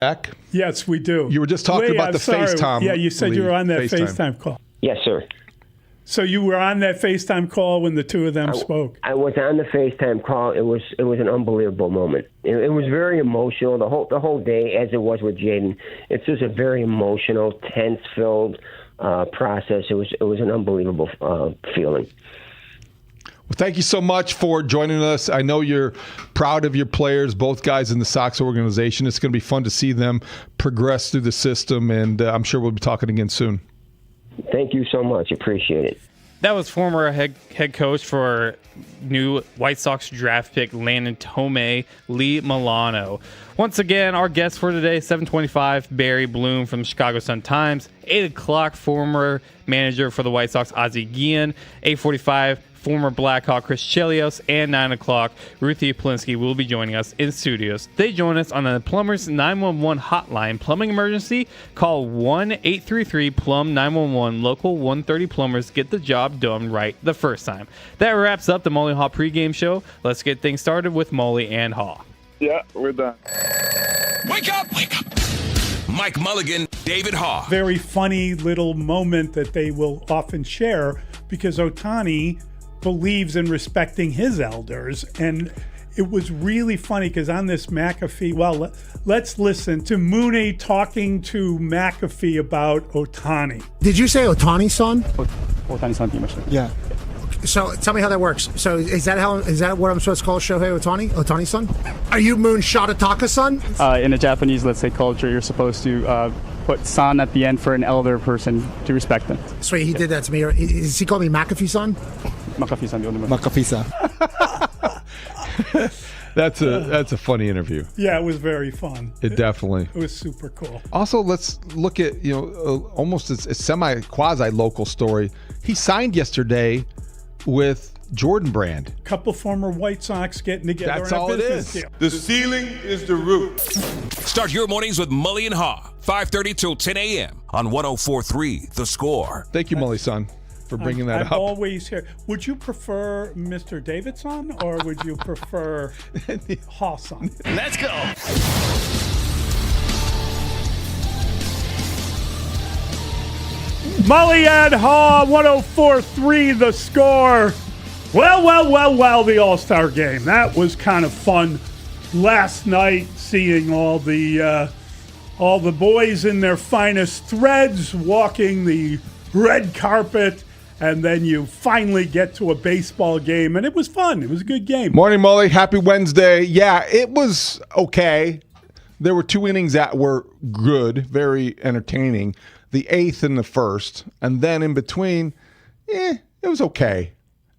Back? Yes, we do. You were just talking about the FaceTime. Yeah, you said you were on that FaceTime call. Yes, sir. So you were on that FaceTime call when the two of them spoke? I was on the FaceTime call. It was an unbelievable moment. It was very emotional, the whole day, as it was with Jaden. It's just a very emotional, tense-filled process. It was an unbelievable feeling. Well, thank you so much for joining us. I know you're proud of your players, both guys in the Sox organization. It's going to be fun to see them progress through the system, and I'm sure we'll be talking again soon. Thank you so much. Appreciate it. That was former head coach for new White Sox draft pick Landon Tomei, Lee Milano. Once again, our guest for today, 7:25, Barry Bloom from the Chicago Sun-Times. 8 o'clock, former manager for the White Sox, Ozzie Guillen. 8:45, former Blackhawk Chris Chelios, and 9 o'clock, Ruthie Polinsky will be joining us in studios. They join us on the Plumbers 911 hotline. Plumbing emergency? Call 1-833-PLUM-911. Local 130 plumbers get the job done right the first time. That wraps up the Mully Haugh pregame show. Let's get things started with Mully and Haugh. Yeah, we're done. Wake up! Wake up! Mike Mulligan, David Haugh. Very funny little moment that they will often share because Ohtani believes in respecting his elders. And it was really funny because on this McAfee, well, let's listen to Mooney talking to McAfee about Ohtani. Did you say Ohtani's son? Ohtani's son, Yeah. So tell me how that works. So is that what I'm supposed to call Shohei Ohtani? Ohtani's son? Are you Moon Shadataka's son? In a Japanese, let's say, culture, you're supposed to put san at the end for an elder person to respect them. Sweet, he did that to me. Is he called me McAfee son? McAfee son. That's a funny interview. Yeah, it was very fun. It definitely. It was super cool. Also, let's look at almost a semi-quasi local story. He signed yesterday with Jordan Brand. A couple former White Sox getting together. That's all it is. Deal. The ceiling is the roof. Start your mornings with Mully and Haugh, 5:30 till 10 a.m. on 104.3 The Score. Thank you, Mully son, for bringing that up. I'm always here. Would you prefer Mr. Davidson or would you prefer Haugh-son? Let's go. Mully and Haugh, 104.3 The Score. Well, the All-Star game. That was kind of fun last night, seeing all the boys in their finest threads walking the red carpet, and then you finally get to a baseball game, and it was fun. It was a good game. Morning, Mully. Happy Wednesday. Yeah, it was okay. There were 2 innings that were good, very entertaining. The 8th and the 1st, and then in between, it was okay.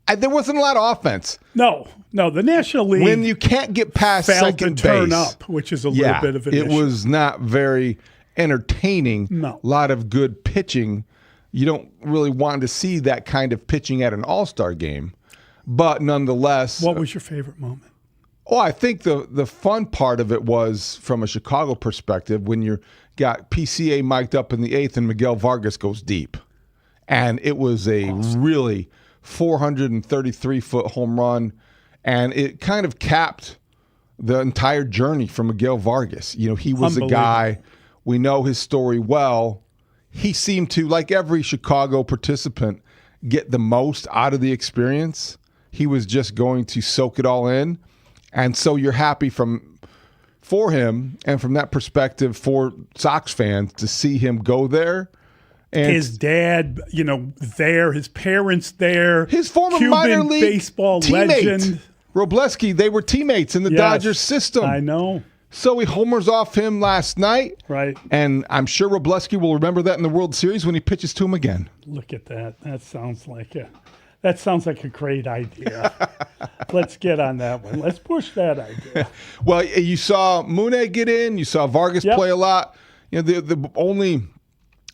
There wasn't a lot of offense. No, the National League, when you can't get past second to turn base, up, which is a little bit of an issue. It was not very entertaining. No. A lot of good pitching. You don't really want to see that kind of pitching at an All-Star game, but nonetheless. What was your favorite moment? Oh, I think the fun part of it was from a Chicago perspective when you got PCA mic'd up in the 8th and Miguel Vargas goes deep. And it was a really 433-foot home run, and it kind of capped the entire journey for Miguel Vargas. He was a guy, we know his story well. He seemed to, like every Chicago participant, get the most out of the experience. He was just going to soak it all in. And so you're happy for him, and from that perspective, for Sox fans to see him go there. And his dad, there, his parents there. His former Cuban minor league baseball teammate, legend. Robleski, they were teammates in the Dodgers system. I know. So he homers off him last night. Right. And I'm sure Robleski will remember that in the World Series when he pitches to him again. Look at that. That sounds like a great idea. Let's get on that one. Let's push that idea. Well, you saw Mooney get in. You saw Vargas play a lot. The only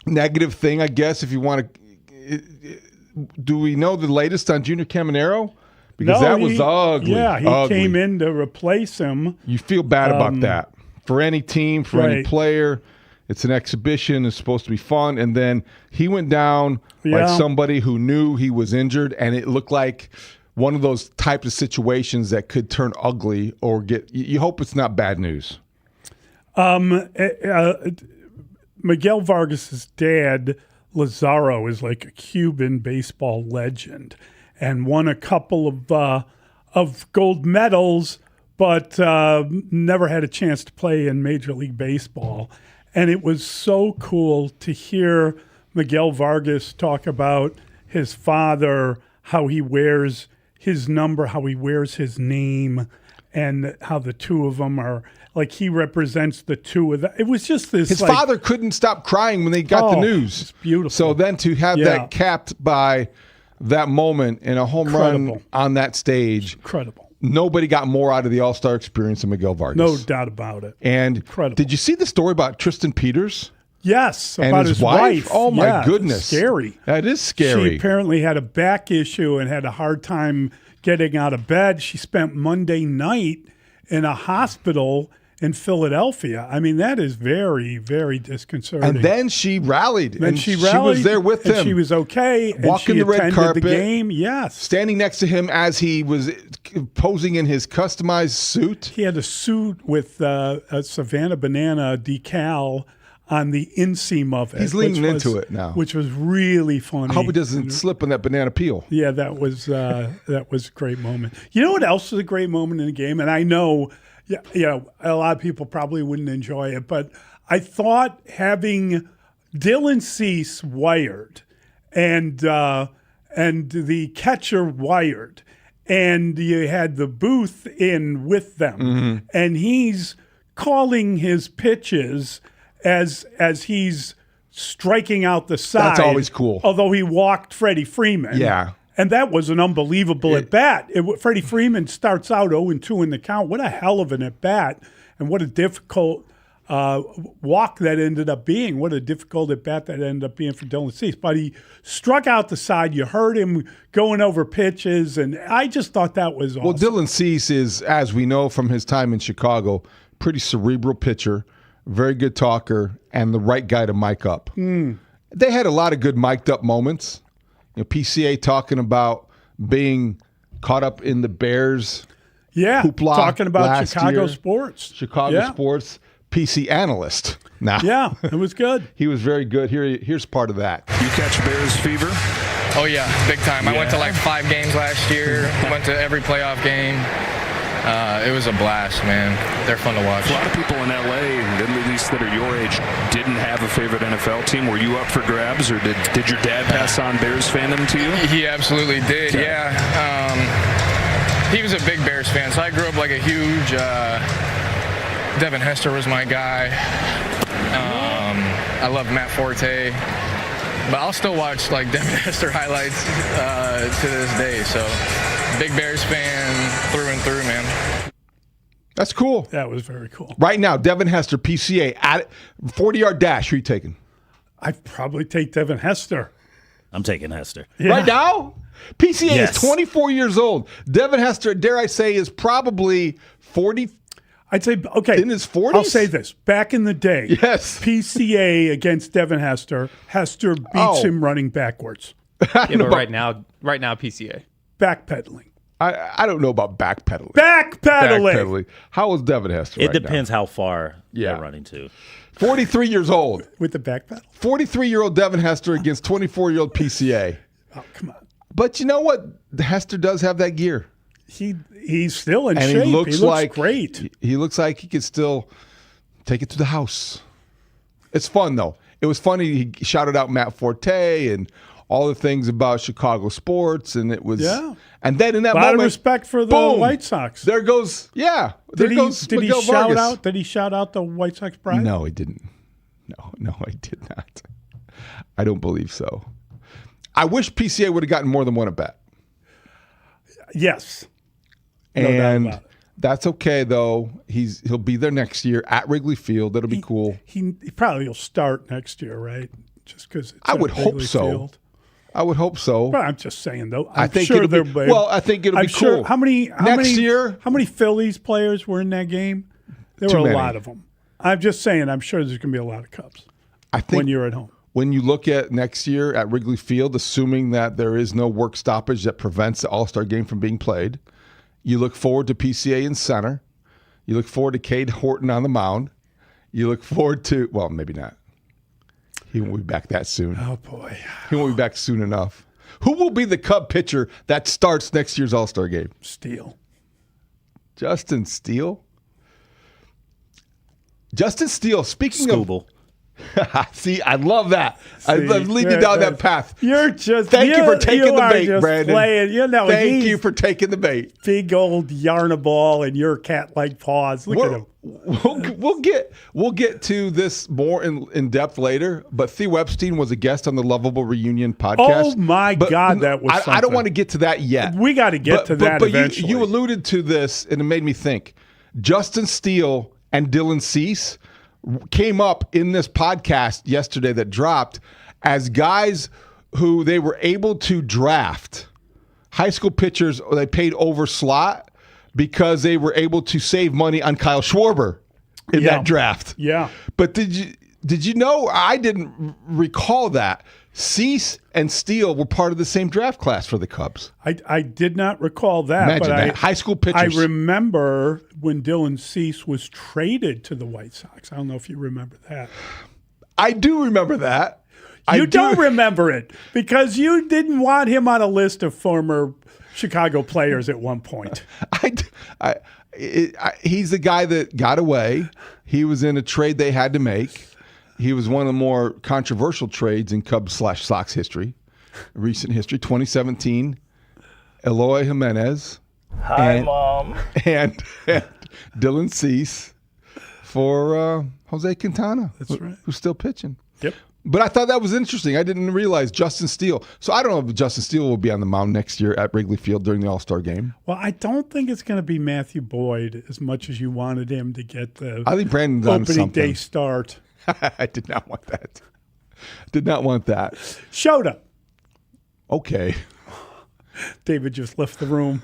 negative thing, I guess, if you want to, do we know the latest on Junior Caminero? Because that was ugly. Yeah, he came in to replace him. You feel bad about that. For any team, for any player, it's an exhibition. It's supposed to be fun. And then he went down like somebody who knew he was injured, and it looked like one of those types of situations that could turn ugly or you hope it's not bad news. Miguel Vargas's dad, Lazaro, is like a Cuban baseball legend and won a couple of gold medals, but never had a chance to play in Major League Baseball. And it was so cool to hear Miguel Vargas talk about his father, how he wears his number, how he wears his name, and how the two of them are like he represents the two of them. It was just this. His father couldn't stop crying when they got the news. It's beautiful. So then to have that capped by that moment in a home run on that stage. Incredible. Nobody got more out of the All-Star experience than Miguel Vargas. No doubt about it. And incredible. Did you see the story about Tristan Peters? Yes, and about his wife. Oh, my goodness. Scary. That is scary. She apparently had a back issue and had a hard time getting out of bed. She spent Monday night in a hospital in Philadelphia. I mean, that is very, very disconcerting. And then she rallied. And she was there with him. She was okay. Walking the red carpet. The game, yes. Standing next to him as he was posing in his customized suit. He had a suit with a Savannah Banana decal on the inseam of it. He's leaning into it now. Which was really funny. I hope he doesn't slip on that banana peel. Yeah, that was a great moment. You know what else was a great moment in the game? And I know a lot of people probably wouldn't enjoy it, but I thought having Dylan Cease wired and the catcher wired, and you had the booth in with them, and he's calling his pitches as he's striking out the side. That's always cool. Although he walked Freddie Freeman. Yeah. And that was an unbelievable at-bat. Freddie Freeman starts out 0-2 in the count. What a hell of an at-bat, and what a difficult walk that ended up being. What a difficult at-bat that ended up being for Dylan Cease. But he struck out the side. You heard him going over pitches, and I just thought that was awesome. Well, Dylan Cease is, as we know from his time in Chicago, pretty cerebral pitcher, very good talker, and the right guy to mic up. They had a lot of good mic'd up moments. PCA talking about being caught up in the Bears hoopla talking about Chicago year. sports. Chicago sports. PC analyst now. Yeah, it was good. He was very good. Here's part of that. You catch Bears fever? Oh, yeah, big time. I went to like 5 games last year. Went to every playoff game. It was a blast, man. They're fun to watch. A lot of people in LA, at least that are your age, didn't have a favorite NFL team. Were you up for grabs, or did your dad pass on Bears fandom to you? He absolutely did, yeah. He was a big Bears fan, so I grew up like a huge Devin Hester was my guy. I love Matt Forte. But I'll still watch like Devin Hester highlights to this day. So big Bears fan through and through, man. That's cool. That was very cool. Right now, Devin Hester, PCA, at 40-yard dash. Who are you taking? I'd probably take Devin Hester. I'm taking Hester. Yeah. Right now? PCA is 24 years old. Devin Hester, dare I say, is probably 40. I'd say, okay. In his 40s? I'll say this. Back in the day, yes, PCA against Devin Hester, Hester beats him running backwards. But right now, PCA. Backpedaling. I don't know about backpedaling. Backpedaling. How is Devin Hester It depends how far they're running to. 43 years old. With the backpedal? 43-year-old Devin Hester against 24-year-old PCA. Oh, come on. But you know what? Hester does have that gear. He's still in and shape. He looks like great. He looks like he could still take it to the house. It's fun, though. It was funny. He shouted out Matt Forte and all the things about Chicago sports, and it was. Yeah. And then in that moment, a lot moment, of respect for the White Sox. There goes. Yeah. There goes Miguel Vargas. Did he shout out the White Sox pride? No, he didn't. No, I did not. I don't believe so. I wish PCA would have gotten more than one at bat. Yes. No and doubt about it. That's okay, though. He'll be there next year at Wrigley Field. That'll be cool. He probably will start next year, right? Just because I would hope so. Field. I would hope so. But I'm just saying, though. I think it'll be cool. How many Phillies players were in that game? There were a lot of them. I'm just saying, I'm sure there's going to be a lot of Cubs when you're at home. When you look at next year at Wrigley Field, assuming that there is no work stoppage that prevents the All-Star game from being played, you look forward to PCA in center. You look forward to Cade Horton on the mound. You look forward to, well, maybe not. He won't be back that soon. Oh, boy. He won't be back soon enough. Who will be the Cub pitcher that starts next year's All-Star game? Steele. Justin Steele? Justin Steele, speaking Scooble. See, I love that. I love leading down that path. You're just Thank you for taking the bait, Brandon. Playing, Thank you for taking the bait. Big old yarn ball and your cat-like paws. Look at him. We'll get to this more in depth later. But Theo Epstein was a guest on the Lovable Reunion podcast. Oh my God, that was something. I don't want to get to that yet. We got to get to that eventually. You alluded to this, and it made me think. Justin Steele and Dylan Cease came up in this podcast yesterday that dropped as guys who they were able to draft. High school pitchers, they paid over slot because they were able to save money on Kyle Schwarber in that draft. Yeah. But did you know, I didn't recall that Cease and Steele were part of the same draft class for the Cubs. I did not recall that. Imagine that. High school pitchers. I remember when Dylan Cease was traded to the White Sox. I don't know if you remember that. I do remember that. You don't remember it because you didn't want him on a list of former Chicago players at one point. He's the guy that got away. He was in a trade they had to make. He was one of the more controversial trades in Cubs/Sox history, recent history. 2017, Eloy Jimenez. Hi, Mom. And Dylan Cease for Jose Quintana. That's right. Who's still pitching. Yep. But I thought that was interesting. I didn't realize Justin Steele. So I don't know if Justin Steele will be on the mound next year at Wrigley Field during the All-Star game. Well, I don't think it's going to be Matthew Boyd as much as you wanted him to get the I think Brandon's on opening something. day start. I did not want that. Did not want that. Showed Okay. David just left the room.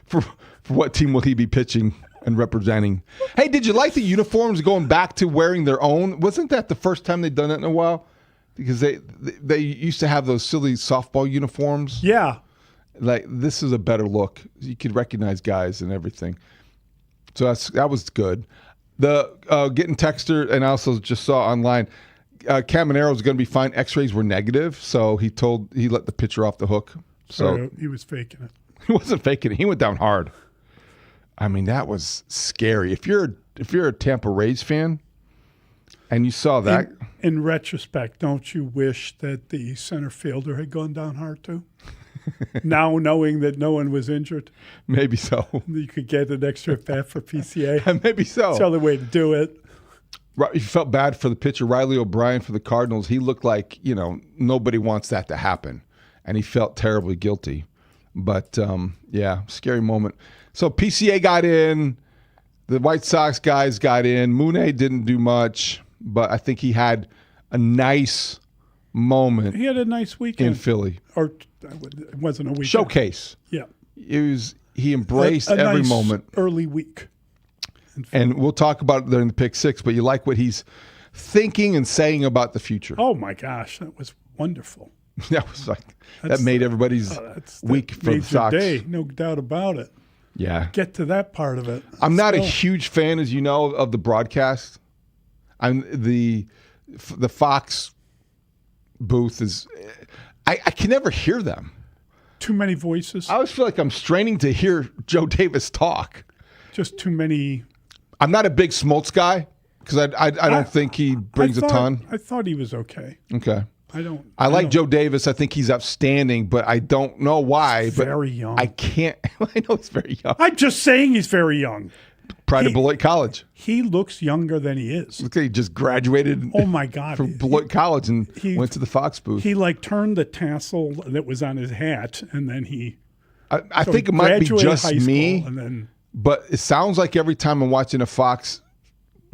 for what team will he be pitching and representing? Hey, did you like the uniforms going back to wearing their own? Wasn't that the first time they'd done that in a while? Because they used to have those silly softball uniforms. Yeah. Like, this is a better look. You could recognize guys and everything. So that was good. The getting texter, and I also just saw online, Caminero was going to be fine. X-rays were negative, so he let the pitcher off the hook. So he was faking it. He wasn't faking it. He went down hard. I mean, that was scary. If you're a Tampa Rays fan, and you saw that. In retrospect, don't you wish that the center fielder had gone down hard too? Now knowing that no one was injured, maybe so. You could get an extra bat for PCA. Maybe so. It's the only way to do it. You felt bad for the pitcher, Riley O'Brien, for the Cardinals. He looked like, nobody wants that to happen. And he felt terribly guilty. But, yeah, scary moment. So PCA got in. The White Sox guys got in. Mooney didn't do much, but I think he had a nice moment. He had a nice weekend. In Philly. Or it wasn't a weekend. Showcase. Yeah. He embraced every nice moment. Early week. And we'll talk about it during the pick six, but you like what he's thinking and saying about the future. Oh, my gosh. That was wonderful. That was that made everybody's week for the Sox. Day, no doubt about it. Yeah. Get to that part of it. I'm not a huge fan, as you know, of the broadcast. The Fox booth is I can never hear them. Too many voices. I always feel like I'm straining to hear Joe Davis talk. Just too many. I'm not a big Smoltz guy because I don't think he brings a ton. I thought he was okay. Okay. I like Joe Davis. I think he's outstanding, but I don't know why. He's very young. I can't. I know he's very young. I'm just saying he's very young. Pride of Beloit College. He looks younger than he is. Look, he just graduated. Oh my God! From Beloit College and went to the Fox booth. He turned the tassel that was on his hat, and then he. I think it might be just me, but it sounds like every time I'm watching a Fox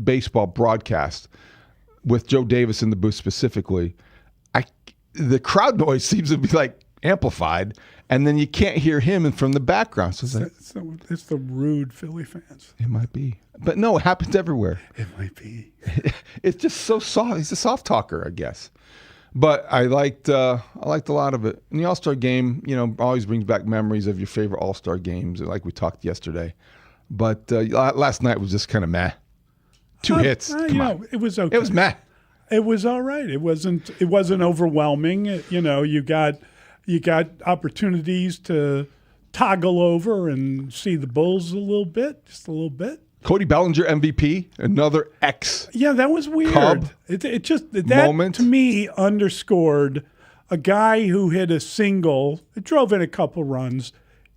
baseball broadcast with Joe Davis in the booth specifically, the crowd noise seems to be like amplified, and then you can't hear him from the background. So it's the rude Philly fans. It might be, but no, it happens everywhere. It might be. It's just so soft. He's a soft talker, I guess. But I liked a lot of it. And the All-Star game, always brings back memories of your favorite All-Star games, like we talked yesterday. But last night was just kind of meh. 2 hits. Come on. It was okay. It was meh. It was all right. It wasn't overwhelming. You got opportunities to toggle over and see the Bulls just a little bit. Cody Bellinger MVP, another ex. Yeah, that was weird. Cub it just that moment. To me underscored a guy who hit a single, it drove in a couple runs.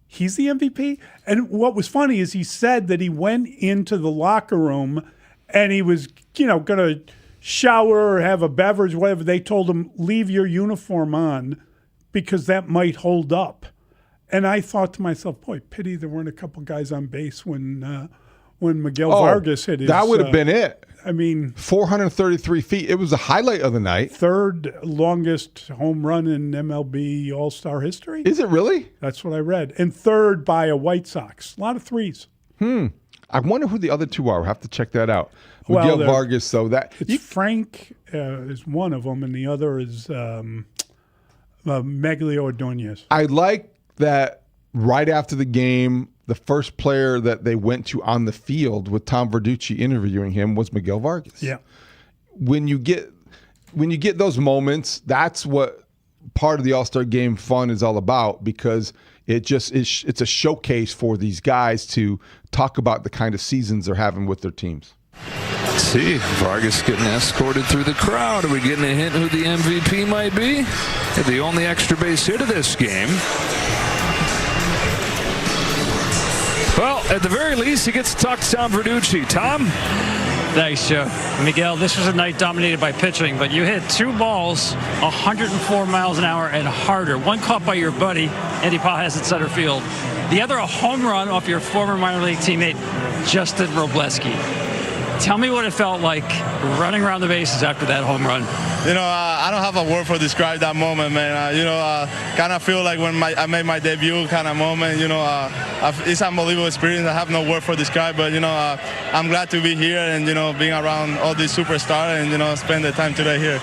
He's the MVP. And what was funny is he said that he went into the locker room and he was, going to shower or have a beverage, whatever. They told him, leave your uniform on because that might hold up. And I thought to myself, boy, pity there weren't a couple guys on base when Miguel Vargas hit his. That would have been it. I mean, 433 feet. It was the highlight of the night. Third longest home run in MLB All-Star history. Is it really? That's what I read. And third by a White Sox. A lot of threes. I wonder who the other two are. We'll have to check that out. Miguel Vargas, though. Frank is one of them, and the other is Meglio Ordonez. I like that right after the game, the first player that they went to on the field with Tom Verducci interviewing him was Miguel Vargas. Yeah. When you get those moments, that's what part of the All-Star Game fun is all about, because it's a showcase for these guys to talk about the kind of seasons they're having with their teams. Let's see, Vargas getting escorted through the crowd. Are we getting a hint who the MVP might be? The only extra base hit of this game. Well, at the very least, he gets to talk to Tom Verducci. Tom? Thanks, Joe. Miguel, this was a night dominated by pitching, but you hit 2 balls 104 miles an hour and harder. One caught by your buddy, Andy Pages in center field. The other a home run off your former minor league teammate, Justin Robleski. Tell me what it felt like running around the bases after that home run. I don't have a word for describe that moment, man. Kind of feel like when I made my debut kind of moment. It's an unbelievable experience. I have no word for describe, but I'm glad to be here and being around all these superstars and spend the time today here.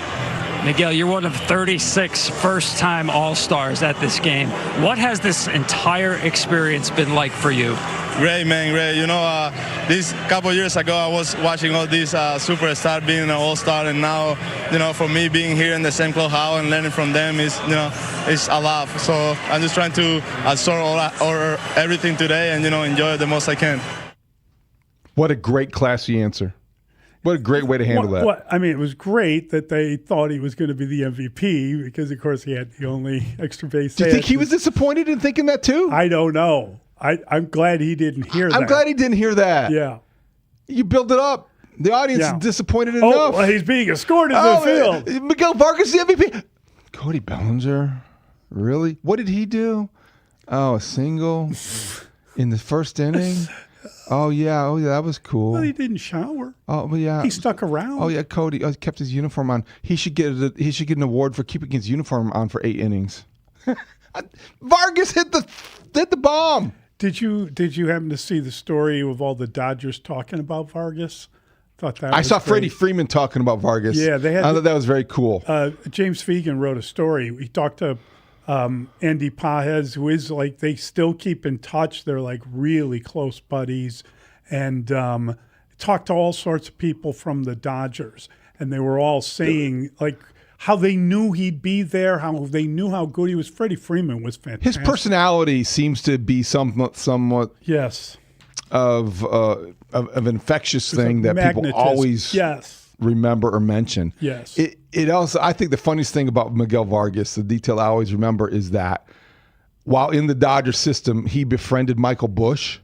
Miguel, you're one of 36 first-time All-Stars at this game. What has this entire experience been like for you? Great, man, great. This couple years ago, I was watching all these superstars being an All-Star, and now, for me being here in the same clubhouse and learning from them is a lot. So I'm just trying to absorb everything today and enjoy it the most I can. What a great, classy answer. What a great way to handle that. It was great that they thought he was going to be the MVP because, of course, he had the only extra base. Do you think he was disappointed in thinking that too? I don't know. I'm glad he didn't hear that. I'm glad he didn't hear that. Yeah. You build it up. The audience is disappointed enough. Oh, well, he's being escorted to the field. Miguel Vargas, the MVP. Cody Bellinger? Really? What did he do? Oh, a single in the first inning? Oh yeah, that was cool. Well, he didn't shower. Oh, well, yeah. He stuck around. Oh yeah, Cody kept his uniform on. He should get an award for keeping his uniform on for 8 innings. Vargas hit the bomb. Did you happen to see the story of all the Dodgers talking about Vargas? I saw Freddie Freeman talking about Vargas. Yeah, I thought that was very cool. James Spiegel wrote a story. He talked to Andy Pages, who is like, they still keep in touch. They're like really close buddies, and talked to all sorts of people from the Dodgers, and they were all saying like how they knew he'd be there, how they knew how good he was. Freddie Freeman was fantastic. His personality seems to be somewhat yes of an infectious thing that people always remember or mention. Yes. It also, I think the funniest thing about Miguel Vargas, the detail I always remember, is that while in the Dodger system, he befriended Michael Bush,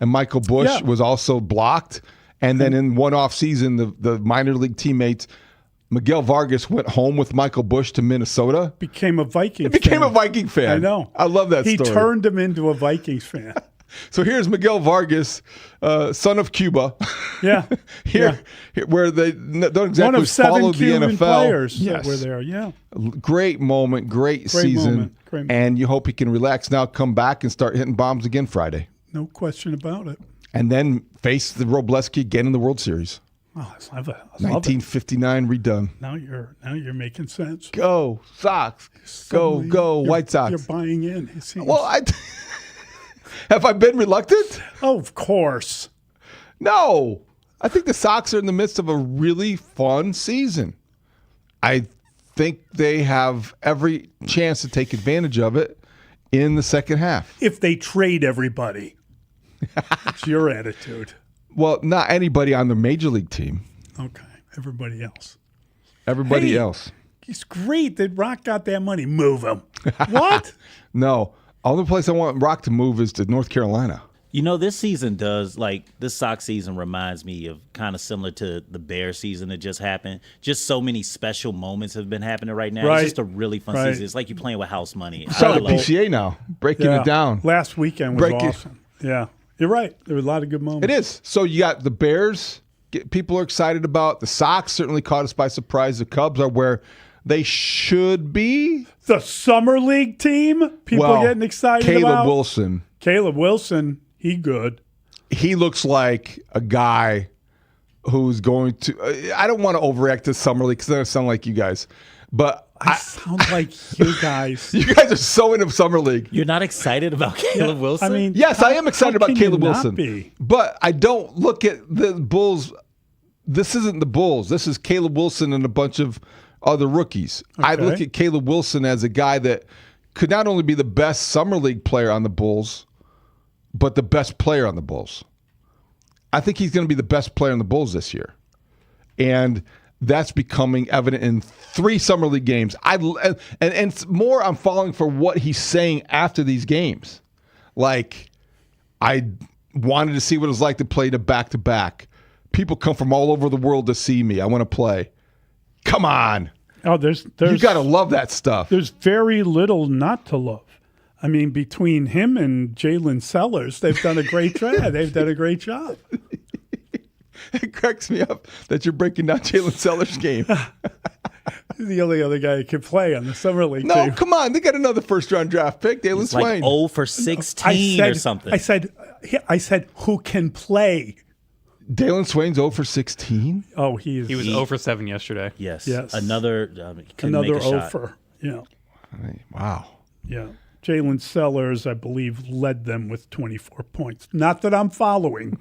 and Michael Bush was also blocked. And then in one off season, the minor league teammates, Miguel Vargas went home with Michael Bush to Minnesota. Became a Viking fan. I know. I love that story. He turned him into a Vikings fan. So here's Miguel Vargas, son of Cuba. Yeah. Here, where they don't exactly follow the Cuban NFL. Players that were there. Yeah. Great moment, great season. Great moment. And you hope he can relax now, come back and start hitting bombs again Friday. No question about it. And then face the Robleski again in the World Series. Oh, I love it. 1959 redone. Now you're making sense. Go Sox. Go White Sox. You're buying in. It seems. Well, have I been reluctant? Oh, of course. No. I think the Sox are in the midst of a really fun season. I think they have every chance to take advantage of it in the second half. If they trade everybody. That's your attitude. Well, not anybody on the major league team. Okay. Everybody else. Everybody else. It's great that Rock got that money. Move him. What? No. Only place I want Rock to move is to North Carolina. You know, this season this Sox season reminds me of kind of similar to the Bears season that just happened. Just so many special moments have been happening right now. Right. It's just a really fun season. It's like you're playing with house money. So the PCA now, breaking it down. Last weekend was awesome. Yeah, you're right. There were a lot of good moments. It is. So you got the Bears, people are excited about. The Sox certainly caught us by surprise. The Cubs are where they should be. The Summer League team, people getting excited about. Caleb Wilson. He good. He looks like a guy who's going to. I don't want to overact this summer league because I sound like you guys, but I sound like you guys. You guys are so into summer league. You're not excited about Caleb Wilson? I mean, yes, I am excited about Caleb Wilson, be? but I don't look at the Bulls. This isn't the Bulls. This is Caleb Wilson and a bunch of other rookies. Okay. I look at Caleb Wilson as a guy that could not only be the best summer league player on the Bulls, but the best player on the Bulls. I think he's going to be the best player on the Bulls this year. And that's becoming evident in 3 summer league games. And more I'm following for what he's saying after these games. Like, I wanted to see what it was like to play the back-to-back. People come from all over the world to see me. I want to play. Come on. Oh, there's you got to love that stuff. There's very little not to love. I mean, between him and Jalen Sellers, they've done a great job. They've done a great job. It cracks me up that you're breaking down Jalen Sellers' game. He's the only other guy who can play on the summer league team. No, come on. They got another first-round draft pick, Dalen Swain. Like 0 for 16 or something. I said who can play. Dalen Swain's 0 for 16? Oh, he was 0 for 7 yesterday. Yes. Yes. Another 0 for. Yeah. Wow. Yeah. Jalen Sellers, I believe, led them with 24 points. Not that I'm following.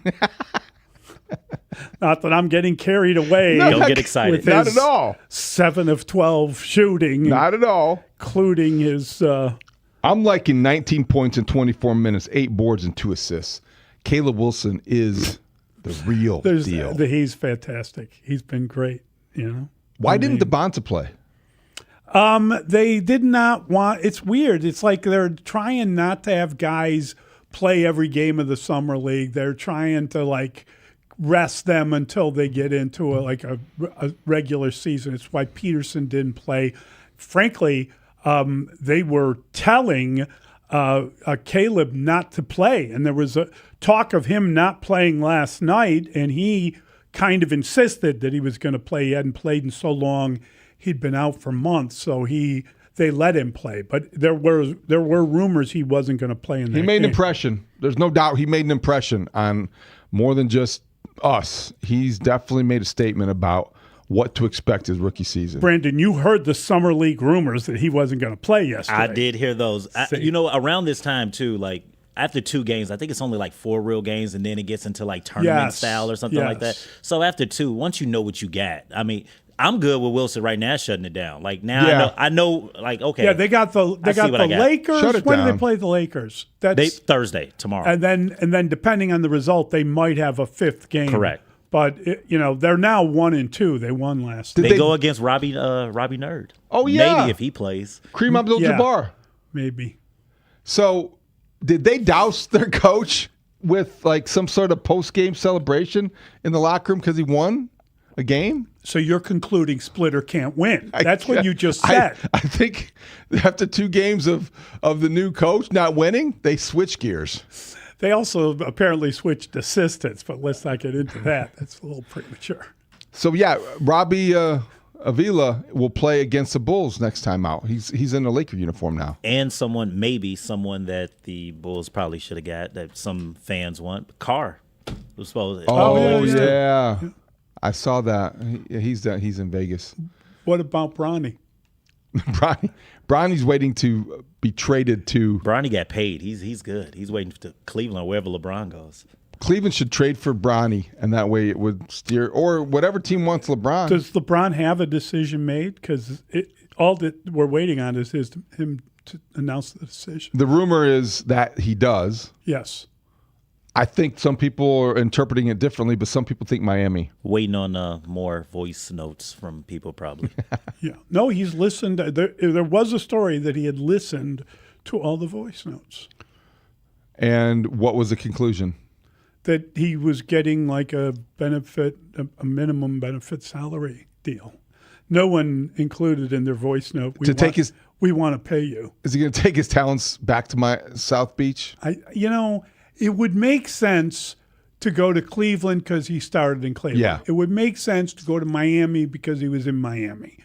Not that I'm getting carried away. Don't get excited. Not at all. 7 of 12 shooting. Not at all. Including his... I'm liking 19 points in 24 minutes, 8 boards and 2 assists. Caleb Wilson is the real deal. He's fantastic. He's been great. You know. Why didn't DeBonta play? They did not want. It's weird. It's like they're trying not to have guys play every game of the summer league. They're trying to rest them until they get into a regular season. It's why Peterson didn't play. Frankly, they were telling Caleb not to play, and there was a talk of him not playing last night, and he kind of insisted that he was going to play. He hadn't played in so long. He'd been out for months, so they let him play. But there were rumors he wasn't going to play in that game. He made an impression. There's no doubt he made an impression on more than just us. He's definitely made a statement about what to expect his rookie season. Brandon, you heard the summer league rumors that he wasn't going to play yesterday. I did hear those. Around this time, too, after 2 games, I think it's only 4 real games, and then it gets into tournament style or something like that. So after 2, once you know what you got, I mean, I'm good with Wilson right now shutting it down. I know. Okay. Yeah, they got the Lakers. Shut it when down. do they play the Lakers? That's Thursday, tomorrow. And then depending on the result, they might have a 5th game. Correct. But they're now 1-2. They won last. They go against Robbie Nerd. Oh yeah, maybe if he plays. Kareem Abdul-Jabbar. Maybe. So did they douse their coach with some sort of post-game celebration in the locker room because he won a game? So you're concluding Splitter can't win. That's what you just said. I think after 2 games of the new coach not winning, they switch gears. They also apparently switched assistants, but let's not get into that. That's a little premature. So, yeah, Robbie Avila will play against the Bulls next time out. He's in a Laker uniform now. And maybe someone that the Bulls probably should have got that some fans want. Carr was supposed to. Oh, yeah. I saw that. He's in Vegas. What about Bronny? Bronny's waiting to be traded to. Bronny got paid. He's good. He's waiting to Cleveland or wherever LeBron goes. Cleveland should trade for Bronny, and that way it would steer, or whatever team wants LeBron. Does LeBron have a decision made? Because all that we're waiting on is him to announce the decision. The rumor is that he does. Yes. I think some people are interpreting it differently, but some people think Miami. Waiting on more voice notes from people, probably. Yeah. No, he's listened. There was a story that he had listened to all the voice notes. And what was the conclusion? That he was getting like a minimum benefit salary deal. No one included in their voice note. We want to pay you. Is he going to take his talents back to my South Beach? It would make sense to go to Cleveland because he started in Cleveland. Yeah. It would make sense to go to Miami because he was in Miami.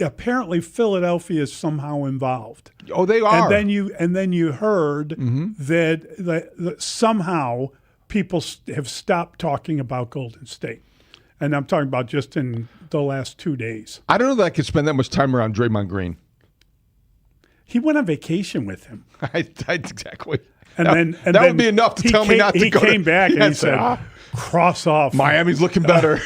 Apparently, Philadelphia is somehow involved. Oh, they are. And then you heard that somehow people have stopped talking about Golden State. And I'm talking about just in the last 2 days. I don't know that I could spend that much time around Draymond Green. He went on vacation with him. Exactly. And that would be enough to tell me not to go. He came back and he said, cross off. Miami's looking better.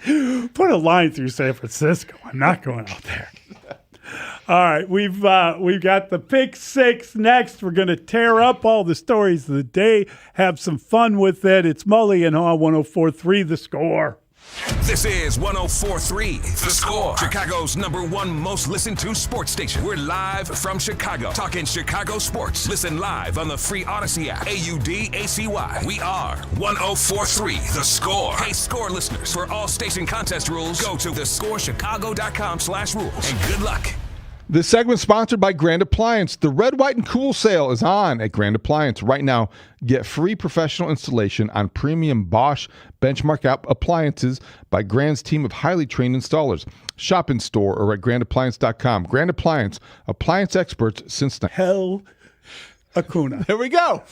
Put a line through San Francisco. I'm not going out there. All right, we've got the Pick Six next. We're going to tear up all the stories of the day, have some fun with it. It's Mully and Haugh, 104.3 The Score. This is 104.3 The Score, Chicago's #1 most listened to sports station. We're live from Chicago, talking Chicago sports. Listen live on the free Odyssey app, AUDACY. We are 104.3 The Score. Hey, Score listeners, for all station contest rules, go to thescorechicago.com/rules, and good luck. This segment sponsored by Grand Appliance. The Red, White, and Cool sale is on at Grand Appliance. Right now, get free professional installation on premium Bosch benchmark appliances by Grand's team of highly trained installers. Shop in store or at grandappliance.com. Grand Appliance, appliance experts since the Hell Acuna. There we go.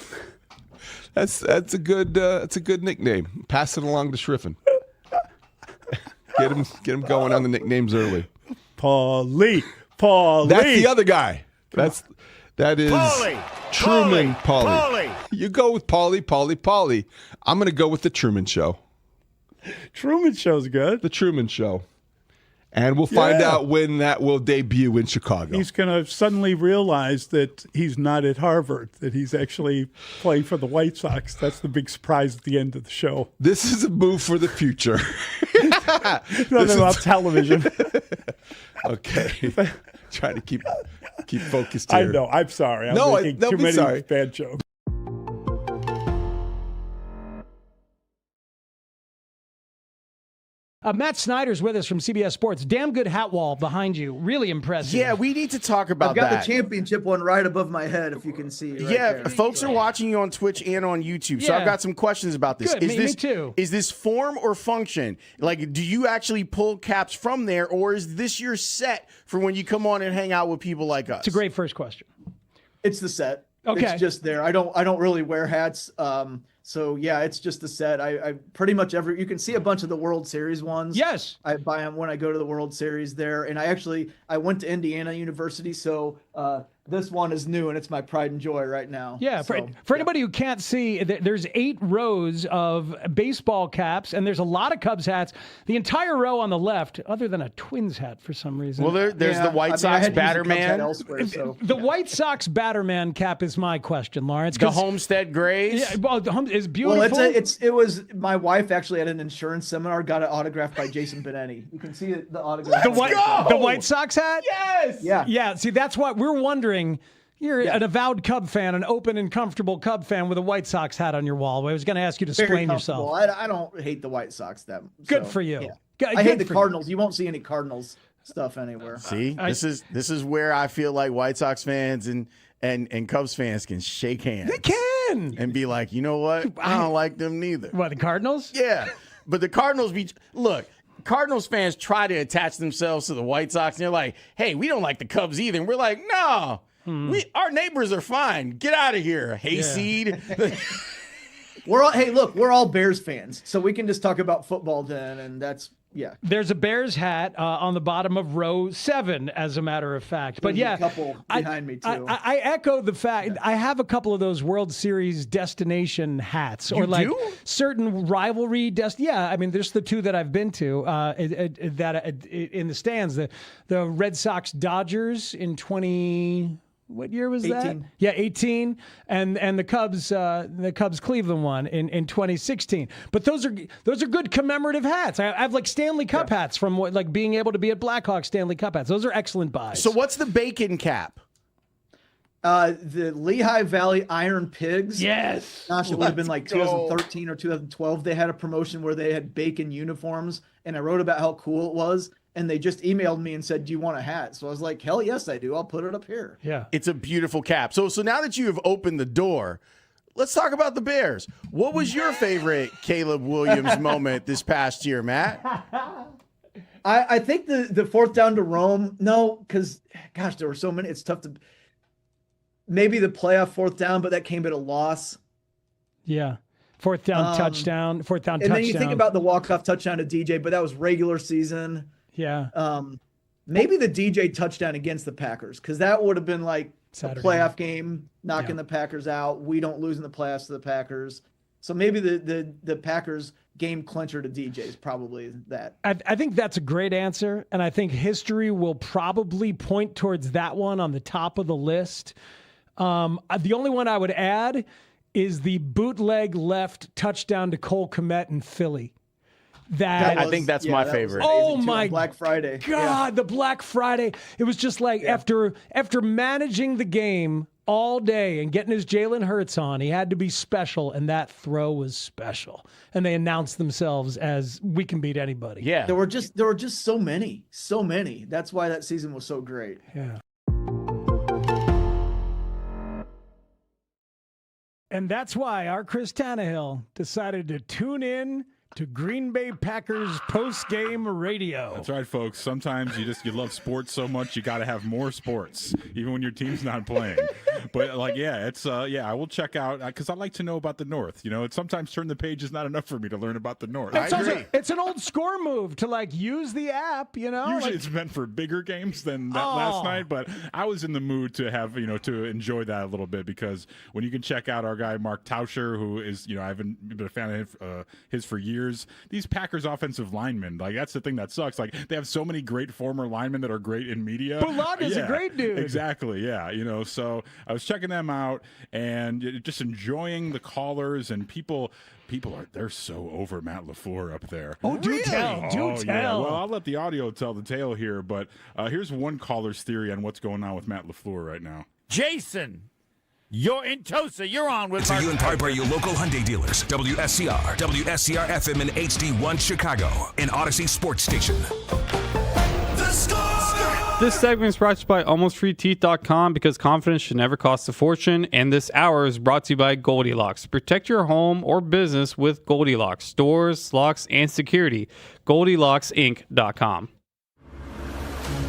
That's a good nickname. Pass it along to Schriffen. Get him going on the nicknames early. Paulie. That's the other guy. That is Paulie. Truman Paulie. You go with Paulie. I'm going to go with the Truman Show. Truman Show's good. The Truman Show. And we'll find out when that will debut in Chicago. He's going to suddenly realize that he's not at Harvard, that he's actually playing for the White Sox. That's the big surprise at the end of the show. This is a move for the future. Nothing about television. Okay. Trying to keep focused here. I know. I'm sorry. I'm making too many bad jokes. Matt Snyder's with us from CBS Sports. Damn good hat wall behind you. Really impressive. Yeah, we need to talk about I've got that. the championship one right above my head, if you can see it. Right folks are watching you on Twitch and on YouTube, so I've got some questions about this. Good, me too. Is this form or function? Like, do you actually pull caps from there, or is this your set for when you come on and hang out with people like us? It's a great first question. It's the set. Okay. It's just there. I don't really wear hats. So yeah, it's just the set. I pretty much you can see a bunch of the World Series ones. Yes. I buy them when I go to the World Series there. And I went to Indiana University. So this one is new and it's my pride and joy right now. Yeah. For anybody who can't see, there's 8 rows of baseball caps and there's a lot of Cubs hats. The entire row on the left, other than a Twins hat for some reason. Well, there's the White Sox Batterman. The White Sox Batterman cap is my question, Lawrence. The Homestead Grays. Yeah, well, is beautiful. Well, it was my wife actually at an insurance seminar got it autographed by Jason Benetti. You can see the autograph. The White Sox hat? Yes. Yeah. See, that's what we're wondering. You're an avowed Cub fan, an open and comfortable Cub fan with a White Sox hat on your wall. I was going to ask you to explain yourself. I don't hate the White Sox that much. Good for you. Yeah. I hate the Cardinals. You won't see any Cardinals stuff anywhere. See, this is where I feel like White Sox fans and Cubs fans can shake hands. They can. And be like, you know what? I don't like them neither. What, the Cardinals? Yeah. But the Cardinals Cardinals fans try to attach themselves to the White Sox, and they're like, hey, we don't like the Cubs either. And we're like, no, our neighbors are fine. Get out of here, hayseed. We're all Bears fans, so we can just talk about football then, and that's Yeah. There's a Bears hat on the bottom of row 7, as a matter of fact. But There's a couple behind me, too. I echo the fact. I have a couple of those World Series destination hats, or You like do? certain rivalry. Yeah, I mean, there's the 2 that I've been to that in the stands. The Red Sox Dodgers in 20. What year was 18. that? Yeah, 18, and the Cubs Cleveland one in 2016. But those are good commemorative hats. I have like Stanley Cup hats from like being able to be at Blackhawks Stanley Cup hats. Those are excellent buys. So what's the bacon cap? The Lehigh Valley Iron Pigs. Yes. Gosh, it would have been like 2013 or 2012. They had a promotion where they had bacon uniforms, and I wrote about how cool it was. And they just emailed me and said, "Do you want a hat?" So I was like, "Hell yes, I do. I'll put it up here." Yeah. It's a beautiful cap. So now that you have opened the door, let's talk about the Bears. What was your favorite Caleb Williams moment this past year, Matt? I think the fourth down to Rome. No, because gosh, there were so many. It's tough to. Maybe the playoff fourth down, but that came at a loss. Yeah. Fourth down touchdown. And then you think about the walk-off touchdown to DJ, but that was regular season. Yeah. Maybe the DJ touchdown against the Packers, because that would have been like Saturday. a playoff game, knocking the Packers out. We don't lose in the playoffs to the Packers. So maybe the Packers game clincher to DJ is probably that. I think that's a great answer, and I think history will probably point towards that one on the top of the list. The only one I would add is the bootleg left touchdown to Cole Kmet in Philly. I think that's my favorite. Oh my Black Friday. God, the Black Friday. It was just like after managing the game all day and getting his Jalen Hurts on, he had to be special, and that throw was special. And they announced themselves as we can beat anybody. Yeah. There were just so many. That's why that season was so great. Yeah. And that's why our Chris Tannehill decided to tune in to Green Bay Packers post-game radio. That's right, folks. Sometimes you love sports so much you got to have more sports, even when your team's not playing. But I will check out because I like to know about the North. You know, sometimes turn the page is not enough for me to learn about the North. It's an old score move to like use the app. You know, usually it's meant for bigger games than that last night. But I was in the mood to have to enjoy that a little bit because when you can check out our guy Mark Tauscher, who is I've been a fan of his for years. These Packers offensive linemen, like that's the thing that sucks. Like they have so many great former linemen that are great in media. Bulaga's a great dude. Exactly. Yeah. So I was checking them out and just enjoying the callers and people they're so over Matt LaFleur up there. Oh, do tell. Yeah. Well, I'll let the audio tell the tale here, but here's one caller's theory on what's going on with Matt LaFleur right now. Jason, you're in Tosa. You're on with To you in part by your local Hyundai dealers. WSCR, WSCR FM and HD1 Chicago, an Odyssey sports station. The Score! This segment is brought to you by AlmostFreeTeeth.com because confidence should never cost a fortune. And this hour is brought to you by Goldilocks. Protect your home or business with Goldilocks. Doors, locks, and security. GoldilocksInc.com.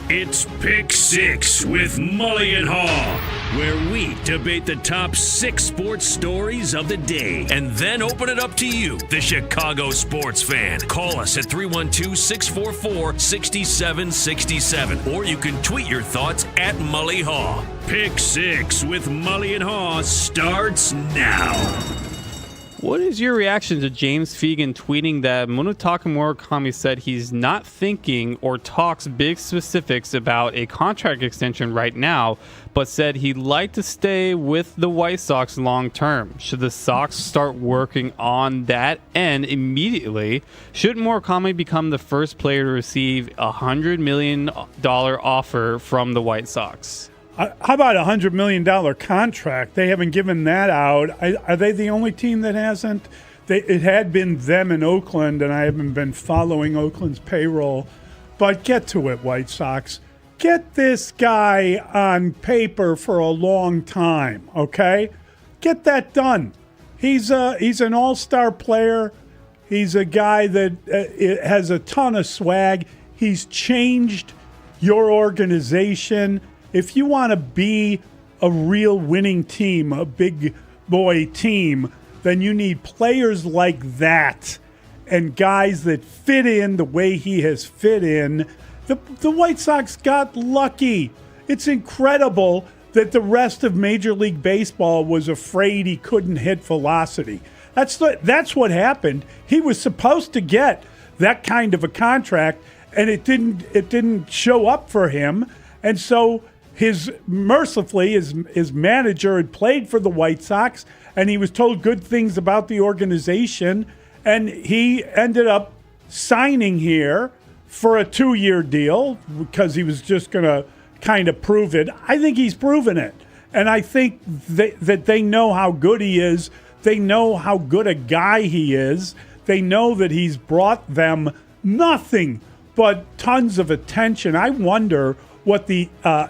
It's Pick Six with Mully and Haugh, where we debate the top 6 sports stories of the day and then open it up to you, the Chicago sports fan. Call us at 312-644-6767, or you can tweet your thoughts at Mully Haugh. Pick Six with Mully and Haugh starts now. What is your reaction to James Fegan tweeting that Munetaka Murakami said he's not thinking or talks big specifics about a contract extension right now, but said he'd like to stay with the White Sox long term? Should the Sox start working on that end immediately? Should Murakami become the first player to receive a $100 million offer from the White Sox? How about a $100 million contract? They haven't given that out. Are they the only team that hasn't? It had been them in Oakland, and I haven't been following Oakland's payroll. But get to it, White Sox. Get this guy on paper for a long time, okay? Get that done. He's an all-star player. He's a guy that has a ton of swag. He's changed your organization. If you want to be a real winning team, a big boy team, then you need players like that. and guys that fit in the way he has fit in, the White Sox got lucky. It's incredible that the rest of Major League Baseball was afraid he couldn't hit velocity. That's what happened. He was supposed to get that kind of a contract, and it didn't show up for him. And so his manager had played for the White Sox, and he was told good things about the organization, and he ended up signing here for a 2-year deal because he was just going to kind of prove it. I think he's proven it, and I think that they know how good he is. They know how good a guy he is. They know that he's brought them nothing but tons of attention. I wonder what the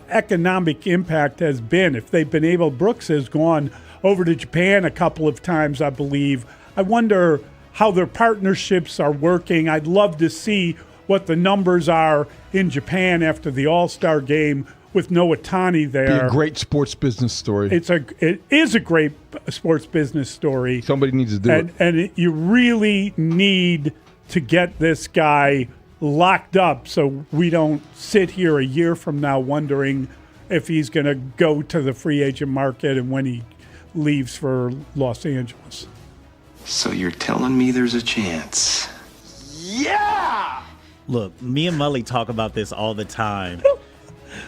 economic impact has been. If they've been able, Brooks has gone over to Japan a couple of times, I believe. I wonder how their partnerships are working. I'd love to see what the numbers are in Japan after the All-Star game with no Ohtani there. Be a great sports business story. It is a great sports business story. Somebody needs to do it. And you really need to get this guy locked up so we don't sit here a year from now wondering if he's going to go to the free agent market and when he leaves for Los Angeles. So you're telling me there's a chance? Yeah! Look, me and Mully talk about this all the time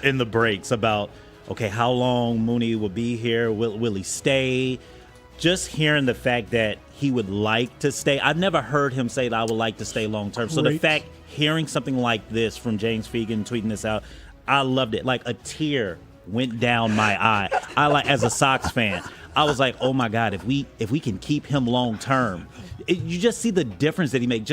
in the breaks about, okay, how long Mooney will be here? Will he stay? Just hearing the fact that he would like to stay. I've never heard him say that I would like to stay long term. So the fact, hearing something like this from James Fegan tweeting this out, I loved it. Like a tear went down my eye. As a Sox fan, I was like, oh my God, if we can keep him long term, you just see the difference that he made.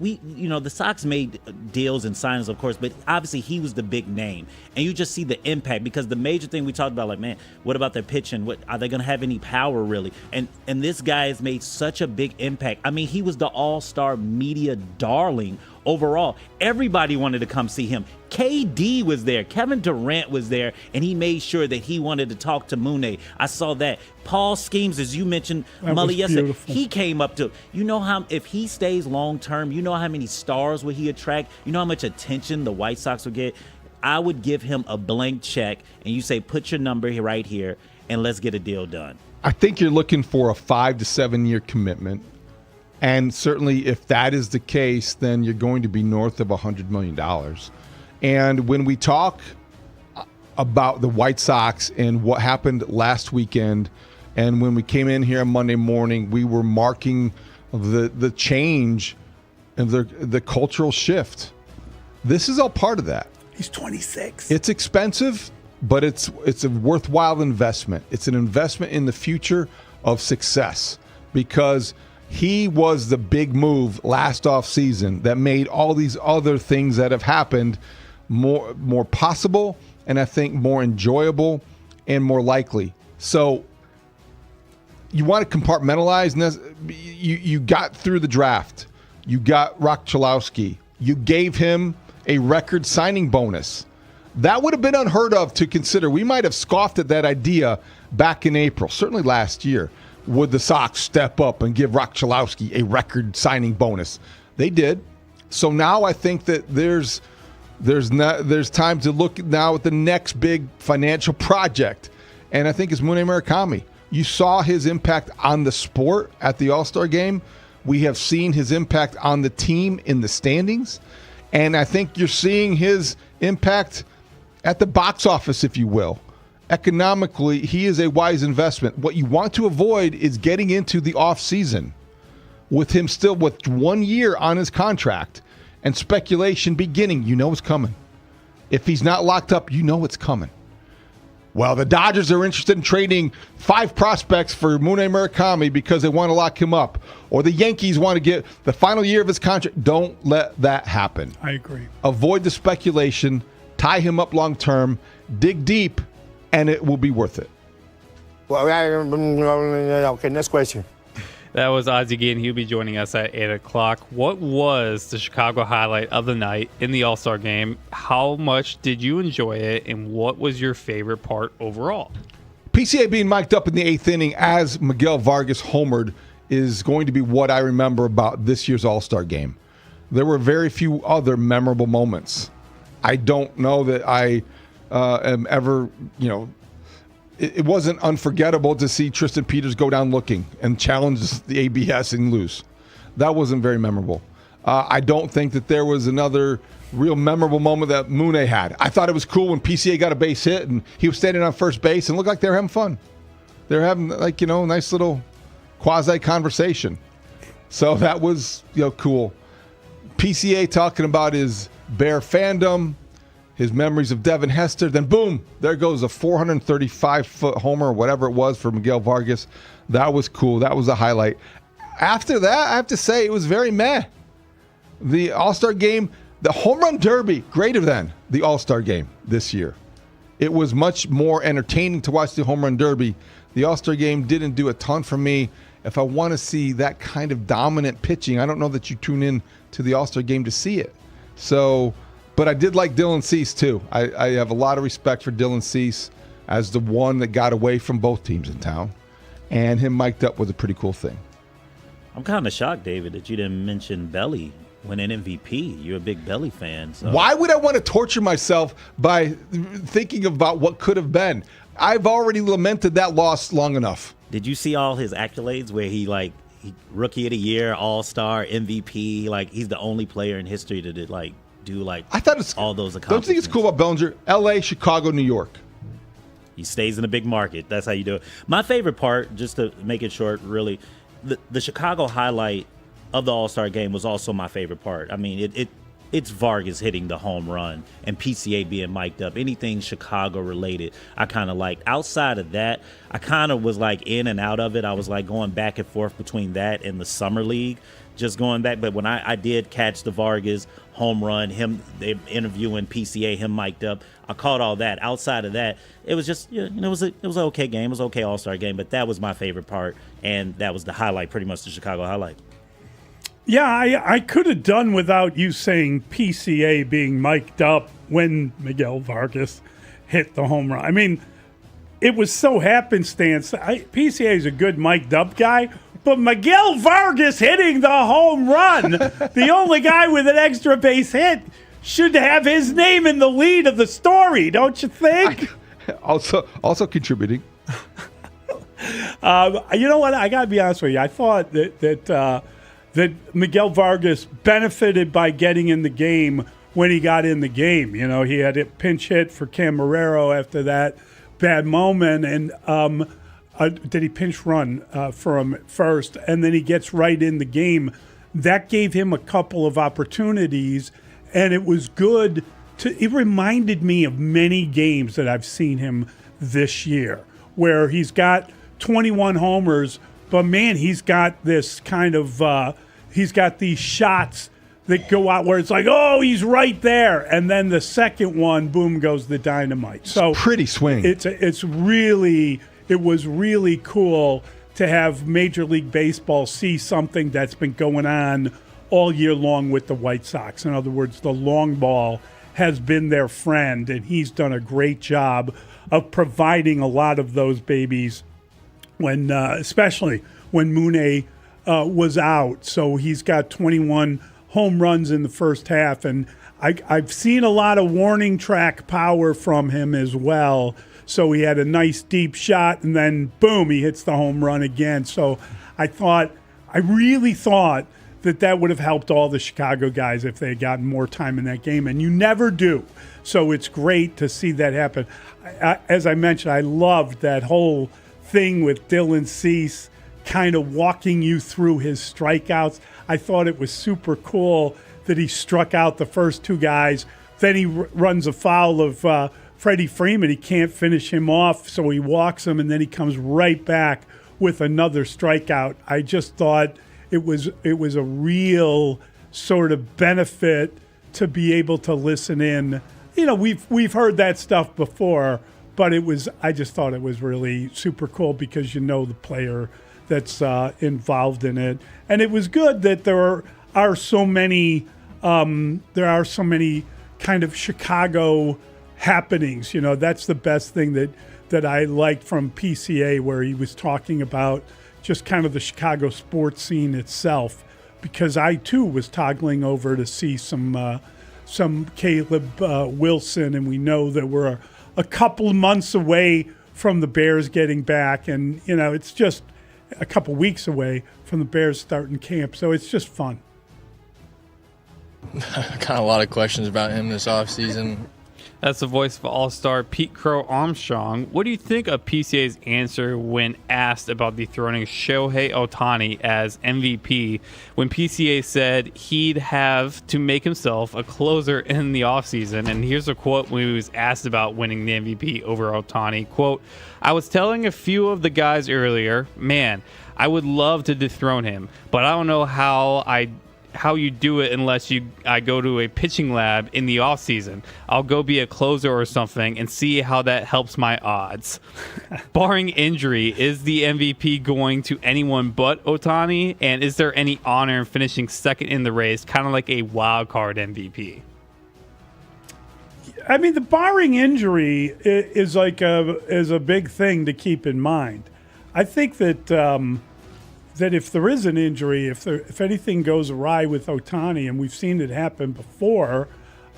The Sox made deals and signings, of course, but obviously he was the big name. And you just see the impact, because the major thing we talked about, like, man, what about their pitching? What are they going to have any power, really? And this guy has made such a big impact. I mean, he was the all-star media darling overall. Everybody wanted to come see him. KD was there. Kevin Durant was there, and he made sure that he wanted to talk to Mooney. I saw that. Paul Schemes, as you mentioned, Mully, yesterday, he came up to, if he stays long-term, you know how many stars will he attract? You know how much attention the White Sox will get? I would give him a blank check, and you say, put your number right here, and let's get a deal done. I think you're looking for a 5 to 7 year commitment. And certainly if that is the case, then you're going to be north of $100 million. And when we talk about the White Sox and what happened last weekend, and when we came in here on Monday morning, we were marking the change and the cultural shift. This is all part of that. He's 26. It's expensive, but it's a worthwhile investment. It's an investment in the future of success, because he was the big move last offseason that made all these other things that have happened more possible, and I think more enjoyable and more likely. So you want to compartmentalize. You got through the draft. You got Rochelowski. You gave him a record signing bonus. That would have been unheard of to consider. We might have scoffed at that idea back in April, certainly last year. Would the Sox step up and give Rochelowski a record signing bonus? They did. So now I think that there's time to look now at the next big financial project, and I think it's Mully Murakami. You saw his impact on the sport at the All-Star game. We have seen his impact on the team in the standings, and I think you're seeing his impact at the box office, if you will. Economically, he is a wise investment. What you want to avoid is getting into the offseason with him still with 1 year on his contract and speculation beginning. You know it's coming. If he's not locked up, you know it's coming. Well, the Dodgers are interested in trading 5 prospects for Mully Murakami because they want to lock him up. Or the Yankees want to get the final year of his contract. Don't let that happen. I agree. Avoid the speculation. Tie him up long term. Dig deep. And it will be worth it. Well, okay, next question. That was Ozzie Guillen. He'll be joining us at 8 o'clock. What was the Chicago highlight of the night in the All-Star game? How much did you enjoy it, and what was your favorite part overall? PCA being mic'd up in the 8th inning as Miguel Vargas homered is going to be what I remember about this year's All-Star game. There were very few other memorable moments. I don't know that I am ever, it wasn't unforgettable to see Tristan Peters go down looking and challenge the ABS and lose. That wasn't very memorable. I don't think that there was another real memorable moment that Mully had. I thought it was cool when PCA got a base hit and he was standing on first base and looked like they were having fun. They were having a nice little quasi conversation. So that was cool. PCA talking about his Bear fandom, his memories of Devin Hester. Then boom, there goes a 435-foot homer or whatever it was for Miguel Vargas. That was cool. That was a highlight. After that, I have to say it was very meh. The All-Star game, the home run derby, greater than the All-Star game this year. It was much more entertaining to watch the home run derby. The All-Star game didn't do a ton for me. If I want to see that kind of dominant pitching, I don't know that you tune in to the All-Star game to see it. So, but I did like Dylan Cease too. I have a lot of respect for Dylan Cease as the one that got away from both teams in town. And him mic'd up was a pretty cool thing. I'm kind of shocked, David, that you didn't mention Belly winning MVP. You're a big Belly fan. So. Why would I want to torture myself by thinking about what could have been? I've already lamented that loss long enough. Did you see all his accolades where he Rookie of the Year, All-Star, MVP? He's the only player in history to do I thought it's all those accomplishments. Don't you think it's cool about Bellinger? L.A., Chicago, New York. He stays in a big market. That's how you do it. My favorite part, just to make it short, really, the Chicago highlight of the All-Star game was also my favorite part. I mean, it's Vargas hitting the home run and PCA being mic'd up. Anything Chicago related, I kind of liked. Outside of that, I kind of was in and out of it. I was going back and forth between that and the Summer League, just going back. But when I did catch the Vargas home run, they interviewing PCA, him mic'd up, I caught all that. Outside of that, it was just it was an okay game. It was an okay All-Star game, but that was my favorite part, and that was the highlight, pretty much the Chicago highlight. Yeah, I could have done without you saying PCA being mic'd up when Miguel Vargas hit the home run. I mean, it was so happenstance. PCA is a good mic'd up guy, but Miguel Vargas hitting the home run, the only guy with an extra base hit, should have his name in the lead of the story, don't you think? Also contributing. You know what? I got to be honest with you. I thought that Miguel Vargas benefited by getting in the game when he got in the game. He had a pinch hit for Camarero after that bad moment, and did he pinch run for him at first, and then he gets right in the game. That gave him a couple of opportunities, and it was good. It reminded me of many games that I've seen him this year, where he's got 21 homers, but man, he's got this kind of he's got these shots that go out where it's he's right there, and then the second one, boom, goes the dynamite. So pretty swing. It was really cool to have Major League Baseball see something that's been going on all year long with the White Sox. In other words, the long ball has been their friend, and he's done a great job of providing a lot of those babies when, especially when Mully was out. So he's got 21 home runs in the first half, and I've seen a lot of warning track power from him as well. So he had a nice deep shot, and then boom, he hits the home run again. So I really thought that would have helped all the Chicago guys if they had gotten more time in that game, and you never do. So it's great to see that happen. As I mentioned, I loved that whole thing with Dylan Cease kind of walking you through his strikeouts. I thought it was super cool that he struck out the first two guys. Then he runs afoul of Freddie Freeman. He can't finish him off, so he walks him, and then he comes right back with another strikeout. I just thought it was a real sort of benefit to be able to listen in. We've heard that stuff before, but I just thought it was really super cool because the player that's involved in it, and it was good that there are so many kind of Chicago happenings. That's the best thing that I liked from PCA, where he was talking about just kind of the Chicago sports scene itself, because I too was toggling over to see some Caleb Wilson, and we know that we're a couple of months away from the Bears getting back, and it's just a couple weeks away from the Bears starting camp, so it's just fun. Got a lot of questions about him this offseason. That's the voice of All-Star Pete Crow Armstrong. What do you think of PCA's answer when asked about dethroning Shohei Ohtani as MVP, when PCA said he'd have to make himself a closer in the offseason? And here's a quote when he was asked about winning the MVP over Ohtani. Quote, "I was telling a few of the guys earlier, man, I would love to dethrone him, but I don't know how you do it unless I go to a pitching lab in the offseason. I'll go be a closer or something and see how that helps my odds." Barring injury, is the MVP going to anyone but Ohtani? And is there any honor in finishing second in the race, kind of like a wild card MVP? I mean, the barring injury is a big thing to keep in mind. I think that that if there is an injury, if anything goes awry with Ohtani, and we've seen it happen before,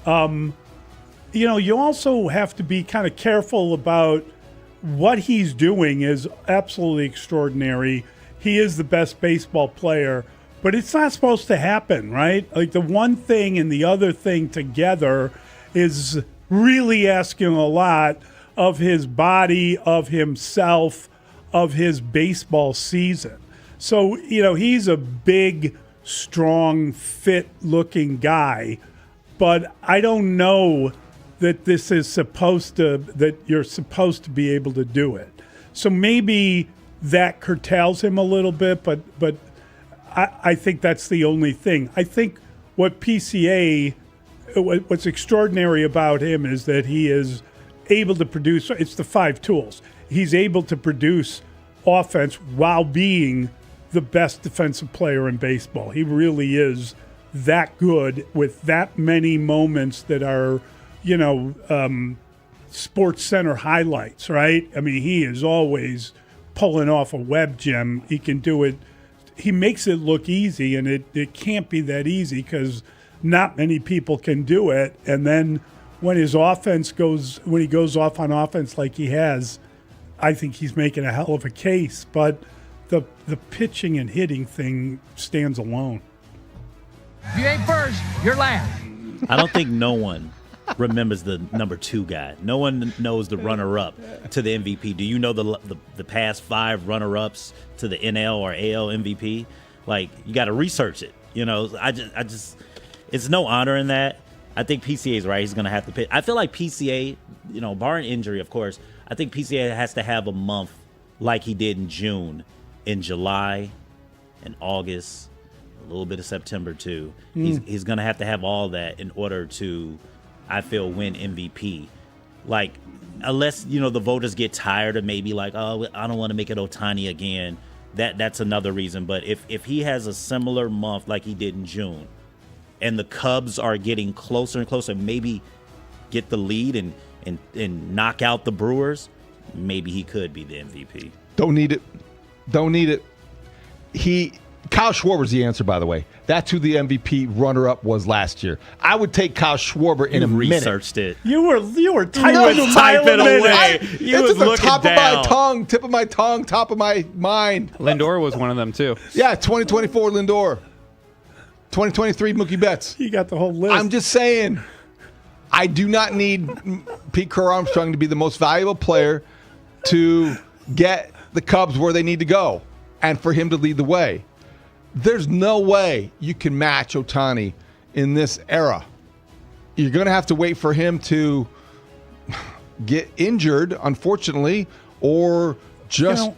you also have to be kind of careful about what he's doing is absolutely extraordinary. He is the best baseball player, but it's not supposed to happen, right? Like, the one thing and the other thing together is really asking a lot of his body, of himself, of his baseball season. So, he's a big, strong, fit-looking guy, but I don't know that that you're supposed to be able to do it. So maybe that curtails him a little bit, but I think that's the only thing. I think what's extraordinary about him is that he is able to produce, it's the 5 tools. He's able to produce offense while being the best defensive player in baseball. He really is that good with that many moments that are, Sports Center highlights, right? I mean, he is always pulling off a web gem. He can do it. He makes it look easy, and it can't be that easy because not many people can do it. And then when he goes off on offense like he has, I think he's making a hell of a case. But the pitching and hitting thing stands alone. If you ain't first, you're last. I don't think no one remembers the number 2 guy. No one knows the runner-up to the MVP. Do you know the past 5 runner-ups to the NL or AL MVP? Like, you got to research it. I just, it's no honor in that. I think PCA is right. He's going to have to pitch. I feel like PCA, barring injury, of course, I think PCA has to have a month like he did in June, in July, in August, a little bit of September too. He's going to have all that in order to, I feel, win MVP. Like, unless, the voters get tired of maybe like, oh, I don't want to make it Ohtani again. That's another reason. But if he has a similar month like he did in June, and the Cubs are getting closer and closer, maybe get the lead and knock out the Brewers, maybe he could be the MVP. Don't need it. Kyle Schwarber's the answer, by the way. That's who the MVP runner-up was last year. I would take Kyle Schwarber in a minute. Researched it. You were typing away. It's the top of my tongue, tip of my tongue, top of my mind. Lindor was one of them too. Yeah, 2024 Lindor. 2023 Mookie Betts. You got the whole list. I'm just saying, I do not need Pete Crow Armstrong to be the most valuable player to get the Cubs where they need to go and for him to lead the way. There's no way you can match Ohtani in this era. You're going to have to wait for him to get injured, unfortunately, or just...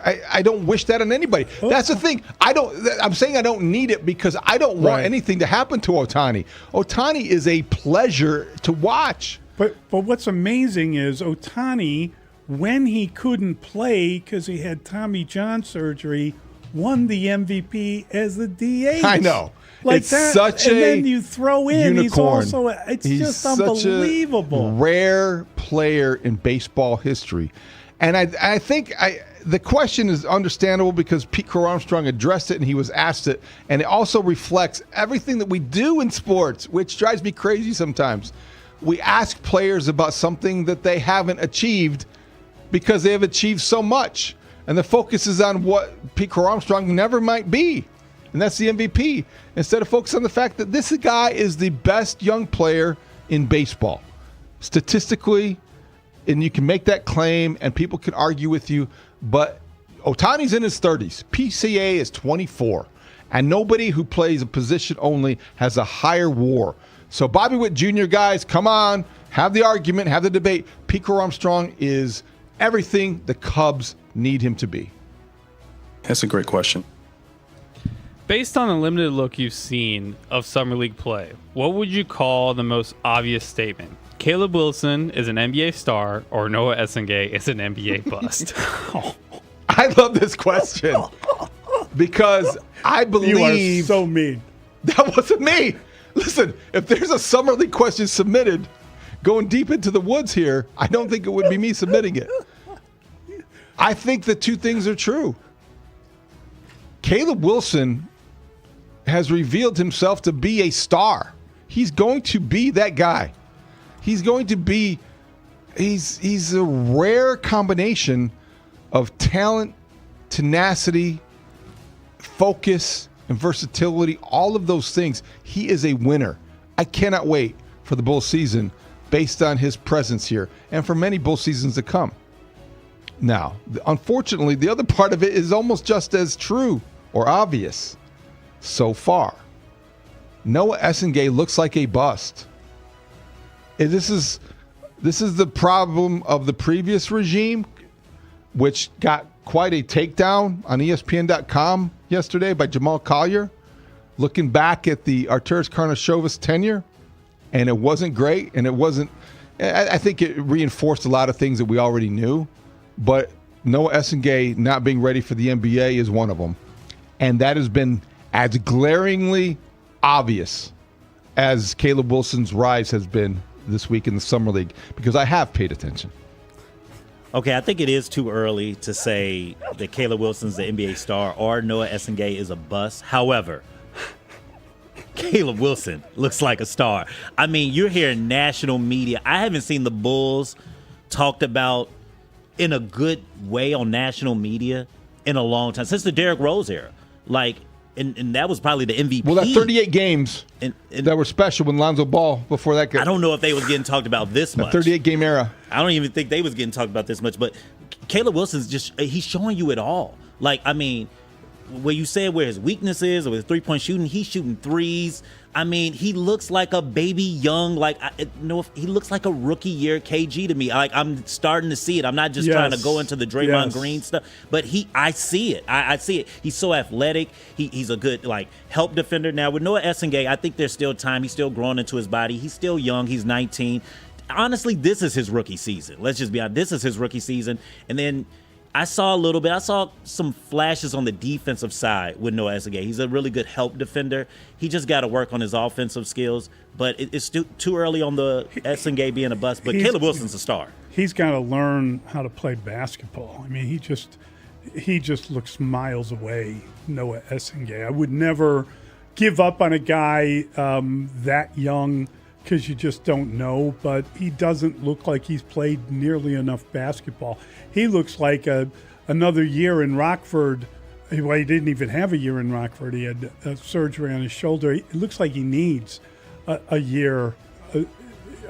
I don't wish that on anybody. That's the thing. I'm saying I don't need it because I don't want anything to happen to Ohtani. Ohtani is a pleasure to watch. But what's amazing is Ohtani, when he couldn't play because he had Tommy John surgery, won the MVP as the DH. I know. Like it's that, such and a then you throw in unicorn. He's just unbelievable. Such a rare player in baseball history. And I think the question is understandable because Pete Crow Armstrong addressed it and he was asked it, and it also reflects everything that we do in sports, which drives me crazy sometimes. We ask players about something that they haven't achieved because they have achieved so much, and the focus is on what Pete Crow Armstrong never might be, and that's the MVP, instead of focusing on the fact that this guy is the best young player in baseball. Statistically, and you can make that claim, and people can argue with you, but Ohtani's in his 30s. PCA is 24, and nobody who plays a position only has a higher WAR. So Bobby Witt Jr., guys, come on, have the argument, have the debate. Pete Crow Armstrong is everything the Cubs need him to be. That's a great question. Based on the limited look you've seen of Summer League play, what would you call the most obvious statement? Caleb Wilson is an NBA star, or Noah Essengay is an NBA bust? I love this question because I believe... You are so mean. That wasn't me. Listen, if there's a Summer League question submitted, going deep into the woods here, I don't think it would be me submitting it. I think the two things are true. Caleb Wilson has revealed himself to be a star. He's going to be that guy. He's going to be, he's a rare combination of talent, tenacity, focus, and versatility, all of those things. He is a winner. I cannot wait for the Bull season based on his presence here and for many Bull seasons to come. Now, unfortunately, the other part of it is almost just as true or obvious so far. Noah Essengay looks like a bust. This is the problem of the previous regime, which got quite a takedown on ESPN.com yesterday by Jamal Collier, looking back at the Arturas Karnisovas tenure, and it wasn't great, and it wasn't. I think it reinforced a lot of things that we already knew, but Noah Essengay not being ready for the NBA is one of them, and that has been as glaringly obvious as Caleb Wilson's rise has been this week in the Summer League, because I have paid attention. Okay, I think it is too early to say that Caleb Wilson's the NBA star or Noah Essengay is a bust. However, Caleb Wilson looks like a star. I mean, you're hearing national media. I haven't seen the Bulls talked about in a good way on national media in a long time, since the Derrick Rose era. Like, and that was probably the MVP. Well, that 38 games that were special when Lonzo Ball before that. I don't know if they was getting talked about this much. The 38-game era. I don't even think they was getting talked about this much. But Caleb Wilson's he's showing you it all. Like, I mean, where you said where his weakness is or his three-point shooting, he's shooting threes. I mean, he looks like a baby young, he looks like a rookie year KG to me. I'm starting to see it. I'm not just trying to go into the Draymond Green stuff, but I see it. I see it. He's so athletic. He's a good help defender. Now with Noah Essengay, I think there's still time. He's still growing into his body. He's still young. He's 19. Honestly, this is his rookie season. Let's just be honest. This is his rookie season. And then I saw a little bit. I saw some flashes on the defensive side with Noah Essengay. He's a really good help defender. He just got to work on his offensive skills. But it's too early on the Essengay being a bust. But Caleb Wilson's a star. He's got to learn how to play basketball. I mean, he just looks miles away, Noah Essengay. I would never give up on a guy that young because you just don't know, but he doesn't look like he's played nearly enough basketball. He looks like another year in Rockford. Well, he didn't even have a year in Rockford. He had surgery on his shoulder. It looks like he needs a year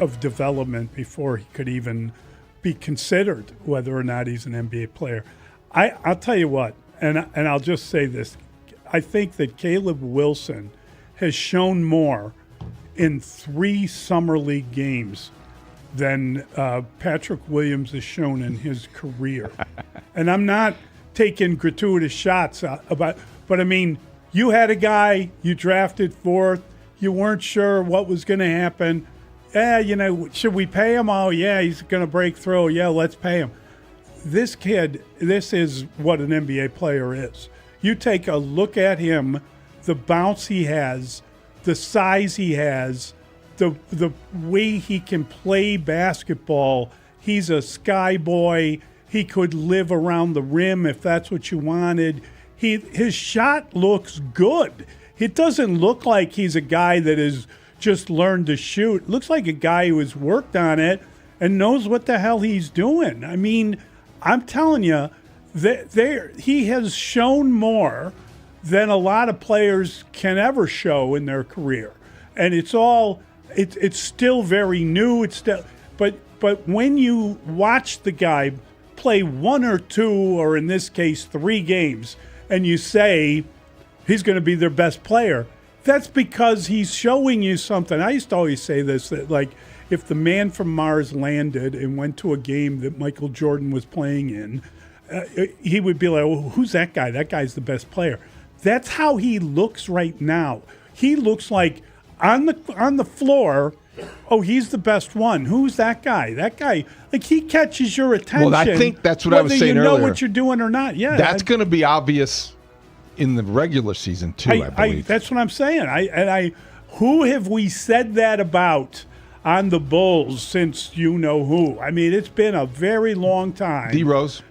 of development before he could even be considered whether or not he's an NBA player. I'll tell you what, and I'll just say this. I think that Caleb Wilson has shown more in 3 Summer League games than Patrick Williams has shown in his career. And I'm not taking gratuitous shots but I mean, you had a guy you drafted 4th, you weren't sure what was going to happen. Should we pay him? Oh, yeah, he's going to break through. Yeah, let's pay him. This kid, this is what an NBA player is. You take a look at him, the bounce he has, the size he has, the way he can play basketball. He's a sky boy. He could live around the rim if that's what you wanted. His shot looks good. It doesn't look like he's a guy that has just learned to shoot. It looks like a guy who has worked on it and knows what the hell he's doing. I mean, I'm telling you, he has shown more than a lot of players can ever show in their career. And it's still very new. But when you watch the guy play 1 or 2, or in this case 3 games, and you say he's going to be their best player, that's because he's showing you something. I used to always say this, that like if the man from Mars landed and went to a game that Michael Jordan was playing in, he would be like, well, who's that guy? That guy's the best player. That's how he looks right now. He looks like on the floor, oh, he's the best one. Who's that guy? That guy, like, he catches your attention. Well, I think that's what I was saying earlier. Whether you know what you're doing or not. Yeah, that's going to be obvious in the regular season too. I believe that's what I'm saying. Who have we said that about on the Bulls since you know who? I mean, it's been a very long time. D-Rose.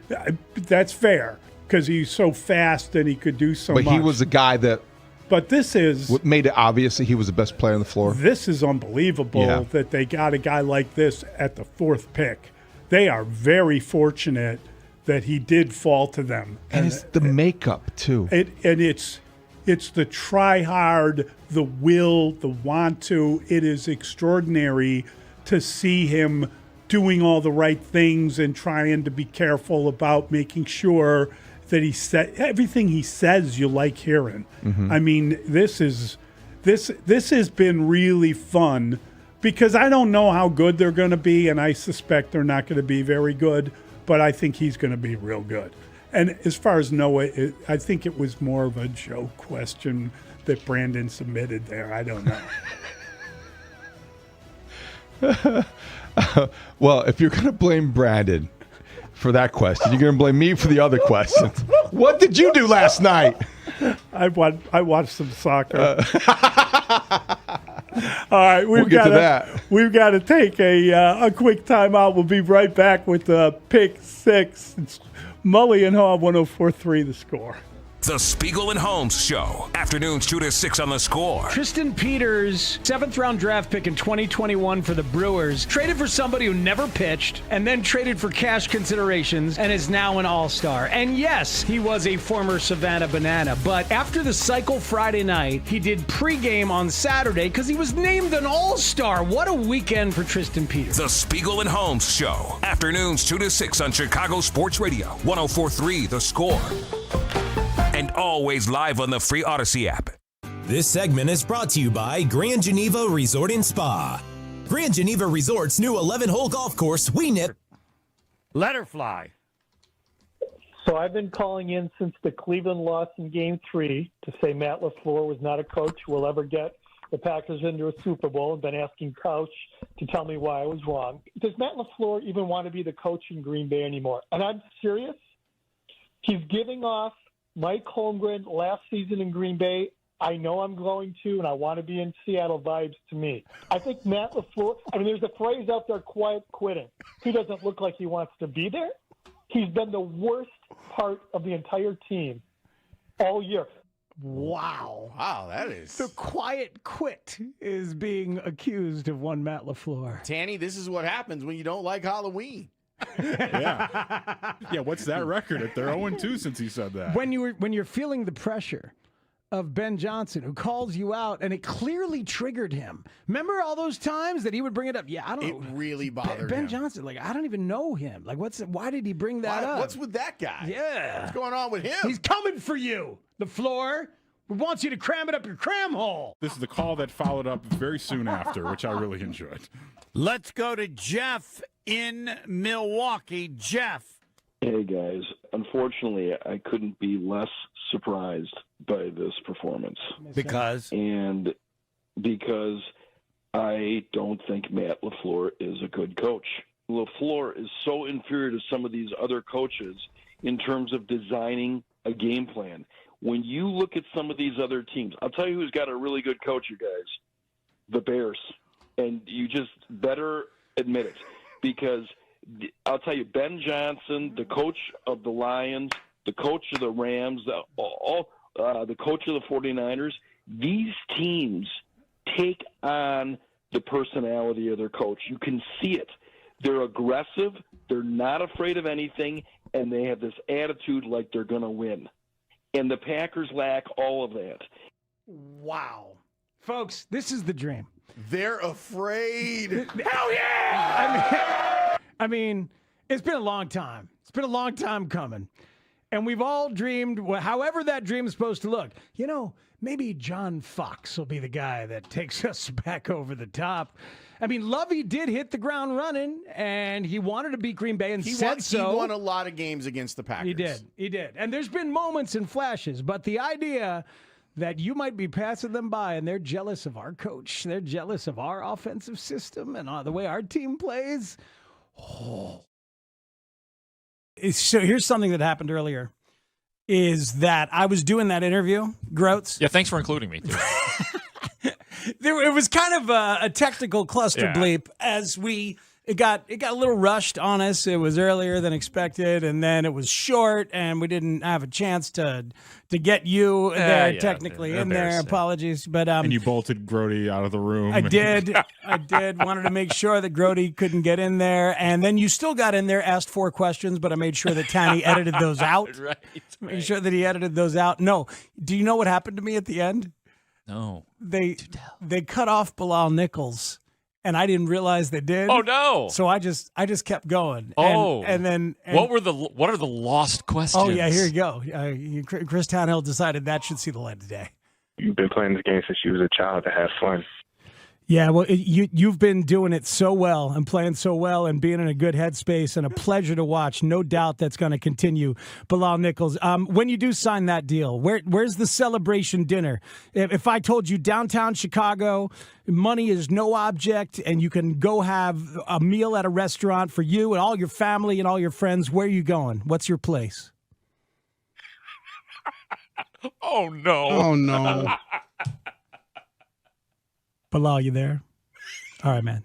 That's fair because he's so fast and he could do so much. But he was a guy that. But this is what made it obvious that he was the best player on the floor. This is unbelievable that they got a guy like this at the 4th pick. They are very fortunate that he did fall to them. And it's the makeup too. It's the try hard, the will, the want to. It is extraordinary to see him doing all the right things and trying to be careful about making sure that he said everything he says you like hearing. Mm-hmm. I mean, this has been really fun because I don't know how good they're going to be, and I suspect they're not going to be very good, but I think he's going to be real good. And as far as Noah, I think it was more of a joke question that Brandon submitted there. I don't know. Well, if you're going to blame Brandon for that question, you're going to blame me for the other questions. What did you do last night? I watched some soccer. All right, we've got to take a quick timeout. We'll be right back with pick 6. It's Mully and Haugh, 104.3 The Score. The Spiegel and Holmes Show. Afternoons 2 to 6 on The Score. Tristan Peters, 7th-round draft pick in 2021 for the Brewers, traded for somebody who never pitched and then traded for cash considerations and is now an all-star. And yes, he was a former Savannah Banana, but after the cycle Friday night, he did pregame on Saturday because he was named an all-star. What a weekend for Tristan Peters. The Spiegel and Holmes Show. Afternoons 2 to 6 on Chicago Sports Radio. 104.3 The Score. And always live on the free Odyssey app. This segment is brought to you by Grand Geneva Resort and Spa. Grand Geneva Resort's new 11-hole golf course, Let her fly. So I've been calling in since the Cleveland loss in Game 3 to say Matt LaFleur was not a coach who will ever get the Packers into a Super Bowl, and been asking Couch to tell me why I was wrong. Does Matt LaFleur even want to be the coach in Green Bay anymore? And I'm serious. He's giving off Mike Holmgren last season in Green Bay. I know I'm going to, and I want to be in Seattle vibes to me. I think Matt LaFleur, there's a phrase out there, quiet quitting. He doesn't look like he wants to be there. He's been the worst part of the entire team all year. Wow, that is... The quiet quit is being accused of one Matt LaFleur. Tanny, this is what happens when you don't like Halloween. Yeah, what's that record? If they're 0-2 since he said that. When you're feeling the pressure of Ben Johnson, who calls you out, and it clearly triggered him. Remember all those times that he would bring it up? Yeah, I don't know. It really bothered Ben him. Johnson, I don't even know him. Why did he bring that up? What's with that guy? Yeah. What's going on with him? He's coming for you. The floor wants you to cram it up your cram hole. This is the call that followed up very soon after, which I really enjoyed. Let's go to Jeff in Milwaukee. Jeff. Hey, guys. Unfortunately, I couldn't be less surprised by this performance. Because? And because I don't think Matt LaFleur is a good coach. LaFleur is so inferior to some of these other coaches in terms of designing a game plan. When you look at some of these other teams, I'll tell you who's got a really good coach, you guys. The Bears. And you just better admit it, because I'll tell you, Ben Johnson, the coach of the Lions, the coach of the Rams, the coach of the 49ers, these teams take on the personality of their coach. You can see it. They're aggressive, they're not afraid of anything, and they have this attitude like they're going to win. And the Packers lack all of that. Wow. Folks, this is the dream. They're afraid. Hell yeah! I mean, it's been a long time. It's been a long time coming. And we've all dreamed, however that dream is supposed to look. You know, maybe John Fox will be the guy that takes us back over the top. I mean, Lovey did hit the ground running, and he wanted to beat Green Bay and said so. He won a lot of games against the Packers. He did. And there's been moments and flashes, but the idea that you might be passing them by and they're jealous of our coach, they're jealous of our offensive system and the way our team plays. Oh. So here's something that happened earlier, is that I was doing that interview, Grote. Yeah, thanks for including me, too. It was kind of a technical cluster bleep as it got a little rushed on us. It was earlier than expected, and then it was short, and we didn't have a chance to get you there technically in there. Apologies, but and you bolted Grote out of the room. I did. Wanted to make sure that Grote couldn't get in there, and then you still got in there, asked 4 questions, but I made sure that Tanny edited those out. Made sure that he edited those out. No, do you know what happened to me at the end? No. They cut off Bilal Nichols, and I didn't realize they did. Oh no! So I just kept going. And then what are the lost questions? Oh yeah, here you go. Chris Townhill decided that should see the light of day. You've been playing this game since you was a child to have fun. Yeah, well, you've been doing it so well and playing so well and being in a good headspace and a pleasure to watch. No doubt that's going to continue. Bilal Nichols, when you do sign that deal, where's the celebration dinner? If I told you downtown Chicago, money is no object, and you can go have a meal at a restaurant for you and all your family and all your friends, where are you going? What's your place? Oh, no. Oh, no. Bilal, you there? All right, man.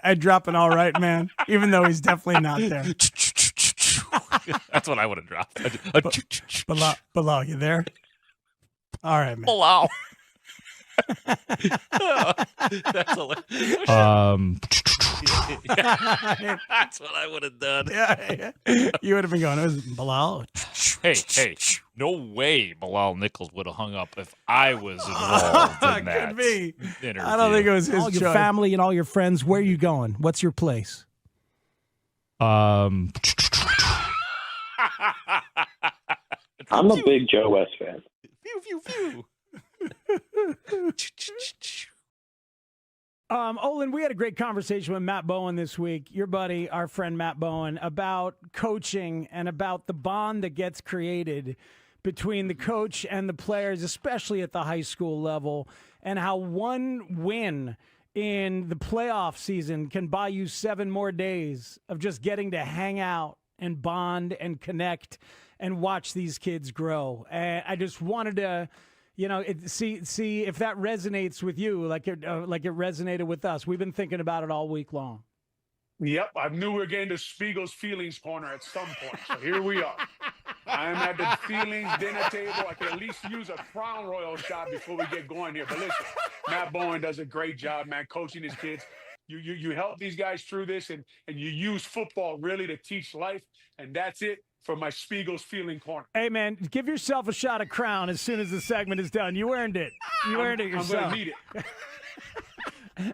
I drop an all right, man, even though he's definitely not there. That's what I would have dropped. Bilal, you there? All right, man. Bilal. That's hilarious. That's what I would have done. Yeah. You would have been going, it was Bilal. Hey, no way Bilal Nichols would have hung up if I was involved in that. Could be. Interview. I don't think it was his All choice. your Family and all your friends, where are you going? What's your place? I'm a big Joe West fan. Phew. Olin, we had a great conversation with Matt Bowen this week, your buddy, our friend Matt Bowen, about coaching and about the bond that gets created between the coach and the players, especially at the high school level, and how one win in the playoff season can buy you 7 more days of just getting to hang out and bond and connect and watch these kids grow. And I just wanted to, see if that resonates with you like it resonated with us. We've been thinking about it all week long. Yep, I knew we were getting to Spiegel's feelings corner at some point, so here we are. I'm at the feelings dinner table. I can at least use a Crown Royal shot before we get going here. But listen, Matt Bowen does a great job, man, coaching his kids. You help these guys through this, and you use football really to teach life, and that's it for my Spiegel's feeling corner. Hey, man, give yourself a shot of Crown as soon as the segment is done. You earned it. You earned it yourself. I'm going to need it.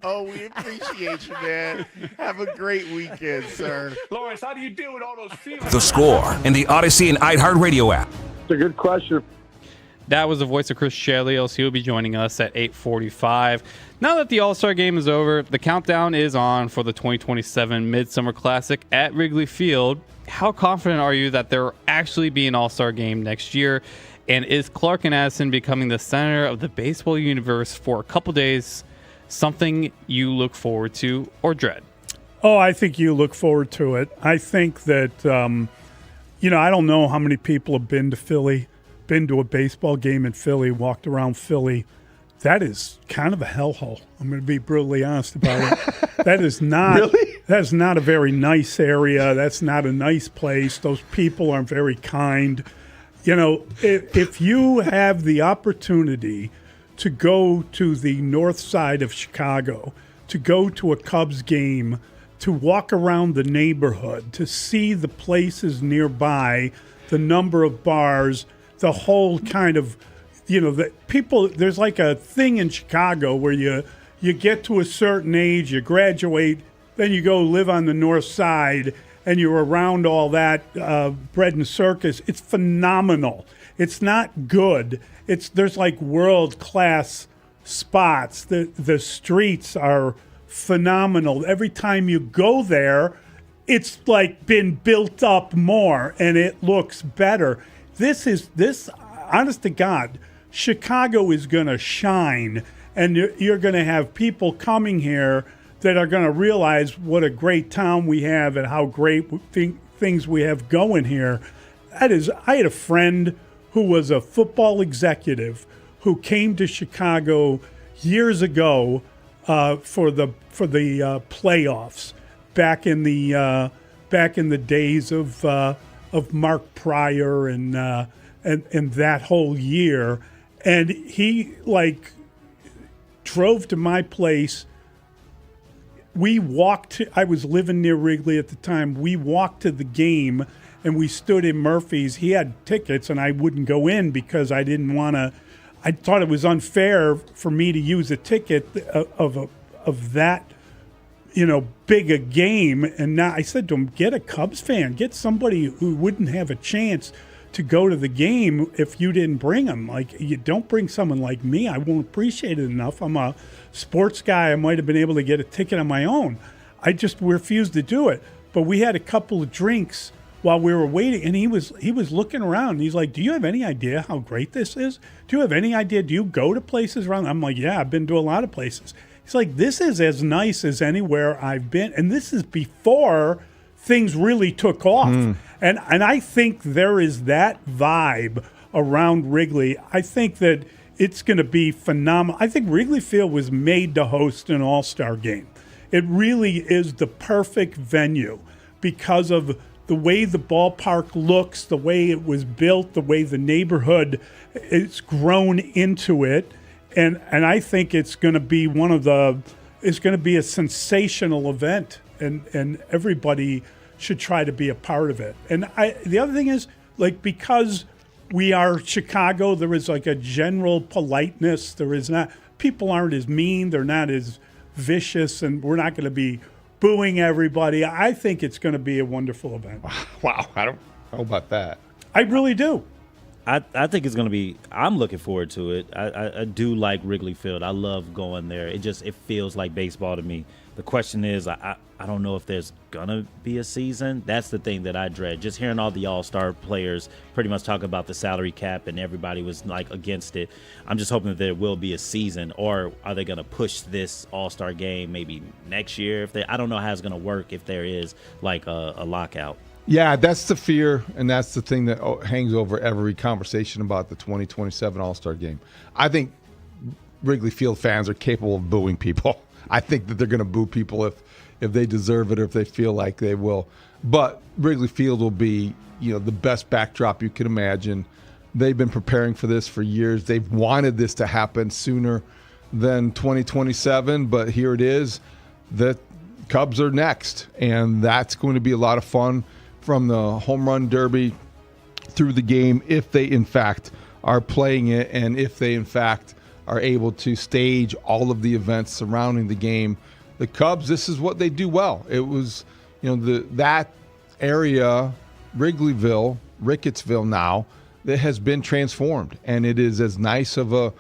Oh, we appreciate you, man. Have a great weekend, sir. Lawrence, how do you deal with all those feelings? The Score in the Odyssey and iHeartRadio app. It's a good question. That was the voice of Chris Chelios. He'll be joining us at 8:45. Now that the All-Star Game is over, the countdown is on for the 2027 Midsummer Classic at Wrigley Field. How confident are you that there will actually be an All-Star Game next year? And is Clark and Addison becoming the center of the baseball universe for a couple days something you look forward to or dread? Oh, I think you look forward to it. I think that, I don't know how many people have been to Philly, been to a baseball game in Philly, walked around Philly. that is kind of a hellhole. I'm going to be brutally honest about it. That is not really? That's not a very nice area. That's not a nice place. Those people aren't very kind. You know, if you have the opportunity to go to the north side of Chicago, to go to a Cubs game, to walk around the neighborhood, to see the places nearby, the number of bars, the whole kind of, you know, the people, there's like a thing in Chicago where you get to a certain age, you graduate, then you go live on the north side, and you're around all that bread and circus. It's phenomenal. It's not good. There's like world-class spots. The streets are phenomenal. Every time you go there, it's like been built up more and it looks better. This honest to God, Chicago is going to shine, and you're going to have people coming here that are going to realize what a great town we have and how great things we have going here. I had a friend who was a football executive who came to Chicago years ago for the playoffs back in the days of Mark Pryor and that whole year, and he like drove to my place. We walked. I was living near Wrigley at the time. We walked to the game, and we stood in Murphy's. He had tickets, and I wouldn't go in because I didn't want to. I thought it was unfair for me to use a ticket of that, you know, big a game. And now I said to him, get a Cubs fan, get somebody who wouldn't have a chance to go to the game if you didn't bring them. Like, you don't bring someone like me. I won't appreciate it enough. I'm a sports guy. I might have been able to get a ticket on my own. I just refused to do it. But we had a couple of drinks while we were waiting, and he was looking around. And he's like, do you have any idea how great this is? Do you have any idea? Do you go to places around? I'm like, yeah, I've been to a lot of places. He's like, this is as nice as anywhere I've been. And this is before things really took off. And I think there is that vibe around Wrigley. I think that it's going to be phenomenal. I think Wrigley Field was made to host an all-star game. It really is the perfect venue because of the way the ballpark looks, the way it was built, the way the neighborhood is grown into it. And I think it's going to be it's going to be a sensational event, and everybody should try to be a part of it. And the other thing is, like, because we are Chicago, there is like a general politeness. There is not, people aren't as mean, they're not as vicious, and we're not going to be booing everybody. I think it's going to be a wonderful event. Wow, I don't know about that. I really do. I think it's going to be – I'm looking forward to it. I do like Wrigley Field. I love going there. It feels like baseball to me. The question is, I don't know if there's going to be a season. That's the thing that I dread. Just hearing all the all-star players pretty much talking about the salary cap and everybody was like against it. I'm just hoping that there will be a season, or are they going to push this all-star game maybe next year? I don't know how it's going to work if there is like a lockout. Yeah, that's the fear, and that's the thing that hangs over every conversation about the 2027 All-Star Game. I think Wrigley Field fans are capable of booing people. I think that they're going to boo people if they deserve it or if they feel like they will. But Wrigley Field will be, the best backdrop you can imagine. They've been preparing for this for years. They've wanted this to happen sooner than 2027, but here it is. The Cubs are next, and that's going to be a lot of fun. From the home run derby through the game, if they in fact are playing it, and if they in fact are able to stage all of the events surrounding the game. The Cubs, this is what they do well. It was, that area, Rickettsville now, that has been transformed, and it is as nice of a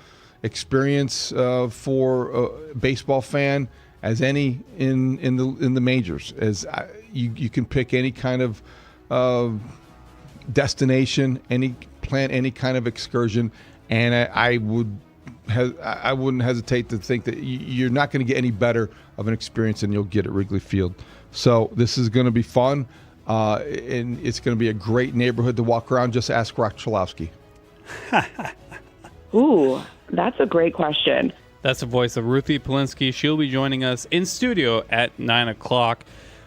experience for a baseball fan as any in the majors. As you can pick any kind of destination, plan any kind of excursion, and I wouldn't hesitate to think that you're not going to get any better of an experience than you'll get at Wrigley Field. So this is going to be fun, and it's going to be a great neighborhood to walk around. Just ask Rock Chalowski. Ooh, That's a great question. That's the voice of Ruthie Polinsky. She'll be joining us in studio at 9 o'clock.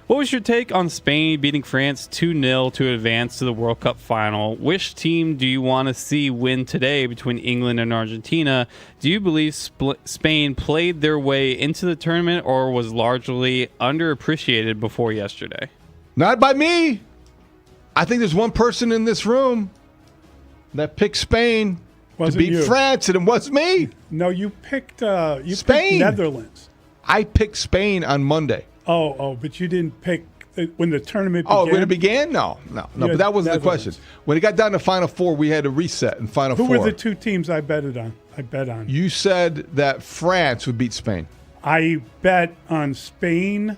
What was your take on Spain beating France 2-0 to advance to the World Cup final? Which team do you want to see win today between England and Argentina? Do you believe Spain played their way into the tournament or was largely underappreciated before yesterday? Not by me. I think there's one person in this room that picked Spain to beat France, and it was me. No, you picked Spain. Picked Netherlands. I picked Spain on Monday. Oh, but you didn't pick when the tournament began? Oh, when it began? No. But that wasn't the question. When it got down to Final Four, we had to reset in Final Four. Who were the two teams I bet on? You said that France would beat Spain. I bet on Spain,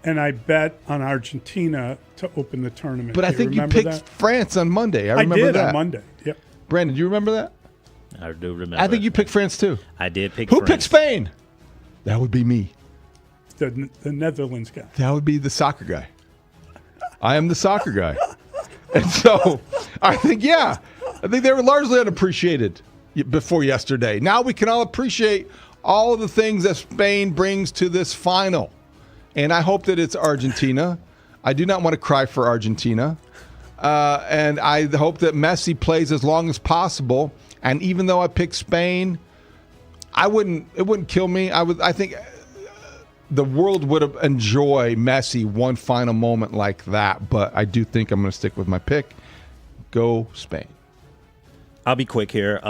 and I bet on Argentina to open the tournament. But I think you picked France on Monday. I remember did that. On Monday, yep. Brandon, do you remember that? I do remember. I think you picked France, too. I did pick Who France. picked Spain? That would be me. The Netherlands guy. That would be the soccer guy. I am the soccer guy. And so I think they were largely unappreciated before yesterday. Now we can all appreciate all of the things that Spain brings to this final. And I hope that it's Argentina. I do not want to cry for Argentina. And I hope that Messi plays as long as possible. And even though I picked Spain, it wouldn't kill me. I think the world would have enjoyed Messi one final moment like that, but I do think I'm going to stick with my pick. Go Spain. I'll be quick here.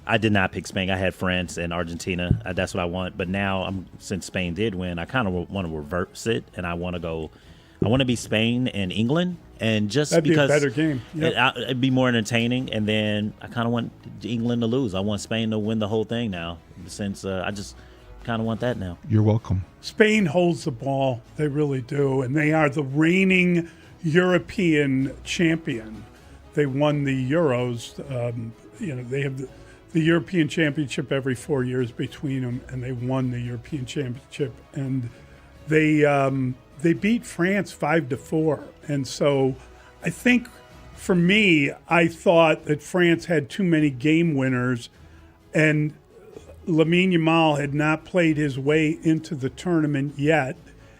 I did not pick Spain. I had France and Argentina. That's what I want. But now, since Spain did win, I kind of want to reverse it, and I want to be Spain and England, and just That'd because be a better game. Yep. It'd be more entertaining. And then I kind of want England to lose. I want Spain to win the whole thing now, since I just kind of want that now. You're welcome. Spain holds the ball. They really do. And they are the reigning European champion. They won the Euros. They have the European Championship every 4 years between them, and they won the European Championship. And they beat France 5-4. And so I think for me, I thought that France had too many game winners, and Lamine Yamal had not played his way into the tournament yet.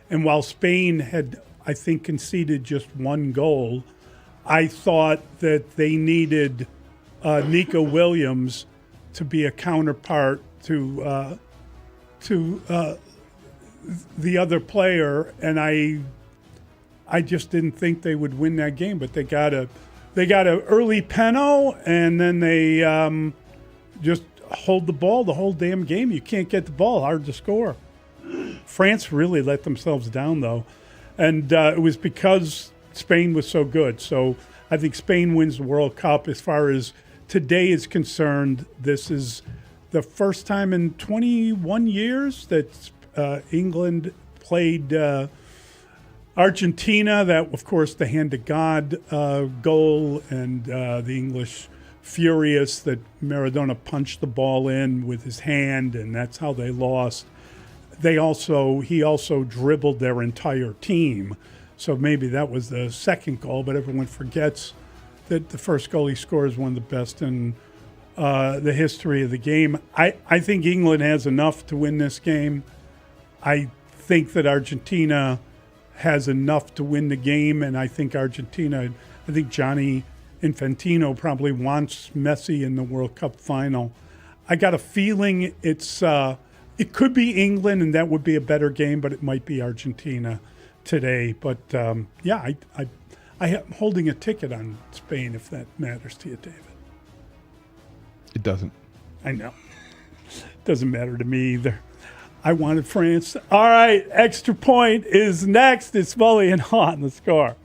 And while Spain had, I think, conceded just one goal, I thought that they needed Nico Williams to be a counterpart to the other player. And I just didn't think they would win that game. But they got a early penalty, and then they just hold the ball the whole damn game. You can't get the ball, hard to score. France really let themselves down, though. And it was because Spain was so good. So I think Spain wins the World Cup. As far as today is concerned, this is the first time in 21 years that England played Argentina. That, of course, the hand of God goal, and the English furious that Maradona punched the ball in with his hand, and that's how they lost. He also dribbled their entire team, so maybe that was the second goal. But everyone forgets that the first goal he scored is one of the best in the history of the game. I think England has enough to win this game. I think that Argentina has enough to win the game, and I think Johnny Infantino probably wants Messi in the World Cup final. I got a feeling it could be England, and that would be a better game, but it might be Argentina today. But I am holding a ticket on Spain, if that matters to you, David. It doesn't. I know. It doesn't matter to me either. I wanted France. All right, Extra Point is next. It's Mully and Haugh on The Score.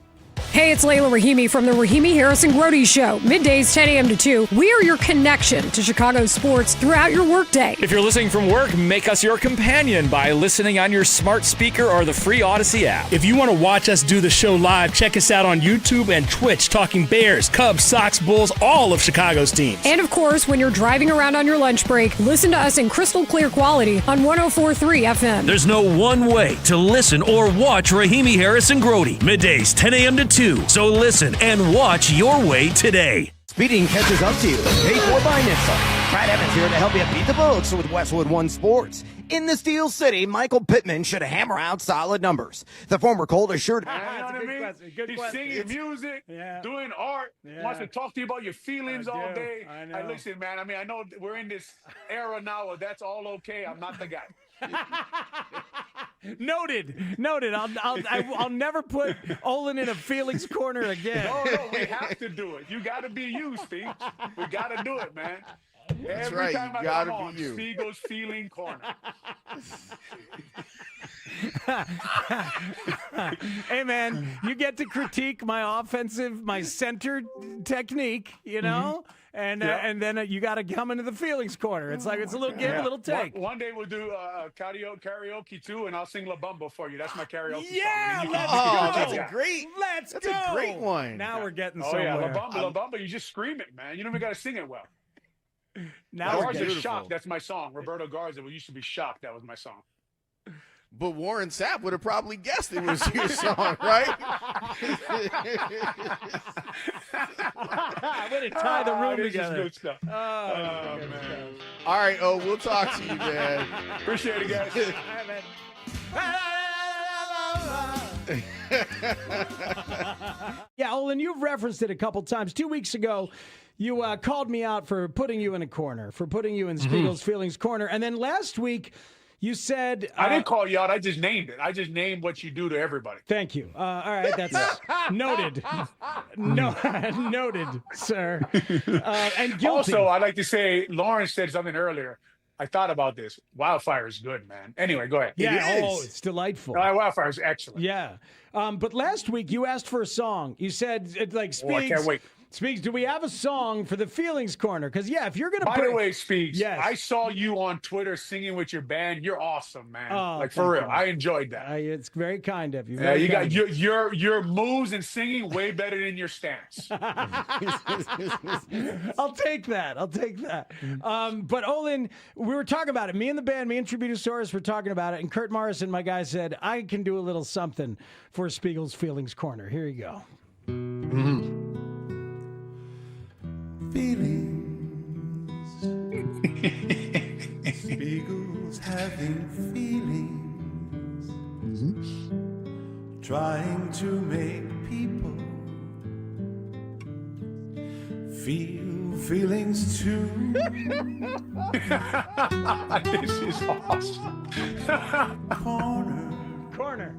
Hey, it's Layla Rahimi from the Rahimi Harrison Grote Show. Middays 10 a.m. to 2. We are your connection to Chicago sports throughout your workday. If you're listening from work, make us your companion by listening on your smart speaker or the free Odyssey app. If you want to watch us do the show live, check us out on YouTube and Twitch, talking Bears, Cubs, Sox, Bulls, all of Chicago's teams. And of course, when you're driving around on your lunch break, listen to us in crystal clear quality on 104.3 FM. There's no one way to listen or watch Rahimi Harrison Grote. Middays 10 a.m. to 2. So listen and watch your way today. Speeding catches up to you. Paid for by Nissan. Brad Evans here to help you beat the books with Westwood One Sports. In the Steel City, Michael Pittman should hammer out solid numbers. The former Colt assured. You know what I mean? He's singing music, doing art, wants to talk to you about your feelings all day. I know. Listen, man, I know we're in this era now where that's all okay. I'm not the guy. Noted. I'll never put Olin in a feelings corner again. No, we have to do it. You got to be you, Steve. We got to do it, man. That's Every right. time You I gotta come on, be you. Spiegel's feeling corner. Hey, man, you get to critique my center technique, you know? And then you got to come into the feelings corner. It's like it's a little give, a little take. One day we'll do karaoke too, and I'll sing La Bamba for you. That's my karaoke Yeah, song. let's go. That's a great. Let's That's go. a great one. Now we're getting Oh somewhere. yeah, La Bamba. You just scream it, man. You don't even got to sing it well. Now we're Garza getting Shocked. That's my song. Roberto Garza. We used to be shocked. That was my song. But Warren Sapp would have probably guessed it was your song, right? Way to tie the room this together. is good stuff. Oh, man. All right, we'll talk to you, man. Appreciate it, guys. Yeah, Olin, you've referenced it a couple times. 2 weeks ago, you called me out for putting you in a corner, for putting you in Spiegel's feelings corner. And then last week, you said... I didn't call you out. I just named it. I just named what you do to everybody. Thank you. All right, that's noted. Noted, sir. And guilty. Also, I'd like to say, Lawrence said something earlier. I thought about this. Wildfire is good, man. Anyway, go ahead. Yeah, it's delightful. Wildfire is excellent. Yeah. But last week, you asked for a song. You said, Speaks, I can't wait. Speaks, do we have a song for the feelings corner? Because, if you're going to By the way, Speaks, yes. I saw you on Twitter singing with your band. You're awesome, man. Oh, for real. you. I enjoyed that. It's very kind of you. Yeah, you got your moves and singing way better than your stance. I'll take that. But Olin, we were talking about it. Me and the band, me and Tributosaurus were talking about it. And Kurt Morrison, my guy, said, I can do a little something for Spiegel's Feelings Corner. Here you go. Feelings. Spiegel's having feelings. Trying to make people feel feelings too. This is awesome. Corner.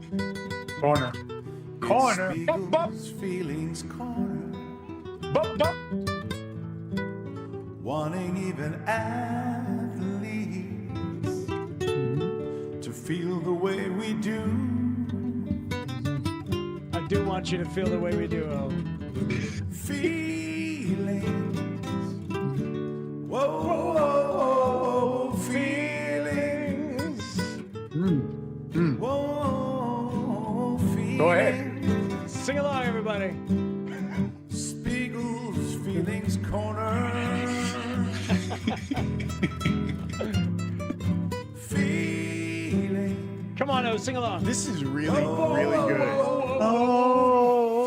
Spiegel's feelings corner. Wanting even athletes to feel the way we do. I do want you to feel the way we do, O. Feelings. Whoa, feelings. Whoa, feelings. Go ahead. Sing along, everybody. Spiegel's Feelings Corner. Feeling. Come on, O, sing along. This is really, really good. Oh,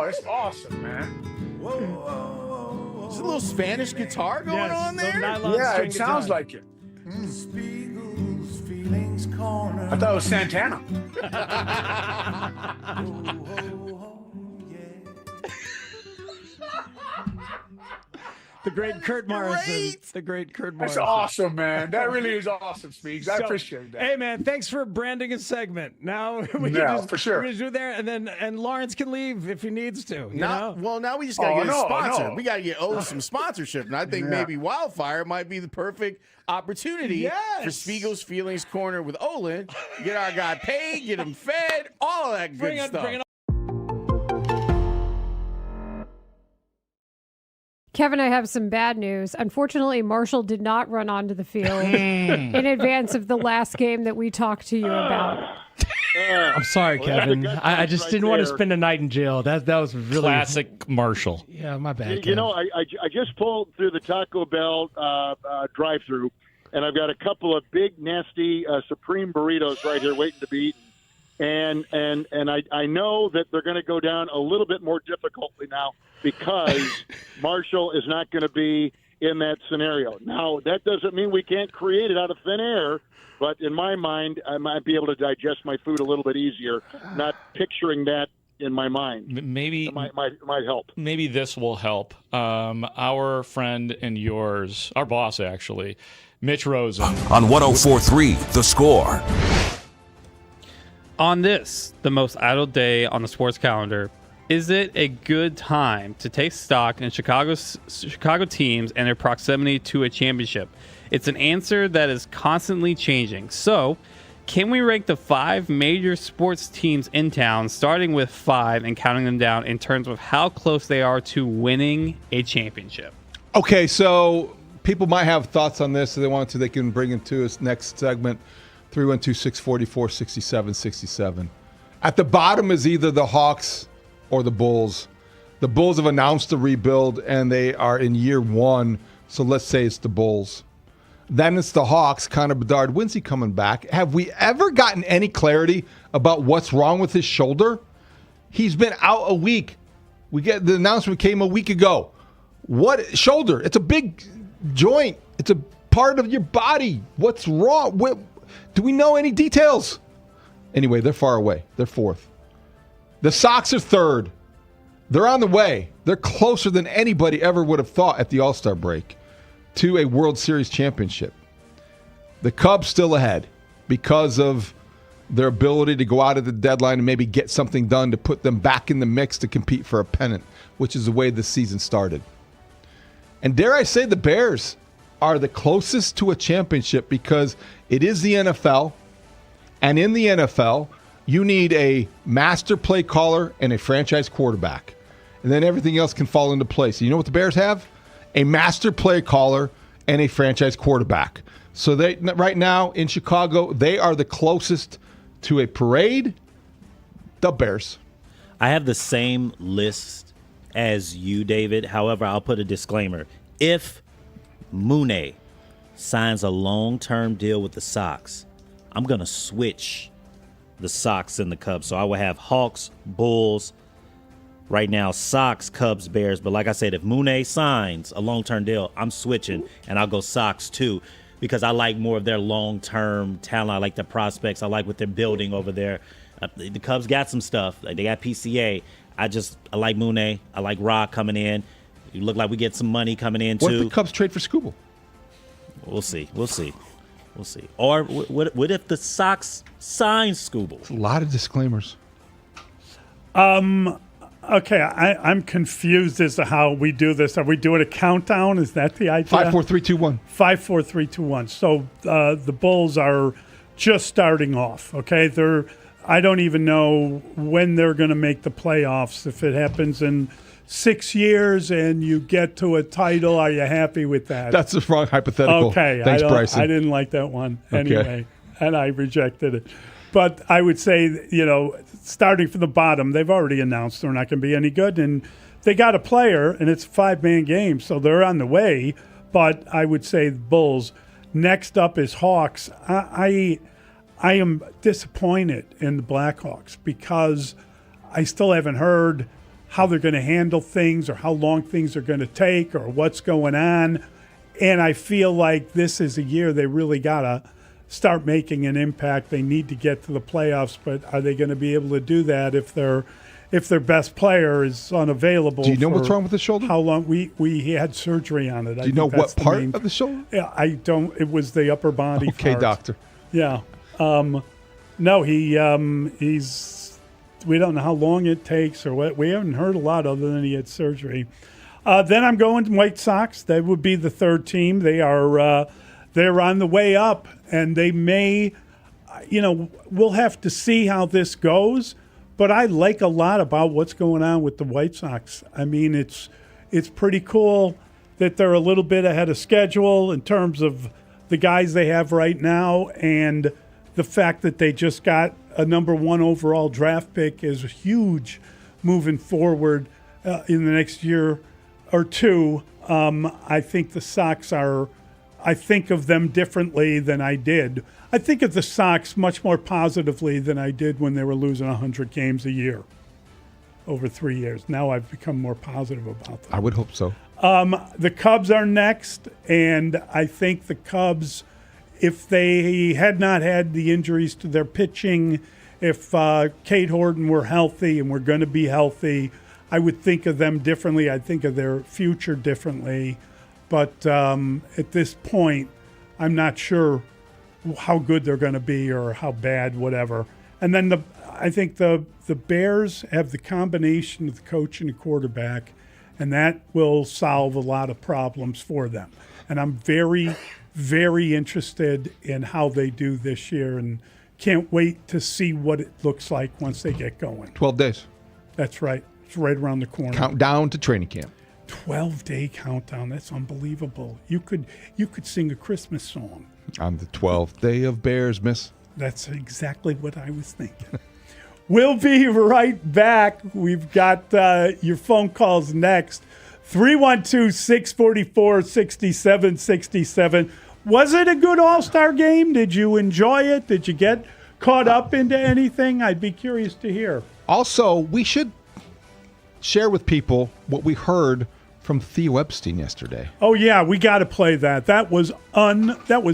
it's awesome, man. There's a little Spanish guitar going on there? Yeah, it sounds like it. Spiegel's Feelings Corner. I thought it was Santana. The great Kurt Morrison. The great Kurt That's Morrison. awesome, man. That really is awesome, Speaks. I appreciate that. Hey, man, thanks for branding a segment. Now we for sure. We're gonna do there, and Lawrence can leave if he needs to. You know? Well, now we just got to get a sponsor. no. We got to get some sponsorship, and I think maybe Wildfire might be the perfect opportunity for Spiegel's Feelings Corner with Olin. Get our guy paid, get him fed, all of that good stuff. Kevin, I have some bad news. Unfortunately, Marshall did not run onto the field in advance of the last game that we talked to you about. I'm sorry, Kevin. I just didn't want to spend a night in jail. That was really classic Marshall. Yeah, my bad. You know, I just pulled through the Taco Bell drive-through, and I've got a couple of big, nasty Supreme burritos right here waiting to be eaten. And I know that they're going to go down a little bit more difficultly now because Marshall is not going to be in that scenario. Now, that doesn't mean we can't create it out of thin air, but in my mind, I might be able to digest my food a little bit easier, not picturing that in my mind. Maybe it might help. Maybe this will help. Our friend and yours, our boss actually, Mitch Rosen. On 104.3 The Score. On this, the most idle day on the sports calendar, is it a good time to take stock in Chicago teams and their proximity to a championship? It's an answer that is constantly changing. So, can we rank the 5 major sports teams in town, starting with 5 and counting them down in terms of how close they are to winning a championship? Okay, so people might have thoughts on this. If they want to, they can bring it to us next segment. 312-644-6767. At the bottom is either the Hawks or the Bulls. The Bulls have announced a rebuild, and they are in year 1, so let's say it's the Bulls. Then it's the Hawks. Connor Bedard, when's he coming back? Have we ever gotten any clarity about what's wrong with his shoulder? He's been out a week. The announcement came a week ago. What shoulder? It's a big joint. It's a part of your body. What's wrong? Do we know any details? Anyway, they're far away. They're 4th. The Sox are 3rd. They're on the way. They're closer than anybody ever would have thought at the All-Star break to a World Series championship. The Cubs still ahead because of their ability to go out at the deadline and maybe get something done to put them back in the mix to compete for a pennant, which is the way the season started. And dare I say the Bears are the closest to a championship because it is the NFL, and in the NFL, you need a master play caller and a franchise quarterback. And then everything else can fall into place. You know what the Bears have? A master play caller and a franchise quarterback. So they right now in Chicago, they are the closest to a parade. The Bears. I have the same list as you, David. However, I'll put a disclaimer. If Mully signs a long-term deal with the Sox, I'm going to switch the Sox and the Cubs. So I will have Hawks, Bulls, right now Sox, Cubs, Bears. But like I said, if Mully signs a long-term deal, I'm switching, and I'll go Sox too because I like more of their long-term talent. I like the prospects. I like what they're building over there. The Cubs got some stuff. They got PCA. I like Mully. I like Rock coming in. You look like we get some money coming in, too. What if the Cubs trade for Skubal? We'll see. Or what if the Sox sign Skubal? A lot of disclaimers. Okay, I'm confused as to how we do this. Are we doing a countdown? Is that the idea? 5, 4, 3, 2, 1. 5, 4, 3, 2, 1. So the Bulls are just starting off, okay? I don't even know when they're going to make the playoffs. If it happens in 6 years and you get to a title, are you happy with that? That's the wrong hypothetical. Okay. Thanks, Bryson. I didn't like that one anyway, Okay. and I rejected it. But I would say, starting from the bottom, they've already announced they're not going to be any good. And they got a player, and it's a 5-man game, so they're on the way. But I would say the Bulls. Next up is Hawks. I am disappointed in the Blackhawks because I still haven't heard how they're going to handle things or how long things are going to take or what's going on. And I feel like this is a year they really got to start making an impact. They need to get to the playoffs, but are they going to be able to do that if their best player is unavailable? Do you know what's wrong with the shoulder? How long? We had surgery on it. Do you know what part of the shoulder? Yeah, I don't. It was the upper body. Okay, part. doctor. Yeah. No, he's. We don't know how long it takes or what. We haven't heard a lot other than he had surgery. Then I'm going to White Sox. That would be the 3rd team. They are. They're on the way up, and they may, we'll have to see how this goes. But I like a lot about what's going on with the White Sox. I mean, it's pretty cool that they're a little bit ahead of schedule in terms of the guys they have right now, and the fact that they just got a number 1 overall draft pick is huge moving forward in the next year or two. I think the Sox are I think of them differently than I did. I think of the Sox much more positively than I did when they were losing 100 games a year over 3 years. Now I've become more positive about them. I would hope so. The Cubs are next, and I think the Cubs, if they had not had the injuries to their pitching, if Kate Horton were healthy and were going to be healthy, I would think of them differently. I'd think of their future differently. But at this point, I'm not sure how good they're going to be or how bad, whatever. And then I think the Bears have the combination of the coach and the quarterback, and that will solve a lot of problems for them. And I'm very, very interested in how they do this year and can't wait to see what it looks like once they get going. 12 days. That's right. It's right around the corner. Countdown to training camp. 12-day countdown. That's unbelievable. You could sing a Christmas song. On the 12th day of Bears, miss. That's exactly what I was thinking. We'll be right back. We've got your phone calls next. 312-644-6767. Was it a good All-Star game? Did you enjoy it? Did you get caught up into anything? I'd be curious to hear. Also, we should share with people what we heard from Theo Epstein yesterday. Oh yeah, we got to play that. That was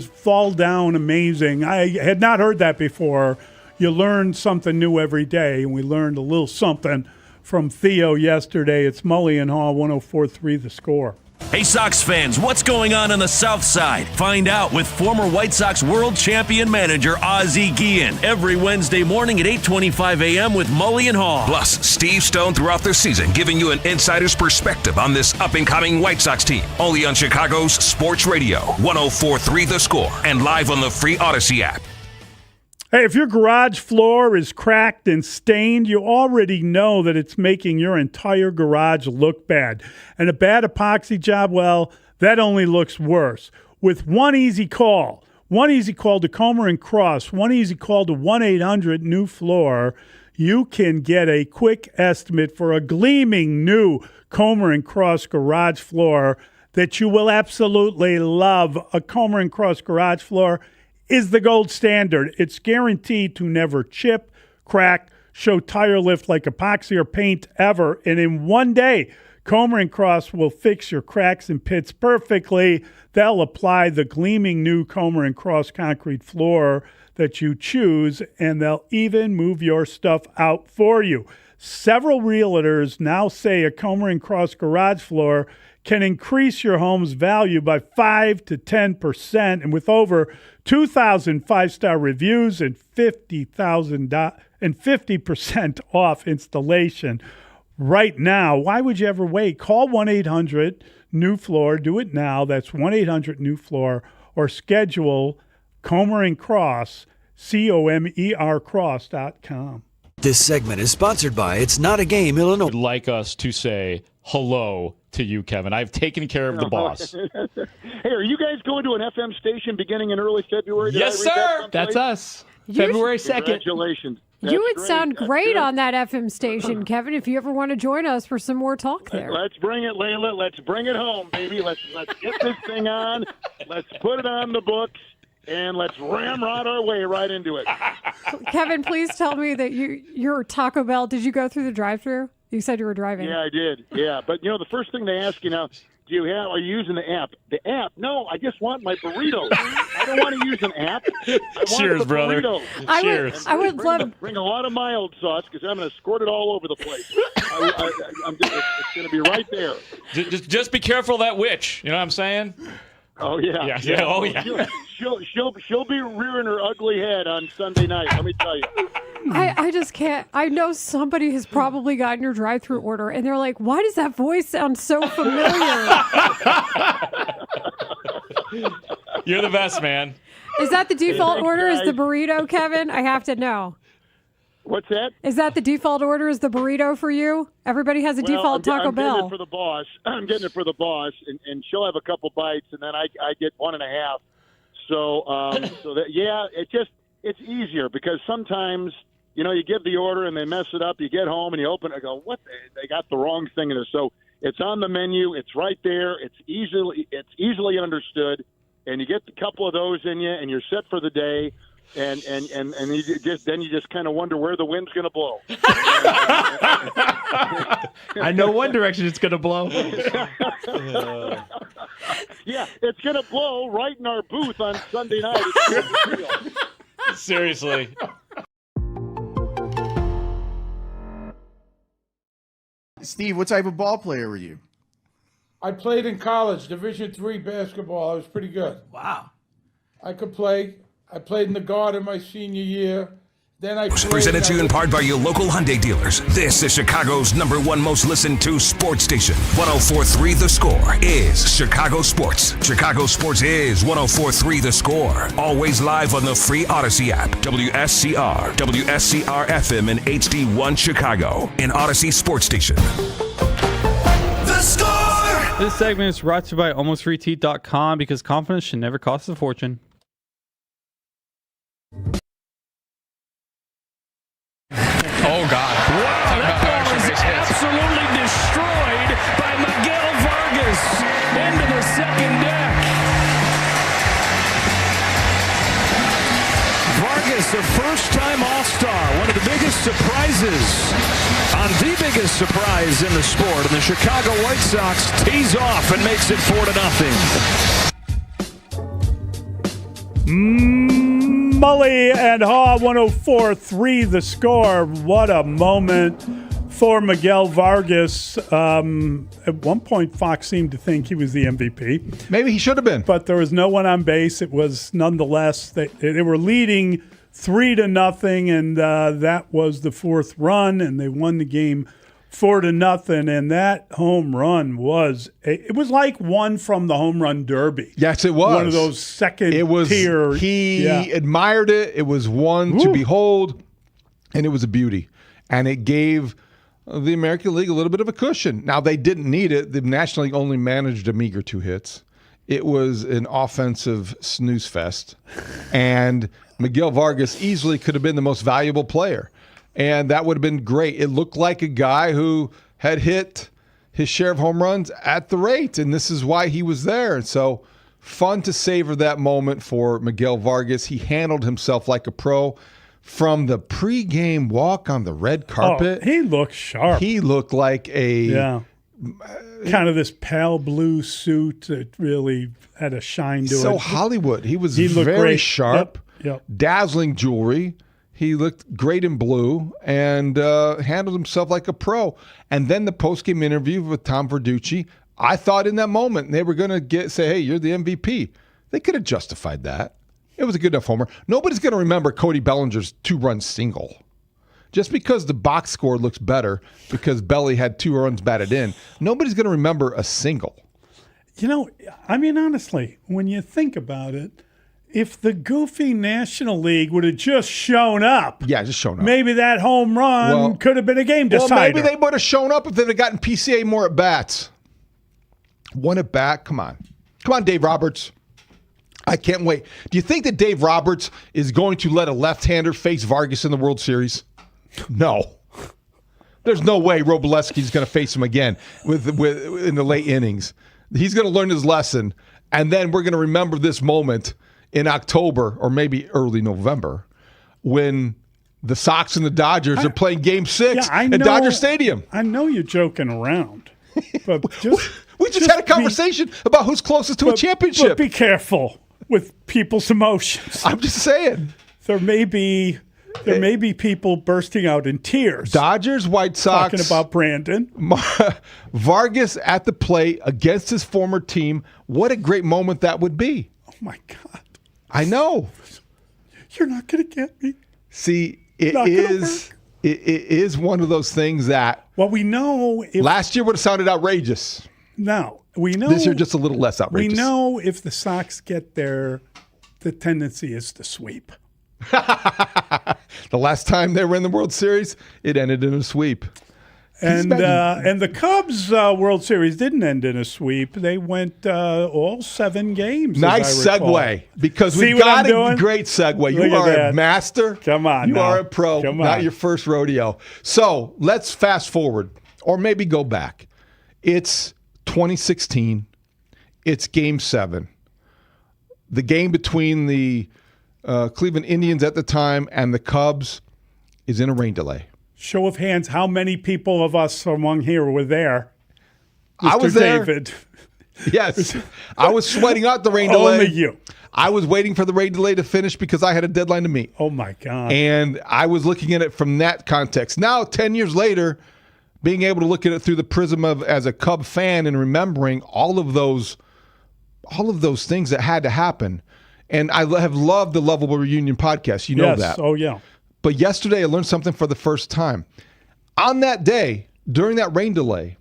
fall down amazing. I had not heard that before. You learn something new every day, and we learned a little something from Theo yesterday. It's Mully and Haugh, 104.3 The Score. Hey, Sox fans, what's going on the South Side? Find out with former White Sox world champion manager Ozzie Guillen every Wednesday morning at 8:25 a.m. with Mully and Haugh. Plus, Steve Stone throughout the season giving you an insider's perspective on this up-and-coming White Sox team. Only on Chicago's Sports Radio, 104.3 The Score, and live on the free Odyssey app. Hey, if your garage floor is cracked and stained, you already know that it's making your entire garage look bad. And a bad epoxy job, well, that only looks worse. With one easy call to Comer and Cross, one easy call to 1-800-NEW-FLOOR, you can get a quick estimate for a gleaming new Comer and Cross garage floor that you will absolutely love. A Comer and Cross garage floor is the gold standard. It's guaranteed to never chip, crack, show tire lift like epoxy or paint ever. And in one day, Comer and Cross will fix your cracks and pits perfectly. They'll apply the gleaming new Comer and Cross concrete floor that you choose, and they'll even move your stuff out for you. Several realtors now say a Comer and Cross garage floor can increase your home's value by 5 to 10%. And with over 2,000 five-star reviews and $50% off installation right now, why would you ever wait? Call 1-800-NEW-FLOOR. Do it now. That's 1-800-NEW-FLOOR. Or schedule Comer and Cross, COMER Cross.com. This segment is sponsored by It's Not a Game, Illinois. I'd like us to say hello to you, Kevin. I've taken care of the boss. Hey, are you guys going to an FM station beginning in early February? Yes, sir. That's us. February 2nd. Congratulations. You would sound great on that FM station, Kevin, if you ever want to join us for some more talk there. Let's bring it, Layla. Let's bring it home, baby. Let's get this thing on. Let's put it on the books. And let's ramrod our way right into it. Kevin, please tell me that your Taco Bell, did you go through the drive-thru? You said you were driving. Yeah, I did. Yeah, but the first thing they ask you now, are you using the app? The app? No, I just want my burrito. I don't want to use an app. I want Cheers, the brother. burrito. I would love bring a lot of mild sauce because I'm going to squirt it all over the place. It's going to be right there. Just be careful of that witch. You know what I'm saying? Oh yeah. Oh yeah. She'll be rearing her ugly head on Sunday night. Let me tell you. I just can't. I know somebody has probably gotten your drive-through order, and they're like, "Why does that voice sound so familiar?" You're the best, man. Is that the default order? Is the burrito, Kevin? I have to know. What's that? Is that the default order? Is the burrito for you? Everybody has a default Taco Bell. I'm getting it for the boss. And she'll have a couple bites, and then I get 1.5. So it's easier because sometimes you give the order and they mess it up. You get home and you open it and go, what? They got the wrong thing in there. So it's on the menu. It's right there. It's easily understood. and you get a couple of those in you, and you're set for the day. And you just kind of wonder where the wind's going to blow. I know one direction it's going to blow. Yeah, it's going to blow right in our booth on Sunday night. Seriously. Steve, what type of ball player were you? I played in college, Division III basketball. I was pretty good. Wow. I could play. I played in the Garden my senior year. Then I played. Presented to you in part by your local Hyundai dealers. This is Chicago's #1 most listened to sports station. 104.3 The Score is Chicago Sports. Chicago Sports is 104.3 The Score. Always live on the free Odyssey app. WSCR, WSCR FM and HD1 Chicago. An Odyssey sports station. The Score! This segment is brought to you by AlmostFreeTeat.com because confidence should never cost a fortune. Oh, God. Wow, that ball is absolutely destroyed by Miguel Vargas into the second deck. Vargas, a first-time All-Star, one of the biggest surprises on the biggest surprise in the sport. And the Chicago White Sox tees off and makes it 4-0. Mully and Haugh, 104.3 The Score. What a moment for Miguel Vargas. At one point, Fox seemed to think he was the MVP. Maybe he should have been. But there was no one on base. It was nonetheless, they were leading 3-0, and that was the fourth run, and they won the game 4-0. And that home run was like one from the home run derby. Yes, it was one of those second tier. He admired it. It was one to behold, and it was a beauty. And it gave the American League a little bit of a cushion. Now, they didn't need it. The National League only managed a meager 2 hits. It was an offensive snooze fest, and Miguel Vargas easily could have been the most valuable player. And that would have been great. It looked like a guy who had hit his share of home runs at the rate, and this is why he was there. And so fun to savor that moment for Miguel Vargas. He handled himself like a pro. From the pregame walk on the red carpet. Oh, he looked sharp. He looked like a... kind of this pale blue suit that really had a shine to it. So Hollywood. He looked very great. sharp, Yep. dazzling jewelry. He looked great in blue and handled himself like a pro. And then the postgame interview with Tom Verducci, I thought in that moment they were going to say, hey, you're the MVP. They could have justified that. It was a good enough homer. Nobody's going to remember Cody Bellinger's 2-run single. Just because the box score looks better because Belly had 2 runs batted in, nobody's going to remember a single. You know, I mean, honestly, when you think about it, if the goofy National League would have just shown up. Yeah, just shown up. Maybe that home run could have been a game decider. Well, maybe they would have shown up if they'd have gotten PCA more at-bats. One at-bat? Come on. Come on, Dave Roberts. I can't wait. Do you think that Dave Roberts is going to let a left-hander face Vargas in the World Series? No. There's no way Robleski's going to face him again in the late innings. He's going to learn his lesson, and then we're going to remember this moment in October or maybe early November when the Sox and the Dodgers are playing Game 6 at Dodger Stadium. I know you're joking around, but we just had a conversation about who's closest to a championship. But be careful with people's emotions. I'm just saying. There may be people bursting out in tears. Dodgers, White Sox. Talking about Brandon. Vargas at the plate against his former team. What a great moment that would be. Oh, my God. I know. You're not going to get me. See, it is one of those things that... Well, we know... last year would have sounded outrageous. No, we know... This year just a little less outrageous. We know if the Sox get there, the tendency is to sweep. The last time they were in the World Series, it ended in a sweep. And the Cubs World Series didn't end in a sweep. They went all 7 games. Nice segue, because we've got a great segue. You are a master. Come on, you are a pro. Not your first rodeo. So let's fast forward, or maybe go back. It's 2016. It's Game 7. the game between the Cleveland Indians at the time and the Cubs is in a rain delay. Show of hands, how many people of us among here were there? Mr. I was there. David. Yes. I was sweating out the rain delay. Only you. I was waiting for the rain delay to finish because I had a deadline to meet. Oh, my God. And I was looking at it from that context. Now, 10 years later, being able to look at it through the prism of as a Cub fan and remembering all of those things that had to happen. And I have loved the Lovable Reunion podcast. You know Yes. that. Oh, yeah. But yesterday I learned something for the first time. On that day, during that rain delay,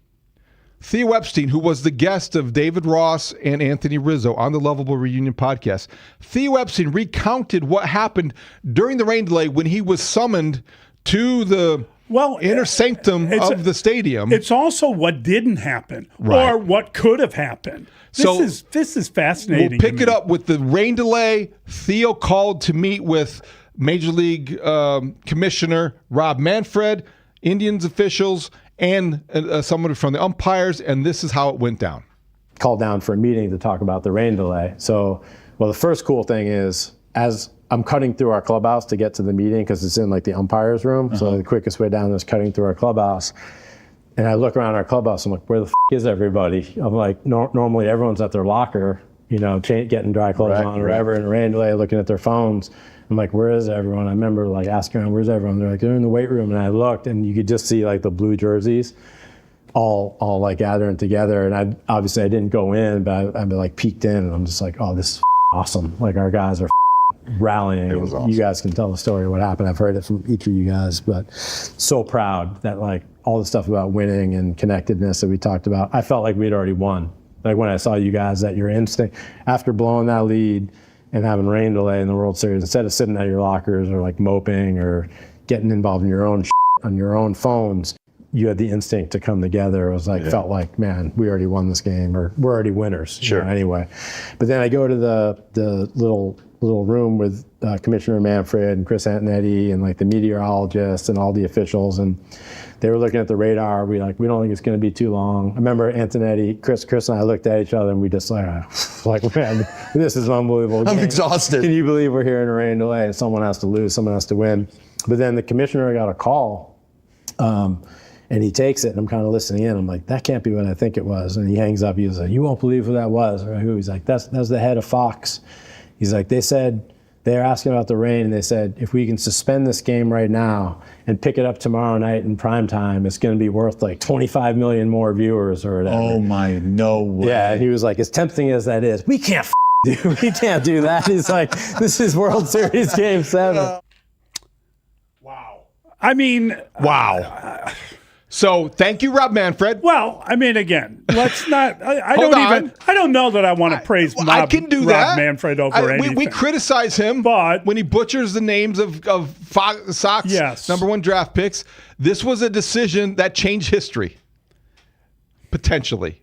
Theo Epstein, who was the guest of David Ross and Anthony Rizzo on the Lovable Reunion podcast, Theo Epstein recounted what happened during the rain delay when he was summoned to the inner sanctum of the stadium. It's also what didn't happen Right. or what could have happened. This is fascinating. We'll pick it up with the rain delay. Theo called to meet with Major League Commissioner Rob Manfred, Indians officials, and someone from the umpires, and this is how it went down. Called down for a meeting to talk about the rain delay. So, the first cool thing is, as I'm cutting through our clubhouse to get to the meeting, because it's in like the umpires room, so the quickest way down is cutting through our clubhouse. And I look around our clubhouse, I'm like, where the is everybody? I'm like, normally everyone's at their locker, getting dry clothes on or whatever, in a rain delay, looking at their phones. I'm like, where is everyone? I remember like asking around, where's everyone? They're like, they're in the weight room. And I looked, and you could just see like the blue jerseys all like gathering together. And I didn't go in, but I like peeked in, and I'm just like, oh, this is awesome. Like our guys are rallying. It was awesome. You guys can tell the story of what happened. I've heard it from each of you guys, but so proud that like all the stuff about winning and connectedness that we talked about, I felt like we'd already won. Like when I saw you guys, that your instinct after blowing that lead and having rain delay in the World Series, instead of sitting at your lockers or like moping or getting involved in your own on your own phones, you had the instinct to come together. It was like, felt like, man, we already won this game, or we're already winners. Anyway. But then I go to the little room with Commissioner Manfred and Chris Antonetti and like the meteorologists and all the officials, and they were looking at the radar. We don't think it's going to be too long. I remember Antonetti, Chris and I looked at each other, and we just like man, this is an unbelievable game. I'm exhausted. Can you believe we're here in a rain delay? Someone has to lose, someone has to win. But then the commissioner got a call, and he takes it, and I'm kind of listening in. I'm like, that can't be what I think it was. And he hangs up. He was like, you won't believe who that was, or who. He's like, that's the head of Fox. He's like, they're asking about the rain, and they said, if we can suspend this game right now and pick it up tomorrow night in prime time, it's going to be worth like 25 million more viewers or whatever. Oh my, no way. Yeah, and he was like, as tempting as that is, we can't do that. He's like, this is World Series Game 7. I mean, wow. So thank you, Rob Manfred. Well, I mean, again, let's not. I Hold on. I don't know that I want to praise I can do Rob that. Manfred over anything. We criticize him, but when he butchers the names of Sox number one draft picks, this was a decision that changed history, potentially.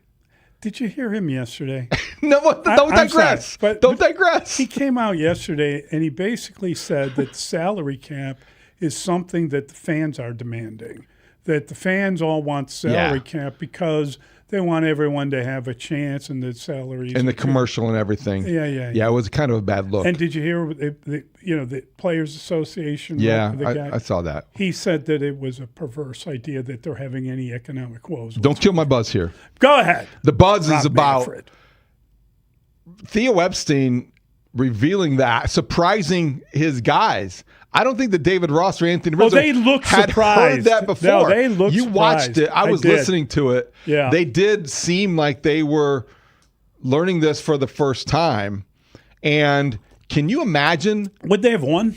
Did you hear him yesterday? No, don't digress. Don't digress. He came out yesterday, and he basically said that the salary cap is something that the fans are demanding. That the fans all want salary cap because they want everyone to have a chance in the salaries. And the commercial and everything. Yeah. Yeah, it was kind of a bad look. And did you hear the Players Association? Yeah, the guy, I saw that. He said that it was a perverse idea that they're having any economic woes. Don't kill my buzz here. Go ahead. The buzz is about Manfred. Theo Epstein revealing that, surprising his guys. I don't think that David Ross or Anthony Rizzo they looked had surprised. heard that before. No, they looked You watched it. I was listening to it. Yeah. They did seem like they were learning this for the first time. And can you imagine? Would they have won?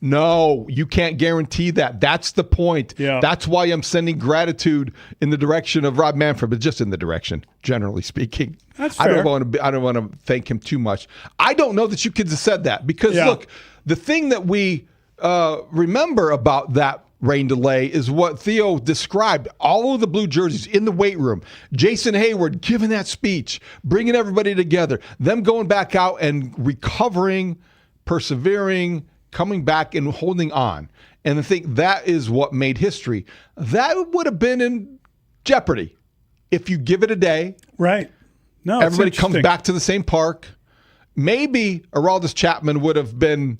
No, you can't guarantee that. That's the point. Yeah. That's why I'm sending gratitude in the direction of Rob Manfred, but just in the direction, generally speaking. That's fair. I don't want to thank him too much. I don't know that you could have said that because, look, the thing that we remember about that rain delay is what Theo described. All of the blue jerseys in the weight room, Jason Hayward giving that speech, bringing everybody together, them going back out and recovering, persevering, coming back and holding on. And I think that is what made history. That would have been in jeopardy if you give it a day. Right. No, everybody comes back to the same park. maybe Aroldis Chapman would have been,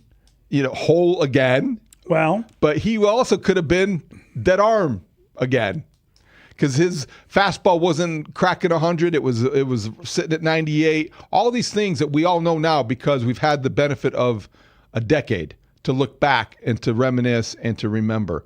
whole again. Well, but he also could have been dead arm again, because his fastball wasn't cracking 100. It was sitting at 98. All these things that we all know now because we've had the benefit of a decade to look back and to reminisce and to remember.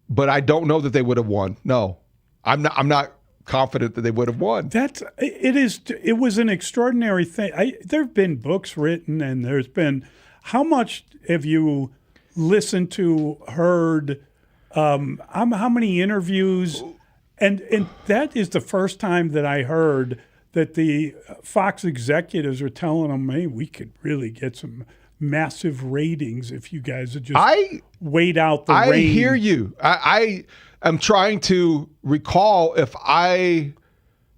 But I don't know that they would have won. No, I'm not confident that they would have won. It was an extraordinary thing. There have been books written, and there's been. How much have you listened to, heard? How many interviews? And that is the first time that I heard that the Fox executives were telling them, "Hey, we could really get some massive ratings if you guys would just wait out the rain." I hear you. I am trying to recall if I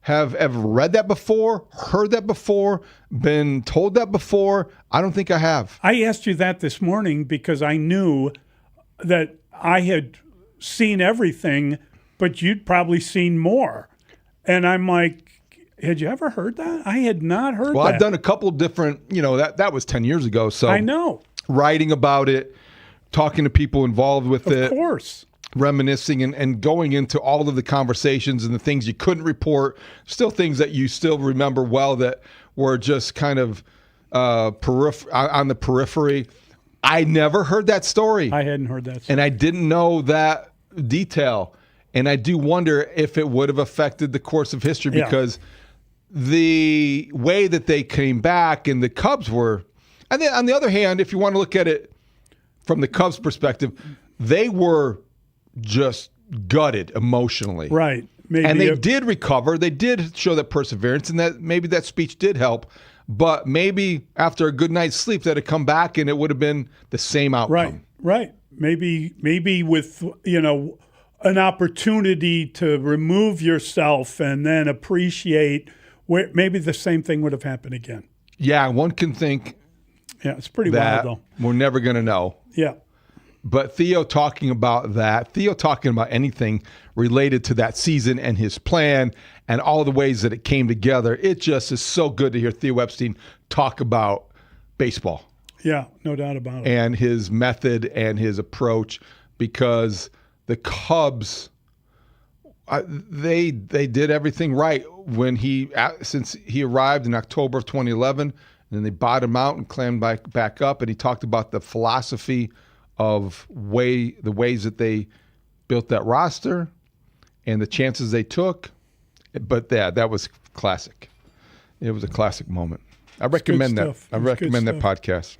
have ever read that before, heard that before, been told that before. I don't think I have. I asked you that this morning because I knew that I had seen everything, but you'd probably seen more. And I'm like, had you ever heard that? I had not heard that. Well, I've done a couple different, that was 10 years ago. So I know. Writing about it, talking to people involved with it. Of course. Reminiscing and going into all of the conversations and the things you couldn't report, still things that you still remember well that were just kind of on the periphery. I never heard that story. I hadn't heard that story. And I didn't know that detail. And I do wonder if it would have affected the course of history because the way that they came back and the Cubs were, and then on the other hand, if you want to look at it from the Cubs' perspective, they were just gutted emotionally. Right. And they did recover. They did show that perseverance, and that maybe that speech did help. But maybe after a good night's sleep, that had come back and it would have been the same outcome. Right. Maybe with, an opportunity to remove yourself and then appreciate where maybe the same thing would have happened again. Yeah, one can think. Yeah, it's pretty wild, though. We're never going to know. Yeah. But Theo talking about anything related to that season and his plan and all the ways that it came together, it just is so good to hear Theo Epstein talk about baseball. Yeah, no doubt about it. And his method and his approach, because the Cubs, they did everything right since he arrived in October of 2011, and then they bottomed out and climbed back up. And he talked about the philosophy of the ways that they built that roster and the chances they took. But that was classic. It was a classic moment. I recommend that. I recommend that podcast.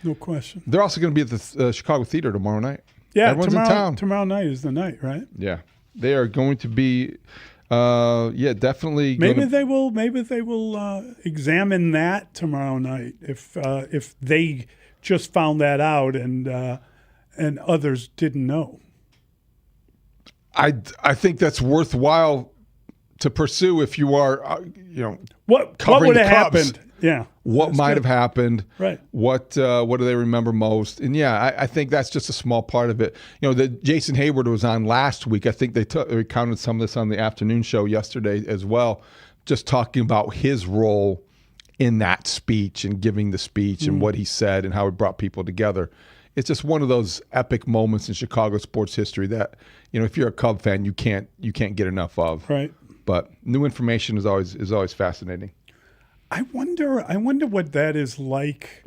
No question. They're also going to be at the Chicago Theater tomorrow night. Yeah, everyone's in town. Tomorrow night is the night, right? Yeah, they are going to be. Definitely. Maybe they will examine that tomorrow night if they just found that out and others didn't know. I think that's worthwhile to pursue if you are, what would have happened? Yeah, what might have happened? Right. What do they remember most? And I think that's just a small part of it. That Jason Hayward was on last week. I think they recounted some of this on the afternoon show yesterday as well, just talking about his role in that speech and giving the speech and what he said and how he brought people together. It's just one of those epic moments in Chicago sports history that, if you're a Cub fan, you can't get enough of. Right. But new information is always fascinating. I wonder what that is like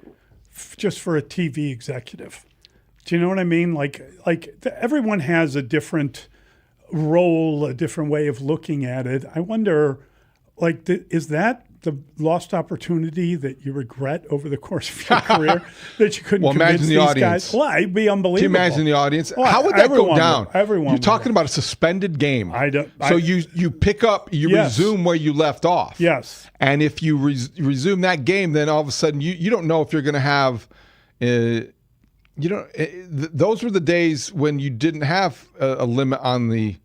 just for a TV executive. Do you know what I mean? Like everyone has a different role, a different way of looking at it. I wonder, is that the lost opportunity that you regret over the course of your career that you couldn't convince imagine the these audience. guys? Well, it'd be unbelievable. Can you imagine the audience? Well, how would that go down? You're talking about a suspended game. You pick up, resume where you left off. Yes. And if you resume that game, then all of a sudden you don't know if you're going to have. Those were the days when you didn't have a limit on the.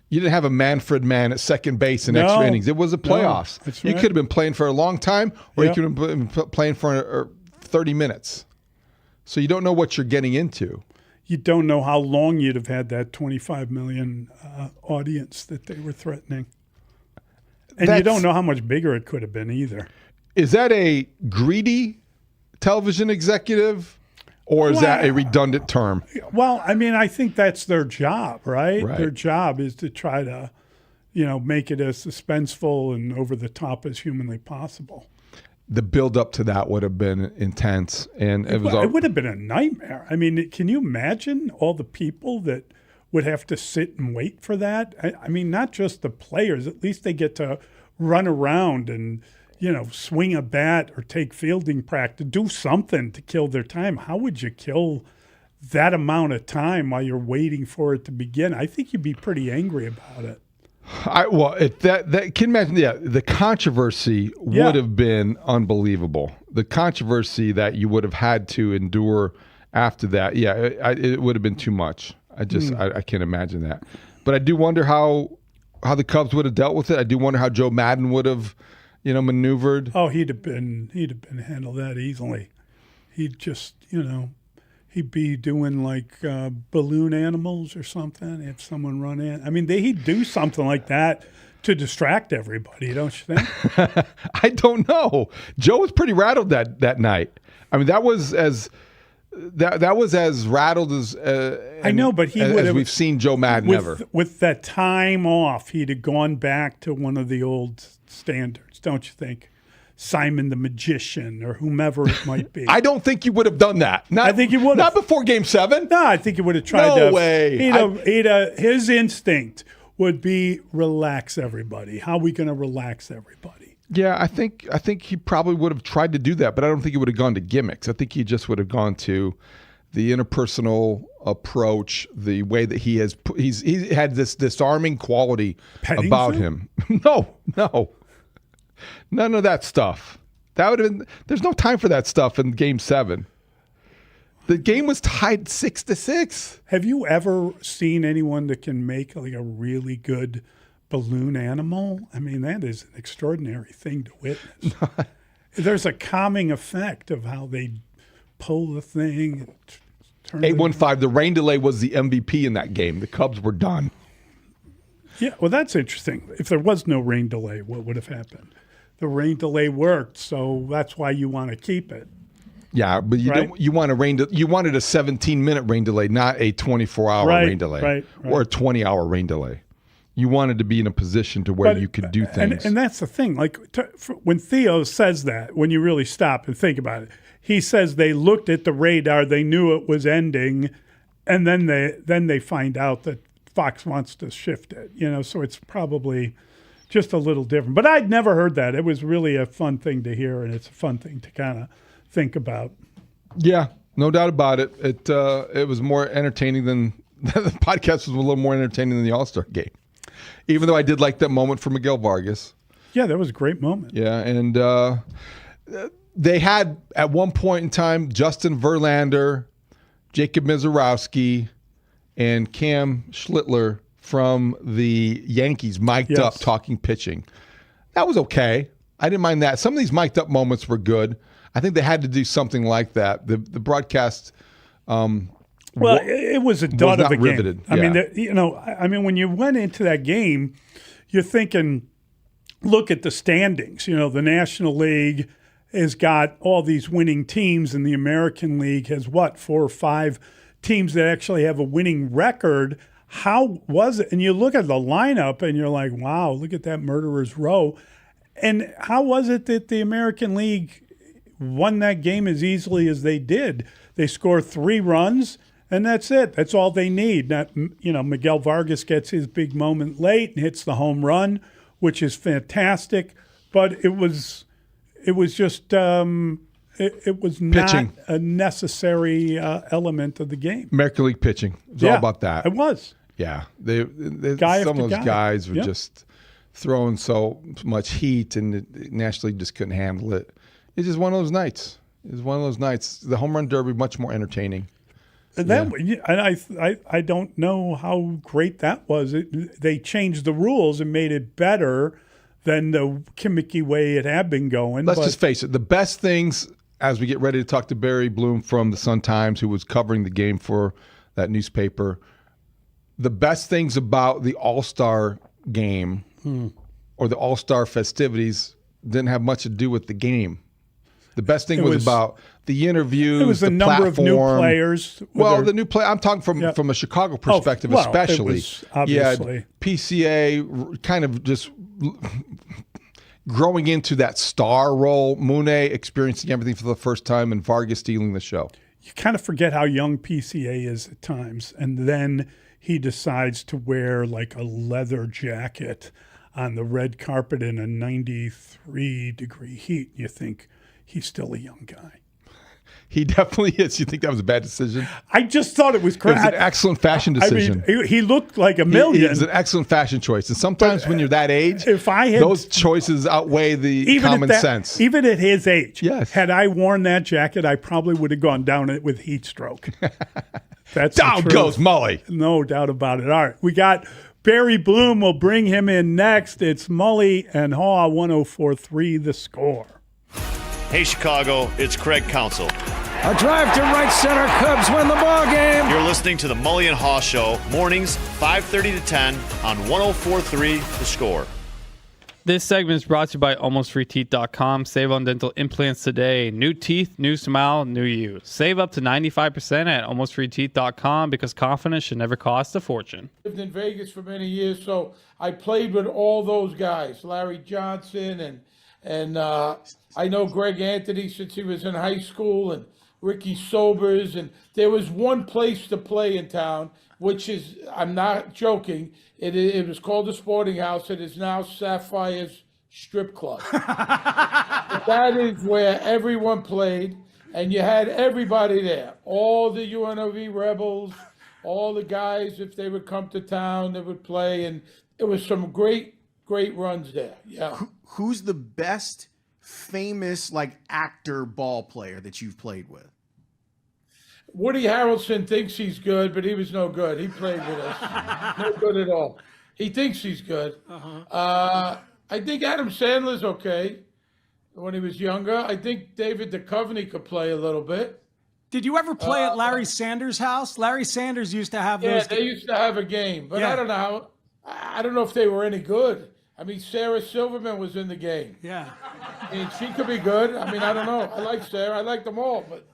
You didn't have a Manfred man at second base in extra innings. It was a playoffs. That's You right. could have been playing for a long time, or you could have been playing for 30 minutes. So you don't know what you're getting into. You don't know how long you'd have had that 25 million audience that they were threatening. And you don't know how much bigger it could have been either. Is that a greedy television executive, or is that a redundant term? Well, I mean, I think that's their job, right? Right. Their job is to try to, make it as suspenseful and over the top as humanly possible. The build up to that would have been intense, and it would have been a nightmare. I mean, can you imagine all the people that would have to sit and wait for that? I mean, not just the players. At least they get to run around and, swing a bat or take fielding practice, do something to kill their time. How would you kill that amount of time while you're waiting for it to begin? I think you'd be pretty angry about it. That can imagine. Yeah, the controversy would have been unbelievable. The controversy that you would have had to endure after that. Yeah, it would have been too much. I can't imagine that. But I do wonder how the Cubs would have dealt with it. I do wonder how Joe Madden would have, maneuvered. Oh, he'd have been handled that easily. He'd just, he'd be doing like balloon animals or something if someone run in. I mean, he'd do something like that to distract everybody, don't you think? I don't know. Joe was pretty rattled that night. I mean, that was as rattled as I know, but he would have. We've seen Joe Madden ever. With that time off, he'd have gone back to one of the old standards, don't you think? Simon the Magician or whomever it might be. I don't think you would have done that. I think he would have. Not before Game 7. No, I think he would have tried to. No way. His instinct would be relax everybody. How are we going to relax everybody? Yeah, I think he probably would have tried to do that, but I don't think he would have gone to gimmicks. I think he just would have gone to the interpersonal approach, the way that he had this disarming quality about him. No. None of that stuff. That would have been. There's no time for that stuff in Game 7. The game was tied 6-6. Have you ever seen anyone that can make like a really good balloon animal? I mean, that is an extraordinary thing to witness. There's a calming effect of how they pull the thing. And 815. The rain delay was the MVP in that game. The Cubs were done. Yeah, well, that's interesting. If there was no rain delay, what would have happened? The rain delay worked, so that's why you want to keep it. Yeah, but you want you wanted a 17-minute rain delay, not a 24-hour rain delay, right. or a 20-hour rain delay. You wanted to be in a position to where you could do things. And that's the thing. Like when Theo says that, when you really stop and think about it, he says they looked at the radar, they knew it was ending, and then they find out that Fox wants to shift it. So it's probably just a little different. But I'd never heard that. It was really a fun thing to hear, and it's a fun thing to kind of think about. Yeah, no doubt about it. It was more entertaining than the podcast was a little more entertaining than the All-Star game. Even though I did like that moment for Miguel Vargas. Yeah, that was a great moment. Yeah, and they had at one point in time Justin Verlander, Jacob Mizorowski, and Cam Schlittler from the Yankees mic'd up talking pitching. That was okay. I didn't mind that. Some of these mic'd up moments were good. I think they had to do something like that. The broadcast it was a dud of a riveted. game. I mean, when you went into that game, you're thinking, look at the standings. The National League has got all these winning teams, and the American League has 4 or 5 teams that actually have a winning record. How was it? And you look at the lineup and you're like, wow, look at that murderer's row. And how was it that the American League won that game as easily as they did? They score 3 runs and that's it. That's all they need. Miguel Vargas gets his big moment late and hits the home run, which is fantastic. But it was just it was not pitching. A necessary element of the game. American League pitching. It was all about that. It was. Yeah. Guy some of those guys were Yep. just throwing so much heat, and the National League just couldn't handle it. It's just one of those nights. The home run derby, much more entertaining. And I don't know how great that was. They changed the rules and made it better than the gimmicky way it had been going. Let's just face it. The best things, as we get ready to talk to Barry Bloom from the Sun-Times, who was covering the game for that newspaper, the best things about the All-Star game or the All-Star festivities didn't have much to do with the game. The best thing was about the interviews. It was the a number platform. of new players. Well, the new play. I'm talking from a Chicago perspective, especially. It was obviously. PCA kind of just growing into that star role. Mooney experiencing everything for the first time, and Vargas stealing the show. You kind of forget how young PCA is at times, and then he decides to wear like a leather jacket on the red carpet in a 93-degree heat. You think he's still a young guy. He definitely is. You think that was a bad decision? I just thought it was crap. It was an excellent fashion decision. I mean, he looked like a million. It's an excellent fashion choice. And sometimes when you're that age, those choices outweigh the common sense. Even at his age, yes. Had I worn that jacket, I probably would have gone down it with heat stroke. That's down goes Mully. No doubt about it. All right, we got Barry Bloom. We'll bring him in next. It's Mully and Haugh, 104.3 The Score. Hey, Chicago, it's Craig Counsell. A drive to right center. Cubs win the ball game. You're listening to the Mully and Haugh Show, mornings 5:30 to 10 on 104.3 The Score. This segment is brought to you by AlmostFreeTeeth.com. Save on dental implants today. New teeth, new smile, new you. Save up to 95% at AlmostFreeTeeth.com because confidence should never cost a fortune. Lived in Vegas for many years, so I played with all those guys, Larry Johnson and I know Greg Anthony since he was in high school, and Ricky Sobers, and there was one place to play in town, which is, I'm not joking, it was called the Sporting House. It is now Sapphire's Strip Club. That is where everyone played, and you had everybody there. All the UNLV Rebels, all the guys, if they would come to town, they would play, and it was some great runs there. Yeah. Who's the best famous actor ball player that you've played with? Woody Harrelson thinks he's good, but he was no good. He played with us. No good at all. He thinks he's good. I think Adam Sandler's okay when he was younger. I think David Duchovny could play a little bit. Did you ever play at Larry Sanders' house? Larry Sanders used to have those. Yeah, they used to have a game, but I don't know I don't know if they were any good. I mean, Sarah Silverman was in the game. Yeah. I mean, she could be good. I mean, I don't know. I like Sarah. I like them all, but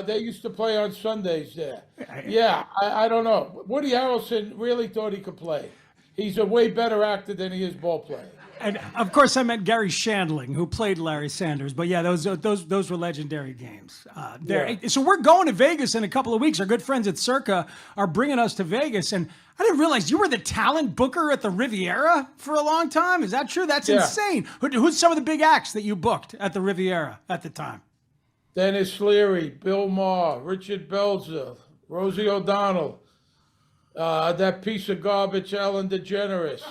they used to play on Sundays there. Yeah, I don't know. Woody Harrelson really thought he could play. He's a way better actor than he is ball player. And of course, I meant Gary Shandling, who played Larry Sanders. But yeah, those were legendary games. So we're going to Vegas in a couple of weeks. Our good friends at Circa are bringing us to Vegas, and I didn't realize you were the talent booker at the Riviera for a long time. Is that true? That's insane. Who's some of the big acts that you booked at the Riviera at the time? Dennis Leary, Bill Maher, Richard Belzer, Rosie O'Donnell. That piece of garbage, Ellen DeGeneres,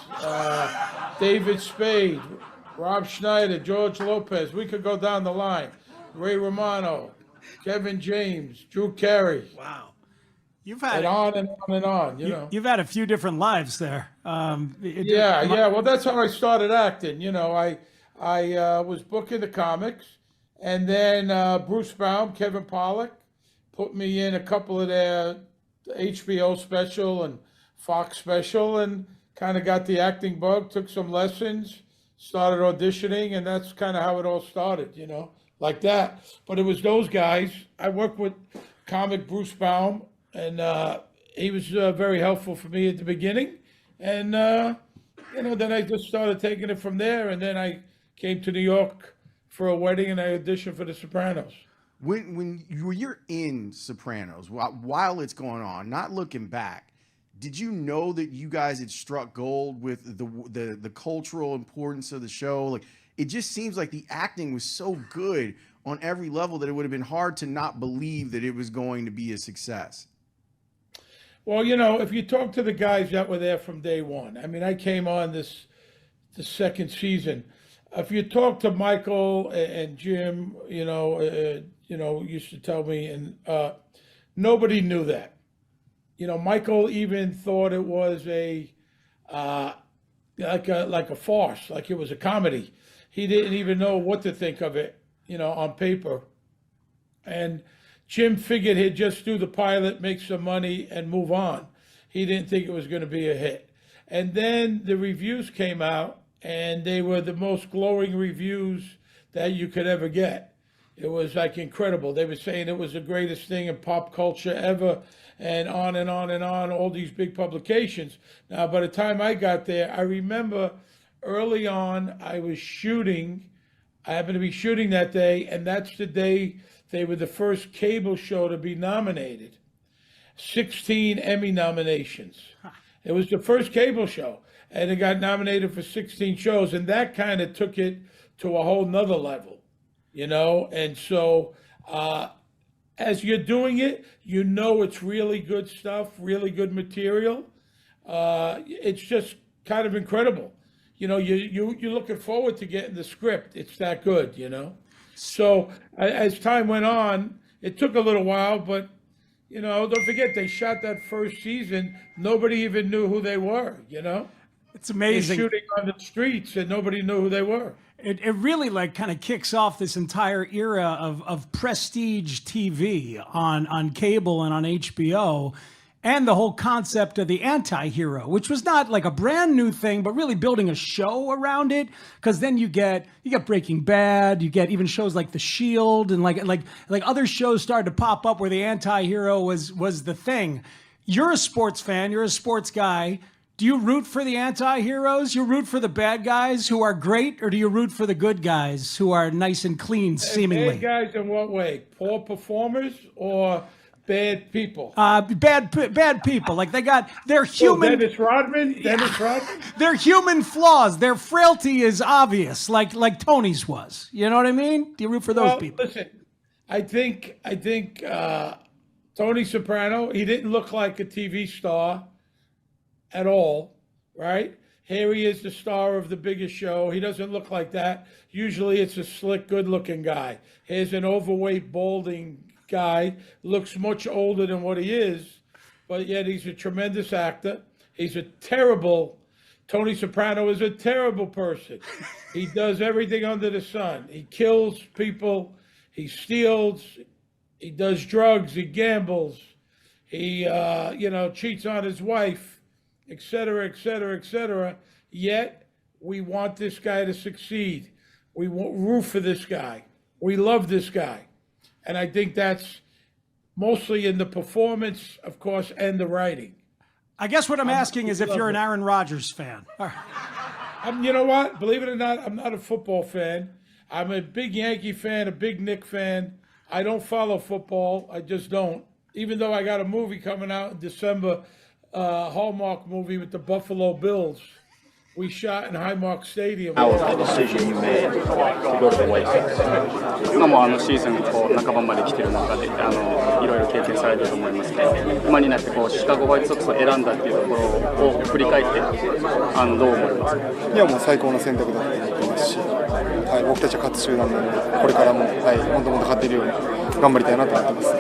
David Spade, Rob Schneider, George Lopez. We could go down the line. Ray Romano, Kevin James, Drew Carey. Wow. You've had on and on and on, you know. You've had a few different lives there. Well, that's how I started acting. You know, I was booking the comics, and then Bruce Baum, Kevin Pollak put me in a couple of their HBO special and Fox special, and kind of got the acting bug, took some lessons, started auditioning, and that's kind of how it all started, you know, like that. But it was those guys. I worked with comic Bruce Baum, and he was very helpful for me at the beginning. And, then I just started taking it from there, and then I came to New York for a wedding, and I auditioned for The Sopranos. When you're in Sopranos, while it's going on, not looking back, did you know that you guys had struck gold with the cultural importance of the show? Like, it just seems like the acting was so good on every level that it would have been hard to not believe that it was going to be a success. Well, you know, if you talk to the guys that were there from day one, I mean, I came on the second season. If you talk to Michael and Jim, used to tell me, and nobody knew that. You know, Michael even thought it was like a farce, like it was a comedy. He didn't even know what to think of it, on paper. And Jim figured he'd just do the pilot, make some money, and move on. He didn't think it was going to be a hit. And then the reviews came out, and they were the most glowing reviews that you could ever get. It was like incredible. They were saying it was the greatest thing in pop culture ever, and on and on and on, all these big publications. Now, by the time I got there, I remember early on I was shooting. I happened to be shooting that day, and that's the day they were the first cable show to be nominated. 16 Emmy nominations. It was the first cable show, and it got nominated for 16 shows, and that kind of took it to a whole nother level, you know? And so as you're doing it, you know it's really good stuff, really good material. It's just kind of incredible. You know, you're looking forward to getting the script. It's that good, you know? So as time went on, it took a little while, but, you know, don't forget, they shot that first season. Nobody even knew who they were, you know? It's amazing. They're shooting on the streets and nobody knew who they were. It really like kind of kicks off this entire era of prestige TV on cable and on HBO, and the whole concept of the anti-hero, which was not like a brand new thing, but really building a show around it. Because then you get Breaking Bad, you get even shows like The Shield, and like other shows started to pop up where the anti-hero was the thing. You're a sports fan, you're a sports guy. Do you root for the anti-heroes? You root for the bad guys who are great, or do you root for the good guys who are nice and clean, seemingly? Bad guys in what way? Poor performers or bad people? Bad people. Like they're human. Dennis Rodman. Their human flaws. Their frailty is obvious, like Tony's was. You know what I mean? Do you root for those people? Listen, I think Tony Soprano. He didn't look like a TV star at all, right? Here he is, the star of the biggest show. He doesn't look like that. Usually it's a slick, good-looking guy. Here's an overweight, balding guy, looks much older than what he is, but yet he's a tremendous actor. He's a terrible, Tony Soprano is a terrible person. He does everything under the sun. He kills people, he steals, he does drugs, he gambles, he, cheats on his wife, et cetera, et cetera, et cetera. Yet we want this guy to succeed. We root for this guy. We love this guy. And I think that's mostly in the performance, of course, and the writing. I guess what I'm asking is if you're an Aaron Rodgers fan. You know what? Believe it or not, I'm not a football fan. I'm a big Yankee fan, a big Knick fan. I don't follow football. I just don't. Even though I got a movie coming out in December, Hallmark movie with the Buffalo Bills. We shot in Highmark Stadium. How was the decision you made to go to the White Sox? 今もシーズン半ばまで来てる中でいろいろ経験されてると思いますけど、今になってシカゴホワイトソックスを選んだっていうところを振り返ってどう思いますか？いやもう最高の選択だと思ってますし、はい、僕たちは勝つ集団なのでこれからもはいもっともっと勝てるように頑張りたいなと思ってます。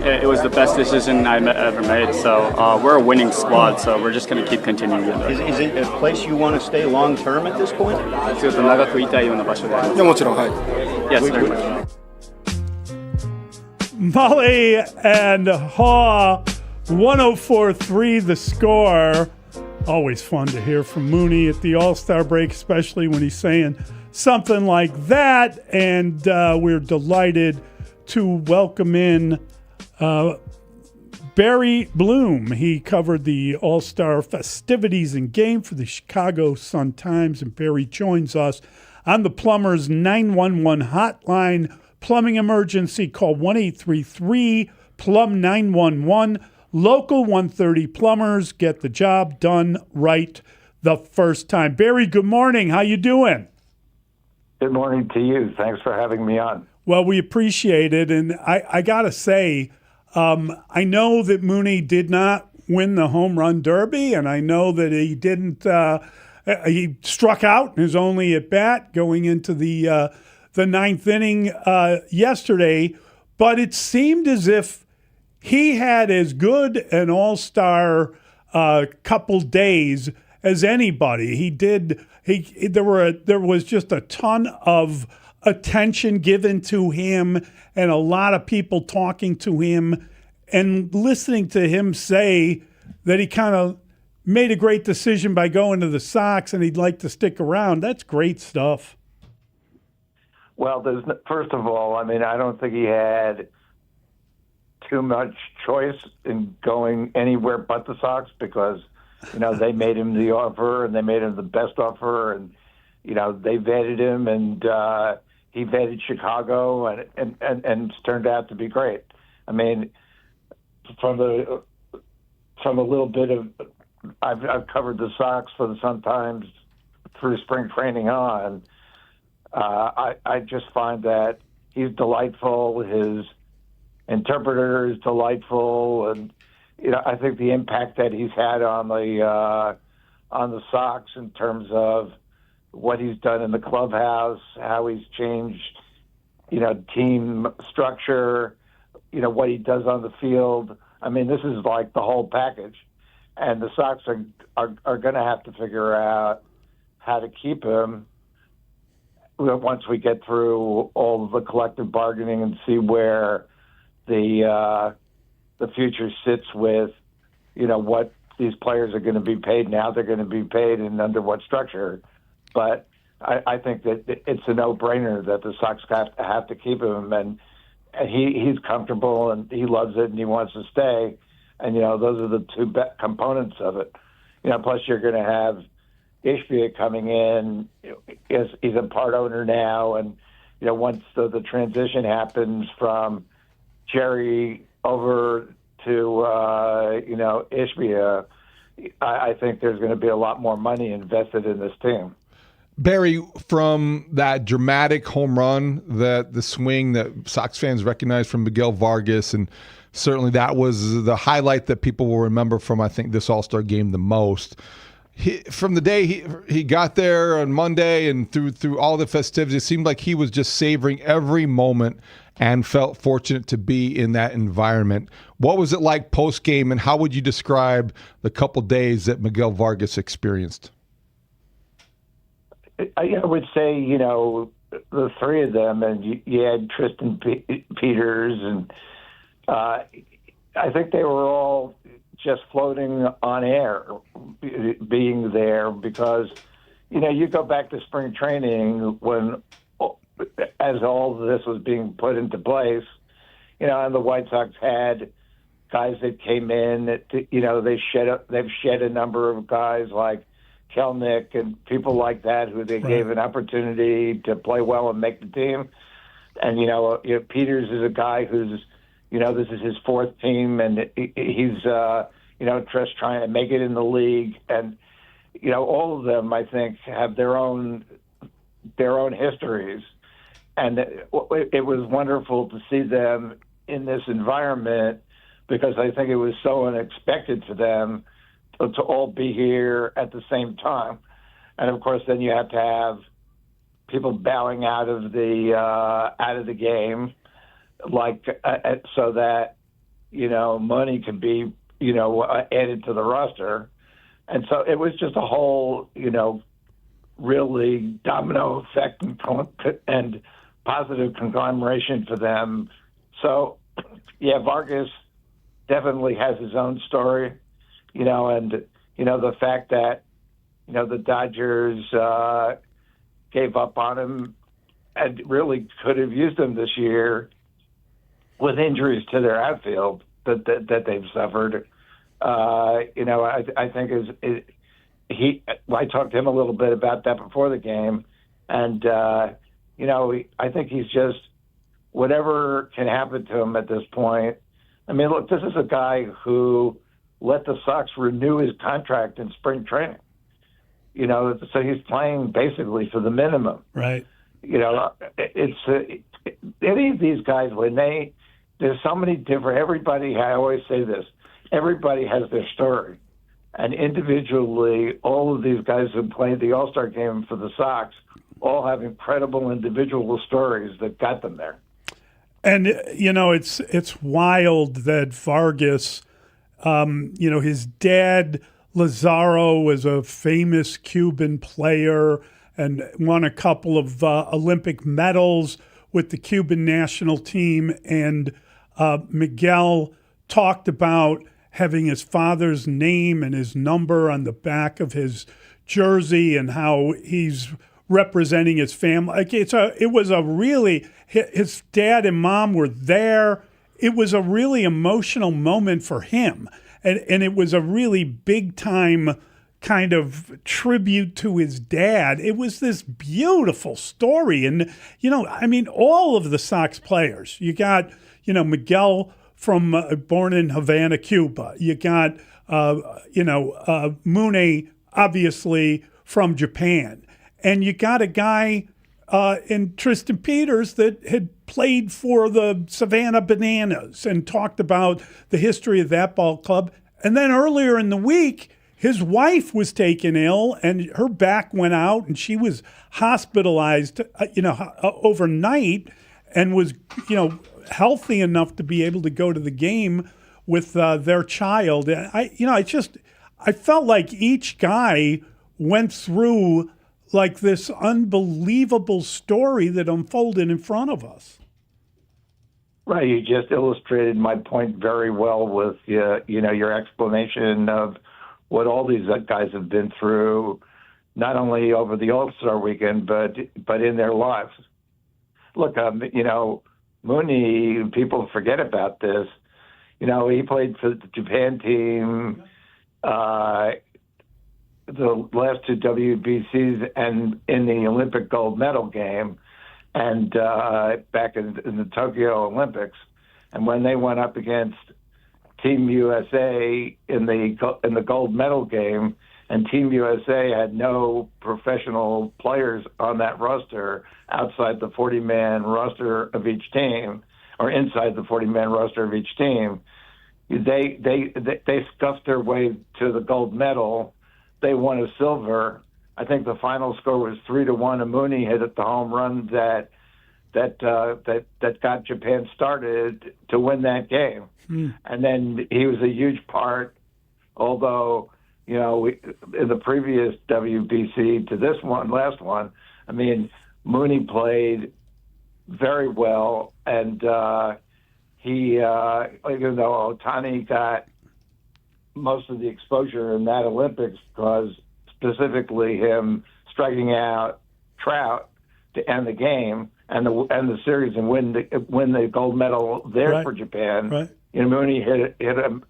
It was the best decision I ever made. So we're a winning squad, so we're just going to keep continuing with it. Is it a place you want to stay long term at this point? ずっと長くいたいような場所であります。いやもちろんはい。Yes, very much. Mully and Haugh, 104.3 the score. Always fun to hear from Mooney at the All-Star break, especially when he's saying something like that. And we're delighted to welcome in Barry Bloom. He covered the All-Star festivities and game for the Chicago Sun-Times, and Barry joins us on the Plumbers 911 hotline. Plumbing emergency, call 1-833-PLUM-911. Local 130 plumbers get the job done right the first time. Barry, good morning. How you doing? Good morning to you. Thanks for having me on. Well, we appreciate it. And I got to say, I know that Mooney did not win the home run derby, and I know that he didn't he struck out in his only at bat going into the ninth inning yesterday, but it seemed as if he had as good an all-star couple days as anybody. He did. There was just a ton of attention given to him, and a lot of people talking to him and listening to him say that he kind of made a great decision by going to the Sox and he'd like to stick around. That's great stuff. Well, first of all, I mean, I don't think he had too much choice in going anywhere but the Sox because, they made him the offer and they made him the best offer and, they vetted him and he vetted Chicago and it's turned out to be great. I mean, from a little bit of, I've covered the Sox for the Sun-Times through spring training on. I just find that he's delightful. His interpreter is delightful, and I think the impact that he's had on the Sox in terms of what he's done in the clubhouse, how he's changed, team structure, what he does on the field. I mean, this is like the whole package, and the Sox are going to have to figure out how to keep him once we get through all of the collective bargaining and see where the future sits with, what these players are going to be paid and how they're going to be paid and under what structure. But I think that it's a no-brainer that the Sox have to keep him, and he's comfortable and he loves it and he wants to stay. And, those are the two components of it. Plus you're going to have Ishbia coming in. He's a part owner now, and once the transition happens from Jerry over to Ishbia, I think there's going to be a lot more money invested in this team. Barry, from that dramatic home run, the swing that Sox fans recognize from Miguel Vargas, and certainly that was the highlight that people will remember from, I think, this All-Star game the most. From the day he got there on Monday and through all the festivities, it seemed like he was just savoring every moment and felt fortunate to be in that environment. What was it like post-game, and how would you describe the couple days that Miguel Vargas experienced? I would say, the three of them, and you had Tristan Peters, and I think they were all just floating on air, being there because, you go back to spring training when, as all of this was being put into place, and the White Sox had guys that came in, they've shed a number of guys like Kelnick and people like that who they gave an opportunity to play well and make the team. And, Peters is a guy who's, this is his fourth team, and he's, just trying to make it in the league. And, all of them, I think, have their own histories. And it was wonderful to see them in this environment because I think it was so unexpected for them to all be here at the same time. And of course, then you have to have people bowing out of the game, so that, money can be, added to the roster. And so it was just a whole, really domino effect and positive conglomeration for them. So, yeah, Vargas definitely has his own story, and, the fact that, the Dodgers gave up on him and really could have used him this year with injuries to their outfield that they've suffered. I think I talked to him a little bit about that before the game, and I think he's just whatever can happen to him at this point. I mean, look, this is a guy who let the Sox renew his contract in spring training. So he's playing basically for the minimum. Right. It's any of these guys there's so many different. Everybody, I always say this. Everybody has their story, and individually, all of these guys who played the All-Star game for the Sox all have incredible individual stories that got them there. And it's wild that Vargas, his dad Lazaro was a famous Cuban player and won a couple of Olympic medals with the Cuban national team, and Miguel talked about having his father's name and his number on the back of his jersey and how he's representing his family. Like it was a really, his dad and mom were there. It was a really emotional moment for him. And it was a really big time kind of tribute to his dad. It was this beautiful story. And, all of the Sox players, you got, Miguel from born in Havana, Cuba. You got, Mune, obviously from Japan. And you got a guy in Tristan Peters that had played for the Savannah Bananas and talked about the history of that ball club. And then earlier in the week, his wife was taken ill and her back went out and she was hospitalized, overnight and was, healthy enough to be able to go to the game with their child. And I felt like each guy went through like this unbelievable story that unfolded in front of us. Right, you just illustrated my point very well with your explanation of what all these guys have been through, not only over the All-Star weekend, but in their lives. Look, Mooney, people forget about this. He played for the Japan team, the last two WBCs, and in the Olympic gold medal game, and back in the Tokyo Olympics. And when they went up against Team USA in the gold medal game, and Team USA had no professional players on that roster outside the 40-man roster of each team, or inside the 40-man roster of each team. They scuffed their way to the gold medal. They won a silver. I think the final score was 3-1. And Mooney hit the home run that got Japan started to win that game. And then he was a huge part, although, in the previous WBC to this one, last one, Mooney played very well. And he, even though Ohtani got most of the exposure in that Olympics because specifically him striking out Trout to end the game and the series and win the gold medal there for Japan. Right. Mooney hit a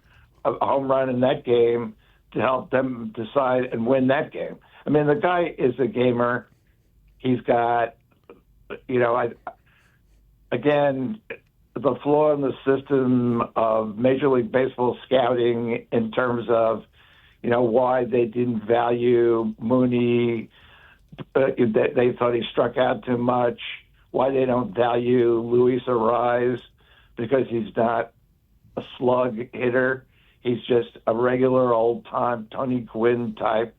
home run in that game to help them decide and win that game. The guy is a gamer. He's got, again, the flaw in the system of Major League Baseball scouting in terms of, why they didn't value Mooney. They thought he struck out too much. Why they don't value Luis Ariz because he's not a slug hitter. He's just a regular old-time Tony Gwynn type,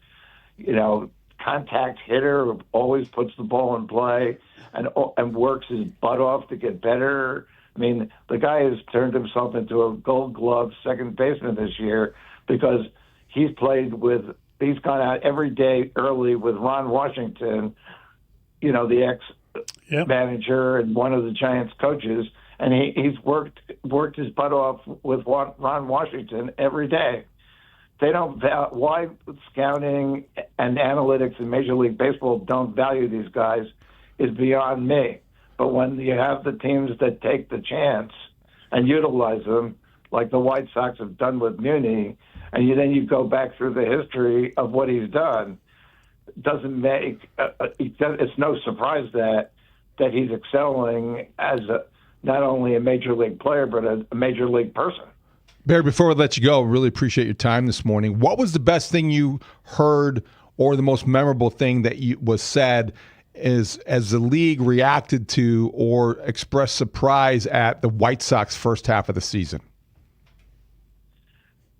contact hitter who always puts the ball in play and works his butt off to get better. The guy has turned himself into a Gold Glove second baseman this year because he's gone out every day early with Ron Washington, the ex-manager and one of the Giants coaches, and he's worked his butt off with Ron Washington every day. They don't why scouting and analytics in Major League Baseball don't value these guys is beyond me. But when you have the teams that take the chance and utilize them, like the White Sox have done with Muni, and then you go back through the history of what he's done, doesn't make it's no surprise that he's excelling as not only a major league player but a major league person. Barry, before we let you go, really appreciate your time this morning. What was the best thing you heard or the most memorable thing that was said as the league reacted to or expressed surprise at the White Sox first half of the season?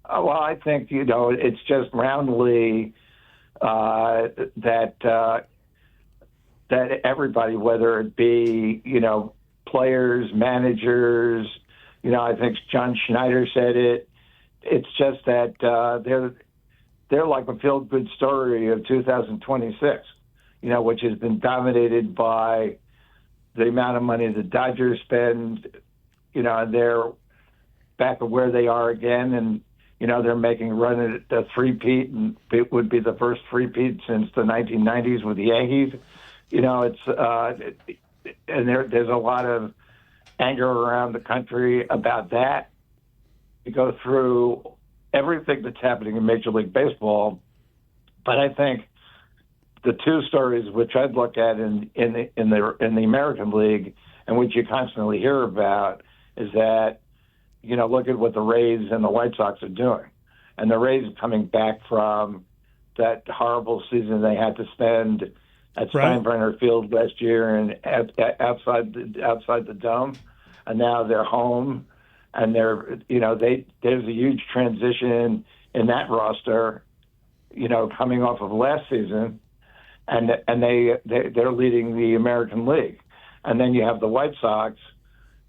Well, I think, it's just roundly that everybody, whether it be, players, managers, I think John Schneider said it. It's just that they're like a feel-good story of 2026, which has been dominated by the amount of money the Dodgers spend, and they're back at where they are again. And they're making a run at a three-peat, and it would be the first three-peat since the 1990s with the Yankees. And there's a lot of anger around the country about that. You go through everything that's happening in Major League Baseball, but I think the two stories which I'd look at in the American League and which you constantly hear about is that, look at what the Rays and the White Sox are doing. And the Rays are coming back from that horrible season they had to spend at Steinbrenner Field last year and outside the dome. And now they're home, and there's a huge transition in that roster, coming off of last season, and they're leading the American League. And then you have the White Sox,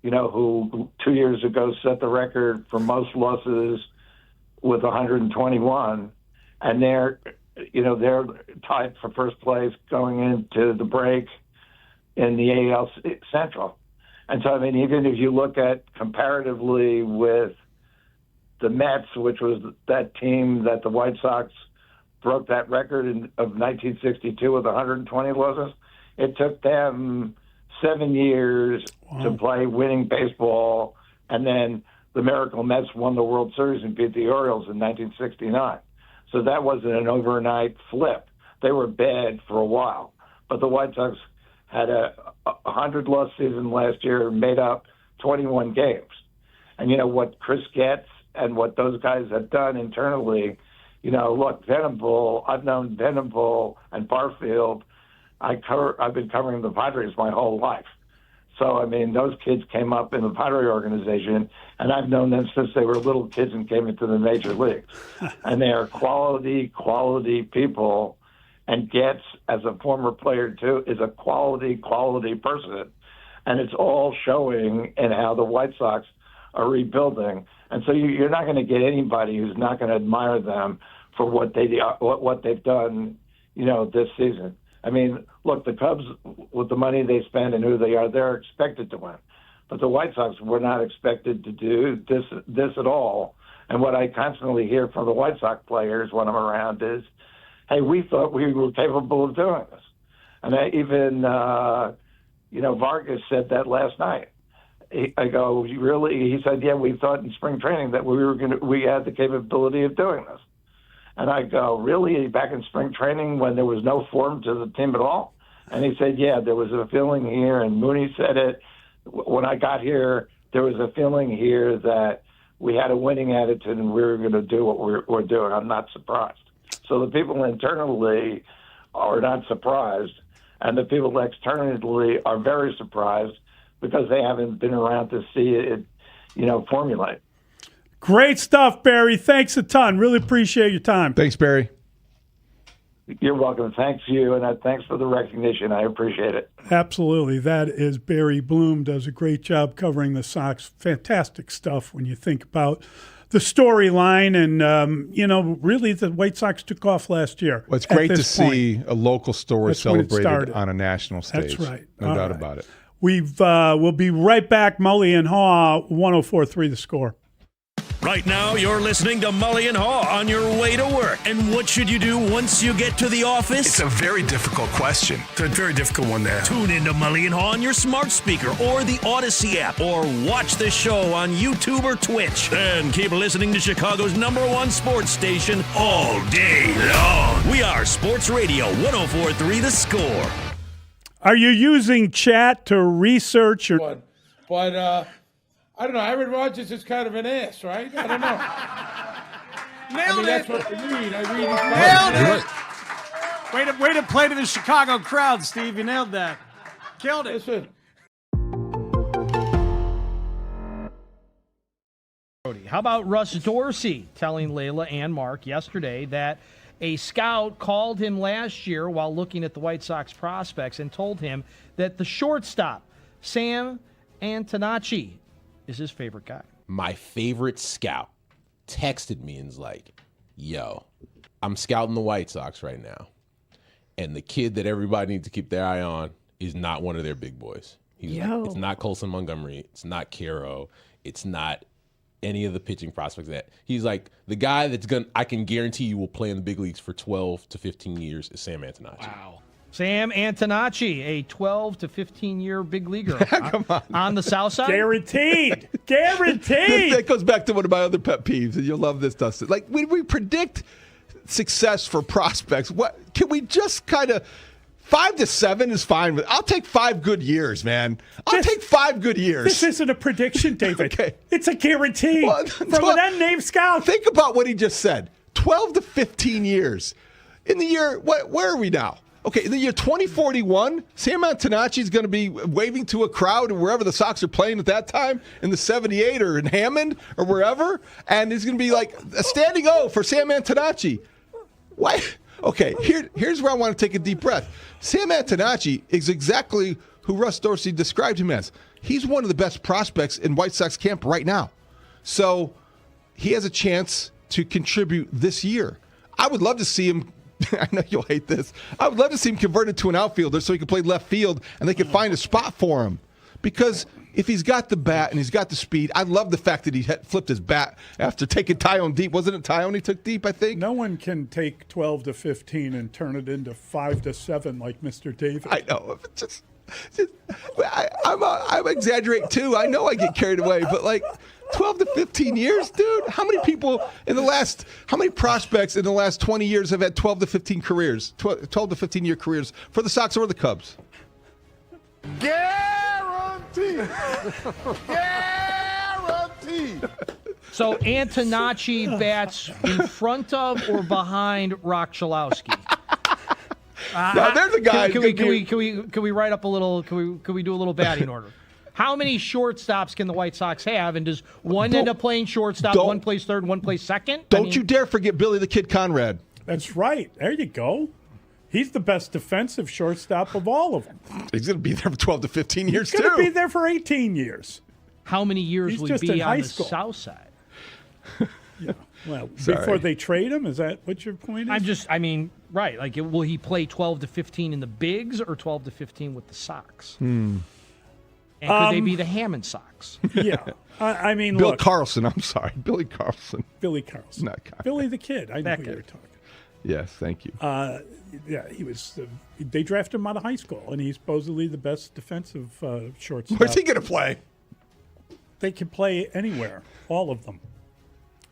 who 2 years ago set the record for most losses with 121, and they're tied for first place going into the break in the AL Central. And so, even if you look at comparatively with the Mets, which was that team that the White Sox broke that record of 1962 with 120 losses, it took them 7 years to play winning baseball, and then the Miracle Mets won the World Series and beat the Orioles in 1969. So that wasn't an overnight flip. They were bad for a while, but the White Sox had a 100-loss season last year, made up 21 games. And what Chris Getz and what those guys have done internally, look, Venable, I've known Venable and Barfield. I've been covering the Padres my whole life. So, those kids came up in the Padre organization, and I've known them since they were little kids and came into the major leagues. And they are quality people. And Getz, as a former player too, is a quality person. And it's all showing in how the White Sox are rebuilding. And so you're not going to get anybody who's not going to admire them for what they've done, this season. Look, the Cubs, with the money they spend and who they are, they're expected to win. But the White Sox were not expected to do this at all. And what I constantly hear from the White Sox players when I'm around is, hey, we thought we were capable of doing this. And Vargas said that last night. I go, really? He said, yeah, we thought in spring training that we had the capability of doing this. And I go, really? Back in spring training when there was no form to the team at all? And he said, yeah, there was a feeling here, and Mooney said it. When I got here, there was a feeling here that we had a winning attitude and we were going to do what we're doing. I'm not surprised. So the people internally are not surprised, and the people externally are very surprised because they haven't been around to see it, formulate. Great stuff, Barry. Thanks a ton. Really appreciate your time. Thanks, Barry. You're welcome. Thanks you, and thanks for the recognition. I appreciate it. Absolutely. That is Barry Bloom. Does a great job covering the Sox. Fantastic stuff when you think about the storyline. And, really the White Sox took off last year. Well, it's great to see a local story celebrated on a national stage. That's right. No doubt about it. We'll be right back. Mully and Haugh, 104.3 The Score. Right now, you're listening to Mully and Haugh on your way to work. And what should you do once you get to the office? It's a very difficult question. It's a very difficult one to ask. Tune into Mully and Haugh on your smart speaker or the Odyssey app, or watch the show on YouTube or Twitch. And keep listening to Chicago's #1 sports station all day long. We are Sports Radio 104.3 The Score. Are you using chat to research your... But I don't know. Aaron Rodgers is kind of an ass, right? I don't know. Nailed it. That's what I read. Nailed it. Way to play to the Chicago crowd, Steve. You nailed that. Killed it. Listen. How about Russ Dorsey telling Layla and Mark yesterday that a scout called him last year while looking at the White Sox prospects and told him that the shortstop, Sam Antonacci, is his favorite guy. My favorite scout texted me and was like, yo, I'm scouting the White Sox right now. And the kid that everybody needs to keep their eye on is not one of their big boys. He's like, it's not Colson Montgomery. It's not Caro. It's not any of the pitching prospects that he's like the guy that's I can guarantee you will play in the big leagues for 12 to 15 years is Sam Antonacci. Wow. Sam Antonacci, a 12 to 15-year big leaguer. Come on the south side? Guaranteed. Guaranteed. That goes back to one of my other pet peeves, and you'll love this, Dustin. Like, when we predict success for prospects, what can we just kind of 5 to 7 is fine. I'll take 5 good years, man. I'll take 5 good years. This isn't a prediction, David. Okay. It's a guarantee from an unnamed scout. Think about what he just said. 12 to 15 years. In the year, where are we now? Okay, in the year 2041, Sam Antonacci is going to be waving to a crowd wherever the Sox are playing at that time, in the 78 or in Hammond or wherever, and it's going to be like a standing O for Sam Antonacci. What? Okay, here's where I want to take a deep breath. Sam Antonacci is exactly who Russ Dorsey described him as. He's one of the best prospects in White Sox camp right now. So he has a chance to contribute this year. I would love to see him. I know you'll hate this. I would love to see him converted to an outfielder so he can play left field and they can find a spot for him. Because if he's got the bat and he's got the speed, I love the fact that he flipped his bat after taking Tyone deep. Wasn't it Tyone he took deep, I think? No one can take 12 to 15 and turn it into 5 to 7 like Mr. David. I know. I'm exaggerating too. I know I get carried away, but like 12 to 15 years, dude. How many prospects in the last 20 years have had 12 to 15 careers, 12 to 15 year careers for the Sox or the Cubs? Guaranteed. Guaranteed. So Antonacci bats in front of or behind Rock Chalowski? Now there's a guy. Can we write up a little? Can we do a little batting order? How many shortstops can the White Sox have? And does one end up playing shortstop, one plays third, one plays second? Don't you dare forget Billy the Kid Conrad. That's right. There you go. He's the best defensive shortstop of all of them. He's going to be there for 12 to 15 years, He's going to be there for 18 years. How many years will he be on the south side? Yeah. Well, before they trade him? Is that what your point is? Right. Like, will he play 12 to 15 in the bigs or 12 to 15 with the Sox? And could they be the Hammond Sox? Yeah. Bill Carlson. I'm sorry. Billy Carlson. Billy Carlson. Not Carlson. Billy the Kid. I know who you're talking. Yes, thank you. Yeah, he was. They drafted him out of high school, and he's supposedly the best defensive shortstop. Where's he going to play? They can play anywhere, all of them.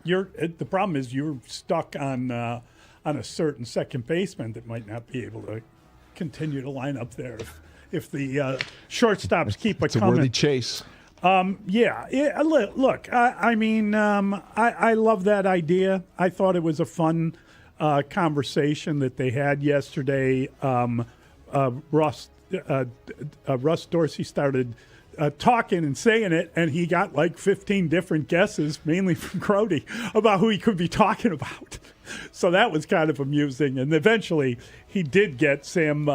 The problem is you're stuck on a certain second baseman that might not be able to continue to line up there if the shortstops keep it coming. It's a worthy chase. Yeah. Look, I love that idea. I thought it was a fun conversation that they had yesterday. Russ Dorsey started talking and saying it, and he got like 15 different guesses, mainly from Grote, about who he could be talking about. So that was kind of amusing. And eventually he did get Sam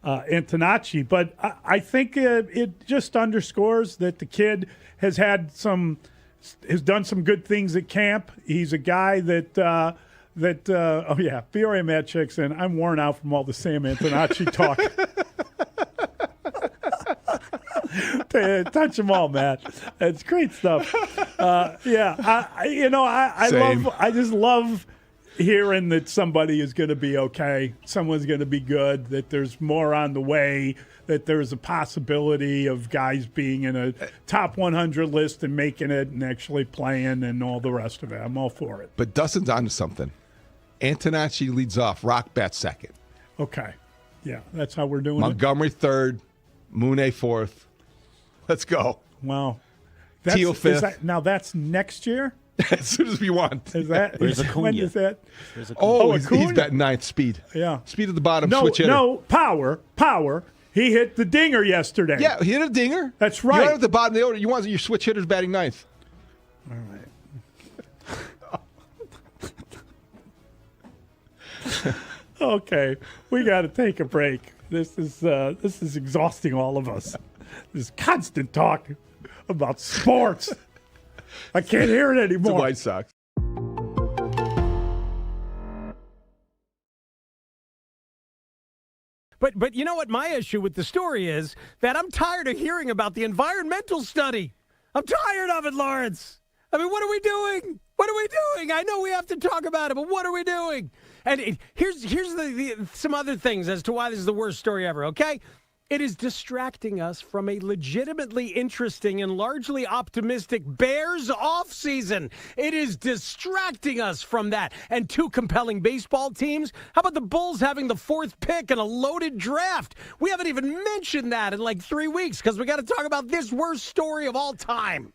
Antonacci. But I think it just underscores that the kid has done some good things at camp. He's a guy that Fiore Matt checks in. I'm worn out from all the Sam Antonacci talk. Touch them all, Matt. It's great stuff. I just love hearing that somebody is going to be okay. Someone's going to be good. That there's more on the way. That there's a possibility of guys being in a top 100 list and making it and actually playing and all the rest of it. I'm all for it. But Dustin's onto something. Antonacci leads off. Rock bats second. Okay. Yeah, that's how we're doing Montgomery third. Mooney fourth. Let's go. Wow. Teal fifth. Now that's next year? As soon as we want. Is that? When is that? He's batting ninth. Speed. Yeah. Speed at the bottom. Switch hitter. No, power. He hit the dinger yesterday. Yeah, he hit a dinger. That's right. You're at the bottom of the order. You want your switch hitters batting ninth. All right. Okay, we got to take a break. This is exhausting all of us. This constant talk about sports. I can't hear it anymore. It's the White Sox. But you know what my issue with the story is? That I'm tired of hearing about the environmental study. I'm tired of it, Lawrence. I mean, what are we doing? What are we doing? I know we have to talk about it, but what are we doing? And here's some other things as to why this is the worst story ever, okay? It is distracting us from a legitimately interesting and largely optimistic Bears offseason. It is distracting us from that. And two compelling baseball teams. How about the Bulls having the 4th pick and a loaded draft? We haven't even mentioned that in like 3 weeks because we got to talk about this worst story of all time.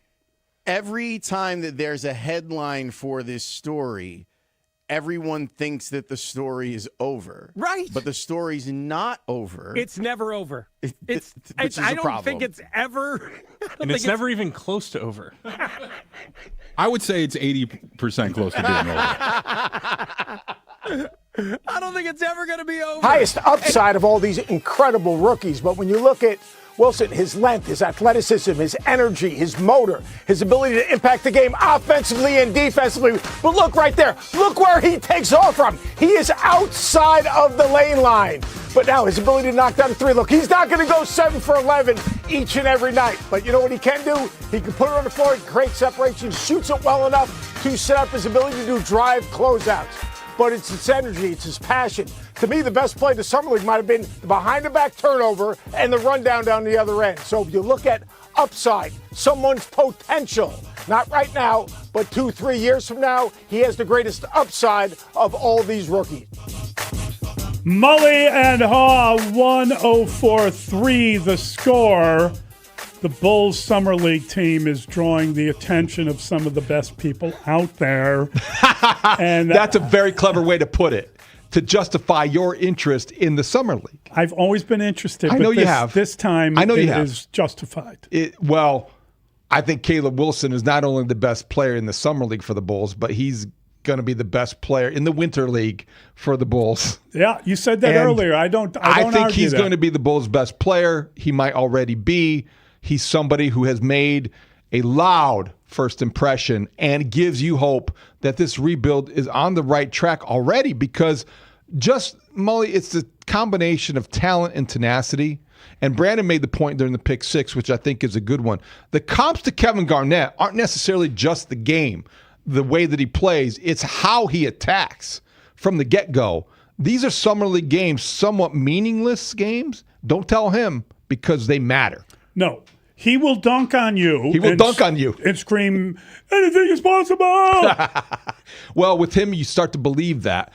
Every time that there's a headline for this story, everyone thinks that the story is over. Right. But the story's not over. It's never over. I don't think it's ever. And it's never even close to over. I would say it's 80% close to being over. I don't think it's ever going to be over. Highest upside of all these incredible rookies. But when you look at Wilson, his length, his athleticism, his energy, his motor, his ability to impact the game offensively and defensively. But look right there. Look where he takes off from. He is outside of the lane line. But now his ability to knock down a 3. Look, he's not going to go 7 for 11 each and every night. But you know what he can do? He can put it on the floor, create separation, shoots it well enough to set up his ability to do drive closeouts. But it's his energy, it's his passion. To me, the best play in the Summer League might have been the behind-the-back turnover and the rundown down the other end. So if you look at upside, someone's potential, not right now, but 2-3 years from now, he has the greatest upside of all these rookies. Mully and Haugh, 104.3 the score. The Bulls Summer League team is drawing the attention of some of the best people out there. And that's a very clever way to put it, to justify your interest in the Summer League. I've always been interested. I know you have. This time I know it you have. is justified. Well, I think Caleb Wilson is not only the best player in the Summer League for the Bulls, but he's going to be the best player in the Winter League for the Bulls. Yeah, you said that earlier. I think he's going to be the Bulls' best player. He might already be. He's somebody who has made a loud first impression and gives you hope that this rebuild is on the right track already because Mully, it's the combination of talent and tenacity. And Brandon made the point during the pick 6, which I think is a good one. The comps to Kevin Garnett aren't necessarily just the game, the way that he plays. It's how he attacks from the get-go. These are Summer League games, somewhat meaningless games. Don't tell him because they matter. No. He will dunk on you. He will dunk on you. And scream, anything is possible. Well, with him, you start to believe that.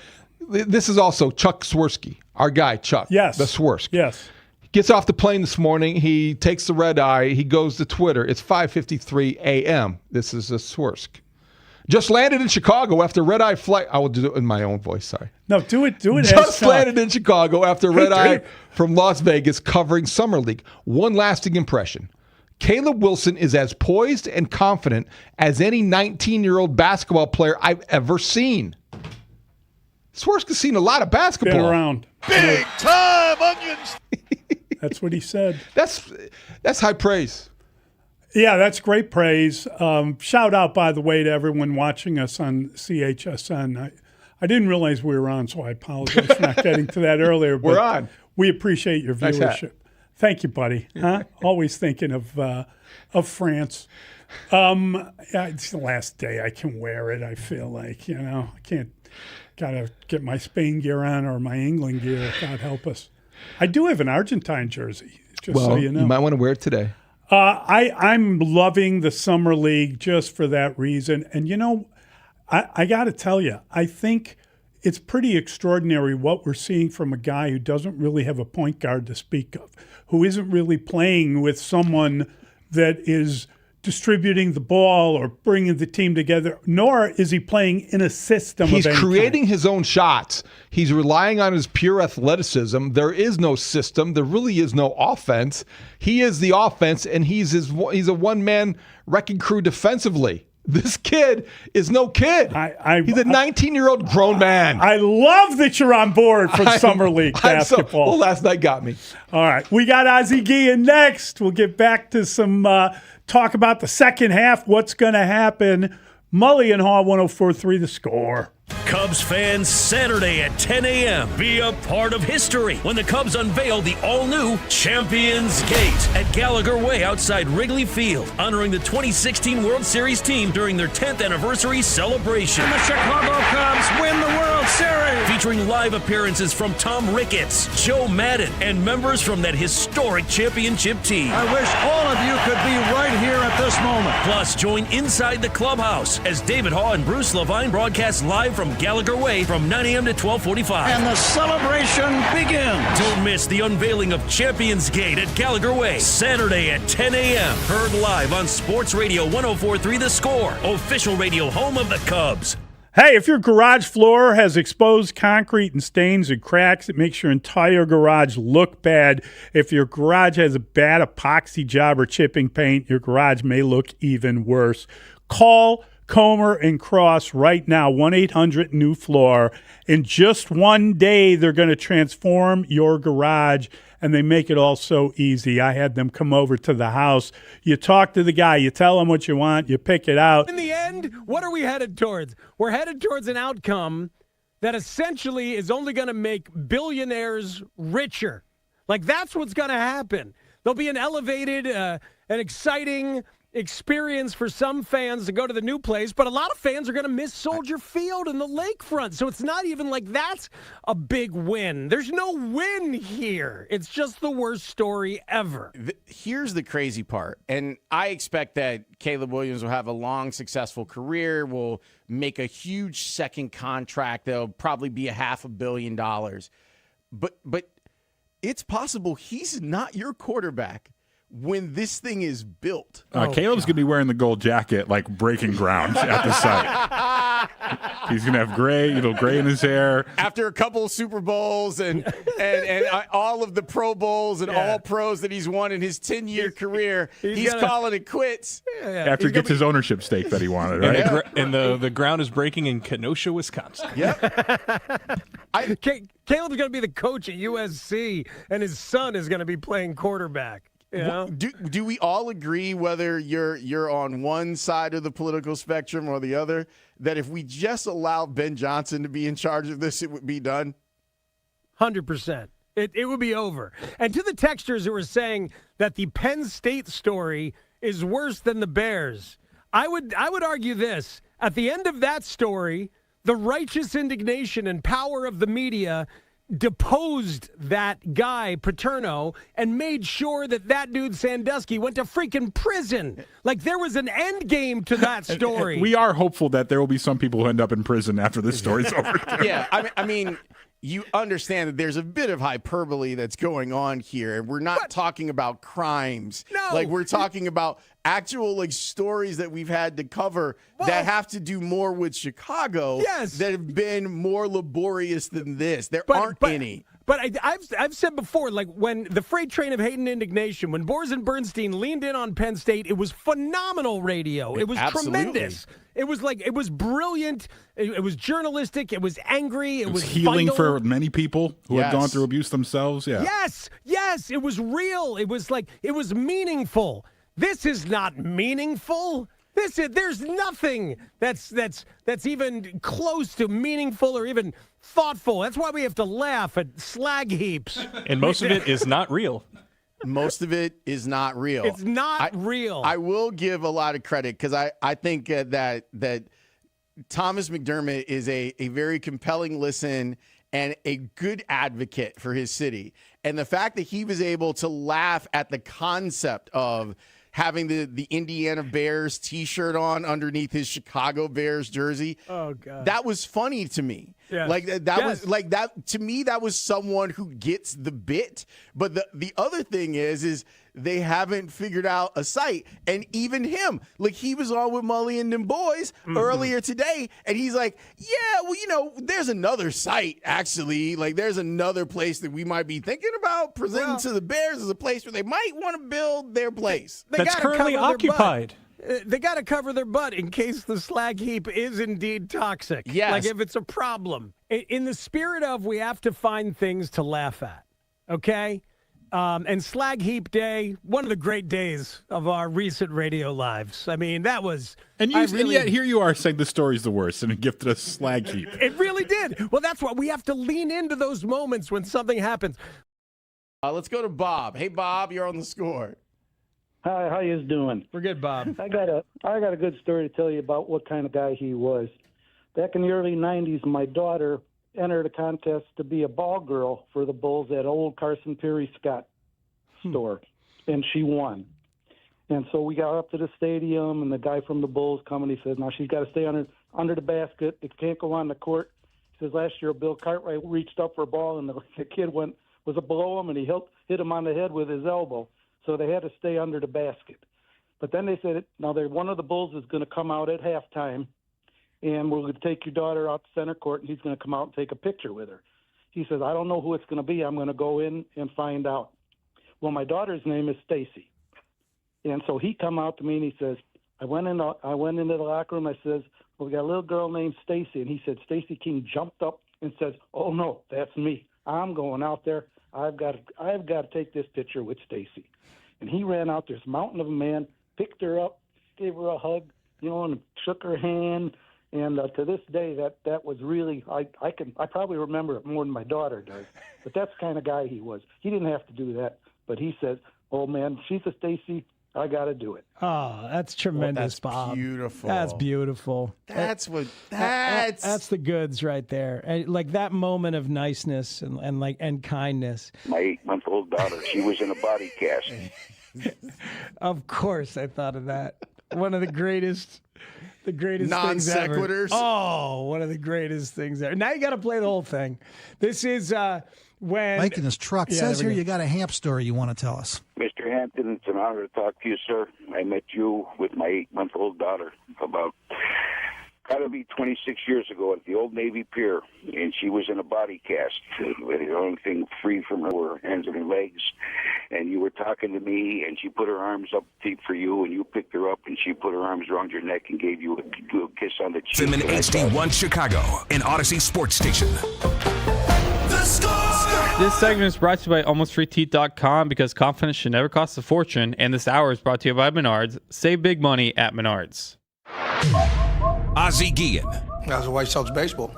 This is also Chuck Swirsky, our guy, Chuck. Yes. The Swirsky. Yes. Gets off the plane this morning. He takes the red eye. He goes to Twitter. It's 5:53 a.m. This is a Swirsky. Just landed in Chicago after red-eye flight. I will do it in my own voice, sorry. No, do it. Just landed in Chicago after red-eye from Las Vegas covering Summer League. One lasting impression. Caleb Wilson is as poised and confident as any 19-year-old basketball player I've ever seen. Swirsky's seen a lot of basketball. Been around. Big time onions. That's what he said. That's high praise. Yeah, that's great praise. Shout out, by the way, to everyone watching us on CHSN. I didn't realize we were on, so I apologize for not getting to that earlier. But we're on. We appreciate your viewership. Nice. Thank you, buddy. Huh? Always thinking of France. It's the last day I can wear it. I feel like I can't. Gotta get my Spain gear on or my England gear. God help us. I do have an Argentine jersey. Just so you know, you might want to wear it today. I'm loving the Summer League just for that reason. And I got to tell you, I think it's pretty extraordinary what we're seeing from a guy who doesn't really have a point guard to speak of, who isn't really playing with someone that is distributing the ball or bringing the team together, nor is he playing in a system. He's of any creating kind. His own shots. He's relying on his pure athleticism. There is no system. There really is no offense. He is the offense, and he's a one-man wrecking crew defensively. This kid is no kid. He's a 19-year-old grown man. I love that you're on board for Summer League basketball. Well, last night got me. All right. We got Ozzie Guillen next. We'll get back to some talk about the second half, what's going to happen. Mully and Haugh, 104.3 The Score. Cubs fans Saturday at 10 a.m. Be a part of history when the Cubs unveil the all-new Champions Gate at Gallagher Way outside Wrigley Field, honoring the 2016 World Series team during their 10th anniversary celebration. And the Chicago Cubs win the World Series. Featuring live appearances from Tom Ricketts, Joe Madden, and members from that historic championship team. I wish all of you could be right here at this moment. Plus, join inside the clubhouse as David Haugh and Bruce Levine broadcast live from Gallagher Way from 9 a.m. to 12:45. And the celebration begins. Don't miss the unveiling of Champions Gate at Gallagher Way, Saturday at 10 a.m. Heard live on Sports Radio 104.3 The Score, official radio home of the Cubs. Hey, if your garage floor has exposed concrete and stains and cracks, it makes your entire garage look bad. If your garage has a bad epoxy job or chipping paint, your garage may look even worse. Call Comer and Cross right now, 1-800-NEW-FLOOR. In just one day, they're going to transform your garage, and they make it all so easy. I had them come over to the house. You talk to the guy. You tell him what you want. You pick it out. In the end, what are we headed towards? We're headed towards an outcome that essentially is only going to make billionaires richer. Like, that's what's going to happen. There'll be an elevated, an exciting experience for some fans to go to the new place, but a lot of fans are going to miss Soldier Field and the lakefront. So it's not even like that's a big win. There's no win here. It's just the worst story ever. Here's the crazy part, and I expect that Caleb Williams will have a long, successful career, will make a huge second contract that'll probably be $500 million. But it's possible he's not your quarterback when this thing is built. Caleb's going to be wearing the gold jacket, like breaking ground at the site. He's going to have gray in his hair. After a couple of Super Bowls and all of the Pro Bowls and all pros that he's won in his 10-year career, he's calling it quits. After he gets his ownership stake that he wanted, right? And the ground is breaking in Kenosha, Wisconsin. Caleb's going to be the coach at USC, and his son is going to be playing quarterback. You know? Do we all agree, whether you're on one side of the political spectrum or the other, that if we just allowed Ben Johnson to be in charge of this, it would be done? 100%. It would be over. And to the texters who were saying that the Penn State story is worse than the Bears, I would argue this. At the end of that story, the righteous indignation and power of the media deposed that guy, Paterno, and made sure that dude, Sandusky, went to freaking prison. Like, there was an end game to that story. And we are hopeful that there will be some people who end up in prison after this story's over. Yeah, I mean, you understand that there's a bit of hyperbole that's going on here. We're not talking about crimes. No. Like, we're talking about actual stories that we've had to cover that have to do more with Chicago that have been more laborious than this. There aren't any. But I've said before, like, when the freight train of hate and indignation, when Boers and Bernstein leaned in on Penn State, it was phenomenal radio. It was tremendous. It was brilliant. It was journalistic. It was angry. It was healing vital for many people who had gone through abuse themselves. Yeah. Yes. It was real. It was meaningful. This is not meaningful. There's nothing that's even close to meaningful or even thoughtful. That's why we have to laugh at slag heaps. And most of it is not real. Most of it is not real. It's not real. I will give a lot of credit because I think that Thomas McDermott is a very compelling listen and a good advocate for his city. And the fact that he was able to laugh at the concept of having the Indiana Bears T-shirt on underneath his Chicago Bears jersey. Oh, God. That was funny to me. Yes. Like that was like that to me. That was someone who gets the bit. But the other thing is they haven't figured out a site. And even him, like, he was on with Mully and them boys earlier today, and he's like, yeah, well, there's another site actually. Like, there's another place that we might be thinking about presenting to the Bears as a place where they might want to build their place. That's currently occupied. They got to cover their butt in case the slag heap is indeed toxic. Yes. Like, if it's a problem. In the spirit of we have to find things to laugh at, okay? And Slag Heap Day, one of the great days of our recent radio lives. I mean, that was... And yet here you are saying the story's the worst and it gifted us slag heap. It really did. Well, that's why we have to lean into those moments when something happens. Let's go to Bob. Hey, Bob, you're on the score. Hi, how you doing? We're good, Bob. I got a good story to tell you about what kind of guy he was. Back in the early 90s, my daughter entered a contest to be a ball girl for the Bulls at old Carson Perry Scott store, and she won. And so we got up to the stadium, and the guy from the Bulls come and he says, now she's got to stay under the basket. It can't go on the court. He says, last year Bill Cartwright reached up for a ball, and the kid was below him, and he hit him on the head with his elbow. So they had to stay under the basket. But then they said, now one of the Bulls is going to come out at halftime, and we're going to take your daughter out to center court, and he's going to come out and take a picture with her. He says, I don't know who it's going to be. I'm going to go in and find out. Well, my daughter's name is Stacy. And so he come out to me, and he says, I went into the locker room. I says, well, we got a little girl named Stacy. And he said, Stacy King jumped up and says, oh, no, that's me. I'm going out there. I've got to take this picture with Stacy. And he ran out, this mountain of a man, picked her up, gave her a hug, and shook her hand. And to this day, that was really, I probably remember it more than my daughter does. But that's the kind of guy he was. He didn't have to do that. But he says, oh, man, she's a Stacy. I got to do it. Oh, that's tremendous, Bob. Beautiful. That's beautiful. That's the goods right there. And like that moment of niceness and kindness. My 8-month-old daughter, she was in a body cast. Of course, I thought of that. One of the greatest non things ever. sequiturs. Oh, one of the greatest things ever. Now you got to play the whole thing. This is when Mike in his truck says here you got a Hamp story you want to tell us. Mr. Hampton, it's an honor to talk to you, sir. I met you with my 8-month-old daughter about, got to be 26 years ago at the Old Navy Pier, and she was in a body cast. The only thing free from her were her hands and her legs, and you were talking to me, and she put her arms up deep for you, and you picked her up, and she put her arms around your neck and gave you a kiss on the cheek. Them in HD1 Chicago, an Odyssey sports station. The Score! This segment is brought to you by AlmostFreeTeeth.com because confidence should never cost a fortune. And this hour is brought to you by Menards. Save big money at Menards. Ozzie Guillen. That was a White Sox baseball.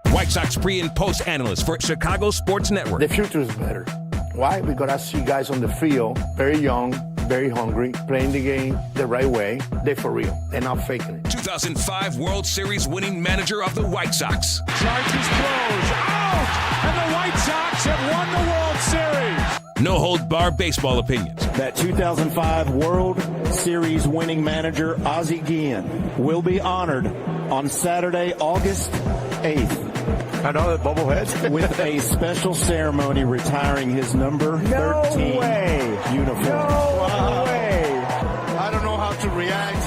White Sox pre- and post-analyst for Chicago Sports Network. The future is better. Why? Because I see guys on the field, very young, very hungry, playing the game the right way. They're for real. They're not faking it. 2005 World Series winning manager of the White Sox. Charges throws. Out! And the White Sox have won the World Series. No-hold-bar baseball opinions. That 2005 World Series winning manager, Ozzie Guillen, will be honored on Saturday, August 8th. Another bobblehead? With a special ceremony retiring his number 13 uniform. No way! I don't know how to react,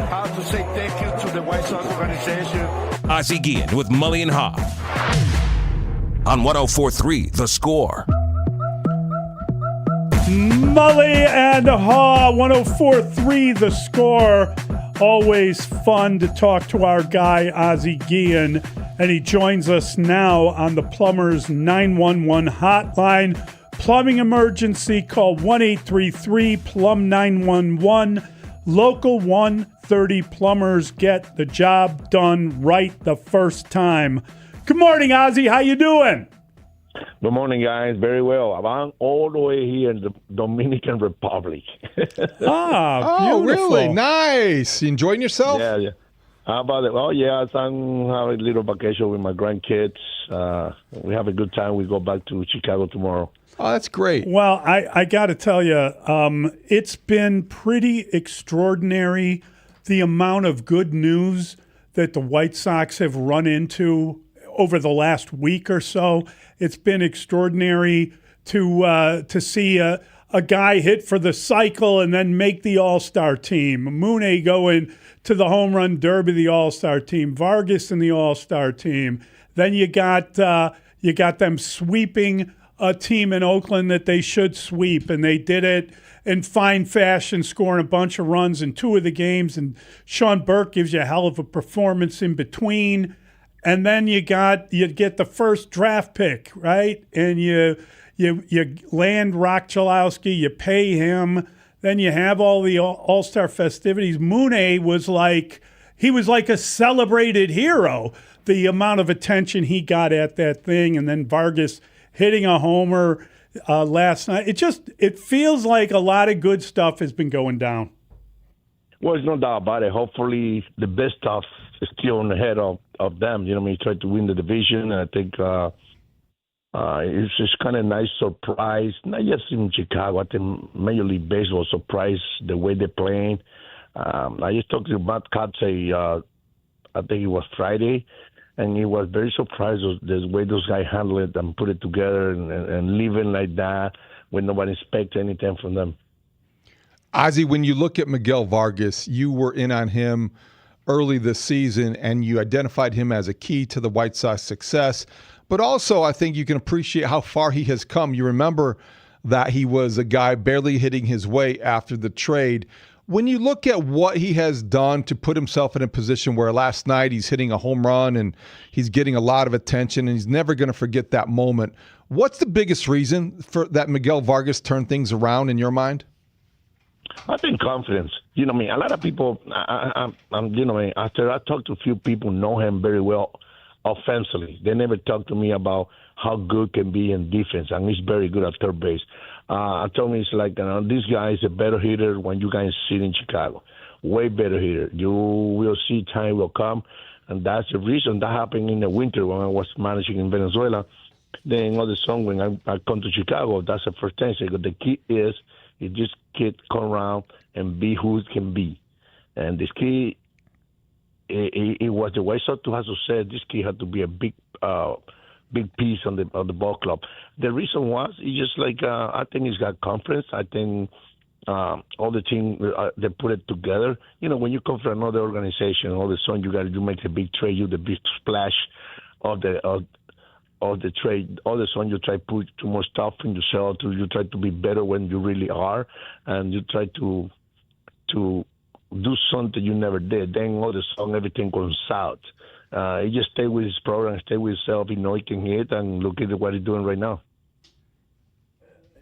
how to say thank you to the White Sox organization. Ozzie Guillen with Mully and Haugh. On 104.3 The Score. Mully and Haugh, 104.3 The Score. Always fun to talk to our guy, Ozzie Guillen. And he joins us now on the Plumbers 911 hotline. Plumbing emergency, call 1-833-PLUM-911. Local 130 plumbers get the job done right the first time. Good morning, Ozzie. How you doing? Good morning, guys. Very well. I'm all the way here in the Dominican Republic. Oh, really? Nice. You enjoying yourself? Yeah. How about it? Oh, yeah. I'm having a little vacation with my grandkids. We have a good time. We go back to Chicago tomorrow. Oh, that's great. Well, I got to tell you, it's been pretty extraordinary, the amount of good news that the White Sox have run into over the last week or so. It's been extraordinary to see a guy hit for the cycle and then make the All-Star team. Mooney going to the home run derby, the All-Star team. Vargas in the All-Star team. Then you got them sweeping a team in Oakland that they should sweep, and they did it in fine fashion, scoring a bunch of runs in 2 of the games. And Sean Burke gives you a hell of a performance in between. And then you get the first draft pick, right? And you You land Rock Chalowski, you pay him, then you have all the All-Star festivities. Mooney was like a celebrated hero. The amount of attention he got at that thing, and then Vargas hitting a homer last night. It feels like a lot of good stuff has been going down. Well, there's no doubt about it. Hopefully, the best stuff is still on the head of them. You know, he tried to win the division, and I think it's just kind of nice surprise. Not just in Chicago, I think Major League Baseball surprised the way they're playing. I just talked to Matt Katze, I think it was Friday, and he was very surprised with the way those guys handle it and put it together and living like that when nobody expects anything from them. Ozzie, when you look at Miguel Vargas, you were in on him early this season, and you identified him as a key to the White Sox success. But also, I think you can appreciate how far he has come. You remember that he was a guy barely hitting his way after the trade. When you look at what he has done to put himself in a position where last night he's hitting a home run and he's getting a lot of attention and he's never going to forget that moment, what's the biggest reason for that Miguel Vargas turned things around in your mind? I think confidence. You know, I mean, a lot of people, after I talked to a few people who know him very well offensively, they never talk to me about how good can be in defense, and he's very good at third base. I told me, it's like, this guy is a better hitter when you guys sit in Chicago. Way better hitter. You will see time will come, and that's the reason that happened in the winter when I was managing in Venezuela. Then all the song when I come to Chicago, that's the first thing I say. The key is you just kid come around and be who it can be. And this kid, it was the White Sox has to say this kid had to be a big piece on the ball club. The reason was it's just like I think he's got confidence. I think all the team they put it together. You know, when you come from another organization, all of a sudden you make a big trade, you the big splash of the trade. All of a sudden you try to put too much stuff in yourself. You try to be better when you really are, and you try to do something you never did. Then all of a sudden everything goes south. He just stay with his program, stay with himself. He know he can hit, and look at what he's doing right now.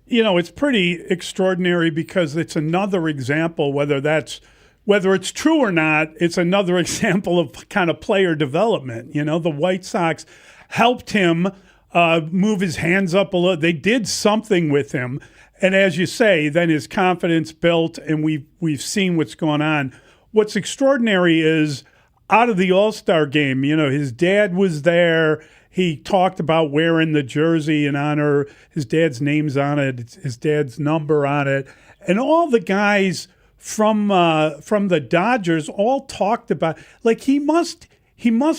You know, it's pretty extraordinary because it's another example, whether it's true or not, it's another example of kind of player development. You know, the White Sox helped him move his hands up a little. They did something with him. And as you say, then his confidence built, and we've seen what's going on. What's extraordinary is out of the All-Star game, you know, his dad was there. He talked about wearing the jersey in honor, his dad's name's on it, his dad's number on it. And all the guys from the Dodgers all talked about, like, he must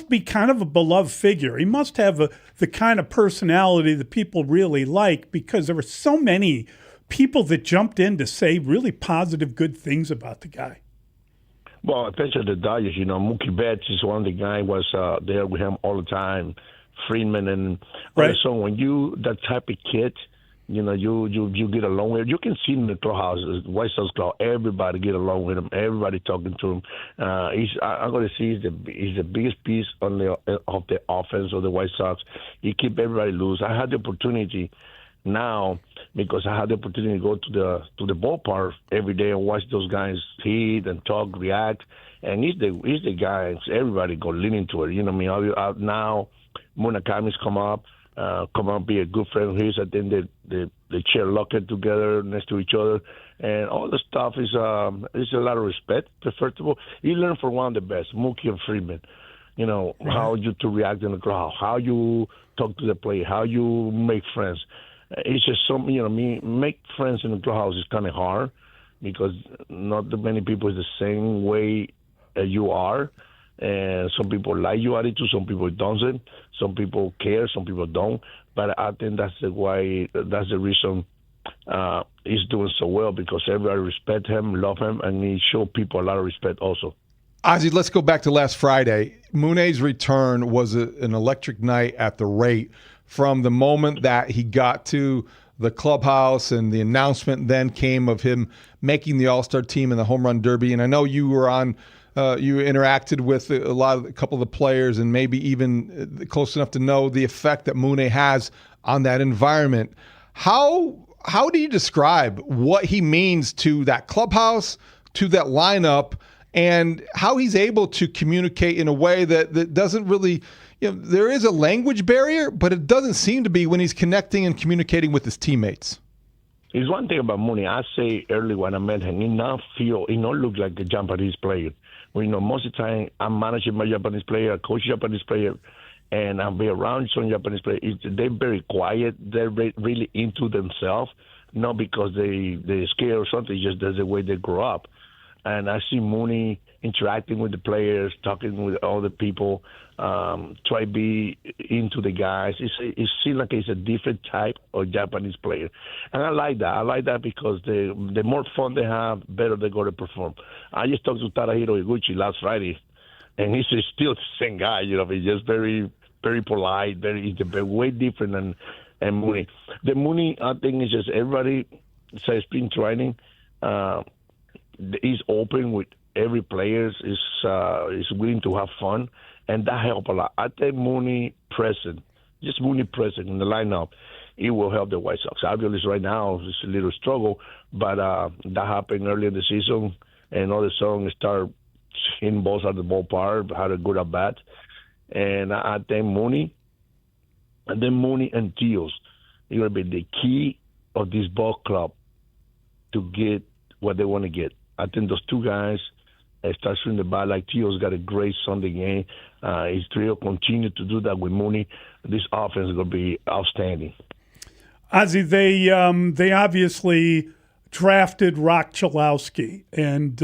be kind of a beloved figure. He must have the kind of personality that people really like, because there were so many people that jumped in to say really positive, good things about the guy. Well, especially the Dodgers, you know, Mookie Betts is one of the guys was there with him all the time, Friedman, and right. So when you that type of kid, you know, you get along with. You can see in the clubhouse, White Sox club, everybody get along with him, everybody talking to him. I'm going to see he's the biggest piece of the offense of the White Sox. He keep everybody loose. I had the opportunity now because I had the opportunity to go to the ballpark every day and watch those guys hit and talk, react, and he's the guy. Everybody go lean into it. You know what I mean? Now Murakami's come up, be a good friend of his. I think they share locker together next to each other, and all the stuff is a lot of respect. First of all, you learn from one of the best, Mookie and Friedman. You know, how you to react in the crowd, how you talk to the player, how you make friends. It's just something, you know, make friends in the clubhouse is kind of hard because not that many people is the same way you are. And some people like your attitude, some people don't. Some people care, some people don't. But I think that's the reason he's doing so well, because everybody respect him, love him, and he show people a lot of respect also. Ozzie, let's go back to last Friday. Muney's return was an electric night at the rate. From the moment that he got to the clubhouse and the announcement then came of him making the All-Star team in the Home Run Derby. And I know you were on, you interacted with a couple of the players and maybe even close enough to know the effect that Muney has on that environment. How do you describe what he means to that clubhouse, to that lineup, and how he's able to communicate in a way that doesn't really, there is a language barrier, but it doesn't seem to be when he's connecting and communicating with his teammates. It's one thing about Mully. I say early when I met him, he not look like a Japanese player. Most of the time I'm managing my Japanese player, coach Japanese player, and I'll be around some Japanese players. They're very quiet. They're really into themselves, not because they're scared or something. Just that's the way they grow up. And I see Mully interacting with the players, talking with all the people, try to be into the guys. It seems like it's a different type of Japanese player. And I like that. I like that because the more fun they have, better they're going to perform. I just talked to Tarahiro Iguchi last Friday, and he's still the same guy. He's just very, very polite, he's way different than Mully. The Mully, I think, is just everybody says spring training. He's open with every player. Is willing to have fun, and that helps a lot. I think Mully present in the lineup, it will help the White Sox. Obviously, right now it's a little struggle, but that happened early in the season, and all the songs start hitting balls at the ballpark, had a good at bat. And I think Mully and Teos are going to be the key of this ball club to get what they want to get. I think those two guys start shooting the ball like Teos got a great Sunday game. His trio continue to do that with Mully. This offense is going to be outstanding. Ozzy, they obviously drafted Rock Chalowski, and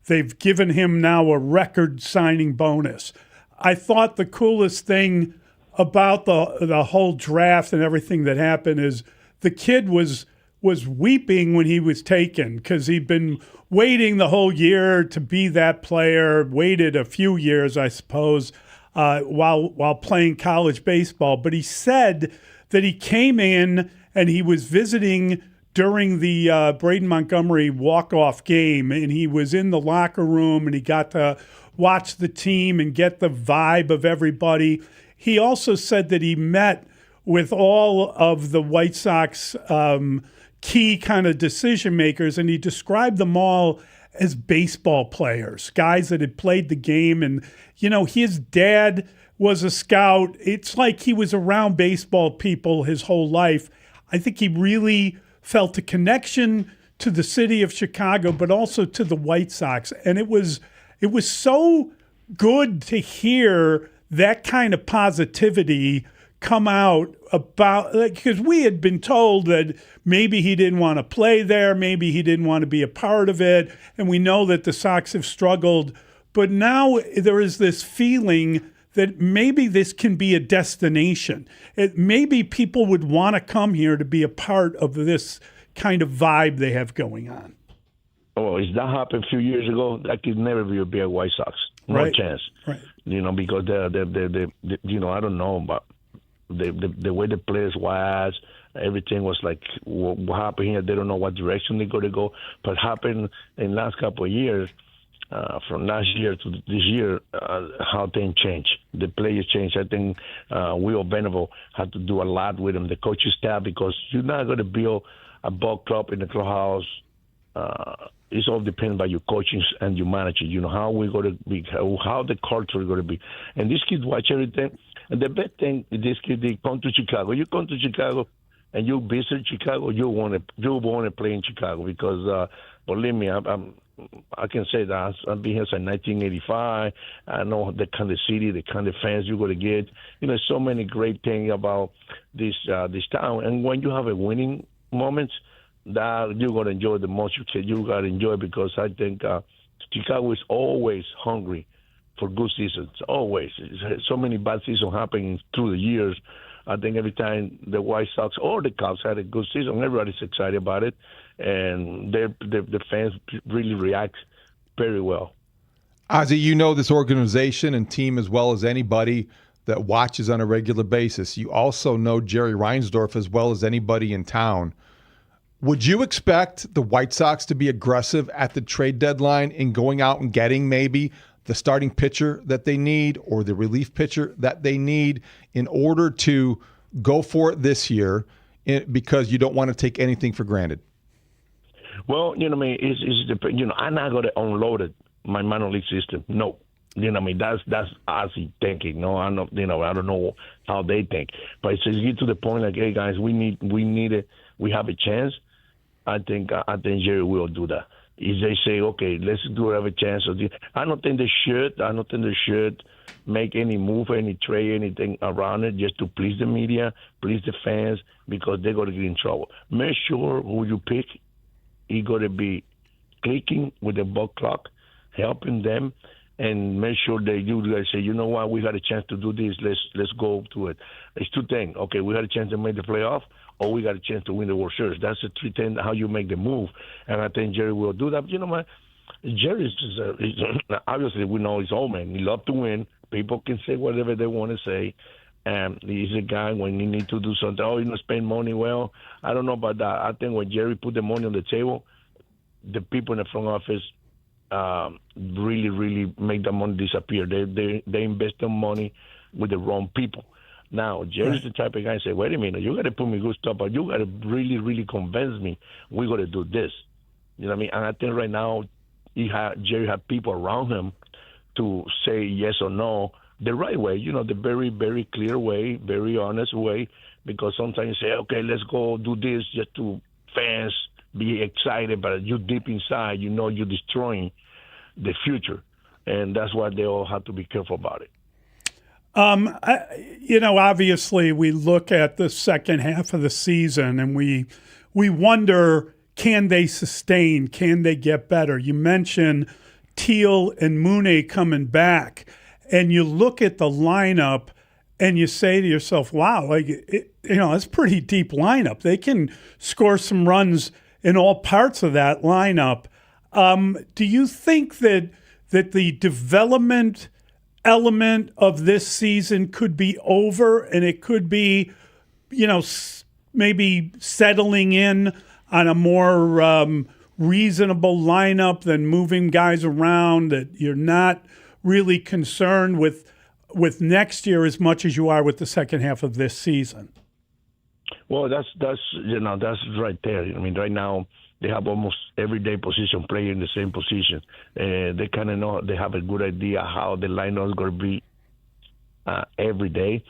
they've given him now a record signing bonus. I thought the coolest thing about the whole draft and everything that happened is the kid was weeping when he was taken because he'd been waiting the whole year to be that player, waited a few years, I suppose, while playing college baseball. But he said that he came in and he was visiting during the Braden Montgomery walk-off game, and he was in the locker room and he got to watch the team and get the vibe of everybody. He also said that he met with all of the White Sox key kind of decision makers, and he described them all as baseball players, guys that had played the game. And, his dad was a scout. It's like he was around baseball people his whole life. I think he really felt a connection to the city of Chicago, but also to the White Sox. And it was so good to hear that kind of positivity come out about, because we had been told that maybe he didn't want to play there, maybe he didn't want to be a part of it, and we know that the Sox have struggled. But now there is this feeling that maybe this can be a destination. Maybe people would want to come here to be a part of this kind of vibe they have going on. Oh, if that happened a few years ago, that could never be a White Sox. No chance. Right. Because I don't know, but the way the players was, everything was like what happened here. They don't know what direction they're going to go. But happened in the last couple of years, from last year to this year, how things change. The players change. I think Will Venable had to do a lot with them, the coaching staff, because you're not going to build a ball club in the clubhouse. It's all depends on your coaching and your manager. How we're going to be, how the culture is going to be. And these kids watch everything. And the best thing is this kid, they come to Chicago. You come to Chicago and you visit Chicago, you want to play in Chicago because, believe me, I can say that I've been here since 1985. I know the kind of city, the kind of fans you're going to get. So many great things about this town. And when you have a winning moment, that you're going to enjoy the most. You got to enjoy because I think Chicago is always hungry for good seasons. Always. So many bad seasons happening through the years. I think every time the White Sox or the Cubs had a good season, everybody's excited about it. And the fans really react very well. Ozzy, you know this organization and team as well as anybody that watches on a regular basis. You also know Jerry Reinsdorf as well as anybody in town. Would you expect the White Sox to be aggressive at the trade deadline in going out and getting maybe the starting pitcher that they need or the relief pitcher that they need in order to go for it this year because you don't want to take anything for granted? Well, I'm not going to unload it, my minor league system. No. That's Ozzy thinking. No, I don't know how they think. But it's just get to the point like, hey guys, we need it. We have a chance. I think Jerry will do that. If they say, okay, let's do have a chance. I don't think they should make any move, any trade, anything around it just to please the media, please the fans, because they're going to get in trouble. Make sure who you pick, you got to be clicking with the ball clock, helping them, and make sure that you guys say, you know what, we got a chance to do this. Let's go to it. It's two things. Okay, we got a chance to make the playoff, or we got a chance to win the World Series. That's the three things, how you make the move. And I think Jerry will do that. But you know what? Jerry is obviously, we know he's old man. He loves to win. People can say whatever they want to say. And he's a guy when he need to do something, spend money. Well, I don't know about that. I think when Jerry put the money on the table, the people in the front office really, really make the money disappear. They invest the money with the wrong people. Now, Jerry's the type of guy say, wait a minute, you got to put me good stuff, but you got to really, really convince me we got to do this. You know what I mean? And I think right now Jerry had people around him to say yes or no the right way, the very, very clear way, very honest way, because sometimes you say, okay, let's go do this just to fans be excited, but you deep inside, you're destroying the future. And that's why they all have to be careful about it. Obviously we look at the second half of the season and we wonder, can they sustain? Can they get better? You mentioned Teal and Mully coming back, and you look at the lineup and you say to yourself, wow, that's a pretty deep lineup. They can score some runs in all parts of that lineup. Do you think that the development element of this season could be over and it could be, maybe settling in on a more reasonable lineup than moving guys around, that you're not really concerned with next year as much as you are with the second half of this season? Well, that's right there. I mean, right now they have almost everyday position player in the same position. They kind of know, they have a good idea how the lineup is going to be every day.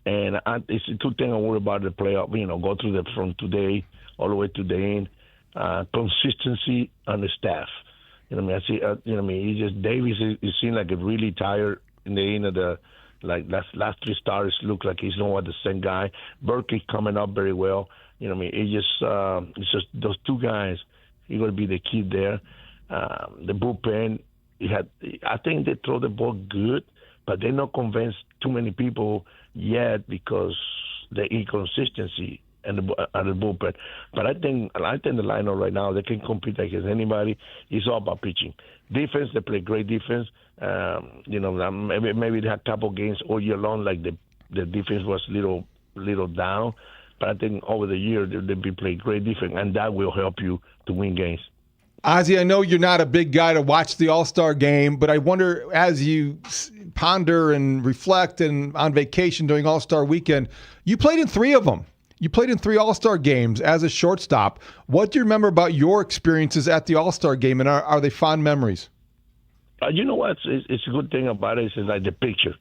And it's two things I worry about the playoff. Go through from today all the way to the end. Consistency on the staff. I see. He just Davis is seen like a really tired in the end of the last three stars. Look like he's not the same guy. Berkey coming up very well. It's just those two guys. He's going to be the key there. The bullpen. I think they throw the ball good, but they're not convinced too many people yet because the inconsistency and the bullpen. But I think the lineup right now, they can compete against anybody. It's all about pitching. Defense, they play great defense. Maybe they had a couple games all year long, like the defense was little down. But I think over the year, they've been playing great defense, and that will help you to win games. Ozzy, I know you're not a big guy to watch the All-Star game, but I wonder, as you ponder and reflect and on vacation during All-Star weekend, you played in 3 of them. You played in 3 All-Star games as a shortstop. What do you remember about your experiences at the All-Star game, and are they fond memories? You know what? It's a good thing about it is like the picture.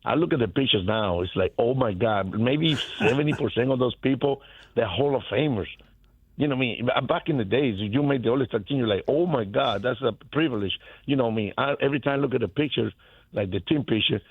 I look at the pictures now. It's like, oh, my God, maybe 70% of those people, they're Hall of Famers. Back in the days, you made the All-Star team, you're like, oh, my God, that's a privilege. Every time I look at the pictures, like the team picture,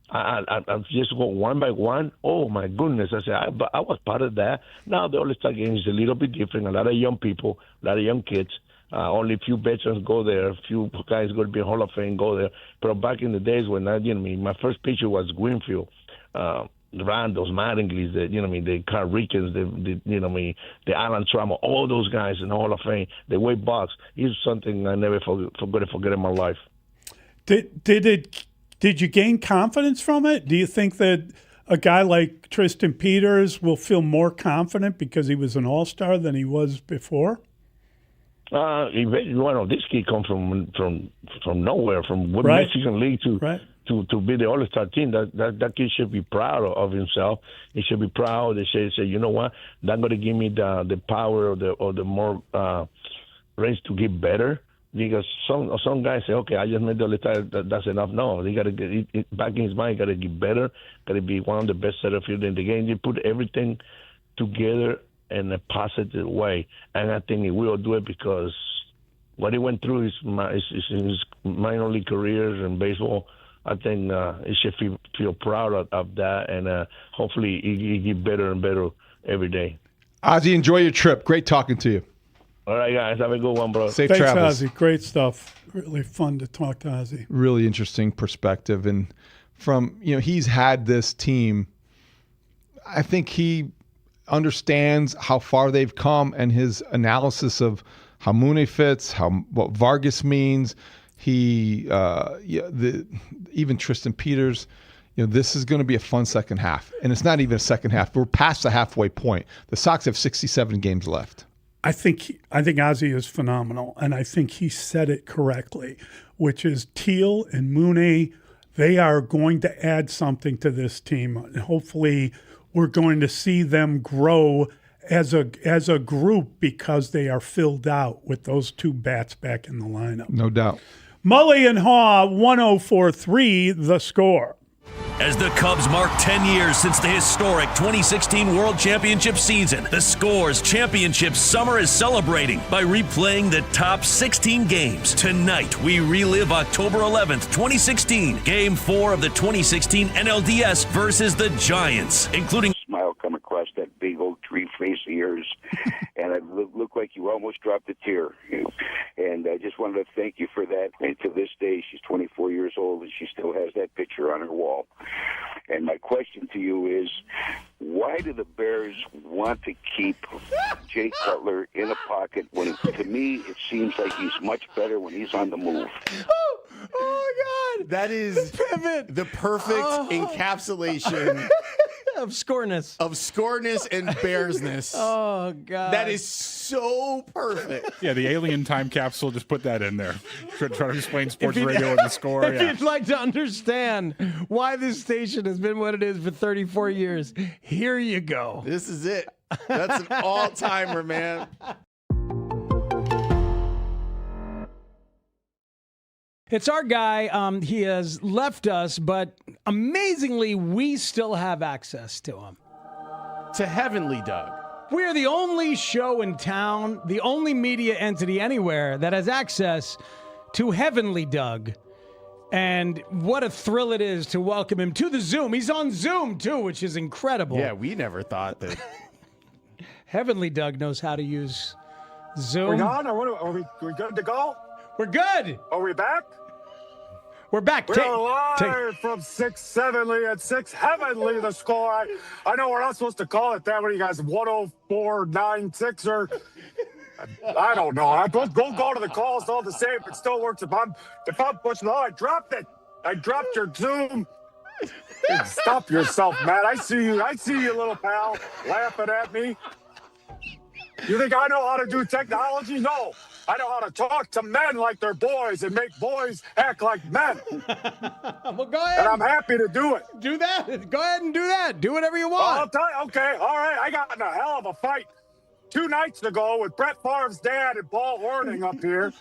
I just go one by one. Oh, my goodness. I said, I was part of that. Now the All-Star game is a little bit different. A lot of young people, a lot of young kids. Only a few veterans go there. A few guys going to be in Hall of Fame go there. But back in the days when my first picture was Greenfield, Randos, Mattingly's, the Carl Rickens, the Alan Trammell, all those guys in the Hall of Fame, the Wade Boggs, is something I never forget in my life. Did you gain confidence from it? Do you think that a guy like Tristan Peters will feel more confident because he was an All-Star than he was before? This kid come from nowhere, from Mexican League to to be the All-Star team. That kid should be proud of himself. He should be proud. They say, you know what? That's going to give me the power or the more race to get better. Because some guys say, okay, I just made the All-Star, that's enough. No, they got to get it back in his mind. Got to get better. Got to be one of the best center fielders in the game. You put everything together in a positive way, and I think he will do it because what he went through his minor league careers in baseball. I think he should feel proud of that, and hopefully he get better and better every day. Ozzy, enjoy your trip. Great talking to you. All right, guys. Have a good one, bro. Safe Thanks, travels. Ozzy. Great stuff. Really fun to talk to Ozzy. Really interesting perspective. And from, he's had this team. I think he understands how far they've come, and his analysis of how Mully fits, what Vargas means. Even Tristan Peters. This is going to be a fun second half. And it's not even a second half. We're past the halfway point. The Sox have 67 games left. I think Ozzy is phenomenal, and I think he said it correctly, which is Teal and Mully, they are going to add something to this team. And hopefully we're going to see them grow as a group because they are filled out with those two bats back in the lineup. No doubt. Mully and Haugh, 104.3 The Score. As the Cubs mark 10 years since the historic 2016 World Championship season, the Score's championship summer is celebrating by replaying the top 16 games. Tonight, we relive October 11th, 2016, Game 4 of the 2016 NLDS versus the Giants, including smile come across that big old tree face of yours, and it looked like you almost dropped a tear. And I just wanted to thank you for that. And to this day, she's 24 years old, and she still has that picture on her wall. And my question to you is, why do the Bears want to keep Jay Cutler in a pocket when, to me, it seems like he's much better when he's on the move? Oh, my God. That is the perfect encapsulation of scoreness and bearsness. Oh, God. That is so perfect. Yeah, the alien time capsule, just put that in there. Try to explain sports radio and the Score. If you'd like to understand why this station has been what it is for 34 years, here you go. This is it. That's an all-timer, man. It's our guy. He has left us, but amazingly, we still have access to him. To Heavenly Doug. We are the only show in town, the only media entity anywhere that has access to Heavenly Doug. And what a thrill it is to welcome him to the Zoom. He's on Zoom, too, which is incredible. Yeah, we never thought that. Heavenly Doug knows how to use Zoom. We're gone? Or are we good to go? We're good. Are we back? We're back. We're live from 6 Heavenly at 6 Heavenly, The Score. I know we're not supposed to call it that when you guys 104.96 or I don't know. Go to the calls all the same. It still works if I'm pushing. Oh, I dropped it. I dropped your Zoom. Stop yourself, Matt. I see you, little pal, laughing at me. You think I know how to do technology? No. I know how to talk to men like they're boys and make boys act like men. Well, go ahead. And I'm happy to do it. Do that. Go ahead and do that. Do whatever you want. Well, I'll tell you. Okay. All right. I got in a hell of a fight 2 nights ago with Brett Favre's dad and Paul Horning up here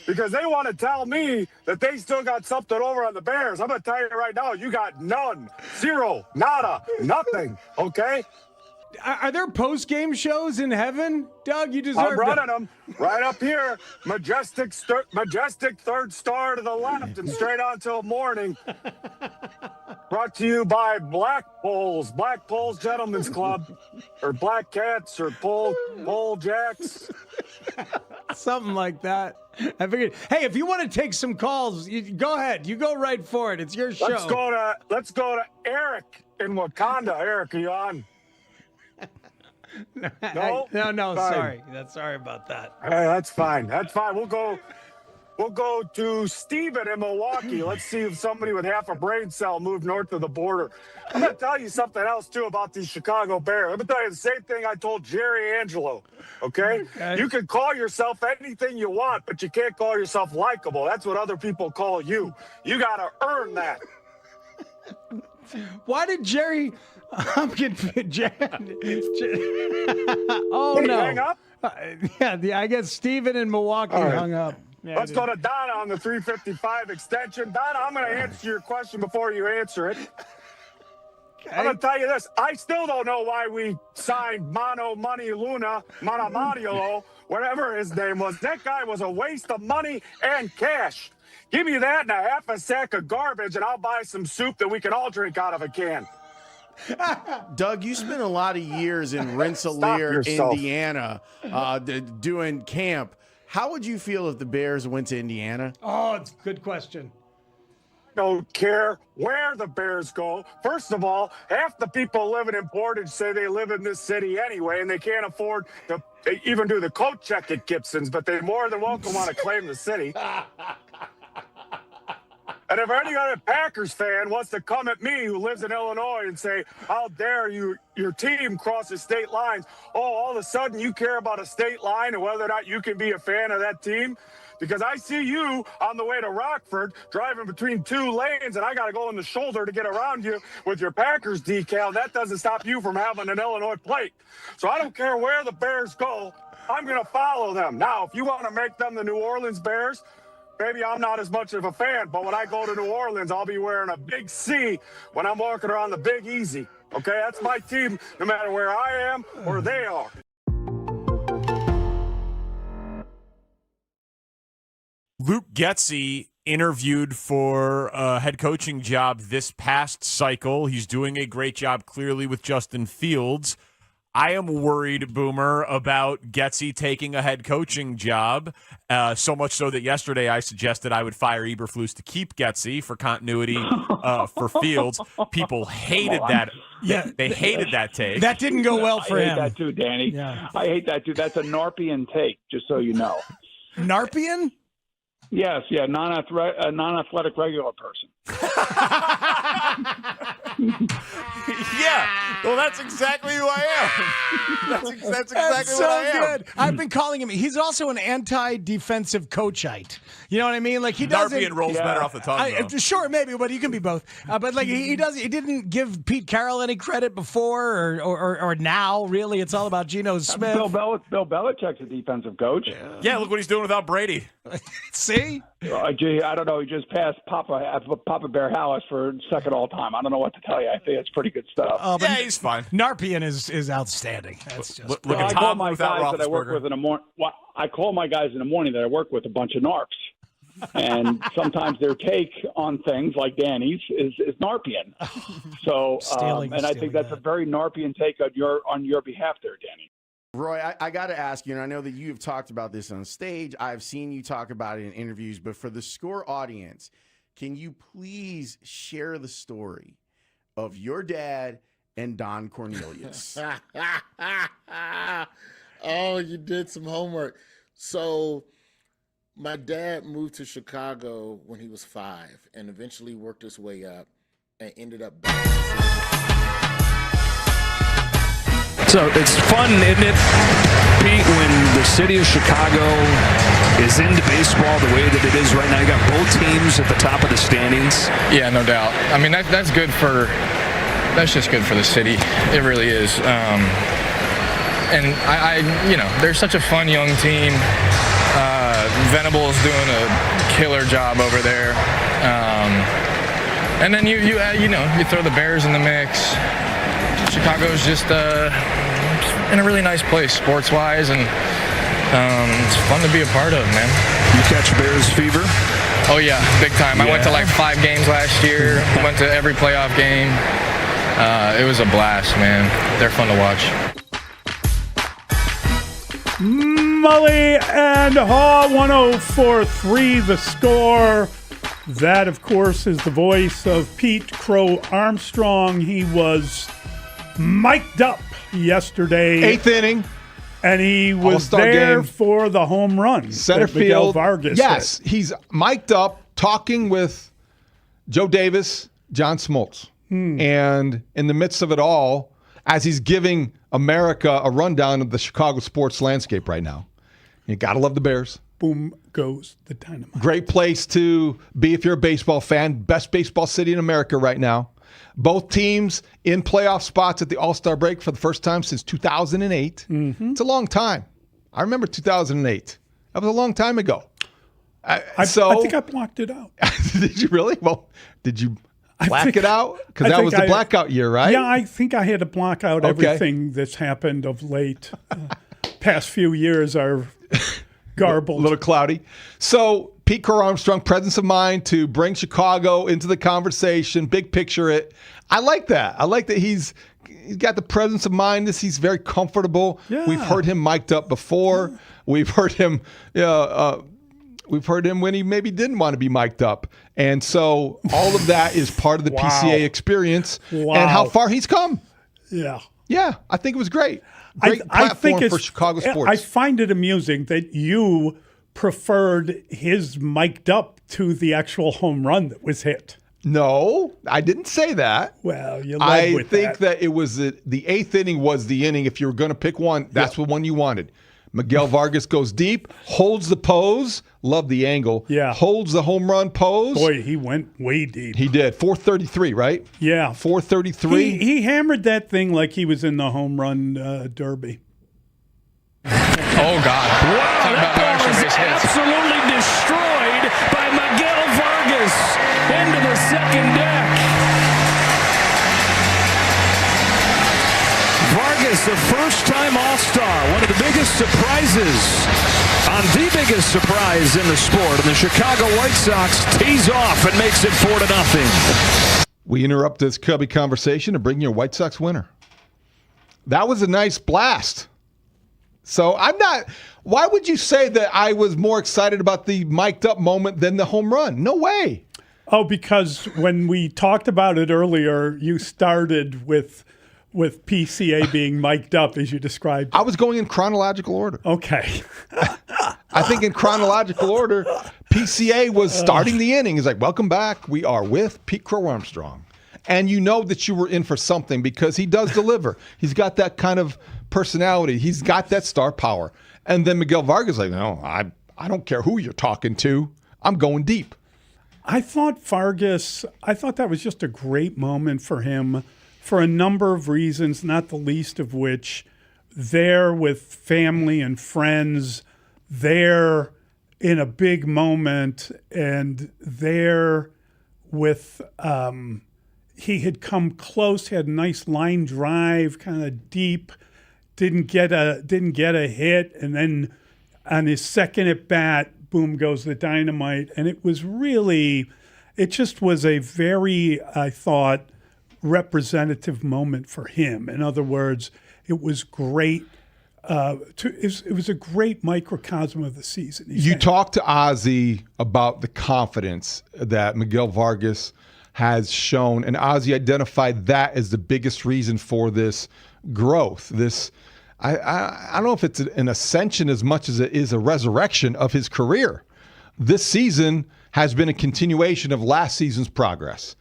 because they want to tell me that they still got something over on the Bears. I'm going to tell you right now, you got none, zero, nada, nothing. Okay? Are there post-game shows in heaven? Doug, you deserve I'm running them right up here. Majestic third star to the left and straight on till morning. Brought to you by Black Poles Gentlemen's Club, or Black Cats, or Pole Jacks. Something like that. I figured, hey, if you want to take some calls, go ahead. You go right for it. It's your show. Let's go to Eric in Wakanda. Eric, are you on? No. Sorry. Sorry about that. Hey, that's fine. We'll We'll go to Steven in Milwaukee. Let's see if somebody with half a brain cell moved north of the border. I'm going to tell you something else, too, about these Chicago Bears. I'm going to tell you the same thing I told Jerry Angelo, okay? You can call yourself anything you want, but you can't call yourself likable. That's what other people call you. You got to earn that. Why did Jerry... I'm confused. Oh, Did he no. hang up? I guess Steven in Milwaukee hung up. Yeah, Let's go to Donna on the 355 extension. Donna, I'm going to answer your question before you answer it. I'm going to tell you this. I still don't know why we signed Mano Money Luna, Manamaniolo, whatever his name was. That guy was a waste of money and cash. Give me that and a half a sack of garbage, and I'll buy some soup that we can all drink out of a can. Doug, you spent a lot of years in Rensselaer, Indiana, doing camp. How would you feel if the Bears went to Indiana? Oh, it's a good question. Don't care where the Bears go. First of all, half the people living in Portage say they live in this city anyway, and they can't afford to even do the coat check at Gibson's, but they're more than welcome want to claim the city. And if any other Packers fan wants to come at me who lives in Illinois and say, how dare you, your team crosses state lines, all of a sudden you care about a state line and whether or not you can be a fan of that team? Because I see you on the way to Rockford driving between two lanes and I got to go in the shoulder to get around you with your Packers decal. That doesn't stop you from having an Illinois plate. So I don't care where the Bears go. I'm going to follow them. Now, if you want to make them the New Orleans Bears, maybe I'm not as much of a fan, but when I go to New Orleans, I'll be wearing a big C when I'm walking around the Big Easy. Okay, that's my team, no matter where I am or they are. Luke Getsy interviewed for a head coaching job this past cycle. He's doing a great job, clearly, with Justin Fields. I am worried, Boomer, about Getsy taking a head coaching job, so much so that yesterday I suggested I would fire Eberflus to keep Getsy for continuity for Fields. People hated that. Yeah, they hated that take. That didn't go well for him. I hate that too, Danny. Yeah. I hate that too. That's a Narpian take, just so you know. Narpian? Yes, yeah, non-athletic regular person. Yeah, well, that's exactly who I am. That's exactly so what I am. good. I've been calling him. He's also an anti-defensive coachite. You know what I mean? Like he doesn't. Narpian rolls better off the tongue. Sure, maybe, but you can be both. But like he didn't give Pete Carroll any credit before or now. Really, it's all about Geno Smith. Bill Belichick's a defensive coach. Yeah, look what he's doing without Brady. See? I don't know. He just passed Papa Bear Hallis for second all time. I don't know what to tell you. I think it's pretty good stuff. Yeah, he's fine. Narpian is outstanding. That's just. Look I at call Tom my without guys that I work Roethlisberger. with in the morning. I call my guys in the morning that I work with a bunch of narps. And sometimes their take on things like Danny's is Narpian. So, and I think that's a very Narpian take on your behalf there, Danny. Roy, I got to ask you, and I know that you have talked about this on stage. I've seen you talk about it in interviews, but for the Score audience, can you please share the story of your dad and Don Cornelius? Oh, you did some homework. So my dad moved to Chicago when he was 5 and eventually worked his way up and ended up back in the city. So it's fun, isn't it, Pete, when the city of Chicago is into baseball the way that it is right now? You got both teams at the top of the standings. Yeah, no doubt. I mean, that's just good for the city. It really is. And I they're such a fun young team. Venable's doing a killer job over there. And then you throw the Bears in the mix. Chicago's just in a really nice place sports-wise, and it's fun to be a part of, man. You catch Bears fever? Oh, yeah, big time. I went to like 5 games last year, went to every playoff game. It was a blast, man. They're fun to watch. Mully and Haugh, 104.3 The Score. That, of course, is the voice of Pete Crow Armstrong. He was mic'd up yesterday. 8th inning. And he was All-Star there game. for the home run. Center that Miguel field. Vargas Yes, hit. he's mic'd up talking with Joe Davis, John Smoltz. And in the midst of it all, as he's giving America a rundown of the Chicago sports landscape right now, you got to love the Bears. Boom goes the dynamite. Great place to be if you're a baseball fan. Best baseball city in America right now. Both teams in playoff spots at the All-Star break for the first time since 2008. It's a long time. I remember 2008. That was a long time ago. I think I blocked it out. Did you really? Well, did you black it out? Because that was the blackout year, right? Yeah, I think I had to block out everything that's happened of late. Past few years are garbled. A little cloudy. So Pete Crow Armstrong, presence of mind to bring Chicago into the conversation, big picture it. I like that. I like that he's got the presence of mind. He's very comfortable. Yeah. We've heard him mic'd up before. We've heard him when he maybe didn't want to be mic'd up. And so all of that is part of the PCA experience and how far he's come. Yeah. Yeah, I think it was great. Great platform for Chicago sports. I find it amusing that you preferred his mic'd up to the actual home run that was hit. No, I didn't say that. Well, you led with I think that it was the eighth inning was the inning. If you were going to pick one, that's the one you wanted. Miguel Vargas goes deep, holds the pose. Love the angle. Yeah. Holds the home run pose. Boy, he went way deep. He did. 433, right? Yeah. 433. He hammered that thing like he was in the home run derby. Oh, God. Wow, that ball is absolutely destroyed by Miguel Vargas into the second deck. Vargas, the first-time All-Star, one of the biggest surprises on the biggest surprise in the sport. And the Chicago White Sox tees off and makes it 4-0. We interrupt this Cubby conversation to bring you a White Sox winner. That was a nice blast. So why would you say that I was more excited about the mic'd up moment than the home run? No way. Oh, because when we talked about it earlier, you started with PCA being mic'd up as you described. I was going in chronological order. Okay. I think in chronological order, PCA was starting the inning. He's like, welcome back. We are with Pete Crow Armstrong. And you know that you were in for something because he does deliver. He's got that kind of personality. He's got that star power. And then Miguel Vargas like, no, I don't care who you're talking to. I'm going deep. I thought that was just a great moment for him for a number of reasons, not the least of which there with family and friends, there in a big moment, and there with he had come close, had a nice line drive, kind of deep, didn't get a hit, and then on his second at bat, boom goes the dynamite, and it just was a very, I thought, representative moment for him. In other words, it was great. It was a great microcosm of the season. You talked to Ozzie about the confidence that Miguel Vargas has shown, and Ozzie identified that as the biggest reason for this growth. I don't know if it's an ascension as much as it is a resurrection of his career. This season has been a continuation of last season's progress.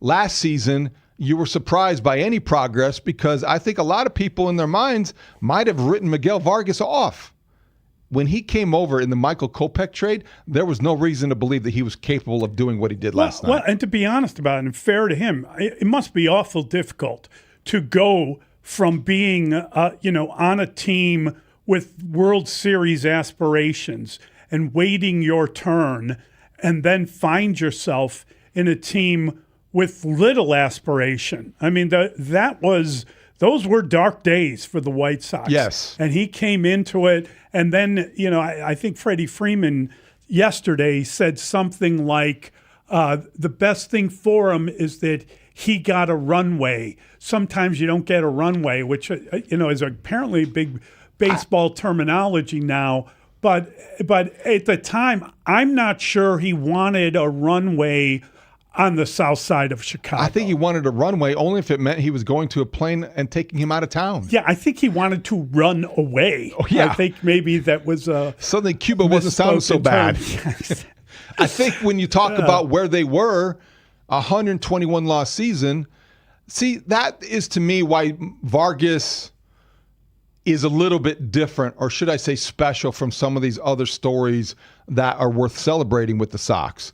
Last season, you were surprised by any progress because I think a lot of people in their minds might have written Miguel Vargas off. When he came over in the Michael Kopech trade, there was no reason to believe that he was capable of doing what he did last night. Well, and to be honest about it, and fair to him, it must be awful difficult to go from being, on a team with World Series aspirations and waiting your turn, and then find yourself in a team with little aspiration. I mean, those were dark days for the White Sox. Yes. And he came into it, and then, I think Freddie Freeman yesterday said something like, the best thing for him is that he got a runway. Sometimes you don't get a runway, which, is apparently big baseball terminology now. But at the time, I'm not sure he wanted a runway on the south side of Chicago. I think he wanted a runway only if it meant he was going to a plane and taking him out of town. Yeah, I think he wanted to run away. Oh, yeah. I think maybe that was suddenly Cuba wasn't sounding so bad. I think when you talk about where they were, 121 loss season, see, that is to me why Vargas is a little bit different, or should I say special, from some of these other stories that are worth celebrating with the Sox.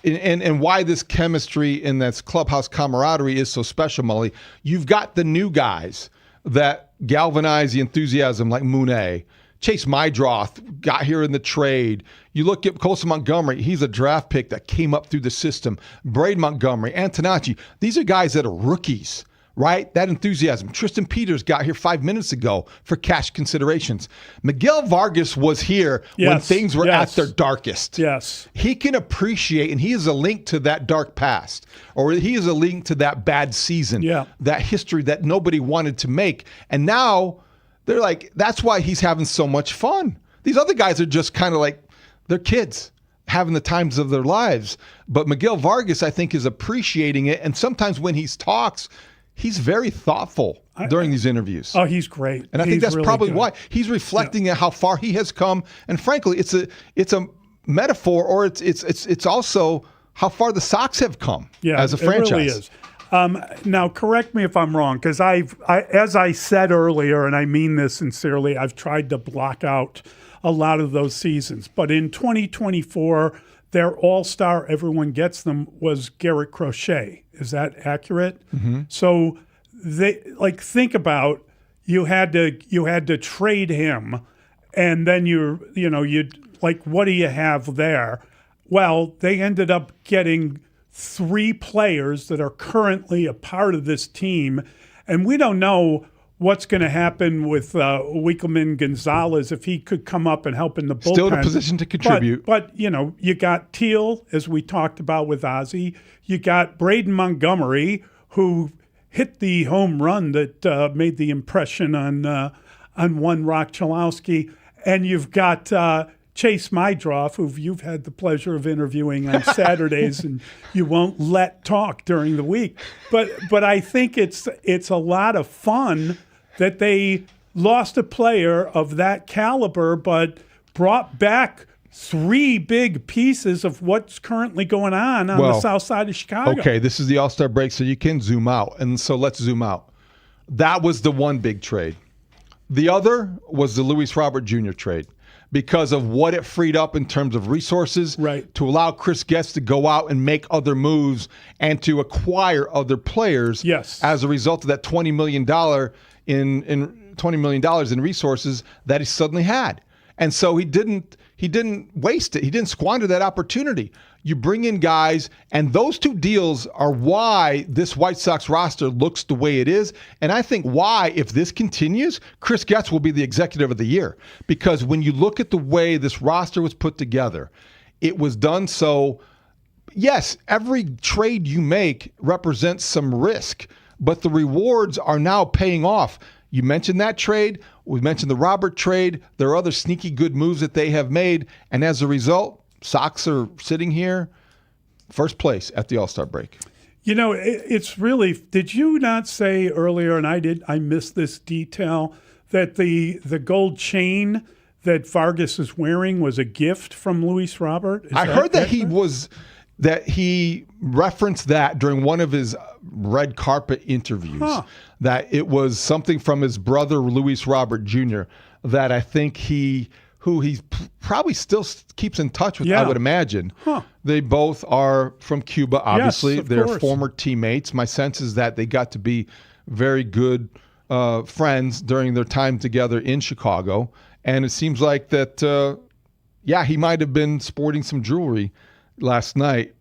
And why this chemistry and this clubhouse camaraderie is so special, Mully. You've got the new guys that galvanize the enthusiasm, like Mooney. Chase Mydroth got here in the trade. You look at Colson Montgomery, he's a draft pick that came up through the system. Braden Montgomery, Antonacci, these are guys that are rookies, right? That enthusiasm. Tristan Peters got here 5 minutes ago for cash considerations. Miguel Vargas was here when things were at their darkest. Yes. He can appreciate, and he is a link to that dark past, or he is a link to that bad season, that history that nobody wanted to make. And now they're like, that's why he's having so much fun. These other guys are just kind of like, they're kids having the times of their lives. But Miguel Vargas, I think, is appreciating it. And sometimes when he talks, he's very thoughtful during these interviews. Oh, he's great. And I think that's really probably why he's reflecting at how far he has come. And frankly, it's a metaphor, or it's also how far the Sox have come as a franchise. It really is. Now, correct me if I'm wrong, because as I said earlier, and I mean this sincerely, I've tried to block out a lot of those seasons. But in 2024, their all-star, everyone gets them, was Garrett Crochet. Is that accurate? Mm-hmm. So they think about you had to trade him, and then you what do you have there? Well, they ended up getting 3 players that are currently a part of this team, and we don't know what's going to happen with Wikelman Gonzalez if he could come up and help in the bullpen. Still in a position to contribute. But you got Teal, as we talked about with Ozzie. You got Braden Montgomery, who hit the home run that made the impression on one Rock Chalowski. And you've got Chase Mydroth, who you've had the pleasure of interviewing on Saturdays, and you won't let talk during the week. But I think it's a lot of fun that they lost a player of that caliber, but brought back 3 big pieces of what's currently going on the south side of Chicago. Okay, this is the All-Star break, so you can zoom out. And so let's zoom out. That was the one big trade. The other was the Luis Robert Jr. trade, because of what it freed up in terms of resources to allow Chris Getz to go out and make other moves and to acquire other players as a result of that $20 million in resources that he suddenly had. And so he didn't waste it. He didn't squander that opportunity. You bring in guys, and those 2 deals are why this White Sox roster looks the way it is. And I think why, if this continues, Chris Getz will be the executive of the year. Because when you look at the way this roster was put together, it was done so, yes, every trade you make represents some risk, but the rewards are now paying off. You mentioned that trade. We mentioned the Robert trade. There are other sneaky good moves that they have made. And as a result, Sox are sitting here first place at the All-Star break. It's really, did you not say earlier, and I missed this detail, that the gold chain that Vargas is wearing was a gift from Luis Robert? I heard that he referenced that during one of his red carpet interviews, that it was something from his brother, Luis Robert Jr., that I think who he probably still keeps in touch with, I would imagine. They both are from Cuba, obviously. Yes, of They're course. former teammates. My sense is that they got to be very good friends during their time together in Chicago. And it seems like that, he might have been sporting some jewelry last night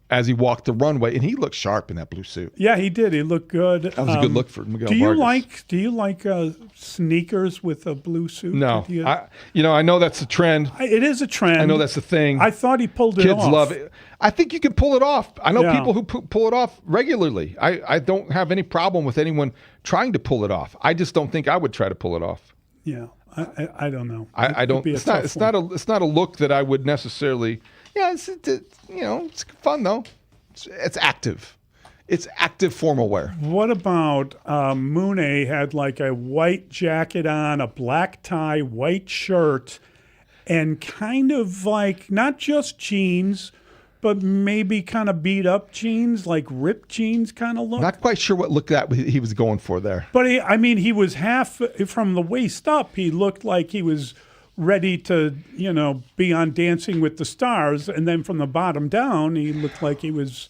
as he walked the runway, and he looked sharp in that blue suit. Yeah, he did. He looked good. That was a good look for Miguel Vargas. Do you Vargas. like sneakers with a blue suit? No. I know that's the trend. It is a trend. I know that's the thing. I thought he pulled it off. Kids love it. I think you can pull it off. I know people who pull it off regularly. I don't have any problem with anyone trying to pull it off. I just don't think I would try to pull it off. Yeah, I don't know. I don't. It's not a look that I would necessarily. Yeah, it's fun though. It's active. It's active formal wear. What about Mooney had like a white jacket on, a black tie, white shirt, and kind of like not just jeans, but maybe kind of beat up jeans, like ripped jeans kind of look. Not quite sure what look that he was going for there. But he was half from the waist up. He looked like he was ready to, be on Dancing with the Stars, and then from the bottom down, he looked like he was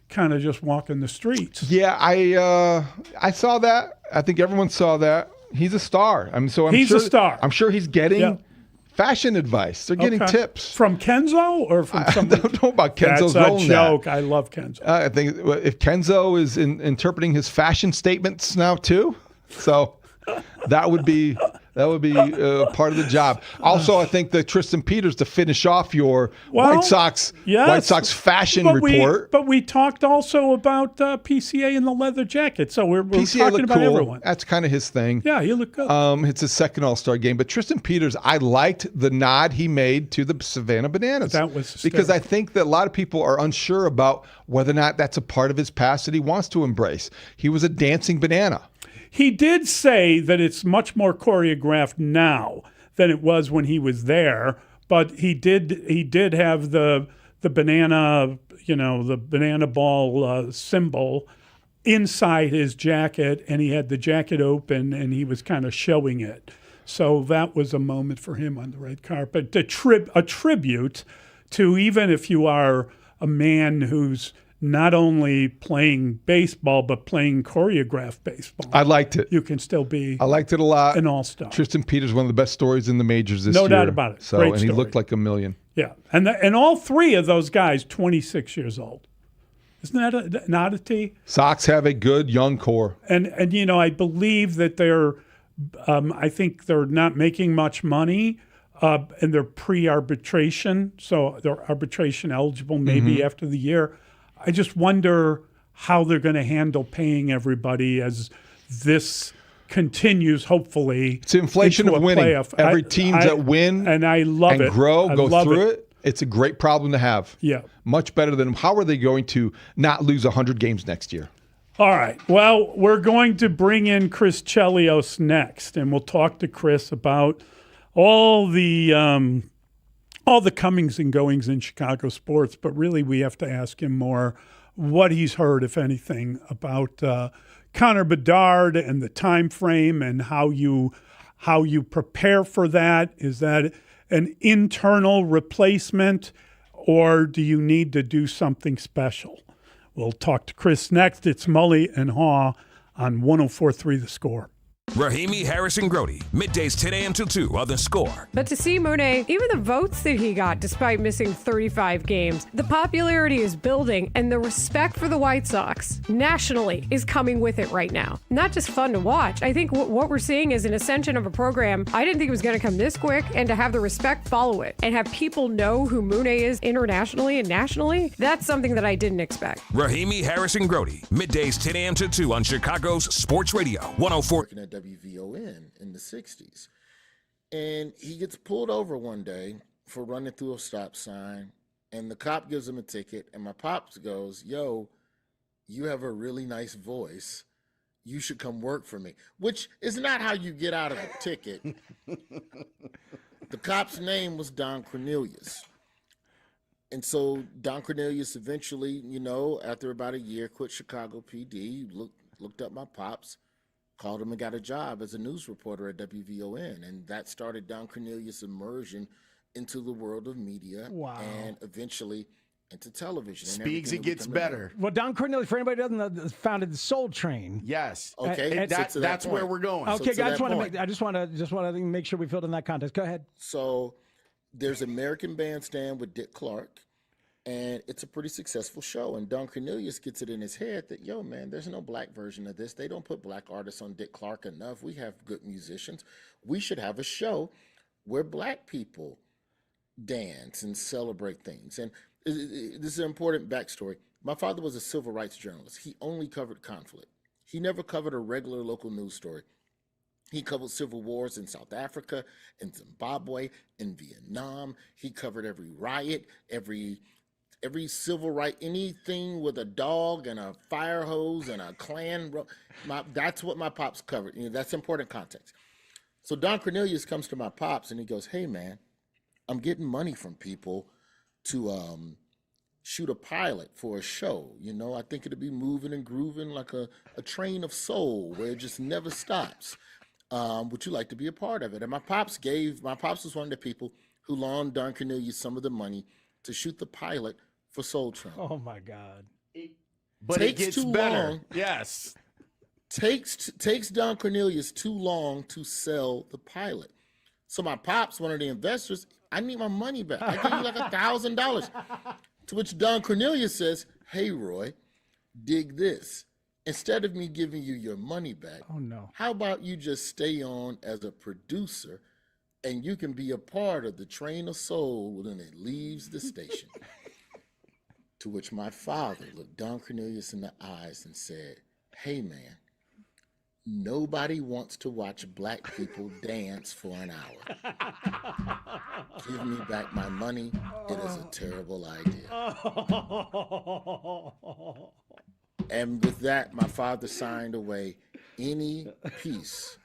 kind of just walking the streets. Yeah, I saw that. I think everyone saw that. He's a star. He's a star. I'm sure he's getting fashion advice. They're getting tips from Kenzo or from somebody. I don't know about Kenzo's That's role a in joke. that. I love Kenzo. I think if Kenzo is interpreting his fashion statements now too, so that would be part of the job. Also, I think that Tristan Peters, to finish off your White Sox fashion report. But we talked also about PCA in the leather jacket. So we're talking about cool. everyone. That's kind of his thing. Yeah, he looked good. It's his second All-Star game. But Tristan Peters, I liked the nod he made to the Savannah Bananas. That was hysterical. Because I think that a lot of people are unsure about whether or not that's a part of his past that he wants to embrace. He was a dancing banana. He did say that it's much more choreographed now than it was when he was there, but he did have the banana, the banana ball symbol inside his jacket, and he had the jacket open and he was kind of showing it. So that was a moment for him on the red carpet, a tribute to, even if you are a man who's not only playing baseball, but playing choreographed baseball. I liked it. You can still be I liked it a lot. An all-star. Tristan Peters, one of the best stories in the majors this year. No doubt about it. So, Great and he story. looked like a million. Yeah. And all three of those guys, 26 years old. Isn't that an oddity? Sox have a good young core. And I believe that I think they're not making much money, and they're pre-arbitration, so they're arbitration eligible maybe after the year. I just wonder how they're going to handle paying everybody as this continues, hopefully. It's the inflation of winning. Playoff. Every team that win and I love and grow, go through it. It's a great problem to have. Yeah. Much better than how are they going to not lose 100 games next year? All right. Well, we're going to bring in Chris Chelios next, and we'll talk to Chris about all the comings and goings in Chicago sports, but really we have to ask him more what he's heard, if anything, about Connor Bedard and the time frame and how you prepare for that. Is that an internal replacement, or do you need to do something special? We'll talk to Chris next. It's Mully and Haugh on 104.3 The Score. Rahimi, Harris, and Grote. Middays 10 a.m. till 2 on The Score. But to see Mooney, even the votes that he got despite missing 35 games, the popularity is building and the respect for the White Sox nationally is coming with it right now. Not just fun to watch. I think what we're seeing is an ascension of a program I didn't think it was going to come this quick, and to have the respect follow it and have people know who Mooney is internationally and nationally, that's something that I didn't expect. Rahimi, Harris, and Grote. Middays 10 a.m. till 2 on Chicago's Sports Radio 104. WVON in the 60s. And he gets pulled over one day for running through a stop sign, and the cop gives him a ticket, and my pops goes, "Yo, you have a really nice voice. You should come work for me," which is not how you get out of a ticket. The cop's name was Don Cornelius. And so Don Cornelius eventually, after about a year, quit Chicago PD, looked up my pops, called him and got a job as a news reporter at WVON. And that started Don Cornelius' immersion into the world of media. Wow. And eventually into television. Speaks, it gets better. Well, Don Cornelius, for anybody who doesn't know, founded the Soul Train. Yes. Okay. That's where we're going. Okay, So I just want to make sure we filled in that context. Go ahead. So there's American Bandstand with Dick Clark, and it's a pretty successful show. And Don Cornelius gets it in his head that, yo, man, there's no black version of this. They don't put black artists on Dick Clark enough. We have good musicians. We should have a show where black people dance and celebrate things. And this is an important backstory. My father was a civil rights journalist. He only covered conflict. He never covered a regular local news story. He covered civil wars in South Africa, in Zimbabwe, in Vietnam. He covered every riot, every every civil right, anything with a dog and a fire hose and a Klan. That's what my pops covered. That's important context. So Don Cornelius comes to my pops and he goes, "Hey man, I'm getting money from people to shoot a pilot for a show. I think it'll be moving and grooving like a train of soul where it just never stops. Would you like to be a part of it?" And my pops was one of the people who loaned Don Cornelius some of the money to shoot the pilot for Soul Train. Oh my God. But it gets better. Long. Yes. Takes Don Cornelius too long to sell the pilot. So my pops, one of the investors, "I need my money back. I give you like $1,000. To which Don Cornelius says, "Hey, Roy, dig this. Instead of me giving you your money back, how about you just stay on as a producer and you can be a part of the train of soul when it leaves the station?" To which my father looked Don Cornelius in the eyes and said, "Hey, man, nobody wants to watch black people dance for an hour. Give me back my money. It is a terrible idea." And with that, my father signed away any piece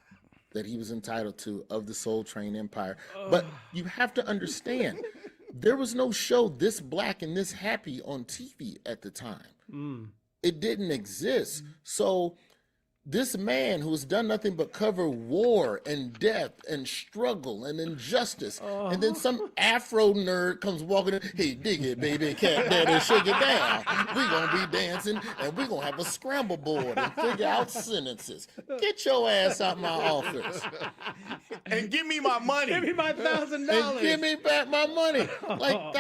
that he was entitled to of the Soul Train empire. But you have to understand, there was no show this black and this happy on TV at the time. It didn't exist. So this man who has done nothing but cover war and death and struggle and injustice, and then some Afro nerd comes walking in, "Hey, dig it, baby, cat daddy, shake it down. We're going to be dancing, and we're going to have a scramble board and figure out sentences. Get your ass out my office. And give me my money. Give me my $1,000. And give me back my money." Like,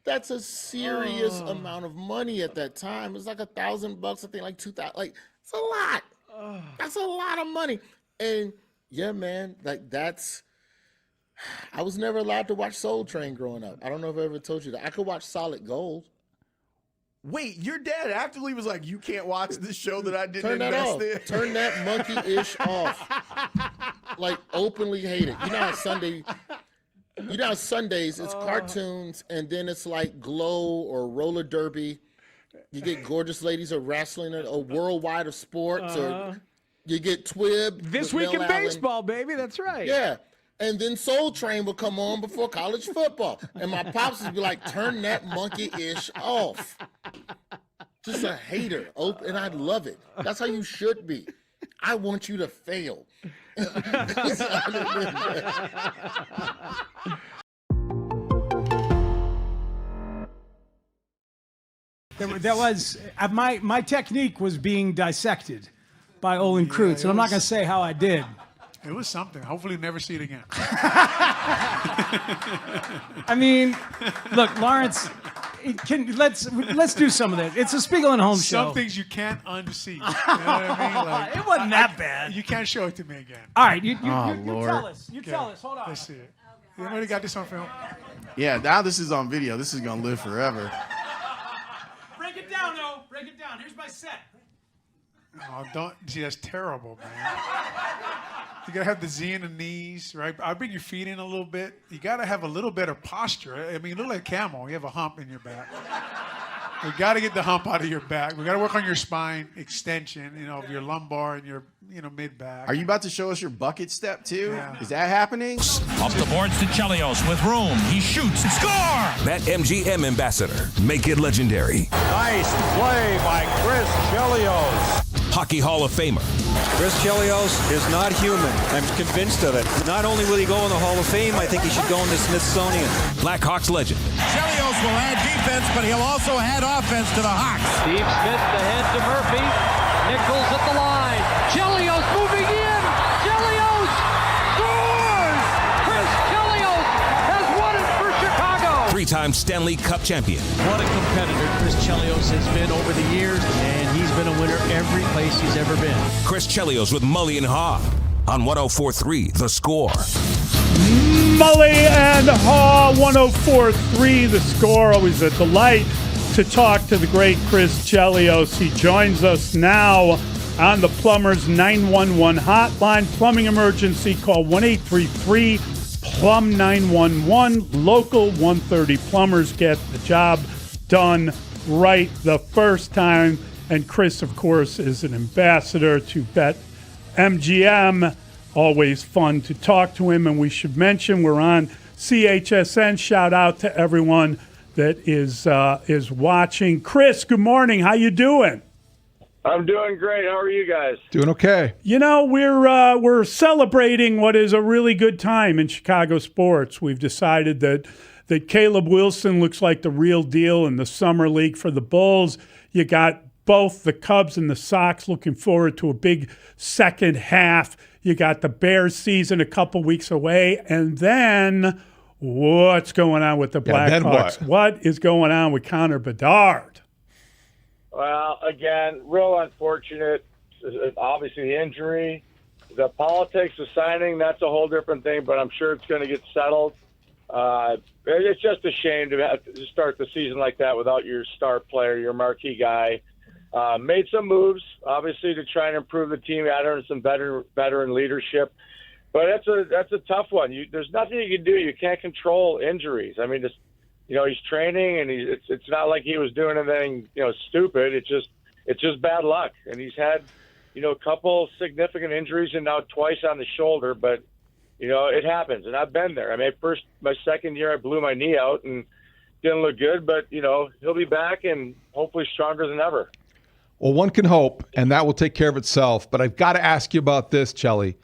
that's a serious amount of money at that time. It was like $1,000, I think, like $2,000. Like, it's a lot. That's a lot of money. And yeah, man, like I was never allowed to watch Soul Train growing up. I don't know if I ever told you that. I could watch Solid Gold. Wait, your dad actively was like, "You can't watch this show that I didn't Turn that invest off. in." Turn that monkey-ish off. Like, openly hate it. You know how Sundays it's cartoons and then it's like Glow or roller derby. You get Gorgeous Ladies of Wrestling or Worldwide of Sports, or you get Twib. This Week in Baseball, baby. That's right. Yeah. And then Soul Train would come on before college football. And my pops would be like, "Turn that monkey-ish off." Just a hater. And I love it. That's how you should be. I want you to fail. That was my technique was being dissected by Olin Kreutz, and I'm not going to say how I did. It was something. Hopefully, never see it again. I mean, look, Lawrence, let's do some of that. It's a Spiegel and Holmes show. Some things you can't unsee. You know what I mean? Like, it wasn't that bad. You can't show it to me again. All right, you tell us. You tell us. Hold on. Let's see it. Anybody got this on film? Yeah, now this is on video. This is going to live forever. Break it down, O. Break it down. Here's my set. Oh, don't. See, that's terrible, man. You got to have the Z in the knees, right? I'll bring your feet in a little bit. You got to have a little better posture. I mean, you look like camel. You have a hump in your back. We got to get the hump out of your back. We got to work on your spine extension, of your lumbar and your, mid back. Are you about to show us your bucket step too? Yeah. Is that happening? Off the boards to Chelios with room. He shoots. Score! That MGM ambassador. Make it legendary. Nice play by Chris Chelios. Hockey Hall of Famer. Chris Chelios is not human. I'm convinced of it. Not only will he go in the Hall of Fame, I think he should go in the Smithsonian. Blackhawks legend. Chelios will add defense, but he'll also add offense to the Hawks. Steve Smith ahead to Murphy. Nichols at the line. Chelios moving in. Chelios scores! Chris Chelios has won it for Chicago. Three-time Stanley Cup champion. What a competitor Chris Chelios has been over the years, and he's been a winner every place he's ever been. Chris Chelios with Mully and Haugh on 104.3 The Score. Mully and Haugh, 104.3 The Score. Always a delight to talk to the great Chris Chelios. He joins us now on the Plumbers 911 hotline. Plumbing emergency, call 1-833-PLUM-911. Local 130 plumbers get the job done right the first time. And Chris, of course, is an ambassador to BetMGM. Always fun to talk to him. And we should mention we're on CHSN. Shout out to everyone that is watching. Chris, good morning. How you doing? I'm doing great. How are you guys? Doing okay. You know, we're celebrating what is a really good time in Chicago sports. We've decided that Caleb Wilson looks like the real deal in the summer league for the Bulls. You got both the Cubs and the Sox looking forward to a big second half. You got the Bears season a couple weeks away. And then what's going on with the Blackhawks? What is going on with Connor Bedard? Well, again, real unfortunate. Obviously, the injury. The politics of signing, that's a whole different thing, but I'm sure it's going to get settled. It's just a shame to have to start the season like that without your star player, your marquee guy. Made some moves, obviously, to try and improve the team, add in some veteran leadership. But that's a tough one. There's nothing you can do. You can't control injuries. I mean, he's training, and it's not like he was doing anything, stupid. It's just bad luck. And he's had, a couple significant injuries and now twice on the shoulder. But, it happens. And I've been there. I mean, my second year, I blew my knee out and didn't look good. But, he'll be back and hopefully stronger than ever. Well, one can hope, and that will take care of itself. But I've got to ask you about this, Chelly.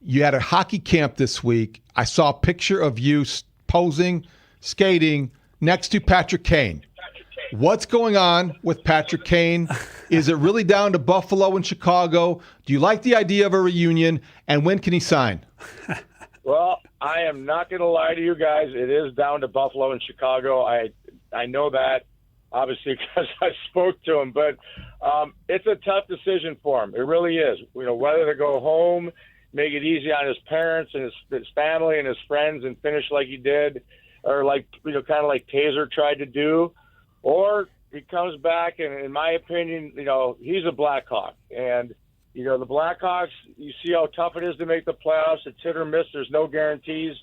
You had a hockey camp this week. I saw a picture of you posing, skating next to Patrick Kane. What's going on with Patrick Kane? Is it really down to Buffalo and Chicago? Do you like the idea of a reunion? And when can he sign? Well, I am not going to lie to you guys. It is down to Buffalo and Chicago. I know that, obviously, because I spoke to him. But it's a tough decision for him. It really is. Whether to go home, make it easy on his parents and his family and his friends and finish like he did, or kind of like Taser tried to do, or he comes back and, in my opinion, he's a Blackhawk. And, the Blackhawks, you see how tough it is to make the playoffs. It's hit or miss. There's no guarantees.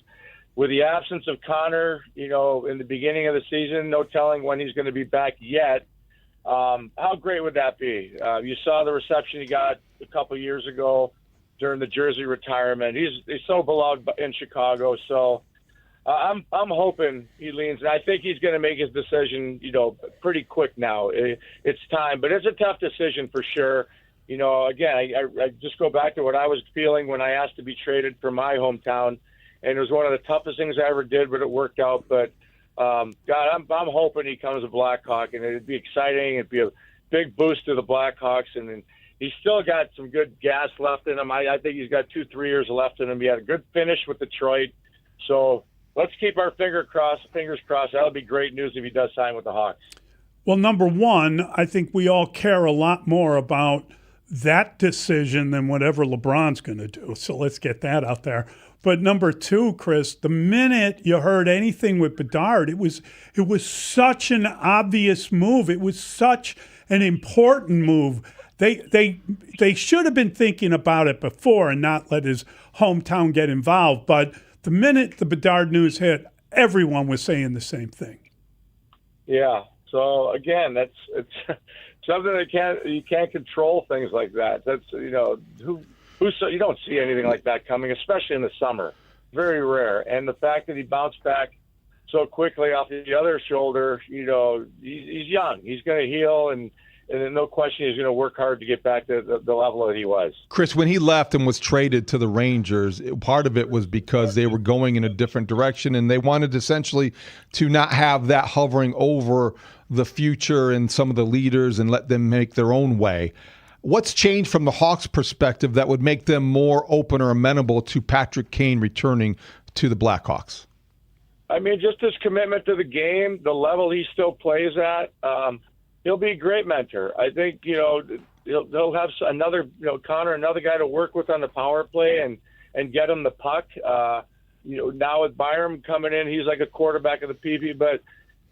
With the absence of Connor, in the beginning of the season, no telling when he's going to be back yet. How great would that be? You saw the reception he got a couple years ago during the jersey retirement. He's so beloved in Chicago. So I'm hoping he leans, and I think he's going to make his decision, pretty quick now. It's time, but it's a tough decision for sure. Again, I just go back to what I was feeling when I asked to be traded from my hometown, and it was one of the toughest things I ever did, but it worked out. But God, I'm hoping he comes a Blackhawk, and it'd be exciting. It'd be a big boost to the Blackhawks, and he's still got some good gas left in him. I think he's got 2-3 years left in him. He had a good finish with Detroit, so let's keep our fingers crossed. That'll be great news if he does sign with the Hawks. Well, number one, I think we all care a lot more about that decision than whatever LeBron's going to do. So let's get that out there. But number two, Chris, the minute you heard anything with Bedard, it was such an obvious move. It was such an important move. They should have been thinking about it before and not let his hometown get involved. But the minute the Bedard news hit, everyone was saying the same thing. Yeah. So again, it's something that you can't control things like that. That's you don't see anything like that coming, especially in the summer. Very rare. And the fact that he bounced back so quickly off the other shoulder, he's young. He's going to heal, and no question he's going to work hard to get back to the level that he was. Chris, when he left and was traded to the Rangers, part of it was because they were going in a different direction, and they wanted essentially to not have that hovering over the future and some of the leaders and let them make their own way. What's changed from the Hawks' perspective that would make them more open or amenable to Patrick Kane returning to the Blackhawks? I mean, just his commitment to the game, the level he still plays at. He'll be a great mentor. I think, they'll have another, Connor, another guy to work with on the power play and get him the puck. Now with Byram coming in, he's like a quarterback of the PB, but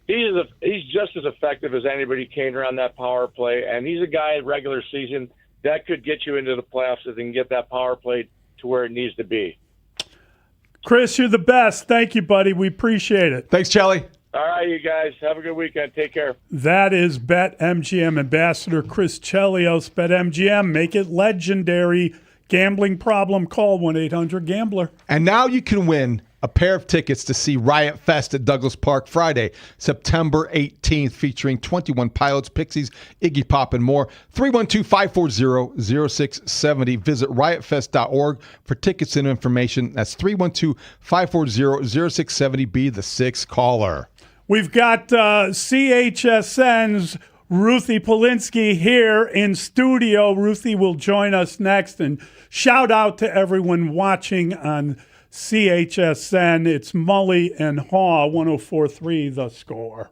he's just as effective as anybody came around that power play. And he's a guy in regular season that could get you into the playoffs if they can get that power play to where it needs to be. Chris, you're the best. Thank you, buddy. We appreciate it. Thanks, Charlie. All right, you guys. Have a good weekend. Take care. That is BetMGM Ambassador Chris Chelios. BetMGM, make it legendary. Gambling problem, call 1-800-GAMBLER. And now you can win a pair of tickets to see Riot Fest at Douglas Park Friday, September 18th, featuring 21 Pilots, Pixies, Iggy Pop, and more. 312-540-0670. Visit riotfest.org for tickets and information. That's 312-540-0670. Be the sixth caller. We've got CHSN's Ruthie Polinsky here in studio. Ruthie will join us next. And shout out to everyone watching on CHSN. It's Mully and Haugh, 104.3 The Score.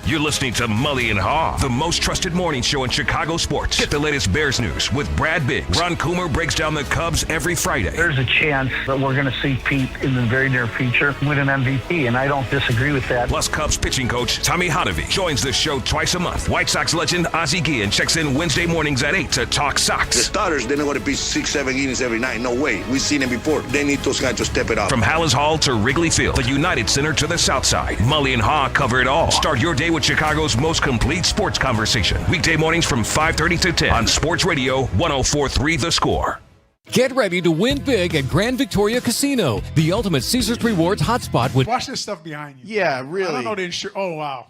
You're listening to Mully and Haugh, the most trusted morning show in Chicago sports. Get the latest Bears news with Brad Biggs. Ron Coomer breaks down the Cubs every Friday. There's a chance that we're going to see Pete in the very near future win an MVP, and I don't disagree with that. Plus, Cubs pitching coach Tommy Hotovy joins the show twice a month. White Sox legend Ozzie Guillen checks in Wednesday mornings at 8 to talk Sox. The starters, they're not going to pitch 6-7 innings every night. No way. We've seen it before. They need those guys to step it up. From Hallis Hall to Wrigley Field, the United Center to the South Side, Mully and Haugh cover it all. Start your day with Chicago's most complete sports conversation. Weekday mornings from 5:30 to 10 on Sports Radio 104.3 The Score. Get ready to win big at Grand Victoria Casino, the ultimate Caesars Rewards hotspot with... Watch this stuff behind you. Yeah, really. I don't know the Oh, wow.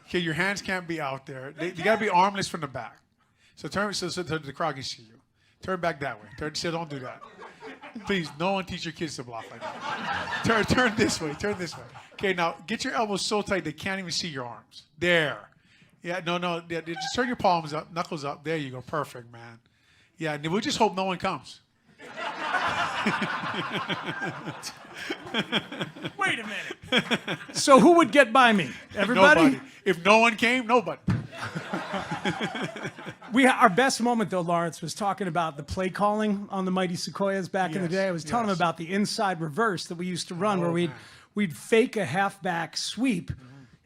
Okay, your hands can't be out there. They got to be armless from the back. So turn so the crowd can see you. Turn back that way. So don't do that. Please, no one teach your kids to block like that. Turn this way. Turn this way. Okay, now get your elbows so tight they can't even see your arms. There. Yeah, no. Yeah, just turn your palms up, knuckles up. There you go. Perfect, man. Yeah, and we'll just hope no one comes. Wait a minute. So who would get by me? Everybody? Nobody. If no one came, nobody. Our best moment, though, Lawrence, was talking about the play calling on the Mighty Sequoias back in the day. I was telling him about the inside reverse that we used to run, where we'd fake a halfback sweep,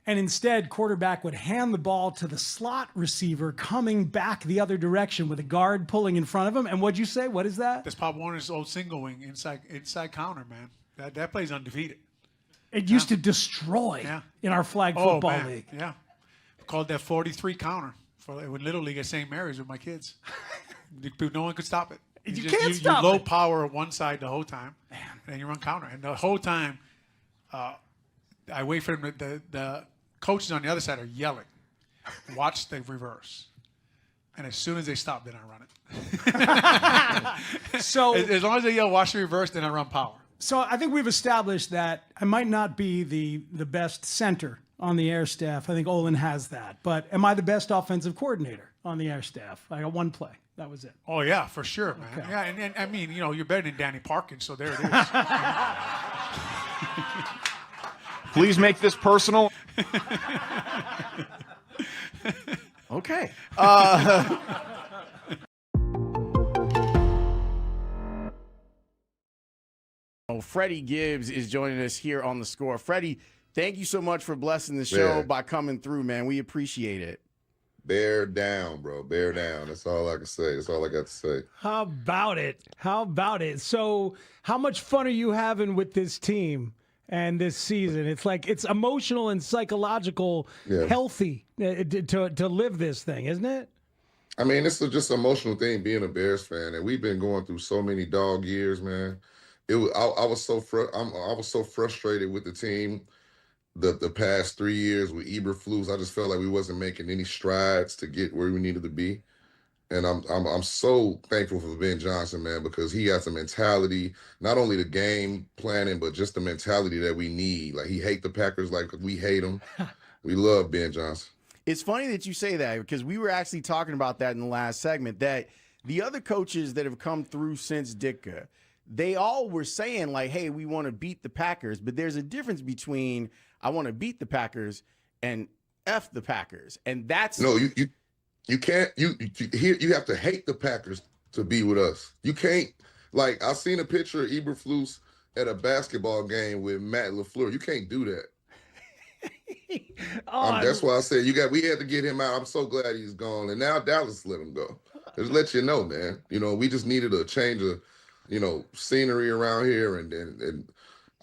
and instead quarterback would hand the ball to the slot receiver coming back the other direction with a guard pulling in front of him. And what'd you say? What is that? That's Pop Warner's old single wing inside counter, man. That play's undefeated. It used to destroy in our flag football league. Yeah. Called that 43 counter when Little League at St. Mary's with my kids. No one could stop it. You can't stop You low it. power one side the whole time, and then you run counter. And the whole time, I wait for them. The coaches on the other side are yelling, watch the reverse. And as soon as they stop, then I run it. So as long as they yell, watch the reverse, then I run power. So I think we've established that I might not be the best center on the air staff. I think Olin has that. But am I the best offensive coordinator on the air staff? I got one play. That was it. Oh, yeah, for sure, man. Okay. Yeah, and I mean, you're better than Danny Parkins, so there it is. Please make this personal. Okay. Freddie Gibbs is joining us here on The Score. Freddie, thank you so much for blessing the show by coming through, man. We appreciate it. Bear down, bro. Bear down. That's all I can say. That's all I got to say. How about it? How about it? So how much fun are you having with this team and this season? It's like it's emotional and psychological, healthy to live this thing, isn't it? I mean, it's just an emotional thing being a Bears fan, and we've been going through so many dog years, man. I was so frustrated with the team the past 3 years with Eberflus. I just felt like we wasn't making any strides to get where we needed to be. And I'm so thankful for Ben Johnson, man, because he has a mentality, not only the game planning, but just the mentality that we need. Like, he hate the Packers like we hate them. We love Ben Johnson. It's funny that you say that, because we were actually talking about that in the last segment, that the other coaches that have come through since Ditka, they all were saying, like, hey, we want to beat the Packers. But there's a difference between I want to beat the Packers and F the Packers. And that's... No, you can't. You have to hate the Packers to be with us. You can't. Like, I've seen a picture of Eberflus at a basketball game with Matt LaFleur. You can't do that. That's why I said we had to get him out. I'm so glad he's gone. And now Dallas let him go. Just let you know, man. We just needed a change of, scenery around here, and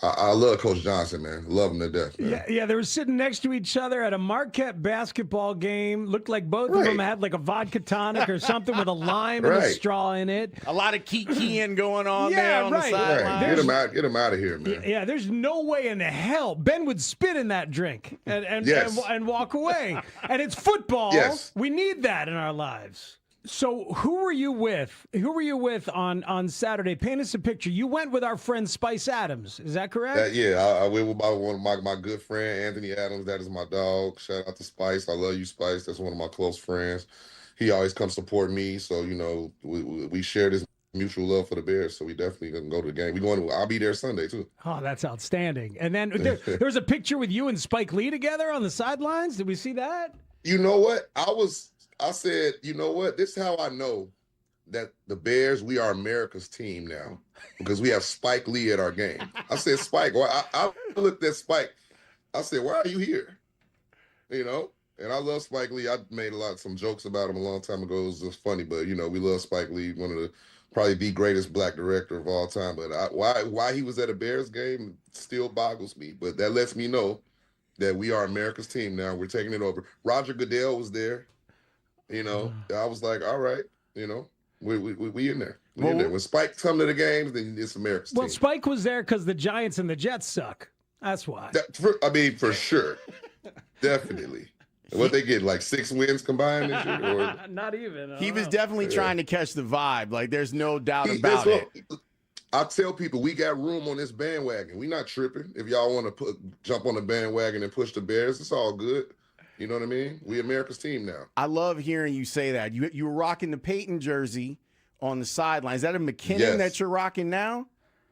I love Coach Johnson, man. Love him to death, man. Yeah, they were sitting next to each other at a Marquette basketball game. Looked like both of them had like a vodka tonic or something with a lime and a straw in it. A lot of kikiing going on there on the sideline. Right. Get him out of here, man. Yeah, there's no way in hell Ben would spit in that drink and walk away. And it's football. Yes. We need that in our lives. So who were you with? Who were you with on Saturday? Paint us a picture. You went with our friend Spice Adams. Is that correct? I went with one of my good friend, Anthony Adams. That is my dog. Shout out to Spice. I love you, Spice. That's one of my close friends. He always comes support me. So, we share this mutual love for the Bears. So we definitely gonna go to the game. I'll be there Sunday too. Oh, that's outstanding. And then there was a picture with you and Spike Lee together on the sidelines. Did we see that? You know what? I said, you know what? This is how I know that the Bears, we are America's team now because we have Spike Lee at our game. I said, Spike, I looked at Spike. I said, why are you here? And I love Spike Lee. I made some jokes about him a long time ago. It was just funny, but, we love Spike Lee, one of probably the greatest black director of all time. But why he was at a Bears game still boggles me. But that lets me know that we are America's team now. We're taking it over. Roger Goodell was there. I was like, all right, we in there. We in there. When Spike come to the games, then it's America's team. Well, Spike was there because the Giants and the Jets suck. That's why. For sure. Definitely. What they get, like 6 wins combined this year? Or? Not even. He was definitely trying to catch the vibe. Like, there's no doubt about it. I tell people, we got room on this bandwagon. We not tripping. If y'all want to jump on the bandwagon and push the Bears, it's all good. You know what I mean? We America's team now. I love hearing you say that. You were rocking the Peyton jersey on the sideline. Is that a McKinnon that you're rocking now?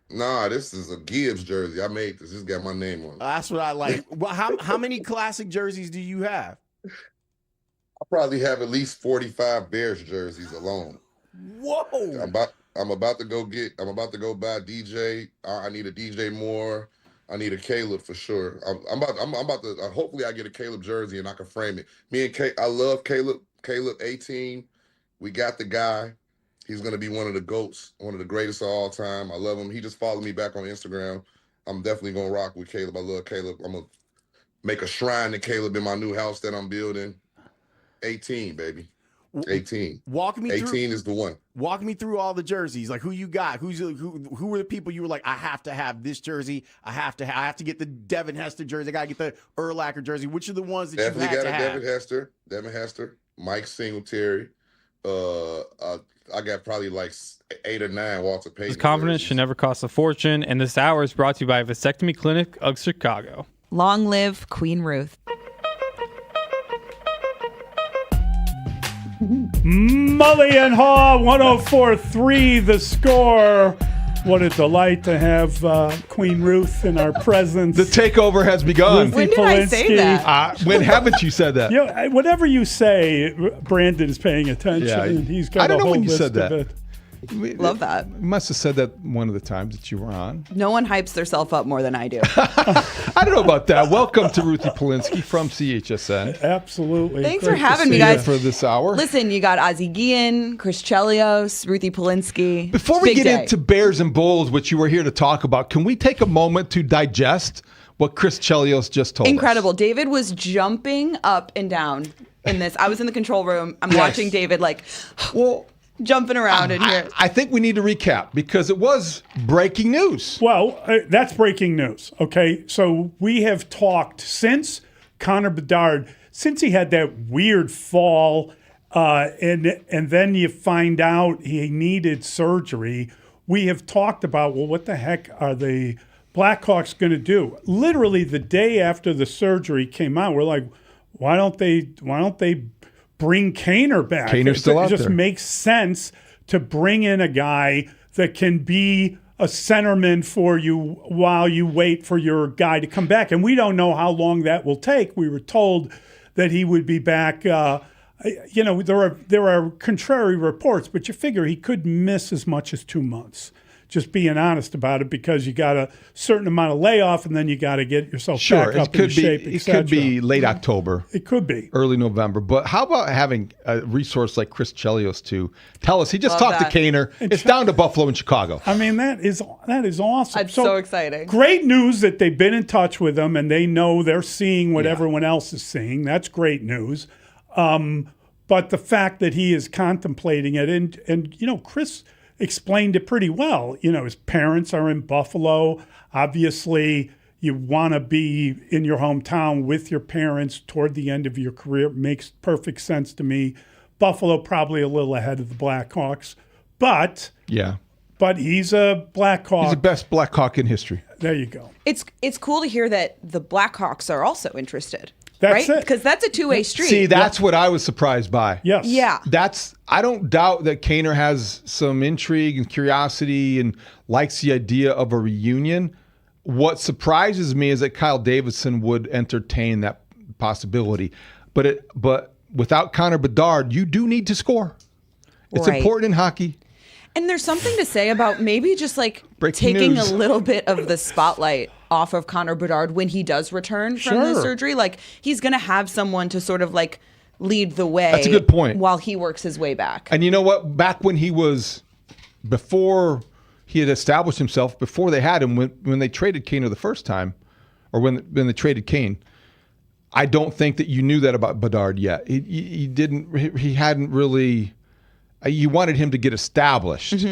Nah, this is a Gibbs jersey. I made this. This got my name on it. That's what I like. Well, how many classic jerseys do you have? I probably have at least 45 Bears jerseys alone. Whoa! I'm about to go buy DJ. I need a DJ Moore. I need a Caleb for sure. I'm about to. Hopefully, I get a Caleb jersey and I can frame it. Me and I love Caleb. Caleb 18. We got the guy. He's gonna be one of the GOATs, one of the greatest of all time. I love him. He just followed me back on Instagram. I'm definitely gonna rock with Caleb. I love Caleb. I'm gonna make a shrine to Caleb in my new house that I'm building. 18, baby. 18. Walk me 18 through. is the one. Walk me through all the jerseys. Like, who you got? Who were the people you were like, I have to have this jersey. I have to get the Devin Hester jersey. I gotta get the Urlacher jersey. Which are the ones that Definitely you had got to a have? Devin Hester, Mike Singletary. I got probably like 8 or 9 Walter Payton. This confidence should never cost a fortune, and this hour is brought to you by Vasectomy Clinic of Chicago. Long live Queen Ruth. Mully and Haugh, 104.3 The Score. What a delight to have Queen Ruth in our presence. The takeover has begun. When did I say that? When haven't you said that? Whatever you say, Brandon is paying attention. Yeah, and he's got I don't a know whole when you list said of that. it. Love that. You must have said that one of the times that you were on. No one hypes themselves up more than I do. I don't know about that. Welcome to Ruthie Polinsky from CHSN. Absolutely. Thanks Great for having to me, see guys. you. For this hour. Listen, you got Ozzie Guillen, Chris Chelios, Ruthie Polinsky. Before we Big get day. into Bears and Bulls, which you were here to talk about, can we take a moment to digest what Chris Chelios just told us? Incredible. David was jumping up and down in this. I was in the control room. I'm watching David jumping around in here. I think we need to recap because it was breaking news. Well, that's breaking news. Okay, so we have talked since Connor Bedard, since he had that weird fall, and then you find out he needed surgery. We have talked about, well, what the heck are the Blackhawks going to do? Literally the day after the surgery came out, we're like, why don't they bring Kaner back? Kaner's still out there. It just makes sense to bring in a guy that can be a centerman for you while you wait for your guy to come back. And we don't know how long that will take. We were told that he would be back. There are contrary reports, but you figure he could miss as much as 2 months. just being honest about it, because you got a certain amount of layoff and then you got to get yourself back up in shape. It could be late October. It could be early November. But how about having a resource like Chris Chelios to tell us? He just Love talked that. to Kaner. It's down to Buffalo and Chicago. I mean, that is awesome. It's so exciting. Great news that they've been in touch with them and they know they're seeing what everyone else is seeing. That's great news. But the fact that he is contemplating it, and Chris explained it pretty well. His parents are in Buffalo. Obviously, you want to be in your hometown with your parents toward the end of your career. Makes perfect sense to me. Buffalo probably a little ahead of the Blackhawks, but he's a Blackhawk. He's the best Blackhawk in history. There you go. It's cool to hear that the Blackhawks are also interested. That's right? it. Because that's a two-way street. See, that's what I was surprised by. Yes. Yeah. I don't doubt that Kaner has some intrigue and curiosity and likes the idea of a reunion. What surprises me is that Kyle Davidson would entertain that possibility. But without Connor Bedard, you do need to score. It's important in hockey. And there's something to say about maybe just like Breaking taking news. a little bit of the spotlight off of Connor Bedard when he does return from the surgery. Like, he's going to have someone to sort of like lead the way. That's a good point. While he works his way back. And you know what? Back when before he had established himself, before they had him, when they traded Kaner the first time, or when they traded Kane, I don't think that you knew that about Bedard yet. He hadn't really. You wanted him to get established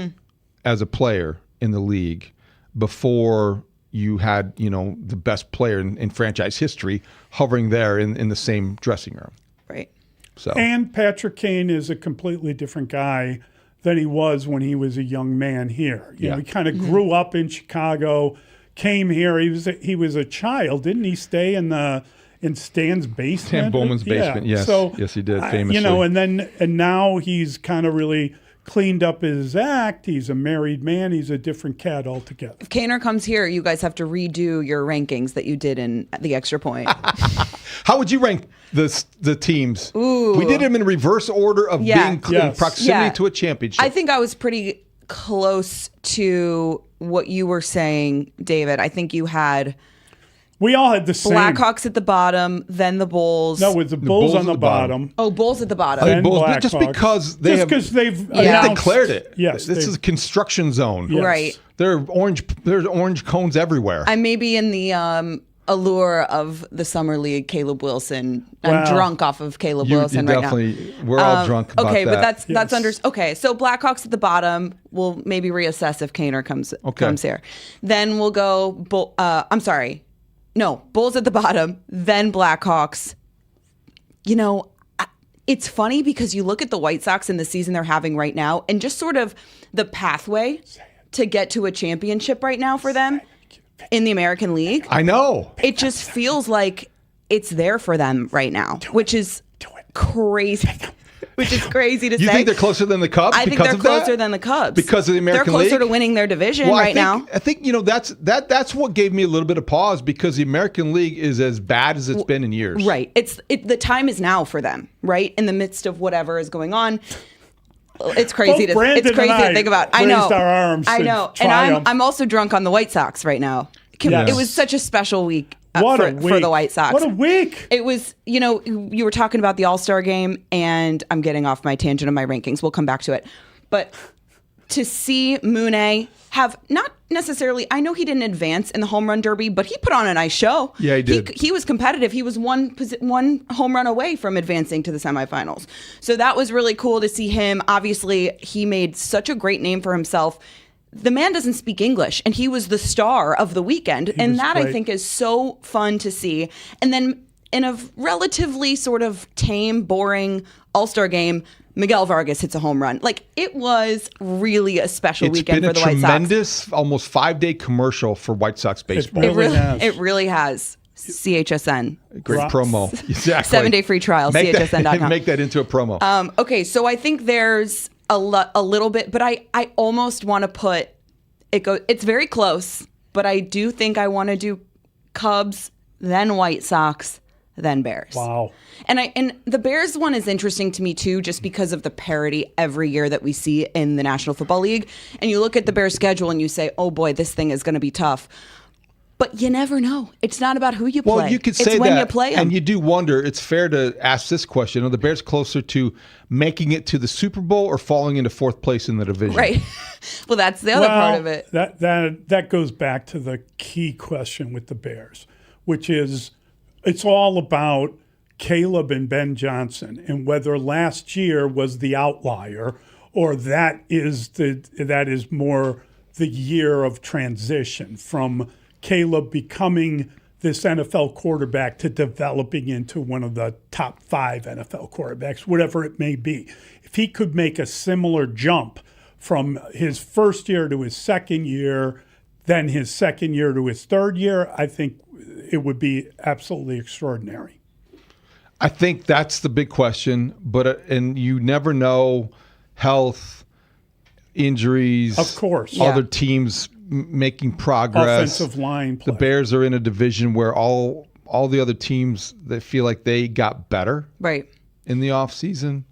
as a player in the league before you had, the best player in franchise history hovering there in the same dressing room. Right. So. And Patrick Kane is a completely different guy than he was when he was a young man here. He kind of grew up in Chicago, came here. He was a child. Didn't he stay in Stan's basement? Stan Bowman's basement, yes. So, yes, he did, famously. And now he's kind of really cleaned up his act. He's a married man. He's a different cat altogether. If Kaner comes here, you guys have to redo your rankings that you did in the Extra Point. How would you rank the teams? Ooh. We did them in reverse order of being in proximity to a championship. I think I was pretty close to what you were saying, David. I think you had... We all had the same. Blackhawks at the bottom, then the Bulls. No, with the Bulls on the bottom. Oh, Bulls at the bottom. Then Bulls, Blackhawks. just because they've announced, declared it. Yes, this is a construction zone. Yes. Right. There's orange cones everywhere. I may be in the allure of the summer league, Caleb Wilson. I'm drunk off of Caleb Wilson right now. We're all drunk about okay, that. but that's under. Okay, so Blackhawks at the bottom. We'll maybe reassess if Kaner comes here. Then we'll go. Bulls at the bottom, then Blackhawks. It's funny because you look at the White Sox and the season they're having right now, and just sort of the pathway to get to a championship right now for them in the American League. I know. It just feels like it's there for them right now, which is crazy. Which is crazy to say. You think they're closer than the Cubs? I think they're closer than the Cubs because of the American League. They're closer to winning their division now. I think that's what gave me a little bit of pause, because the American League is as bad as it's been in years. Right. The time is now for them. Right in the midst of whatever is going on. It's crazy to think about. I know. Our arms I know. And I'm also drunk on the White Sox right now. It was such a special week. For the White Sox. What a week. It was, you were talking about the All-Star game, and I'm getting off my tangent of my rankings. We'll come back to it. But to see Mooney have not necessarily, I know he didn't advance in the home run derby, but he put on a nice show. Yeah, he did. He was competitive. He was one home run away from advancing to the semifinals. So that was really cool to see him. Obviously, he made such a great name for himself. The man doesn't speak English, and he was the star of the weekend. And that, I think, is so fun to see. And then in a relatively sort of tame, boring All-Star game, Miguel Vargas hits a home run. Like, it was really a special weekend for the White Sox. It's been a tremendous, almost 5-day commercial for White Sox baseball. It really has. CHSN. Great promo. Exactly. 7-day free trial, CHSN.com. Make that into a promo. Okay, so I think there's a little bit, but I almost want to put it. It's very close, but I do think I want to do Cubs, then White Sox, than Bears. Wow. And the Bears one is interesting to me too, just because of the parity every year that we see in the National Football League. And you look at the Bears schedule and you say, oh boy, this thing is going to be tough. But you never know. It's not about who you play. Well, you could say it's when that, you play 'em. and you do wonder. It's fair to ask this question: are the Bears closer to making it to the Super Bowl or falling into fourth place in the division? Right. Well, that's the other part of it. That goes back to the key question with the Bears, which is it's all about Caleb and Ben Johnson and whether last year was the outlier or that is more the year of transition from Caleb becoming this NFL quarterback to developing into one of the top 5 NFL quarterbacks, whatever it may be. If he could make a similar jump from his first year to his second year, then his second year to his third year, I think it would be absolutely extraordinary. I think that's the big question, and you never know health, injuries, of course, other teams making progress. Offensive line play. The Bears are in a division where all the other teams, they feel like they got better right in the offseason.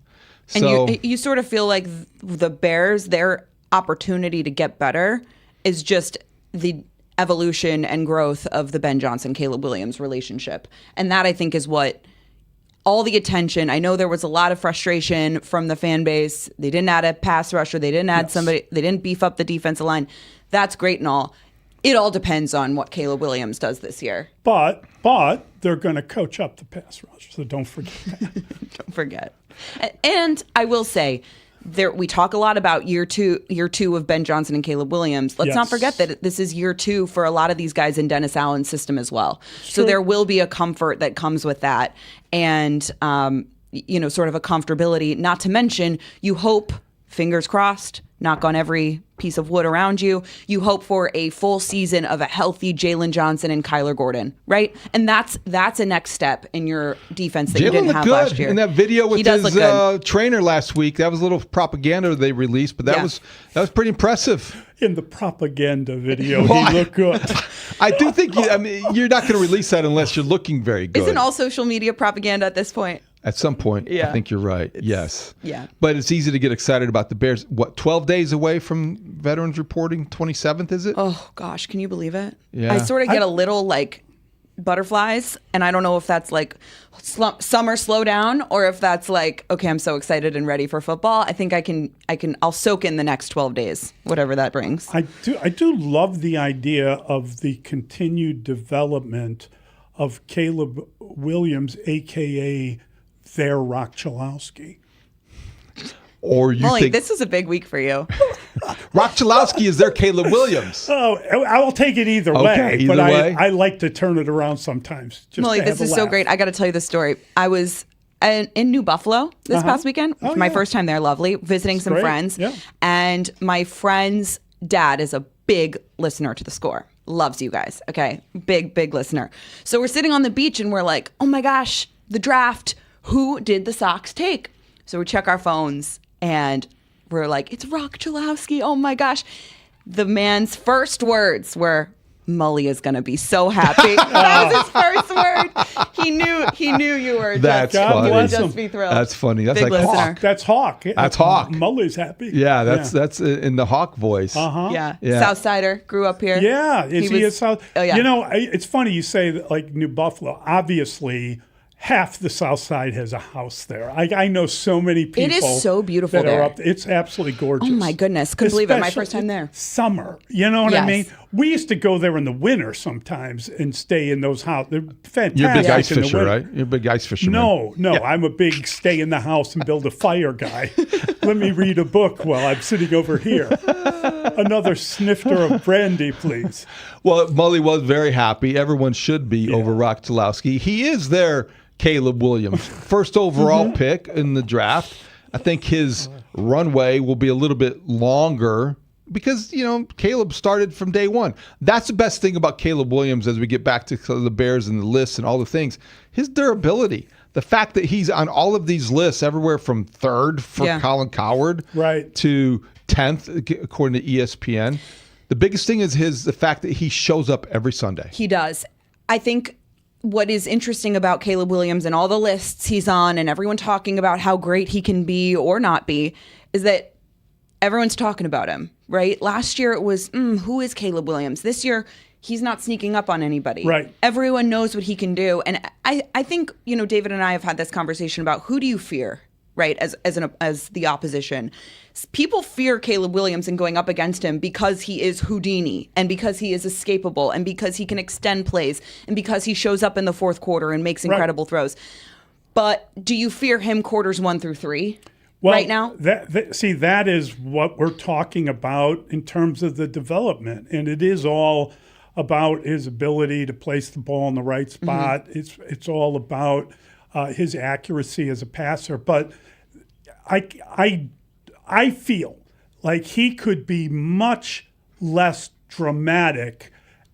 And so you sort of feel like the Bears, their opportunity to get better is just the evolution and growth of the Ben Johnson, Caleb Williams relationship. And that, I think, is what all the attention. I know there was a lot of frustration from the fan base. They didn't add a pass rusher. They didn't add somebody. They didn't beef up the defensive line. That's great and all. It all depends on what Caleb Williams does this year. But they're going to coach up the pass rush, so don't forget that. Don't forget. And I will say, we talk a lot about year two of Ben Johnson and Caleb Williams. Let's not forget that this is year 2 for a lot of these guys in Dennis Allen's system as well. So there will be a comfort that comes with that, and sort of a comfortability. Not to mention, you hope, fingers crossed, knock on every piece of wood around you, you hope for a full season of a healthy Jalen Johnson and Kyler Gordon, right? And that's a next step in your defense that you didn't have last year. In that video with his trainer last week, that was a little propaganda they released, but that was pretty impressive. In the propaganda video, he looked good. I do think you're not going to release that unless you're looking very good. Isn't all social media propaganda at this point? At some point, I think you're right. Yes. Yeah. But it's easy to get excited about the Bears. 12 days away from veterans reporting? 27th, is it? Oh, gosh. Can you believe it? Yeah. I sort of get a little, butterflies, and I don't know if that's, summer slowdown or if that's, okay, I'm so excited and ready for football. I think I'll soak in the next 12 days, whatever that brings. I do love the idea of the continued development of Caleb Williams, a.k.a. their Rock Chalowski. Or you Mully, think this is a big week for you. Rock Chalowski is their Caleb Williams. Oh, I will take it either way. Either way. I like to turn it around sometimes. Mully, this is so great. I got to tell you the story. I was in New Buffalo this past weekend. My first time there, lovely, visiting some friends. Yeah. And my friend's dad is a big listener to The Score. Loves you guys. Okay. Big listener. So we're sitting on the beach and we're like, oh my gosh, the draft. Who did the Sox take? So we check our phones and we're like, it's Rock Chalowski. Oh my gosh. The man's first words were, Mully is going to be so happy. That was his first word. He knew you were just be thrilled. That's funny. That's Big like listener. Hawk. That's Hawk. That's Hawk. Mully's happy. Yeah, that's in the Hawk voice. Yeah. Southsider, grew up here. Yeah. Is he a South? Oh, yeah. It's funny you say that, New Buffalo. Obviously, half the South Side has a house there. I know so many people. It is so beautiful there. It's absolutely gorgeous. Oh my goodness. Couldn't believe it. My first time there. Summer. You know what I mean? We used to go there in the winter sometimes and stay in those houses. They're fantastic. You're a big ice fisher, right? You're a big ice fisherman. No. Yeah. I'm a big stay in the house and build a fire guy. Let me read a book while I'm sitting over here. Another snifter of brandy, please. Well, Mully was very happy. Everyone should be over Rock Chalowski. He is their Caleb Williams, first overall pick in the draft. I think his runway will be a little bit longer because, Caleb started from day one. That's the best thing about Caleb Williams as we get back to the Bears and the lists and all the things. His durability. The fact that he's on all of these lists, everywhere from 3rd for Colin Cowherd to 10th, according to ESPN. The biggest thing is the fact that he shows up every Sunday. He does. I think what is interesting about Caleb Williams and all the lists he's on and everyone talking about how great he can be or not be is that everyone's talking about him, right? Last year it was, who is Caleb Williams? This year, he's not sneaking up on anybody. Right. Everyone knows what he can do. And I think, David and I have had this conversation about who do you fear, right, as the opposition. People fear Caleb Williams and going up against him because he is Houdini and because he is escapable and because he can extend plays and because he shows up in the fourth quarter and makes incredible throws. But do you fear him quarters 1 through 3 right now? That is what we're talking about in terms of the development. And it is all about his ability to place the ball in the right spot. Mm-hmm. It's all about his accuracy as a passer. But I feel like he could be much less dramatic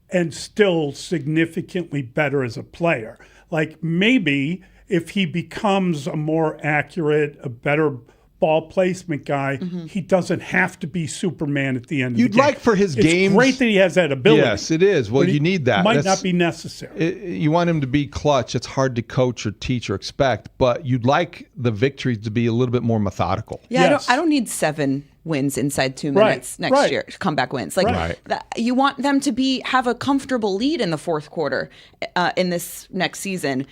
and still significantly better as a player. Like maybe if he becomes a more accurate, a better ball placement guy, he doesn't have to be Superman at the end of the game. You'd like for his games. It's great that he has that ability. Yes, it is. Well, you need that. Might not be necessary. You want him to be clutch. It's hard to coach or teach or expect, but you'd like the victories to be a little bit more methodical. Yeah, yes. I don't need 7 wins inside 2 minutes next year, comeback wins. Like you want them to have a comfortable lead in the fourth quarter in this next season.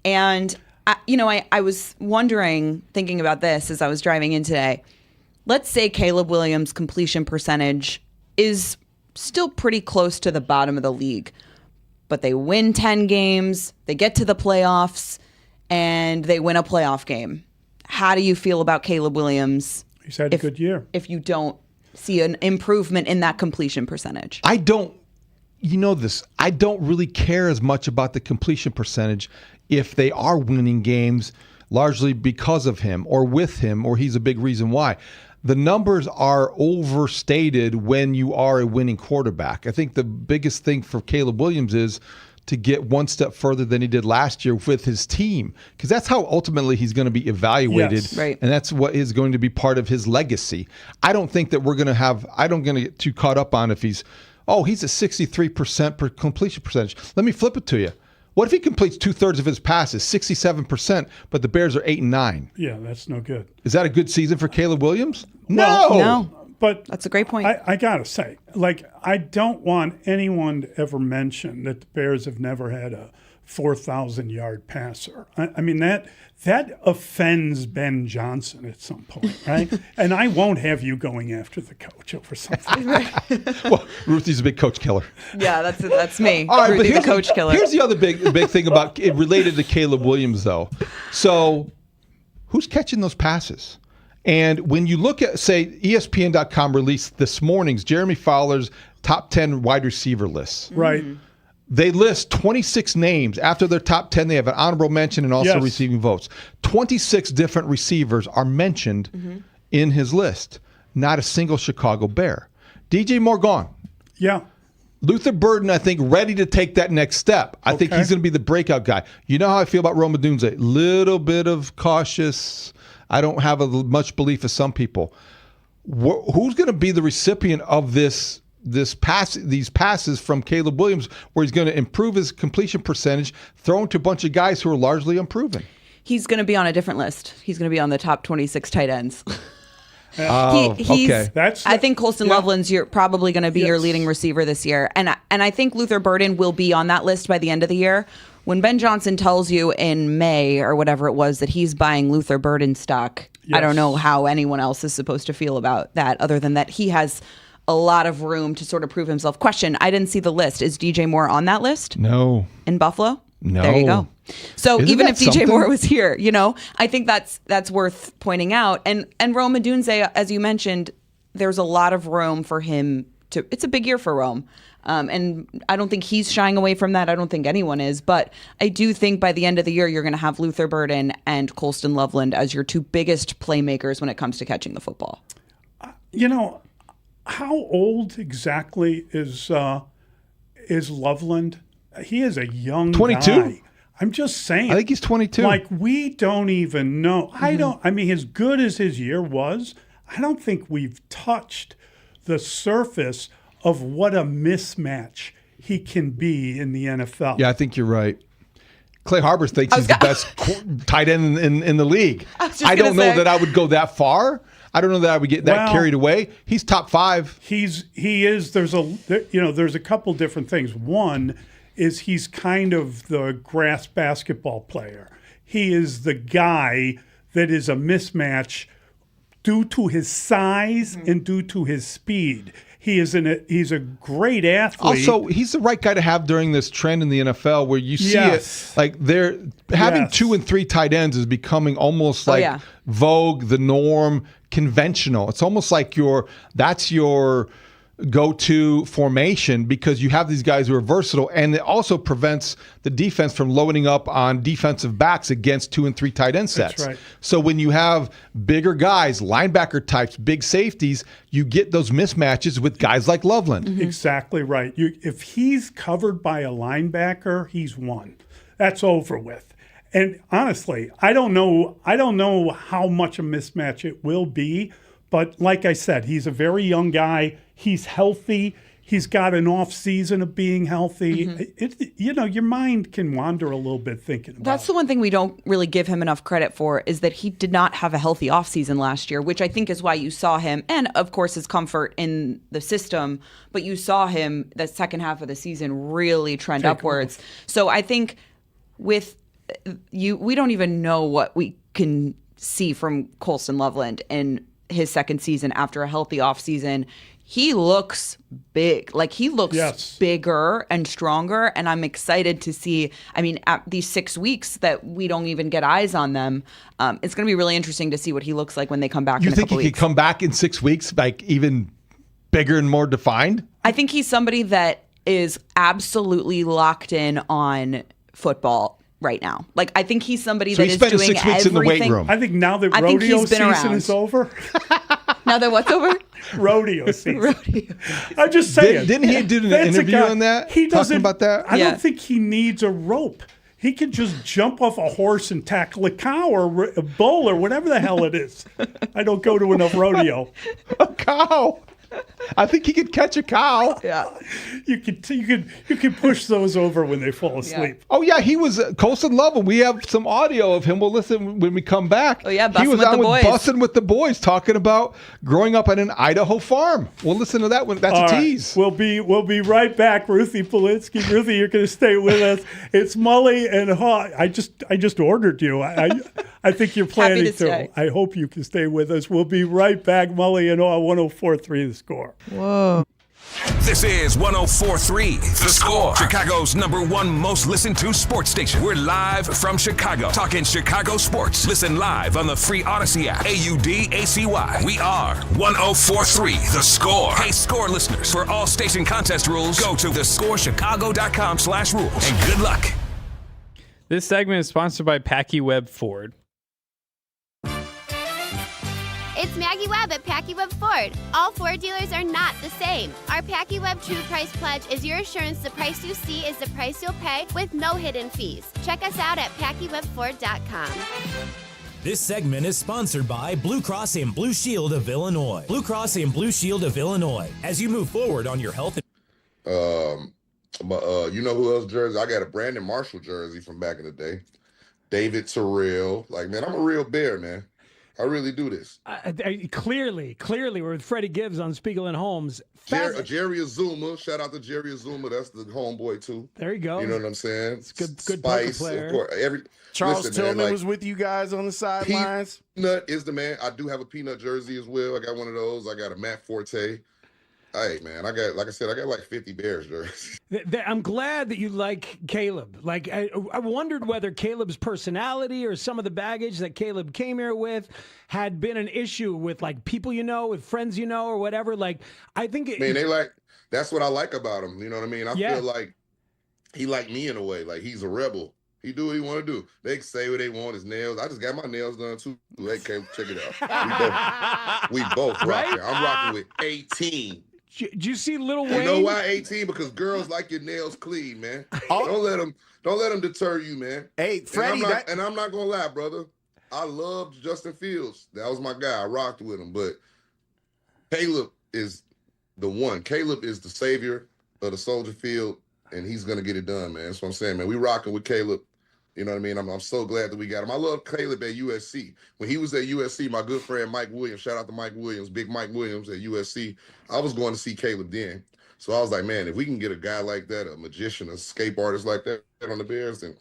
And I was wondering, thinking about this as I was driving in today. Let's say Caleb Williams' completion percentage is still pretty close to the bottom of the league, but they win 10 games, they get to the playoffs, and they win a playoff game. How do you feel about Caleb Williams? He's had a good year. If you don't see an improvement in that completion percentage. I don't really care as much about the completion percentage if they are winning games largely because of him or with him, or he's a big reason why. The numbers are overstated when you are a winning quarterback. I think the biggest thing for Caleb Williams is to get one step further than he did last year with his team, because that's how ultimately he's going to be evaluated. Yes, right. And that's what is going to be part of his legacy. I don't think that I don't going to get too caught up on if he's at 63% per completion percentage. Let me flip it to you. What if he completes 2/3 of his passes, 67%, but the Bears are 8-9? Yeah, that's no good. Is that a good season for Caleb Williams? No. But that's a great point. I got to say, I don't want anyone to ever mention that the Bears have never had a 4,000-yard passer. I mean, that offends Ben Johnson at some point, right? And I won't have you going after the coach over something. Well, Ruthie's a big coach killer. Yeah, that's me. All right, Ruthie, the coach killer. Here's the other big thing about it related to Caleb Williams, though. So, who's catching those passes? And when you look at, say, ESPN.com released this morning's Jeremy Fowler's top 10 wide receiver lists. Right. Mm-hmm. They list 26 names. After their top 10, they have an honorable mention and also receiving votes. 26 different receivers are mentioned in his list. Not a single Chicago Bear. DJ Moore gone. Yeah. Luther Burden, I think, ready to take that next step. I think he's going to be the breakout guy. You know how I feel about Rome Odunze. Little bit of cautious. I don't have as much belief as some people. Who's going to be the recipient of these passes from Caleb Williams, where he's going to improve his completion percentage, thrown to a bunch of guys who are largely unproven? He's going to be on a different list. He's going to be on the top 26 tight ends. Okay. I think Colston Loveland's probably going to be your leading receiver this year. And I think Luther Burden will be on that list by the end of the year. When Ben Johnson tells you in May or whatever it was that he's buying Luther Burden stock, I don't know how anyone else is supposed to feel about that other than that he has a lot of room to sort of prove himself. Question, I didn't see the list. Is DJ Moore on that list? No. In Buffalo? No. There you go. So Isn't even that if DJ something? Moore was here, I think that's worth pointing out. And Rome Odunze, as you mentioned, there's a lot of room for him to. It's a big year for Rome. And I don't think he's shying away from that. I don't think anyone is. But I do think by the end of the year, you're going to have Luther Burden and Colston Loveland as your two biggest playmakers when it comes to catching the football. How old exactly is Loveland? He is a young 22. guy. I'm just saying. I think he's 22. Like, we don't even know. I mean, as good as his year was, I don't think we've touched the surface of what a mismatch he can be in the NFL. Yeah, I think you're right. Clay Harbors thinks he's the best tight end in the league. I don't know that I would go that far. I don't know that I would get that carried away. He's top 5. He is. There's a couple different things. One is he's kind of the grass basketball player. He is the guy that is a mismatch due to his size and due to his speed. He's a great athlete. Also, he's the right guy to have during this trend in the NFL where you see it like they're having 2 and 3 tight ends is becoming almost like vogue, the norm, conventional. It's almost like that's your go-to formation because you have these guys who are versatile, and it also prevents the defense from loading up on defensive backs against 2 and 3 tight end sets. That's right. So when you have bigger guys, linebacker types, big safeties, you get those mismatches with guys like Loveland. Exactly right. If he's covered by a linebacker, he's won. That's over with. And honestly, I don't know how much a mismatch it will be, but like I said, he's a very young guy. He's healthy. He's got an off season of being healthy. Your mind can wander a little bit thinking about That's the one thing we don't really give him enough credit for is that he did not have a healthy offseason last year, which I think is why you saw him, and of course his comfort in the system, but you saw him the second half of the season really trend upwards. So I think with we don't even know what we can see from Colston Loveland in his second season after a healthy offseason. He looks big. Like, he looks bigger and stronger, and I'm excited to see, at these 6 weeks that we don't even get eyes on them, it's going to be really interesting to see what he looks like when they come back in a couple weeks. You think he could come back in 6 weeks, like, even bigger and more defined? I think he's somebody that is absolutely locked in on football right now. Like, I think he's somebody that is doing 6 weeks everything. in the weight room. I think now that rodeo season is over. Now that what's over? Rodeo season. I'm just saying. Didn't he do an interview on that? He doesn't. Talking about that? I don't think he needs a rope. He can just jump off a horse and tackle a cow or a bull or whatever the hell it is. I don't go to enough rodeo. A cow. I think he could catch a cow. Yeah, you could push those over when they fall asleep. Yeah. Oh yeah, he was Colston Loveland. We have some audio of him. We'll listen when we come back. Oh yeah, he was with on the boys. Bussin' with the Boys, talking about growing up at an Idaho farm. We'll listen to that one. That's a tease. We'll be right back. Ruthie Polinsky. Ruthie, you're going to stay with us. It's Mully and Haugh. I just ordered you. I think you're planning to. I hope you can stay with us. We'll be right back. Mully and Haugh, 104.3 The Score. Whoa. This is 104.3 The Score, Chicago's #1 most listened to sports station. We're live from Chicago, talking Chicago sports. Listen live on the free Odyssey app, AUDACY. We are 104.3 The Score. Hey, Score listeners, for all station contest rules, go to thescorechicago.com/rules, and good luck. This segment is sponsored by Packy Webb Ford. It's Maggie Webb at Packy Webb Ford. All Ford dealers are not the same. Our Packy Webb True Price Pledge is your assurance the price you see is the price you'll pay with no hidden fees. Check us out at PackyWebFord.com. This segment is sponsored by Blue Cross and Blue Shield of Illinois. Blue Cross and Blue Shield of Illinois. As you move forward on your health. You know who else jersey? I got a Brandon Marshall jersey from back in the day. David Terrell. Like, man, I'm a real bear, man. I really do this. Clearly, we're with Freddie Gibbs on Spiegel and Holmes. Jerry Azuma. Shout out to Jerry Azuma. That's the homeboy, too. There you go. You know what I'm saying? It's good Spice, poker player. of course. Charles Tillman was with you guys on the sidelines. Peanut is the man. I do have a Peanut jersey as well. I got one of those. I got a Matt Forte. Hey, man, I got like 50 Bears jerseys. I'm glad that you like Caleb. Like, I wondered whether Caleb's personality or some of the baggage that Caleb came here with had been an issue with, like, people you know, with friends you know, or whatever. Like, I think that's what I like about him. You know what I mean? I feel like he like me in a way. Like, he's a rebel. He do what he want to do. They can say what they want. His nails. I just got my nails done too. They came check it out. We both rocking. I'm rocking with 18. Did you see Lil Wayne? You know why 18? Because girls like your nails clean, man. Don't let them deter you, man. Hey, Freddie, and I'm not gonna lie, brother. I loved Justin Fields. That was my guy. I rocked with him. But Caleb is the one. Caleb is the savior of the Soldier Field, and he's gonna get it done, man. That's what I'm saying, man. We rocking with Caleb, You know what I mean? I'm so glad that we got him. I love Caleb at USC. When he was at USC, my good friend Mike Williams, shout out to Mike Williams, big Mike Williams at USC, I was going to see Caleb then. So I was like, man, if we can get a guy like that, a magician, a escape artist like that on the Bears, then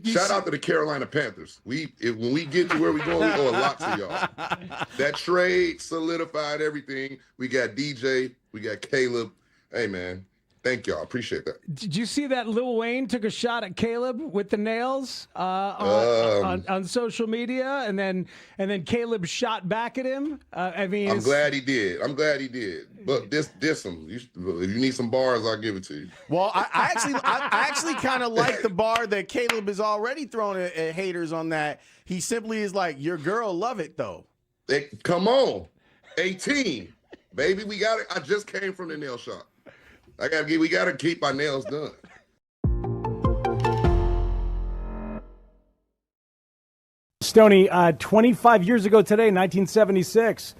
shout out to the Carolina Panthers. When we get to where we going, we owe a lot to y'all. That trade solidified everything. We got DJ, we got Caleb. Hey, man. Thank y'all. Appreciate that. Did you see that Lil Wayne took a shot at Caleb with the nails on social media, and then Caleb shot back at him? I'm glad he did. But diss him. If you need some bars, I'll give it to you. Well, I actually kind of like the bar that Caleb is already throwing at haters on that. He simply is like, your girl love it though. Come on, 18, baby. We got it. I just came from the nail shop. We gotta keep our nails done. Stoney, 25 years ago today, 1976,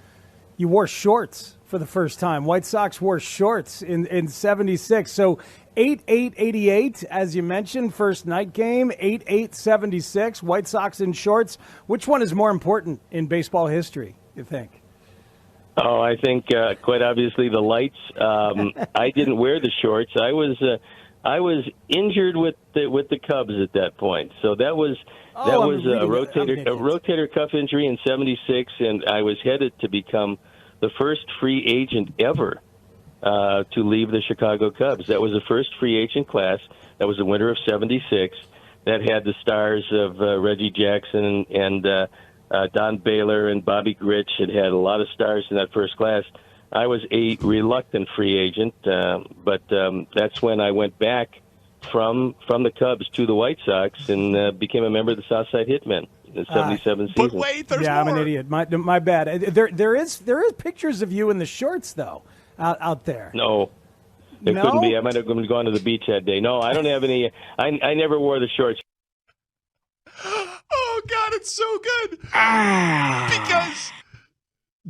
you wore shorts for the first time. White Sox wore shorts in 76. So 8-8-88, as you mentioned, first night game, 8-8-76, White Sox in shorts. Which one is more important in baseball history, you think? Oh, I think quite obviously the lights. I didn't wear the shorts. I was injured with the Cubs at that point. So that was a rotator cuff injury in '76, and I was headed to become the first free agent ever to leave the Chicago Cubs. That was the first free agent class. That was the winter of '76. That had the stars of Reggie Jackson and Don Baylor and Bobby Grich. Had a lot of stars in that first class. I was a reluctant free agent, but that's when I went back from the Cubs to the White Sox and became a member of the Southside Hitmen in the '77 season. But wait, there's more. I'm an idiot. My bad. There is pictures of you in the shorts though out there. No. There couldn't be. I might have gone to the beach that day. No, I don't have any. I never wore the shorts. Oh, God, it's so good. Because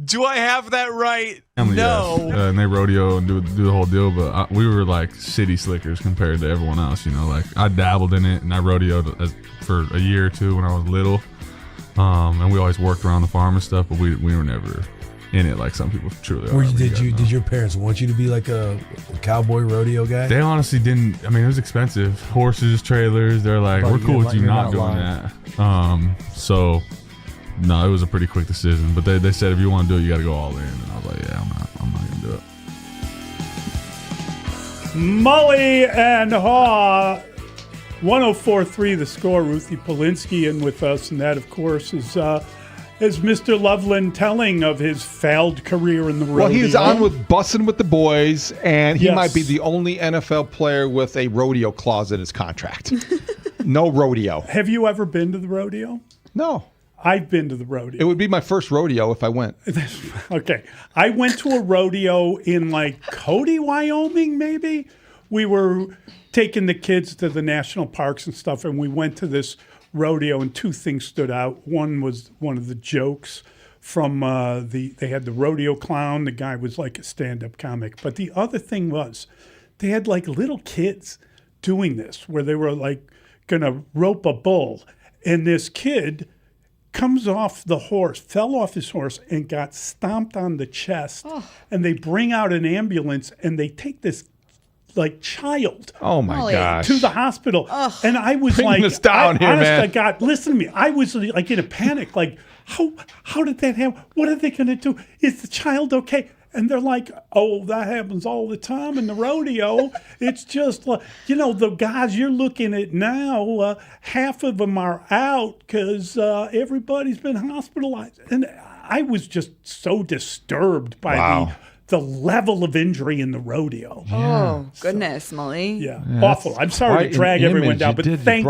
do I have that right? No. Yes. And they rodeo and do the whole deal, but we were like city slickers compared to everyone else. You know, like I dabbled in it and I rodeoed for a year or two when I was little. And we always worked around the farm and stuff, but we were never in it like some people truly are. Did your parents want you to be like a cowboy rodeo guy? They honestly didn't. I mean, it was expensive. Horses, trailers. They're like, we're cool with you not doing that. So, no, it was a pretty quick decision. But they said if you want to do it, you got to go all in. And I was like, yeah, I'm not gonna do it. Mully and Haugh, 104.3 The Score. Ruthie Polinsky in with us, and that, of course, is Mr. Loveland telling of his failed career in the rodeo. Well, he was on with Bussin' with the Boys, and he might be the only NFL player with a rodeo clause in his contract. No rodeo. Have you ever been to the rodeo? No. I've been to the rodeo. It would be my first rodeo if I went. Okay. I went to a rodeo in like Cody, Wyoming, maybe. We were taking the kids to the national parks and stuff, and we went to this rodeo, and two things stood out. One was one of the jokes from they had the rodeo clown. The guy was like a stand-up comic. But the other thing was they had like little kids doing this where they were like going to rope a bull. And this kid comes off the horse, fell off his horse, and got stomped on the chest. Oh. And they bring out an ambulance, and they take this like child, oh my gosh, to the hospital. Ugh. And I was Bring like, this down here, honest man. to God, listen to me. I was like in a panic, like, how did that happen? What are they going to do? Is the child okay? And they're like, oh, that happens all the time in the rodeo. It's just like, the guys you're looking at now, half of them are out because everybody's been hospitalized. And I was just so disturbed by the level of injury in the rodeo. Yeah. Oh, goodness, Mully. Yeah, awful. I'm sorry to drag everyone down, but thank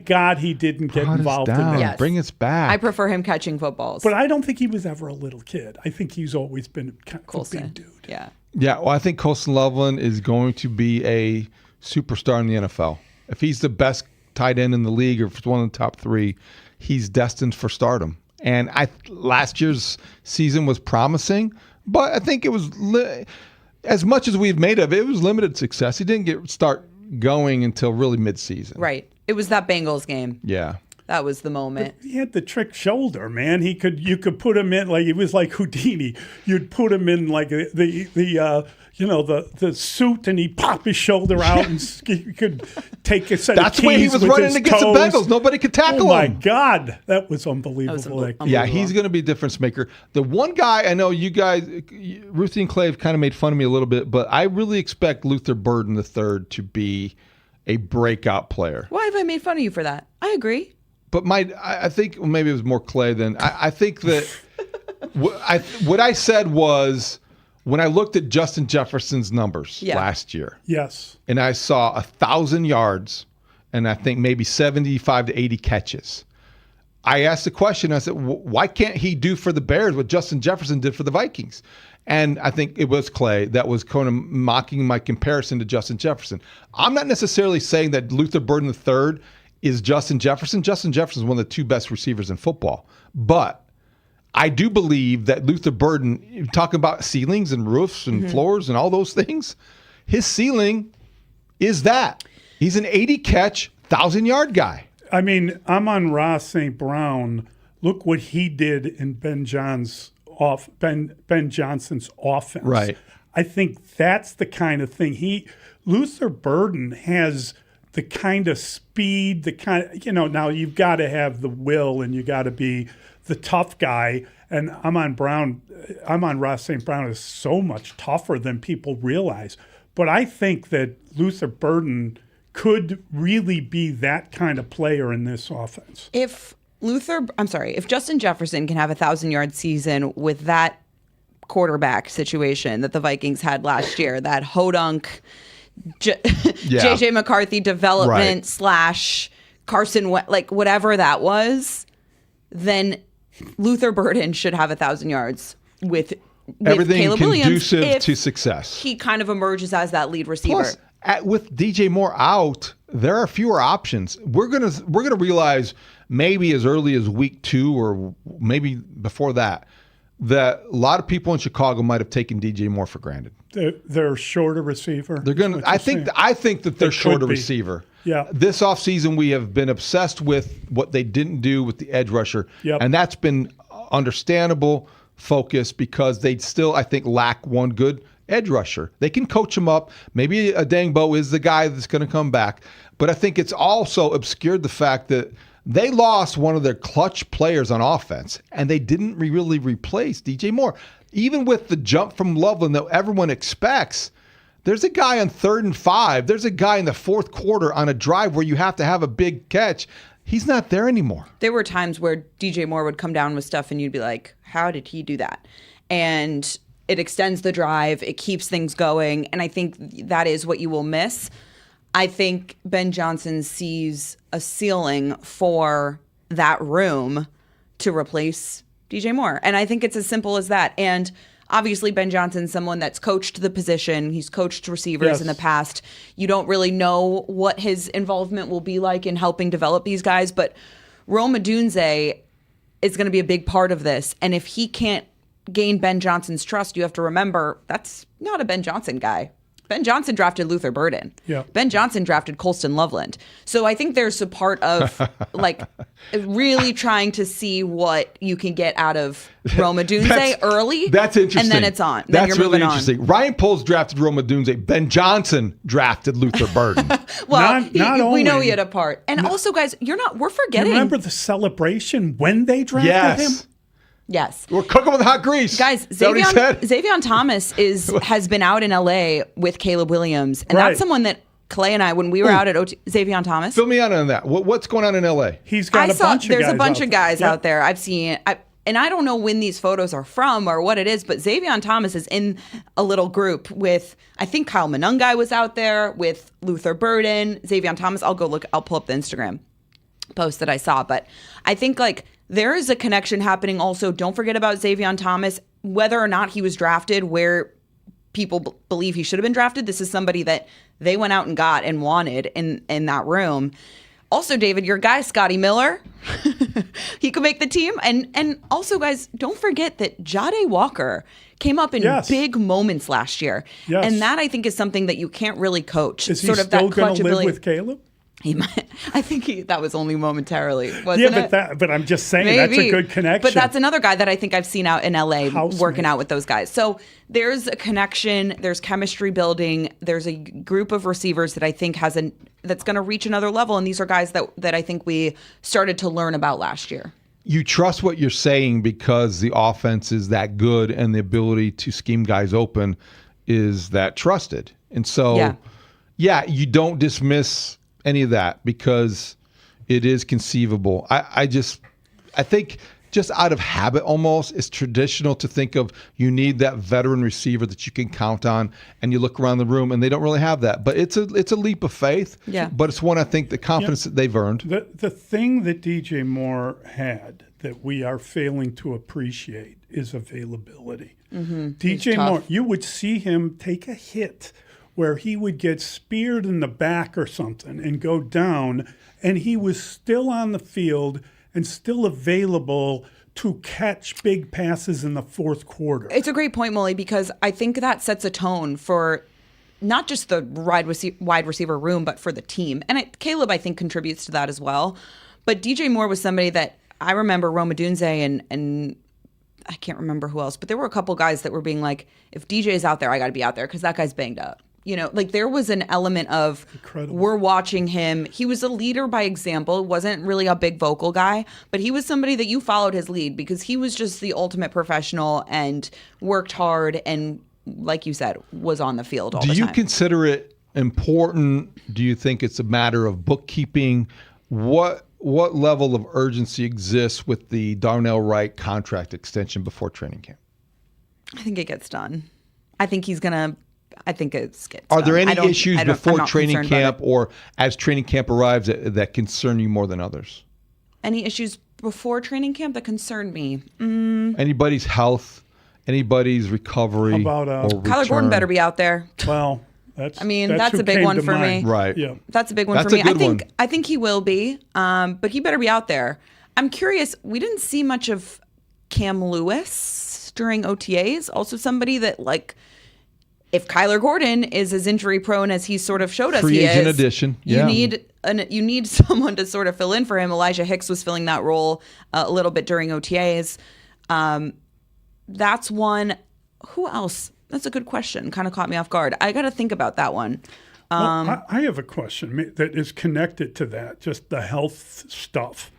God he didn't get involved in that. Yes. Bring us back. I prefer him catching footballs. But I don't think he was ever a little kid. I think he's always been a big dude. Yeah. Yeah, well, I think Colson Loveland is going to be a superstar in the NFL. If he's the best tight end in the league or if it's one of the top three, he's destined for stardom. And last year's season was promising, but I think it was, as much as we've made of it, it was limited success. He didn't start going until really mid-season. Right. It was that Bengals game. Yeah. That was the moment. He had the trick shoulder, man. You could put him in like it was like Houdini. You'd put him in like the suit, and he'd pop his shoulder out, and he could take a set That's of keys why he was with running his against toes. the Bengals. Nobody could tackle him. Oh my God, that was unbelievable. Yeah, he's going to be a difference maker. The one guy I know you guys, Ruthie and Clay, have kind of made fun of me a little bit, but I really expect Luther Burden III to be a breakout player. Why have I made fun of you for that? I agree. But I think maybe it was more Clay than I think that what I said was when I looked at Justin Jefferson's numbers last year. Yes. And I saw 1,000 yards and I think maybe 75 to 80 catches. I asked the question, I said, why can't he do for the Bears what Justin Jefferson did for the Vikings? And I think it was Clay that was kind of mocking my comparison to Justin Jefferson. I'm not necessarily saying that Luther Burden III is Justin Jefferson. Justin Jefferson is one of the two best receivers in football. But I do believe that Luther Burden, talking about ceilings and roofs and floors and all those things, his ceiling is that. He's an 80-catch, 1,000-yard guy. I mean, I'm on Ross St. Brown. Look what he did in Ben Johnson's offense. Right. I think that's the kind of thing Luther Burden has the kind of speed, the kind of, now you've got to have the will and you got to be the tough guy. And I'm on Ross St. Brown is so much tougher than people realize. But I think that Luther Burden could really be that kind of player in this offense. If Justin Jefferson can have a 1,000-yard season with that quarterback situation that the Vikings had last year, that hodunk JJ McCarthy development / Carson, like whatever that was, then Luther Burden should have 1,000 yards with everything Caleb Williams conducive to success. He kind of emerges as that lead receiver. Plus, with DJ Moore out, there are fewer options. We're gonna realize maybe as early as week 2 or maybe before that a lot of people in Chicago might have taken DJ Moore for granted. They're shorter receiver. They're gonna. I think that they're shorter receiver. Yeah. This offseason, we have been obsessed with what they didn't do with the edge rusher, and that's been understandable focus because they still, I think, lack one good edge rusher. They can coach him up. Maybe Adangbo is the guy that's going to come back, but I think it's also obscured the fact that they lost one of their clutch players on offense, and they didn't really replace DJ Moore. Even with the jump from Loveland that everyone expects, there's a guy on 3rd and 5. There's a guy in the 4th quarter on a drive where you have to have a big catch. He's not there anymore. There were times where DJ Moore would come down with stuff and you'd be like, how did he do that? And it extends the drive. It keeps things going. And I think that is what you will miss. I think Ben Johnson sees a ceiling for that room to replace DJ Moore. And I think it's as simple as that. And obviously Ben Johnson's someone that's coached the position. He's coached receivers in the past. You don't really know what his involvement will be like in helping develop these guys. But Rome Odunze is going to be a big part of this. And if he can't gain Ben Johnson's trust, you have to remember that's not a Ben Johnson guy. Ben Johnson drafted Luther Burden. Yeah. Ben Johnson drafted Colston Loveland. So I think there's a part of like really trying to see what you can get out of Rome Odunze early. That's interesting. And then it's on. Then That's you're really moving interesting. on. Ryan Poles drafted Rome Odunze. Ben Johnson drafted Luther Burden. Well, not we know only- he had a part. And also, guys, we're forgetting. You remember the celebration when they drafted him? Yes. We're cooking with hot grease. Guys, Is that what he said? Xavier Thomas has been out in LA with Caleb Williams. And that's someone that Clay and I, when we were out at Xavier Thomas. Fill me out on that. What's going on in L.A.? He's got a bunch of guys. There's a bunch out of guys there. out there. I've seen and I don't know when these photos are from or what it is, but Xavier Thomas is in a little group with, I think Kyle Monungai was out there with Luther Burden, Xavier Thomas. I'll go look. I'll pull up the Instagram post that I saw. But I think like there is a connection happening also. Don't forget about Xavier Thomas, whether or not he was drafted where people believe he should have been drafted. This is somebody that they went out and got and wanted in that room. Also, David, your guy, Scotty Miller, he could make the team. And also, guys, don't forget that Jade Walker came up in big moments last year. Yes. And that, I think, is something that you can't really coach. Is he sort of still that going clutch to live ability. with Caleb? I think that was only momentarily, wasn't it? But I'm just saying that's a good connection. But that's another guy that I think I've seen out in LA working out with those guys. So there's a connection, there's chemistry building, there's a group of receivers that I think that's going to reach another level, and these are guys that I think we started to learn about last year. You trust what you're saying because the offense is that good and the ability to scheme guys open is that trusted. And so, yeah, you don't dismiss any of that because it is conceivable. I think just out of habit almost, it's traditional to think of you need that veteran receiver that you can count on, and you look around the room and they don't really have that. But it's a leap of faith. Yeah. But it's one I think the confidence that they've earned. The thing that DJ Moore had that we are failing to appreciate is availability. Mm-hmm. DJ Moore, you would see him take a hit where he would get speared in the back or something and go down, and he was still on the field and still available to catch big passes in the fourth quarter. It's a great point, Mully, because I think that sets a tone for not just the wide receiver room, but for the team. And Caleb, I think, contributes to that as well. But DJ Moore was somebody that I remember Rome Odunze and I can't remember who else, but there were a couple guys that were being like, if DJ is out there, I got to be out there because that guy's banged up. You know, like there was an element of we're watching him. He was a leader by example, wasn't really a big vocal guy, but he was somebody that you followed his lead because he was just the ultimate professional and worked hard and, like you said, was on the field all the time. Do you consider it important? Do you think it's a matter of bookkeeping? What level of urgency exists with the Darnell Wright contract extension before training camp? I think it gets done. I think it's gets Are done. there any issues before training camp it. or as training camp arrives that concern you more than others? Any issues before training camp that concern me? Anybody's health, anybody's recovery, How about or Kyler Gordon better be out there. Well, that's a big one for me. Right. Yeah. That's a big one That's for a me. good I think he will be, but he better be out there. I'm curious. We didn't see much of Cam Lewis during OTAs. Also somebody that, like, if Kyler Gordon is as injury prone as he sort of showed us Free he agent is, addition. you Yeah. need someone to sort of fill in for him. Elijah Hicks was filling that role a little bit during OTAs. That's one. Who else? That's a good question. Kind of caught me off guard. I got to think about that one. Well, I have a question that is connected to that, just the health stuff.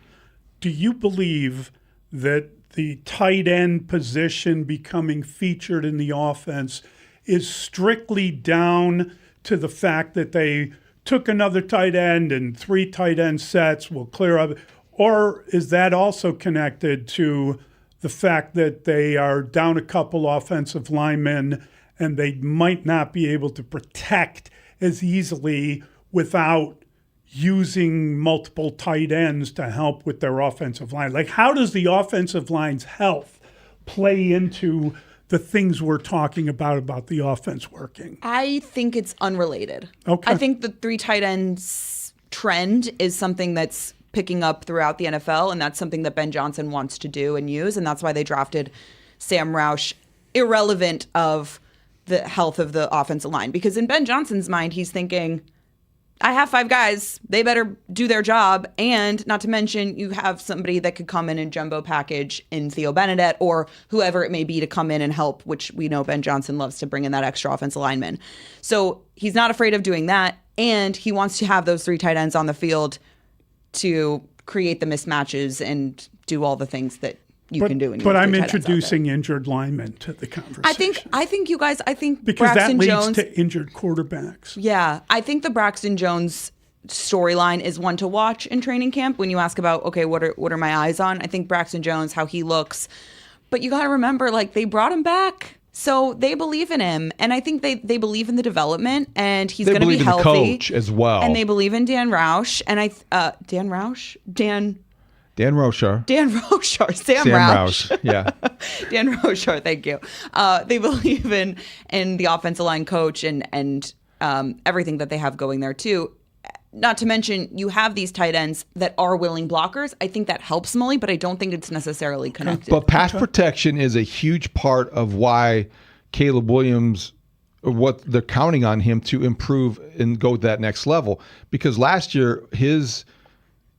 Do you believe that the tight end position becoming featured in the offense is strictly down to the fact that they took another tight end and 3 tight end sets will clear up? Or is that also connected to the fact that they are down a couple offensive linemen and they might not be able to protect as easily without using multiple tight ends to help with their offensive line? Like, how does the offensive line's health play into the things we're talking about the offense working? I think it's unrelated. Okay. I think the 3 tight ends trend is something that's picking up throughout the NFL, and that's something that Ben Johnson wants to do and use, and that's why they drafted Sam Roush, irrelevant of the health of the offensive line. Because in Ben Johnson's mind, he's thinking, I have 5 guys. They better do their job. And not to mention, you have somebody that could come in and jumbo package in Theo Benedette or whoever it may be to come in and help, which we know Ben Johnson loves to bring in that extra offensive lineman. So he's not afraid of doing that. And he wants to have those 3 tight ends on the field to create the mismatches and do all the things that you can do. But I'm introducing injured linemen to the conversation. I think you guys, because Braxton that leads Jones, to injured quarterbacks. Yeah, I think the Braxton Jones storyline is one to watch in training camp. When you ask about, okay, what are my eyes on? I think Braxton Jones, how he looks. But you got to remember, like, they brought him back. So they believe in him, and I think they believe in the development, and he's going to be healthy. They believe in the coach as well, and they believe in Dan Roush, and Dan Rochar, Sam Roush, yeah, Dan Rochar. Thank you. They believe in the offensive line coach and everything that they have going there too. Not to mention, you have these tight ends that are willing blockers. I think that helps Mully, but I don't think it's necessarily connected. But pass protection is a huge part of why Caleb Williams what they're counting on him to improve and go to that next level. Because last year, his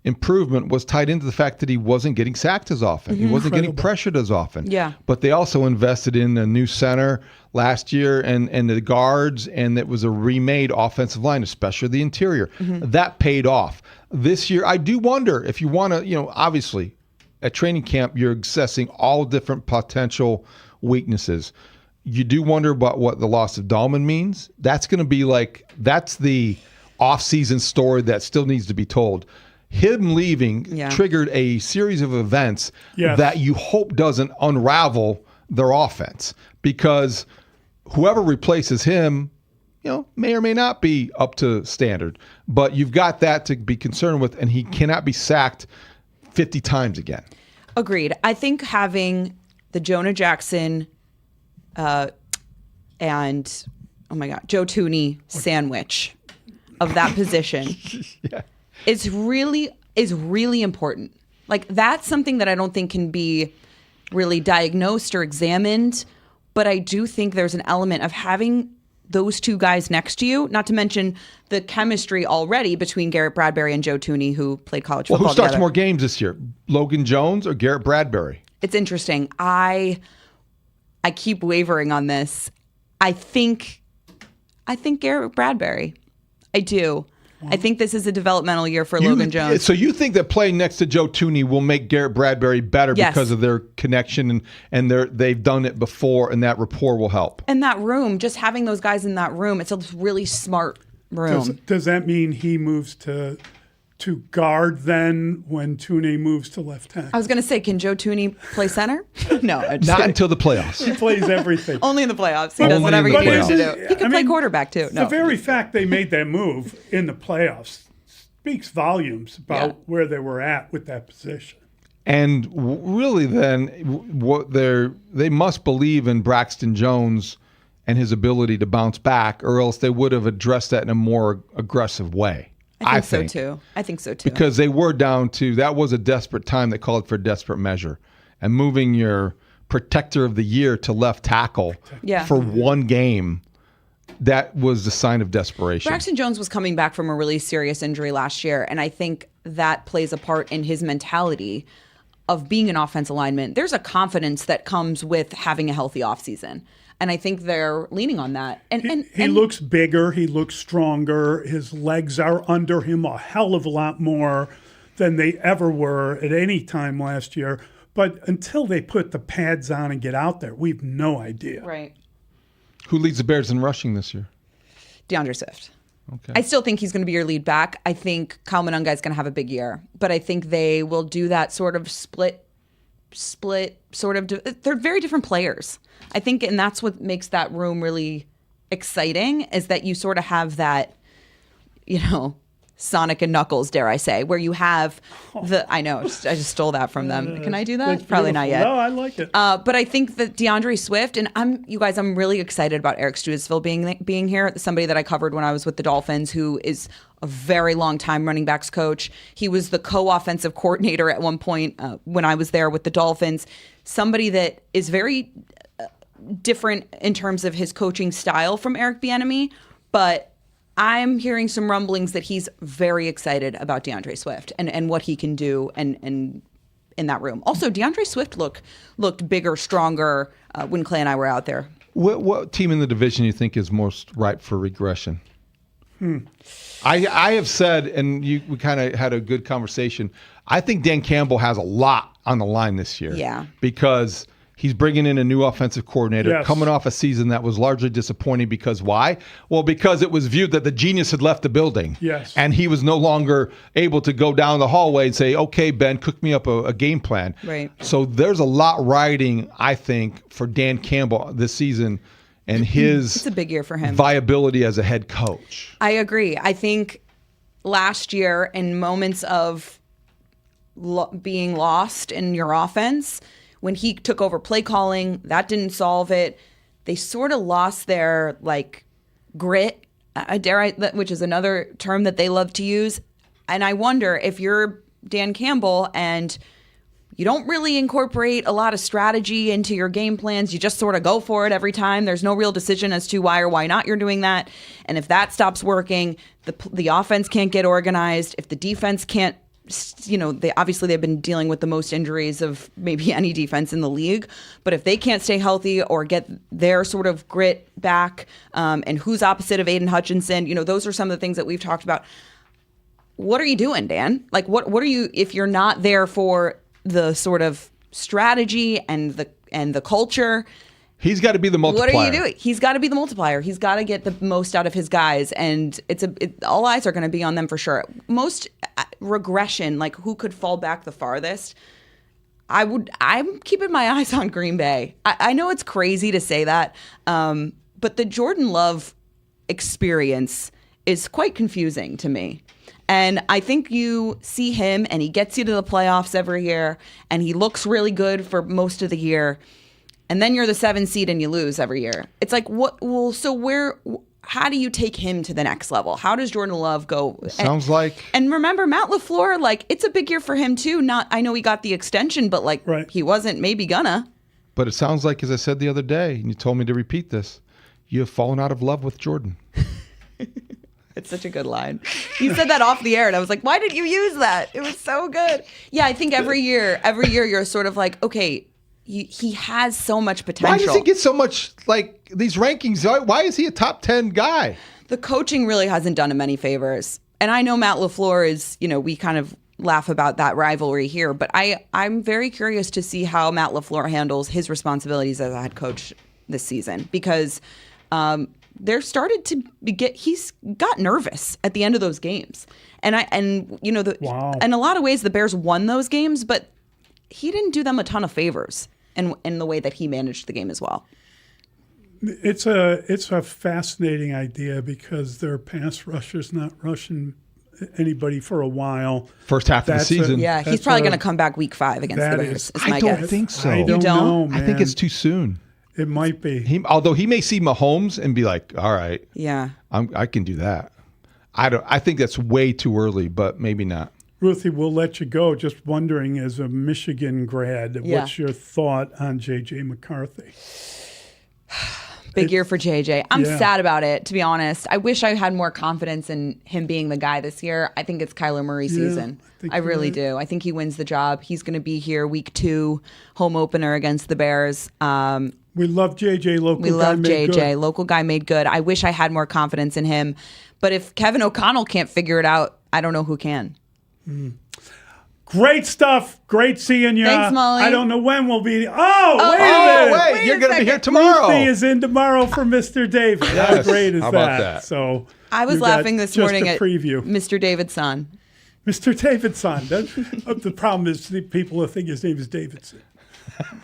improvement was tied into the fact that he wasn't getting sacked as often. He wasn't getting pressured as often. Yeah. But they also invested in a new center last year and the guards, and it was a remade offensive line, especially the interior. That paid off. This year, I do wonder if you want to, obviously, at training camp, you're assessing all different potential weaknesses. You do wonder about what the loss of Dahlman means. That's going to be that's the off-season story that still needs to be told. Him leaving triggered a series of events that you hope doesn't unravel their offense, because whoever replaces him, may or may not be up to standard. But you've got that to be concerned with, and he cannot be sacked 50 times again. Agreed. I think having the Jonah Jackson and, oh my God, Joe Thuney sandwich of that position is really important. That's something that I don't think can be really diagnosed or examined, but I do think there's an element of having those two guys next to you, not to mention the chemistry already between Garrett Bradbury and Joe Thuney, who played college football Who starts together. more games this year, Logan Jones or Garrett Bradbury? It's interesting. I keep wavering on this. I think Garrett Bradbury. I do. I think this is a developmental year for Logan Jones. So you think that playing next to Joe Thuney will make Garrett Bradbury better because of their connection and they've done it before, and that rapport will help? In that room, just having those guys in that room, it's a really smart room. Does that mean he moves to guard then when Thuney moves to left tackle? I was going to say, can Joe Thuney play center? No. Not until the playoffs. He plays everything. Only in the playoffs. He does whatever you need him to do. He can play quarterback too. The very fact they made that move in the playoffs speaks volumes about where they were at with that position. And really then, what they must believe in Braxton Jones and his ability to bounce back, or else they would have addressed that in a more aggressive way. I think so too. I think so too. Because they were down to, that was a desperate time that called for a desperate measure. And moving your protector of the year to left tackle for one game, that was the sign of desperation. Braxton Jones was coming back from a really serious injury last year, and I think that plays a part in his mentality of being an offensive lineman. There's a confidence that comes with having a healthy offseason. And I think they're leaning on that. And he looks bigger. He looks stronger. His legs are under him a hell of a lot more than they ever were at any time last year. But until they put the pads on and get out there, we have no idea. Right. Who leads the Bears in rushing this year? DeAndre Swift. Okay. I still think he's going to be your lead back. I think Kyle Monunga is going to have a big year. But I think they will do that sort of split sort of. They're very different players. I think, and that's what makes that room really exciting, is that you sort of have that, Sonic and Knuckles, dare I say, where you have I know, I just stole that from them. Can I do that? Probably not yet. No, I like it. But I think that DeAndre Swift, and I'm really excited about Eric Studesville being here. Somebody that I covered when I was with the Dolphins, who is a very long time running backs coach. He was the co-offensive coordinator at one point when I was there with the Dolphins. Somebody that is very different in terms of his coaching style from Eric Bieniemy, but I'm hearing some rumblings that he's very excited about DeAndre Swift and what he can do and in that room. Also, DeAndre Swift looked bigger, stronger when Clay and I were out there. What team in the division do you think is most ripe for regression? I have said, and we kind of had a good conversation, I think Dan Campbell has a lot on the line this year. Yeah. Because he's bringing in a new offensive coordinator, coming off a season that was largely disappointing. Because why? Well, because it was viewed that the genius had left the building. Yes. And he was no longer able to go down the hallway and say, okay, Ben, cook me up a game plan. Right. So there's a lot riding, I think, for Dan Campbell this season and his it's a big year for him. Viability as a head coach. I agree. I think last year, in moments of being lost in your offense, when he took over play calling, that didn't solve it. They sort of lost their grit, which is another term that they love to use. And I wonder if you're Dan Campbell and You don't really incorporate a lot of strategy into your game plans. You just sort of go for it every time. There's no real decision as to why or why not you're doing that. And if that stops working, the offense can't get organized. If the defense can't, they've been dealing with the most injuries of maybe any defense in the league. But if they can't stay healthy or get their sort of grit back, and who's opposite of Aiden Hutchinson, those are some of the things that we've talked about. What are you doing, Dan? Like, what are you, if you're not there for the sort of strategy and the culture? He's got to be the multiplier. What are you doing? He's got to be the multiplier. He's got to get the most out of his guys, and all eyes are going to be on them for sure. Most regression, like who could fall back the farthest? I'm keeping my eyes on Green Bay. I know it's crazy to say that, but the Jordan Love experience is quite confusing to me. And I think you see him and he gets you to the playoffs every year and he looks really good for most of the year. And then you're the 7th seed and you lose every year. It's like, how do you take him to the next level? How does Jordan Love go? And remember, Matt LaFleur, like, it's a big year for him too. I know he got the extension, but like, he wasn't maybe gonna. But it sounds like, as I said the other day, and you told me to repeat this, you have fallen out of love with Jordan. It's such a good line. You said that off the air, and I was like, why did you use that? It was so good. Yeah, I think every year you're sort of like, okay, he has so much potential. Why does he get so much, like, these rankings? Why is he a top 10 guy? The coaching really hasn't done him any favors. And I know Matt LaFleur is, we kind of laugh about that rivalry here, but I'm very curious to see how Matt LaFleur handles his responsibilities as a head coach this season, because he's got nervous at the end of those games. And in a lot of ways the Bears won those games, but he didn't do them a ton of favors in the way that he managed the game as well. It's a fascinating idea because their pass rushers not rushing anybody for a while. First half of the season. He's probably going to come back week 5 against the Bears. I don't think so. I don't know, man. I think it's too soon. It might be. Although he may see Mahomes and be like, all right, yeah, I can do that. I think that's way too early, but maybe not. Ruthie, we'll let you go. Just wondering, as a Michigan grad, what's your thought on J.J. McCarthy? Big year for JJ. I'm sad about it, to be honest. I wish I had more confidence in him being the guy this year. I think it's Kyler Murray season. I really do. I think he wins the job. He's going to be here week 2, home opener against the Bears. We love JJ. Local guy made good. I wish I had more confidence in him. But if Kevin O'Connell can't figure it out, I don't know who can. Great stuff. Great seeing you. Thanks, Mully. I don't know when we'll be. Wait a minute. Wait, you're going to be here tomorrow. Ruthie is in tomorrow for Mr. David. How great is How about that? So I was laughing this morning at preview. Mr. Davidson. Mr. Davidson. The problem is the people who think his name is Davidson.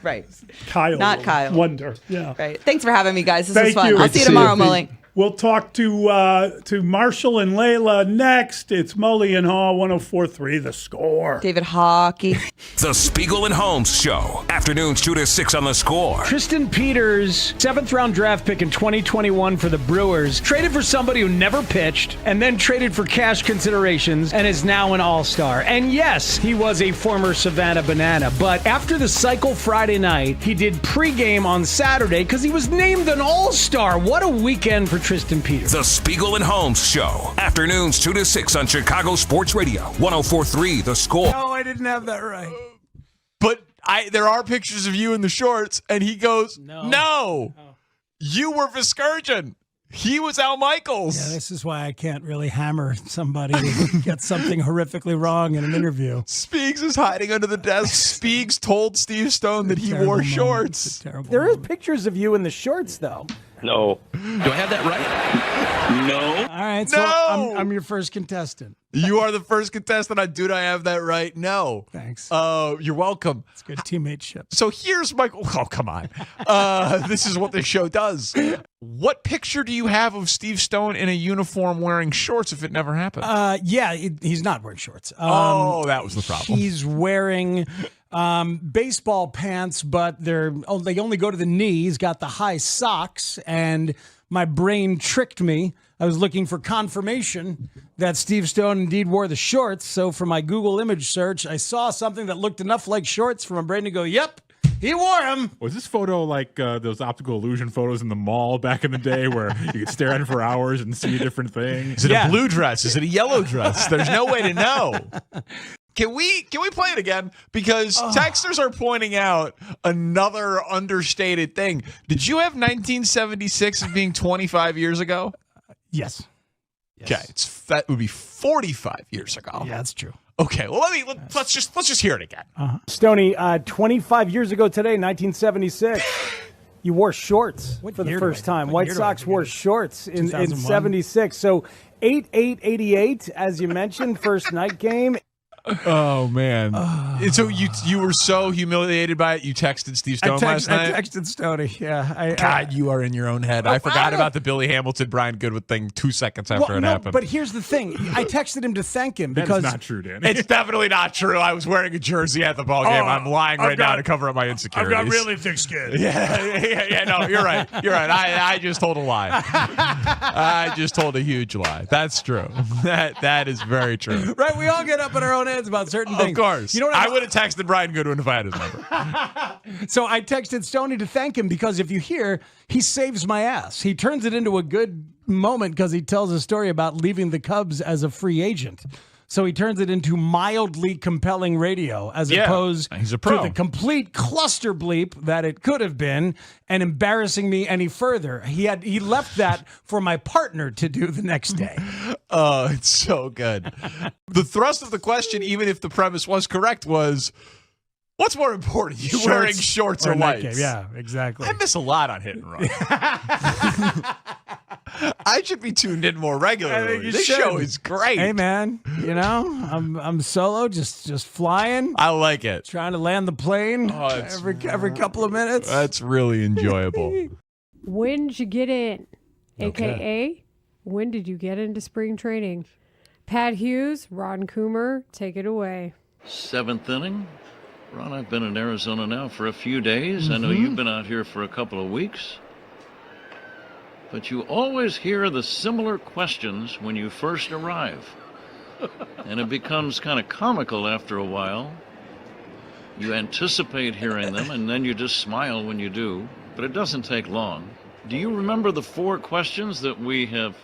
Right. Kyle. Not Kyle. Wonder. Yeah. Right. Thanks for having me, guys. This was fun. You. I'll see you tomorrow, Mully. We'll talk to Marshall and Layla next. It's Mully and Haugh, 104.3 The Score. David Hockey. The Spiegel and Holmes Show. Afternoons 2 to 6 on The Score. Tristan Peters, 7th-round draft pick in 2021 for the Brewers, traded for somebody who never pitched and then traded for cash considerations and is now an all-star. And yes, he was a former Savannah Banana, but after the cycle Friday night, he did pregame on Saturday because he was named an all-star. What a weekend for Tristan Peters. The Spiegel and Holmes Show. Afternoons 2 to 6 on Chicago Sports Radio. 104.3 The Score. No, I didn't have that right. But there are pictures of you in the shorts, and he goes, no. You were Viscurgeon. He was Al Michaels. Yeah, this is why I can't really hammer somebody who gets something horrifically wrong in an interview. Spiegs is hiding under the desk. Spiegs told Steve Stone that he wore shorts. There are pictures of you in the shorts, though. No. Do I have that right? No. All right, so I'm your first contestant. You are the first contestant on Dude, I Have That Right? No. Thanks. You're welcome. It's good teammateship. So here's my... Oh, come on. This is what this show does. What picture do you have of Steve Stone in a uniform wearing shorts if it never happened? He's not wearing shorts. That was the problem. He's wearing... baseball pants, but they only go to the knee. He's got the high socks, and my brain tricked me. I was looking for confirmation that Steve Stone indeed wore the shorts. So for my Google image search, I saw something that looked enough like shorts for my brain to go, yep, he wore them. Was this photo like those optical illusion photos in the mall back in the day where you could stare at it for hours and see a different thing? Is it a blue dress? Is it a yellow dress? There's no way to know. Can we play it again? Because texters are pointing out another understated thing. Did you have 1976 as being 25 years ago? Yes. Okay, that would be 45 years ago. Yeah, that's true. Okay, well let's just hear it again. Stoney, 25 years ago today, 1976, you wore shorts for the first time. White Sox wore shorts in 76. So 8/8/88, as you mentioned, first night game. Oh man! And so you were so humiliated by it. You texted Steve Stone last night. I texted Stoney. Yeah. God, you are in your own head. I forgot about the Billy Hamilton, Brian Goodwin thing 2 seconds after it happened. But here's the thing: I texted him to thank him because that's not true, Danny. It's definitely not true. I was wearing a jersey at the ball game. I'm lying right now to cover up my insecurities. I've got really thick skin. Yeah. No, you're right. I just told a lie. I just told a huge lie. That's true. That is very true. Right? We all get up in our own heads about certain things. Of course. You know what I would have texted Brian Goodwin if I had his number. So I texted Stoney to thank him because if you hear, he saves my ass. He turns it into a good moment because he tells a story about leaving the Cubs as a free agent. So he turns it into mildly compelling radio as opposed to the complete cluster bleep that it could have been and embarrassing me any further. He left that for my partner to do the next day. Oh, it's so good. The thrust of the question, even if the premise was correct, was, what's more important, you wearing shorts or whites? Yeah, exactly. I miss a lot on Hit and Run. I should be tuned in more regularly. This show is great. Hey, man, I'm solo, just flying. I like it. Trying to land the plane every couple of minutes. That's really enjoyable. When did you get in? Okay. AKA, when did you get into spring training? Pat Hughes, Ron Coomer, take it away. 7th inning. Ron, I've been in Arizona now for a few days. I know you've been out here for a couple of weeks. But you always hear the similar questions when you first arrive. And it becomes kind of comical after a while. You anticipate hearing them, and then you just smile when you do. But it doesn't take long. Do you remember the 4 questions that we have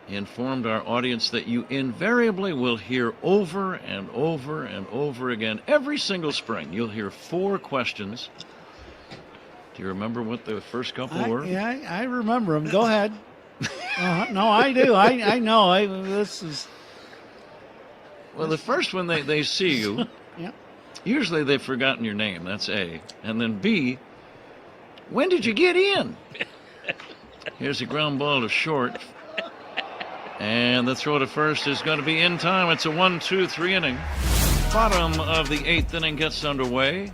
informed our audience that you invariably will hear over and over and over again? Every single spring, you'll hear 4 questions. Do you remember what the first couple were? Yeah, I remember them. Go ahead. No, I do. I know. This is. Well, the first one, they see you. Yeah. Usually they've forgotten your name. That's A. And then B, when did you get in? Here's a ground ball to short. And the throw to first is going to be in time. It's a 1-2-3 inning. Bottom of the 8th inning gets underway.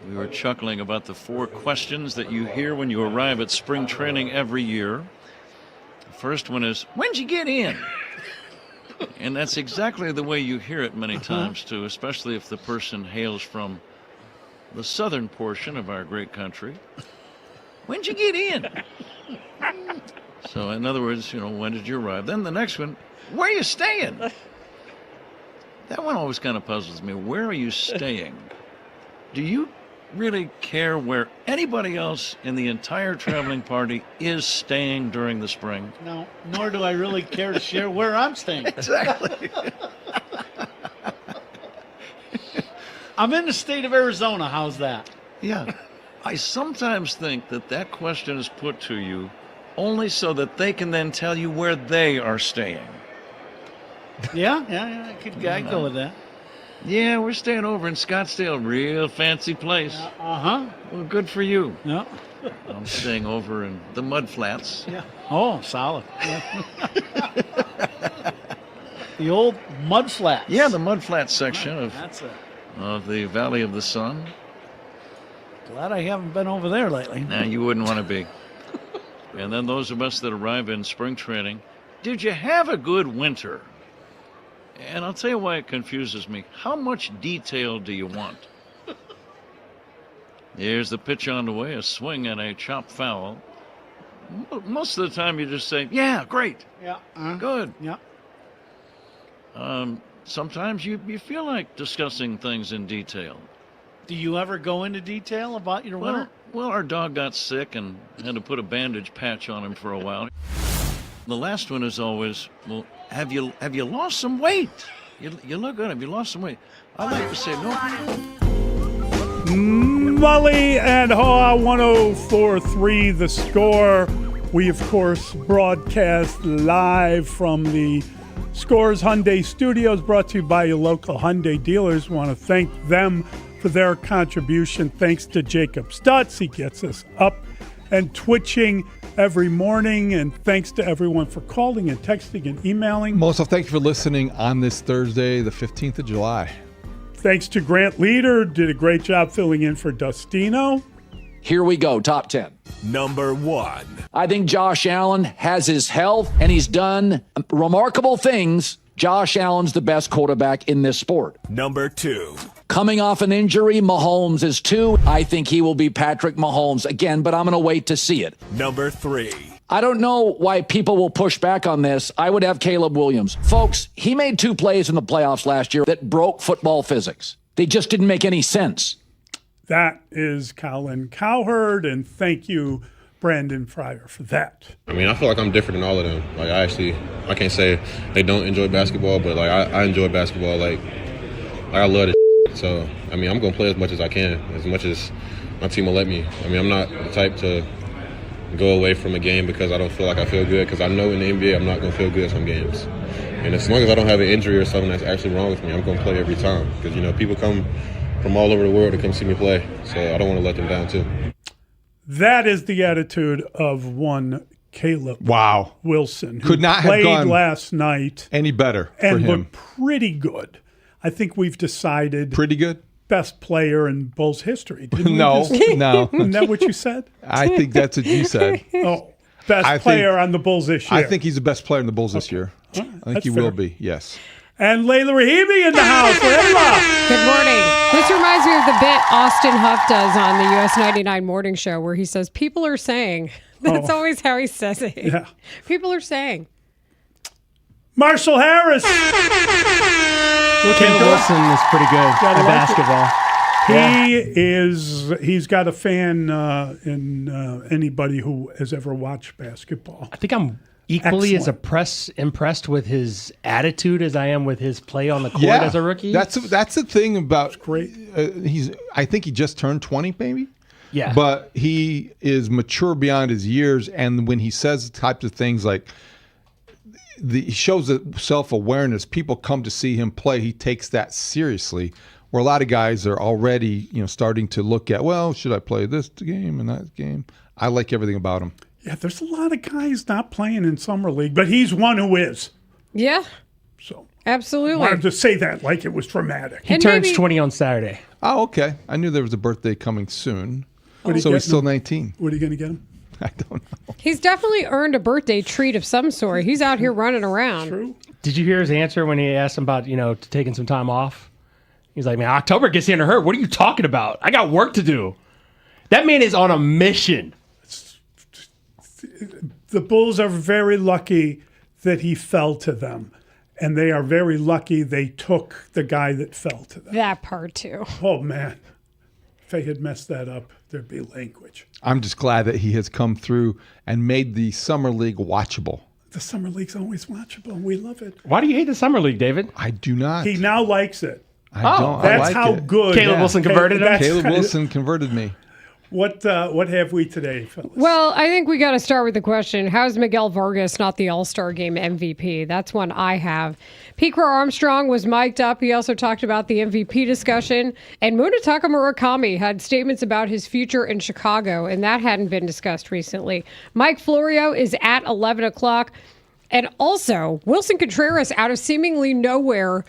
We were chuckling about the 4 questions that you hear when you arrive at spring training every year. The first one is, when'd you get in? And that's exactly the way you hear it many times, too, especially if the person hails from the southern portion of our great country. When'd you get in? So, in other words, when did you arrive? Then the next one, where are you staying? That one always kind of puzzles me. Where are you staying? Do you really care where anybody else in the entire traveling party is staying during the spring? No, nor do I really care to share where I'm staying. Exactly. I'm in the state of Arizona. How's that? Yeah. I sometimes think that question is put to you only so that they can then tell you where they are staying. Yeah, I'd go with that. Yeah, we're staying over in Scottsdale, real fancy place. Well, good for you. Yeah. I'm staying over in the Mud Flats. Yeah. Oh, solid. The old Mud Flats. Yeah, the Mud Flats section of the Valley of the Sun. Glad I haven't been over there lately. Nah, you wouldn't want to be. And then those of us that arrive in spring training, did you have a good winter? And I'll tell you why it confuses me. How much detail do you want? Here's the pitch on the way, a swing and a chop foul. Most of the time, you just say, "Yeah, great, Yeah. good." Yeah. Sometimes you feel like discussing things in detail. Do you ever go into detail about your winter? Well, our dog got sick and had to put a bandage patch on him for a while. The last one is always, well, have you lost some weight? You look good. Have you lost some weight? I like to say no. Mully and Haugh, 104.3 The Score. We, of course, broadcast live from the Scores Hyundai Studios, brought to you by your local Hyundai dealers. Want to thank them for their contribution. Thanks to Jacob Stutz. He gets us up and twitching every morning. And thanks to everyone for calling and texting and emailing. Most of thank you for listening on this Thursday, the 15th of July. Thanks to Grant Leader. Did a great job filling in for Dustino. Here we go, top 10. Number 1. I think Josh Allen has his health, and he's done remarkable things. Josh Allen's the best quarterback in this sport. Number 2. Coming off an injury, Mahomes is 2. I think he will be Patrick Mahomes again, but I'm going to wait to see it. Number 3. I don't know why people will push back on this. I would have Caleb Williams. Folks, he made 2 plays in the playoffs last year that broke football physics. They just didn't make any sense. That is Colin Cowherd, and thank you, Brandon Fryer, for that. I mean, I feel like I'm different than all of them. Like, I can't say they don't enjoy basketball, but like I enjoy basketball. Like I love it. So, I mean, I'm going to play as much as I can, as much as my team will let me. I mean, I'm not the type to go away from a game because I don't feel like I feel good, because I know in the NBA I'm not going to feel good some games. And as long as I don't have an injury or something that's actually wrong with me, I'm going to play every time, because, you know, people come from all over the world to come see me play. So I don't want to let them down, too. That is the attitude of one Caleb Wilson, who Could not have played gone last night any better for and him. looked pretty good. I think we've decided Pretty good? best player in Bulls history. Didn't we No, just- no. Isn't that what you said? I think that's what you said. Oh, best player on the Bulls this year. I think he's the best player in the Bulls this year. I think that's he fair. will be, yes. And Layla Rahimi in the house. Layla! Good morning. This reminds me of the bit Austin Huff does on the US 99 Morning Show where he says, people are saying. That's always how he says it. Yeah. People are saying. Marshall Harris. Caleb Wilson is pretty good Gotta at like basketball. He's got a fan in anybody who has ever watched basketball. I think I'm equally Excellent. as impressed with his attitude as I am with his play on the court Yeah, as a rookie. that's the thing about great. I think he just turned 20, maybe. Yeah. But he is mature beyond his years, and when he says the types of things like he shows the self-awareness. People come to see him play. He takes that seriously. Where a lot of guys are already, starting to look at, well, should I play this game and that game? I like everything about him. Yeah, there's a lot of guys not playing in summer league, but he's one who is. Yeah. So absolutely. I wanted to say that like it was dramatic. He turns 20 on Saturday. Oh, okay. I knew there was a birthday coming soon. What are you So he's getting still him? 19. What are you going to get him? I don't know. He's definitely earned a birthday treat of some sort. He's out here running around. True. Did you hear his answer when he asked him about, taking some time off? He's like, man, October gets into her. What are you talking about? I got work to do. That man is on a mission. The Bulls are very lucky that he fell to them, and they are very lucky they took the guy that fell to them. That part too. Oh, man. If they had messed that up, there'd be language. I'm just glad that he has come through and made the summer league watchable. The summer league's always watchable, and we love it. Why do you hate the summer league, David? I do not. He now likes it. I don't. That's I like how it. good. Caleb Wilson converted him? Caleb Wilson converted me. What have we today, fellas? Well, I think we got to start with the question, how's Miguel Vargas not the All-Star Game MVP? That's one I have. Pete Armstrong was mic'd up. He also talked about the MVP discussion. And Munetaka Murakami had statements about his future in Chicago, and that hadn't been discussed recently. Mike Florio is at 11 o'clock. And also, Wilson Contreras, out of seemingly nowhere,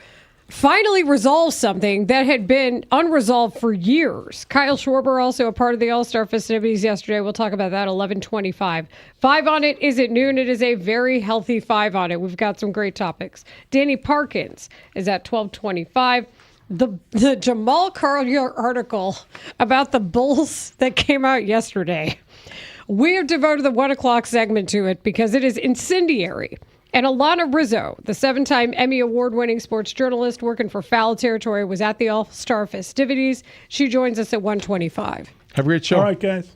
finally resolved something that had been unresolved for years. Kyle Schwarber, also a part of the All-Star festivities yesterday. We'll talk about that, 11:25. 5 on it is at noon. It is a very healthy 5 on it. We've got some great topics. Danny Parkins is at 12:25. The Jamal Carlier article about the Bulls that came out yesterday. We have devoted the 1 o'clock segment to it because it is incendiary. And Alana Rizzo, the 7-time Emmy Award-winning sports journalist working for Foul Territory, was at the All-Star festivities. She joins us at 1:25. Have a great show. All right, guys.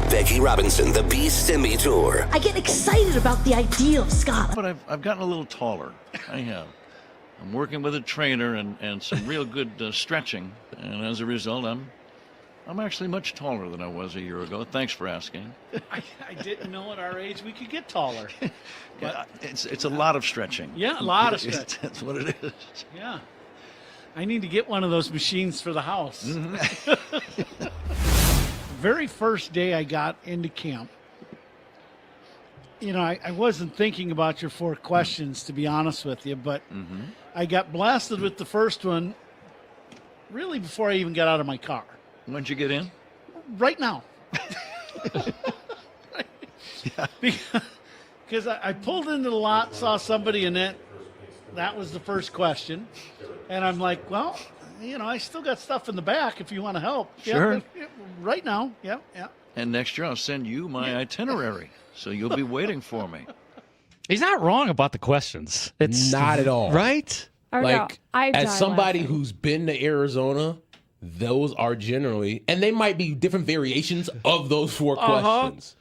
Becky Robinson, the Beast Semi Tour. I get excited about the idea of Scott. But I've gotten a little taller. I have. I'm working with a trainer and some real good stretching. And as a result, I'm actually much taller than I was a year ago. Thanks for asking. I didn't know at our age we could get taller. But it's a lot of stretching. Yeah, a lot of stretching. That's what it is. Yeah. I need to get one of those machines for the house. Mm-hmm. Very first day I got into camp, I wasn't thinking about your 4 questions, to be honest with you, but I got blasted with the first one really before I even got out of my car. When'd you get in? Right now. Because I pulled into the lot, saw somebody in it. That was the first question. And I'm like, well, I still got stuff in the back if you want to help. Sure. Yeah, right now. Yeah. And next year I'll send you my itinerary, so you'll be waiting for me. He's not wrong about the questions. It's not at all. Right? As somebody who's been to Arizona, those are generally, and they might be different variations of those 4 questions.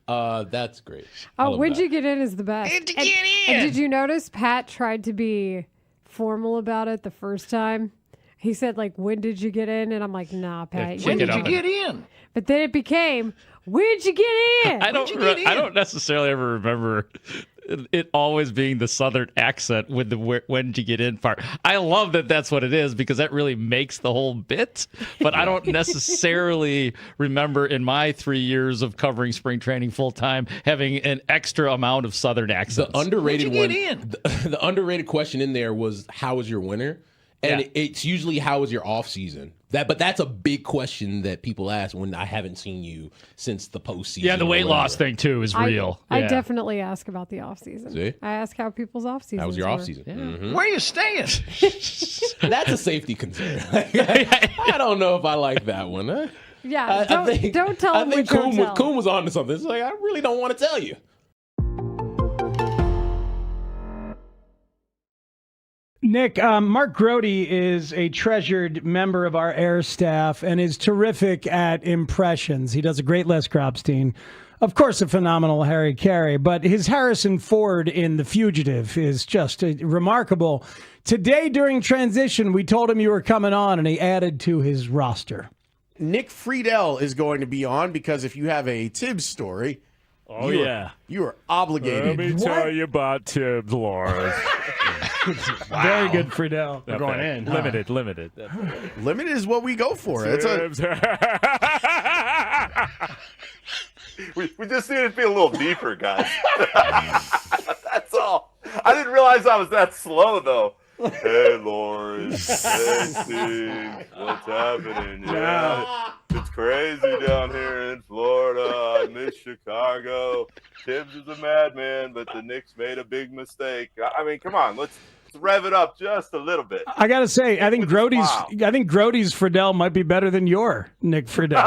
That's great. When'd you get in is the best. When'd you get in? And did you notice Pat tried to be formal about it the first time? He said, when did you get in? And I'm like, nah, Pat. When did you get in? But then it became, when'd you get in? I don't necessarily ever remember it always being the Southern accent with the when did you get in part. I love that that's what it is because that really makes the whole bit. But I don't necessarily remember in my 3 years of covering spring training full time having an extra amount of Southern accents. The underrated one. The underrated question in there was, how was your winter? And it's usually, how was your off season? But that's a big question that people ask when I haven't seen you since the postseason. Yeah, the weight loss thing too is real. I definitely ask about the off season. See? I ask how people's off season. How was your off season? Yeah. Mm-hmm. Where are you staying? That's a safety concern. I don't know if I like that one. Huh? Yeah, don't tell him. I think Coon was on to something. It's like, I really don't want to tell you. Nick, Mark Grote is a treasured member of our air staff and is terrific at impressions. He does a great Les Grobstein. Of course, a phenomenal Harry Carey, but his Harrison Ford in The Fugitive is just remarkable. Today, during transition, we told him you were coming on, and he added to his roster. Nick Friedel is going to be on because if you have a Tibbs story, you are obligated. Let me tell you about Tibbs, Lawrence. Very good, Friedel. We're going in. Limited. Limited is what we go for. Tibbs. We just needed to be a little deeper, guys. That's all. I didn't realize I was that slow, though. Hey, Lawrence. Hey, Steve. What's happening? Yeah. It's crazy down here in Florida. I miss Chicago. Tibbs is a madman, but the Knicks made a big mistake. I mean, come on. Let's rev it up just a little bit. I got to say, I think Grote's Friedel might be better than your Nick Friedel.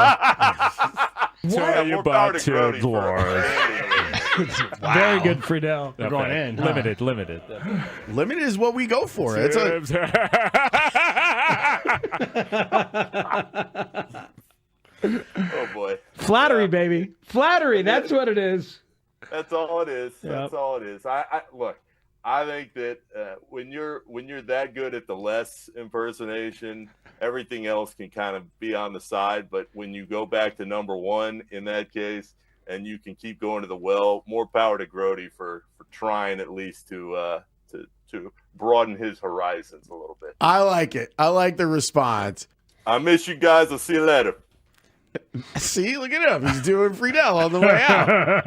Tell you about Tibbs, Lawrence. Very good, Friedel. We're going in. Limited. Limited is what we go for. Tibbs. Oh, boy. Flattery, baby. Flattery. That's what it is. That's all it is. Yep. That's all it is. Look. I think that when you're that good at the Les impersonation, everything else can kind of be on the side. But when you go back to number one in that case, and you can keep going to the well, more power to Grote for trying at least to broaden his horizons a little bit. I like it. I like the response. I miss you guys. I'll see you later. See, look at him. He's doing Friedel on the way out.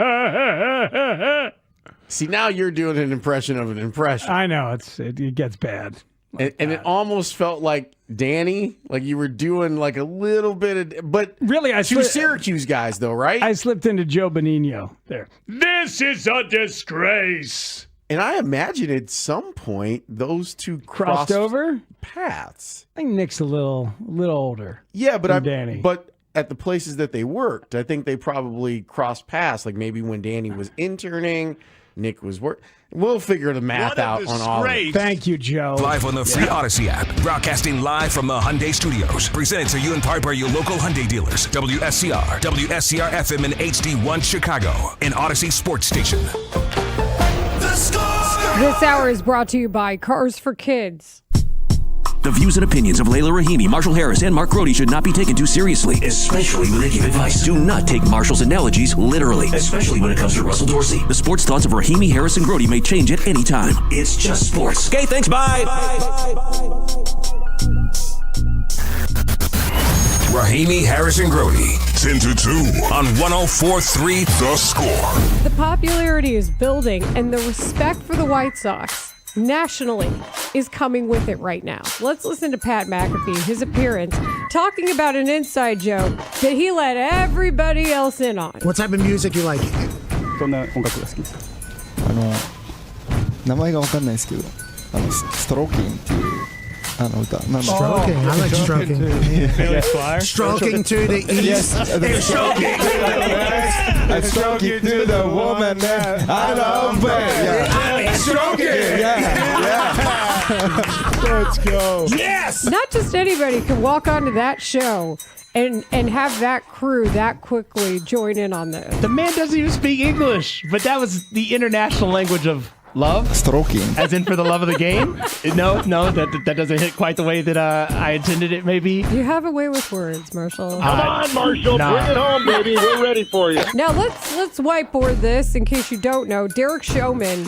See, now you're doing an impression of an impression. I know. It gets bad. And it almost felt like Danny, like you were doing like a little bit of, but really, two Syracuse guys though, right? I slipped into Joe Benigno there. This is a disgrace. And I imagine at some point those two crossed over paths. I think Nick's a little older. Yeah, but Danny. But at the places that they worked. I think they probably crossed paths, like maybe when Danny was interning, Nick was We'll figure the math out on all of it. Thank you, Joe. Live on the free Odyssey app. Broadcasting live from the Hyundai Studios. Presented to you in part by your local Hyundai dealers. WSCR, WSCR FM and HD1 Chicago. An Odyssey sports station. The Score! This hour is brought to you by Cars for Kids. The views and opinions of Layla Rahimi, Marshall Harris, and Mark Grote should not be taken too seriously, especially when they give advice. Do not take Marshall's analogies literally, especially when it comes to Russell Dorsey. The sports thoughts of Rahimi, Harris, and Grote may change at any time. It's just sports. Okay, thanks, bye. Rahimi, Harris, and Grote. 10 to 2 on 104.3 The Score. The popularity is building, and the respect for the White Sox nationally is coming with it right now. Let's listen to Pat McAfee, his appearance, talking about an inside joke that he let everybody else in on. What type of music you like? どんな音楽が好きですか？名前がわかんないですけど、ストローキングっていう歌。Stroking. I like stroking. Stroking to the east. It's stroking. I stroke you to the woman that I love. Stroking. Let's go. Yes. Not just anybody can walk onto that show and have that crew that quickly join in on this. The man doesn't even speak English, but that was the international language of love. Stroking. As in for the love of the game? No, that doesn't hit quite the way that I intended it maybe. You have a way with words, Marshall. Come on, Marshall. Nah. Bring it home, baby. We're ready for you. Now let's whiteboard this in case you don't know. Derek Showman,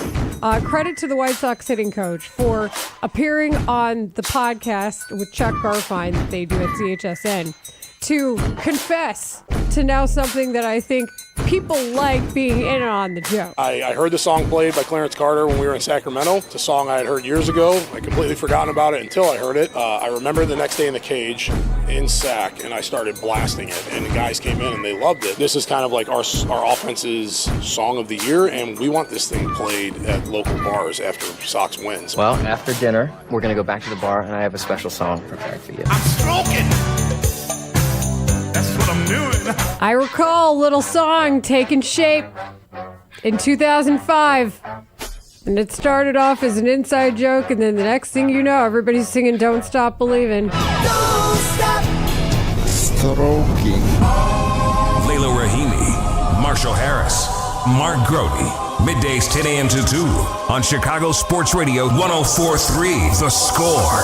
credit to the White Sox hitting coach for appearing on the podcast with Chuck Garfien that they do at CHSN to confess to now something that I think people like being in on the joke. I heard the song played by Clarence Carter when we were in Sacramento. It's a song I had heard years ago. I completely forgotten about it until I heard it. I remember the next day in the cage in Sac, and I started blasting it, and the guys came in and they loved it. This is kind of like our offense's song of the year, and we want this thing played at local bars after Sox wins. Well, after dinner, we're going to go back to the bar, and I have a special song prepared for you. I'm stroking! That's what I'm doing. I recall a little song taking shape in 2005. And it started off as an inside joke, and then the next thing you know, everybody's singing Don't Stop Believing. Don't stop. Stroking. Layla Rahimi, Marshall Harris, Mark Grote. Middays 10 a.m. to 2 on Chicago Sports Radio 104.3 The Score.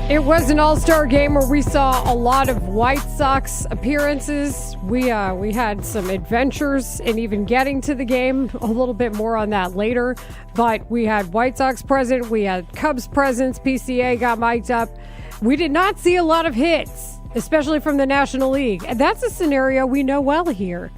It was an all-star game where we saw a lot of White Sox appearances. We had some adventures in even getting to the game. A little bit more on that later. But we had White Sox present. We had Cubs presence. PCA got mic'd up. We did not see a lot of hits, especially from the National League. And that's a scenario we know well here.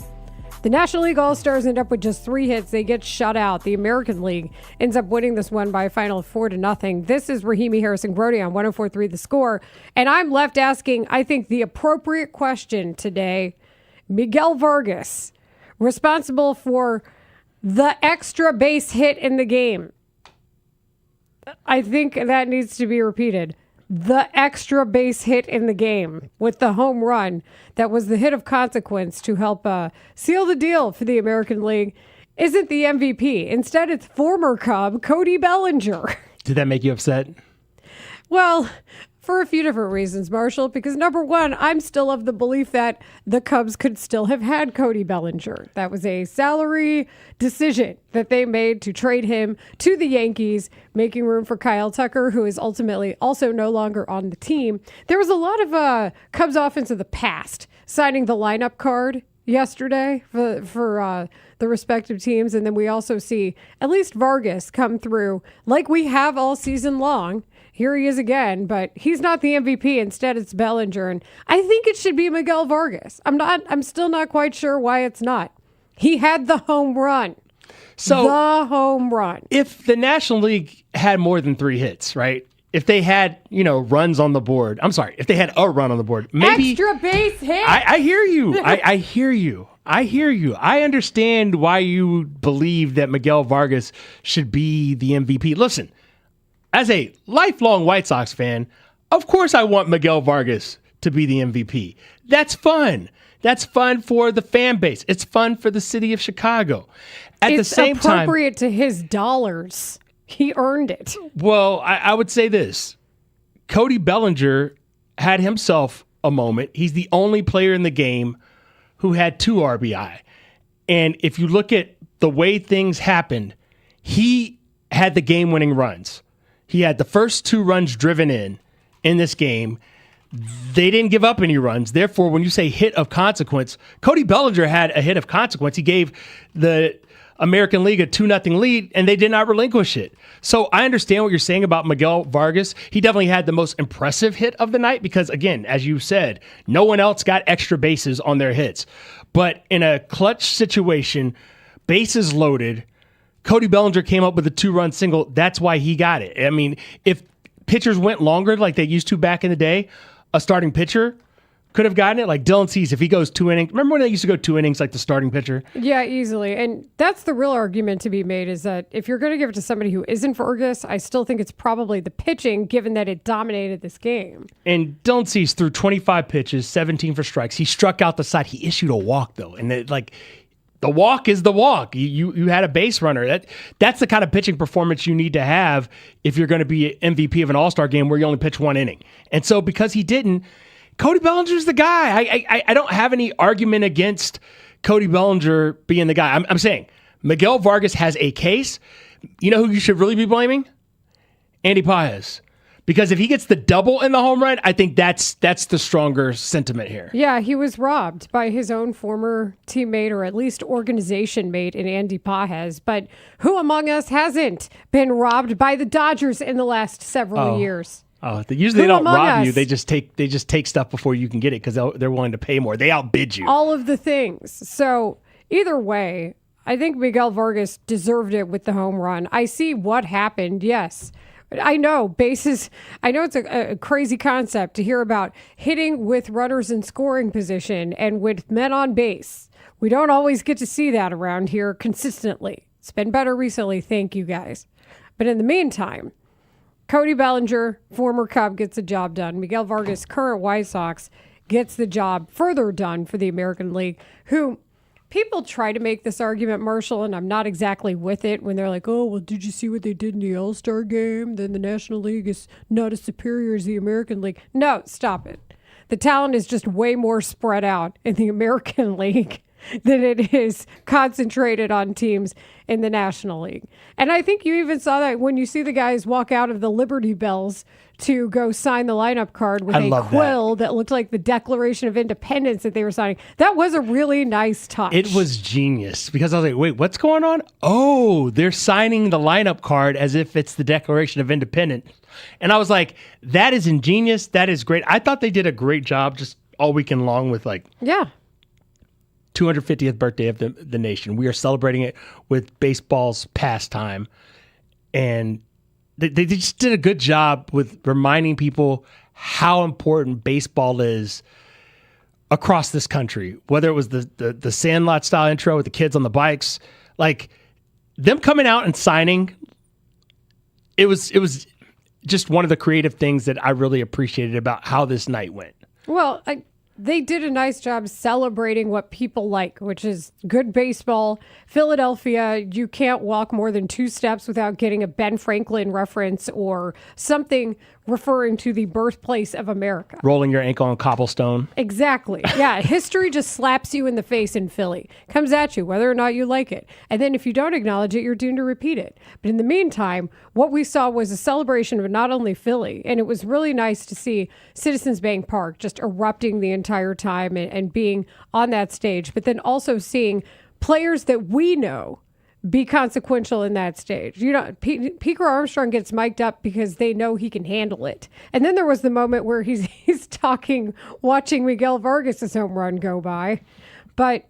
The National League All-Stars end up with just 3 hits. They get shut out. The American League ends up winning this one by a final of 4-0. This is Rahimi, Harris, and Grote on 104.3 The Score. And I'm left asking, I think, the appropriate question today. Miguel Vargas, responsible for the extra base hit in the game. I think that needs to be repeated. The extra base hit in the game with the home run that was the hit of consequence to help seal the deal for the American League isn't the MVP. Instead, it's former Cub Cody Bellinger. Did that make you upset? Well, for a few different reasons, Marshall, because number one, I'm still of the belief that the Cubs could still have had Cody Bellinger. That was a salary decision that they made to trade him to the Yankees, making room for Kyle Tucker, who is ultimately also no longer on the team. There was a lot of Cubs offense of the past signing the lineup card yesterday for the respective teams. And then we also see at least Vargas come through like we have all season long. Here he is again, but he's not the MVP. Instead, it's Bellinger. And I think it should be Miguel Vargas. I'm still not quite sure why it's not. He had the home run. So the home run. If the National League had more than 3 hits, right? If they had, runs on the board. I'm sorry. If they had a run on the board, maybe extra base hit. I hear you. I hear you. I hear you. I understand why you believe that Miguel Vargas should be the MVP. Listen, as a lifelong White Sox fan, Of course I want Miguel Vargas to be the MVP. That's fun. That's fun for the fan base. It's fun for the city of Chicago. At the same time, it's appropriate to his dollars. He earned it. Well, I would say this. Cody Bellinger had himself a moment. He's the only player in the game who had 2 RBI. And if you look at the way things happened, he had the game-winning runs. He had the first 2 runs driven in this game. They didn't give up any runs. Therefore, when you say hit of consequence, Cody Bellinger had a hit of consequence. He gave the American League a 2-0 lead, and they did not relinquish it. So I understand what you're saying about Miguel Vargas. He definitely had the most impressive hit of the night because, again, as you said, no one else got extra bases on their hits. But in a clutch situation, bases loaded, Cody Bellinger came up with a 2-run single. That's why he got it. I mean, if pitchers went longer like they used to back in the day, a starting pitcher could have gotten it. Like Dylan Cease, if he goes 2 innings. Remember when they used to go 2 innings like the starting pitcher? Yeah, easily. And that's the real argument to be made is that if you're going to give it to somebody who isn't Vargas, I still think it's probably the pitching given that it dominated this game. And Dylan Cease threw 25 pitches, 17 for strikes. He struck out the side. He issued a walk, though. And the walk is the walk. You had a base runner. That's the kind of pitching performance you need to have if you're going to be MVP of an All-Star game where you only pitch 1 inning. And so because he didn't, Cody Bellinger's the guy. I don't have any argument against Cody Bellinger being the guy. I'm saying Miguel Vargas has a case. You know who you should really be blaming? Andy Paez. Because if he gets the double in the home run, I think that's the stronger sentiment here. Yeah, he was robbed by his own former teammate or at least organization mate in Andy Paez. But who among us hasn't been robbed by the Dodgers in the last several years? Oh, usually they don't rob you. They just take stuff before you can get it because they're willing to pay more. They outbid you. All of the things. So either way, I think Miguel Vargas deserved it with the home run. I see what happened. Yes. I know bases. I know it's a crazy concept to hear about hitting with runners in scoring position and with men on base. We don't always get to see that around here consistently. It's been better recently. Thank you guys. But in the meantime, Cody Bellinger, former Cub, gets the job done. Miguel Vargas, current White Sox, gets the job further done for the American League, who people try to make this argument, Marshall, and I'm not exactly with it when they're like, oh, well, did you see what they did in the All-Star game? Then the National League is not as superior as the American League. No, stop it. The talent is just way more spread out in the American League than it is concentrated on teams in the National League. And I think you even saw that when you see the guys walk out of the Liberty Bells to go sign the lineup card with a quill that looked like the Declaration of Independence that they were signing. That was a really nice touch. It was genius because I was like, wait, what's going on? Oh, they're signing the lineup card as if it's the Declaration of Independence. And I was like, that is ingenious. That is great. I thought they did a great job just all weekend long with 250th birthday of the nation. We are celebrating it with baseball's pastime. And they just did a good job with reminding people how important baseball is across this country. Whether it was the Sandlot style intro with the kids on the bikes, like them coming out and signing, it was just one of the creative things that I really appreciated about how this night went. Well, they did a nice job celebrating what people like, which is good baseball. Philadelphia, you can't walk more than 2 steps without getting a Ben Franklin reference or something referring to the birthplace of America. Rolling your ankle on cobblestone. Exactly. Yeah, history just slaps you in the face in Philly. Comes at you, whether or not you like it. And then if you don't acknowledge it, you're doomed to repeat it. But in the meantime, what we saw was a celebration of not only Philly, and it was really nice to see Citizens Bank Park just erupting the entire time and being on that stage, but then also seeing players that we know be consequential in that stage. You know, Piquet Armstrong gets mic'd up because they know he can handle it. And then there was the moment where he's talking, watching Miguel Vargas' home run go by. But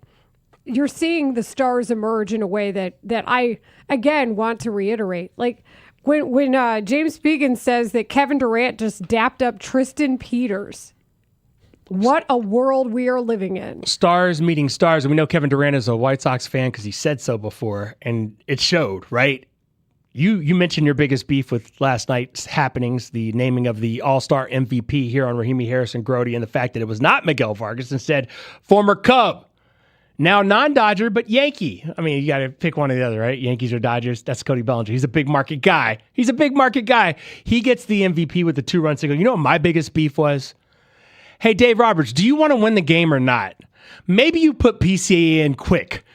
you're seeing the stars emerge in a way that I, again, want to reiterate. Like, when James Spiegel says that Kevin Durant just dapped up Tristan Peters, what a world we are living in. Stars meeting stars. And we know Kevin Durant is a White Sox fan because he said so before, and it showed, right? You mentioned your biggest beef with last night's happenings, the naming of the All-Star MVP here on Rahimi, Harris, and Grote, and the fact that it was not Miguel Vargas, instead former Cub, now non-Dodger, but Yankee. I mean, you got to pick one or the other, right? Yankees or Dodgers. That's Cody Bellinger. He's a big market guy. He gets the MVP with the 2-run single. You know what my biggest beef was? Hey, Dave Roberts, do you want to win the game or not? Maybe you put PCA in quick.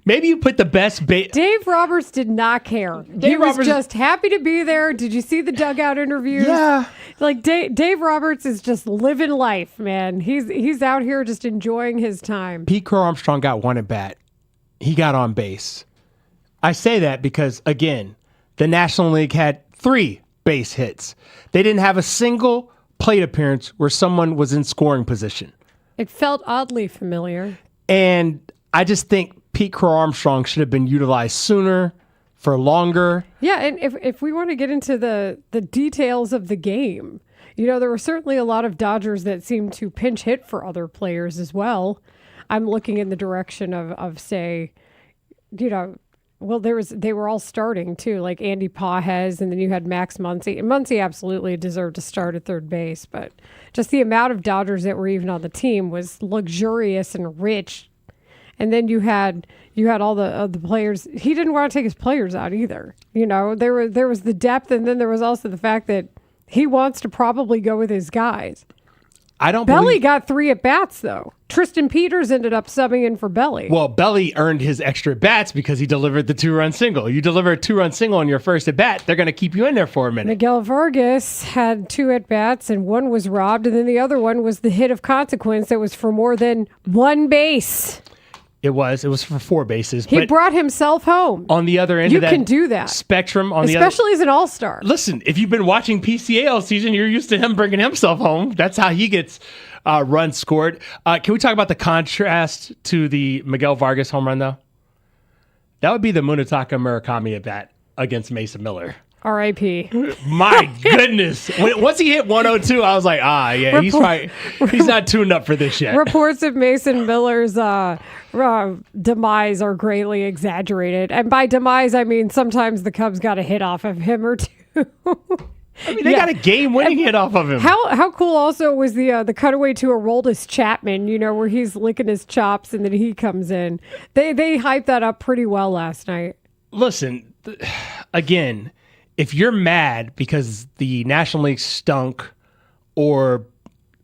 Maybe you put the best Dave Roberts did not care. He was just happy to be there. Did you see the dugout interviews? Yeah. Like Dave Roberts is just living life, man. He's out here just enjoying his time. Pete Crow Armstrong got one at bat. He got on base. I say that because, again, the National League had 3 base hits. They didn't have a single plate appearance where someone was in scoring position. It felt oddly familiar. And I just think Pete Crow Armstrong should have been utilized sooner, for longer. Yeah, and if we want to get into the details of the game, there were certainly a lot of Dodgers that seemed to pinch hit for other players as well. I'm looking in the direction of say, they were all starting too, like Andy Pages, and then you had Max Muncy. And Muncy absolutely deserved to start at third base, but just the amount of Dodgers that were even on the team was luxurious and rich. And then you had all the players. He didn't want to take his players out either. There was the depth, and then there was also the fact that he wants to probably go with his guys. Belly got 3 at bats though. Tristan Peters ended up subbing in for Belly. Well, Belly earned his extra at bats because he delivered the 2-run single. You deliver a 2-run single on your first at bat, they're going to keep you in there for a minute. Miguel Vargas had 2 at bats, and one was robbed, and then the other one was the hit of consequence that was for more than 1 base. It was for 4 bases. He brought himself home. On the other end you of that can do that. Spectrum, especially as an all-star. Listen, if you've been watching PCA all season, you're used to him bringing himself home. That's how he gets runs scored. Can we talk about the contrast to the Miguel Vargas home run, though? That would be the Munetaka Murakami at bat against Mason Miller. R.I.P. My goodness. Once he hit 102, I was like, yeah, he's not tuned up for this yet. Reports of Mason Miller's demise are greatly exaggerated. And by demise, I mean sometimes the Cubs got a hit off of him or two. I mean, they got a game-winning hit off of him. How cool also was the cutaway to Aroldis Chapman, where he's licking his chops and then he comes in. They hyped that up pretty well last night. Listen, again, if you're mad because the National League stunk or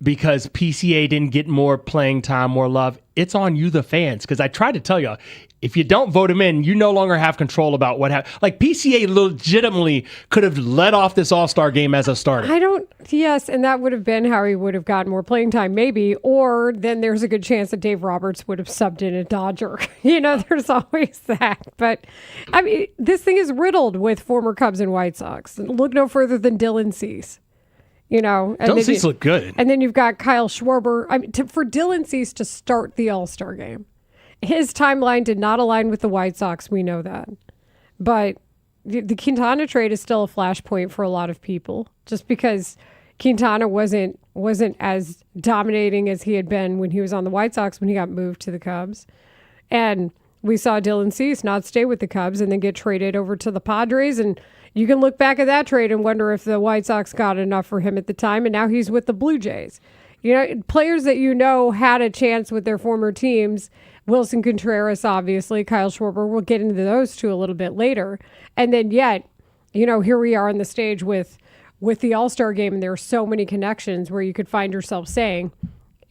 because PCA didn't get more playing time, more love, it's on you, the fans. Because I tried to tell you, if you don't vote him in, you no longer have control about what happened. Like, PCA legitimately could have led off this All-Star game as a starter. Yes, and that would have been how he would have gotten more playing time, maybe. Or then there's a good chance that Dave Roberts would have subbed in a Dodger. There's always that. But, I mean, this thing is riddled with former Cubs and White Sox. Look no further than Dylan Cease. Dylan Cease looked good. And then you've got Kyle Schwarber. I mean, for Dylan Cease to start the All-Star game, his timeline did not align with the White Sox. We know that. But the Quintana trade is still a flashpoint for a lot of people, just because Quintana wasn't as dominating as he had been when he was on the White Sox when he got moved to the Cubs. And we saw Dylan Cease not stay with the Cubs and then get traded over to the Padres. And you can look back at that trade and wonder if the White Sox got enough for him at the time. And now he's with the Blue Jays. Players that had a chance with their former teams. Wilson Contreras, obviously. Kyle Schwarber. We'll get into those two a little bit later. And then yet, here we are on the stage with the All-Star game, and there are so many connections where you could find yourself saying,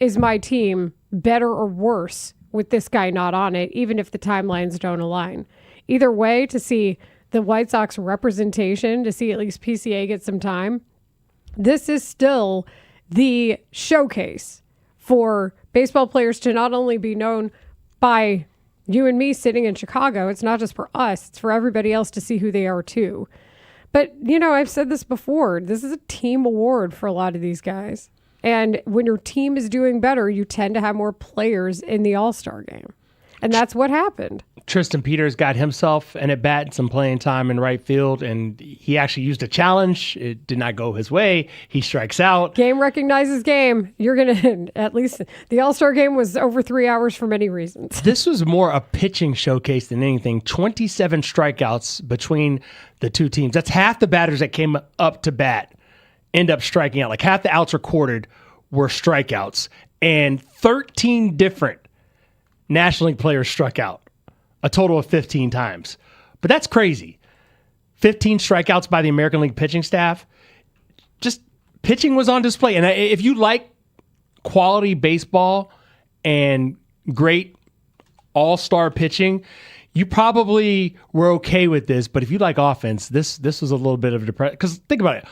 is my team better or worse with this guy not on it, even if the timelines don't align? Either way, to see the White Sox representation, to see at least PCA get some time, this is still the showcase for baseball players to not only be known by you and me sitting in Chicago. It's not just for us. It's for everybody else to see who they are too. But, I've said this before. This is a team award for a lot of these guys. And when your team is doing better, you tend to have more players in the All-Star game. And that's what happened. Tristan Peters got himself an at-bat, some playing time in right field, and he actually used a challenge. It did not go his way. He strikes out. Game recognizes game. You're going to, at least the All-Star game was over 3 hours for many reasons. This was more a pitching showcase than anything. 27 strikeouts between the two teams. That's half the batters that came up to bat end up striking out. Like half the outs recorded were strikeouts. And 13 different National League players struck out. A total of 15 times. But that's crazy. 15 strikeouts by the American League pitching staff. Just pitching was on display. And if you like quality baseball and great all-star pitching, you probably were okay with this. But if you like offense, this was a little bit of a depression. Because think about it.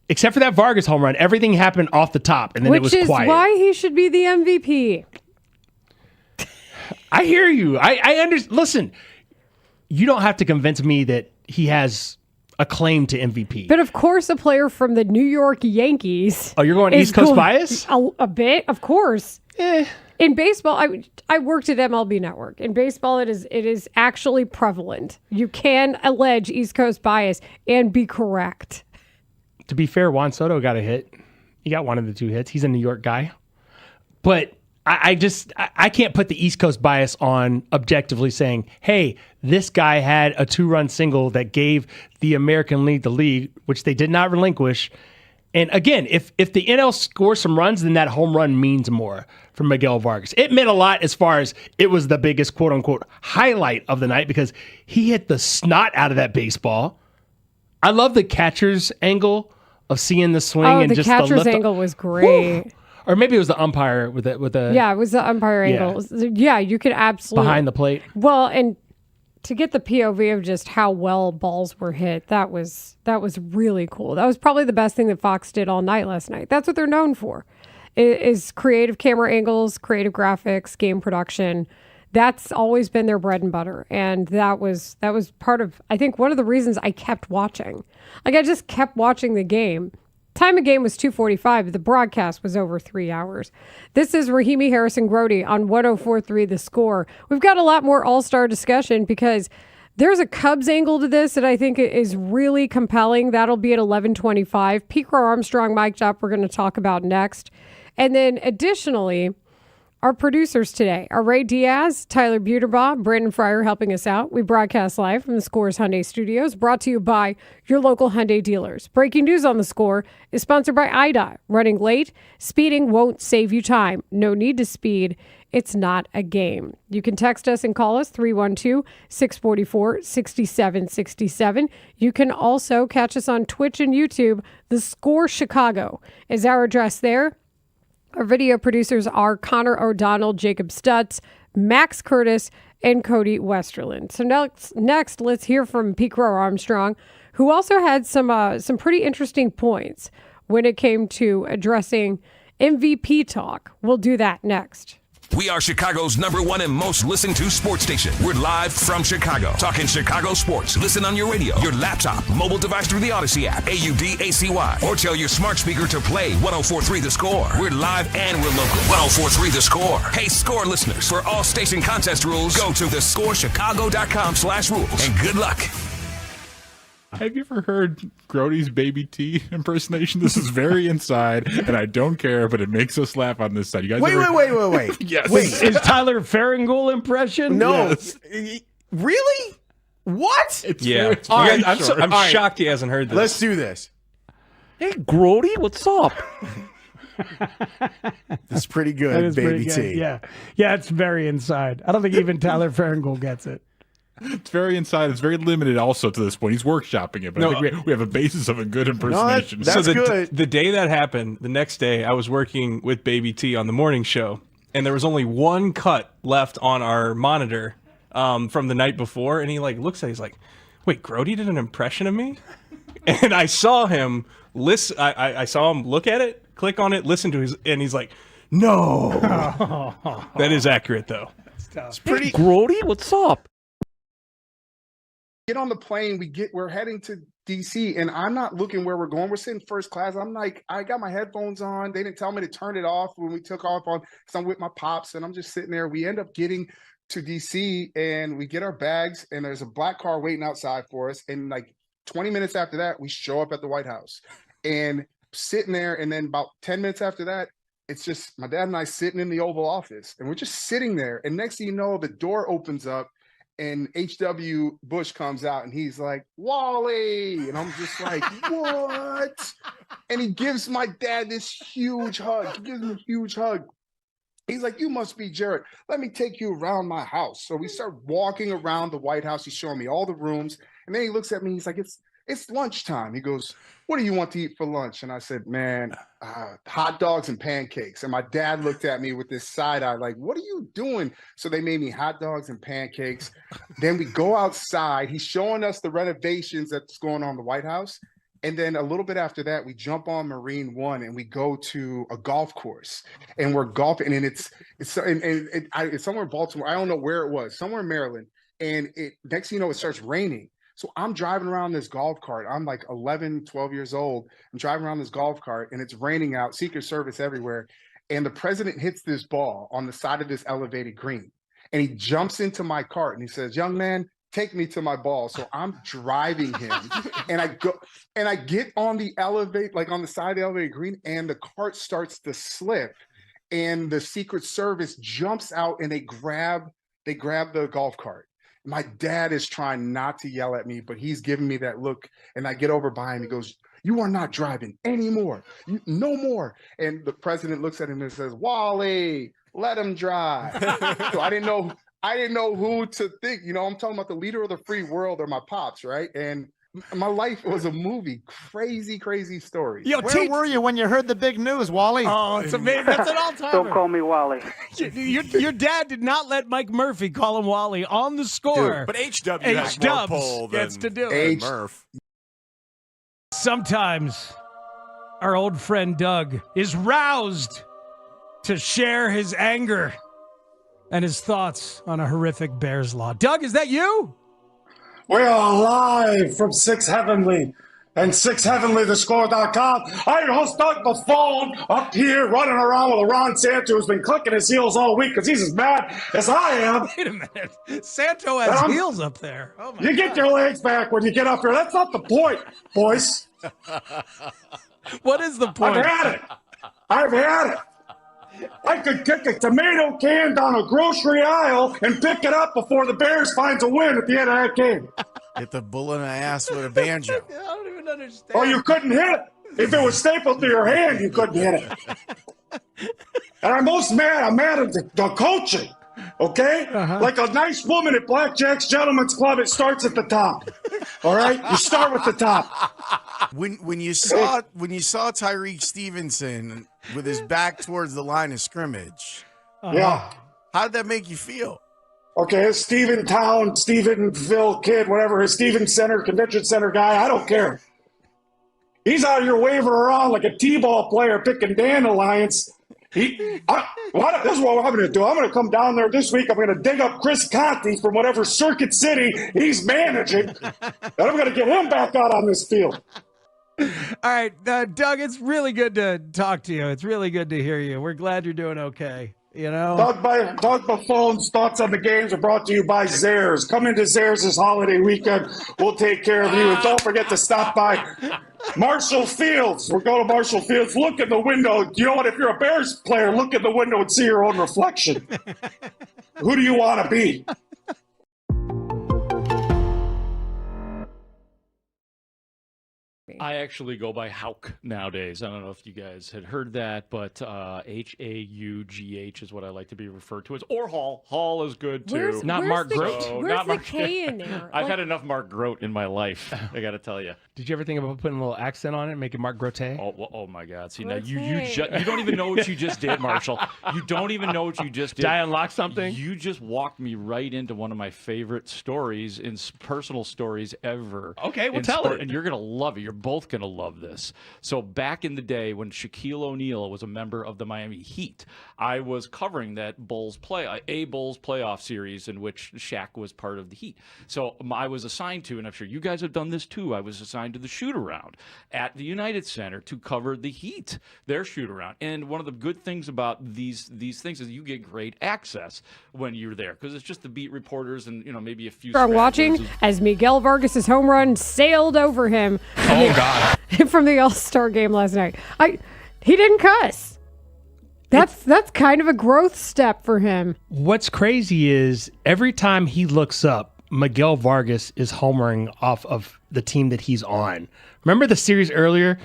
Except for that Vargas home run, everything happened off the top, and then it was quiet. Which is why he should be the MVP. I hear you. I understand. Listen, you don't have to convince me that he has a claim to MVP. But of course, a player from the New York Yankees. Oh, you're going East Coast bias? A bit, of course. In baseball, I worked at MLB Network. In baseball, it is actually prevalent. You can allege East Coast bias and be correct. To be fair, Juan Soto got a hit. He got one of the two hits. He's a New York guy. But I can't put the East Coast bias on objectively saying, hey, this guy had a 2-run single that gave the American League the lead, which they did not relinquish. And again, if the NL scores some runs, then that home run means more for Miguel Vargas. It meant a lot as far as it was the biggest quote-unquote highlight of the night because he hit the snot out of that baseball. I love the catcher's angle of seeing the swing and just the lift. The catcher's angle was great. Woo! Or maybe it was the umpire with the yeah, it was the umpire angle. Yeah, you could absolutely behind the plate. Well, and to get the POV of just how well balls were hit, that was really cool. That was probably the best thing that Fox did all night last night. That's what they're known for, is creative camera angles, creative graphics, game production. That's always been their bread and butter, and that was part of, I think, one of the reasons I kept watching. Like I just kept watching the game. Time of game was 2:45, but the broadcast was over 3 hours. This is Rahimi, Harris, and Grote on 104.3 The Score. We've got a lot more all-star discussion because there's a Cubs angle to this that I think is really compelling. That'll be at 11:25. Pete Armstrong mic'd up. We're going to talk about next. And then additionally, our producers today are Ray Diaz, Tyler Buterbaugh, Brandon Fryer helping us out. We broadcast live from the Score's Hyundai Studios, brought to you by your local Hyundai dealers. Breaking news on The Score is sponsored by IDOT. Running late, speeding won't save you time. No need to speed. It's not a game. You can text us and call us 312-644-6767. You can also catch us on Twitch and YouTube. The Score Chicago is our address there. Our video producers are Connor O'Donnell, Jacob Stutz, Max Curtis, and Cody Westerland. So next, let's hear from Pete Armstrong, who also had some pretty interesting points when it came to addressing MVP talk. We'll do that next. We are Chicago's #1 and most listened to sports station. We're live from Chicago, talking Chicago sports. Listen on your radio, your laptop, mobile device through the Odyssey app, AUDACY, or tell your smart speaker to play 104.3 The Score. We're live and we're local. 104.3 The Score. Hey, Score listeners, for all station contest rules, go to thescorechicago.com/rules, and good luck. Have you ever heard Grote's Baby T impersonation? This is very inside, and I don't care, but it makes us laugh on this side. You guys Wait. Yes. Wait, is Tyler Farringoul impression? No. Yes. Really? What? It's Yeah. very I'm short. shocked he hasn't heard this. Let's do this. Hey, Grote, what's up? It's pretty good, That is Baby pretty T. good. Yeah, it's very inside. I don't think even Tyler Farringoul gets it. It's very inside. It's very limited also to this point. He's workshopping it, but I think we have a basis of a good impersonation. that's good. The day that happened, the next day, I was working with Baby T on the morning show, and there was only one cut left on our monitor from the night before, and he looks at it, he's like, wait, Grote did an impression of me? And I saw him listen. I saw him look at it, click on it, listen to his, and he's like, no. That is accurate, though. It's pretty. Hey, Grote, what's up? Get on the plane. We're heading to DC, and I'm not looking where we're going. We're sitting first class. I'm like, I got my headphones on. They didn't tell me to turn it off when we took off because I'm with my pops, and I'm just sitting there. We end up getting to DC and we get our bags and there's a black car waiting outside for us. And like 20 minutes after that, we show up at the White House and sitting there. And then about 10 minutes after that, it's just my dad and I sitting in the Oval Office and we're just sitting there. And next thing you know, the door opens up and H.W. Bush comes out and he's like, Wally. And I'm just like, what? And he gives my dad this huge hug. He gives him a huge hug. He's like, you must be Jared. Let me take you around my house. So we start walking around the White House. He's showing me all the rooms. And then he looks at me. He's like, it's lunchtime. He goes, what do you want to eat for lunch? And I said, man, hot dogs and pancakes. And my dad looked at me with this side eye, like, what are you doing? So they made me hot dogs and pancakes. Then we go outside. He's showing us the renovations that's going on in the White House. And then a little bit after that, we jump on Marine One and we go to a golf course and we're golfing. And it's somewhere in Baltimore. I don't know where it was, somewhere in Maryland. And next thing you know, it starts raining. So I'm driving around this golf cart. I'm like 11, 12 years old. I'm driving around this golf cart and it's raining out, Secret Service everywhere. And the president hits this ball on the side of this elevated green. And he jumps into my cart and he says, young man, take me to my ball. So I'm driving him and I get on the elevate, like on the side of the elevated green, and the cart starts to slip and the Secret Service jumps out and they grab the golf cart. My dad is trying not to yell at me, but he's giving me that look. And I get over by him. He goes, you are not driving anymore. No more. And the president looks at him and says, Wally, let him drive. So I didn't know who to think. You know, I'm talking about the leader of the free world or my pops, right? And my life was a movie. Crazy, crazy story. Where were you when you heard the big news, Wally? Oh, it's amazing. That's an all-timer. Don't call me Wally. Your dad did not let Mike Murphy call him Wally on the score. Dude, but HW has more pull gets than, to do it. Murph. Sometimes our old friend Doug is roused to share his anger and his thoughts on a horrific Bears law. Doug, is that you? We are live from 6 Heavenly and 6heavenlythescore.com. I'm your host, Doug Buffone, up here running around with a Ron Santo who's been clicking his heels all week because he's as mad as I am. Wait a minute. Santo has heels up there. Oh my you get your legs back when you get up here. That's not the point, boys. What is the point? I've had it. I could kick a tomato can down a grocery aisle and pick it up before the Bears finds a win at the end of that game. Hit the bullet in the ass with a banjo. I don't even understand. Oh, you couldn't hit it? If it was stapled to your hand, you couldn't hit it. And I'm mad at the coaching, okay? Like a nice woman at Blackjack's Gentlemen's Club, it starts at the top. All right? You start with the top. When you saw Tyreek Stevenson with his back towards the line of scrimmage, yeah, how did that make you feel? Okay, Stephenville kid, whatever, his Stephen Center, Convention Center guy, I don't care. He's out here waving around like a T-ball player picking dandelions. This is what I'm going to do. I'm going to come down there this week. I'm going to dig up Chris Conte from whatever Circuit City he's managing, and I'm going to get him back out on this field. All right, Doug, it's really good to talk to you. It's really good to hear you. We're glad you're doing okay. You know, Doug Buffone's thoughts on the games are brought to you by Zares. Come into Zares this holiday weekend. We'll take care of you. And don't forget to stop by Marshall Fields. We're going to Marshall Fields. Look in the window. You know what? If you're a Bears player, look in the window and see your own reflection. Who do you want to be? I actually go by Haugh nowadays. I don't know if you guys had heard that, but Haugh is what I like to be referred to as. Or Hall. Hall is good too. Not Mark Grote. Where's the K in there? I've had enough Mark Grote in my life. I got to tell you. Did you ever think about putting a little accent on it and make it Mark Grote? Oh my God! See now you don't even know what you just did, Marshall. You don't even know what you just did. Did I unlock something? You just walked me right into one of my favorite stories, personal stories ever. Okay, well tell it. And you're gonna love it. You're both both going to love this. So back in the day when Shaquille O'Neal was a member of the Miami Heat, I was covering that Bulls playoff series in which Shaq was part of the Heat. So I was assigned to, and I'm sure you guys have done this too, I was assigned to the shoot-around at the United Center to cover the Heat, their shoot-around. And one of the good things about these things is you get great access when you're there, because it's just the beat reporters and maybe a few. I'm watching as Miguel Vargas' home run sailed over him. Oh God! From the All-Star game last night, he didn't cuss. That's kind of a growth step for him. What's crazy is every time he looks up, Miguel Vargas is homering off of the team that he's on. Remember the series earlier?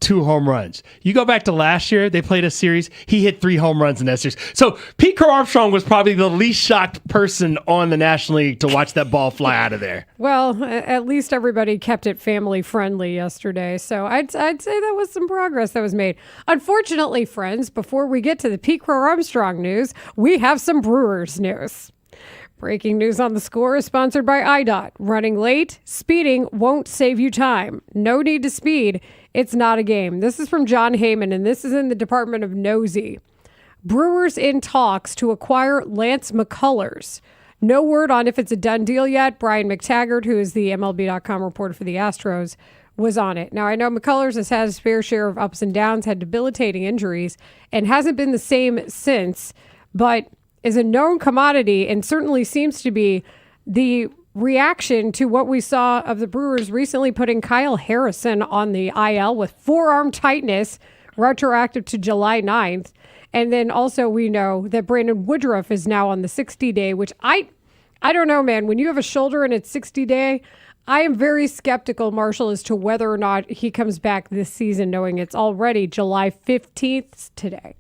2 home runs. You go back to last year, they played a series. He hit 3 home runs in that series. So Pete Crow Armstrong was probably the least shocked person on the National League to watch that ball fly out of there. Well, at least everybody kept it family friendly yesterday. So I'd say that was some progress that was made. Unfortunately, friends, before we get to the Pete Crow Armstrong news, we have some Brewers news. Breaking news on the score is sponsored by IDOT. Running late, speeding won't save you time. No need to speed. It's not a game. This is from John Heyman, and this is in the Department of Nosy. Brewers in talks to acquire Lance McCullers. No word on if it's a done deal yet. Brian McTaggart, who is the MLB.com reporter for the Astros, was on it. Now, I know McCullers has had his fair share of ups and downs, had debilitating injuries, and hasn't been the same since, but is a known commodity and certainly seems to be the reaction to what we saw of the Brewers recently putting Kyle Harrison on the IL with forearm tightness, retroactive to July 9th. And then also we know that Brandon Woodruff is now on the 60-day, which I don't know, man. When you have a shoulder and it's 60-day, I am very skeptical, Marshall, as to whether or not he comes back this season, knowing it's already July 15th today.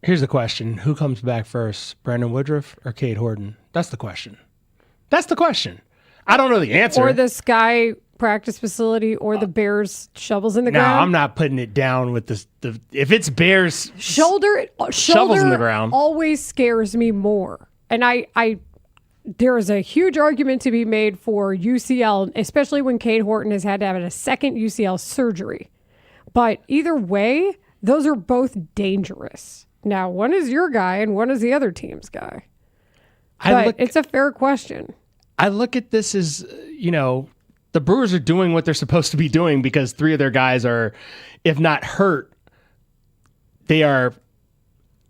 Here's the question. Who comes back first, Brandon Woodruff or Cade Horton? That's the question. That's the question. I don't know the answer. Or the Sky practice facility or the Bears shovels in the ground. No, I'm not putting it down with the if it's Bears shoulder shovels in the ground. Always scares me more. And I there is a huge argument to be made for UCL, especially when Cade Horton has had to have a second UCL surgery. But either way, those are both dangerous. Now, one is your guy and one is the other team's guy. But it's a fair question. I look at this as, the Brewers are doing what they're supposed to be doing because 3 of their guys are, if not hurt, they are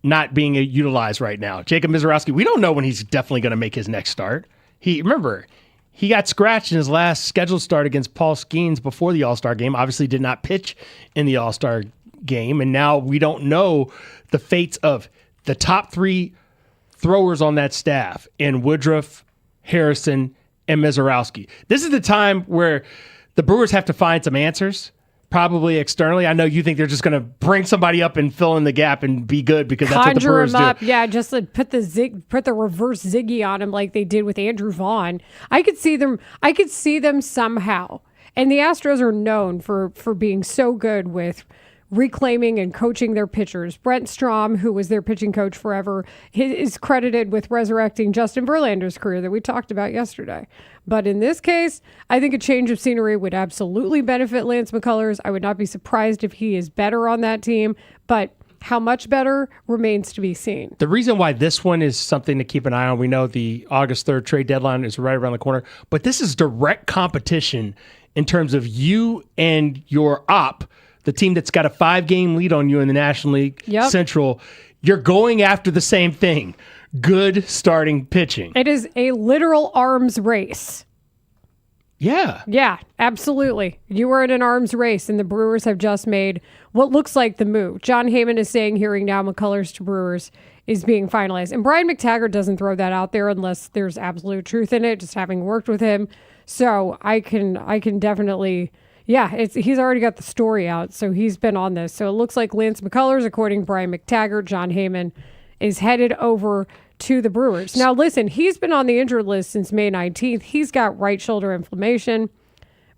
not being utilized right now. Jacob Mizorowski, we don't know when he's definitely going to make his next start. He got scratched in his last scheduled start against Paul Skeens before the All-Star game, obviously did not pitch in the All-Star game, and now we don't know the fates of the top 3 throwers on that staff in Woodruff, Harrison, and Mizorowski. This is the time where the Brewers have to find some answers, probably externally. I know you think they're just going to bring somebody up and fill in the gap and be good because that's what the Brewers him up. do. Yeah, just like put the reverse Ziggy on him like they did with Andrew Vaughn. I could see them somehow. And the Astros are known for being so good with reclaiming and coaching their pitchers. Brent Strom, who was their pitching coach forever, is credited with resurrecting Justin Verlander's career that we talked about yesterday. But in this case, I think a change of scenery would absolutely benefit Lance McCullers. I would not be surprised if he is better on that team, but how much better remains to be seen. The reason why this one is something to keep an eye on, we know the August 3rd trade deadline is right around the corner, but this is direct competition in terms of you and your op, the team that's got a 5-game lead on you in the National League Central. You're going after the same thing. Good starting pitching. It is a literal arms race. Yeah. Yeah, absolutely. You are in an arms race, and the Brewers have just made what looks like the move. John Heyman is saying hearing now McCullers to Brewers is being finalized. And Brian McTaggart doesn't throw that out there unless there's absolute truth in it, just having worked with him. So I can definitely... Yeah, he's already got the story out, so he's been on this. So it looks like Lance McCullers, according to Brian McTaggart, John Heyman, is headed over to the Brewers. Now, listen, he's been on the injured list since May 19th. He's got right shoulder inflammation,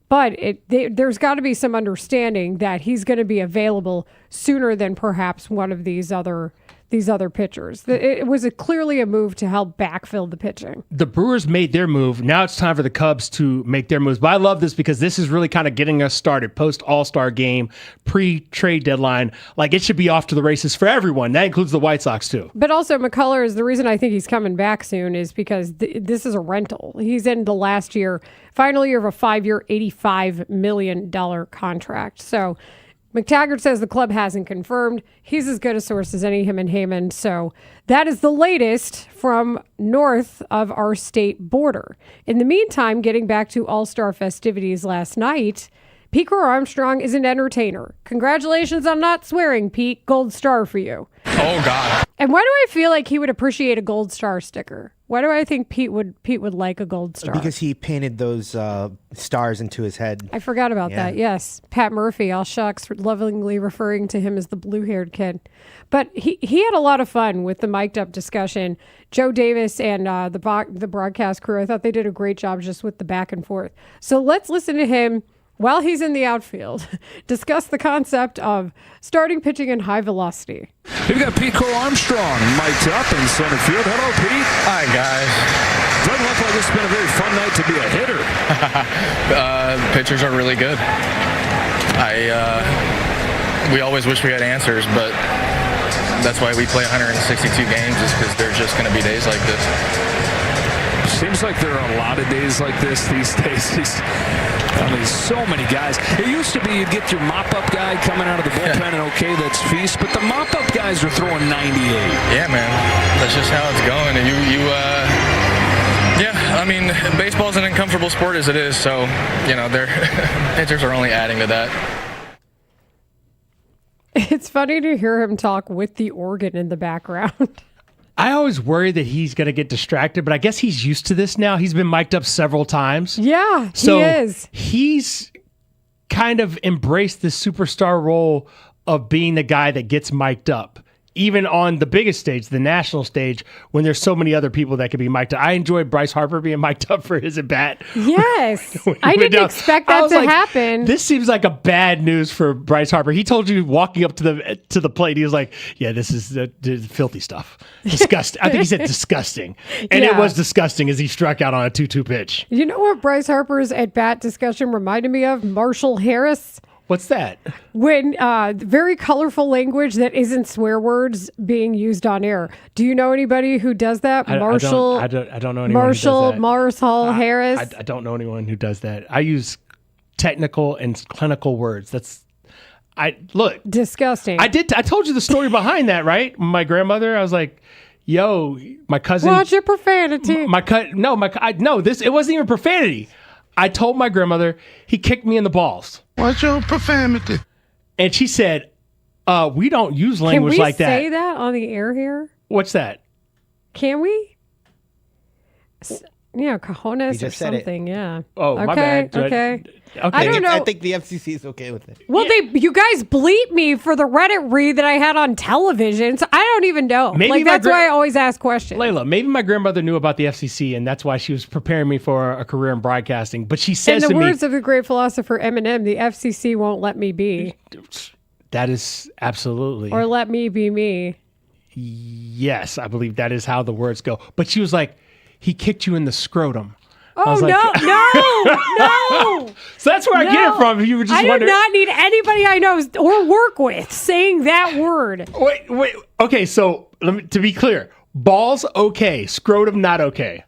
but there's got to be some understanding that he's going to be available sooner than perhaps one of these other these other pitchers. It was clearly a move to help backfill the pitching. The Brewers made their move. Now it's time for the Cubs to make their moves. But I love this because this is really kind of getting us started post All-Star game, pre-trade deadline. Like, it should be off to the races for everyone. That includes the White Sox too. But also McCullers, the reason I think he's coming back soon is because this is a rental. He's in the last year, final year of a 5-year, $85 million contract. So McTaggart says the club hasn't confirmed. He's as good a source as any, him and Heyman. So that is the latest from north of our state border. In the meantime, getting back to All-Star festivities last night, Pete Armstrong is an entertainer. Congratulations on not swearing, Pete. Gold star for you. Oh, God. And why do I feel like he would appreciate a gold star sticker? Why do I think Pete would like a gold star? Because he painted those stars into his head. I forgot about that. Yes. Pat Murphy, all shucks, lovingly referring to him as the blue-haired kid. But he had a lot of fun with the mic'd up discussion. Joe Davis and the broadcast crew, I thought they did a great job just with the back and forth. So let's listen to him while he's in the outfield discuss the concept of starting pitching in high velocity. We've got Pete Armstrong mic'd up in center field. Hello, Pete. Hi, guys. Doesn't look like it's been a very fun night to be a hitter. Pitchers are really good. We always wish we had answers, but that's why we play 162 games, is because there's just going to be days like this. Seems like there are a lot of days like this these days. I mean, so many guys. It used to be you'd get your mop-up guy coming out of the bullpen, and okay, that's feast. But the mop-up guys are throwing 98. Yeah, man. That's just how it's going. And yeah, I mean, baseball's an uncomfortable sport as it is, so, their pitchers are only adding to that. It's funny to hear him talk with the organ in the background. I always worry that he's going to get distracted, but I guess he's used to this now. He's been mic'd up several times. Yeah, so he is. He's kind of embraced the superstar role of being the guy that gets mic'd up, even on the biggest stage, the national stage, when there's so many other people that could be mic'd up. I enjoyed Bryce Harper being mic'd up for his at-bat. Yes. I didn't expect that to happen. This seems like a bad news for Bryce Harper. He told you walking up to the plate, he was like, yeah, this is the filthy stuff. Disgusting. I think he said disgusting. And it was disgusting as he struck out on a 2-2 pitch. You know what Bryce Harper's at-bat discussion reminded me of? Marshall Harris. What's that? When very colorful language that isn't swear words being used on air. Do you know anybody who does that? Marshall. I don't know anyone who does that. Marshall Harris. I don't know anyone who does that. I use technical and clinical words. Disgusting. I told you the story behind that, right? My grandmother. I was like, "Yo, my cousin." Watch your profanity. It wasn't even profanity. I told my grandmother he kicked me in the balls. What's your profanity? And she said, we don't use language like that. Can we say that on the air here? What's that? Can we? Cojones or something, yeah. Oh, my bad. Okay. I don't know. I think the FCC is okay with it. Well, you guys bleep me for the Reddit read that I had on television, so I don't even know. That's why I always ask questions. Layla, maybe my grandmother knew about the FCC, and that's why she was preparing me for a career in broadcasting. But she says to me, in the words of the great philosopher Eminem, the FCC won't let me be. That is absolutely. Or let me be me. Yes, I believe that is how the words go. But she was like, he kicked you in the scrotum. Oh, no. So that's where I get it from. If you were just wondering. I do not need anybody I know or work with saying that word. Wait. Okay, so to be clear, balls okay, scrotum not okay.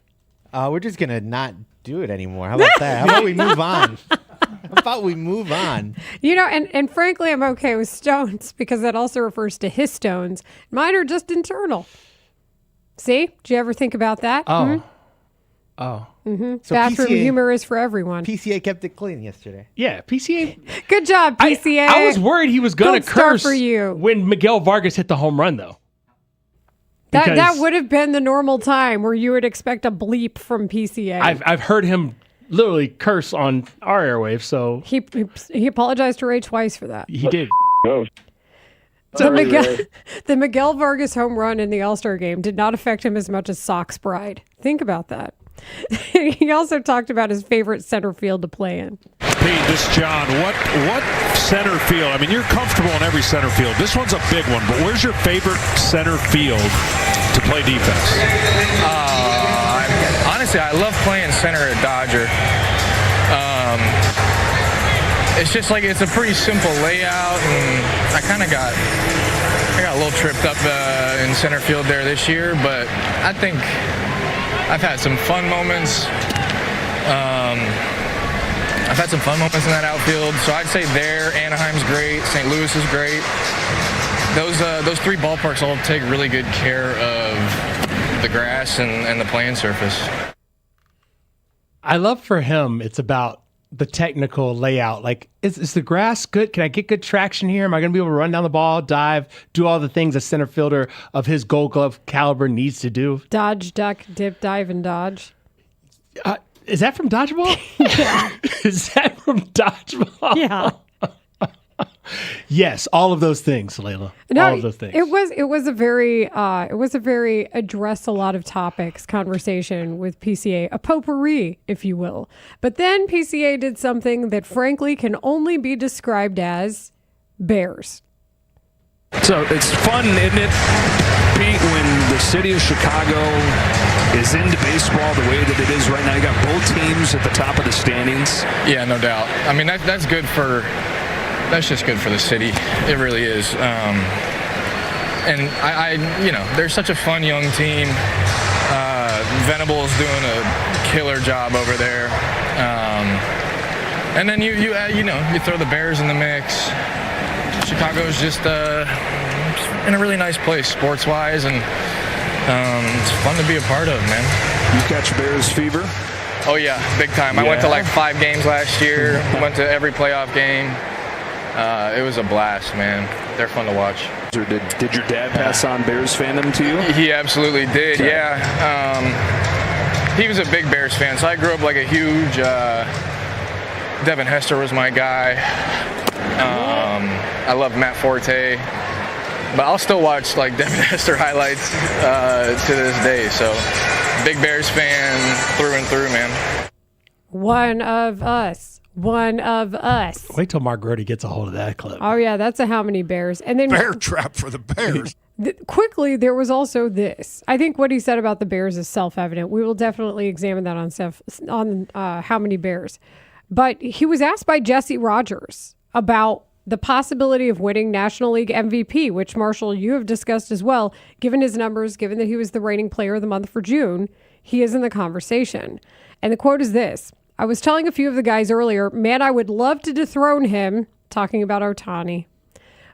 We're just going to not do it anymore. How about that? How about we move on? And frankly, I'm okay with stones because that also refers to histones. Mine are just internal. See? Did you ever think about that? Oh. Mm-hmm. So bathroom humor is for everyone. PCA kept it clean yesterday. Yeah, PCA. Good job, PCA. I was worried he was going to curse for you when Miguel Vargas hit the home run, though. That would have been the normal time where you would expect a bleep from PCA. I've heard him literally curse on our airwaves, so he apologized to Ray twice for that. He did. The Miguel Vargas home run in the All-Star game did not affect him as much as Sox Pride. Think about that. He also talked about his favorite center field to play in. Pete, this is John. What center field? I mean, you're comfortable in every center field. This one's a big one, but where's your favorite center field to play defense? Honestly, I love playing center at Dodger. It's just like it's a pretty simple layout, and I got a little tripped up in center field there this year, but I think I've had some fun moments. I've had some fun moments in that outfield, so I'd say there, Anaheim's great, St. Louis is great. Those three ballparks all take really good care of the grass and the playing surface. I love for him, it's about the technical layout. Like, is the grass good? Can I get good traction here? Am I going to be able to run down the ball, dive, do all the things a center fielder of his Gold Glove caliber needs to do? Dodge, duck, dip, dive, and dodge. Is that from Dodgeball? Yeah. Is that from Dodgeball? Yeah. Yes, all of those things, Layla. No, all of those things. It was a very address a lot of topics conversation with PCA, a potpourri, if you will. But then PCA did something that frankly can only be described as Bears. So it's fun, isn't it, Pete, when the city of Chicago is into baseball the way that it is right now? You got both teams at the top of the standings. Yeah, no doubt. I mean, that's good for. That's just good for the city. It really is. And I they're such a fun young team. Venable's doing a killer job over there. And then you throw the Bears in the mix. Chicago's just in a really nice place sports-wise, and it's fun to be a part of, man. You catch Bears fever? Oh yeah, big time. I went to like 5 games last year. Went to every playoff game. It was a blast, man. They're fun to watch. Did your dad pass on Bears fandom to you? He absolutely did, yeah. He was a big Bears fan, so I grew up like a huge Devin Hester was my guy. I love Matt Forte. But I'll still watch like Devin Hester highlights to this day. So big Bears fan through and through, man. One of us. One of us. Wait till Mark Grote gets a hold of that clip. Oh, yeah, that's a how many Bears. And then Bear trap for the Bears. Quickly, there was also this. I think what he said about the Bears is self-evident. We will definitely examine that on how many Bears. But he was asked by Jesse Rogers about the possibility of winning National League MVP, which, Marshall, you have discussed as well. Given his numbers, given that he was the reigning player of the month for June, he is in the conversation. And the quote is this. I was telling a few of the guys earlier, man, I would love to dethrone him, talking about Ohtani.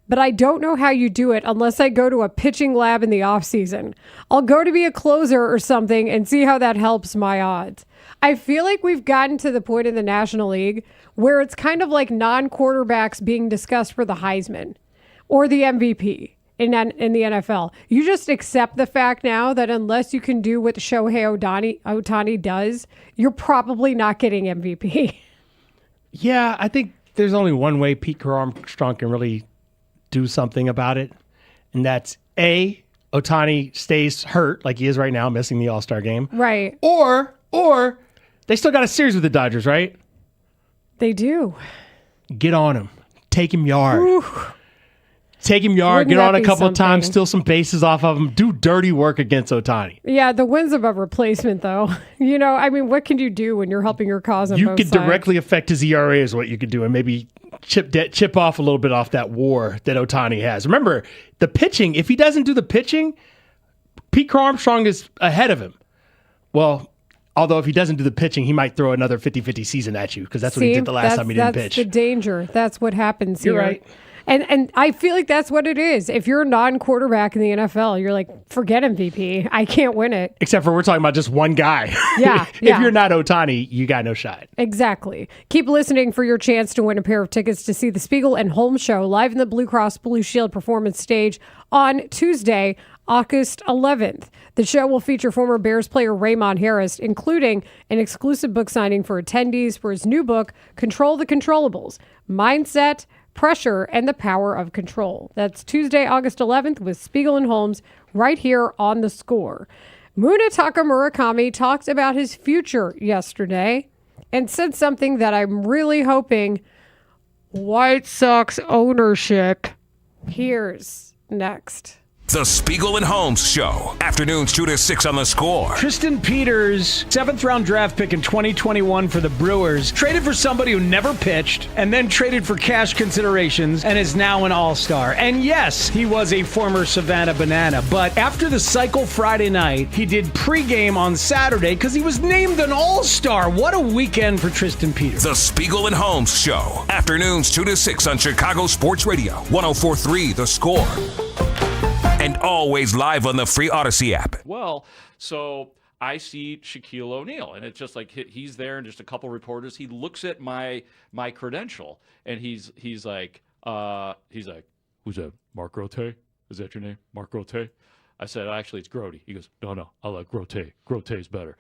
But I don't know how you do it unless I go to a pitching lab in the offseason. I'll go to be a closer or something and see how that helps my odds. I feel like we've gotten to the point in the National League where it's kind of like non-quarterbacks being discussed for the Heisman or the MVP. In the NFL, you just accept the fact now that unless you can do what Shohei Ohtani does, you're probably not getting MVP. Yeah, I think there's only one way Pete Armstrong can really do something about it, and that's A, Ohtani stays hurt like he is right now, missing the All-Star game. Right. Or they still got a series with the Dodgers, right? They do. Get on him. Take him yard. Ooh. Take him yard, Wouldn't get that on a be couple of times, something? steal some bases off of him, do dirty work against Ohtani. Yeah, the win's above replacement, though. What can you do when you're helping your cause on You both could sides? directly affect his ERA is what you could do, and maybe chip off a little bit off that war that Ohtani has. Remember, the pitching, if he doesn't do the pitching, Pete Armstrong is ahead of him. Well, although if he doesn't do the pitching, he might throw another 50-50 season at you because that's what he did the last time he didn't pitch. That's the danger. That's what happens You're here. right. And I feel like that's what it is. If you're a non-quarterback in the NFL, you're like, forget MVP. I can't win it. Except for we're talking about just one guy. Yeah, If yeah. you're not Ohtani, you got no shot. Exactly. Keep listening for your chance to win a pair of tickets to see the Spiegel and Holmes show live in the Blue Cross Blue Shield performance stage on Tuesday, August 11th. The show will feature former Bears player Raymond Harris, including an exclusive book signing for attendees for his new book, Control the Controllables, Mindset, Pressure, and the Power of Control. That's Tuesday, August 11th with Spiegel and Holmes right here on The Score. Munetaka Murakami talked about his future yesterday and said something that I'm really hoping White Sox ownership hears next. The Spiegel and Holmes Show. Afternoons 2 to 6 on The Score. Tristan Peters, 7th-round draft pick in 2021 for the Brewers, traded for somebody who never pitched and then traded for cash considerations and is now an all-star. And yes, he was a former Savannah Banana, but after the cycle Friday night, he did pregame on Saturday because he was named an all-star. What a weekend for Tristan Peters. The Spiegel and Holmes Show. Afternoons 2 to 6 on Chicago Sports Radio. 104.3 The Score. And always live on the free Odyssey app. Well, so I see Shaquille O'Neal, and it's just like he's there, and just a couple reporters. He looks at my credential, and he's like, who's that? Mark Grote? Is that your name, Mark Grote? I said, actually, it's Grote. He goes, no, I like Grote. Grote's better.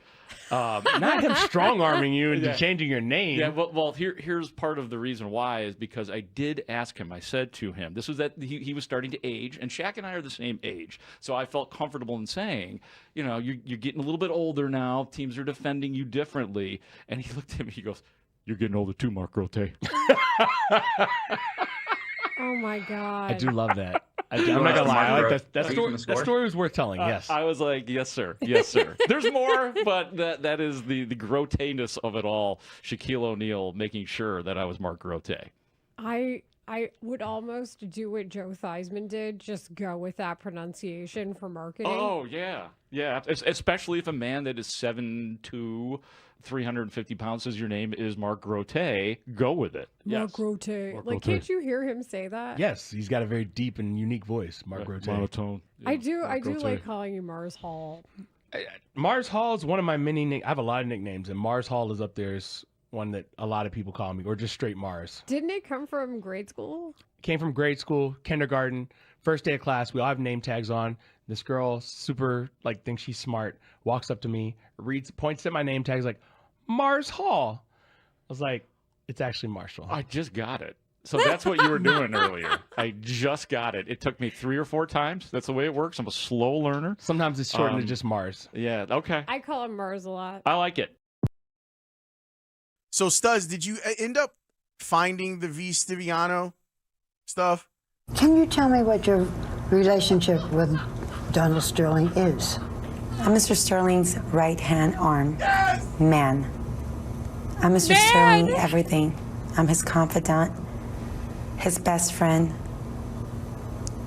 Not him strong-arming you into changing your name. Yeah, well, here's part of the reason why is because I did ask him. I said to him, this was that he was starting to age, and Shaq and I are the same age. So I felt comfortable in saying, you're getting a little bit older now. Teams are defending you differently. And he looked at me, he goes, you're getting older too, Mark Grote. Oh, my God. I do love that. I'm not going to lie. I like that story was worth telling, yes. I was like, yes, sir. Yes, sir. There's more, but that is the Grote-ness of it all. Shaquille O'Neal making sure that I was Mark Grote. I would almost do what Joe Theismann did, just go with that pronunciation for marketing. Oh, yeah. Yeah, especially if a man that is 7'2", 350 pounds says your name is Mark Grote, go with it. Mark Grote. Mark Like, Grote. can't you hear him say that? Yes, he's got a very deep and unique voice, Mark Grote. Monotone. I do like calling you Mars Hall. Mars Hall is one of my many I have a lot of nicknames, and Mars Hall is up there as one that a lot of people call me, or just straight Mars. Didn't it come from grade school? Came from grade school, kindergarten, first day of class. We all have name tags on. This girl, super, thinks she's smart, walks up to me, points at my name tags like, Mars Hall. I was like, it's actually Marshall. I just got it. So that's what you were doing earlier. I just got it. It took me 3 or 4 times. That's the way it works. I'm a slow learner. Sometimes it's shortened to just Mars. Yeah, okay. I call him Mars a lot. I like it. So, Studs, did you end up finding the V. Stiviano stuff? Can you tell me what your relationship with Donald Sterling is? I'm Mr. Sterling's right-hand arm. Man. I'm Mr. Sterling everything. I'm his confidant, his best friend,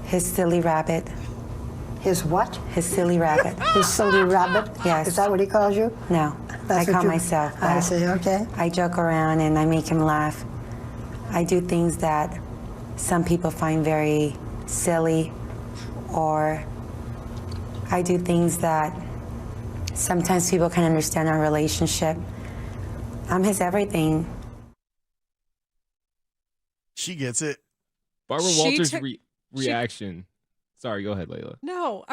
his silly rabbit. His what? His silly rabbit. His silly rabbit? Yes. Is that what he calls you? No. That's I what call you- myself I that. see, okay. I joke around and I make him laugh. I do things that some people find very silly, or I do things that sometimes people can understand our relationship. I'm his everything. She gets it. Barbara She Walters' took- reaction. Sorry, go ahead, Layla. No,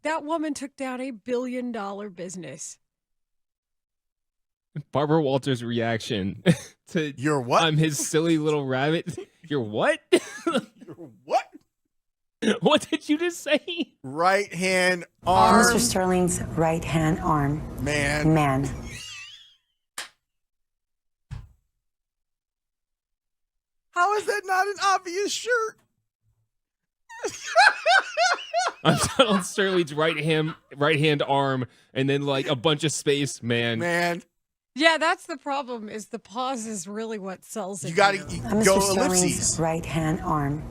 that woman took down $1 billion business. Barbara Walters' reaction to You're what? I'm his silly little rabbit. You're what? You're what? What did you just say? Right hand arm. Mr. Sterling's right-hand arm. Man. Man. How is that not an obvious shirt? I'm Donald Sterling's right hand arm, and then a bunch of space, man. Man. Yeah, that's the problem, is the pause is really what sells it. You gotta I'm go Mr. Sterling's ellipses. right-hand arm.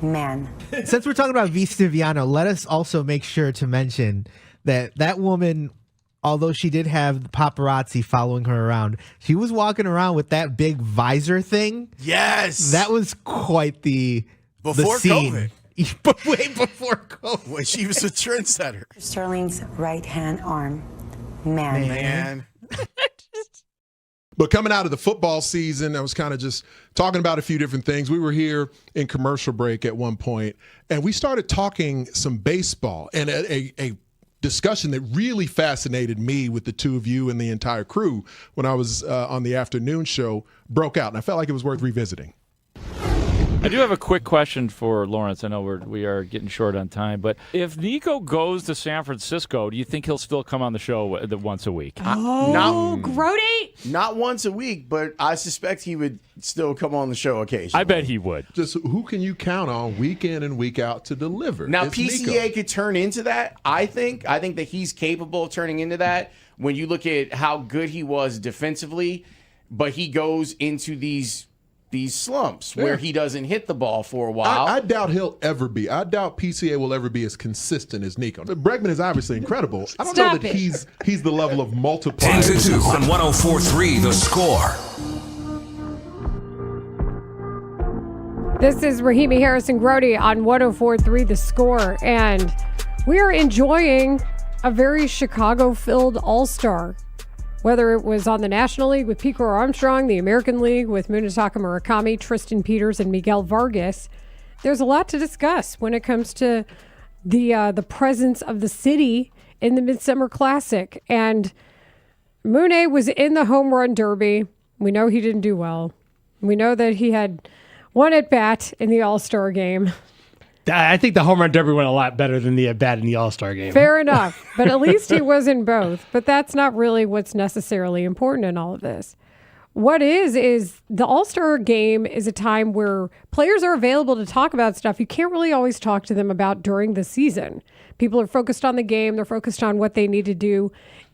Man. Since we're talking about V. Stiviano, let us also make sure to mention that woman, although she did have the paparazzi following her around, she was walking around with that big visor thing. Yes. That was quite the scene. COVID. Way before COVID. When she was a trendsetter. Sterling's right-hand arm. Man. Man. But coming out of the football season, I was kind of just talking about a few different things. We were here in commercial break at one point, and we started talking some baseball, and a discussion that really fascinated me with the two of you and the entire crew when I was on the afternoon show broke out, and I felt like it was worth revisiting. I do have a quick question for Lawrence. I know we are getting short on time, but if Nico goes to San Francisco, do you think he'll still come on the show once a week? Grote? Not once a week, but I suspect he would still come on the show occasionally. I bet he would. Just who can you count on week in and week out to deliver? Now, It's PCA Nico. could turn into that. I think that he's capable of turning into that when you look at how good he was defensively, but he goes into these slumps where he doesn't hit the ball for a while. I doubt he'll ever be. I doubt PCA will ever be as consistent as Nico. Bregman is obviously incredible. I don't know that he's the level of multiplier. 10-2 on 104.3 The Score. This is Rahimi Harrison Grote on 104.3 The Score, and we are enjoying a very Chicago-filled All-Star. Whether it was on the National League with Pico Armstrong, the American League with Munetaka Murakami, Tristan Peters, and Miguel Vargas, there's a lot to discuss when it comes to the presence of the city in the Midsummer Classic. And Mooney was in the home run derby. We know he didn't do well. We know that he had one at bat in the All-Star game. I think the home run derby went a lot better than the at bat in the All-Star game. Fair enough. But at least he was in both. But that's not really what's necessarily important in all of this. What is the All-Star game is a time where players are available to talk about stuff you can't really always talk to them about during the season. People are focused on the game. They're focused on what they need to do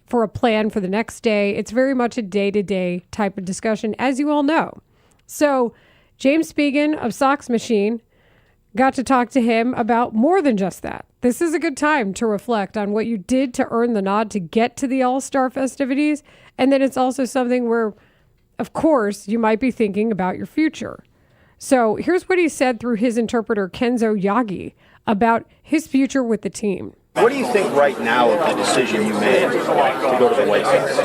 for a plan for the next day. It's very much a day-to-day type of discussion, as you all know. So James Spiegel of Sox Machine got to talk to him about more than just that. This is a good time to reflect on what you did to earn the nod to get to the All-Star festivities. And then it's also something where, of course, you might be thinking about your future. So here's what he said through his interpreter, Kenzo Yagi, about his future with the team. What do you think right now of the decision you made to go to the White Sox?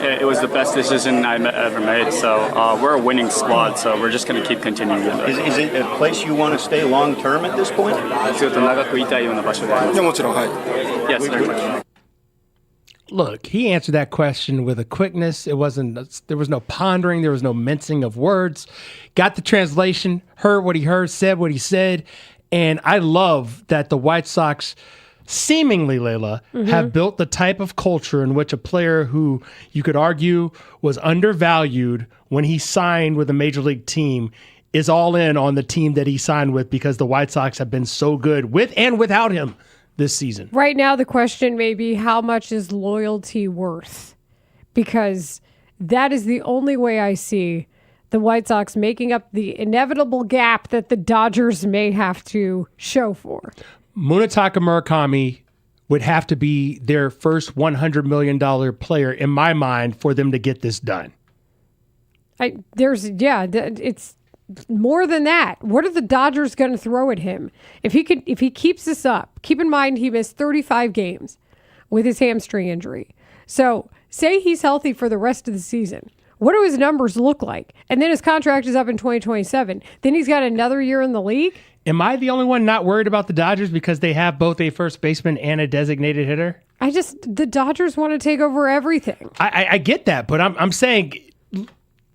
It was the best decision I ever made. So we're a winning squad, so we're just going to keep continuing. Is it a place you want to stay long term at this point? Yes, very much. Look, he answered that question with a quickness. There was no pondering. There was no mincing of words. Got the translation, heard what he heard, said what he said. And I love that the White Sox seemingly, Layla, have built the type of culture in which a player who you could argue was undervalued when he signed with a major league team is all in on the team that he signed with because the White Sox have been so good with and without him this season. Right now, the question may be, how much is loyalty worth? Because that is the only way I see the White Sox making up the inevitable gap that the Dodgers may have to show for. Munetaka Murakami would have to be their first $100 million player, in my mind, for them to get this done. It's more than that. What are the Dodgers going to throw at him? If he keeps this up, keep in mind he missed 35 games with his hamstring injury. So say he's healthy for the rest of the season. What do his numbers look like? And then his contract is up in 2027. Then he's got another year in the league. Am I the only one not worried about the Dodgers because they have both a first baseman and a designated hitter? The Dodgers want to take over everything. I get that, but I'm saying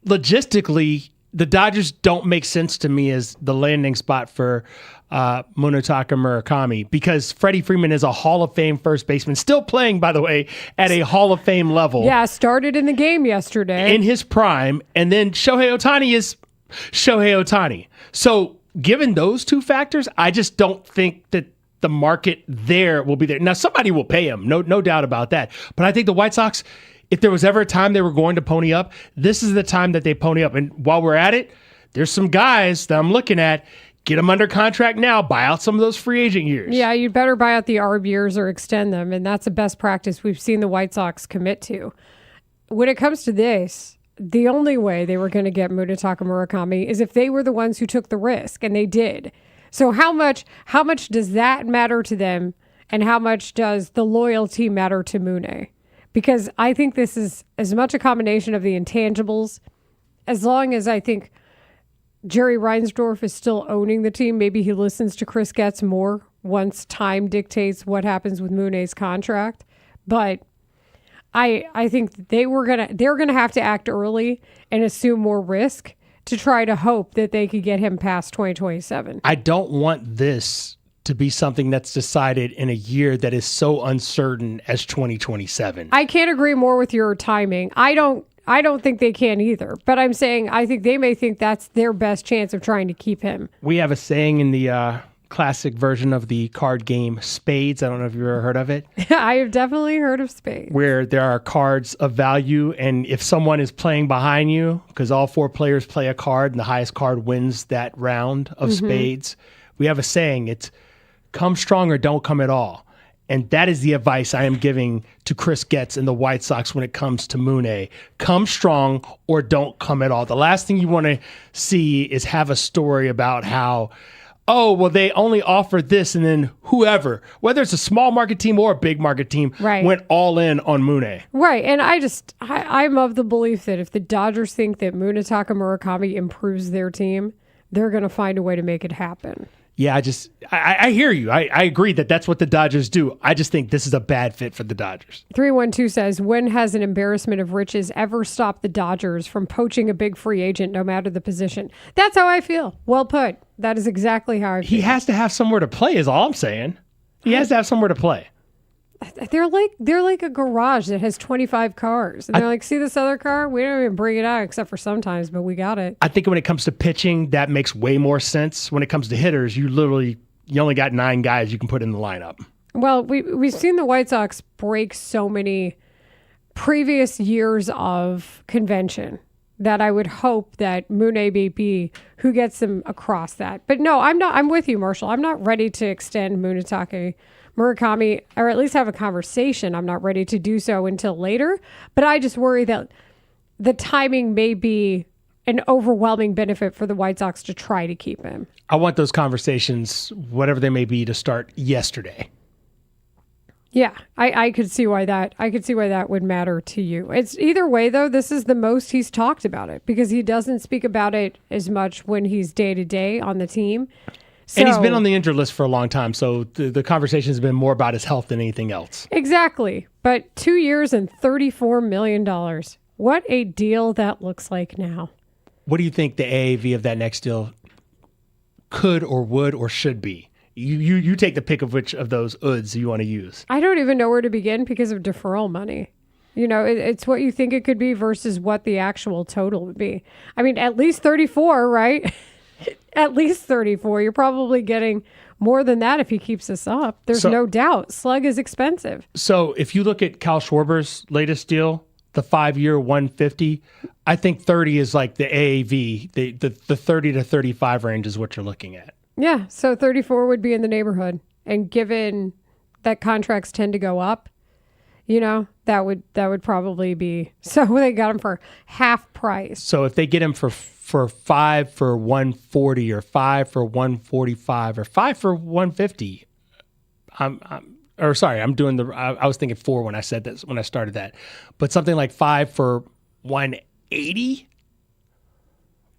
logistically, the Dodgers don't make sense to me as the landing spot for Munetaka Murakami because Freddie Freeman is a Hall of Fame first baseman, still playing, by the way, at a Hall of Fame level. Yeah, started in the game yesterday. In his prime, and then Shohei Ohtani is Shohei Ohtani. So given those two factors, I just don't think that the market there will be there. Now, somebody will pay him, no doubt about that. But I think the White Sox, if there was ever a time they were going to pony up, this is the time that they pony up. And while we're at it, there's some guys that I'm looking at. Get them under contract now. Buy out some of those free agent years. Yeah, you'd better buy out the ARB years or extend them. And that's a best practice we've seen the White Sox commit to. When it comes to this, the only way they were going to get Munetaka Murakami is if they were the ones who took the risk, and they did. So how much does that matter to them, and how much does the loyalty matter to Mooney? Because I think this is as much a combination of the intangibles, as long as I think Jerry Reinsdorf is still owning the team. Maybe he listens to Chris Getz more once time dictates what happens with Mooney's contract. But I think they're gonna have to act early and assume more risk to try to hope that they could get him past 2027. I don't want this to be something that's decided in a year that is so uncertain as 2027. I can't agree more with your timing. I don't think they can either, but I'm saying I think they may think that's their best chance of trying to keep him. We have a saying in the classic version of the card game Spades. I don't know if you've ever heard of it. I have definitely heard of Spades. Where there are cards of value, and if someone is playing behind you, because all 4 players play a card, and the highest card wins that round of Spades, we have a saying, it's come strong or don't come at all. And that is the advice I am giving to Chris Getz and the White Sox when it comes to Mully. Come strong or don't come at all. The last thing you want to see is have a story about how, oh, well, they only offered this, and then whoever, whether it's a small market team or a big market team, went all in on Mully. Right. And I'm of the belief that if the Dodgers think that Munetaka Murakami improves their team, they're going to find a way to make it happen. Yeah, I hear you. I agree that that's what the Dodgers do. I just think this is a bad fit for the Dodgers. 312 says, when has an embarrassment of riches ever stopped the Dodgers from poaching a big free agent no matter the position? That's how I feel. Well put. That is exactly how I feel. He has to have somewhere to play is all I'm saying. He has to have somewhere to play. They're like a garage that has 25 cars. And they're like, see this other car? We don't even bring it out except for sometimes, but we got it. I think when it comes to pitching, that makes way more sense. When it comes to hitters, you only got 9 guys you can put in the lineup. Well, we've seen the White Sox break so many previous years of convention that I would hope that Mully may be who gets them across that. But no, I'm with you, Marshall. I'm not ready to extend Munetaka Murakami, or at least have a conversation. I'm not ready to do so until later, but I just worry that the timing may be an overwhelming benefit for the White Sox to try to keep him. I want those conversations, whatever they may be, to start yesterday. Yeah, I could see why that would matter to you. It's either way though, this is the most he's talked about it because he doesn't speak about it as much when he's day to day on the team. So, and he's been on the injured list for a long time, so the conversation has been more about his health than anything else. Exactly. But 2 years and $34 million. What a deal that looks like now. What do you think the AAV of that next deal could or would or should be? You take the pick of which of those UDs you want to use. I don't even know where to begin because of deferral money. You know, it's what you think it could be versus what the actual total would be. I mean, at least 34, right? At least 34. You're probably getting more than that if he keeps this up. There's no doubt. Slug is expensive. So if you look at Kyle Schwarber's latest deal, the 5-year 150, I think 30 is like the AAV. The 30 to 35 range is what you're looking at. Yeah, so 34 would be in the neighborhood. And given that contracts tend to go up, you know, that would probably be. So they got him for half price. So if they get him for 5 for 140 or 5 for 145 or 5 for 150, I was thinking 4 when I said this, when I started that, but something like 5 for 180,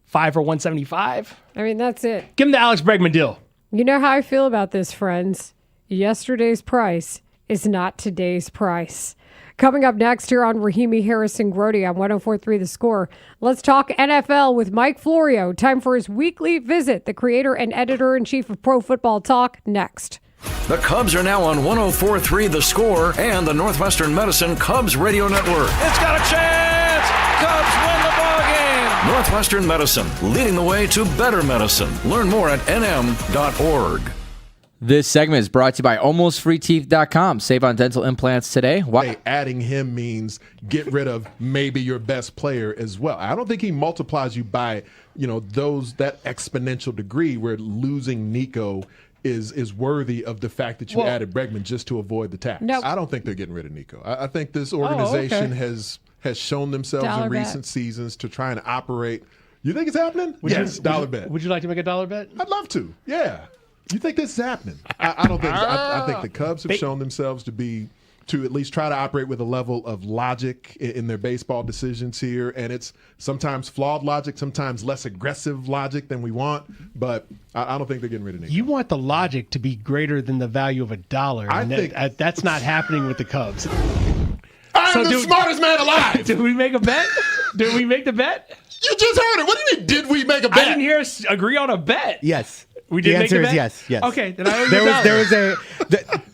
5 for 175. I mean, that's it. Give him the Alex Bregman deal. You know how I feel about this, friends. Yesterday's price is not today's price. Coming up next here on Rahimi, Harris, and Grote on 104.3 The Score, let's talk NFL with Mike Florio. Time for his weekly visit. The creator and editor-in-chief of Pro Football Talk, next. The Cubs are now on 104.3 The Score and the Northwestern Medicine Cubs Radio Network. It's got a chance! Cubs win the ballgame! Northwestern Medicine, leading the way to better medicine. Learn more at nm.org. This segment is brought to you by AlmostFreeTeeth.com. Save on dental implants today. Adding him means get rid of maybe your best player as well. I don't think he multiplies you by, that exponential degree where losing Nico is worthy of the fact that you added Bregman just to avoid the tax. No. I don't think they're getting rid of Nico. I think this organization has shown themselves in recent seasons to try and operate. You think it's happening? Yes, dollar bet. Would you like to make a dollar bet? I'd love to. Yeah. You think this is happening? I don't think so. I think the Cubs have shown themselves to at least try to operate with a level of logic in their baseball decisions here. And it's sometimes flawed logic, sometimes less aggressive logic than we want. But I don't think they're getting rid of Nico. You want the logic to be greater than the value of $1. I think that's not happening with the Cubs. I'm the smartest man alive. Did we make a bet? Did we make the bet? You just heard it. What do you mean, did we make a I bet? didn't hear us agree on a bet. Yes. We did the make a answer bet? is yes. Yes. Okay, then I owe you there a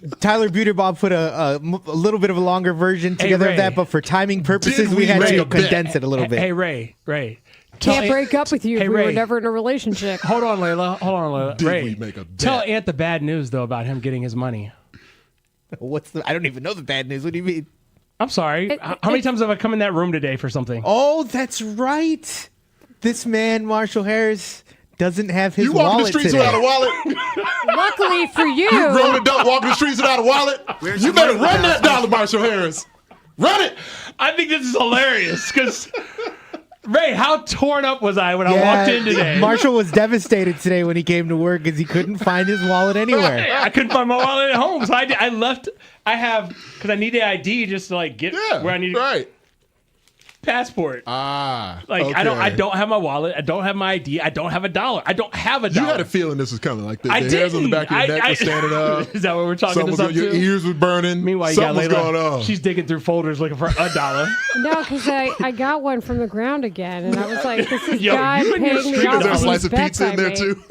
was Tyler Buterbaugh put a little bit of a longer version together of that, but for timing purposes, we had to condense it a little bit. Hey, Ray. Can't break up with you Hey, if we were Ray. never in a relationship. Hold on, Layla. Did Ray, we make a bet? tell Ant the bad news, though, about him getting his money. I don't even know the bad news. What do you mean? I'm sorry. How many times have I come in that room today for something? Oh, that's right. This man, Marshall Harris, doesn't have his wallet You walking the streets today. without a wallet? Luckily for you. You grown adult walking the streets without a wallet? You better run that dollar, Marshall Harris. Run it. I think this is hilarious because, Ray, how torn up was I when I walked in today? Marshall was devastated today when he came to work because he couldn't find his wallet anywhere. I couldn't find my wallet at home, so I left. Because I need the ID just to get where I need right. passport. Okay. I don't have my wallet. I don't have my ID. I don't have a dollar. I don't have a dollar. You had a feeling this was coming. Like the I hairs on the didn't. back of your neck were standing up. Is that what we're talking about? Your ears was burning. Meanwhile, you something got was Layla. going on. She's digging through folders looking for $1. No, because I got one from the ground again, and I was like, this is Yo, guy you and your paying me streak- off Is there a all slice these of bets pizza I in there made. too?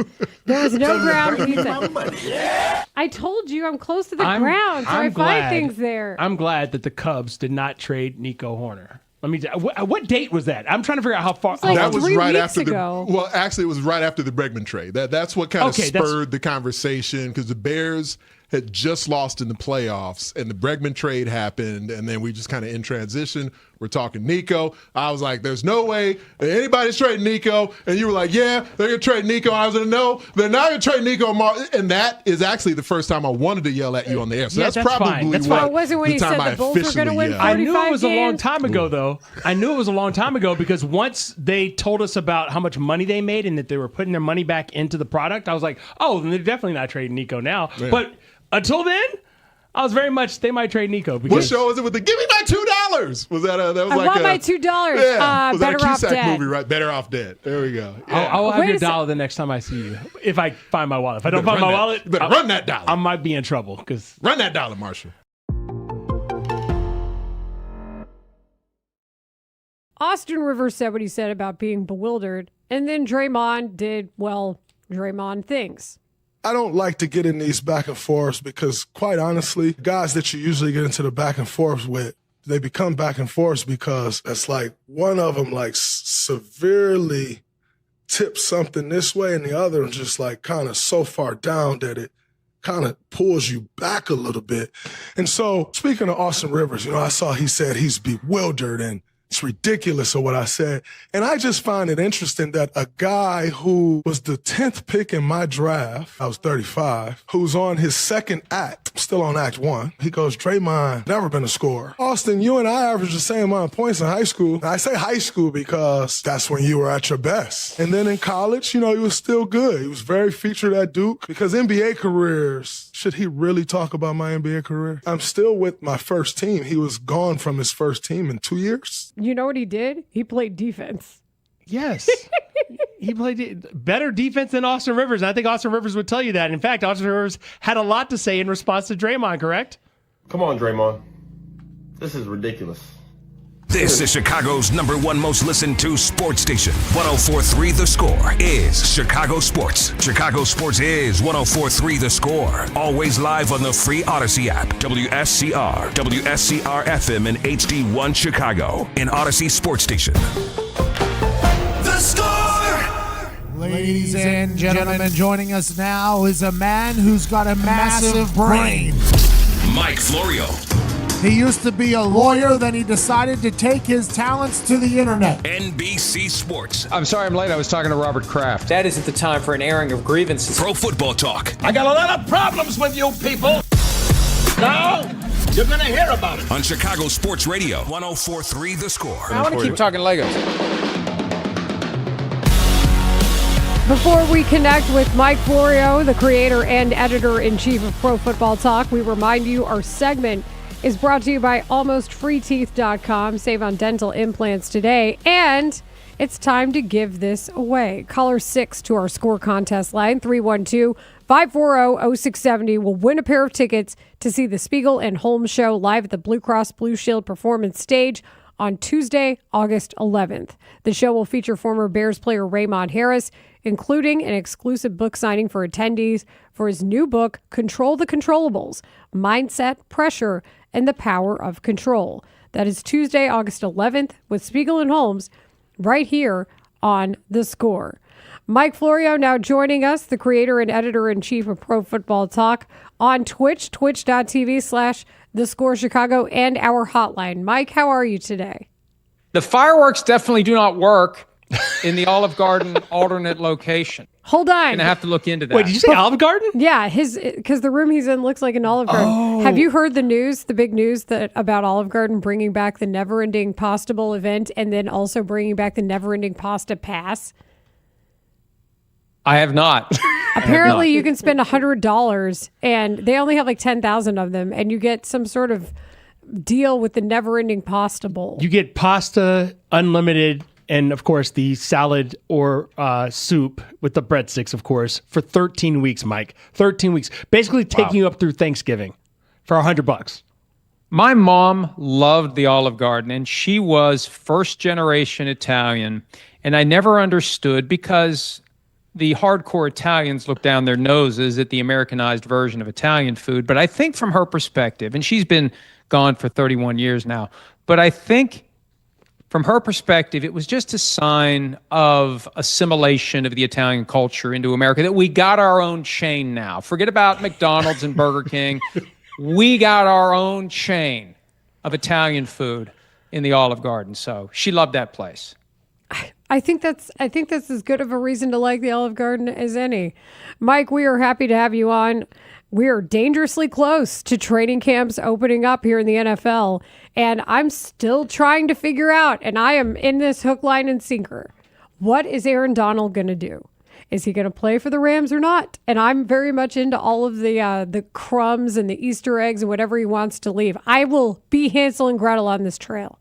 There was no ground pizza. I told you I'm close to the ground, so I find things there. I'm glad that the Cubs did not trade Nico Horner. Let me. What date was that? I'm trying to figure out how far. like that was 3 right weeks after ago. Well, actually, it was right after the Bregman trade. That's what kind of Okay, that's- spurred the conversation because the Bears had just lost in the playoffs, and the Bregman trade happened, and then we just kind of in transition. We're talking Nico. I was like, "There's no way that anybody's trading Nico," and you were like, "Yeah, they're gonna trade Nico." And I was like, "No, they're not gonna trade Nico." And that is actually the first time I wanted to yell at you on the air. So Yeah, that's that's probably fine. That's what fine. It wasn't when the he time said I the Bulls were gonna officially win yelled. I knew it 45 was a long games. time ago, though. I knew it was a long time ago because once they told us about how much money they made and that they were putting their money back into the product, I was like, oh, then they're definitely not trading Nico now. Yeah. But until then, I was very much they might trade Nico. What Because show was it with the "Give me my $2"? Was that that was I like want a, my $2. Yeah, was that Better a Off Cusack Dead. movie, right? Better Off Dead. There we go. Yeah. I'll have Wait your a sec- dollar the next time I see you. If I find my wallet. If I don't Better find my run that- wallet, better run that dollar. I might be in trouble because Run that dollar, Marshall. Austin Rivers said what he said about being bewildered, and then Draymond did, well, Draymond things. I don't like to get in these back and forths because, quite honestly, guys that you usually get into the back and forths with, they become back and forths because it's like one of them like severely tips something this way and the other is just like kind of so far down that it kind of pulls you back a little bit. And so, speaking of Austin Rivers, I saw he said he's bewildered and it's ridiculous of what I said. And I just find it interesting that a guy who was the 10th pick in my draft, I was 35, who's on his second act, still on act 1, he goes, Draymond, never been a scorer. Austin, you and I averaged the same amount of points in high school. And I say high school because that's when you were at your best. And then in college, he was still good. He was very featured at Duke because NBA careers, should he really talk about my NBA career? I'm still with my first team. He was gone from his first team in 2 years. You know what he did? He played defense. yes. He played better defense than Austin Rivers. And I think Austin Rivers would tell you that. In fact, Austin Rivers had a lot to say in response to Draymond, correct? Come on, Draymond. This is ridiculous. This is Chicago's #1 most listened to sports station. 104.3 The Score is Chicago Sports. Chicago Sports is 104.3 The Score. Always live on the free Odyssey app. WSCR, WSCR FM and HD1 Chicago. An Odyssey sports station. The Score! Ladies and gentlemen, joining us now is a man who's got a massive brain. Mike Florio. He used to be a lawyer, then he decided to take his talents to the internet. NBC Sports. I'm sorry I'm late. I was talking to Robert Kraft. That isn't the time for an airing of grievances. Pro Football Talk. I got a lot of problems with you people. Now, you're going to hear about it. On Chicago Sports Radio, 104.3 The Score. I want to keep talking Legos. Before we connect with Mike Florio, the creator and editor-in-chief of Pro Football Talk, we remind you our segment is brought to you by AlmostFreeTeeth.com. Save on dental implants today. And it's time to give this away. Caller 6 to our score contest line, 312-540-0670, will win a pair of tickets to see the Spiegel and Holmes show live at the Blue Cross Blue Shield Performance Stage on Tuesday, August 11th. The show will feature former Bears player Raymond Harris, including an exclusive book signing for attendees for his new book, Control the Controllables: Mindset, Pressure, and the Power of Control. That is Tuesday, August 11th with Spiegel and Holmes right here on The Score. Mike Florio now joining us, the creator and editor-in-chief of Pro Football Talk, on Twitch, twitch.tv/TheScoreChicago, and our hotline. Mike, how are you today? The fireworks definitely do not work in the Olive Garden alternate location. Hold on. I'm going to have to look into that. Wait, did you say Olive Garden? Yeah, because the room he's in looks like an Olive Garden. Oh. Have you heard the news, the big news about Olive Garden bringing back the Never-Ending Pasta Bowl event and then also bringing back the Never-Ending Pasta Pass? I have not. Apparently, you can spend $100 and they only have like 10,000 of them, and you get some sort of deal with the Never-Ending Pasta Bowl. You get pasta, unlimited, and of course the salad or soup with the breadsticks, of course, for 13 weeks, Mike. 13 weeks. Basically taking you up through Thanksgiving for $100. My mom loved the Olive Garden, and she was first-generation Italian, and I never understood because the hardcore Italians look down their noses at the Americanized version of Italian food. But I think from her perspective, and she's been gone for 31 years now, but I think from her perspective, it was just a sign of assimilation of the Italian culture into America, that we got our own chain now. Forget about McDonald's and Burger King. We got our own chain of Italian food in the Olive Garden. So she loved that place. I think that's as good of a reason to like the Olive Garden as any. Mike, we are happy to have you on. We are dangerously close to training camps opening up here in the NFL, and I'm still trying to figure out, and I am in this hook, line, and sinker. What is Aaron Donald going to do? Is he going to play for the Rams or not? And I'm very much into all of the crumbs and the Easter eggs and whatever he wants to leave. I will be Hansel and Gretel on this trail.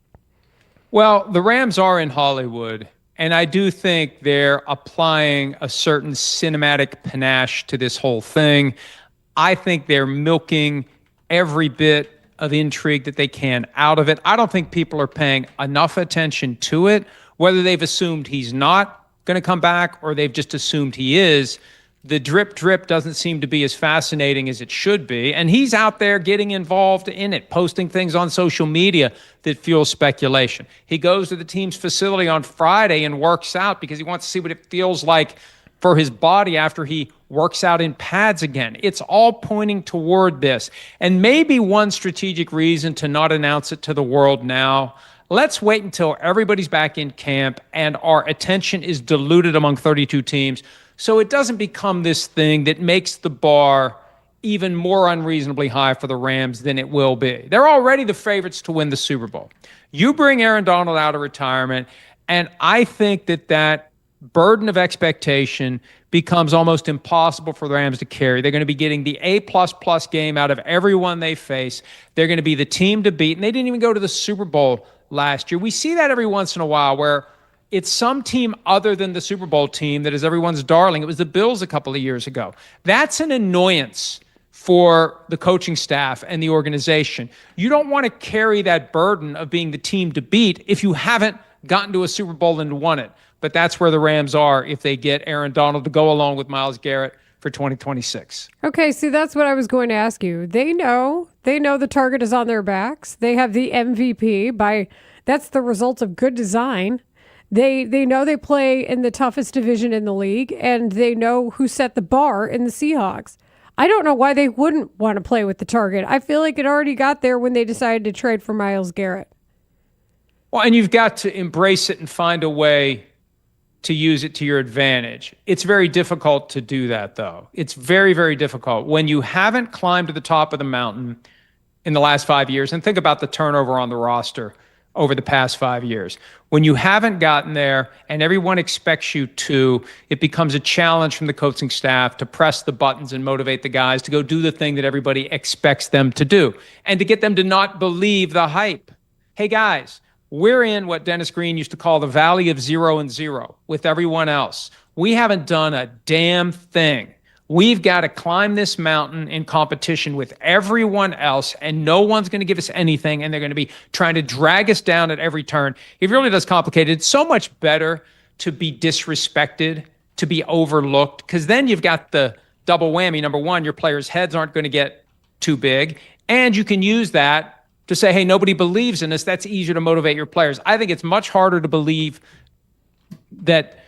Well, the Rams are in Hollywood, and I do think they're applying a certain cinematic panache to this whole thing. I think they're milking every bit of intrigue that they can out of it. I don't think people are paying enough attention to it, whether they've assumed he's not going to come back or they've just assumed he is. The drip doesn't seem to be as fascinating as it should be. And he's out there getting involved in it, posting things on social media that fuel speculation. He goes to the team's facility on Friday and works out because he wants to see what it feels like for his body after he works out in pads again. It's all pointing toward this. And maybe one strategic reason to not announce it to the world now, let's wait until everybody's back in camp and our attention is diluted among 32 teams, so it doesn't become this thing that makes the bar even more unreasonably high for the Rams than it will be. They're already the favorites to win the Super Bowl. You bring Aaron Donald out of retirement, and I think that burden of expectation becomes almost impossible for the Rams to carry. They're going to be getting the A++ game out of everyone they face. They're going to be the team to beat, and they didn't even go to the Super Bowl last year. We see that every once in a while where it's some team other than the Super Bowl team that is everyone's darling. It was the Bills a couple of years ago. That's an annoyance for the coaching staff and the organization. You don't want to carry that burden of being the team to beat if you haven't gotten to a Super Bowl and won it. But that's where the Rams are if they get Aaron Donald to go along with Myles Garrett for 2026. Okay, see, that's what I was going to ask you. They know the target is on their backs. They have the MVP that's the result of good design. They know they play in the toughest division in the league, and they know who set the bar in the Seahawks. I don't know why they wouldn't want to play with the target. I feel like it already got there when they decided to trade for Myles Garrett. Well, and you've got to embrace it and find a way to use it to your advantage. It's very difficult to do that, though. It's very, very difficult. When you haven't climbed to the top of the mountain in the last 5 years, and think about the turnover on the roster over the past 5 years. When you haven't gotten there and everyone expects you to, it becomes a challenge from the coaching staff to press the buttons and motivate the guys to go do the thing that everybody expects them to do and to get them to not believe the hype. Hey, guys, we're in what Dennis Green used to call the valley of 0 and 0 with everyone else. We haven't done a damn thing. We've got to climb this mountain in competition with everyone else, and no one's going to give us anything, and they're going to be trying to drag us down at every turn. It really does complicate it. It's so much better to be disrespected, to be overlooked, because then you've got the double whammy. Number one, your players' heads aren't going to get too big, and you can use that to say, hey, nobody believes in us. That's easier to motivate your players. I think it's much harder to believe that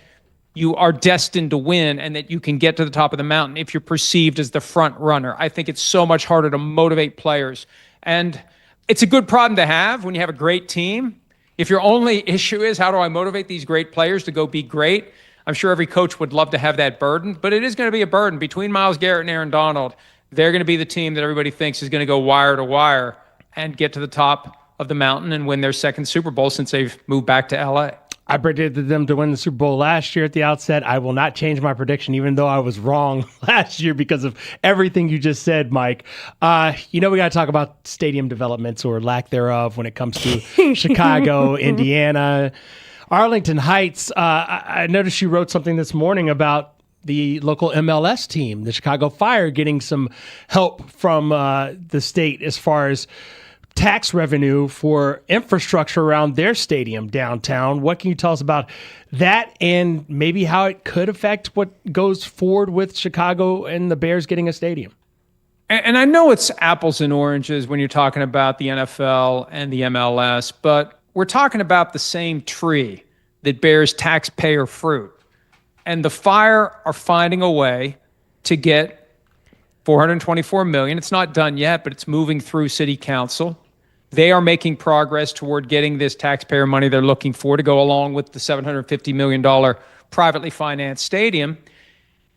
you are destined to win and that you can get to the top of the mountain if you're perceived as the front runner. I think it's so much harder to motivate players. And it's a good problem to have when you have a great team. If your only issue is, how do I motivate these great players to go be great? I'm sure every coach would love to have that burden, but it is going to be a burden. Between Myles Garrett and Aaron Donald, they're going to be the team that everybody thinks is going to go wire to wire and get to the top of the mountain and win their second Super Bowl since they've moved back to LA. I predicted them to win the Super Bowl last year at the outset. I will not change my prediction, even though I was wrong last year because of everything you just said, Mike. We got to talk about stadium developments or lack thereof when it comes to Chicago, Indiana, Arlington Heights. I noticed you wrote something this morning about the local MLS team, the Chicago Fire, getting some help from the state as far as tax revenue for infrastructure around their stadium downtown. What can you tell us about that and maybe how it could affect what goes forward with Chicago and the Bears getting a stadium? And I know it's apples and oranges when you're talking about the NFL and the MLS, but we're talking about the same tree that bears taxpayer fruit. And the Fire are finding a way to get $424 million. It's not done yet, but it's moving through City Council. They are making progress toward getting this taxpayer money they're looking for to go along with the $750 million privately financed stadium.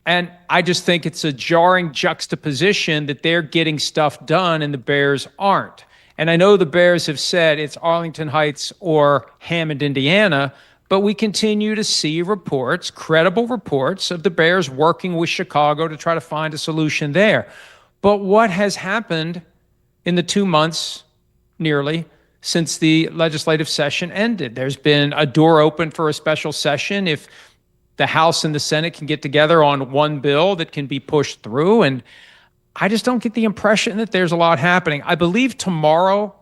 And I just think it's a jarring juxtaposition that they're getting stuff done and the Bears aren't. And I know the Bears have said it's Arlington Heights or Hammond, Indiana, but we continue to see reports, credible reports, of the Bears working with Chicago to try to find a solution there. But what has happened in the 2 months nearly since the legislative session ended? There's been a door open for a special session if the House and the Senate can get together on one bill that can be pushed through. And I just don't get the impression that there's a lot happening. I believe tomorrow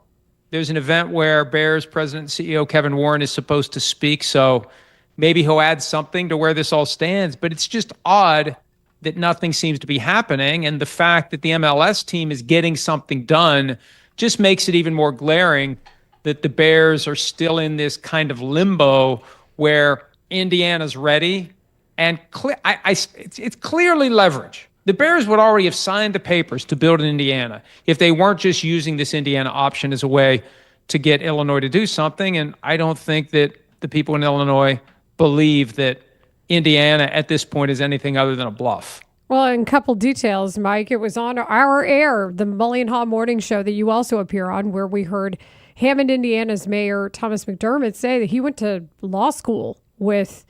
there's an event where Bears President and CEO Kevin Warren is supposed to speak. So maybe he'll add something to where this all stands. But it's just odd that nothing seems to be happening. And the fact that the MLS team is getting something done just makes it even more glaring that the Bears are still in this kind of limbo where Indiana's ready and it's clearly leverage. The Bears would already have signed the papers to build in Indiana if they weren't just using this Indiana option as a way to get Illinois to do something. And I don't think that the people in Illinois believe that Indiana at this point is anything other than a bluff. Well, in a couple details, Mike, it was on our air, the Mully and Haugh morning show that you also appear on, where we heard Hammond, Indiana's mayor, Thomas McDermott, say that he went to law school with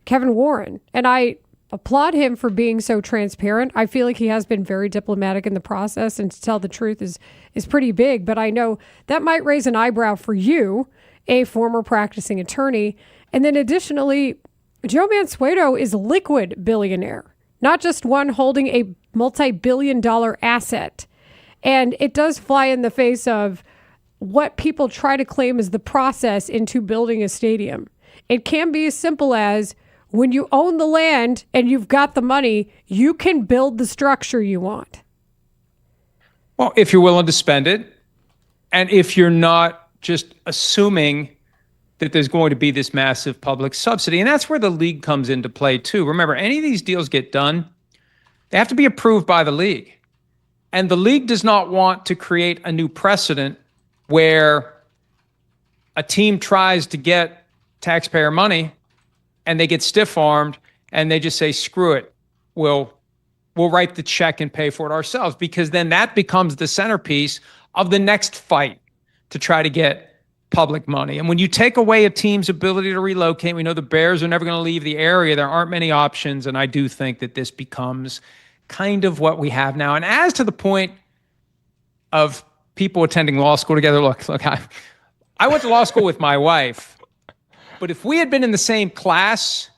Kevin Warren. And I applaud him for being so transparent. I feel like he has been very diplomatic in the process, and to tell the truth is pretty big. But I know that might raise an eyebrow for you, a former practicing attorney. And then additionally, Joe Mansueto is a liquid billionaire, not just one holding a multi-billion-dollar asset. And it does fly in the face of what people try to claim as the process into building a stadium. It can be as simple as, when you own the land and you've got the money, you can build the structure you want. Well, if you're willing to spend it, and if you're not just assuming that there's going to be this massive public subsidy. And that's where the league comes into play too. Remember, any of these deals get done, they have to be approved by the league. And the league does not want to create a new precedent where a team tries to get taxpayer money and they get stiff-armed and they just say, screw it, we'll write the check and pay for it ourselves, because then that becomes the centerpiece of the next fight to try to get public money. And when you take away a team's ability to relocate, we know the Bears are never going to leave the area. There aren't many options, and I do think that this becomes kind of what we have now. And as to the point of people attending law school together, look, I went to law school with my wife, but if we had been in the same class,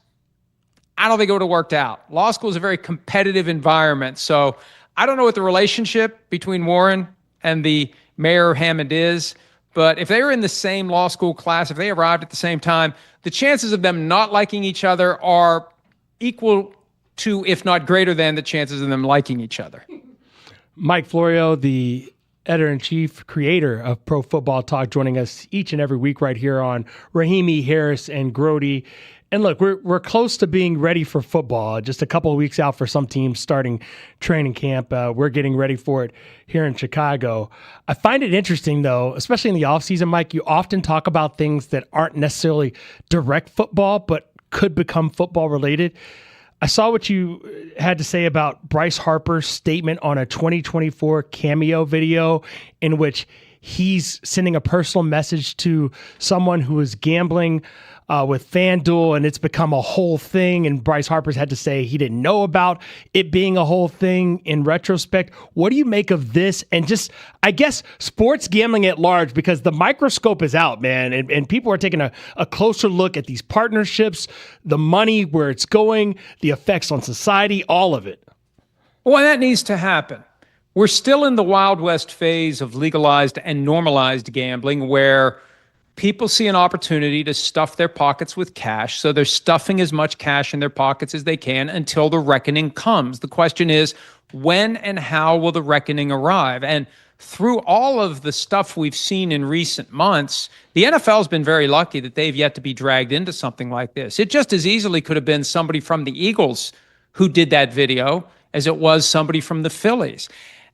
I don't think it would have worked out. Law school is a very competitive environment. So I don't know what the relationship between Warren and the mayor of Hammond is, but if they were in the same law school class, if they arrived at the same time, the chances of them not liking each other are equal to, if not greater than, the chances of them liking each other. Mike Florio, the editor-in-chief, creator of Pro Football Talk, joining us each and every week right here on Rahimi, Harris, and Grote. And look, we're close to being ready for football. Just a couple of weeks out for some teams starting training camp. We're getting ready for it here in Chicago. I find it interesting, though, especially in the offseason, Mike, you often talk about things that aren't necessarily direct football, but could become football related. I saw what you had to say about Bryce Harper's statement on a 2024 Cameo video in which he's sending a personal message to someone who is gambling with FanDuel, and it's become a whole thing. And Bryce Harper's had to say he didn't know about it being a whole thing in retrospect. What do you make of this? And just, I guess, sports gambling at large, because the microscope is out, man. And people are taking a closer look at these partnerships, the money, where it's going, the effects on society, all of it. Well, that needs to happen. We're still in the Wild West phase of legalized and normalized gambling, where people see an opportunity to stuff their pockets with cash, so they're stuffing as much cash in their pockets as they can until the reckoning comes. The question is, when and how will the reckoning arrive? And through all of the stuff we've seen in recent months, the NFL's been very lucky that they've yet to be dragged into something like this. It just as easily could have been somebody from the Eagles who did that video as it was somebody from the Phillies.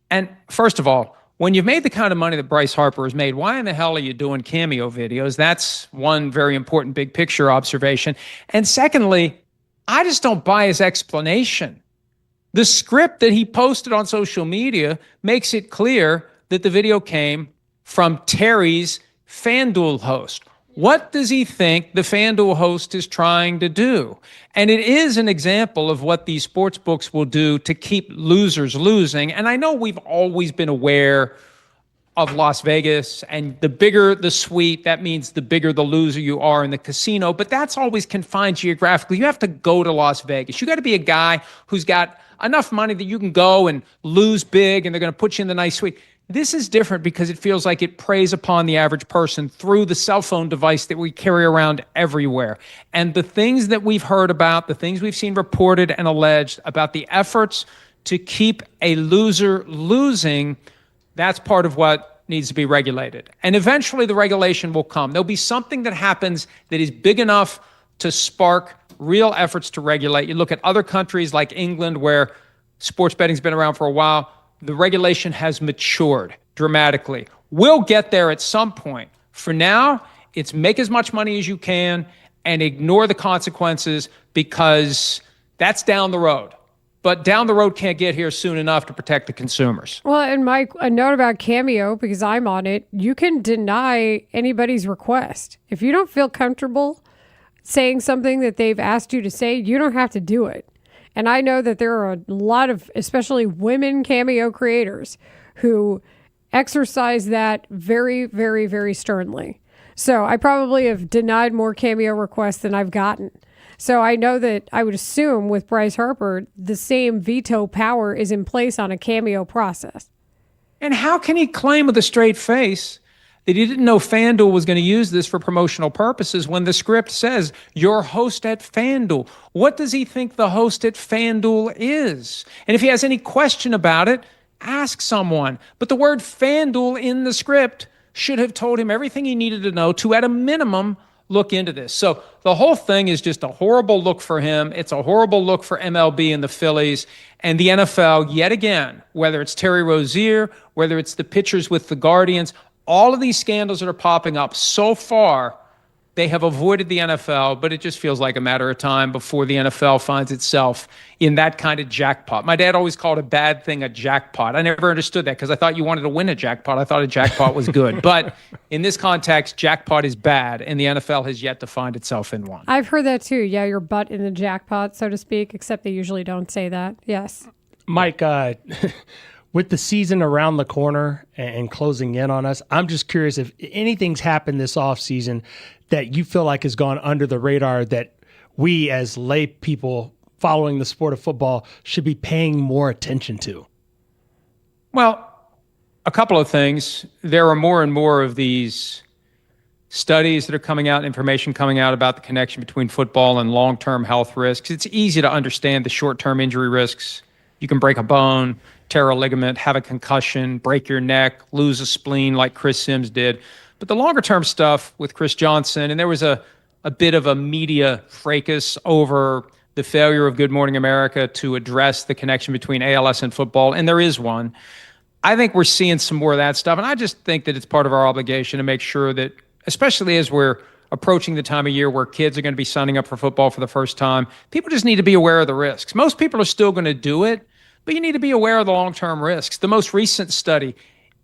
And first of all, when you've made the kind of money that Bryce Harper has made, why in the hell are you doing Cameo videos? That's one very important big picture observation. And secondly, I just don't buy his explanation. The script that he posted on social media makes it clear that the video came from Terry's FanDuel host. What does he think the FanDuel host is trying to do? And it is an example of what these sports books will do to keep losers losing. And I know we've always been aware of Las Vegas, and the bigger the suite, that means the bigger the loser you are in the casino, but that's always confined geographically. You have to go to Las Vegas. You got to be a guy who's got enough money that you can go and lose big, and they're going to put you in the nice suite. This is different because it feels like it preys upon the average person through the cell phone device that we carry around everywhere. And the things that we've heard about, the things we've seen reported and alleged about the efforts to keep a loser losing, that's part of what needs to be regulated. And eventually the regulation will come. There'll be something that happens that is big enough to spark real efforts to regulate. You look at other countries like England, where sports betting's been around for a while. The regulation has matured dramatically. We'll get there at some point. For now, it's make as much money as you can and ignore the consequences, because that's down the road. But down the road can't get here soon enough to protect the consumers. Well, and Mike, a note about Cameo, because I'm on it, you can deny anybody's request. If you don't feel comfortable saying something that they've asked you to say, you don't have to do it. And I know that there are a lot of, especially women Cameo creators, who exercise that very, very, very sternly. So I probably have denied more Cameo requests than I've gotten. So I know that I would assume with Bryce Harper, the same veto power is in place on a Cameo process. And how can he claim with a straight face that he didn't know FanDuel was going to use this for promotional purposes when the script says your host at FanDuel? What does he think the host at FanDuel is? And if he has any question about it, ask someone. But the word FanDuel in the script should have told him everything he needed to know to, at a minimum, look into this. So the whole thing is just a horrible look for him. It's a horrible look for MLB and the Phillies and the NFL yet again, whether it's Terry Rozier, whether it's the pitchers with the Guardians. All of these scandals that are popping up so far, they have avoided the NFL, but it just feels like a matter of time before the NFL finds itself in that kind of jackpot. My dad always called a bad thing a jackpot. I never understood that because I thought you wanted to win a jackpot. I thought a jackpot was good. But in this context, jackpot is bad, and the NFL has yet to find itself in one. I've heard that too. Yeah, your butt in the jackpot, so to speak, except they usually don't say that. Yes. Mike, with the season around the corner and closing in on us, I'm just curious if anything's happened this offseason that you feel like has gone under the radar that we as lay people following the sport of football should be paying more attention to? Well, a couple of things. There are more and more of these studies that are coming out, information coming out about the connection between football and long-term health risks. It's easy to understand the short-term injury risks. You can break a bone, tear a ligament, have a concussion, break your neck, lose a spleen like Chris Sims did. But the longer-term stuff with Chris Johnson, and there was a bit of a media fracas over the failure of Good Morning America to address the connection between ALS and football, and there is one. I think we're seeing some more of that stuff, and I just think that it's part of our obligation to make sure that, especially as we're approaching the time of year where kids are going to be signing up for football for the first time, people just need to be aware of the risks. Most people are still going to do it, but you need to be aware of the long-term risks. The most recent study,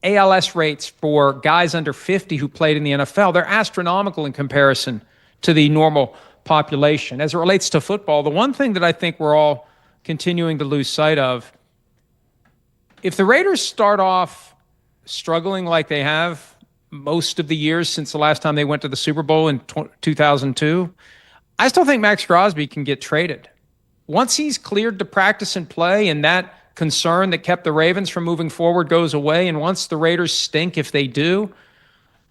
ALS rates for guys under 50 who played in the NFL, they're astronomical in comparison to the normal population. As it relates to football, the one thing that I think we're all continuing to lose sight of, if the Raiders start off struggling like they have most of the years since the last time they went to the Super Bowl in 2002, I still think Max Crosby can get traded. Once he's cleared to practice and play, and that concern that kept the Ravens from moving forward goes away, and once the Raiders stink if they do,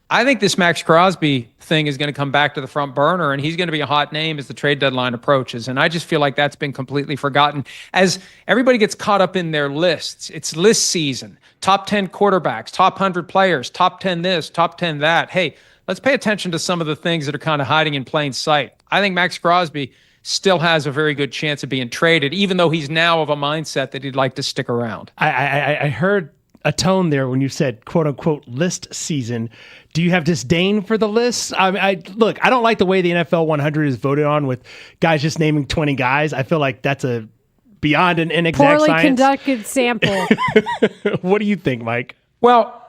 I think this Max Crosby thing is going to come back to the front burner, and he's going to be a hot name as the trade deadline approaches. And I just feel like that's been completely forgotten. As everybody gets caught up in their lists, it's list season, top 10 quarterbacks, top 100 players, top 10 this, top 10 that. Hey, let's pay attention to some of the things that are kind of hiding in plain sight. I think Max Crosby still has a very good chance of being traded, even though he's now of a mindset that he'd like to stick around. I heard a tone there when you said quote unquote list season. Do you have disdain for the lists? Look, I don't like the way the NFL 100 is voted on with guys just naming 20 guys. I feel like that's a beyond an inexact poorly science. Conducted sample. What do you think, Mike? Well,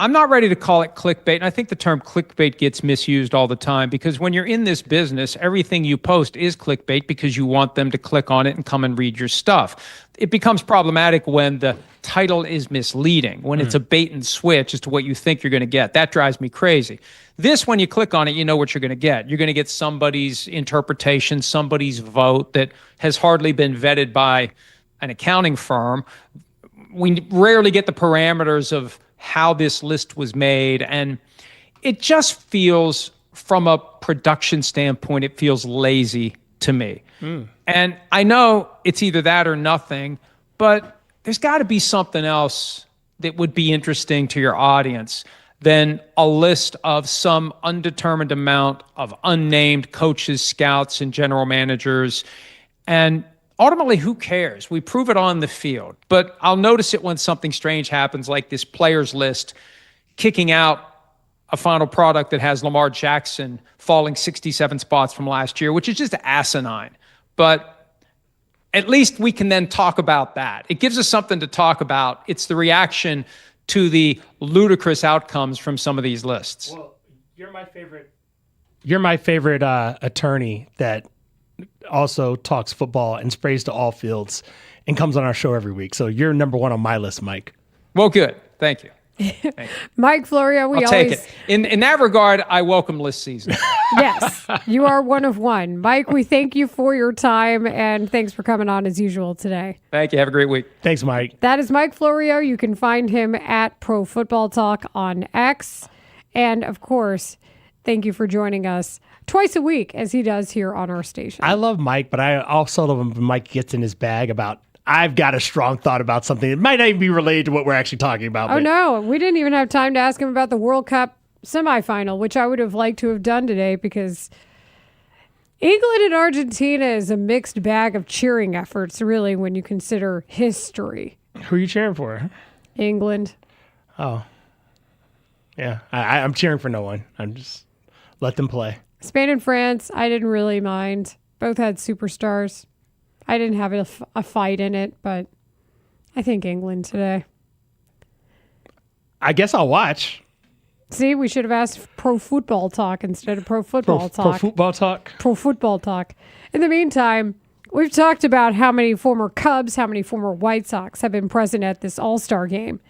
I'm not ready to call it clickbait. And I think the term clickbait gets misused all the time because when you're in this business, everything you post is clickbait because you want them to click on it and come and read your stuff. It becomes problematic when the title is misleading, when it's a bait and switch as to what you think you're going to get. That drives me crazy. This, when you click on it, you know what you're going to get. You're going to get somebody's interpretation, somebody's vote that has hardly been vetted by an accounting firm. We rarely get the parameters of how this list was made, and it just feels, from a production standpoint, it feels lazy to me. And I know it's either that or nothing, but there's got to be something else that would be interesting to your audience than a list of some undetermined amount of unnamed coaches, scouts, and general managers. And ultimately, who cares? We prove it on the field. But I'll notice it when something strange happens, like this players list kicking out a final product that has Lamar Jackson falling 67 spots from last year, which is just asinine. But at least we can then talk about that. It gives us something to talk about. It's the reaction to the ludicrous outcomes from some of these lists. Well, you're my favorite attorney that also talks football and sprays to all fields and comes on our show every week. So you're number one on my list, Mike. Well, good. Thank you. Mike Florio, I'll take it. In that regard, I welcome list season. Yes, you are one of one. Mike, we thank you for your time, and thanks for coming on as usual today. Thank you. Have a great week. Thanks, Mike. That is Mike Florio. You can find him at Pro Football Talk on X. And, of course, thank you for joining us twice a week, as he does here on our station. I love Mike, but I also love him when Mike gets in his bag about, I've got a strong thought about something. It might not even be related to what we're actually talking about. Oh, no. We didn't even have time to ask him about the World Cup semifinal, which I would have liked to have done today because England and Argentina is a mixed bag of cheering efforts, really, when you consider history. Who are you cheering for? England. Oh. Yeah, I'm cheering for no one. I'm just let them play. Spain and France, I didn't really mind. Both had superstars. I didn't have a fight in it, but I think England today. I guess I'll watch. See, we should have asked Pro Football Talk instead of Pro Football Talk. Pro Football Talk? Pro Football Talk. In the meantime, we've talked about how many former Cubs, how many former White Sox have been present at this All-Star game.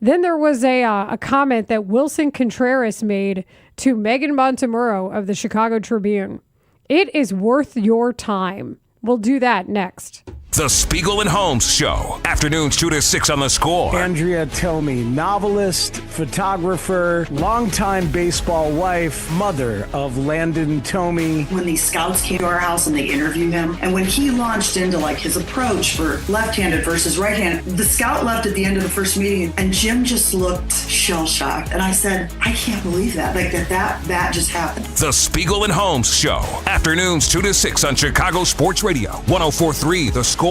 Then there was a comment that Wilson Contreras made to Megan Montemurro of the Chicago Tribune. It is worth your time. We'll do that next. The Spiegel and Holmes Show. Afternoons 2 to 6 on The Score. Andrea Tomey, novelist, photographer, longtime baseball wife, mother of Landon Tomey. When these scouts came to our house and they interviewed him, and when he launched into like his approach for left-handed versus right-handed, the scout left at the end of the first meeting and Jim just looked shell-shocked. And I said, I can't believe that. Like that just happened. The Spiegel and Holmes Show. Afternoons 2 to 6 on Chicago Sports Radio. 104.3 The Score.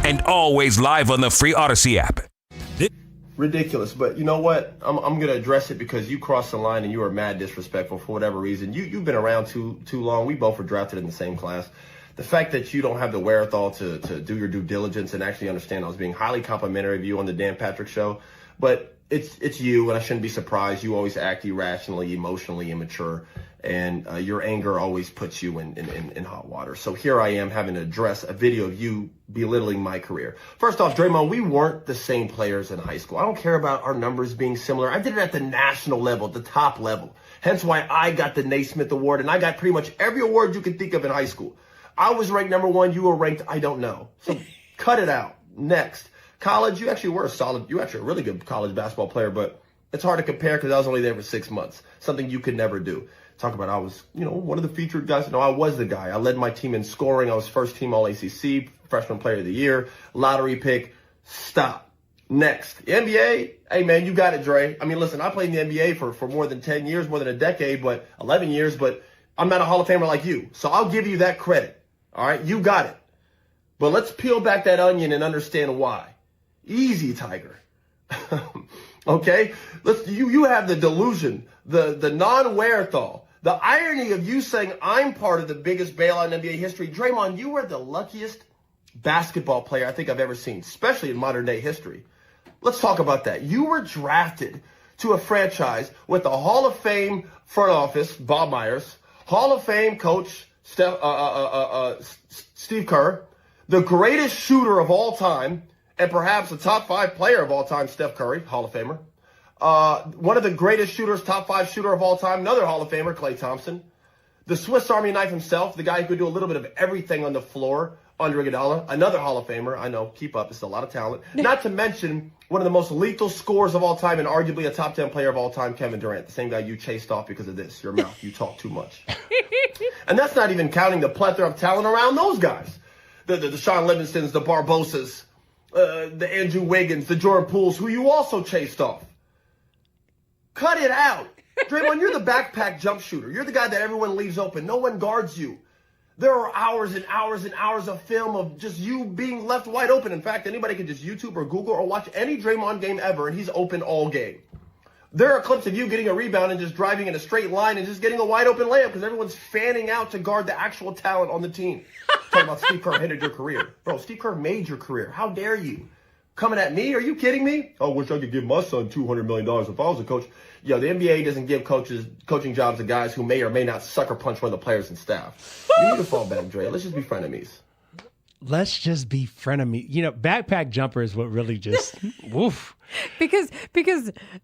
And always live on the free Odyssey app. Ridiculous, but you know what? I'm going to address it because you crossed the line and you were mad disrespectful for whatever reason. You've been around too long. We both were drafted in the same class. The fact that you don't have the wherewithal to do your due diligence and actually understand I was being highly complimentary of you on the Dan Patrick Show, but it's you, and I shouldn't be surprised. You always act irrationally, emotionally immature, and your anger always puts you in hot water. So here I am having to address a video of you belittling my career. First off, Draymond, we weren't the same players in high school. I don't care about our numbers being similar. I did it at the national level, the top level. Hence why I got the Naismith Award, and I got pretty much every award you could think of in high school. I was ranked number 1. You were ranked, I don't know. So cut it out. Next. College, you actually were you actually a really good college basketball player, but it's hard to compare because I was only there for 6 months, something you could never do. Talk about I was, one of the featured guys. No, I was the guy. I led my team in scoring. I was first team All-ACC, freshman player of the year, lottery pick. Stop. Next. The NBA, hey, man, you got it, Dre. I mean, listen, I played in the NBA for more than 10 years, more than a decade, but 11 years, but I'm not a Hall of Famer like you. So I'll give you that credit. All right? You got it. But let's peel back that onion and understand why. Easy, Tiger. Okay? You have the delusion, the non-wherewithal, the irony of you saying I'm part of the biggest bailout in NBA history. Draymond, you were the luckiest basketball player I think I've ever seen, especially in modern day history. Let's talk about that. You were drafted to a franchise with a Hall of Fame front office, Bob Myers, Hall of Fame coach, Steve Kerr, the greatest shooter of all time, and perhaps the top 5 player of all time, Steph Curry, Hall of Famer. One of the greatest shooters, top 5 shooter of all time, another Hall of Famer, Klay Thompson. The Swiss Army knife himself, the guy who could do a little bit of everything on the floor, Andre Iguodala, another Hall of Famer. I know, keep up, it's a lot of talent. Not to mention one of the most lethal scorers of all time and arguably a top 10 player of all time, Kevin Durant, the same guy you chased off because of this, your mouth. You talk too much. And that's not even counting the plethora of talent around those guys. The Sean Livingstons, the Barbosas, the Andrew Wiggins, the Jordan Pooles, who you also chased off. Cut it out. Draymond, you're the backpack jump shooter. You're the guy that everyone leaves open. No one guards you. There are hours and hours and hours of film of just you being left wide open. In fact, anybody can just YouTube or Google or watch any Draymond game ever, and he's open all game. There are clips of you getting a rebound and just driving in a straight line and just getting a wide open layup because everyone's fanning out to guard the actual talent on the team. Talking about Steve Kerr ended your career. Bro, Steve Kerr made your career. How dare you? Coming at me? Are you kidding me? I wish I could give my son $200 million if I was a coach. Yo, the NBA doesn't give coaching jobs to guys who may or may not sucker punch one of the players and staff. You need to fall back, Dre. Let's just be frenemies. Let's just be frenemies. Backpack jumper is what really just woof. Because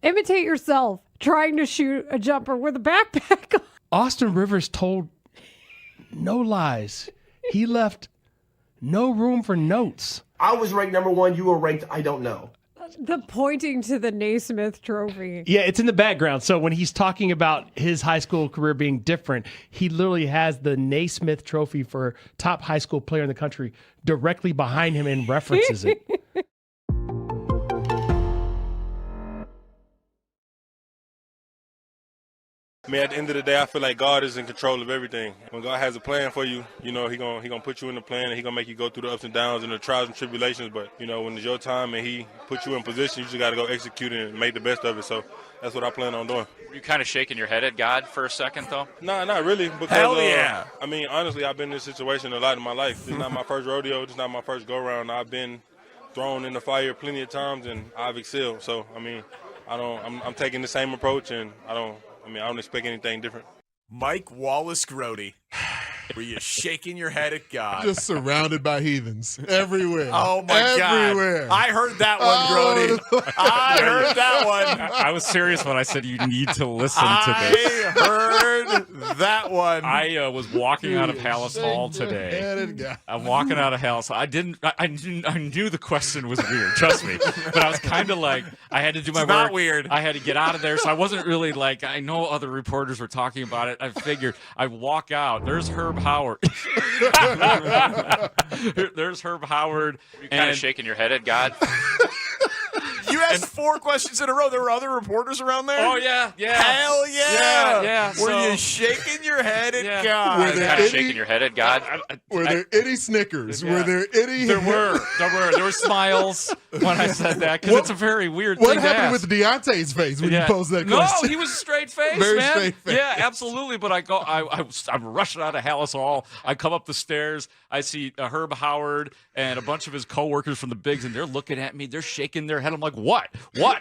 imitate yourself trying to shoot a jumper with a backpack on. Austin Rivers told no lies. He left no room for notes. I was ranked number 1. You were ranked, I don't know. The pointing to the Naismith Trophy. Yeah, it's in the background. So when he's talking about his high school career being different, he literally has the Naismith Trophy for top high school player in the country directly behind him and references it. I mean, at the end of the day, I feel like God is in control of everything. When God has a plan for you, He gonna put you in the plan, and He gonna make you go through the ups and downs and the trials and tribulations. But when it's your time and He put you in position, you just got to go execute it and make the best of it. So that's what I plan on doing. Were you kind of shaking your head at God for a second, though? Nah, not really. Because, hell yeah! I mean, honestly, I've been in this situation a lot in my life. This is not my first rodeo. This is not my first go-around. I've been thrown in the fire plenty of times, and I've excelled. So, I mean, I'm taking the same approach, and I don't expect anything different. Mike Wallace Grote. Were you shaking your head at God? Just surrounded by heathens everywhere. Oh my everywhere. God! I heard that one, Grote. I heard that one. I was serious when I said you need to listen to this. I heard that one. I was walking out of Hallis Hall today. I'm walking out of Hallis. I knew the question was weird. Trust me, but I was kind of like, I had to do my work. Not weird. I had to get out of there, so I wasn't really like. I know other reporters were talking about it. I figured I walk out. There's Herb Howard. There's Herb Howard. You kind of shaking your head at God. You asked 4 questions in a row. There were other reporters around there? Oh, yeah. Hell yeah. Yeah. Were you shaking your head at God? Were there kind of shaking your head at God? Were there any Snickers? Yeah. Were there any? There were smiles when I said that, because it's a very weird thing to ask. What happened with Deontay's face when you posed that question? No, he was straight face, Very man. straight face. Yeah, absolutely. But I'm rushing out of Hallis Hall. I come up the stairs. I see Herb Howard and a bunch of his coworkers from the Bigs, and they're looking at me. They're shaking their head. I'm like, what?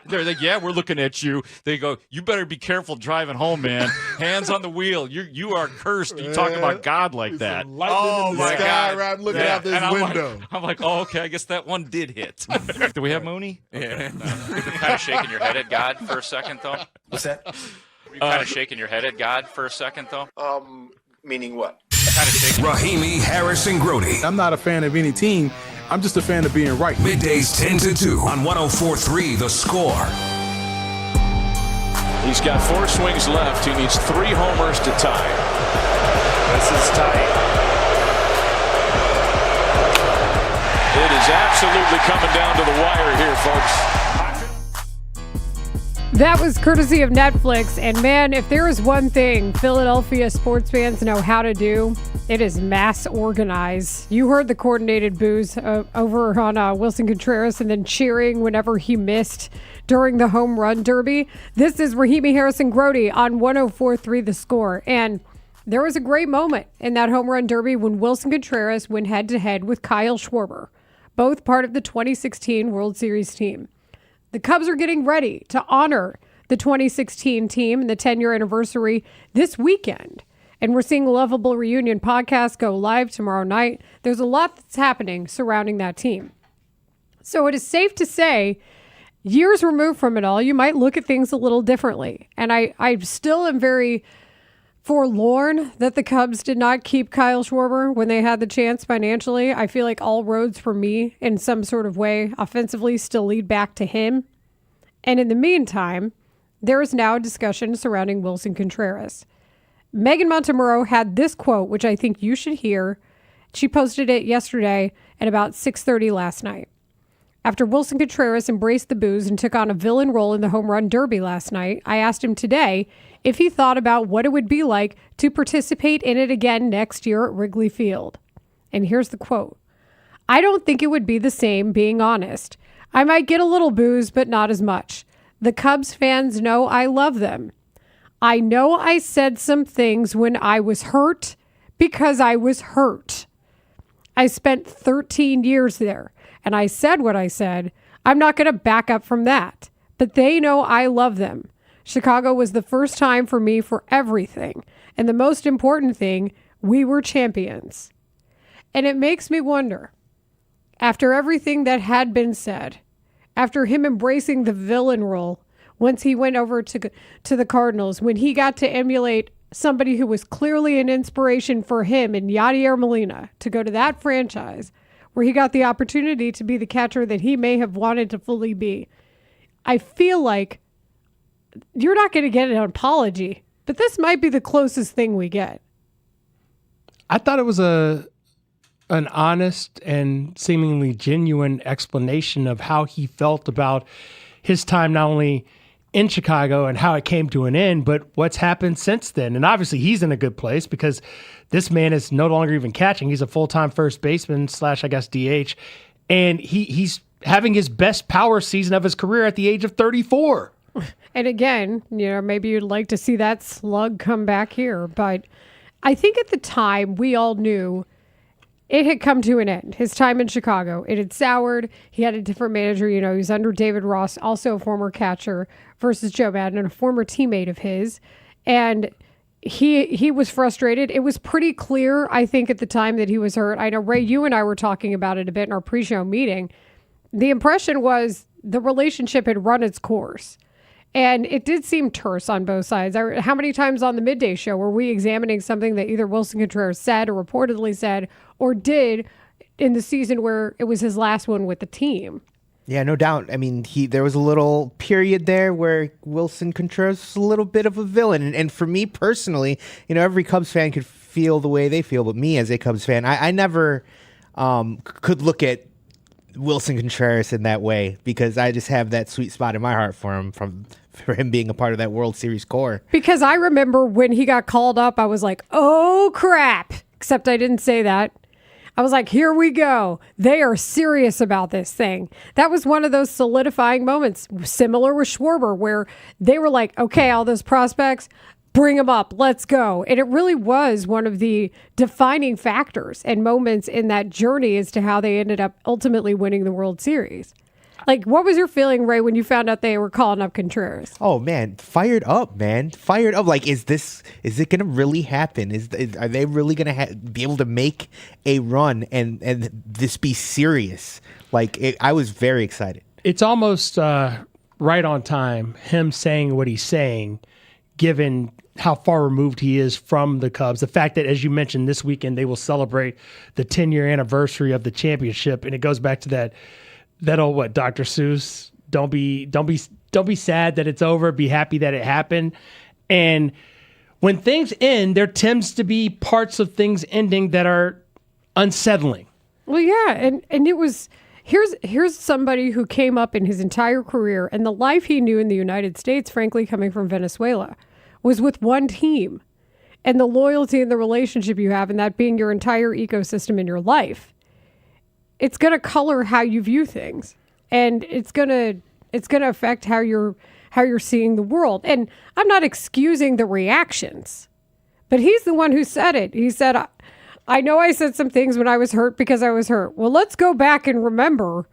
They're like, yeah, we're looking at you. They go, you better be careful driving home, man. Hands on the wheel. You are cursed. You talk about God like that. Oh my God! Right, looking out this window. I'm like, oh, okay. I guess that one did hit. Do we have Mooney? Yeah. You're kind of shaking your head at God for a second, though. What's that? You're kind of shaking your head at God for a second, though. Meaning what? Kind of shaking. Rahimi, Harris, and Grote. I'm not a fan of any team. I'm just a fan of being right. Middays 10 to 2 on 104.3 The Score. He's got 4 swings left. He needs 3 homers to tie. This is tight. It is absolutely coming down to the wire here, folks. That was courtesy of Netflix. And man, if there is one thing Philadelphia sports fans know how to do, it is mass organize. You heard the coordinated boos over on Wilson Contreras and then cheering whenever he missed during the home run derby. This is Rahimi, Harris, and Grote on 104.3 The Score. And there was a great moment in that home run derby when Wilson Contreras went head-to-head with Kyle Schwarber, both part of the 2016 World Series team. The Cubs are getting ready to honor the 2016 team and the 10-year anniversary this weekend. And we're seeing a Lovable Reunion podcast go live tomorrow night. There's a lot that's happening surrounding that team. So it is safe to say, years removed from it all, you might look at things a little differently. And I still am very forlorn that the Cubs did not keep Kyle Schwarber when they had the chance financially. I feel like all roads for me in some sort of way offensively still lead back to him. And in the meantime, there is now a discussion surrounding Wilson Contreras. Megan Montemurro had this quote, which I think you should hear. She posted it yesterday at about 6:30 last night. After Wilson Contreras embraced the boos and took on a villain role in the home run derby last night, I asked him today if he thought about what it would be like to participate in it again next year at Wrigley Field. And here's the quote. I don't think it would be the same, being honest. I might get a little boos, but not as much. The Cubs fans know I love them. I know I said some things when I was hurt because I was hurt. I spent 13 years there, and I said what I said. I'm not going to back up from that. But they know I love them. Chicago was the first time for me for everything. And the most important thing, we were champions. And it makes me wonder, after everything that had been said, after him embracing the villain role, once he went over to the Cardinals, when he got to emulate somebody who was clearly an inspiration for him in Yadier Molina, to go to that franchise where he got the opportunity to be the catcher that he may have wanted to fully be. I feel like you're not going to get an apology, but this might be the closest thing we get. I thought it was an honest and seemingly genuine explanation of how he felt about his time, not only in Chicago and how it came to an end, but what's happened since then. And obviously he's in a good place because this man is no longer even catching. He's a full-time first baseman / I guess DH. And he's having his best power season of his career at the age of 34. And again, maybe you'd like to see that slug come back here. But I think at the time we all knew it had come to an end. His time in Chicago, it had soured. He had a different manager. He was under David Ross, also a former catcher, versus Joe Madden, and a former teammate of his. And he was frustrated. It was pretty clear, I think, at the time that he was hurt. I know, Ray, you and I were talking about it a bit in our pre-show meeting. The impression was the relationship had run its course. And it did seem terse on both sides. How many times on the midday show were we examining something that either Wilson Contreras said or reportedly said or did in the season where it was his last one with the team? Yeah, no doubt. I mean, there was a little period there where Wilson Contreras was a little bit of a villain. And for me personally, every Cubs fan could feel the way they feel. But me as a Cubs fan, I never could look at Wilson Contreras in that way because I just have that sweet spot in my heart for him for him being a part of that World Series core. Because I remember when he got called up, I was like, oh, crap. Except I didn't say that. I was like, here we go. They are serious about this thing. That was one of those solidifying moments, similar with Schwarber, where they were like, okay, all those prospects, bring them up. Let's go. And it really was one of the defining factors and moments in that journey as to how they ended up ultimately winning the World Series. Like, what was your feeling, Ray, when you found out they were calling up Contreras? Oh, man. Fired up, man. Fired up. Like, is it going to really happen? Are they really going to be able to make a run and this be serious? Like, I was very excited. It's almost right on time, him saying what he's saying, given how far removed he is from the Cubs. The fact that, as you mentioned, this weekend they will celebrate the 10-year anniversary of the championship, and it goes back to that old Dr. Seuss. Don't be sad that it's over. Be happy that it happened. And when things end, there tends to be parts of things ending that are unsettling. Well, yeah, and it was here's somebody who came up in his entire career and the life he knew in the United States, frankly, coming from Venezuela, was with one team, and the loyalty and the relationship you have, and that being your entire ecosystem in your life. It's going to color how you view things, and it's going to affect how you're seeing the world. And I'm not excusing the reactions, but he's the one who said it. He said, I know I said some things when I was hurt because I was hurt. Well, let's go back and remember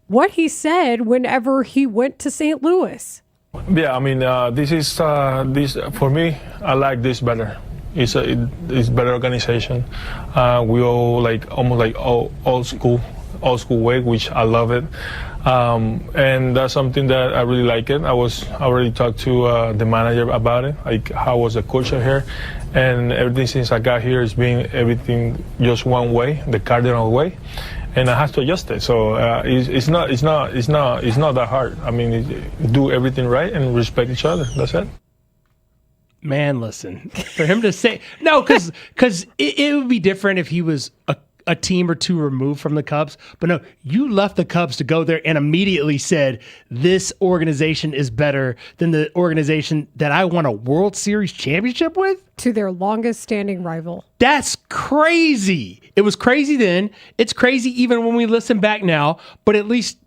what he said whenever he went to St. Louis. Yeah, I mean, this for me, I like this better. It's better organization. We all almost old school way, which I love it. And that's something that I really like it. I already talked to the manager about it, like how was the culture here, and everything since I got here is being everything just one way, the cardinal way, and I have to adjust it. So it's not that hard. I mean, do everything right and respect each other. That's it. Man, listen, for him to say no, because it would be different if he was a team or two removed from the Cubs. But no, you left the Cubs to go there and immediately said, this organization is better than the organization that I won a World Series championship with? To their longest standing rival. That's crazy. It was crazy then. It's crazy even when we listen back now. But at least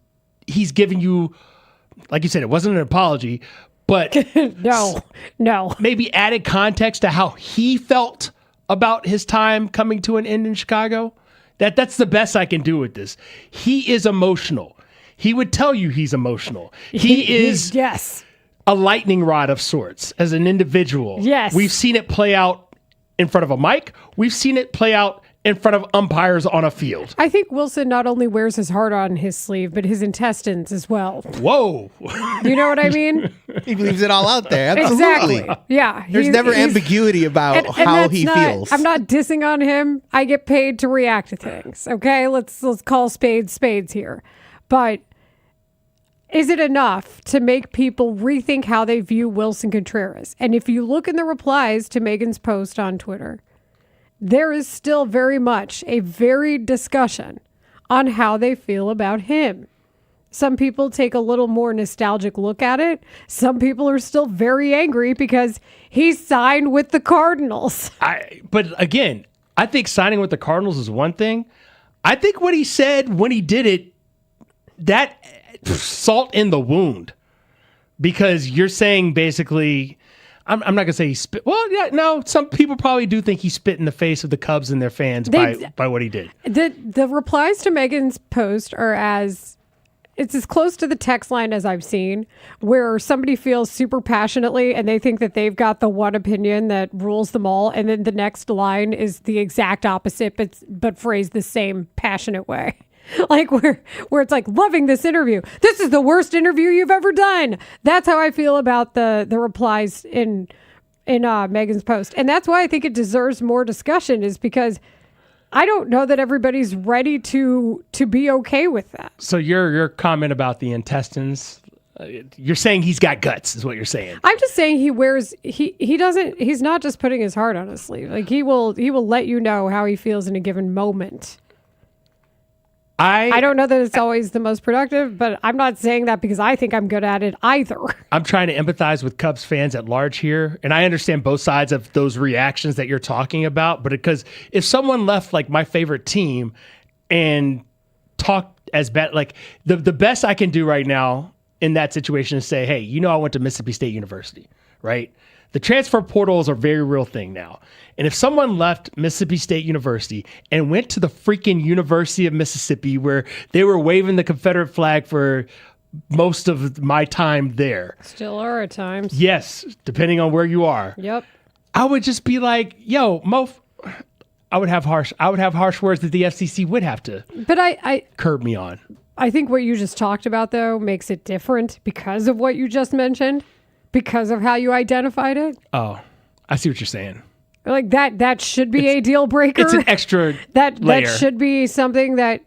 he's giving you, like you said, it wasn't an apology, but no, maybe added context to how he felt about his time coming to an end in Chicago. That's the best I can do with this. He is emotional. He would tell you he's emotional. He is yes, a lightning rod of sorts as an individual. Yes. We've seen it play out in front of a mic. We've seen it play out in front of umpires on a field. I think Wilson not only wears his heart on his sleeve, but his intestines as well. Whoa. You know what I mean? He leaves it all out there. Absolutely. Exactly. Yeah. There's never ambiguity about how he feels. I'm not dissing on him. I get paid to react to things. Okay? Let's call spades here. But is it enough to make people rethink how they view Wilson Contreras? And if you look in the replies to Megan's post on Twitter, there is still very much a varied discussion on how they feel about him. Some people take a little more nostalgic look at it. Some people are still very angry because he signed with the Cardinals. But again, I think signing with the Cardinals is one thing. I think what he said when he did it, that salt in the wound. Because you're saying basically, I'm not going to say he spit. Well, yeah, no, some people probably do think he spit in the face of the Cubs and their fans by what he did. The replies to Megan's post are as it's as close to the text line as I've seen, where somebody feels super passionately and they think that they've got the one opinion that rules them all, and then the next line is the exact opposite, but phrased the same passionate way. Like where it's like, loving this interview. This is the worst interview you've ever done. That's how I feel about the replies in Megan's post, and that's why I think it deserves more discussion. Is because I don't know that everybody's ready to be okay with that. So your comment about the intestines, you're saying he's got guts, is what you're saying. I'm just saying he's not just putting his heart on his sleeve. Like he will let you know how he feels in a given moment. I don't know that it's always the most productive, but I'm not saying that because I think I'm good at it either. I'm trying to empathize with Cubs fans at large here, and I understand both sides of those reactions that you're talking about, but because if someone left like my favorite team and talked as bad, like the best I can do right now in that situation is say, hey, I went to Mississippi State University, right? The transfer portal is a very real thing now. And if someone left Mississippi State University and went to the freaking University of Mississippi where they were waving the Confederate flag for most of my time there. Still are at times. Yes, depending on where you are. Yep. I would just be like, yo, I would have harsh words that the FCC would have to curb me on. I think what you just talked about, though, makes it different because of what you just mentioned, because of how you identified it. Oh, I see what you're saying. Like that should be a deal breaker. It's an extra that layer. That should be something that,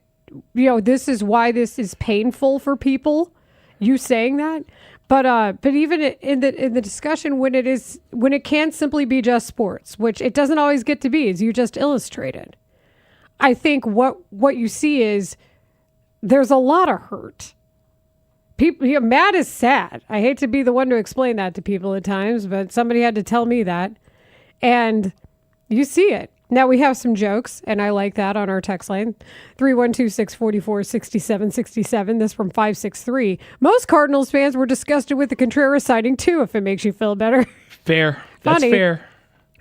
this is why this is painful for people, you saying that. But even in the discussion when it can't simply be just sports, which it doesn't always get to be, as you just illustrated. I think what you see is there's a lot of hurt. People, mad is sad. I hate to be the one to explain that to people at times, but somebody had to tell me that. And you see it. Now we have some jokes, and I like that on our text line. 312-644-6767. This from 563. Most Cardinals fans were disgusted with the Contreras signing too, if it makes you feel better. Fair. That's Funny. fair.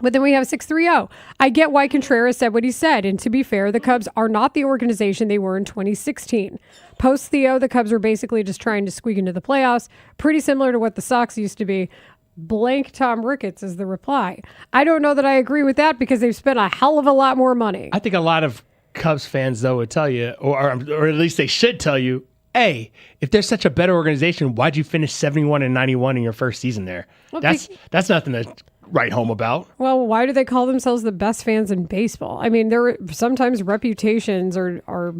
But then we have 630. I get why Contreras said what he said. And to be fair, the Cubs are not the organization they were in 2016. Post Theo, the Cubs were basically just trying to squeak into the playoffs. Pretty similar to what the Sox used to be. Blank Tom Ricketts is the reply. I don't know that I agree with that because they've spent a hell of a lot more money. I think a lot of Cubs fans, though, would tell you, or at least they should tell you, hey, if there's such a better organization, why'd you finish 71-91 in your first season there? Well, that's nothing to write home about. Well, why do they call themselves the best fans in baseball? I mean, sometimes reputations are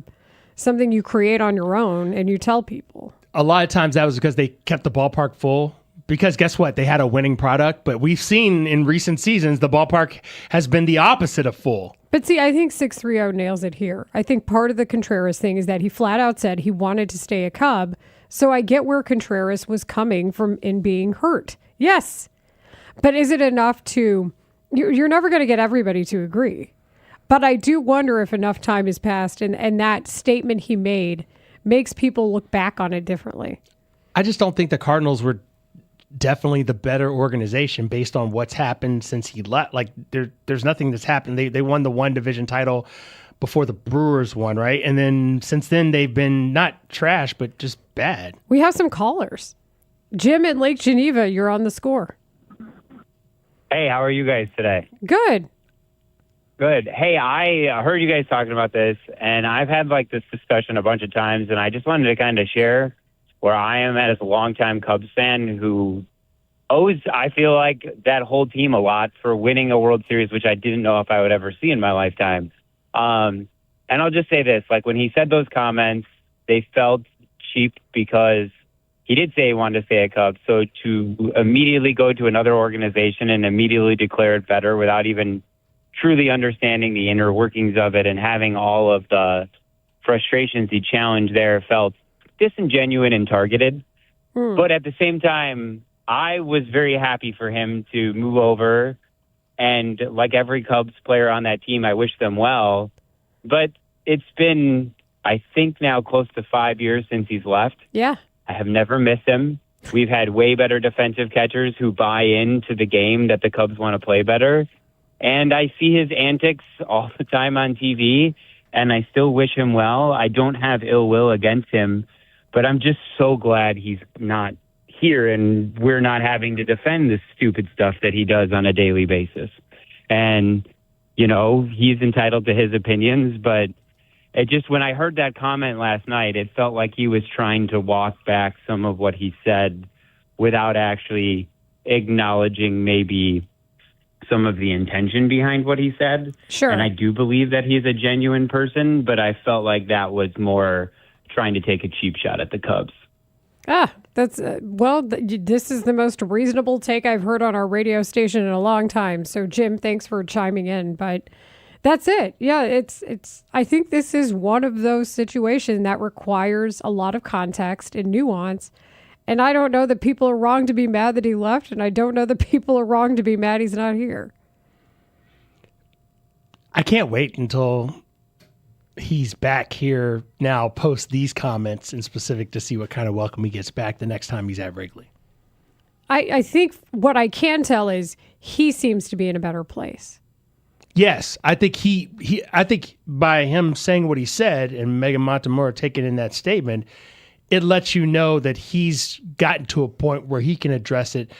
something you create on your own and you tell people. A lot of times that was because they kept the ballpark full. Because guess what? They had a winning product, but we've seen in recent seasons the ballpark has been the opposite of full. But see, I think 630 nails it here. I think part of the Contreras thing is that he flat out said he wanted to stay a Cub. So I get where Contreras was coming from in being hurt. Yes. But is it enough to... You're never going to get everybody to agree. But I do wonder if enough time has passed and that statement he made makes people look back on it differently. I just don't think the Cardinals were definitely the better organization based on what's happened since he left. Like there's nothing that's happened. They won the one division title before the Brewers won, right? And then since then they've been not trash, but just bad. We have some callers. Jim in Lake Geneva, you're on the score. Hey, how are you guys today? Good. Good. Hey, I heard you guys talking about this, and I've had like this discussion a bunch of times, and I just wanted to kind of share where I am at as a longtime Cubs fan who owes, I feel like, that whole team a lot for winning a World Series, which I didn't know if I would ever see in my lifetime. And I'll just say this, like when he said those comments, they felt cheap because he did say he wanted to stay at Cubs. So to immediately go to another organization and immediately declare it better without even truly understanding the inner workings of it and having all of the frustrations he challenged there felt disingenuous and targeted. But at the same time, I was very happy for him to move over. And like every Cubs player on that team, I wish them well. But it's been, I think now close to 5 years since he's left. Yeah. I have never missed him. We've had way better defensive catchers who buy into the game that the Cubs want to play better. And I see his antics all the time on TV, and I still wish him well. I don't have ill will against him. But I'm just so glad he's not here and we're not having to defend this stupid stuff that he does on a daily basis. And, you know, he's entitled to his opinions, but it just, when I heard that comment last night, it felt like he was trying to walk back some of what he said without actually acknowledging maybe some of the intention behind what he said. Sure. And I do believe that he's a genuine person, but I felt like that was more trying to take a cheap shot at the Cubs. That's this is the most reasonable take I've heard on our radio station in a long time. So Jim, thanks for chiming in, but that's it. Yeah, it's I think this is one of those situations that requires a lot of context and nuance. And I don't know that people are wrong to be mad that he left, and I don't know that people are wrong to be mad he's not here. I can't wait until he's back here now, post these comments in specific, to see what kind of welcome he gets back the next time he's at Wrigley. I think what I can tell is he seems to be in a better place. Yes, I think I think by him saying what he said and Megan Montemurro taking in that statement, it lets you know that he's gotten to a point where he can address it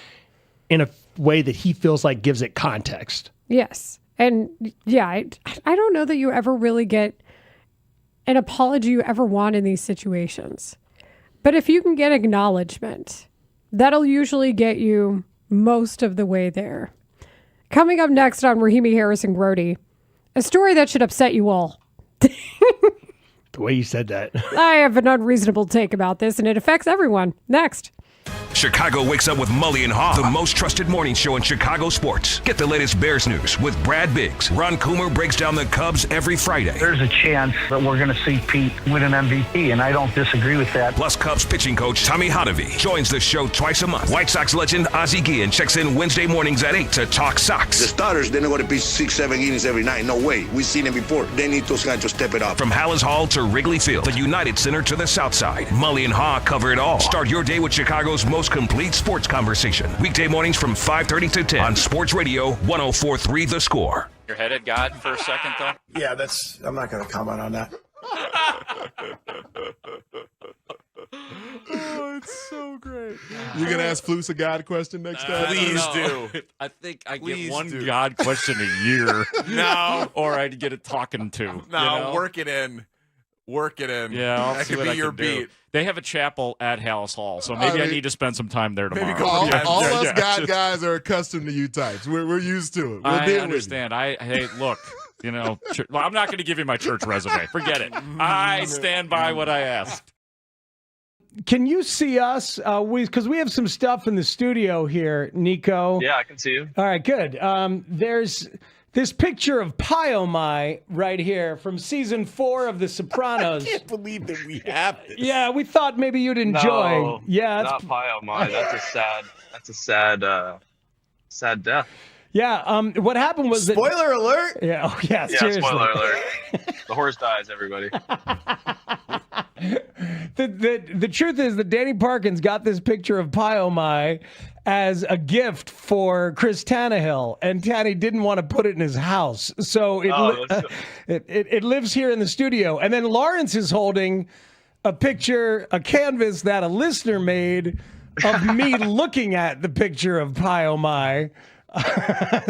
in a way that he feels like gives it context. Yes. And yeah, I don't know that you ever really get an apology you ever want in these situations. But if you can get acknowledgement, that'll usually get you most of the way there. Coming up next on Rahimi, Harris, and Grote, a story that should upset you all. The way you said that. I have an unreasonable take about this, and it affects everyone. Next. Chicago wakes up with Mully and Haugh, the most trusted morning show in Chicago sports. Get the latest Bears news with Brad Biggs. Ron Coomer breaks down the Cubs every Friday. There's a chance that we're going to see Pete win an MVP, and I don't disagree with that. Plus, Cubs pitching coach Tommy Hotovy joins the show twice a month. White Sox legend Ozzie Guillen checks in Wednesday mornings at 8 to talk Sox. The starters, they're not going to pitch 6-7 innings every night. No way. We've seen it before. They need those guys to step it up. From Hallis Hall to Wrigley Field, the United Center to the South Side, Mully and Haugh cover it all. Start your day with Chicago's most complete sports conversation. Weekday mornings from 5:30 to 10 on Sports Radio 104.3 The Score. You're headed, God, for a second, though? Yeah, I'm not going to comment on that. Oh, it's so great. You gonna ask Flus a God question next time? Please do. I think I Please get one do. God question a year. No. Or I'd get it talking to. No, you know? work it in. Work it in. Yeah, I'll that see could what be I your can do. beat. They have a chapel at Hallis Hall, so maybe I need to spend some time there tomorrow. All us Yeah, God just- guys are accustomed to you types. We're used to it. We'll I deal with understand. Hey, look, you know, well, I'm not going to give you my church resume. Forget it. I stand by what I asked. Can you see us? Because we have some stuff in the studio here, Nico. Yeah, I can see you. All right, good. There's this picture of Pyomai right here from season 4 of The Sopranos. I can't believe that we have this. Yeah, we thought maybe you'd enjoy. No, yeah, not Pyomai. That's a sad death. Yeah. What happened was Spoiler alert. Yeah. Oh, yeah. Yeah, Seriously. spoiler alert. The horse dies, everybody. The truth is that Danny Parkins got this picture of Pyomai as a gift for Chris Tannehill, and Tanny didn't want to put it in his house, so it lives here in the studio. And then Lawrence is holding a canvas that a listener made of me looking at the picture of Pyomai.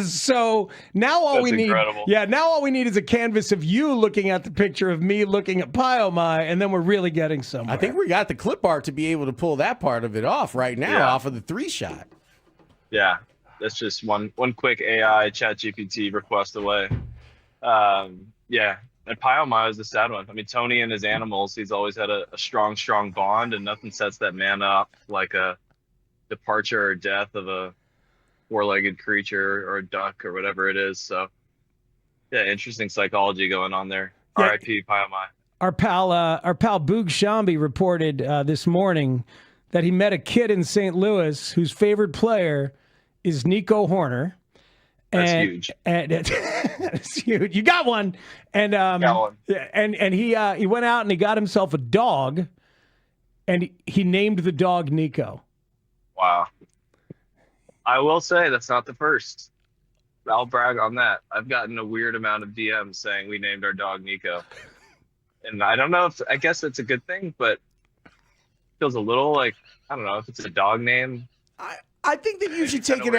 So now all we need, now all we need is a canvas of you looking at the picture of me looking at Pyomai, and then we're really getting somewhere. I think we got the clip art to be able to pull that part of it off right now, off of the 3-shot. Yeah, that's just one quick AI ChatGPT request away. Yeah, and Pyomai is the sad one. I mean, Tony and his animals, he's always had a strong bond, and nothing sets that man up like a departure or death of a 4-legged creature or a duck or whatever it is. So, yeah, interesting psychology going on there. Yeah. R.I.P. Pyomai. Our pal Boog Shambi reported this morning that he met a kid in St. Louis whose favorite player is Nico Horner. That's huge. And it's huge. You got one. And got one. And he went out and he got himself a dog, and he named the dog Nico. Wow. I will say that's not the first. I'll brag on that. I've gotten a weird amount of DMs saying we named our dog Nico. And I don't know I guess it's a good thing, but feels a little like, I don't know if it's a dog name. I think that you should take it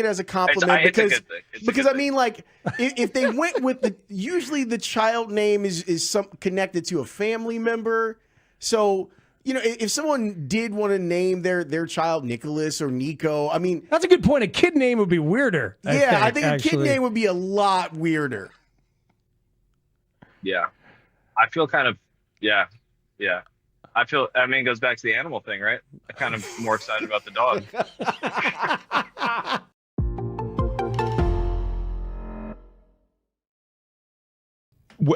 as a compliment It's a good thing. It's a because good I mean, like, if they went with usually the child name is some connected to a family member. So, you know, if someone did want to name their child Nicholas or Nico, I mean, that's a good point. A kid name would be weirder. I think a kid name would be a lot weirder. Yeah. I feel kind of, yeah. It goes back to the animal thing, right? I'm kind of more excited about the dog.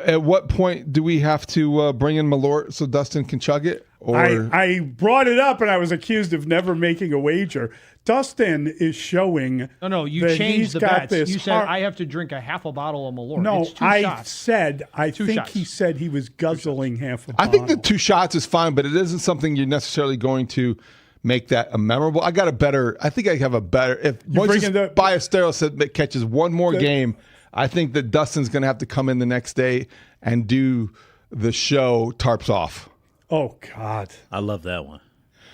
At what point do we have to bring in Malort so Dustin can chug it? Or I brought it up and I was accused of never making a wager. Dustin is showing. No, you that changed he's the got bets. this You said heart- I have to drink a half a bottle of Malort. No, it's 2 I shots. said I Two think shots. he said he was guzzling half a I bottle. think the 2 shots is fine, but it isn't something you're necessarily going to make that a memorable. I think I have a better. If Moises Ballesteros catches one more game, I think that Dustin's going to have to come in the next day and do the show tarps off. Oh, God. I love that one.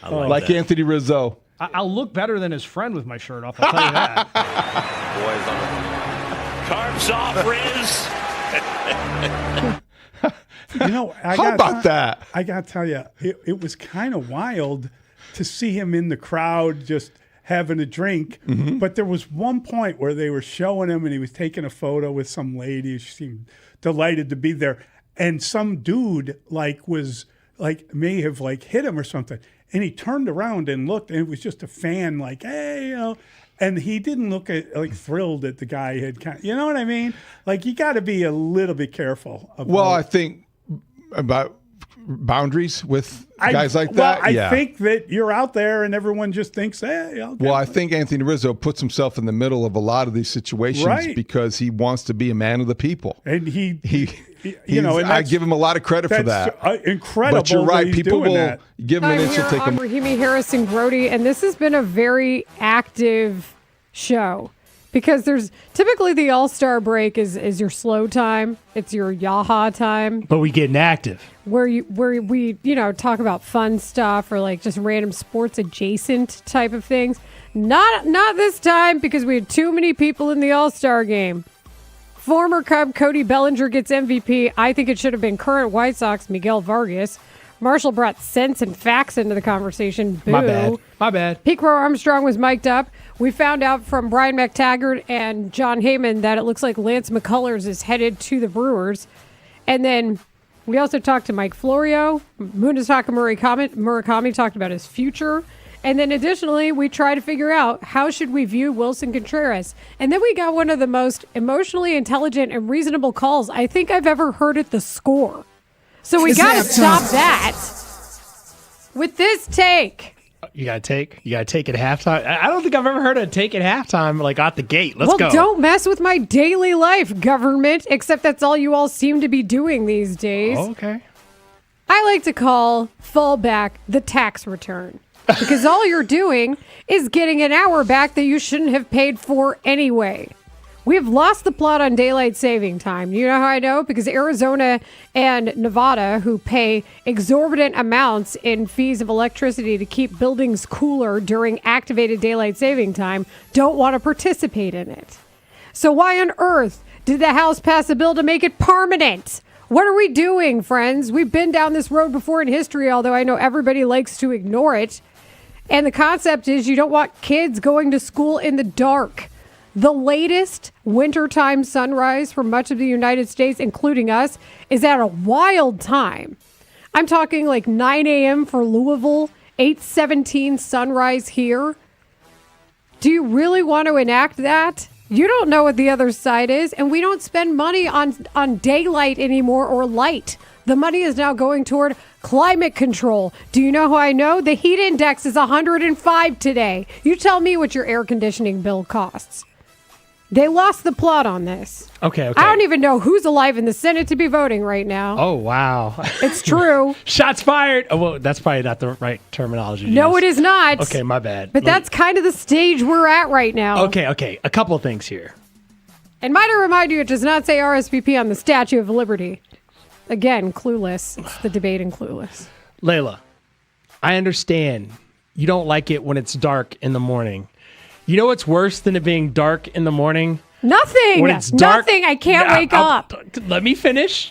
I like like that. Anthony Rizzo. I'll look better than his friend with my shirt off. I'll tell you that. Carbs off, Riz. You know, How about that? I got to tell you, it was kind of wild to see him in the crowd just having a drink. Mm-hmm. But there was one point where they were showing him and he was taking a photo with some lady. She seemed delighted to be there. And some dude may have hit him or something. And he turned around and looked, and it was just a fan hey, you know. And he didn't look thrilled that the guy had you know what I mean? You got to be a little bit careful about. Well, I think about boundaries with guys like that. I think that you're out there and everyone just thinks, hey. Okay. Well, I think Anthony Rizzo puts himself in the middle of a lot of these situations because he wants to be a man of the people. And I give him a lot of credit for that. Incredible. But you're right. That he's People doing will that. give him an inch. I'm here on Rahimi, Harris, and Grote, and this has been a very active show because there's typically the All-Star break is your slow time. It's your yaha time. But we getting active. Where we talk about fun stuff or just random sports adjacent type of things. Not this time because we had too many people in the All-Star game. Former Cub Cody Bellinger gets MVP. I think it should have been current White Sox Miguel Vargas. Marshall brought sense and facts into the conversation. Boo. My bad. Pete Crow Armstrong was mic'd up. We found out from Brian McTaggart and John Heyman that it looks like Lance McCullers is headed to the Brewers. And then we also talked to Mike Florio. Munetaka Murakami talked about his future. And then additionally, we try to figure out how should we view Wilson Contreras. And then we got one of the most emotionally intelligent and reasonable calls I think I've ever heard at the Score. So we got to stop that with this take. You got to take at halftime. I don't think I've ever heard a take at halftime out the gate. Let's go. Well, don't mess with my daily life, government, except that's all you all seem to be doing these days. Oh, okay. I like to call fallback the tax return. Because all you're doing is getting an hour back that you shouldn't have paid for anyway. We have lost the plot on daylight saving time. You know how I know? Because Arizona and Nevada, who pay exorbitant amounts in fees of electricity to keep buildings cooler during activated daylight saving time, don't want to participate in it. So why on earth did the House pass a bill to make it permanent? What are we doing, friends? We've been down this road before in history, although I know everybody likes to ignore it. And the concept is you don't want kids going to school in the dark. The latest wintertime sunrise for much of the United States, including us, is at a wild time. I'm talking 9 a.m. for Louisville, 8:17 sunrise here. Do you really want to enact that? You don't know what the other side is, and we don't spend money on daylight anymore or light. The money is now going toward climate control. Do you know how I know? The heat index is 105 today. You tell me what your air conditioning bill costs. They lost the plot on this. Okay. I don't even know who's alive in the Senate to be voting right now. Oh, wow. It's true. Shots fired. Oh, well, that's probably not the right terminology. No, it is not. Okay, my bad. But that's kind of the stage we're at right now. Okay. A couple of things here. And might I remind you, it does not say RSVP on the Statue of Liberty. Again, clueless. It's the debate in Clueless. Layla, I understand you don't like it when it's dark in the morning. You know what's worse than it being dark in the morning? Nothing. When it's dark, Nothing. I can't wake up. Let me finish.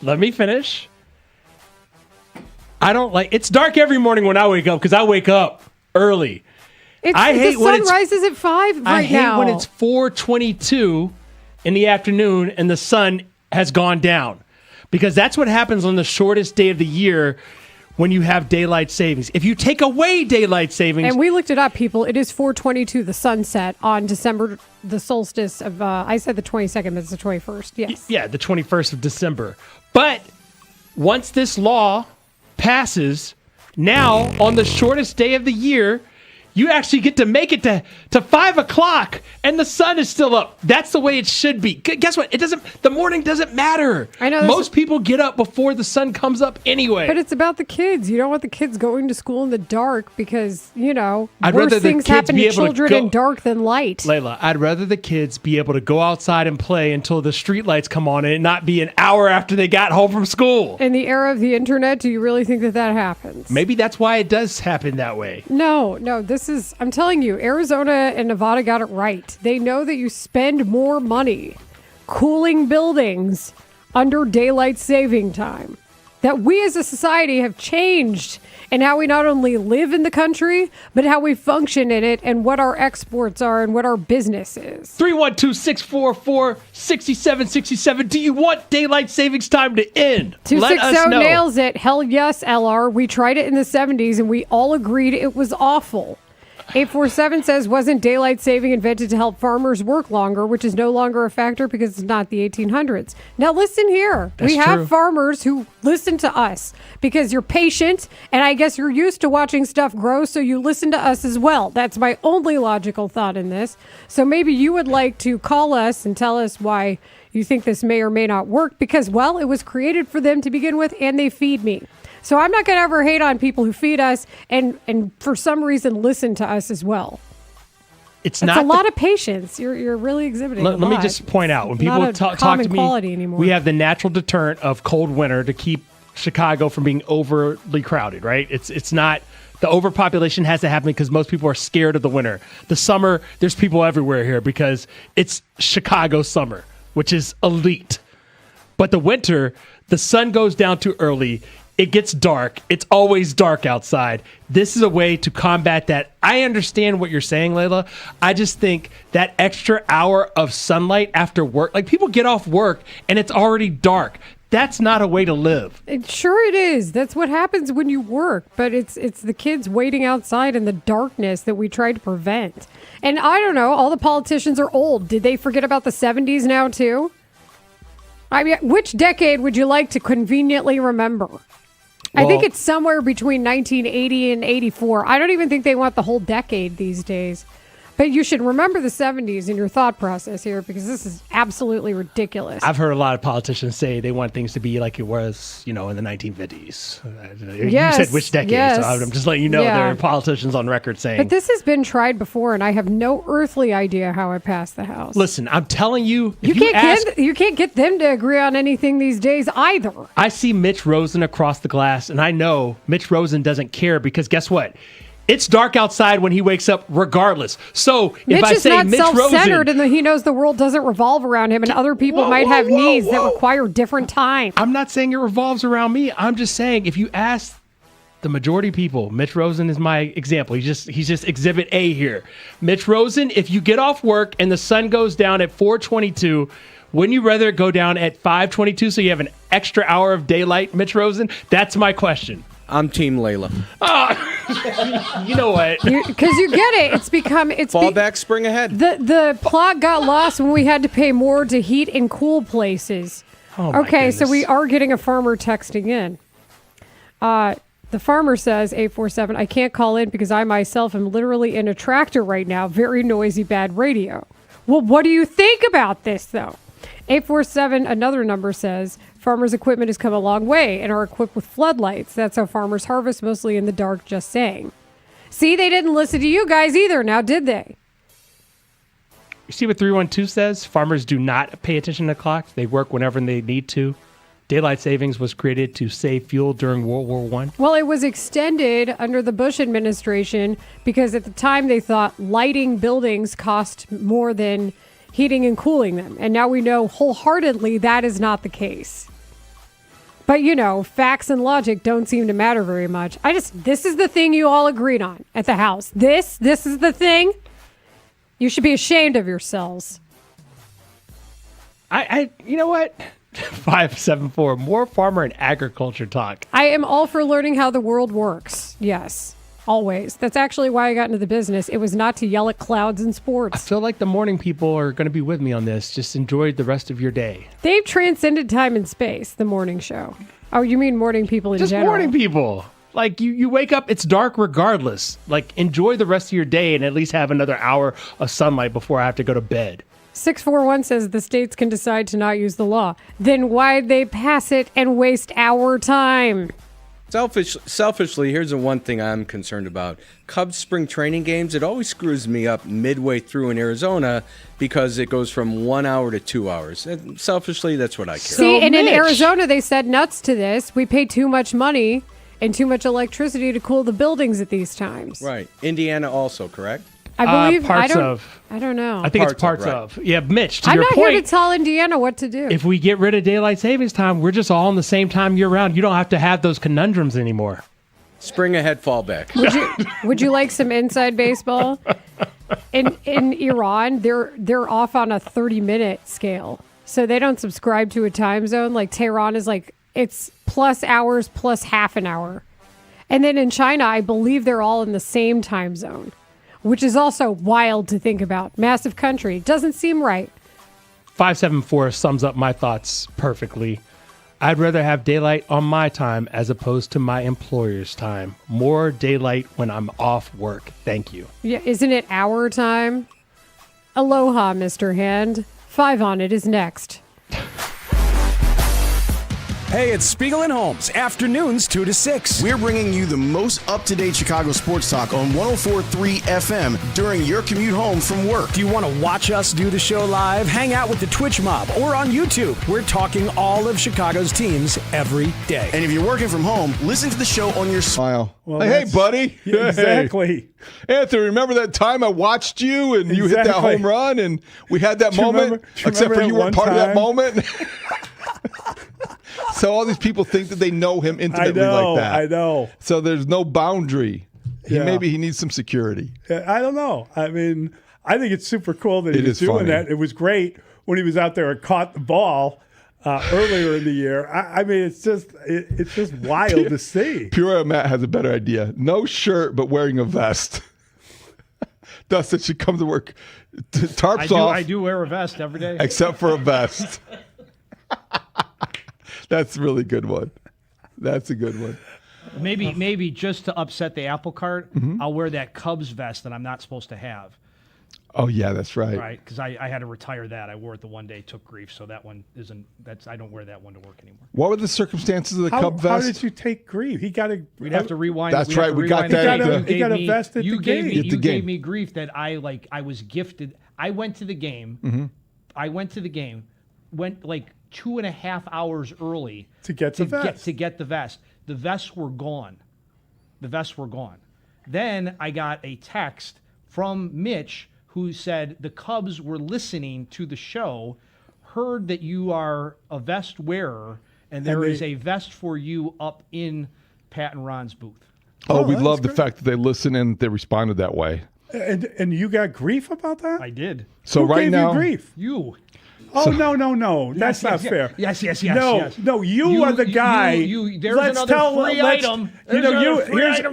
I don't like it's dark every morning when I wake up because I wake up early. I hate the sun rises at 5 right I hate now. when it's 4:22 in the afternoon and the sun has gone down, because that's what happens on the shortest day of the year when you have daylight savings. If you take away daylight savings, and we looked it up, people, it is 4:22 the sunset on December, the solstice of I said the 22nd, but it's the 21st. Yes. Yeah, the 21st of December. But once this law passes, now on the shortest day of the year, you actually get to make it to 5 o'clock and the sun is still up. That's the way it should be. Guess what? The morning doesn't matter. I know. Most people get up before the sun comes up anyway. But it's about the kids. You don't want the kids going to school in the dark because, I'd worse rather the things kids happen be to able to children go- in dark than light. Layla, I'd rather the kids be able to go outside and play until the street lights come on and not be an hour after they got home from school. In the era of the internet, do you really think that happens? Maybe that's why it does happen that way. No, I'm telling you, Arizona and Nevada got it right. They know that you spend more money cooling buildings under daylight saving time. That we as a society have changed in how we not only live in the country, but how we function in it and what our exports are and what our business is. 312-644-6767. Do you want daylight savings time to end? Let us 260 know. nails it. Hell yes, LR. We tried it in the 70s and we all agreed it was awful. 847 says, wasn't daylight saving invented to help farmers work longer, which is no longer a factor because it's not the 1800s. Now listen here. We have farmers who listen to us because you're patient and I guess you're used to watching stuff grow, so you listen to us as well. That's my only logical thought in this. So maybe you would like to call us and tell us why you think this may or may not work because, well, it was created for them to begin with and they feed me. So I'm not going to ever hate on people who feed us and for some reason listen to us as well. It's a lot of patience. You're really exhibiting. Let me just point out, when people talk to me, anymore. we have the natural deterrent of cold winter to keep Chicago from being overly crowded, right? It's not, the overpopulation hasn't happened because most people are scared of the winter. The summer, there's people everywhere here because it's Chicago summer, which is elite. But the winter, the sun goes down too early. It gets dark. It's always dark outside. This is a way to combat that. I understand what you're saying, Layla. I just think that extra hour of sunlight after work, like people get off work and it's already dark. That's not a way to live. Sure it is. That's what happens when you work. But it's the kids waiting outside in the darkness that we try to prevent. And I don't know, all the politicians are old. Did they forget about the 70s now too? I mean, which decade would you like to conveniently remember? I think it's somewhere between 1980 and 84. I don't even think they want the whole decade these days. But you should remember the 70s in your thought process here because this is absolutely ridiculous. I've heard a lot of politicians say they want things to be like it was, in the 1950s. Yes, you said which decade, yes. so I'm just letting you know there are politicians on record saying. But this has been tried before, and I have no earthly idea how it passed the House. Listen, I'm telling you, you can't get them to agree on anything these days either. I see Mitch Rosen across the glass, and I know Mitch Rosen doesn't care because guess what? It's dark outside when he wakes up regardless. So if I say Mitch Rosen... Mitch is not self-centered and he knows the world doesn't revolve around him and other people might have needs that require different time. I'm not saying it revolves around me. I'm just saying if you ask the majority of people, Mitch Rosen is my example. He's just exhibit A here. Mitch Rosen, if you get off work and the sun goes down at 4:22, wouldn't you rather it go down at 5:22 so you have an extra hour of daylight, Mitch Rosen? That's my question. I'm Team Layla. You know what? Because you get it. It's fall back, spring ahead. The plot got lost when we had to pay more to heat and cool places. Oh my goodness. So we are getting a farmer texting in. The farmer says, 847, I can't call in because I myself am literally in a tractor right now. Very noisy, bad radio. Well, what do you think about this, though? 847, another number says, farmers' equipment has come a long way and are equipped with floodlights. That's how farmers harvest, mostly in the dark, just saying. See, they didn't listen to you guys either, now did they? You see what 312 says? Farmers do not pay attention to clocks. They work whenever they need to. Daylight savings was created to save fuel during World War I? Well, it was extended under the Bush administration because at the time they thought lighting buildings cost more than heating and cooling them. And now we know wholeheartedly that is not the case. But, facts and logic don't seem to matter very much. This is the thing you all agreed on at the house. This is the thing. You should be ashamed of yourselves. You know what? 574, more farmer and agriculture talk. I am all for learning how the world works. Yes, always. That's actually why I got into the business. It was not to yell at clouds and sports. I feel like the morning people are going to be with me on this. Just enjoy the rest of your day. They've transcended time and space, the morning show. Oh, you mean morning people in Just general? morning people. Like, you wake up, it's dark regardless. Like, enjoy the rest of your day and at least have another hour of sunlight before I have to go to bed. 641 says the states can decide to not use the law. Then why'd they pass it and waste our time? Selfishly, here's the one thing I'm concerned about. Cubs spring training games, it always screws me up midway through in Arizona because it goes from 1 hour to 2 hours. And selfishly, that's what I care. See, and in Arizona, they said nuts to this. We pay too much money and too much electricity to cool the buildings at these times. Right. Indiana also, correct? I believe parts of. I don't know. I think it's parts of. Yeah, Mitch, to I'm your not point, here to tell Indiana what to do. if we get rid of daylight savings time, we're just all in the same time year round. You don't have to have those conundrums anymore. Spring ahead, fall back. Would you like some inside baseball? In Iran, they're off on a 30-minute scale. So they don't subscribe to a time zone. Like Tehran is like, it's plus hours plus half an hour. And then in China, I believe they're all in the same time zone, which is also wild to think about. Massive country. Doesn't seem right. 574 sums up my thoughts perfectly. I'd rather have daylight on my time as opposed to my employer's time. More daylight when I'm off work. Thank you. Yeah, isn't it our time? Aloha, Mr. Hand. 5 on it is next. Hey, it's Spiegel and Holmes, afternoons 2 to 6. We're bringing you the most up-to-date Chicago sports talk on 104.3 FM during your commute home from work. Do you want to watch us do the show live? Hang out with the Twitch mob or on YouTube. We're talking all of Chicago's teams every day. And if you're working from home, listen to the show on your smile. Well, hey, buddy. Yeah, exactly. Hey. Anthony, remember that time I watched you and you hit that home run and we had that moment? Except for you weren't part of that moment? So all these people think that they know him intimately like that. I know. So there's no boundary. Maybe he needs some security. I don't know. I mean, I think it's super cool that he was doing that. It was great when he was out there and caught the ball earlier in the year. I mean, it's just wild to see. Pure Matt has a better idea. No shirt, but wearing a vest. Dustin should come to work. Tarps off. I do wear a vest every day. Except for a vest. That's a really good one. That's a good one. Maybe just to upset the apple cart, I'll wear that Cubs vest that I'm not supposed to have. Oh yeah, that's right. Right, because I had to retire that. I wore it the one day, took grief, so that one isn't. I don't wear that one to work anymore. What were the circumstances of the Cub vest? How did you take grief? We'd have to rewind. That's right. We got that. He got a vest at the game. You gave me grief that I was gifted. I went to the game. I went to the game. Went like 2.5 hours early to get the vest. To get the vest. The vests were gone. Then I got a text from Mitch who said the Cubs were listening to the show, heard that you are a vest wearer, and there is a vest for you up in Pat and Ron's booth. Oh, we love the fact that they listened and they responded that way. And you got grief about that? I did. So Who right gave now, you grief? You. Oh, no. That's not fair. Yes. No, you are the guy. There's another free item.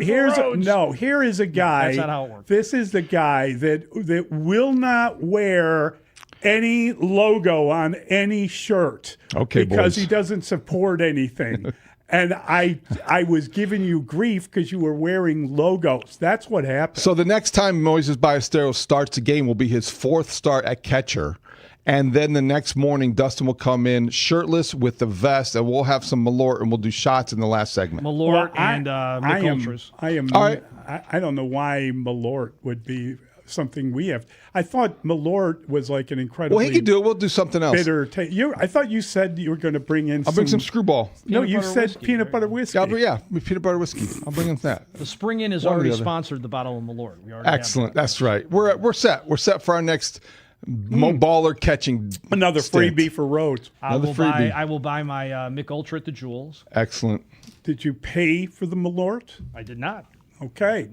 Here is a guy. That's not how it works. This is the guy that will not wear any logo on any shirt. Okay, because boys. he doesn't support anything. And I was giving you grief because you were wearing logos. That's what happened. So the next time Moises Ballesteros starts a game will be his 4th start at catcher. And then the next morning, Dustin will come in shirtless with the vest, and we'll have some Malort, and we'll do shots in the last segment. Malort and Mick Ultras. I am. All right. I don't know why Malort would be something we have. I thought Malort was like an incredible. Well, he could do it. We'll do something else. Bitter. I thought you said you were going to bring in. I'll bring some Screwball. No, you said peanut butter whiskey. Yeah, peanut butter whiskey. I'll bring in that. The Spring Inn has already sponsored the bottle of Malort. We already Excellent. That's right. We're set. We're set for our next baller catching. Another stint. freebie for Rhodes. I will buy my Mick Ultra at the Jewels. Excellent. Did you pay for the Malort? I did not. Okay.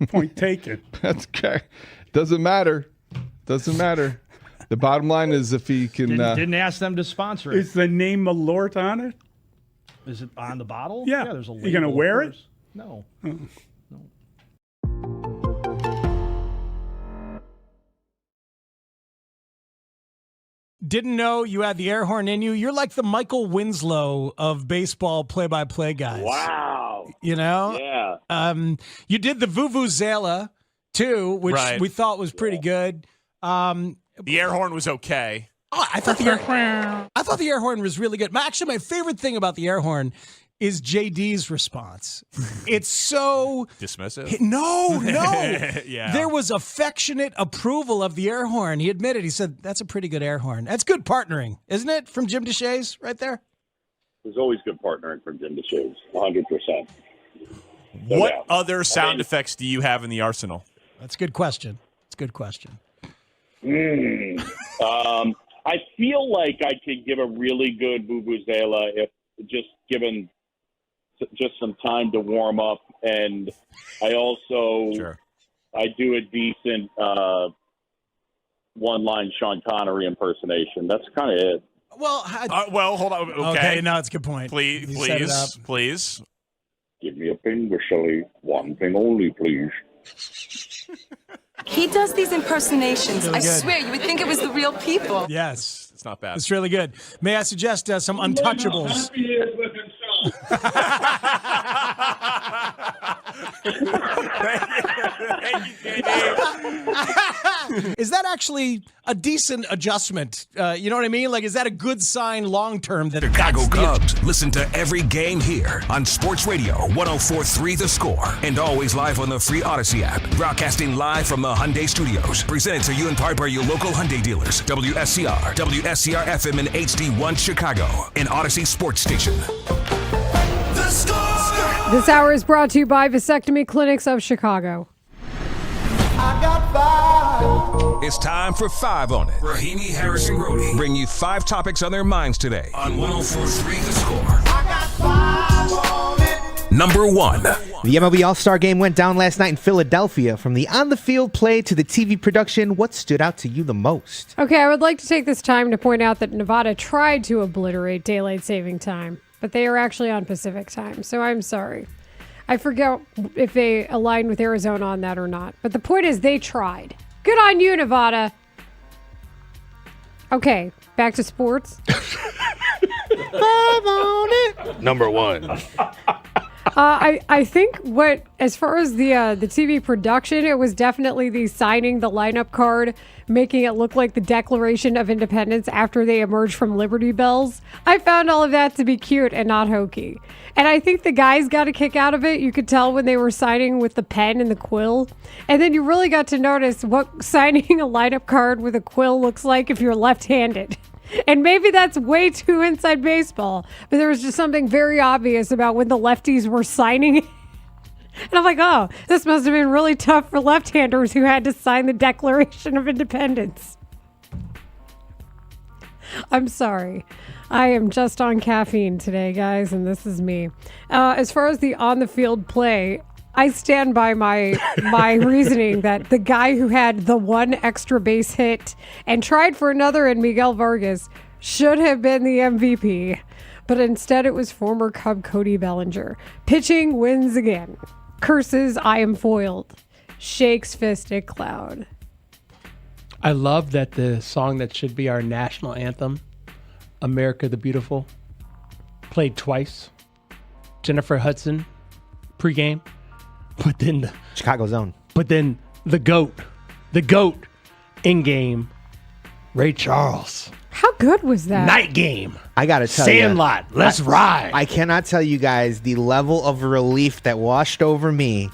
Point taken. That's okay. Doesn't matter. The bottom line is if he can. Didn't ask them to sponsor it. Is the name Malort on it? Is it on the bottle? Yeah. There's a label. You going to wear it? No. Didn't know you had the air horn in you. You're like the Michael Winslow of baseball play-by-play guys. Wow. You know? Yeah. You did the Vuvuzela, too, which Right. we thought was pretty good. The air horn was okay. I thought the air horn was really good. Actually, my favorite thing about the air horn is JD's response. It's so dismissive. No. Yeah. There was affectionate approval of the air horn. He admitted. He said, "That's a pretty good air horn." That's good partnering, isn't it? From Jim DeShays right there. There's always good partnering from Jim DeShays, 100%. What other sound effects do you have in the arsenal? That's a good question. I feel like I could give a really good vuvuzela if just given just some time to warm up, and I also I do a decent one-line Sean Connery impersonation. That's kind of it. Well, hold on. Okay, no, it's a good point. Please. Give me a finger, Shelley. One thing only, please. He does these impersonations. Really I good. swear, you would think it was the real people. Yes. It's not bad. It's really good. May I suggest some Untouchables? Is that actually a decent adjustment? You know what I mean? Like, is that a good sign long term that Chicago Cubs. Listen to every game here on Sports Radio 104.3 The Score, and always live on the free Odyssey app. Broadcasting live from the Hyundai Studios. Presented to you in part by your local Hyundai dealers. WSCR, WSCR FM and HD1 Chicago, an Odyssey sports station. The Score! This hour is brought to you by Vasectomy Clinics of Chicago. It's time for 5 on it. Rahimi, Harris, and Grote bring you 5 topics on their minds today on 104.3 The Score. Number 1. The MLB All-Star Game went down last night in Philadelphia. From the on-the-field play to the TV production, what stood out to you the most? Okay, I would like to take this time to point out that Nevada tried to obliterate daylight saving time, but they are actually on Pacific time, so I'm sorry. I forget if they aligned with Arizona on that or not, but the point is they tried. Good on you, Nevada. Okay, back to sports. 5 on it. Number 1. I think as far as the TV production, it was definitely the signing the lineup card, making it look like the Declaration of Independence after they emerged from Liberty Bells. I found all of that to be cute and not hokey. And I think the guys got a kick out of it. You could tell when they were signing with the pen and the quill. And then you really got to notice what signing a lineup card with a quill looks like if you're left-handed. And maybe that's way too inside baseball, but there was just something very obvious about when the lefties were signing. And I'm like, oh, this must have been really tough for left-handers who had to sign the Declaration of Independence. I'm sorry. I am just on caffeine today, guys, and this is me. As far as the on-the-field play, I stand by my reasoning that the guy who had the one extra base hit and tried for another in Miguel Vargas should have been the MVP. But instead it was former Cub Cody Bellinger. Pitching wins again. Curses, I am foiled. Shakes fist at cloud. I love that the song that should be our national anthem, America the Beautiful, played twice. Jennifer Hudson, pregame. But then Chicago Zone. But then the GOAT, in game, Ray Charles. How good was that? Night game. I gotta tell you, Sandlot. Let's ride. I cannot tell you guys the level of relief that washed over me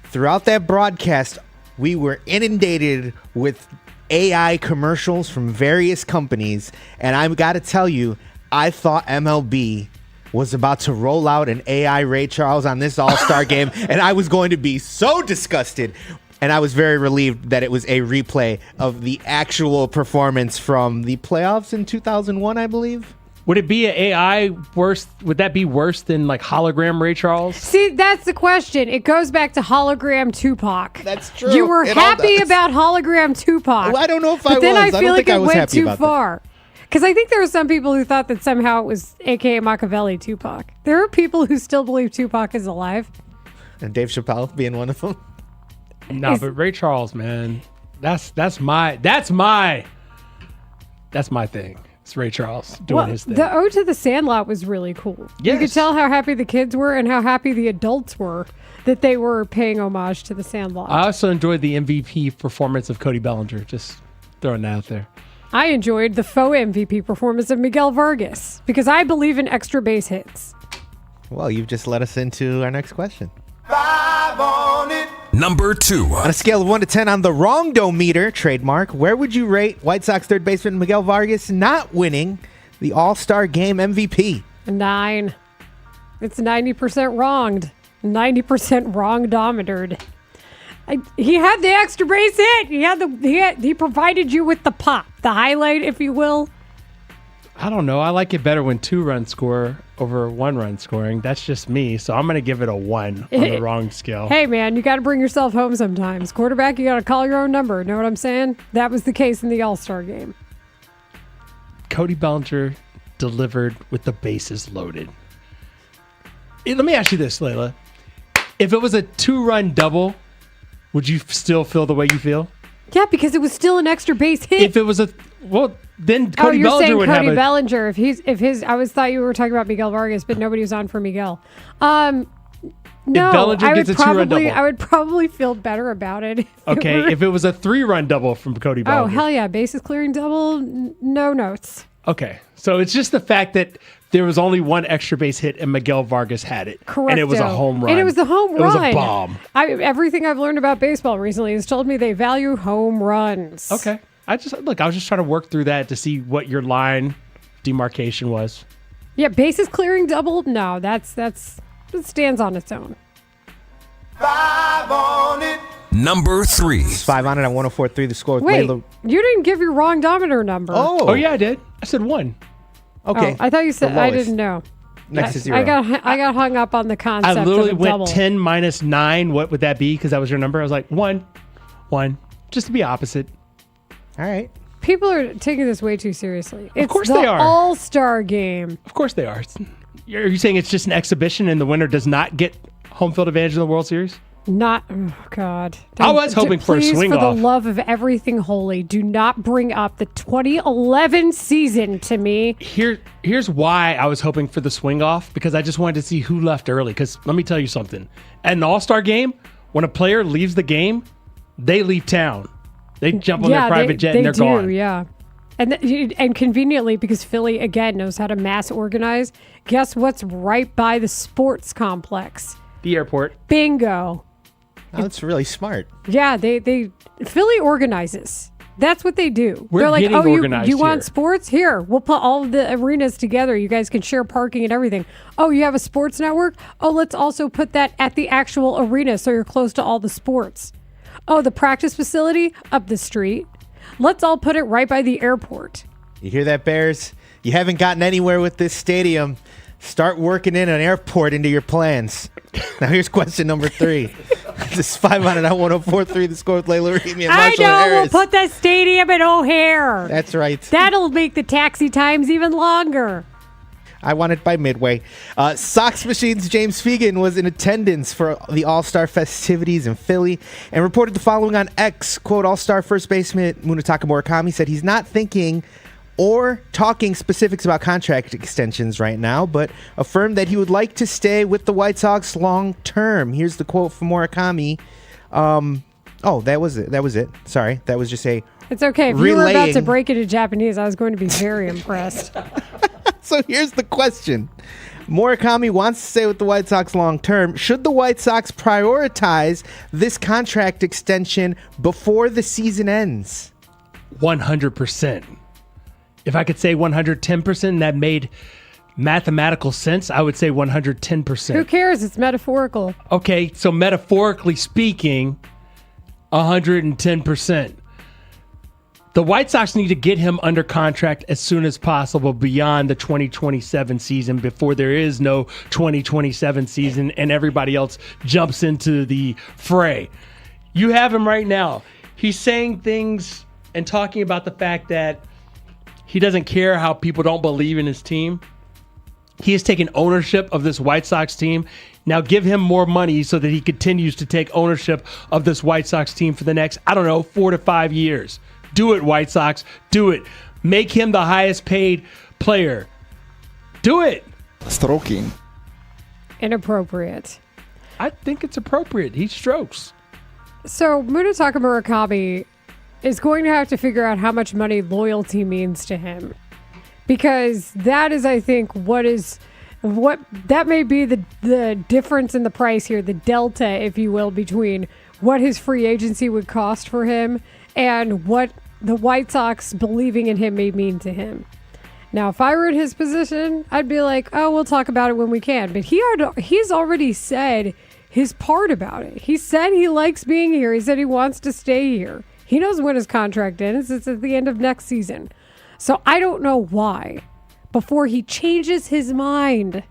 throughout that broadcast. we were inundated with AI commercials from various companies, and I've got to tell you, I thought MLB was about to roll out an AI Ray Charles on this All-Star game, and I was going to be so disgusted. And I was very relieved that it was a replay of the actual performance from the playoffs in 2001, I believe. Would it be an AI worse? Would that be worse than like hologram Ray Charles? See, that's the question. It goes back to hologram Tupac. That's true. You were It all happy does. about hologram Tupac. Well, I don't know if but I then was. I I feel don't like think I it was went happy too about that. far. Because I think there were some people who thought that somehow it was AKA Machiavelli Tupac. There are people who still believe Tupac is alive. And Dave Chappelle being one of them. No, but Ray Charles, man, that's my thing. It's Ray Charles doing his thing. The Ode to the Sandlot was really cool. You could Yes. tell how happy the kids were and how happy the adults were that they were paying homage to the Sandlot. I also enjoyed the MVP performance of Cody Bellinger. Just throwing that out there. I enjoyed the faux MVP performance of Miguel Vargas because I believe in extra base hits. Well, you've just led us into our next question. Number 2. On a scale of 1 to 10 on the wrong-do-meter trademark, where would you rate White Sox third baseman Miguel Vargas not winning the All-Star Game MVP? 9. It's 90% wronged. 90% wrong-dometered. He had the extra base hit. He provided you with the pop, the highlight, if you will. I don't know. I like it better when 2 runs score over 1 run scoring. That's just me. So I'm going to give it a 1 on the wrong scale. Hey, man, you got to bring yourself home sometimes. Quarterback, you got to call your own number. Know what I'm saying? That was the case in the All-Star game. Cody Bellinger delivered with the bases loaded. Let me ask you this, Layla. If it was a 2-run double, would you still feel the way you feel? Yeah, because it was still an extra base hit. If it was then Cody you're Bellinger saying would Cody have Bellinger. If his, I was thought you were talking about Miguel Vargas, but nobody was on for Miguel. No, Bellinger gets a 2-run double. I would probably feel better about it. if it was a 3-run double from Cody Bellinger. Oh hell yeah, bases clearing double, no notes. Okay, so it's just the fact that there was only 1 extra base hit and Miguel Vargas had it. Correct. And it was a home run. And it was the home run. It was a bomb. Everything I've learned about baseball recently has told me they value home runs. Okay. I was just trying to work through that to see what your line demarcation was. Yeah, bases clearing double. No, it stands on its own. 5 on it. Number 3. 5 on it on 104.3 The Score with Wait, Layla. you didn't give your wrong dometer number. Oh yeah, I did. I said 1. Okay. Oh, I thought you said The I lowest. didn't know. Next to 0. I got hung up on the concept. I literally of a went double. 10 minus 9. What would that be? Because that was your number. I was like 1, just to be opposite. All right. People are taking this way too seriously. It's Of course the they are. All-Star game. Of course they are. Are you saying it's just an exhibition and the winner does not get home field advantage in the World Series? Oh God! I was hoping for a swing for off. the love of everything holy, do not bring up the 2011 season to me. Here's why I was hoping for the swing off, because I just wanted to see who left early. Because let me tell you something: at an All-Star game, when a player leaves the game, they leave town. They jump on their private jet and they're gone. Yeah. And conveniently, because Philly again knows how to mass organize, guess what's right by the sports complex? The airport. Bingo. Oh, that's really smart. Yeah, they Philly organizes. That's what they do. We're They're like, getting oh, organized you want here. sports? Here, we'll put all of the arenas together. You guys can share parking and everything. Oh, you have a sports network? Oh, let's also put that at the actual arena so you're close to all the sports. Oh, the practice facility up the street. Let's all put it right by the airport. You hear that, Bears? You haven't gotten anywhere with this stadium. Start working in an airport into your plans. Now here's question number 3. This is 5 on it on 104.3 The Score with Layla Rahimi and Marshall Harris. We'll put the stadium in O'Hare. That's right. That'll make the taxi times even longer. I want it by Midway. Sox Machine's James Fegan was in attendance for the All-Star festivities in Philly and reported the following on X. Quote, All-Star first baseman Munetaka Murakami said he's not thinking or talking specifics about contract extensions right now, but affirmed that he would like to stay with the White Sox long term. Here's the quote from Murakami. That was it. Sorry, that was just a It's okay. If you were about to break into Japanese, I was going to be very impressed. So here's the question. Murakami wants to stay with the White Sox long term. Should the White Sox prioritize this contract extension before the season ends? 100%. If I could say 110%, that made mathematical sense, I would say 110%. Who cares? It's metaphorical. Okay, so metaphorically speaking, 110%. The White Sox need to get him under contract as soon as possible beyond the 2027 season, before there is no 2027 season and everybody else jumps into the fray. You have him right now. He's saying things and talking about the fact that he doesn't care how people don't believe in his team. He has taken ownership of this White Sox team. Now give him more money so that he continues to take ownership of this White Sox team for the next, 4 to 5 years. Do it, White Sox. Do it. Make him the highest paid player. Do it. Stroking. Inappropriate. I think it's appropriate. He strokes. So Munetaka Murakami is going to have to figure out how much money loyalty means to him. Because that is, I think, what that may be the difference in the price here, the delta, if you will, between what his free agency would cost for him and what the White Sox believing in him may mean to him. Now, if I were in his position, I'd be like, oh, we'll talk about it when we can. But he's already said his part about it. He said he likes being here. He said he wants to stay here. He knows when his contract ends. It's at the end of next season. So I don't know why, before he changes his mind,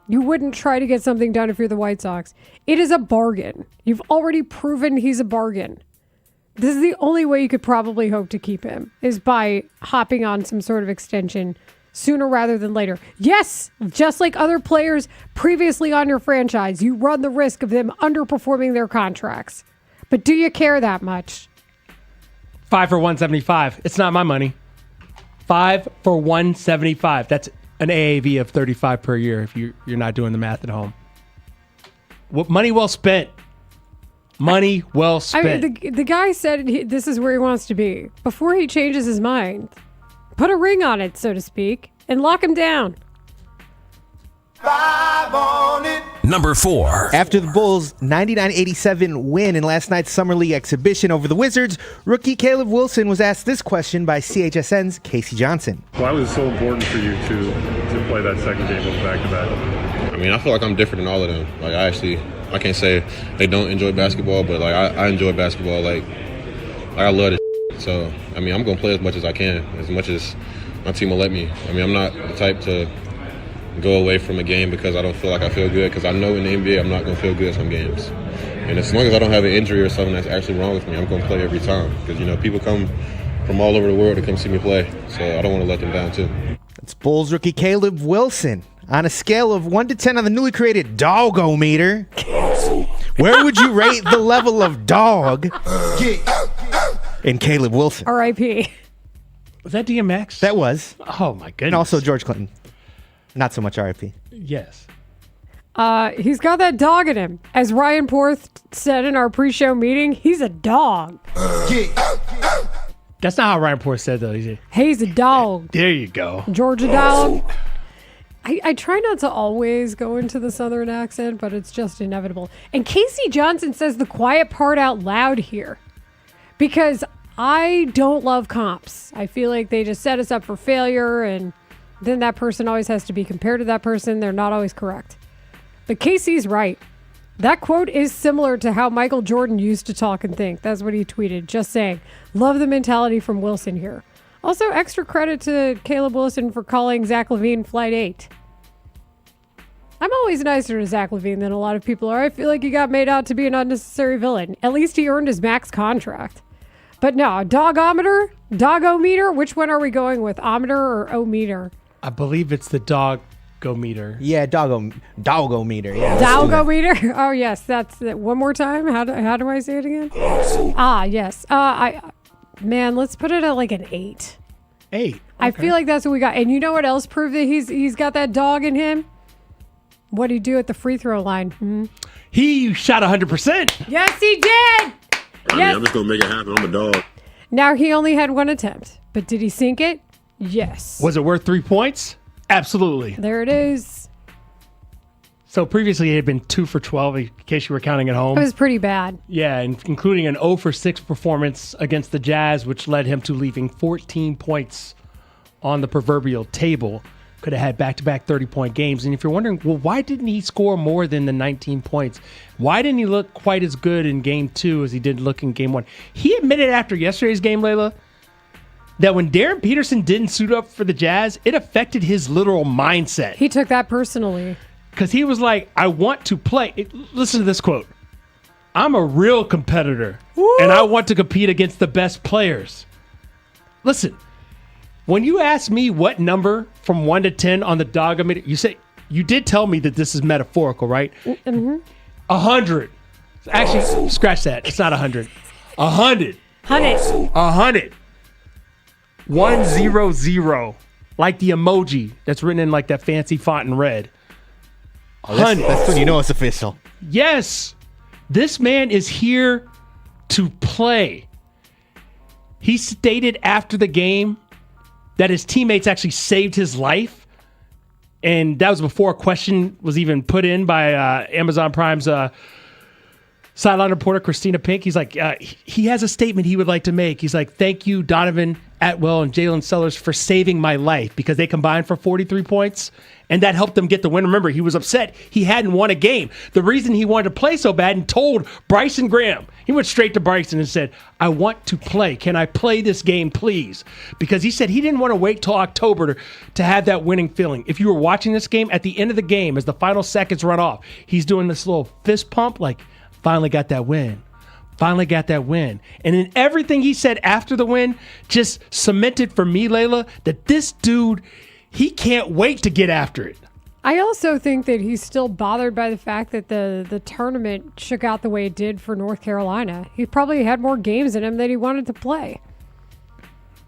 you wouldn't try to get something done if you're the White Sox. It is a bargain. You've already proven he's a bargain. This is the only way you could probably hope to keep him, is by hopping on some sort of extension sooner rather than later. Yes, just like other players previously on your franchise, you run the risk of them underperforming their contracts. But do you care that much? 5 for $175. It's not my money. 5 for $175. That's an AAV of $35 per year if you're not doing the math at home. Money well spent. Money well spent. I mean, the guy said this is where he wants to be. Before he changes his mind, put a ring on it, so to speak, and lock him down. Number 4. After the Bulls' 99-87 win in last night's Summer League exhibition over the Wizards, rookie Caleb Wilson was asked this question by CHSN's Casey Johnson. Why was it so important for you to play that second game of back-to-back? I mean, I feel like I'm different than all of them. Like, I can't say they don't enjoy basketball, but like I enjoy basketball. Like I love it. So I mean, I'm gonna play as much as I can, as much as my team will let me. I mean, I'm not the type to go away from a game because I don't feel like I feel good. Because I know in the NBA I'm not gonna feel good some games. And as long as I don't have an injury or something that's actually wrong with me, I'm gonna play every time. Because people come from all over the world to come see me play, so I don't want to let them down too. It's Bulls rookie Caleb Wilson. On a scale of 1 to 10 on the newly created Doggo-meter, where would you rate the level of dog in Caleb Wilson? R.I.P. Was that DMX? That was. Oh, my goodness. And also George Clinton. Not so much R.I.P. Yes. He's got that dog in him. As Ryan Porth said in our pre-show meeting, he's a dog. That's not how Ryan Porth said, though. He's a dog. There you go. Georgia dog. I try not to always go into the Southern accent, but it's just inevitable. And Casey Johnson says the quiet part out loud here. Because I don't love comps. I feel like they just set us up for failure, and then that person always has to be compared to that person. They're not always correct. But Casey's right. That quote is similar to how Michael Jordan used to talk and think. That's what he tweeted. Just saying. Love the mentality from Wilson here. Also, extra credit to Caleb Wilson for calling Zach LaVine Flight 8. I'm always nicer to Zach LaVine than a lot of people are. I feel like he got made out to be an unnecessary villain. At least he earned his max contract. But no, dogometer? Dogometer? Which one are we going with? Ometer or O-meter? I believe it's the dog-go-meter. Yeah, doggo-meter. Yeah, Doggo-meter? Oh, yes. That's it. One more time? How do I say it again? Yes. Man, let's put it at like an 8. 8. Okay. I feel like that's what we got. And you know what else proved that he's got that dog in him? What'd he do at the free throw line? He shot 100%. Yes, he did. I'm just gonna make it happen. I'm a dog. Now he only had one attempt, but did he sink it? Yes. Was it worth 3 points? Absolutely. There it is. So previously it had been 2 for 12, in case you were counting at home. It was pretty bad. Yeah, including an 0 for 6 performance against the Jazz, which led him to leaving 14 points on the proverbial table. Could have had back-to-back 30-point games. And if you're wondering, well, why didn't he score more than the 19 points? Why didn't he look quite as good in Game 2 as he did look in Game 1? He admitted after yesterday's game, Layla, that when Darren Peterson didn't suit up for the Jazz, it affected his literal mindset. He took that personally. Because he was like, I want to play. Listen to this quote. I'm a real competitor, and I want to compete against the best players. Listen, when you ask me what number from 1 to 10 on the Dogometer, you did tell me that this is metaphorical, right? Mm-hmm. 100. Actually, scratch that. It's not 100. 100. 100. 100. Like the emoji that's written in like that fancy font in red. That's when you know it's official. Yes. This man is here to play. He stated after the game that his teammates actually saved his life. And that was before a question was even put in by Amazon Prime's sideline reporter, Christina Pink. He's like, he has a statement he would like to make. He's like, thank you, Donovan Atwell and Jalen Sellers, for saving my life, because they combined for 43 points. And that helped them get the win. Remember, he was upset he hadn't won a game. The reason he wanted to play so bad, and told Bryson Graham, he went straight to Bryson and said, I want to play. Can I play this game, please? Because he said he didn't want to wait till October to have that winning feeling. If you were watching this game, at the end of the game, as the final seconds run off, he's doing this little fist pump like, finally got that win. Finally got that win. And in everything he said after the win just cemented for me, Layla, that this dude, he can't wait to get after it. I also think that he's still bothered by the fact that the tournament shook out the way it did for North Carolina. He probably had more games in him that he wanted to play.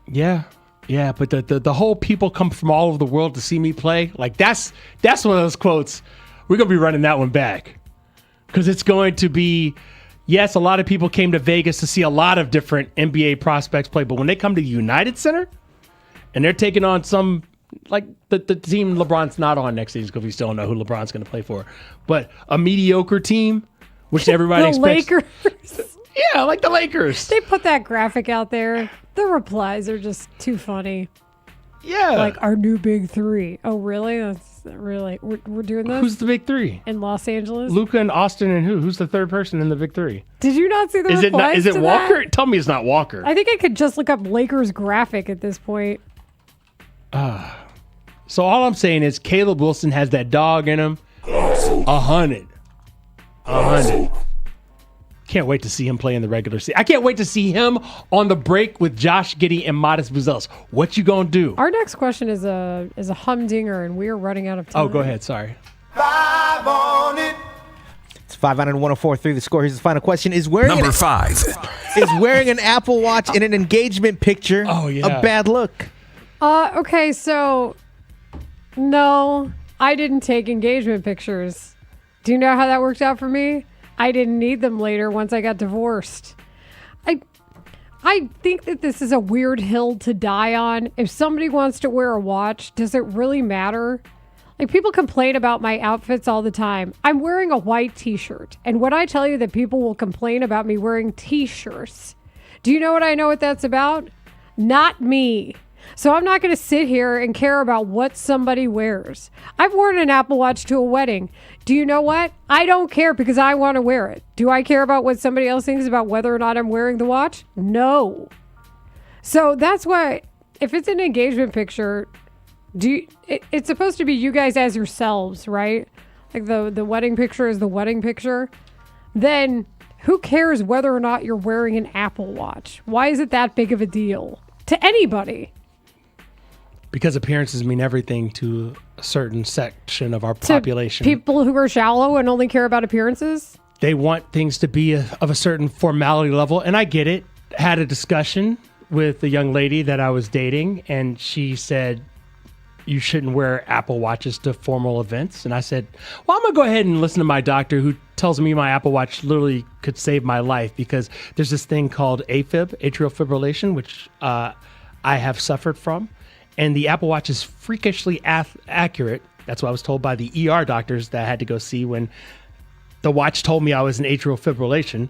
Yeah, but the whole people come from all over the world to see me play, like that's one of those quotes. We're going to be running that one back, because it's going to be, yes, a lot of people came to Vegas to see a lot of different NBA prospects play, but when they come to the United Center and they're taking on some, like the team LeBron's not on next season, because we still don't know who LeBron's going to play for, but a mediocre team, which everybody the expects. Lakers. Yeah, like the Lakers. They put that graphic out there. The replies are just too funny. Yeah. Like our new big three. Oh, really? That's really, we're doing this? Who's the big three? In Los Angeles? Luka and Austin and who? Who's the third person in the big three? Did you not see the Is replies it to Walker? that? Tell me it's not Walker. I think I could just look up Lakers graphic at this point. So all I'm saying is Caleb Wilson has that dog in him. 100. Can't wait to see him play in the regular season. I can't wait to see him on the break with Josh Giddey and Modest Buzelis. What you gonna do? Our next question is a humdinger, and we are running out of time. Oh, go ahead. Sorry. It's 5 on 104.3. The score. Here's the final question: Is wearing Number 5 is wearing an Apple Watch in an engagement picture a bad look? Okay, so no, I didn't take engagement pictures. Do you know how that worked out for me? I didn't need them later once I got divorced. I think that this is a weird hill to die on. If somebody wants to wear a watch, does it really matter? Like, people complain about my outfits all the time. I'm wearing a white t-shirt. And when I tell you that people will complain about me wearing t-shirts, do you know what that's about? Not me. So I'm not going to sit here and care about what somebody wears. I've worn an Apple Watch to a wedding. Do you know what? I don't care, because I want to wear it. Do I care about what somebody else thinks about whether or not I'm wearing the watch? No. So that's why, if it's an engagement picture, it's supposed to be you guys as yourselves, right? Like the wedding picture is the wedding picture. Then who cares whether or not you're wearing an Apple Watch? Why is it that big of a deal to anybody? Because appearances mean everything to a certain section of our population. People who are shallow and only care about appearances? They want things to be of a certain formality level, and I get it. Had a discussion with a young lady that I was dating, and she said, you shouldn't wear Apple Watches to formal events. And I said, well, I'm going to go ahead and listen to my doctor, who tells me my Apple Watch literally could save my life, because there's this thing called AFib, atrial fibrillation, which I have suffered from. And the Apple Watch is freakishly accurate That's what I was told by the ER doctors that I had to go see when the watch told me I was in atrial fibrillation.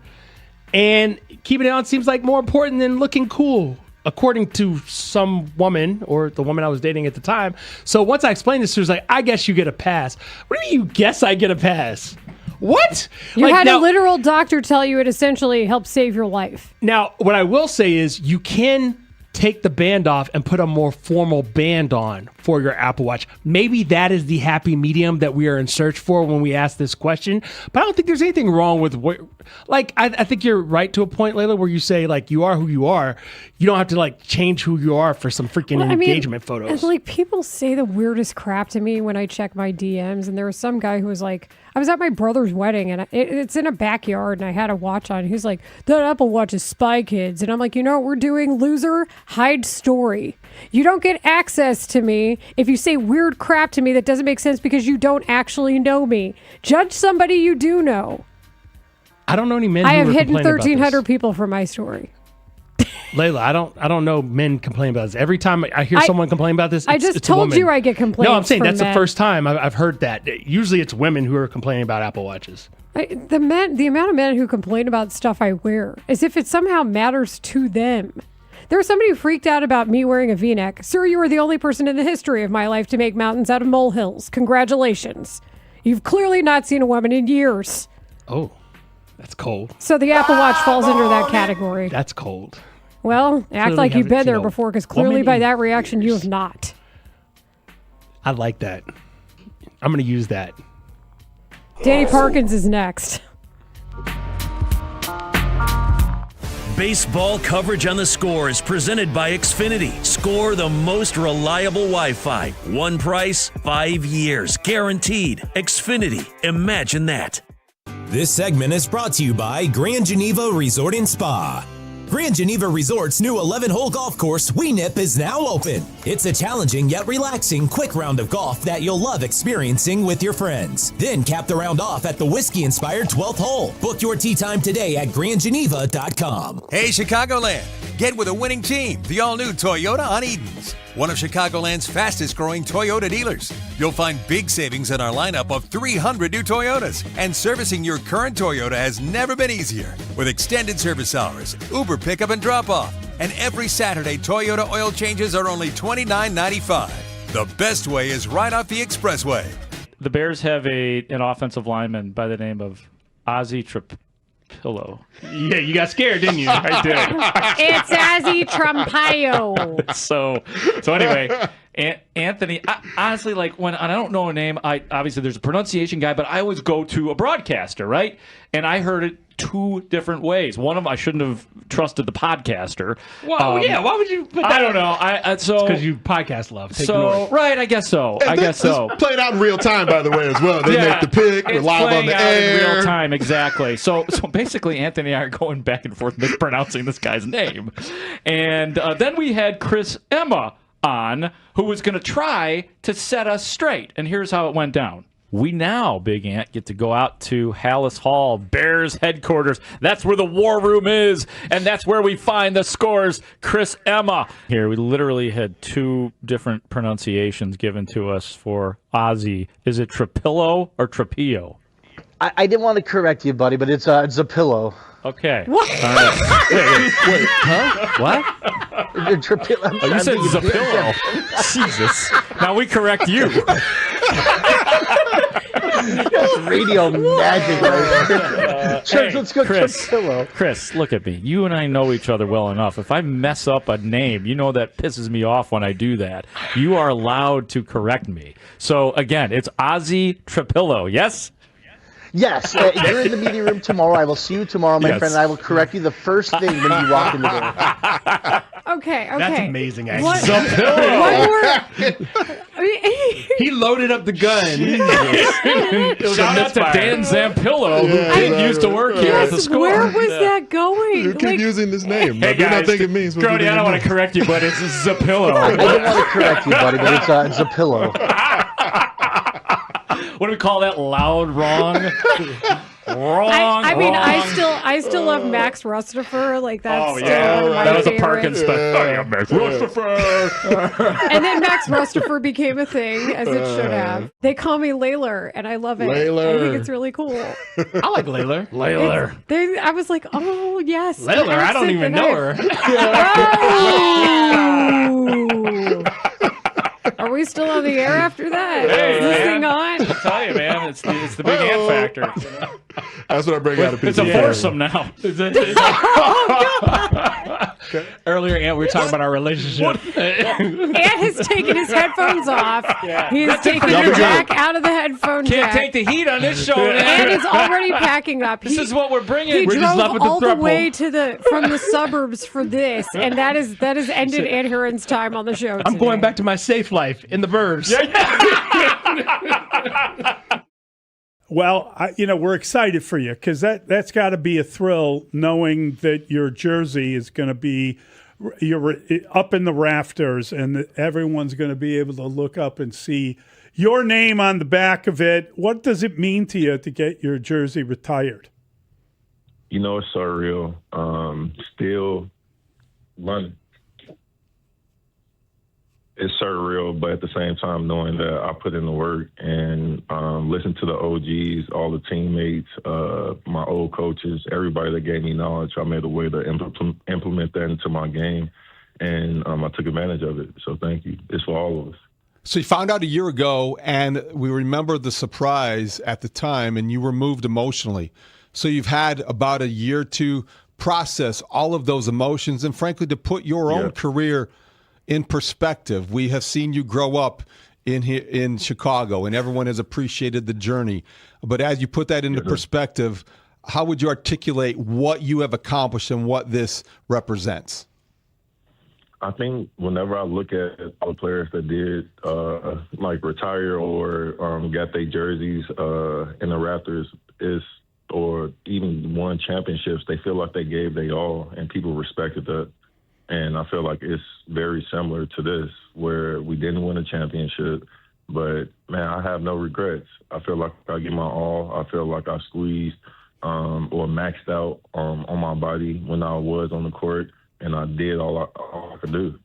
And keeping it on seems like more important than looking cool, according to some woman or the woman I was dating at the time. So once I explained this, she was like, I guess you get a pass. What do you mean you guess I get a pass? What? You had a literal doctor tell you it essentially helps save your life. Now, what I will say is you can take the band off and put a more formal band on for your Apple Watch. Maybe that is the happy medium that we are in search for when we ask this question. But I don't think there's anything wrong with I think you're right to a point, Layla, where you say like you are who you are. You don't have to like change who you are for some freaking engagement photos. And like people say the weirdest crap to me when I check my DMs. And there was some guy who was like, I was at my brother's wedding and it's in a backyard and I had a watch on. He's like, that Apple Watch is Spy Kids. And I'm like, you know what we're doing, loser? Hide story. You don't get access to me if you say weird crap to me that doesn't make sense because you don't actually know me. Judge somebody you do know. I don't know any men I who have are hidden complaining about 1,300 people from my story. Layla, I don't know men complain about this. Every time I hear someone complain about this, I it's just a told woman. you I get complaints. No, I'm saying from that's men. the first time I've heard that. Usually it's women who are complaining about Apple Watches. The amount of men who complain about stuff I wear, as if it somehow matters to them. There was somebody who freaked out about me wearing a V-neck. Sir, you are the only person in the history of my life to make mountains out of molehills. Congratulations. You've clearly not seen a woman in years. Oh, that's cold. So the Apple Watch falls under that category. That's cold. Well, act Clearly like you've haven't been seen there a before, because clearly woman by in that reaction, you have not. I like that. I'm going to use that. Danny Parkins is next. Baseball coverage on The Score is presented by Xfinity. Score the most reliable Wi-Fi. One price, 5 years, guaranteed. Xfinity. Imagine that. This segment is brought to you by Grand Geneva Resort and Spa. Grand Geneva Resort's new 11-hole golf course, Wee Nip, is now open. It's a challenging yet relaxing quick round of golf that you'll love experiencing with your friends. Then cap the round off at the whiskey-inspired 12th hole. Book your tee time today at grandgeneva.com. Hey, Chicagoland. Get with a winning team, the all-new Toyota on Edens, one of Chicagoland's fastest-growing Toyota dealers. You'll find big savings in our lineup of 300 new Toyotas, and servicing your current Toyota has never been easier. With extended service hours, Uber pickup and drop-off, and every Saturday Toyota oil changes are only $29.95. The best way is right off the expressway. The Bears have an offensive lineman by the name of Ozzie Trapillo. Yeah, you got scared, didn't you? I did. It's Ozzie Trampaio. So anyway, Anthony, honestly, like when I don't know a name, obviously there's a pronunciation guy, but I always go to a broadcaster, right? And I heard it two different ways. One of them, I shouldn't have trusted the podcaster. Well, yeah, why would you put that? I don't know. Because you podcast love. Right, I guess so. It's played out in real time, by the way, as well. They make the pick. We're live on the air. In real time, exactly. So basically, Anthony and I are going back and forth mispronouncing this guy's name. And then we had Chris Emma on, who was going to try to set us straight. And here's how it went down. We now, Big Ant, get to go out to Hallis Hall, Bears headquarters. That's where the war room is, and that's where we find the Scores. Chris Emma. Here, we literally had two different pronunciations given to us for Ozzie. Is it Trapillo or Trapillo? I didn't want to correct you, buddy, but it's a pillow. Okay. What? All right. Wait, huh? What? Oh, you said Zapillo. Jesus. Now we correct you. Radio magic right there. Church, let's go Chris, look at me. You and I know each other well enough. If I mess up a name, you know that pisses me off when I do that. You are allowed to correct me. So, again, it's Ozzie Trapillo, yes? Yes, you're in the meeting room tomorrow. I will see you tomorrow, my friend, and I will correct you the first thing when you walk in the door. Okay. That's amazing, actually. One more. He loaded up the gun. Shout out to Dan Zampillo, who used to work here at the Score. Where was that going? You keep using this name. Hey, You're not guys, thinking me. Grote, I don't want to correct you, but it's Zapillo. I didn't want to correct you, buddy, but it's a pillow. What do we call that? Loud wrong? I mean, I still love Max Rustopher. Like that's still one of my that was favorites. a Parkins special. Max Rustopher. And then Max Rustopher became a thing, as it should have. They call me Layler, and I love it. I think it's really cool. I like Layler. I was like, oh yes, Layler. I don't even know her. Oh! Are we still on the air after that? Is this thing on? I'll tell you, man, it's the big ant factor. That's what I bring out of people. It's a foursome now. Earlier, Ant, we were talking about our relationship. Ant has taken his headphones off. Yeah. He's taken the jack out of the headphone Can't jack. take the heat on this show, man. Ant is already packing up. This is what we're bringing. He We're just left drove with the all the throuple. way from the suburbs for this, and that has ended Ant Heron's time on the show. I'm going back to my safe life in the burbs. Well, we're excited for you because that's got to be a thrill knowing that your jersey is going to be you're up in the rafters and that everyone's going to be able to look up and see your name on the back of it. What does it mean to you to get your jersey retired? It's surreal. Still running. It's surreal, but at the same time, knowing that I put in the work and listen to the OGs, all the teammates, my old coaches, everybody that gave me knowledge, I made a way to implement that into my game, and I took advantage of it. So thank you. It's for all of us. So you found out a year ago, and we remember the surprise at the time, and you were moved emotionally. So you've had about a year to process all of those emotions and, frankly, to put your own career in perspective. We have seen you grow up in Chicago, and everyone has appreciated the journey. But as you put that into perspective, how would you articulate what you have accomplished and what this represents? I think whenever I look at all the players that did retire or got their jerseys in the Raptors or even won championships, they feel like they gave their all, and people respected that. And I feel like it's very similar to this, where we didn't win a championship, but, man, I have no regrets. I feel like I give my all. I feel like I squeezed or maxed out on my body when I was on the court, and I did all I could do.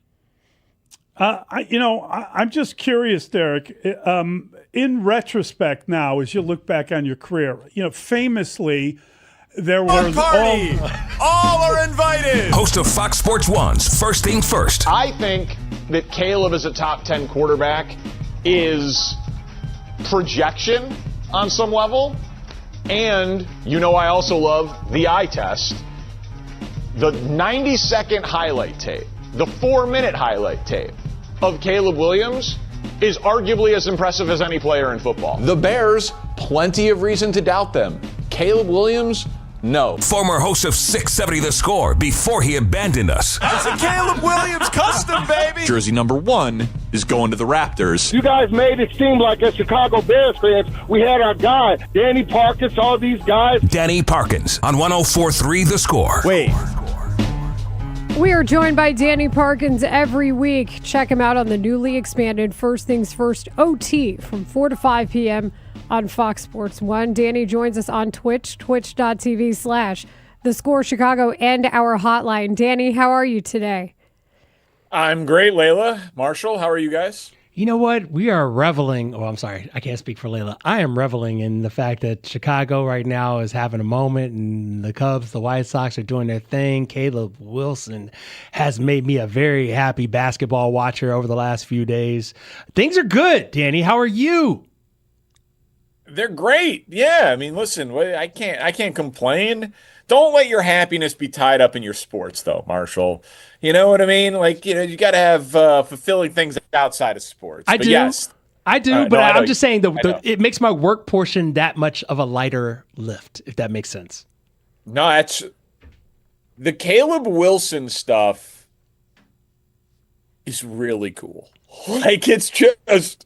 I'm just curious, Derek. In retrospect now, as you look back on your career, famously, there was all are invited. Host of Fox Sports 1's First Thing First. I think that Caleb as a top 10 quarterback is projection on some level. And, I also love the eye test. The 90-second highlight tape, the 4-minute highlight tape of Caleb Williams is arguably as impressive as any player in football. The Bears, plenty of reason to doubt them. Caleb Williams, no. Former host of 670 The Score before he abandoned us. It's a Caleb Williams custom, baby. Jersey number 1 is going to the Raptors. You guys made it seem like as Chicago Bears fans, we had our guy, Danny Parkins, all these guys. Danny Parkins on 104.3 The Score. Wait. We are joined by Danny Parkins every week. Check him out on the newly expanded First Things First OT from 4 to 5 p.m. on Fox Sports 1. Danny joins us on Twitch, twitch.tv/The Score Chicago, and our hotline. Danny, how are you today? I'm great, Layla. Marshall, how are you guys? You know what? We are reveling. Oh, I'm sorry. I can't speak for Layla. I am reveling in the fact that Chicago right now is having a moment, and the Cubs, the White Sox are doing their thing. Caleb Wilson has made me a very happy basketball watcher over the last few days. Things are good, Danny. How are you? They're great. Yeah, I mean, listen, I can't complain. Don't let your happiness be tied up in your sports, though, Marshall. You know what I mean? You got to have fulfilling things outside of sports. I do. Yes. I do, but I'm just saying it makes my work portion that much of a lighter lift, if that makes sense. No, that's the Caleb Wilson stuff is really cool. It's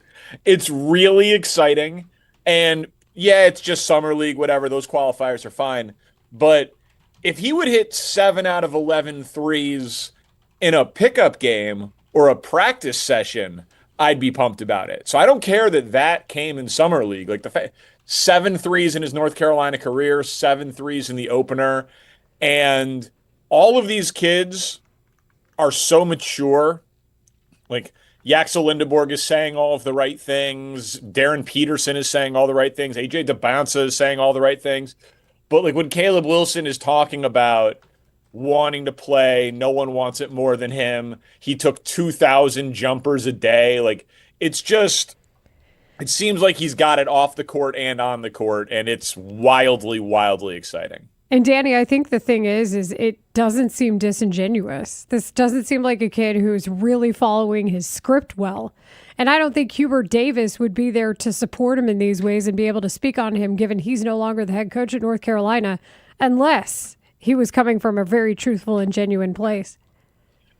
really exciting. And yeah, it's just summer league, whatever. Those qualifiers are fine. But if he would hit 7 out of 11 threes in a pickup game or a practice session, I'd be pumped about it. So I don't care that came in summer league. 7 threes in his North Carolina career, 7 threes in the opener. And all of these kids are so mature. Like, Yaxel Lindeborg is saying all of the right things. Darren Peterson is saying all the right things. AJ DeBounce is saying all the right things. But like when Caleb Wilson is talking about wanting to play, no one wants it more than him. He took 2,000 jumpers a day. Like, it's just, it seems like he's got it off the court and on the court, and it's wildly, wildly exciting. And Danny, I think the thing is it doesn't seem disingenuous. This doesn't seem like a kid who's really following his script well. And I don't think Hubert Davis would be there to support him in these ways and be able to speak on him, given he's no longer the head coach at North Carolina, unless he was coming from a very truthful and genuine place.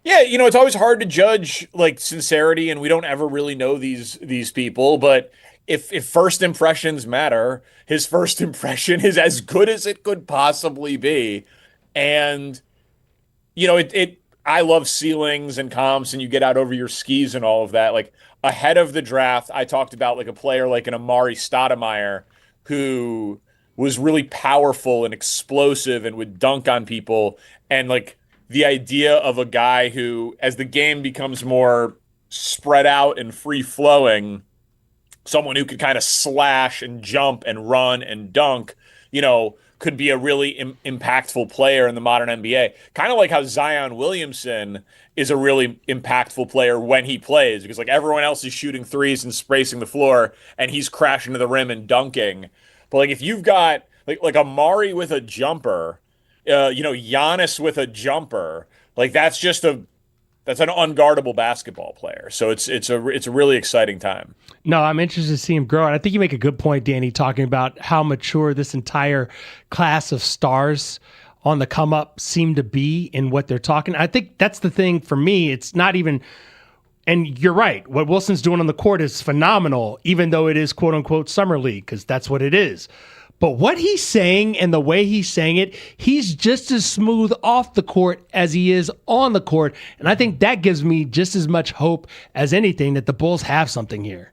Yeah, you know, it's always hard to judge like sincerity, and we don't ever really know these people, but if first impressions matter, his first impression is as good as it could possibly be. And, you know, I love ceilings and comps, and you get out over your skis and all of that. Like, ahead of the draft, I talked about like a player like an Amari Stoudemire who was really powerful and explosive and would dunk on people. And like the idea of a guy who, as the game becomes more spread out and free flowing, someone who could kind of slash and jump and run and dunk, you know, could be a really impactful player in the modern NBA. Kind of like how Zion Williamson is a really impactful player when he plays, because like everyone else is shooting threes and spacing the floor and he's crashing to the rim and dunking. But like if you've got like Amari with a jumper, you know, Giannis with a jumper, like that's an unguardable basketball player. So it's a really exciting time. No, I'm interested to see him grow. And I think you make a good point, Danny, talking about how mature this entire class of stars on the come up seem to be in what they're talking. I think that's the thing for me. It's not even, and you're right, what Wilson's doing on the court is phenomenal, even though it is quote unquote summer league, because that's what it is. But what he's saying and the way he's saying it, he's just as smooth off the court as he is on the court. And I think that gives me just as much hope as anything that the Bulls have something here.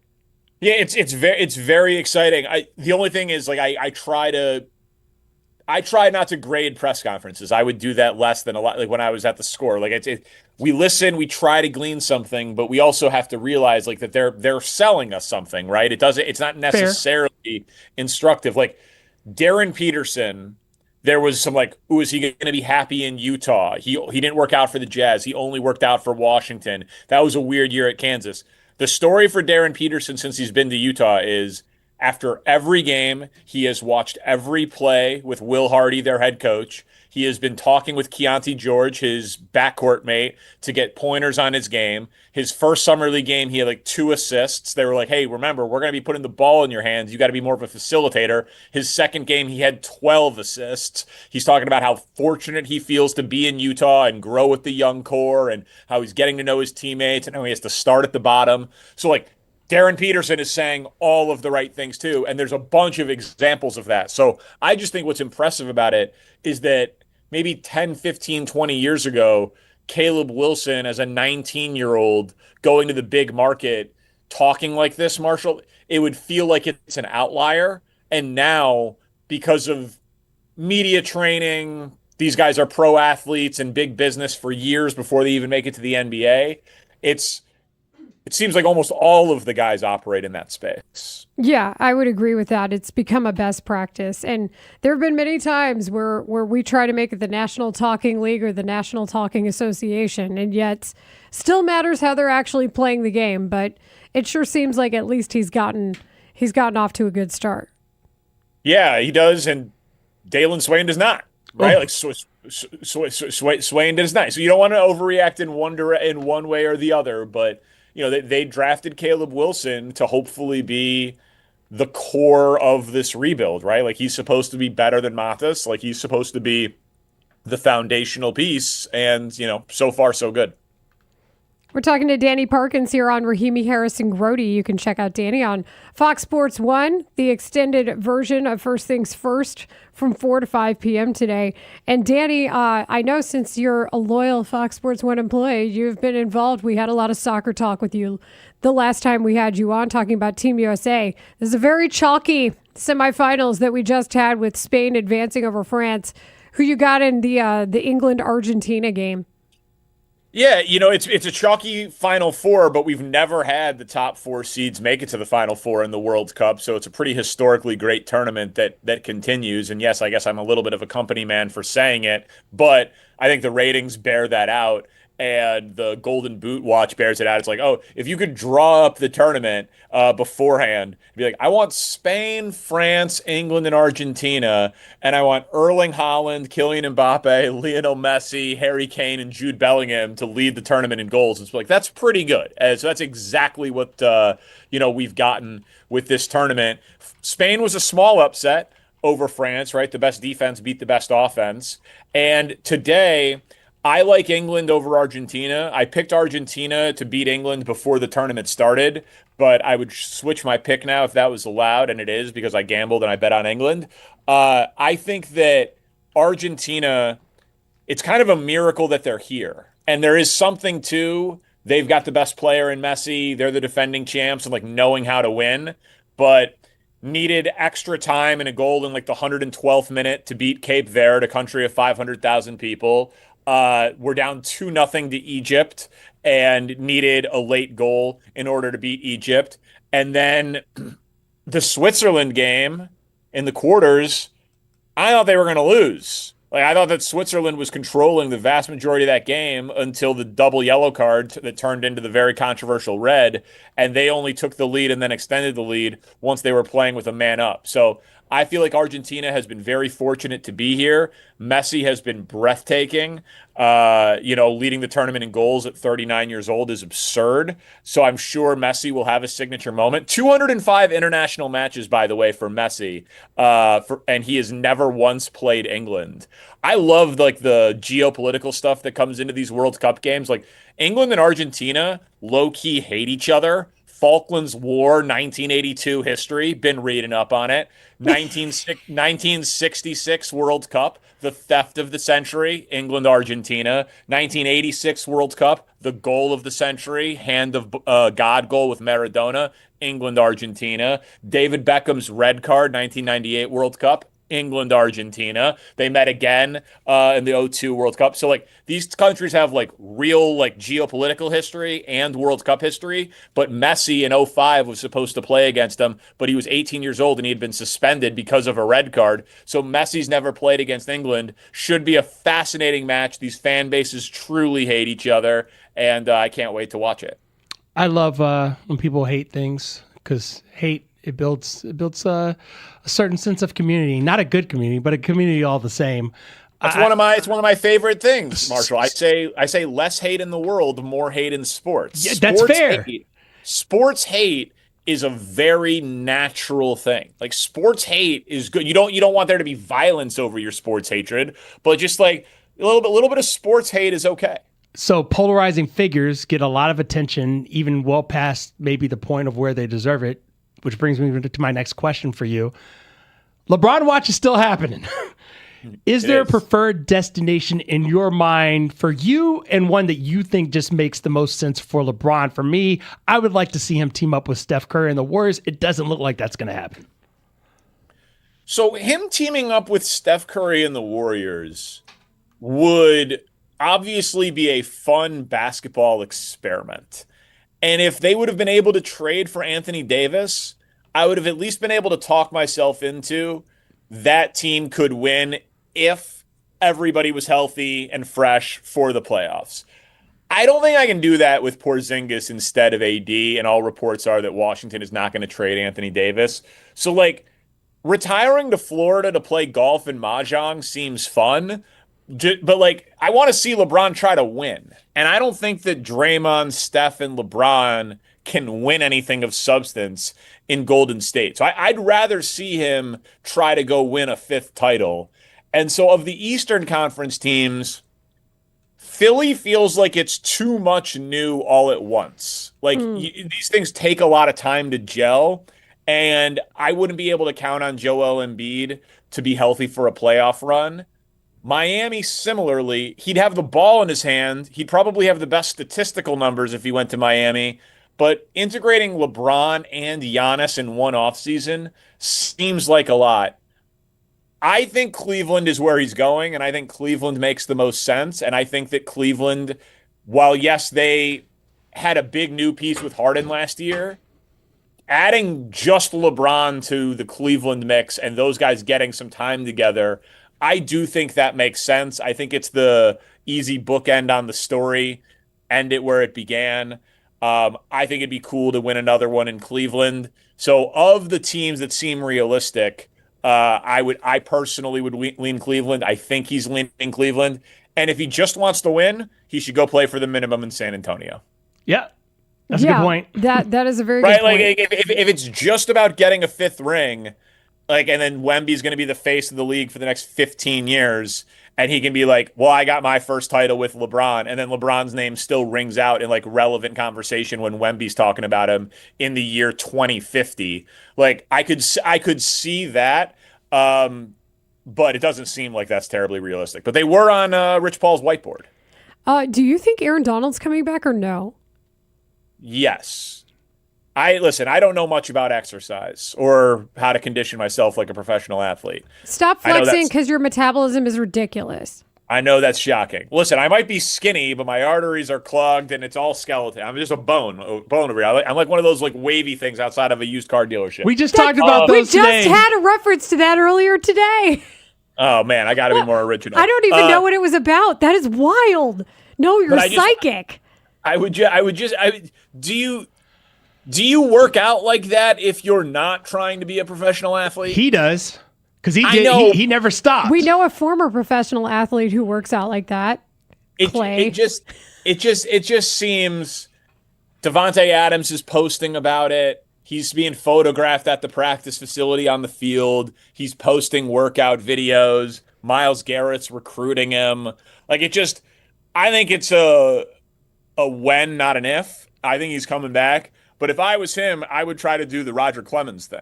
Yeah, it's very exciting. The only thing is like I try not to grade press conferences. I would do that less than a lot, like when I was at the Score. Like we listen, we try to glean something, but we also have to realize like that they're selling us something, right? It's not necessarily instructive. Like Darren Peterson, there was some like, is he going to be happy in Utah? He didn't work out for the Jazz. He only worked out for Washington. That was a weird year at Kansas. The story for Darren Peterson since he's been to Utah is after every game, he has watched every play with Will Hardy, their head coach. He has been talking with Keontae George, his backcourt mate, to get pointers on his game. His first summer league game, he had like 2 assists. They were like, hey, remember, we're going to be putting the ball in your hands. You got to be more of a facilitator. His second game, he had 12 assists. He's talking about how fortunate he feels to be in Utah and grow with the young core and how he's getting to know his teammates and how he has to start at the bottom. So like Darren Peterson is saying all of the right things too. And there's a bunch of examples of that. So I just think what's impressive about it is that maybe 10, 15, 20 years ago, Caleb Wilson as a 19-year-old going to the big market, talking like this, Marshall, it would feel like it's an outlier. And now, because of media training, these guys are pro athletes and big business for years before they even make it to the NBA. It seems like almost all of the guys operate in that space. Yeah, I would agree with that. It's become a best practice. And there have been many times where we try to make it the National Talking League or the National Talking Association, and yet still matters how they're actually playing the game. But it sure seems like at least he's gotten off to a good start. Yeah, he does, and Dalen Swain does not. Right? Like Swain does not. So you don't want to overreact in one way or the other, but you know, they drafted Caleb Wilson to hopefully be the core of this rebuild, right? Like he's supposed to be better than Mathis. Like he's supposed to be the foundational piece. And, you know, so far, so good. We're talking to Danny Parkins here on Rahimi Harris and Grote. You can check out Danny on Fox Sports 1, the extended version of First Things First from 4 to 5 p.m. today. And Danny, I know since you're a loyal Fox Sports 1 employee, you've been involved. We had a lot of soccer talk with you the last time we had you on talking about Team USA. This is a very chalky semifinals that we just had with Spain advancing over France. Who you got in the England-Argentina game? Yeah, it's a chalky Final Four, but we've never had the top 4 seeds make it to the Final Four in the World Cup, so it's a pretty historically great tournament that continues. And yes, I guess I'm a little bit of a company man for saying it, but I think the ratings bear that out. And the Golden Boot watch bears it out. It's like, oh, if you could draw up the tournament beforehand, be like, I want Spain, France, England, and Argentina, and I want Erling Haaland, Kylian Mbappe, Lionel Messi, Harry Kane, and Jude Bellingham to lead the tournament in goals. It's like, that's pretty good. And so that's exactly what we've gotten with this tournament. Spain was a small upset over France, right? The best defense beat the best offense. And today, I like England over Argentina. I picked Argentina to beat England before the tournament started, but I would switch my pick now if that was allowed, and it is because I gambled and I bet on England. I think that Argentina, it's kind of a miracle that they're here. And there is something to, they've got the best player in Messi, they're the defending champs, and like knowing how to win, but needed extra time and a goal in like the 112th minute to beat Cape Verde, a country of 500,000 people. We're down 2-0 to Egypt and needed a late goal in order to beat Egypt. And then the Switzerland game in the quarters, I thought they were going to lose. Like, I thought that Switzerland was controlling the vast majority of that game until the double yellow card that turned into the very controversial red. And they only took the lead and then extended the lead once they were playing with a man up. So I feel like Argentina has been very fortunate to be here. Messi has been breathtaking. Leading the tournament in goals at 39 years old is absurd. So I'm sure Messi will have a signature moment. 205 international matches, by the way, for Messi. And he has never once played England. I love like the geopolitical stuff that comes into these World Cup games. Like England and Argentina low-key hate each other. Falklands War, 1982 history, been reading up on it. 1966 World Cup, the theft of the century, England, Argentina. 1986 World Cup, the goal of the century, hand of God goal with Maradona, England, Argentina. David Beckham's red card, 1998 World Cup, England, Argentina. They met again in the 2002 World Cup. So like these countries have like real like geopolitical history and World Cup history. But Messi in 2005 was supposed to play against them, but he was 18 years old and he had been suspended because of a red card. So Messi's never played against England. Should be a fascinating match. These fan bases truly hate each other, and I can't wait to watch it. I love when people hate things because hate. It builds a certain sense of community, not a good community, but a community all the same. It's one of my favorite things, Marshall. I say less hate in the world, more hate in sports. Yeah, that's fair. Sports hate is a very natural thing. Like sports hate is good. You don't want there to be violence over your sports hatred, but just like a little bit of sports hate is okay. So polarizing figures get a lot of attention, even well past maybe the point of where they deserve it. Which brings me to my next question for you. LeBron watch is still happening. Is there a preferred destination in your mind for you and one that you think just makes the most sense for LeBron? For me, I would like to see him team up with Steph Curry and the Warriors. It doesn't look like that's going to happen. So him teaming up with Steph Curry and the Warriors would obviously be a fun basketball experiment. And if they would have been able to trade for Anthony Davis, I would have at least been able to talk myself into that team could win if everybody was healthy and fresh for the playoffs. I don't think I can do that with Porzingis instead of AD, and all reports are that Washington is not going to trade Anthony Davis. So, like, retiring to Florida to play golf and mahjong seems fun, but, like, I want to see LeBron try to win. And I don't think that Draymond, Steph, and LeBron can win anything of substance in Golden State. So I'd rather see him try to go win a 5th title. And so of the Eastern Conference teams, Philly feels like it's too much new all at once. Like these things take a lot of time to gel. And I wouldn't be able to count on Joel Embiid to be healthy for a playoff run. Miami, similarly, he'd have the ball in his hand. He'd probably have the best statistical numbers if he went to Miami, but integrating LeBron and Giannis in one offseason seems like a lot. I think Cleveland is where he's going, and I think Cleveland makes the most sense. And I think that Cleveland, while yes, they had a big new piece with Harden last year, adding just LeBron to the Cleveland mix and those guys getting some time together, I do think that makes sense. I think it's the easy bookend on the story, end it where it began. I think it'd be cool to win another one in Cleveland. So of the teams that seem realistic, I personally would lean Cleveland. I think he's leaning Cleveland. And if he just wants to win, he should go play for the minimum in San Antonio. Yeah. That's a good point. That is a very right, good point. Like if it's just about getting a 5th ring, like, and then Wemby's going to be the face of the league for the next 15 years, and he can be like, well, I got my first title with LeBron, and then LeBron's name still rings out in like relevant conversation when Wemby's talking about him in the year 2050. Like, I could see that, but it doesn't seem like that's terribly realistic. But they were on Rich Paul's whiteboard. Do you think Aaron Donald's coming back or no? Yes. I don't know much about exercise or how to condition myself like a professional athlete. Stop flexing because your metabolism is ridiculous. I know that's shocking. Listen, I might be skinny, but my arteries are clogged and it's all skeleton. I'm just a bone over here. I'm like one of those like wavy things outside of a used car dealership. We just talked about those today. We just had a reference to that earlier today. Oh man, I got to be more original. I don't even know what it was about. That is wild. No, you're psychic. Do you work out like that if you're not trying to be a professional athlete? He does, because he never stopped. We know a former professional athlete who works out like that. Clay. It just seems Devontae Adams is posting about it. He's being photographed at the practice facility on the field. He's posting workout videos. Myles Garrett's recruiting him. Like I think it's a when, not an if. I think he's coming back. But if I was him, I would try to do the Roger Clemens thing.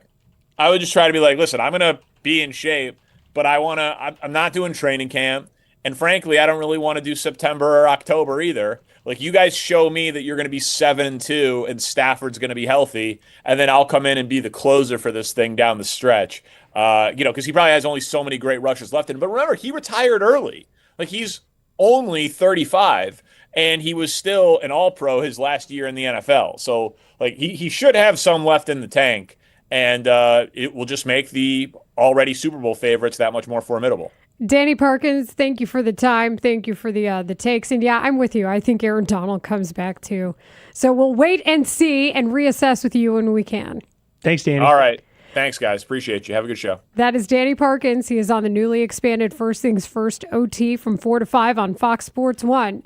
I would just try to be like, listen, I'm going to be in shape, but I'm not doing training camp. And frankly, I don't really want to do September or October either. Like, you guys show me that you're going to be 7-2 and Stafford's going to be healthy, and then I'll come in and be the closer for this thing down the stretch. Because he probably has only so many great rushes left in him. But remember, he retired early. Like, he's only 35. And he was still an all-pro his last year in the NFL. So, like, he should have some left in the tank, and it will just make the already Super Bowl favorites that much more formidable. Danny Parkins, thank you for the time. Thank you for the takes. And, yeah, I'm with you. I think Aaron Donald comes back, too. So we'll wait and see and reassess with you when we can. Thanks, Danny. All right. Thanks, guys. Appreciate you. Have a good show. That is Danny Parkins. He is on the newly expanded First Things First OT from 4 to 5 on Fox Sports 1.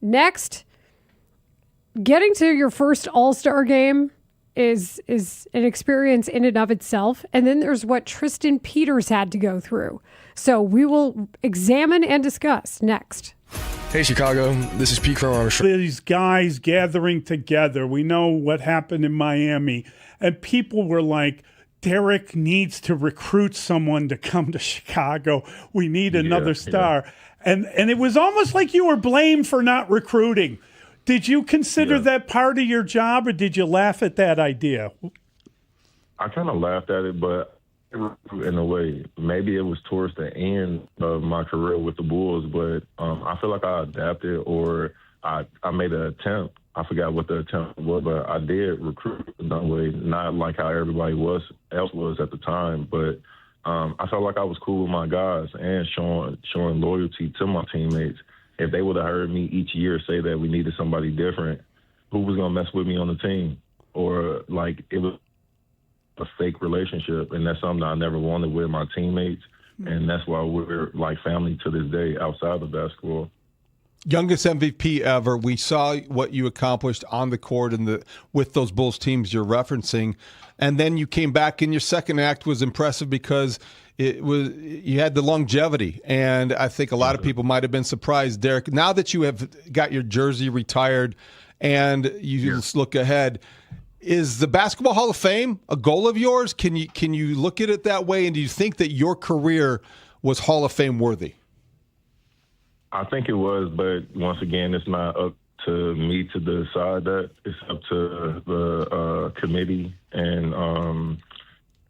Next, getting to your first All-Star game is an experience in and of itself. And then there's what Tristan Peters had to go through. So we will examine and discuss next. Hey, Chicago. This is Pete Crow. These guys gathering together. We know what happened in Miami. And people were like, Derek needs to recruit someone to come to Chicago. We need another star. Yeah. And it was almost like you were blamed for not recruiting. Did you consider that part of your job, or did you laugh at that idea? I kind of laughed at it, but in a way, maybe it was towards the end of my career with the Bulls, but I feel like I adapted, or I made an attempt. I forgot what the attempt was, but I did recruit in that way, not like how everybody else was at the time, but I felt like I was cool with my guys and showing loyalty to my teammates. If they would have heard me each year say that we needed somebody different, who was going to mess with me on the team? Or, like, it was a fake relationship, and that's something I never wanted with my teammates, and that's why we're, like, family to this day outside of basketball. Youngest MVP ever. We saw what you accomplished on the court and with those Bulls teams you're referencing. And then you came back, and your second act was impressive because you had the longevity. And I think a lot of people might have been surprised, Derek. Now that you have got your jersey retired and you just look ahead, is the Basketball Hall of Fame a goal of yours? Can you look at it that way? And do you think that your career was Hall of Fame worthy? I think it was, but once again, it's not up to me to decide that. It's up to the committee, and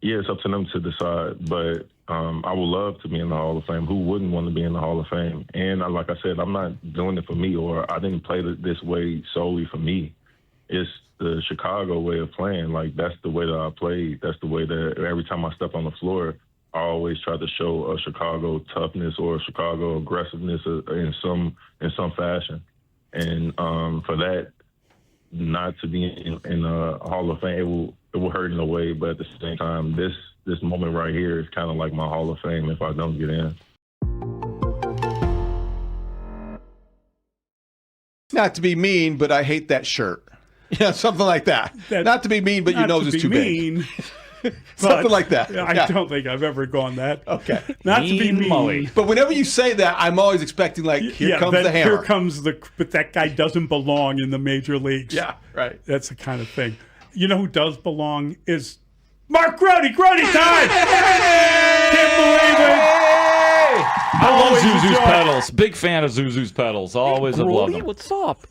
it's up to them to decide. But I would love to be in the Hall of Fame. Who wouldn't want to be in the Hall of Fame? And like I said, I'm not doing it for me, or I didn't play this way solely for me. It's the Chicago way of playing. Like, that's the way that I played. That's the way that every time I step on the floor, I always try to show a Chicago toughness or a Chicago aggressiveness in some fashion. And for that not to be in the Hall of Fame, it will hurt in a way. But at the same time, this moment right here is kind of like my Hall of Fame if I don't get in. Not to be mean, but I hate that shirt. Yeah, something like that. Not to be mean, but your nose is too big. Something like that. I don't think I've ever gone that. Okay. Not to be mean. Mully. But whenever you say that, I'm always expecting, like, here comes the hammer. Here comes but that guy doesn't belong in the major leagues. Yeah, right. That's the kind of thing. You know who does belong is Mark Grote. Grote time! Can't believe it! I love Zuzu's pedals. Big fan of Zuzu's pedals. Always have loved them. What's up?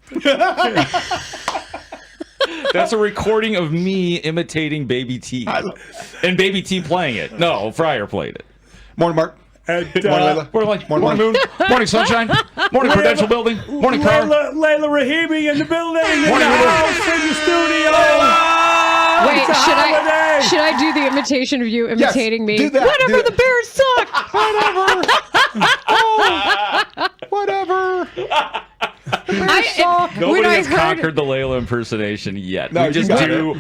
That's a recording of me imitating Baby T. And Baby T playing it. No, Fryer played it. Morning, Mark. And, morning, Moon. Morning, Sunshine. Morning, Prudential Building. Morning, Car. Layla Rahimi in the building. In Morning, the house, in the studio. Wait, should I do the imitation of you imitating me? Do that. Whatever, the Bears suck. Whatever. Nobody has conquered the Layla impersonation yet. No, we just do.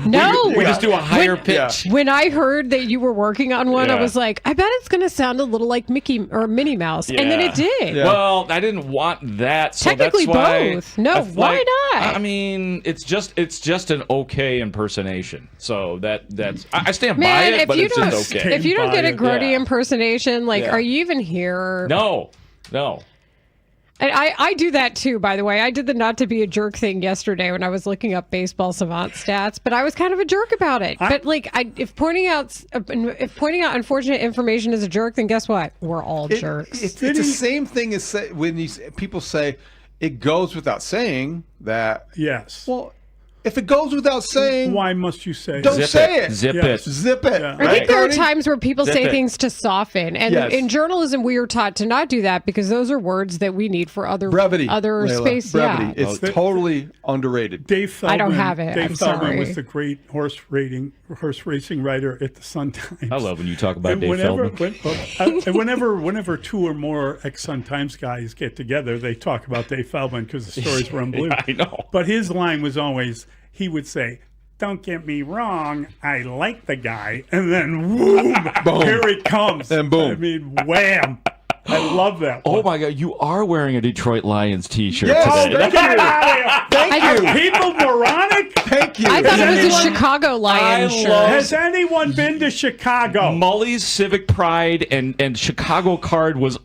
We just do a higher pitch. When I heard that you were working on one, I was like, I bet it's going to sound a little like Mickey or Minnie Mouse, and then it did. Yeah. Well, I didn't want that. So Technically, that's why both. No, why not? I mean, it's just an okay impersonation. So that's I stand by it, but it's just okay. If you don't get a Grote impersonation, are you even here? No. And I do that too, by the way. I did the not to be a jerk thing yesterday when I was looking up baseball savant stats, but I was kind of a jerk about it. But if pointing out unfortunate information is a jerk, then guess what? We're all jerks. It's the same thing as when people say it goes without saying that. Yes. Well, if it goes without saying, why must you say? Don't say it. Zip it. Zip it. Yeah. I think there are times where people say things to soften, and Yes. in journalism we are taught to not do that because those are words that we need for other brevity, other Layla. space. Brevity. Yeah. It's totally underrated. Dave Feldman. I don't have it. Dave I'm Feldman sorry. was the great horse racing writer at the Sun Times. I love when you talk about And Dave Feldman. whenever two or more ex-Sun Times guys get together, they talk about Dave Feldman because the stories were unbelievable. I know. But his line was always, he would say, "Don't get me wrong, I like the guy," and then whoom, Boom. here it comes. And boom. I mean, wham. I love that one. Oh my God, you are wearing a Detroit Lions t-shirt Yes, today. Get it out of here. Thank you. Are people moronic? Thank you. I thought it was a Chicago Lions shirt. Has anyone been to Chicago? Mully's civic pride and Chicago card was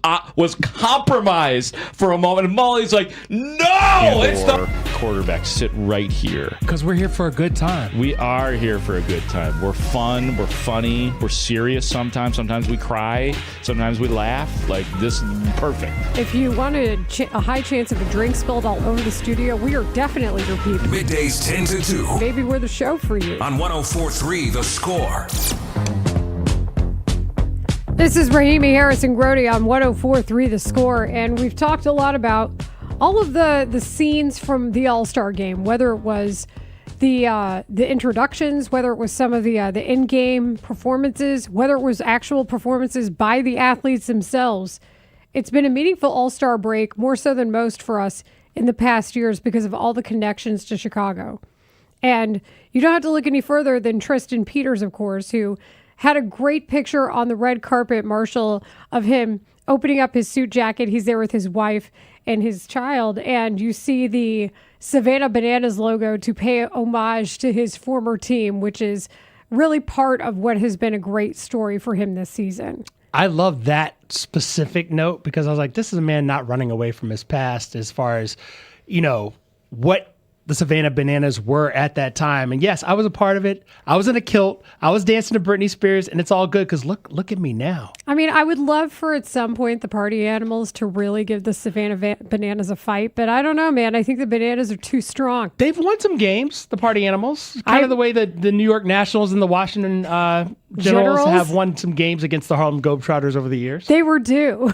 compromised for a moment. And Mully's like, no, it's the quarterback. Sit right here. Because we're here for a good time. We are here for a good time. We're fun. We're funny. We're serious sometimes. Sometimes we cry. Sometimes we laugh. Like, this is perfect. If you want a high chance of a drink spilled all over the studio, we are definitely your people. Middays 10 to 2. Maybe we're the show for you. On 104.3 The Score. This is Rahimi Harrison Grote on 104.3 The Score, and we've talked a lot about all of the scenes from the All-Star Game, whether it was the introductions, whether it was some of the in-game performances, whether it was actual performances by the athletes themselves. It's been a meaningful All-Star break, more so than most for us in the past years because of all the connections to Chicago. And you don't have to look any further than Tristan Peters, of course, who had a great picture on the red carpet, Marshall, of him opening up his suit jacket. He's there with his wife and his child, and you see the Savannah Bananas logo to pay homage to his former team, which is really part of what has been a great story for him this season. I love that specific note because I was like, this is a man not running away from his past as far as, what the Savannah Bananas were at that time. And yes, I was a part of it. I was in a kilt. I was dancing to Britney Spears, and it's all good because look at me now. I mean, I would love for at some point the Party Animals to really give the Savannah Bananas a fight, but I don't know, man. I think the Bananas are too strong. They've won some games, the Party Animals. Kind of the way that the New York Nationals and the Washington Generals have won some games against the Harlem Globetrotters over the years. They were due.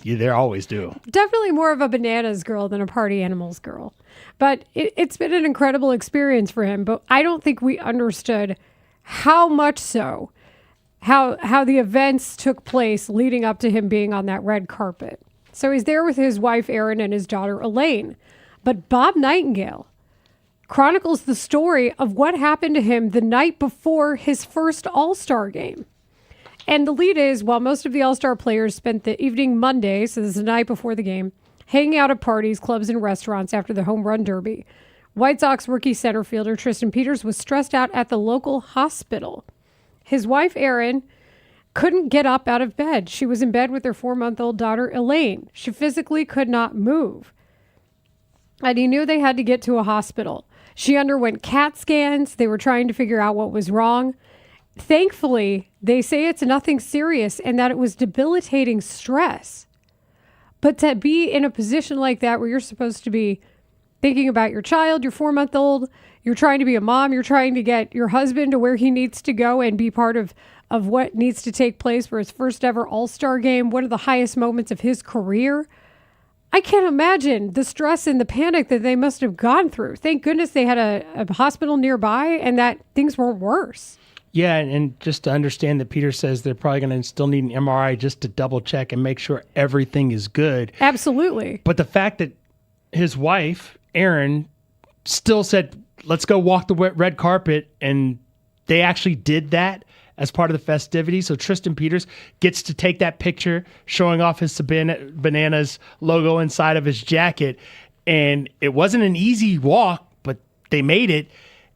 Yeah, they're always due. Definitely more of a Bananas girl than a Party Animals girl. But it's been an incredible experience for him. But I don't think we understood how much so, how the events took place leading up to him being on that red carpet. So he's there with his wife, Erin, and his daughter, Elaine. But Bob Nightingale chronicles the story of what happened to him the night before his first All-Star game. And the lead is, while most of the All-Star players spent the evening Monday, so this is the night before the game, hanging out at parties, clubs, and restaurants after the home run derby, White Sox rookie center fielder Tristan Peters was stressed out at the local hospital. His wife, Erin, couldn't get up out of bed. She was in bed with her 4-month-old daughter, Elaine. She physically could not move. And he knew they had to get to a hospital. She underwent CAT scans. They were trying to figure out what was wrong. Thankfully, they say it's nothing serious and that it was debilitating stress. But to be in a position like that where you're supposed to be thinking about your child, your 4-month-old, you're trying to be a mom, you're trying to get your husband to where he needs to go and be part of what needs to take place for his first ever All-Star game, one of the highest moments of his career. I can't imagine the stress and the panic that they must have gone through. Thank goodness they had a hospital nearby and that things were worse. Yeah, and just to understand that Peter says they're probably going to still need an MRI just to double check and make sure everything is good. Absolutely. But the fact that his wife, Erin, still said, let's go walk the red carpet, and they actually did that as part of the festivities. So Tristan Peters gets to take that picture showing off his Bananas logo inside of his jacket. And it wasn't an easy walk, but they made it.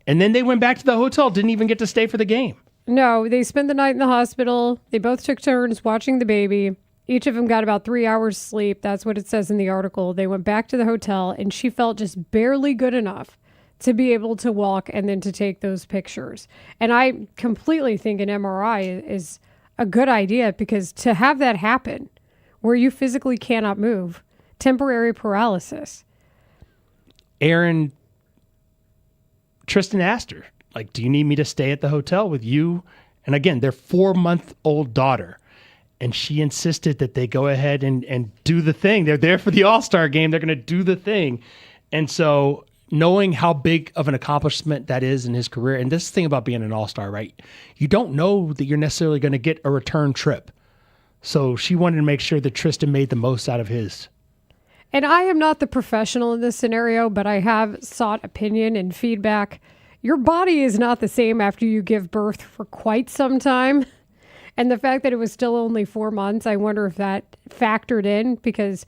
And then they went back to the hotel, didn't even get to stay for the game. No, they spent the night in the hospital. They both took turns watching the baby. Each of them got about 3 hours sleep. That's what it says in the article. They went back to the hotel, and she felt just barely good enough to be able to walk and then to take those pictures. And I completely think an MRI is a good idea, because to have that happen where you physically cannot move, temporary paralysis. Tristan asked her, like, do you need me to stay at the hotel with you? And again, their 4-month-old daughter. And she insisted that they go ahead and do the thing. They're there for the All-Star game. They're going to do the thing. And so knowing how big of an accomplishment that is in his career, and this thing about being an All-Star, right? You don't know that you're necessarily going to get a return trip. So she wanted to make sure that Tristan made the most out of his. And I am not the professional in this scenario, but I have sought opinion and feedback. Your body is not the same after you give birth for quite some time. And the fact that it was still only 4 months, I wonder if that factored in, because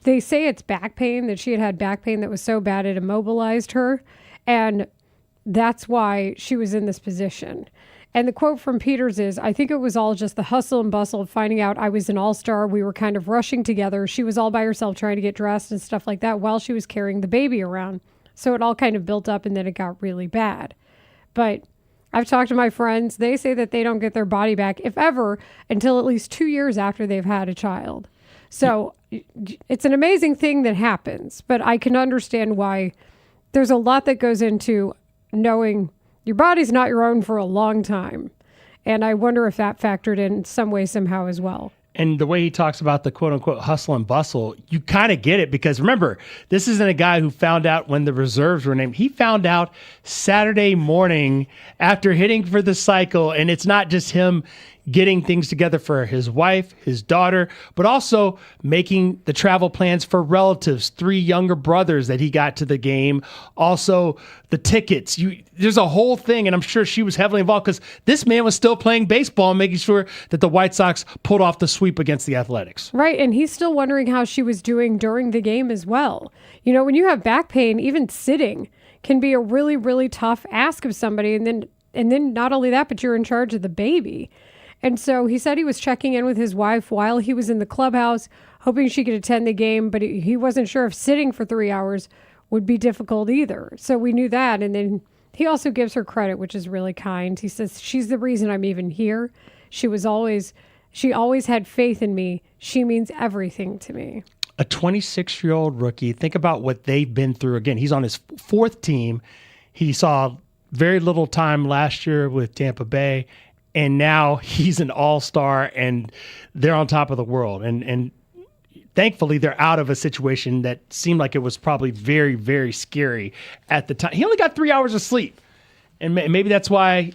they say it's back pain, that she had back pain that was so bad it immobilized her. And that's why she was in this position. And the quote from Peters is, I think it was all just the hustle and bustle of finding out I was an all-star. We were kind of rushing together. She was all by herself trying to get dressed and stuff like that while she was carrying the baby around. So it all kind of built up and then it got really bad. But I've talked to my friends. They say that they don't get their body back, if ever, until at least 2 years after they've had a child. So it's an amazing thing that happens. But I can understand why there's a lot that goes into knowing your body's not your own for a long time. And I wonder if that factored in some way, somehow as well. And the way he talks about the quote-unquote hustle and bustle, you kind of get it, because remember, this isn't a guy who found out when the reserves were named. He found out Saturday morning after hitting for the cycle, and it's not just him getting things together for his wife, his daughter, but also making the travel plans for relatives, 3 younger brothers that he got to the game, also the tickets. There's a whole thing, and I'm sure she was heavily involved, because this man was still playing baseball and making sure that the White Sox pulled off the sweep against the Athletics. Right, and he's still wondering how she was doing during the game as well. You know, when you have back pain, even sitting can be a really, really tough ask of somebody, and then not only that, but you're in charge of the baby. And so he said he was checking in with his wife while he was in the clubhouse, hoping she could attend the game, but he wasn't sure if sitting for 3 hours would be difficult either. So we knew that. And then he also gives her credit, which is really kind. He says, she's the reason I'm even here. She always had faith in me. She means everything to me. A 26-year-old rookie. Think about what they've been through. Again, he's on his fourth team. He saw very little time last year with Tampa Bay, and now he's an all-star, and they're on top of the world. And thankfully, they're out of a situation that seemed like it was probably very, very scary at the time. He only got 3 hours of sleep, and maybe that's why,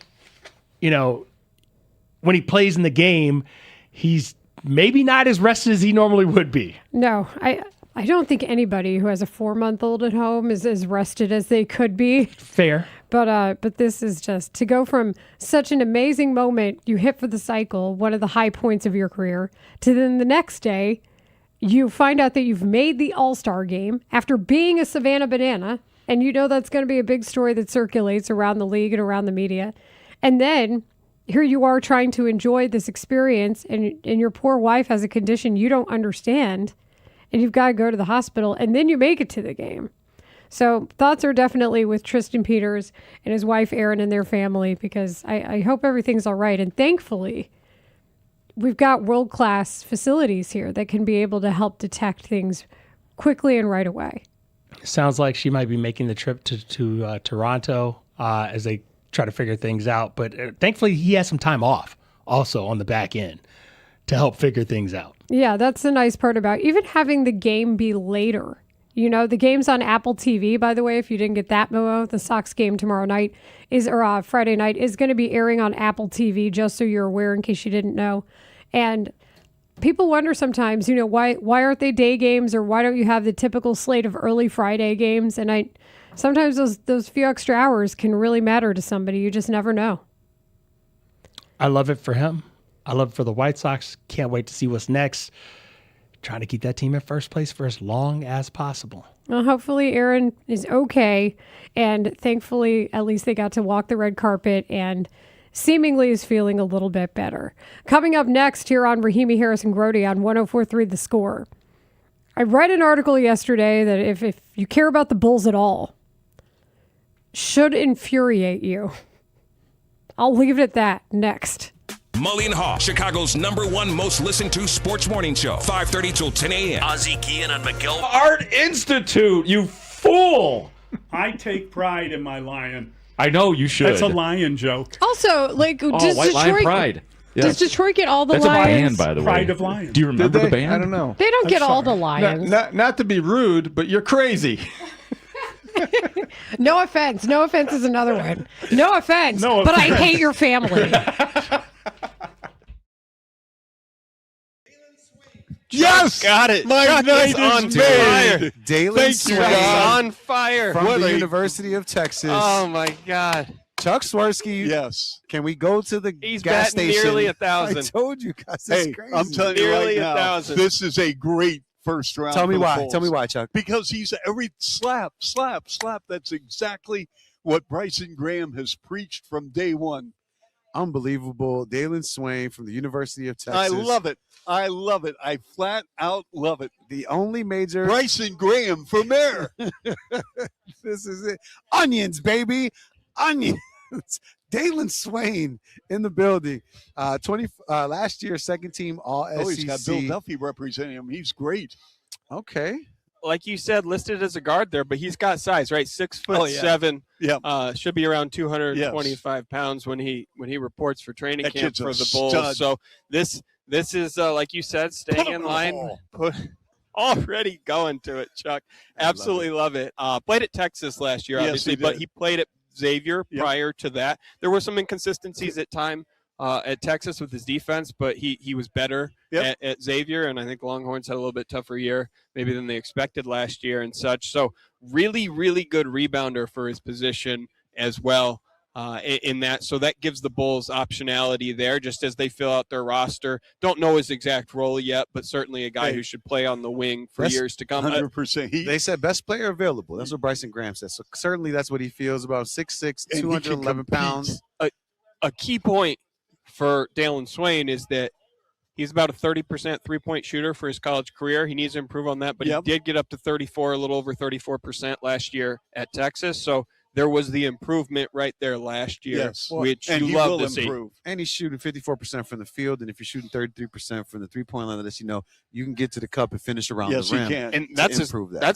when he plays in the game, he's maybe not as rested as he normally would be. No, I don't think anybody who has a 4-month-old at home is as rested as they could be. Fair. But this is just to go from such an amazing moment you hit for the cycle, one of the high points of your career, to then the next day you find out that you've made the All-Star game after being a Savannah Banana, and you know that's going to be a big story that circulates around the league and around the media. And then here you are trying to enjoy this experience, and your poor wife has a condition you don't understand, and you've got to go to the hospital, and then you make it to the game. So thoughts are definitely with Tristan Peters and his wife Erin and their family, because I hope everything's all right. And thankfully, we've got world-class facilities here that can be able to help detect things quickly and right away. Sounds like she might be making the trip to Toronto as they try to figure things out. But thankfully, he has some time off also on the back end to help figure things out. Yeah, that's the nice part about even having the game be later. The game's on Apple TV, by the way, if you didn't get that memo. The Sox game tomorrow night Friday night is going to be airing on Apple TV, just so you're aware in case you didn't know. And people wonder sometimes, why aren't they day games, or why don't you have the typical slate of early Friday games? And sometimes those few extra hours can really matter to somebody. You just never know. I love it for him. I love it for the White Sox. Can't wait to see what's next. Trying to keep that team in first place for as long as possible. Well, hopefully Erin is okay. And thankfully, at least they got to walk the red carpet and seemingly is feeling a little bit better. Coming up next here on Rahimi, Harris, and Grote on 104.3 The Score. I read an article yesterday that if you care about the Bulls at all, should infuriate you. I'll leave it at that. Next. Mully and Haugh, Chicago's #1 most listened to sports morning show, 5:30 till 10 a.m. Ozzie Guillen and Miguel Art Institute, you fool! I take pride in my lion. I know you should. That's a lion joke. Also, does White Lion Detroit Pride. Yes. Does Detroit get all the That's lions? a band, by the way. Pride of Lions. Do you remember the band? I don't know. They don't get all the lions. Not to be rude, but you're crazy. No offense. No offense is another one. No offense. No but offense. I hate your family. Yes! Got it. My Chuck night is on is fire. made. Dalen Thank you, Swain God. on fire. From the University of Texas. Oh, my God. Chuck Swirsky. Yes. Can we go to the He's gas batting station? nearly 1,000. I told you guys. That's Hey, crazy. I'm telling you Nearly right now, 1,000. this is a great first round. Tell me for the why. Bulls. Tell me why, Chuck. Because he's every slap. That's exactly what Bryson Graham has preached from day one. Unbelievable. Dalen Swain from the University of Texas. I love it. I flat out love it. The only major. Bryson Graham for mayor. This is it. Onions, baby. Onions. Dalen Swain in the building. Last year, second team All SEC. Oh, he's got Bill Duffy representing him. He's great. Okay. Like you said, listed as a guard there, but he's got size, right? 6'7". Yeah. Should be around 225 pounds when he reports for training That camp kid's a for the Bulls. stud. So this is like you said, staying in line. Already going to it, Chuck. Absolutely love it. Played at Texas last year, Yes, obviously, he but did. he played at Xavier Yep. prior to that. There were some inconsistencies at time at Texas with his defense, but he was better at Xavier, and I think Longhorns had a little bit tougher year maybe than they expected last year and such. So really, really good rebounder for his position as well in that. So that gives the Bulls optionality there just as they fill out their roster. Don't know his exact role yet, but certainly a guy who should play on the wing for years to come. 100%. They said best player available. That's what Bryson Graham said. So certainly that's what he feels about 6'6", 211 pounds. A key point for Dalen Swain is that He's about a 30% three-point shooter for his college career. He needs to improve on that, but he did get up to 34, a little over 34% last year at Texas. So there was the improvement right there last year, which and you love to see. And he's shooting 54% from the field, and if you're shooting 33% from the three-point line, you know you can get to the cup and finish around the rim. Yes, you can. And that's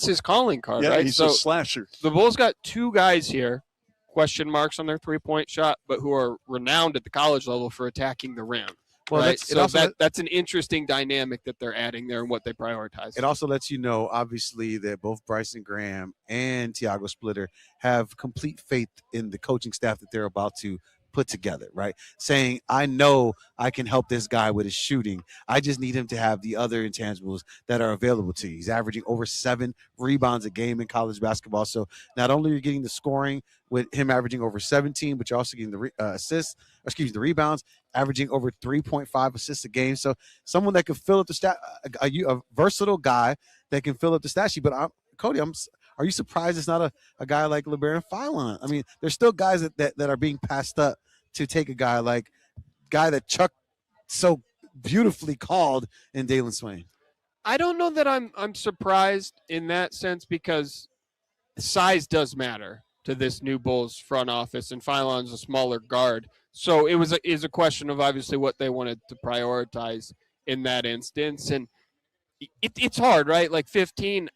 his calling card, yeah, right? He's so a slasher. The Bulls got two guys here, question marks on their three-point shot, but who are renowned at the college level for attacking the rim. Well, right? So that's an interesting dynamic that they're adding there and what they prioritize. It also lets you know, obviously, that both Bryson Graham and Tiago Splitter have complete faith in the coaching staff that they're about to put together, right? Saying, I know I can help this guy with his shooting. I just need him to have the other intangibles that are available to you. He's averaging over 7 rebounds a game in college basketball. So not only are you getting the scoring with him averaging over 17, but you're also getting the the rebounds, averaging over 3.5 assists a game. So someone that can fill up the a versatile guy that can fill up the stat sheet. But Cody, are you surprised it's not a guy like LeBaron Philon? I mean, there's still guys that are being passed up to take a guy that Chuck so beautifully called in Dalen Swain. I don't know that I'm surprised in that sense, because size does matter to this new Bulls front office, and Philon's a smaller guard. So it is a question of obviously what they wanted to prioritize in that instance. And it's hard, right? Like 15,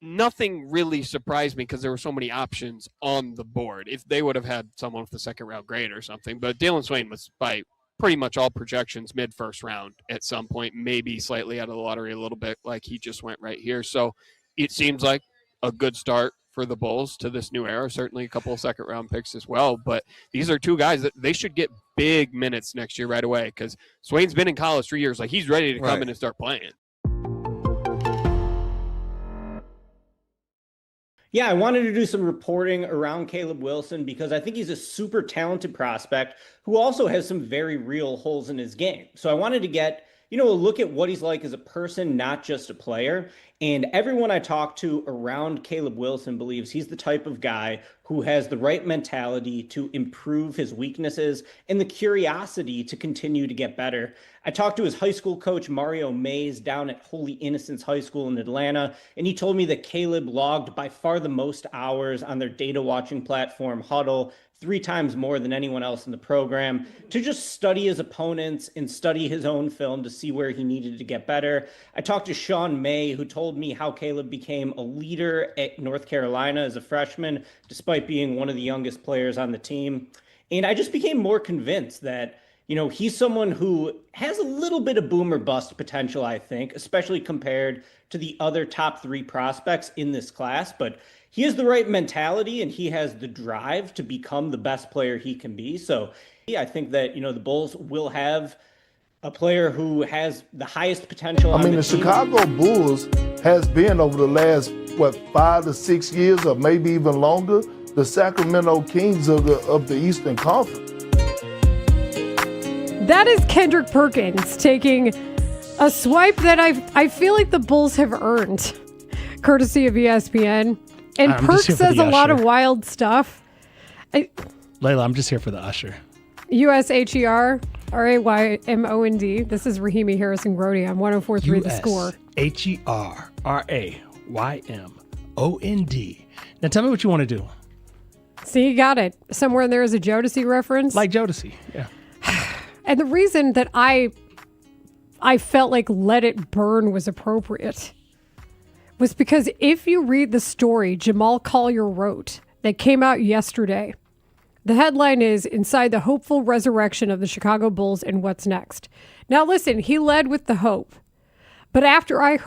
nothing really surprised me because there were so many options on the board. If they would have had someone with the second round grade or something, but Dalen Swain was by pretty much all projections mid-first round at some point, maybe slightly out of the lottery a little bit, like he just went right here. So it seems like a good start for the Bulls to this new era. Certainly a couple of second round picks as well, but these are two guys that they should get big minutes next year right away, because Swain's been in college 3 years. Like, he's ready to come in and start playing. Yeah, I wanted to do some reporting around Caleb Wilson because I think he's a super talented prospect who also has some very real holes in his game. So I wanted to get, a look at what he's like as a person, not just a player. And everyone I talk to around Caleb Wilson believes he's the type of guy who has the right mentality to improve his weaknesses and the curiosity to continue to get better. I talked to his high school coach, Mario Mays, down at Holy Innocents High School in Atlanta, and he told me that Caleb logged by far the most hours on their data watching platform, Huddle, 3 times more than anyone else in the program, to just study his opponents and study his own film to see where he needed to get better. I talked to Sean May, who told me how Caleb became a leader at North Carolina as a freshman, despite being one of the youngest players on the team. And I just became more convinced that, he's someone who has a little bit of boom or bust potential, I think, especially compared to the other top 3 prospects in this class. But he has the right mentality and he has the drive to become the best player he can be. So I think that, the Bulls will have a player who has the highest potential. I mean, the Chicago Bulls has been over the last, 5 to 6 years or maybe even longer, the Sacramento Kings of the Eastern Conference. That is Kendrick Perkins taking a swipe that I feel like the Bulls have earned, courtesy of ESPN. And Perk says a lot of wild stuff. Layla, I'm just here for the usher. USHER RAYMOND. This is Rahimi Harrison Grote on 104.3 The Score. HERRAYMOND. Now tell me what you want to do. See, you got it. Somewhere in there is a Jodeci reference. Like Jodeci, yeah. And the reason that I felt like Let It Burn was appropriate was because if you read the story Jamal Collier wrote that came out yesterday, the headline is Inside the Hopeful Resurrection of the Chicago Bulls and What's Next. Now listen, he led with the hope. But after I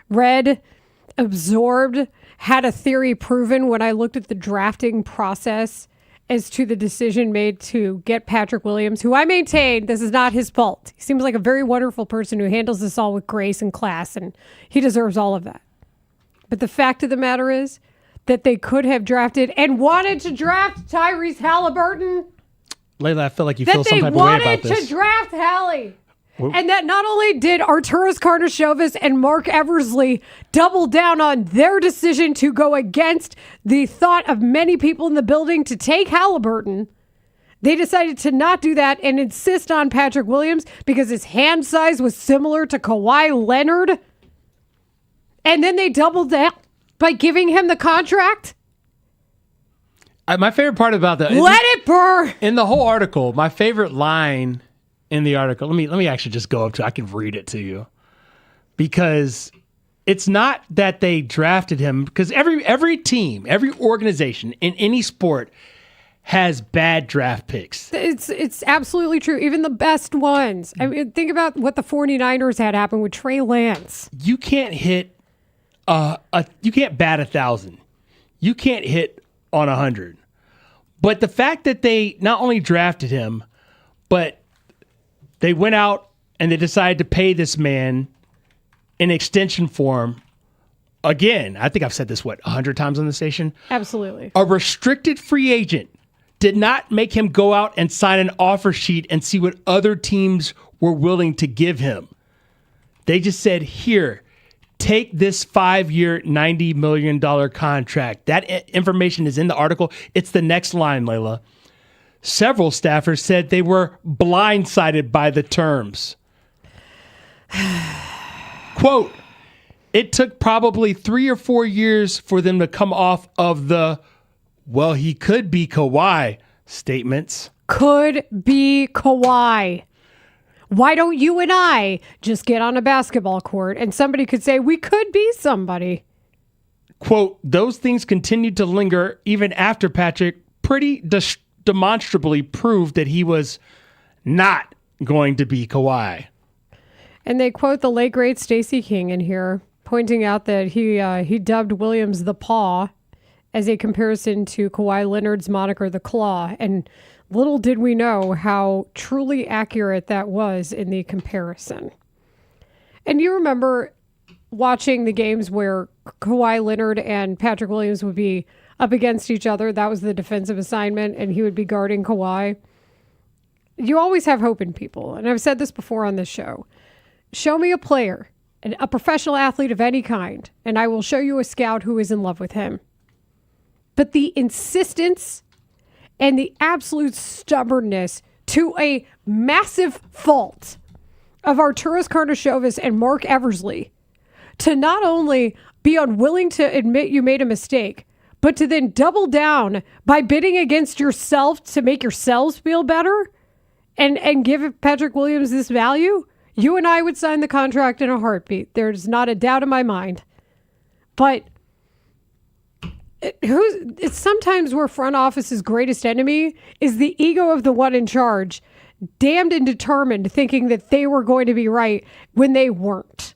read, absorbed, had a theory proven when I looked at the drafting process as to the decision made to get Patrick Williams, who I maintain this is not his fault. He seems like a very wonderful person who handles this all with grace and class, and he deserves all of that. But the fact of the matter is that they could have drafted and wanted to draft Tyrese Halliburton. Layla, I feel like you feel some type of way about this. That they wanted to draft Hallie. And that not only did Arturas Karnisovas and Mark Eversley double down on their decision to go against the thought of many people in the building to take Halliburton, They decided to not do that and insist on Patrick Williams because his hand size was similar to Kawhi Leonard. And then they doubled down by giving him the contract. My favorite part about that, let it burn. In the whole article, my favorite line in the article. Let me actually just go up to. I can read it to you because it's not that they drafted him, because every team, every organization in any sport has bad draft picks. It's absolutely true. Even the best ones. I mean, think about what the 49ers had happen with Trey Lance. You can't hit you can't bat 1,000. You can't hit on 100. But the fact that they not only drafted him, but they went out and they decided to pay this man an extension form. Again, I think I've said this, 100 times on the station? Absolutely. A restricted free agent did not make him go out and sign an offer sheet and see what other teams were willing to give him. They just said, here, take this 5-year, $90 million contract. That information is in the article. It's the next line, Layla. Several staffers said they were blindsided by the terms. Quote, it took probably 3 or 4 years for them to come off of the, well, he could be Kawhi statements. Could be Kawhi. Why don't you and I just get on a basketball court and somebody could say we could be somebody? Quote, those things continued to linger even after Patrick pretty demonstrably proved that he was not going to be Kawhi. And they quote the late, great Stacey King in here, pointing out that he dubbed Williams the Paw as a comparison to Kawhi Leonard's moniker, the Claw. And little did we know how truly accurate that was in the comparison. And you remember watching the games where Kawhi Leonard and Patrick Williams would be up against each other. That was the defensive assignment, and he would be guarding Kawhi. You always have hope in people. And I've said this before on this show. Show me a player, a professional athlete of any kind, and I will show you a scout who is in love with him. But the insistence and the absolute stubbornness to a massive fault of Arturas Karnisovas and Mark Eversley to not only be unwilling to admit you made a mistake, but to then double down by bidding against yourself to make yourselves feel better and give Patrick Williams this value, you and I would sign the contract in a heartbeat. There's not a doubt in my mind. But it's sometimes where front office's greatest enemy is the ego of the one in charge, damned and determined, thinking that they were going to be right when they weren't.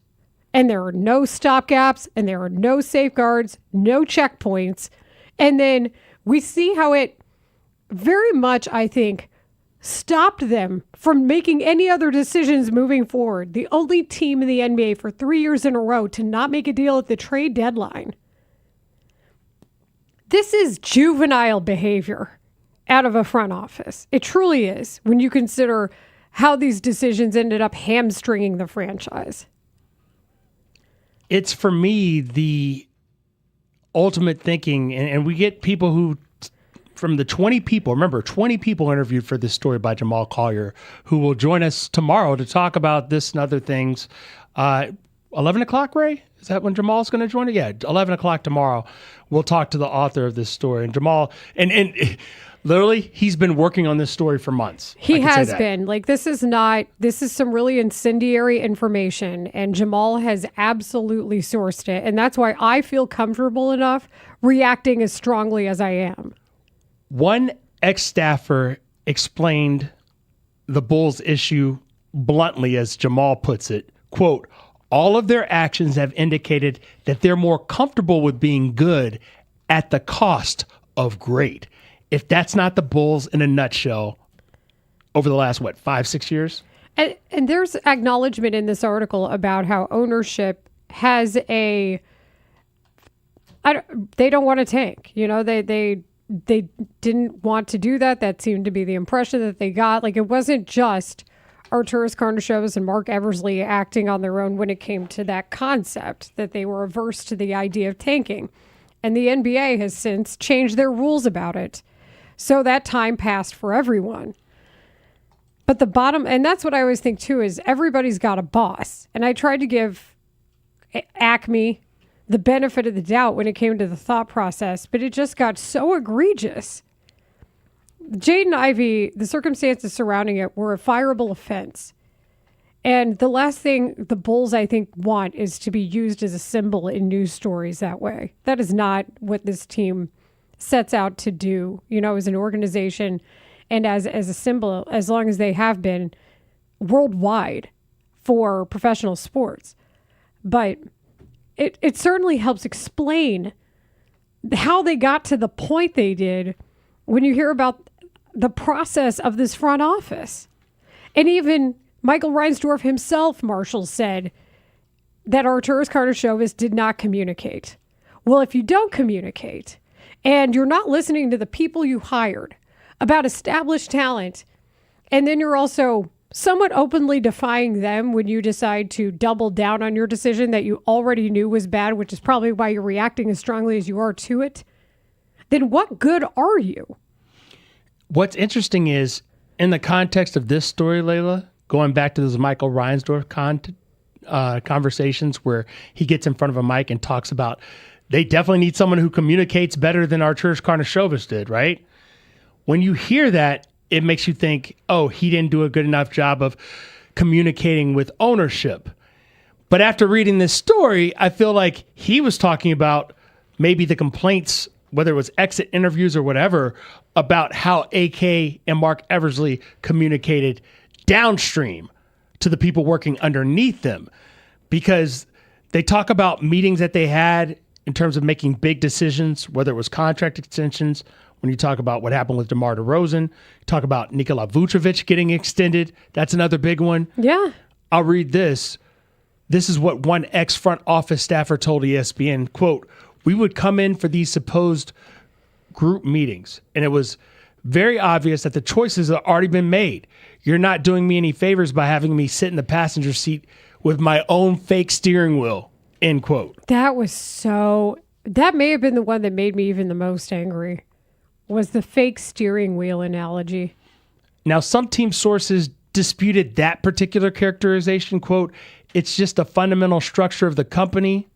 And there are no stopgaps, and there are no safeguards, no checkpoints. And then we see how it very much, I think, stopped them from making any other decisions moving forward. The only team in the NBA for 3 years in a row to not make a deal at the trade deadline. This is juvenile behavior out of a front office. It truly is, when you consider how these decisions ended up hamstringing the franchise. It's, for me, the ultimate thinking, and we get people who, from the 20 people, remember, 20 people interviewed for this story by Jamal Collier, who will join us tomorrow to talk about this and other things. 11 o'clock, Ray? Is that when Jamal's going to join it? Yeah, 11 o'clock tomorrow. We'll talk to the author of this story. And Jamal, and literally, he's been working on this story for months. He has been. Like, this is some really incendiary information, and Jamal has absolutely sourced it. And that's why I feel comfortable enough reacting as strongly as I am. One ex-staffer explained the Bulls' issue bluntly, as Jamal puts it, quote, all of their actions have indicated that they're more comfortable with being good at the cost of great. If that's not the Bulls in a nutshell over the last, 5-6 years? And there's acknowledgement in this article about how ownership has they don't want to tank. You know, they didn't want to do that. That seemed to be the impression that they got. Like, it wasn't just Arturas Karnisovas and Mark Eversley acting on their own when it came to that concept, that they were averse to the idea of tanking. And the NBA has since changed their rules about it. So that time passed for everyone. But the bottom, and that's what I always think too, is everybody's got a boss. And I tried to give Acme the benefit of the doubt when it came to the thought process, but it just got so egregious. Jaden Ivey, the circumstances surrounding it were a fireable offense. And the last thing the Bulls, I think, want is to be used as a symbol in news stories that way. That is not what this team sets out to do, as an organization and as a symbol, as long as they have been worldwide for professional sports. But it certainly helps explain how they got to the point they did when you hear about the process of this front office. And even Michael Reinsdorf himself, Marshall, said that Arturas Karnisovas did not communicate. Well, if you don't communicate and you're not listening to the people you hired about established talent, and then you're also somewhat openly defying them when you decide to double down on your decision that you already knew was bad, which is probably why you're reacting as strongly as you are to it, then what good are you? What's interesting is, in the context of this story, Layla, going back to those Michael Reinsdorf conversations where he gets in front of a mic and talks about they definitely need someone who communicates better than Arturas Karnisovas did, right? When you hear that, it makes you think, oh, he didn't do a good enough job of communicating with ownership. But after reading this story, I feel like he was talking about maybe the complaints, whether it was exit interviews or whatever, about how AK and Mark Eversley communicated downstream to the people working underneath them. Because they talk about meetings that they had in terms of making big decisions, whether it was contract extensions. When you talk about what happened with DeMar DeRozan, talk about Nikola Vucevic getting extended. That's another big one. Yeah. I'll read this. This is what one ex-front office staffer told ESPN, quote, "We would come in for these supposed group meetings, and it was very obvious that the choices had already been made. You're not doing me any favors by having me sit in the passenger seat with my own fake steering wheel," end quote. That may have been the one that made me even the most angry, was the fake steering wheel analogy. Now, some team sources disputed that particular characterization. Quote, "It's just a fundamental structure of the company.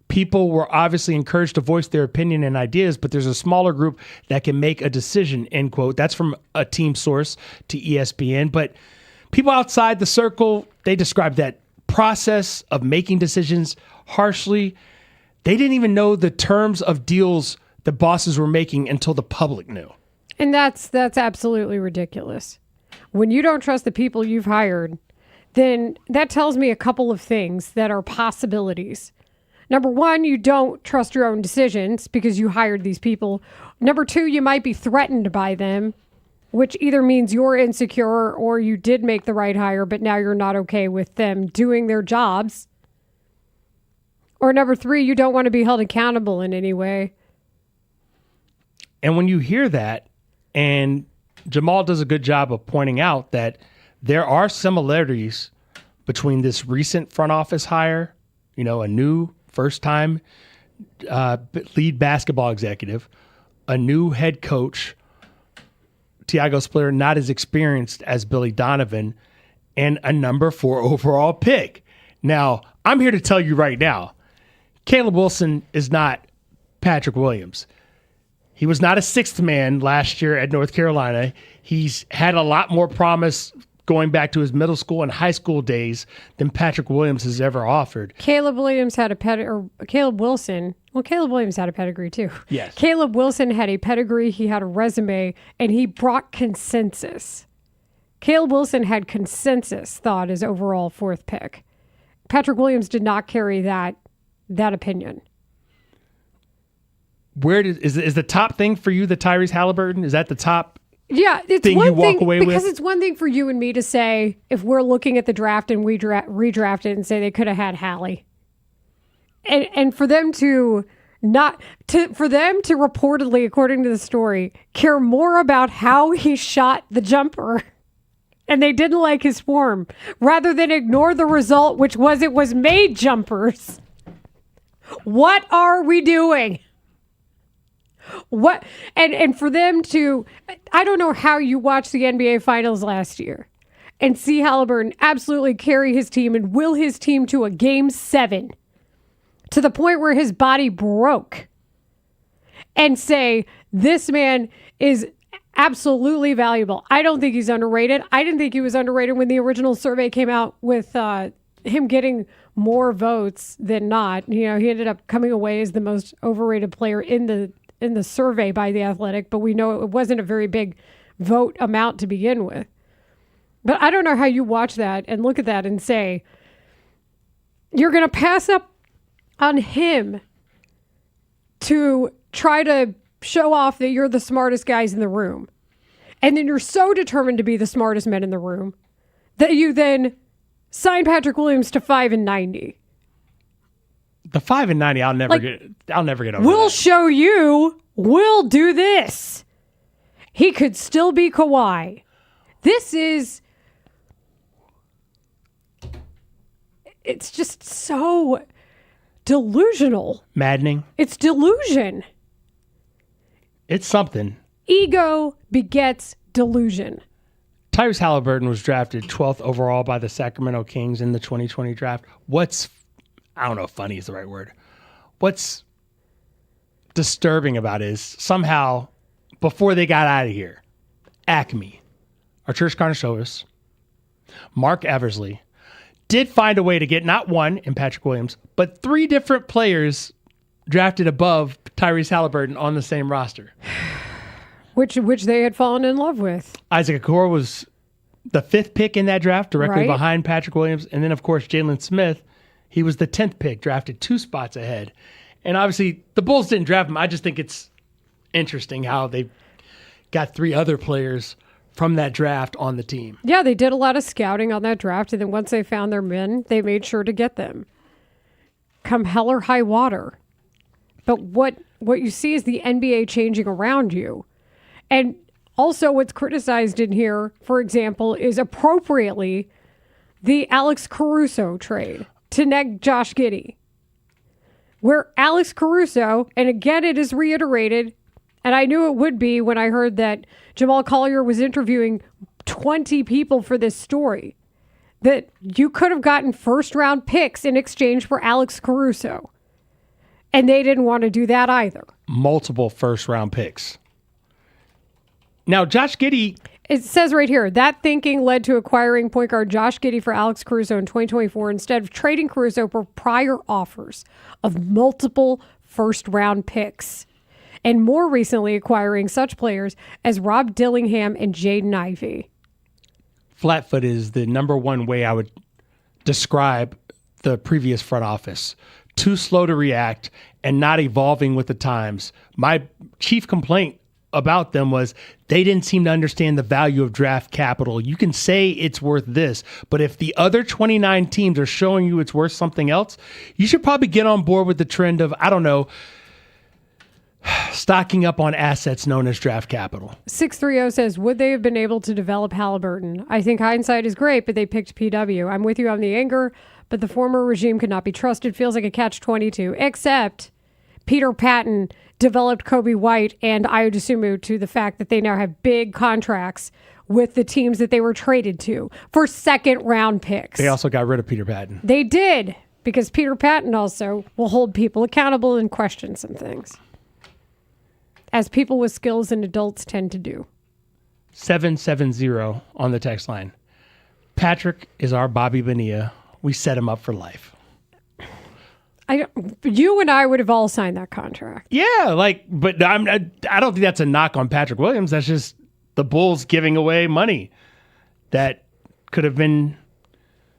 People were obviously encouraged to voice their opinion and ideas, but there's a smaller group that can make a decision," end quote. That's from a team source to ESPN. But people outside the circle, they described that process of making decisions harshly. They didn't even know the terms of deals the bosses were making until the public knew. And that's absolutely ridiculous. When you don't trust the people you've hired, then that tells me a couple of things that are possibilities. Number one, you don't trust your own decisions because you hired these people. Number two, you might be threatened by them, which either means you're insecure or you did make the right hire, but now you're not okay with them doing their jobs. Or number three, you don't want to be held accountable in any way. And when you hear that, and Jamal does a good job of pointing out that there are similarities between this recent front office hire, a new first-time lead basketball executive, a new head coach, Tiago Splitter, not as experienced as Billy Donovan, and a number 4 overall pick. Now, I'm here to tell you right now, Caleb Wilson is not Patrick Williams. He was not a sixth man last year at North Carolina. He's had a lot more promise going back to his middle school and high school days than Patrick Williams has ever offered. Caleb Williams had a Caleb Wilson. Well, Caleb Williams had a pedigree too. Yes. Caleb Wilson had a pedigree. He had a resume, and he brought consensus. Caleb Wilson had consensus thought as overall 4th pick. Patrick Williams did not carry that opinion. Is the top thing for you the Tyrese Halliburton? Is that the top? Yeah, it's thing one you walk thing away because with? it's one thing for you and me to say if we're looking at the draft and we redraft it and say they could have had Hallie, and for them to reportedly, according to the story, care more about how he shot the jumper, and they didn't like his form, rather than ignore the result, which was it was made jumpers. What are we doing? What and for them to, I don't know how you watched the NBA Finals last year and see Halliburton absolutely carry his team and will his team to a Game 7 to the point where his body broke and say, this man is absolutely valuable. I don't think he's underrated. I didn't think he was underrated when the original survey came out with him getting more votes than not. He ended up coming away as the most overrated player in the survey by The Athletic, but we know it wasn't a very big vote amount to begin with. But I don't know how you watch that and look at that and say, you're going to pass up on him to try to show off that you're the smartest guys in the room. And then you're so determined to be the smartest men in the room that you then sign Patrick Williams to 5-90. The 5-90, I'll never get over. We'll that. show you. We'll do this. He could still be Kawhi. It's just so delusional. Maddening. It's delusion. It's something. Ego begets delusion. Tyrese Halliburton was drafted 12th overall by the Sacramento Kings in the 2020 draft. I don't know if funny is the right word. What's disturbing about it is somehow, before they got out of here, Acme, Arturas Karnisovas, Mark Eversley, did find a way to get not one in Patrick Williams, but 3 different players drafted above Tyrese Halliburton on the same roster. Which they had fallen in love with. Isaac Okoro was the 5th pick in that draft, directly Right. behind Patrick Williams. And then, of course, Jalen Smith, he was the 10th pick, drafted 2 spots ahead. And obviously, the Bulls didn't draft him. I just think it's interesting how they got 3 other players from that draft on the team. Yeah, they did a lot of scouting on that draft, and then once they found their men, they made sure to get them. Come hell or high water. But what you see is the NBA changing around you. And also what's criticized in here, for example, is appropriately the Alex Caruso trade to neg Josh Giddey. Where Alex Caruso, and again it is reiterated, and I knew it would be when I heard that Jamal Collier was interviewing 20 people for this story, that you could have gotten first-round picks in exchange for Alex Caruso. And they didn't want to do that either. Multiple first-round picks. Now, Josh Giddey... It says right here, that thinking led to acquiring point guard Josh Giddey for Alex Caruso in 2024 instead of trading Caruso for prior offers of multiple first-round picks. And more recently acquiring such players as Rob Dillingham and Jaden Ivey. Flatfoot is the number one way I would describe the previous front office. Too slow to react and not evolving with the times. My chief complaint about them was they didn't seem to understand the value of draft capital. You can say it's worth this, but if the other 29 teams are showing you it's worth something else, you should probably get on board with the trend of, I don't know, stocking up on assets known as draft capital. 630 says, would they have been able to develop Halliburton? I think hindsight is great, but they picked PW. I'm with you on the anger, but the former regime could not be trusted. Feels like a catch-22, except Peter Patton developed Kobe White and Ayo Dosunmu to the fact that they now have big contracts with the teams that they were traded to for second-round picks. They also got rid of Peter Patton. They did, because Peter Patton also will hold people accountable and question some things, as people with skills and adults tend to do. 770 on the text line. Patrick is our Bobby Bonilla. We set him up for life. You and I would have all signed that contract. Yeah, but I don't think that's a knock on Patrick Williams. That's just the Bulls giving away money that could have been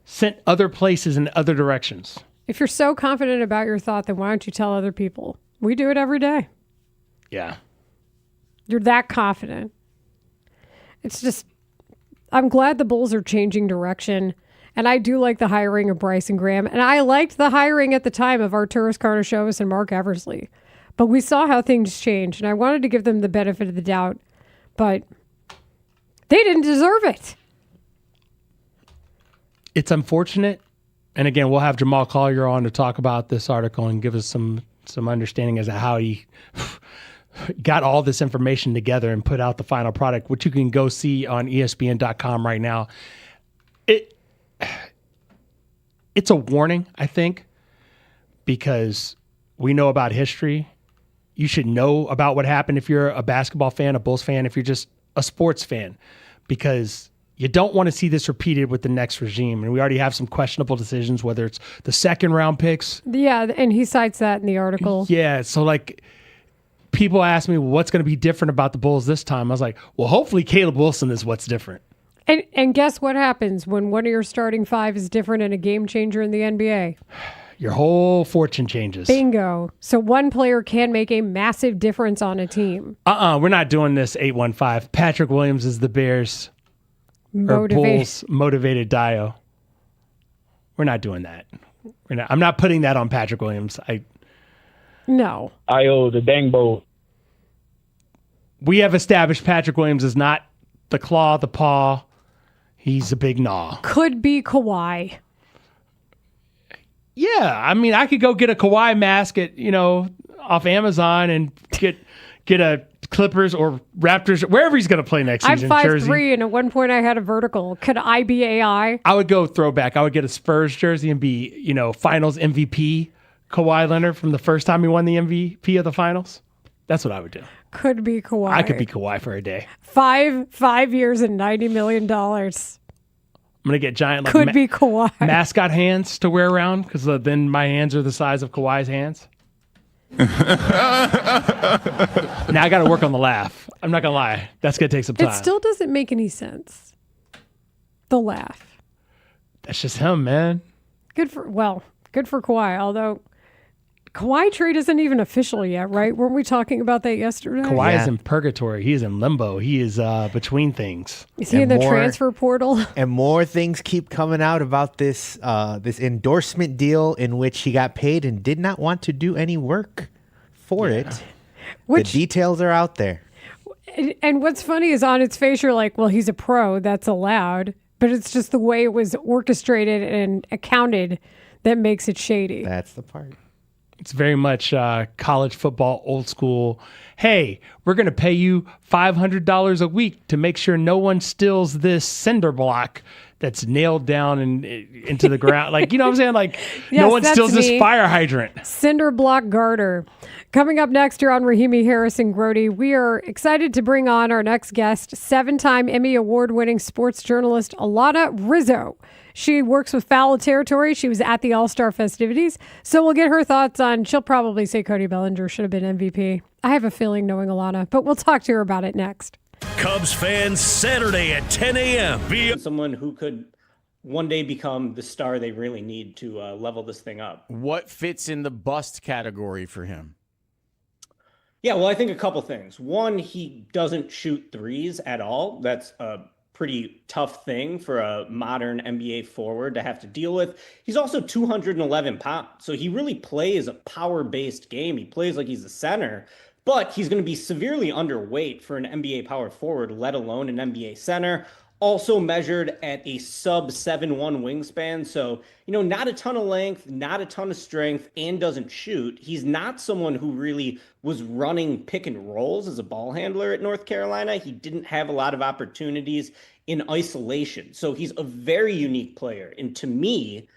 sent other places in other directions. If you're so confident about your thought, then why don't you tell other people? We do it every day. Yeah. You're that confident. It's just, I'm glad the Bulls are changing direction. And I do like the hiring of Bryson Graham. And I liked the hiring at the time of Arturas Karnisovas and Mark Eversley. But we saw how things changed. And I wanted to give them the benefit of the doubt. But they didn't deserve it. It's unfortunate. And again, we'll have Jamal Collier on to talk about this article and give us some understanding as to how he got all this information together and put out the final product, which you can go see on ESPN.com right now. It's a warning, I think, because we know about history. You should know about what happened if you're a basketball fan, a Bulls fan, if you're just a sports fan, because you don't want to see this repeated with the next regime. And we already have some questionable decisions, whether it's the second round picks. Yeah, and he cites that in the article. Yeah, so like people ask me, well, what's going to be different about the Bulls this time? I was like, well, hopefully Caleb Wilson is what's different. And guess what happens when one of your starting five is different and a game changer in the NBA? Your whole fortune changes. Bingo. So one player can make a massive difference on a team. We're not doing this 815. Patrick Williams is the Bears or Bulls motivated Dio. We're not doing that. I'm not putting that on Patrick Williams. No. Io the Dangbo. We have established Patrick Williams is not the claw, the paw. He's a big gnaw. Could be Kawhi. Yeah, I mean, I could go get a Kawhi mask at off Amazon and get a Clippers or Raptors, wherever he's going to play next season. I'm 5'3", jersey. and at one point I had a vertical. Could I be AI? I would go throwback. I would get a Spurs jersey and be Finals MVP Kawhi Leonard from the first time he won the MVP of the Finals. That's what I would do. Could be Kawhi. I could be Kawhi for a day. 5 years and $90 million. I'm going to get giant Could be Kawhi. mascot hands to wear around because then my hands are the size of Kawhi's hands. Now I got to work on the laugh. I'm not going to lie. That's going to take some time. It still doesn't make any sense. The laugh. That's just him, man. Good for Kawhi, although Kawhi trade isn't even official yet, right? Weren't we talking about that yesterday? Kawhi is in purgatory. He is in limbo. He is between things. Is he in the transfer portal? And more things keep coming out about this this endorsement deal in which he got paid and did not want to do any work for it. The details are out there. And what's funny is on its face, you're like, well, he's a pro. That's allowed. But it's just the way it was orchestrated and accounted that makes it shady. That's the part. It's very much college football, old school. Hey, we're going to pay you $500 a week to make sure no one steals this cinder block that's nailed down into the ground. Like, you know what I'm saying? Like, no one steals this fire hydrant. Cinder block garter. Coming up next here on Rahimi, Harris, and Grote, we are excited to bring on our next guest, 7-time Emmy Award-winning sports journalist Alana Rizzo. She works with Foul Territory. She was at the All-Star festivities. So we'll get her thoughts on, she'll probably say Cody Bellinger should have been MVP. I have a feeling knowing Alana, but we'll talk to her about it next. Cubs fans, Saturday at 10 a.m. Someone who could one day become the star they really need to level this thing up. What fits in the bust category for him? Yeah, well, I think a couple things. One, he doesn't shoot threes at all. That's a pretty tough thing for a modern NBA forward to have to deal with. He's also 211 pounds, so he really plays a power-based game. He plays like he's a center, but he's going to be severely underweight for an NBA power forward, let alone an NBA center. Also measured at a sub 7'1" wingspan. So, not a ton of length, not a ton of strength, and doesn't shoot. He's not someone who really was running pick and rolls as a ball handler at North Carolina. He didn't have a lot of opportunities in isolation. So he's a very unique player. And to me,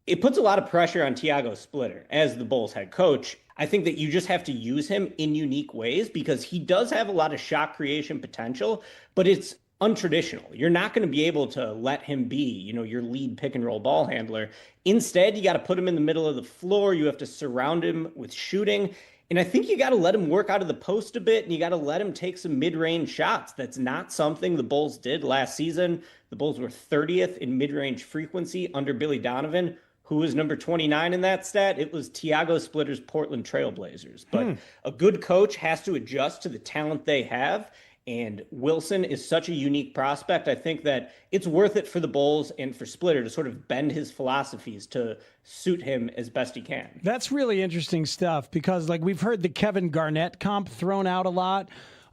it puts a lot of pressure on Tiago Splitter as the Bulls head coach. I think that you just have to use him in unique ways because he does have a lot of shot creation potential, but it's untraditional. You're not going to be able to let him be, your lead pick and roll ball handler. Instead, you got to put him in the middle of the floor. You have to surround him with shooting. And I think you got to let him work out of the post a bit, and you got to let him take some mid-range shots. That's not something the Bulls did last season. The Bulls were 30th in mid-range frequency under Billy Donovan. Who was number 29 in that stat? It was Tiago Splitter's Portland Trailblazers. But a good coach has to adjust to the talent they have. And Wilson is such a unique prospect. I think that it's worth it for the Bulls and for Splitter to sort of bend his philosophies to suit him as best he can. That's really interesting stuff because, we've heard the Kevin Garnett comp thrown out a lot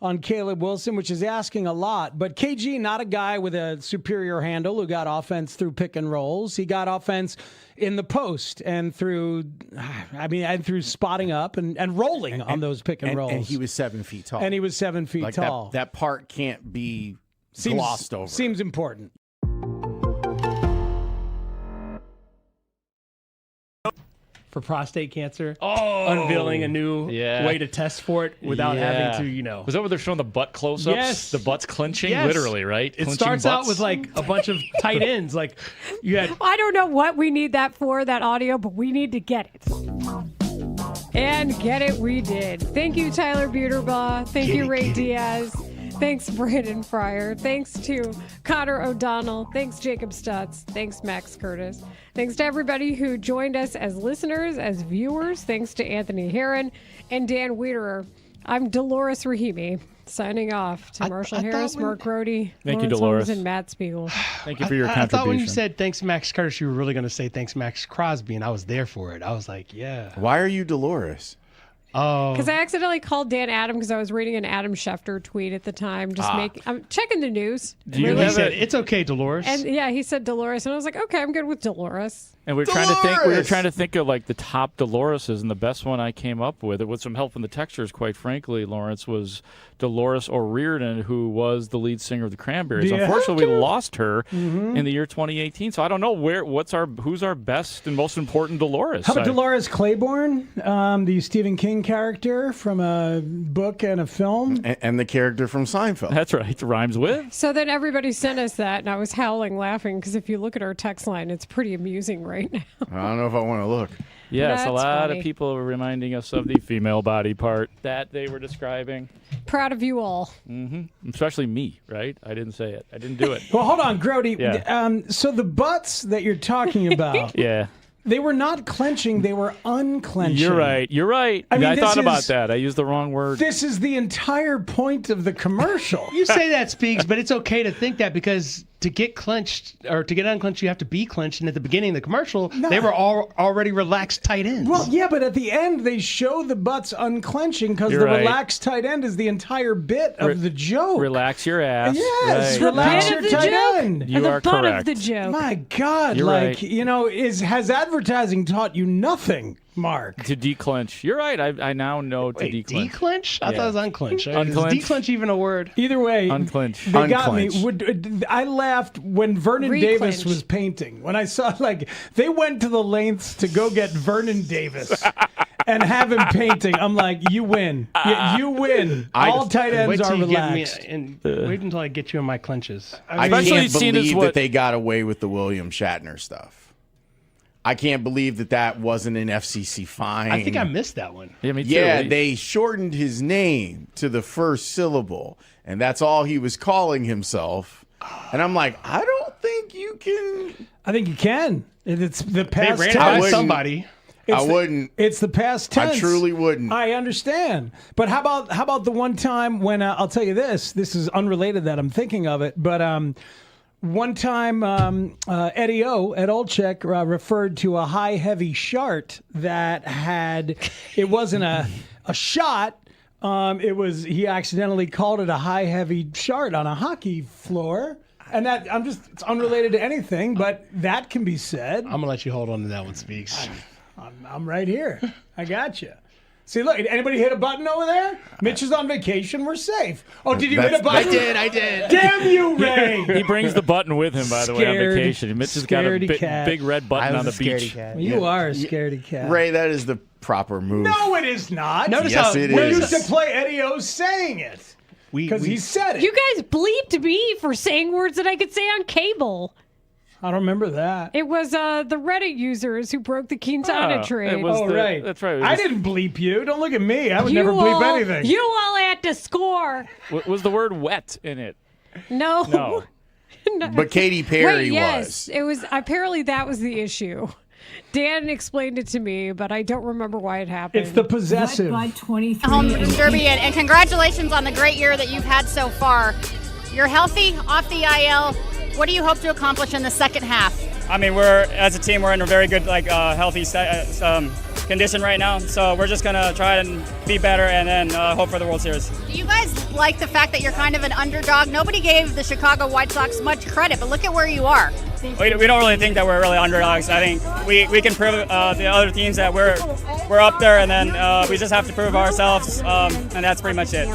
on Caleb Wilson, which is asking a lot. But KG, not a guy with a superior handle who got offense through pick and rolls. He got offense in the post and through spotting up and rolling on those pick and rolls. And he was 7 feet tall. And he was 7 feet tall. That part can't be glossed over. Seems important. For prostate cancer, unveiling a new way to test for it without having to, Was that where they're showing the butt close-ups? Yes. The butt's clenching, Yes. literally, right? It Clenching starts out butts. with like a bunch of tight ends. Like you had. I don't know what we need that for, that audio, but we need to get it. And get it, we did. Thank you, Tyler Buterbaugh. Thank you, Ray Diaz. Thanks, Brandon Fryer. Thanks to Connor O'Donnell. Thanks, Jacob Stutz. Thanks, Max Curtis. Thanks to everybody who joined us as listeners, as viewers. Thanks to Anthony Herron and Dan Wiederer. I'm Dolores Rahimi, signing off to Marshall Harris, Mark Grote, Thank you, Lawrence Dolores. Holmes, and Matt Spiegel. Thank you for your I contribution. thought when you said thanks, Max Curtis, you were really going to say thanks, Max Crosby, and I was there for it. I was like, yeah. Why are you Dolores? Oh, Because I accidentally called Dan Adam because I was reading an Adam Schefter tweet at the time. I'm checking the news. He said, it's okay, Dolores. And yeah, he said Dolores, and I was like, okay, I'm good with Dolores. And we were trying to think of like the top Doloreses, and the best one I came up with some help from the textures, quite frankly, Lawrence, was Dolores O'Riordan, who was the lead singer of the Cranberries. Yeah. Unfortunately, we lost her in the year 2018. So I don't know who's our best and most important Dolores. How about Dolores Claiborne, the Stephen King character from a book and a film? And the character from Seinfeld. That's right. Rhymes with. So then everybody sent us that, and I was howling laughing because if you look at our text line, it's pretty amusing right now. I don't know if I want to look. Yes, That's a lot funny. of people are reminding us of the female body part that they were describing. Proud of you all. Especially me, right? I didn't say it. I didn't do it. Well, hold on, Grote. Yeah. So the butts that you're talking about, Yeah. they were not clenching, they were unclenching. You're right. I mean, I this thought about is- that. I used the wrong word. This is the entire point of the commercial. You say that, Speaks, but it's okay to think that because to get clenched or to get unclenched, you have to be clenched. And at the beginning of the commercial, they were all already relaxed tight ends. Well, yeah, but at the end, they show the butts unclenching because You're the right. relaxed tight end is the entire bit of the joke. Relax your ass. Yes, Right. relax Bit your of the tight joke, end. You or the are butt correct. of the joke. My God, You're like, right. has advertising taught you nothing, Mark? To declench. You're right. I now know to Wait, declench. declench? I thought it was unclench. Unclench. Is declench even a word? Either way, Unclench. they got me. Unclench. I laughed when Vernon Reclench. Davis was painting. When I saw, like, they went to the lengths to go get Vernon Davis and have him painting. I'm like, you win. You win. All tight ends Wait till are you get me, relaxed. and wait until I get you in my clenches. I Especially can't seen as believe what- that they got away with the William Shatner stuff. I can't believe that wasn't an FCC fine. I think I missed that one. Yeah, me too. Yeah, they shortened his name to the first syllable, and that's all he was calling himself. And I'm like, I don't think you can. I think you can. It's the past They ran it tense. by somebody. It's I wouldn't. It's the past tense. I truly wouldn't. I understand. But how about the one time when I'll tell you this. This is unrelated that I'm thinking of it, but one time Eddie O at Olchek referred to a high heavy shart that had it wasn't a shot. He accidentally called it a high heavy shart on a hockey floor. And that it's unrelated to anything, but that can be said. I'm gonna let you hold on to that one, Speaks. I'm right here. I got you. See, look, anybody hit a button over there? Mitch is on vacation. We're safe. Oh, did you hit a button? I did. Damn you, Ray. He brings the button with him, by the way, on vacation. Mitch has got a scaredy cat. big red button on the beach. You are a scaredy cat. Ray, that is the proper move. No, it is not. Notice Yes, how it we is. used to play Eddie O saying it because he said it. You guys bleeped me for saying words that I could say on cable. I don't remember that. It was the Reddit users who broke the Quintana trade. it was Right. That's right. I didn't bleep you. Don't look at me. I would never bleep anything. You all had to score. Was the word wet in it? No. No. No. But Katy Perry Wait, yes, was. it was. Apparently, that was the issue. Dan explained it to me, but I don't remember why it happened. It's the possessive. Holmes Derby, and congratulations on the great year that you've had so far. You're healthy, off the IL. What do you hope to accomplish in the second half? I mean, as a team, we're in a very good, healthy condition right now. So we're just going to try and be better and then hope for the World Series. Do you guys like the fact that you're kind of an underdog? Nobody gave the Chicago White Sox much credit, but look at where you are. We don't really think that we're really underdogs. I think we can prove the other teams that we're up there, and then we just have to prove ourselves, and that's pretty much it.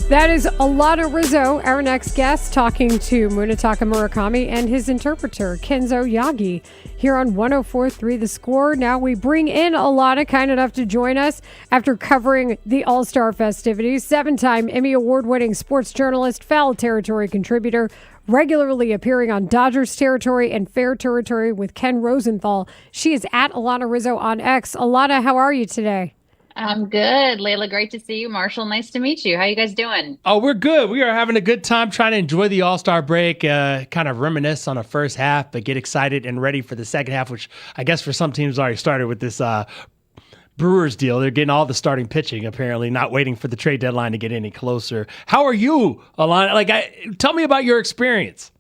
That is Alana Rizzo, our next guest, talking to Munetaka Murakami and his interpreter, Kenzo Yagi, here on 104.3 The Score. Now we bring in Alana, kind enough to join us after covering the All-Star festivities. 7-time Emmy Award-winning sports journalist, Foul Territory contributor, regularly appearing on Dodgers Territory and Fair Territory with Ken Rosenthal. She is at Alana Rizzo on X. Alana, how are you today? I'm good. Layla, great to see you. Marshall, nice to meet you. How you guys doing? Oh, we're good. We are having a good time trying to enjoy the All-Star break, kind of reminisce on the first half, but get excited and ready for the second half, which I guess for some teams already started with this Brewers deal. They're getting all the starting pitching, apparently, not waiting for the trade deadline to get any closer. How are you, Alana? Tell me about your experience.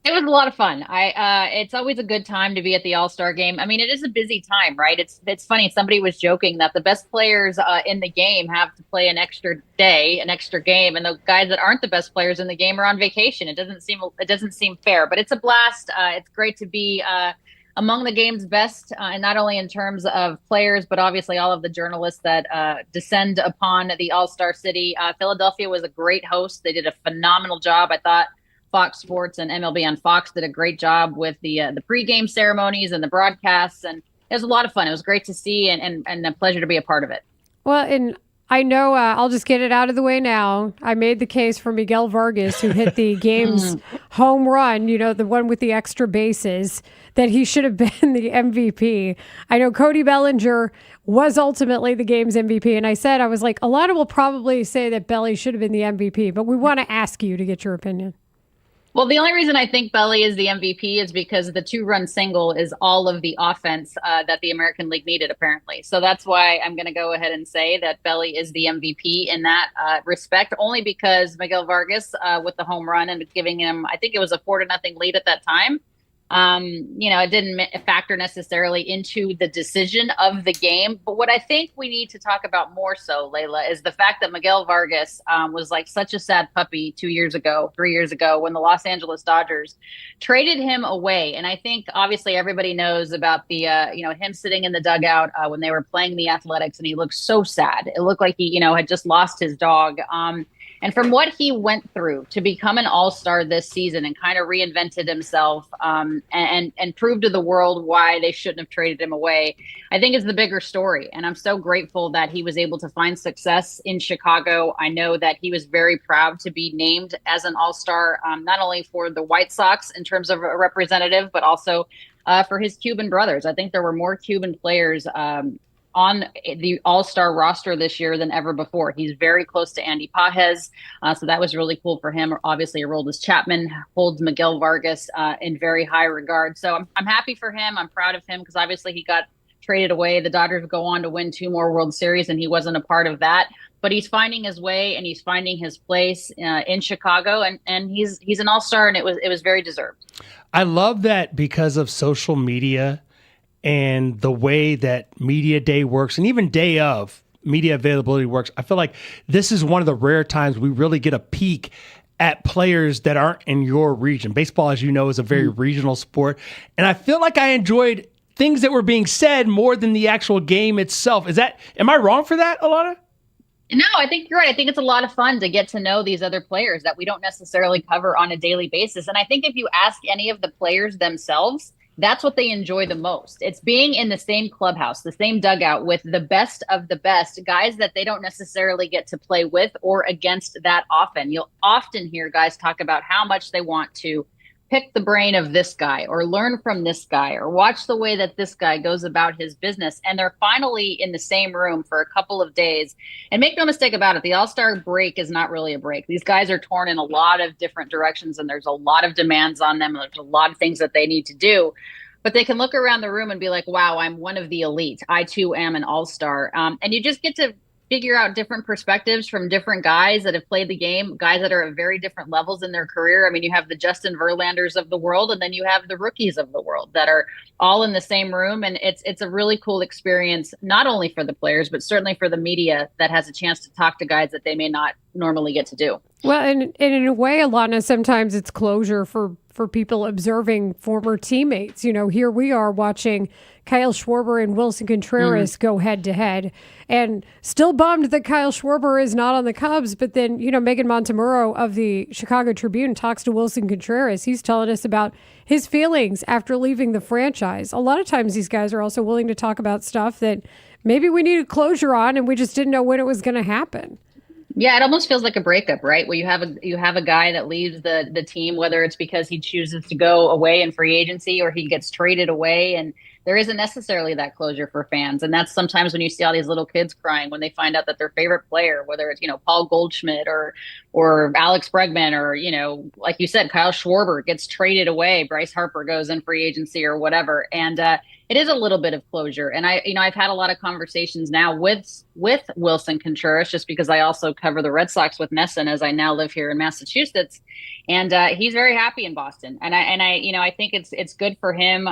It was a lot of fun. It's always a good time to be at the All-Star game. I mean, it is a busy time, right? It's funny. Somebody was joking that the best players in the game have to play an extra day, an extra game, and the guys that aren't the best players in the game are on vacation. It doesn't seem fair, but it's a blast. It's great to be among the game's best, and not only in terms of players, but obviously all of the journalists that descend upon the All-Star City. Philadelphia was a great host. They did a phenomenal job. I thought Fox Sports and MLB on Fox did a great job with the pregame ceremonies and the broadcasts, and it was a lot of fun. It was great to see and a pleasure to be a part of it. Well, and I know I'll just get it out of the way now. I made the case for Miguel Vargas, who hit the game's home run, the one with the extra bases, that he should have been the MVP. I know Cody Bellinger was ultimately the game's MVP, and I was like, a lot will probably say that Belly should have been the MVP, but we want to ask you to get your opinion. Well, the only reason I think Belly is the MVP is because the 2-run single is all of the offense that the American League needed, apparently. So that's why I'm going to go ahead and say that Belly is the MVP in that respect, only because Miguel Vargas with the home run and giving him, I think it was a 4-0 lead at that time. It didn't factor necessarily into the decision of the game. But what I think we need to talk about more so, Layla, is the fact that Miguel Vargas was like such a sad puppy 3 years ago, when the Los Angeles Dodgers traded him away. And I think obviously everybody knows about the, him sitting in the dugout when they were playing the Athletics, and he looked so sad. It looked like he, had just lost his dog. And from what he went through to become an all-star this season and kind of reinvented himself and proved to the world why they shouldn't have traded him away, I think is the bigger story. And I'm so grateful that he was able to find success in Chicago. I know that he was very proud to be named as an all-star, not only for the White Sox in terms of a representative, but also for his Cuban brothers. I think there were more Cuban players on the all-star roster this year than ever before. He's very close to Andy Pages, so that was really cool for him. Obviously, Aroldis Chapman holds Miguel Vargas in very high regard. So I'm happy for him. I'm proud of him because obviously he got traded away. The Dodgers go on to win 2 more World Series, and he wasn't a part of that. But he's finding his way and he's finding his place in Chicago, and he's an all-star, and it was very deserved. I love that because of social media and the way that media day works, and even day of media availability works. I feel like this is one of the rare times we really get a peek at players that aren't in your region. Baseball, as you know, is a very regional sport. And I feel like I enjoyed things that were being said more than the actual game itself. Am I wrong for that, Alana? No, I think you're right. I think it's a lot of fun to get to know these other players that we don't necessarily cover on a daily basis. And I think if you ask any of the players themselves, that's what they enjoy the most. It's being in the same clubhouse, the same dugout with the best of the best guys that they don't necessarily get to play with or against that often. You'll often hear guys talk about how much they want to pick the brain of this guy or learn from this guy or watch the way that this guy goes about his business. And they're finally in the same room for a couple of days. And make no mistake about it, the All-Star break is not really a break. These guys are torn in a lot of different directions, and there's a lot of demands on them. And there's a lot of things that they need to do. But they can look around the room and be like, wow, I'm one of the elite. I too am an all-star. And you just get to figure out different perspectives from different guys that have played the game, guys that are at very different levels in their career. I mean, you have the Justin Verlanders of the world, and then you have the rookies of the world that are all in the same room. And it's a really cool experience, not only for the players, but certainly for the media that has a chance to talk to guys that they may not normally get to do. Well, and in a way, Alana, sometimes it's closure for people observing former teammates. You know, here we are watching Kyle Schwarber and Wilson Contreras go head to head, and still bummed that Kyle Schwarber is not on the Cubs. But then, you know, Megan Montemurro of the Chicago Tribune talks to Wilson Contreras. He's telling us about his feelings after leaving the franchise. A lot of times these guys are also willing to talk about stuff that maybe we needed closure on, and we just didn't know when it was going to happen. Yeah, it almost feels like a breakup, right? Where you have a guy that leaves the team, whether it's because he chooses to go away in free agency or he gets traded away, and there isn't necessarily that closure for fans. And that's sometimes when you see all these little kids crying when they find out that their favorite player, whether it's, you know, Paul Goldschmidt or Alex Bregman, or, you know, like you said, Kyle Schwarber gets traded away, Bryce Harper goes in free agency or whatever. And it is a little bit of closure. And I've had a lot of conversations now with Wilson Contreras, just because I also cover the Red Sox with NESN as I now live here in Massachusetts. And he's very happy in Boston. And I think it's good for him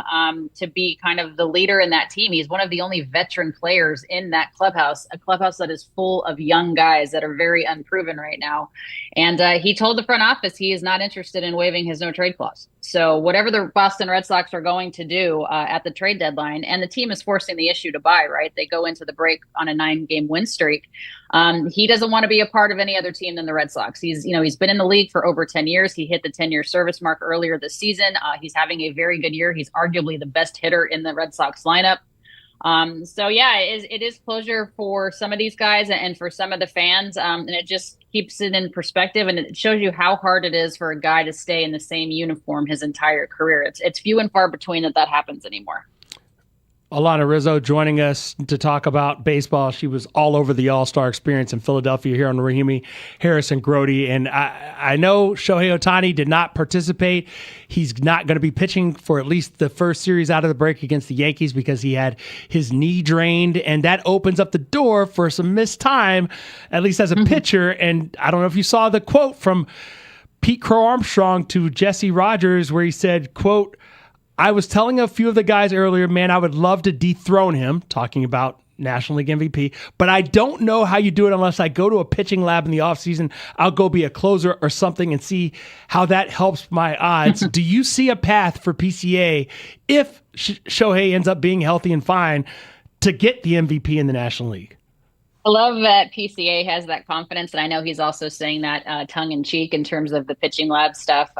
to be kind of the leader in that team. He's one of the only veteran players in that clubhouse, a clubhouse that is full of young guys that are very unproven right now. And he told the front office he is not interested in waiving his no trade clause. So whatever the Boston Red Sox are going to do at the trade deadline, and the team is forcing the issue to buy, right? They go into the break on a 9-game win streak. He doesn't want to be a part of any other team than the Red Sox. He's been in the league for over 10 years. He hit the 10-year service mark earlier this season. He's having a very good year. He's arguably the best hitter in the Red Sox lineup. So yeah, it is closure for some of these guys and for some of the fans. And it just keeps it in perspective, and it shows you how hard it is for a guy to stay in the same uniform his entire career. It's few and far between that happens anymore. Alana Rizzo joining us to talk about baseball. She was all over the All-Star experience in Philadelphia here on Rahimi, Harris, and Grote. And I know Shohei Ohtani did not participate. He's not going to be pitching for at least the first series out of the break against the Yankees because he had his knee drained, and that opens up the door for some missed time, at least as a pitcher. And I don't know if you saw the quote from Pete Crow Armstrong to Jesse Rogers where he said, quote, "I was telling a few of the guys earlier, man, I would love to dethrone him," talking about National League MVP, "but I don't know how you do it unless I go to a pitching lab in the offseason. I'll go be a closer or something and see how that helps my odds." Do you see a path for PCA if Shohei ends up being healthy and fine to get the MVP in the National League? I love that PCA has that confidence, and I know he's also saying that tongue-in-cheek in terms of the pitching lab stuff.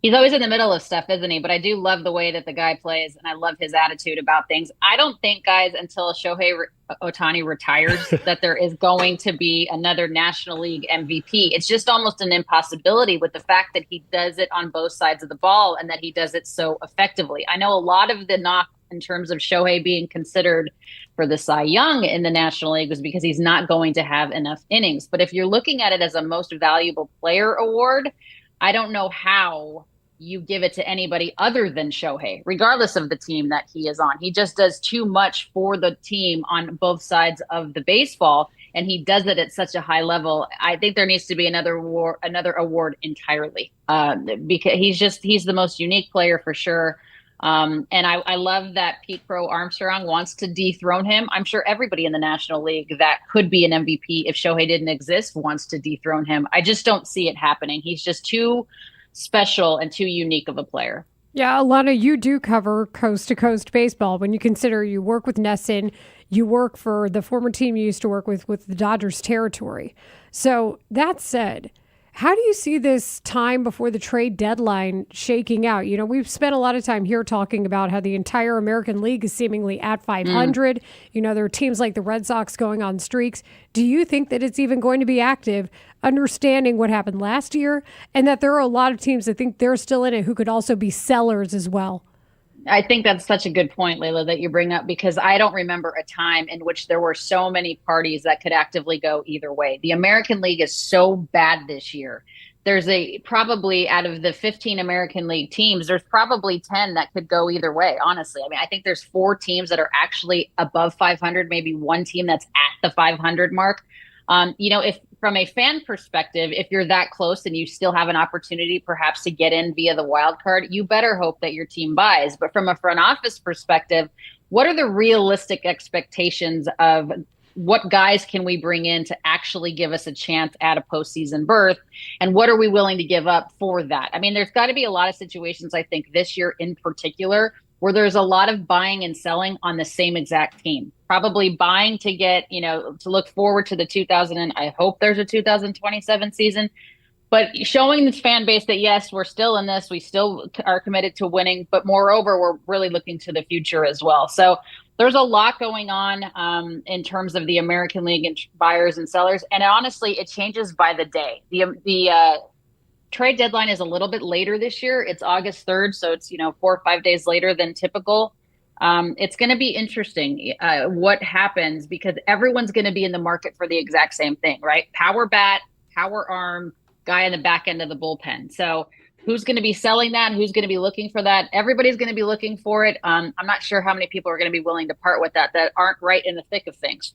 He's always in the middle of stuff, isn't he? But I do love the way that the guy plays, and I love his attitude about things. I don't think, guys, until Shohei Ohtani retires, that there is going to be another National League MVP. It's just almost an impossibility with the fact that he does it on both sides of the ball and that he does it so effectively. I know a lot of the knock in terms of Shohei being considered for the Cy Young in the National League was because he's not going to have enough innings. But if you're looking at it as a most valuable player award, I don't know how you give it to anybody other than Shohei, regardless of the team that he is on. He just does too much for the team on both sides of the baseball, and he does it at such a high level. I think there needs to be another award entirely because he's the most unique player for sure. And I love that Pete Crow Armstrong wants to dethrone him. I'm sure everybody in the National League that could be an MVP if Shohei didn't exist wants to dethrone him. I just don't see it happening. He's just too special and too unique of a player. Yeah, Alana, you do cover coast-to-coast baseball. When you consider you work with NESN, you work for the former team you used to work with the Dodgers territory. So that said, how do you see this time before the trade deadline shaking out? You know, we've spent a lot of time here talking about how the entire American League is seemingly at 500. You know, there are teams like the Red Sox going on streaks. Do you think that it's even going to be active, understanding what happened last year, and that there are a lot of teams that think they're still in it who could also be sellers as well? I think that's such a good point, Layla, that you bring up, because I don't remember a time in which there were so many parties that could actively go either way. The American League is so bad this year there's probably out of the 15 American League teams, there's probably 10 that could go either way, honestly. I mean, I think there's 4 teams that are actually above 500, maybe one team that's at the 500 mark. If from a fan perspective, if you're that close and you still have an opportunity perhaps to get in via the wild card, you better hope that your team buys. But from a front office perspective, what are the realistic expectations of what guys can we bring in to actually give us a chance at a postseason berth? And what are we willing to give up for that? I mean, there's got to be a lot of situations, I think, this year in particular, where there's a lot of buying and selling on the same exact team. Probably buying to get, to look forward to the and I hope there's a 2027 season. But showing this fan base that, yes, we're still in this, we still are committed to winning, but moreover, we're really looking to the future as well. So there's a lot going on in terms of the American League and buyers and sellers. And honestly, it changes by the day. The trade deadline is a little bit later this year. It's August 3rd, so it's 4 or 5 days later than typical. It's going to be interesting what happens, because everyone's going to be in the market for the exact same thing, right? Power bat, power arm, guy in the back end of the bullpen. So who's going to be selling that? Who's going to be looking for that? Everybody's going to be looking for it. I'm not sure how many people are going to be willing to part with that aren't right in the thick of things.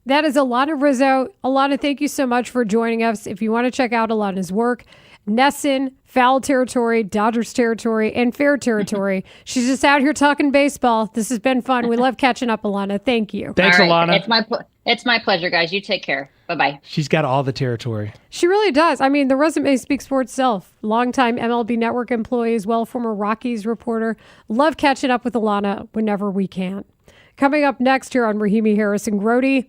That is Alana Rizzo. Alana, thank you so much for joining us. If you want to check out Alana's work, Nesson, Foul Territory, Dodgers Territory, and Fair Territory. She's just out here talking baseball. This has been fun. We love catching up, Alana. Thank you. Thanks, All right. Alana. It's my pleasure, guys. You take care. Bye-bye. She's got all the territory. She really does. I mean, the resume speaks for itself. Longtime MLB Network employee as well, former Rockies reporter. Love catching up with Alana whenever we can. Coming up next here on Rahimi, Harris, and Grote.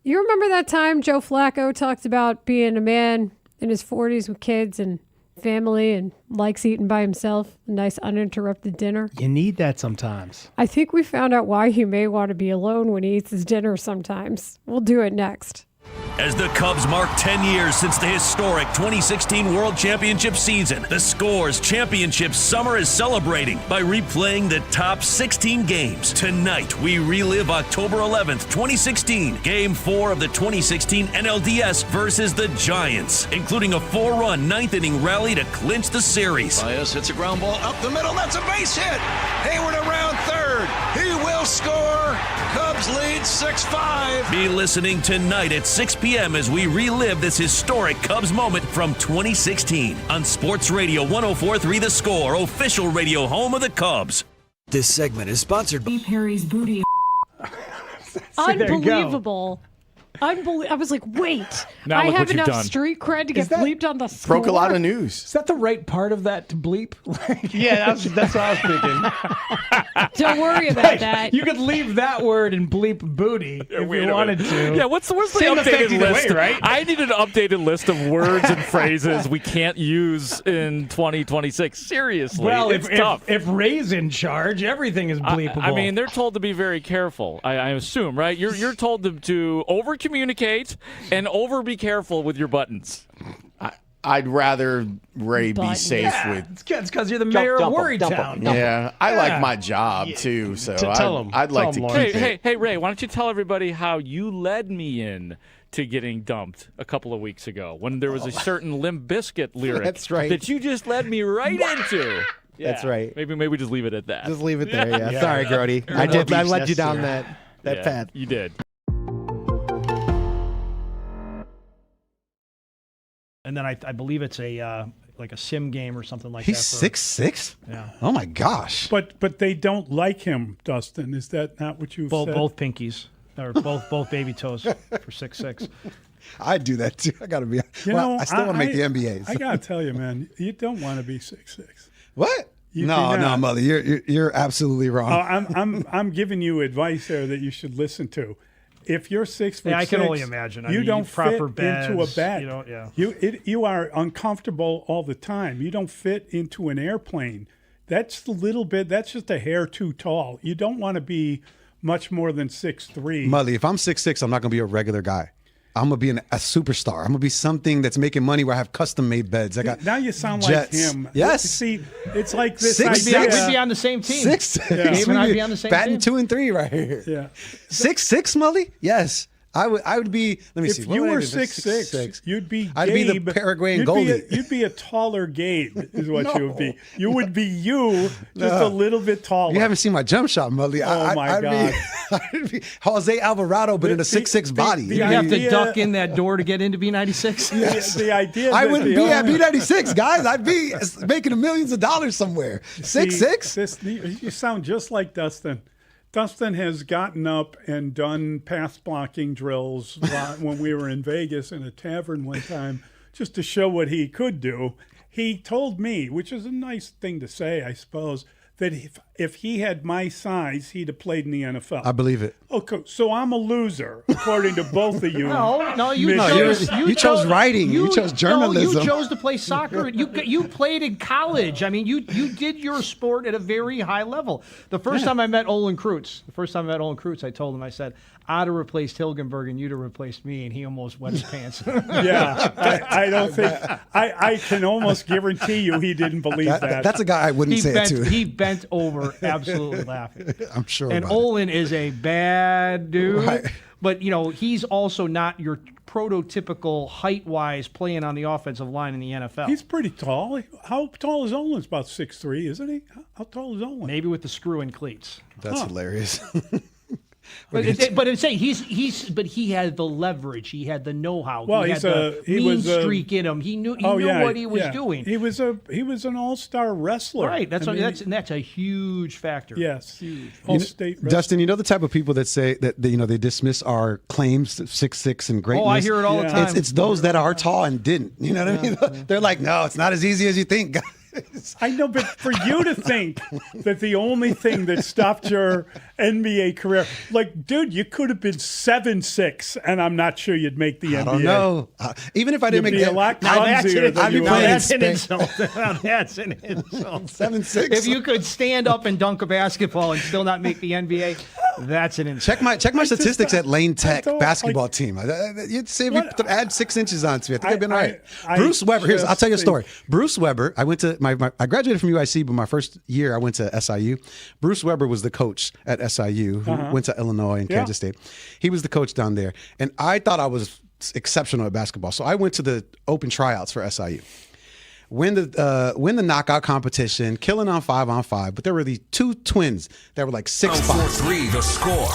You remember that time Joe Flacco talked about being a man in his 40s with kids and family and likes eating by himself, a nice uninterrupted dinner? You need that sometimes. I think we found out why he may want to be alone when he eats his dinner sometimes. We'll do it next. As the Cubs mark 10 years since the historic 2016 World Championship season, the Score's championship summer is celebrating by replaying the top 16 games. Tonight, we relive October 11th, 2016, Game 4 of the 2016 NLDS versus the Giants, including a 4-run ninth-inning rally to clinch the series. Baez hits a ground ball up the middle. That's a base hit. Hayward around third. He will score. Cubs lead 6-5. Be listening tonight at 6 p.m. as we relive this historic Cubs moment from 2016 on Sports Radio 104.3 The Score, official radio home of the Cubs. This segment is sponsored by Perry's Booty. Unbelievable. I was like, wait, Now I look have what you've enough done. street cred to get that- bleeped on the Score. Broke a lot of news. Is that the right part of that to bleep? Yeah, that's what I was thinking. Don't worry about that. You could leave that word and bleep booty if Wait you a wanted minute. to. Yeah, what's the Same effect updated either list? way, right? I need an updated list of words and phrases we can't use in 2026. Seriously, Well, it's tough. if Ray's in charge, everything is bleepable. I mean, they're told to be very careful. I assume, right? You're told to over communicate and over be careful with your buttons. I'd rather Ray be safe with. It's because you're the mayor of Worrytown. Yeah, I like my job too, so I'd like to keep it. Hey, Ray, why don't you tell everybody how you led me in to getting dumped a couple of weeks ago when there was a certain Limp Bizkit lyric That's right. that you just led me right into. Yeah. That's right. Maybe we just leave it at that. Just leave it there. Yeah. Sorry, Grote. I led you down that path. You did. And then I believe it's a like a sim game or something like He's that. 6'6"? Yeah. Oh my gosh. But they don't like him, Dustin. Is that not what you've said? Both pinkies or both baby toes for 6'6". I'd do that too. I got to be. I still want to make the NBA. I got to tell you, man, you don't want to be 6'6". What? You do No, not. mother, you're absolutely wrong. I'm giving you advice there that you should listen to. If you're 6'6", Yeah, I can only imagine. I you mean, don't proper fit into a beds, bed. you don't- yeah. You are uncomfortable all the time. You don't fit into an airplane. That's a little bit. That's just a hair too tall. You don't want to be much more than 6'3". Mully, if I'm 6'6", I'm not going to be a regular guy. I'm going to be a superstar. I'm going to be something that's making money where I have custom-made beds. I got Now you sound jets. like him. Yes. See, it's like this Six, idea. We'd be on the same team. 6'6". Dave and I'd be on the same batting team. 2 and 3 right here. Yeah. 6'6", Mully? Yes. I would be. Let me see. If What you would I were be? 6'6", you'd be. I'd be the Gabe. Paraguayan You'd goalie. You'd be a taller Gabe, is what you would be. You would be just No. a little bit taller. You haven't seen my jump shot, Mully. Oh my God! I'd be Jose Alvarado, but in a 6'6" body. You have to duck in that door to get into B96. Yes. The idea. I that wouldn't the be at owner- B96, guys. I'd be making millions of dollars somewhere. 6'6". You sound just like Dustin. Dustin has gotten up and done pass blocking drills when we were in Vegas in a tavern one time, just to show what he could do. He told me, which is a nice thing to say, I suppose, that if he had my size, he'd have played in the NFL. I believe it. Okay, so I'm a loser, according to both of you. No, you chose writing. You chose journalism. No, you chose to play soccer. You played in college. I mean, you did your sport at a very high level. The first time I met Olin Kreutz, I told him, I said, I'd have replaced Hilgenberg and you'd have replaced me, and he almost wet his pants. Yeah, I don't think I can almost guarantee you he didn't believe that. That's a guy I wouldn't say it to. He bent over, absolutely laughing. I'm sure. And about Olin is a bad dude, Right. but he's also not your prototypical height-wise playing on the offensive line in the NFL. He's pretty tall. How tall is Olin? It's about 6'3", isn't he? How tall is Olin? Maybe with the screw-in cleats. That's hilarious. But he had the leverage. He had the know-how. Well, he had the mean streak in him. He knew what he was doing. He was an all-star wrestler. Right. That's a huge factor. Yes, huge. All-state wrestler. Dustin, you know the type of people that say that they dismiss our claims of 6'6" and greatness. Oh, I hear it all the time. It's those that are tall and didn't. You know what I mean? They're like, no, it's not as easy as you think. I know, but for you to think that the only thing that stopped your NBA career, like, dude, you could have been 7'6", and I'm not sure you'd make the NBA. I don't know. Even if I didn't You'd make be a lot Now that's clumsier than you are. that's an insult. Now that's an insult. 7'6". If you could stand up and dunk a basketball and still not make the NBA, that's an insult. Check my statistics at Lane Tech basketball team. You'd say if you add 6 inches onto me, I think I'd been all right. Bruce Weber. I'll tell you a story. Bruce Weber. I went to I graduated from UIC, but my first year I went to SIU. Bruce Weber was the coach at SIU, who went to Illinois and Kansas State. He was the coach down there, and I thought I was exceptional at basketball. So I went to the open tryouts for SIU. Win the knockout competition, killing on 5-on-5, but there were these two twins that were like 6'5". 4-3 the score.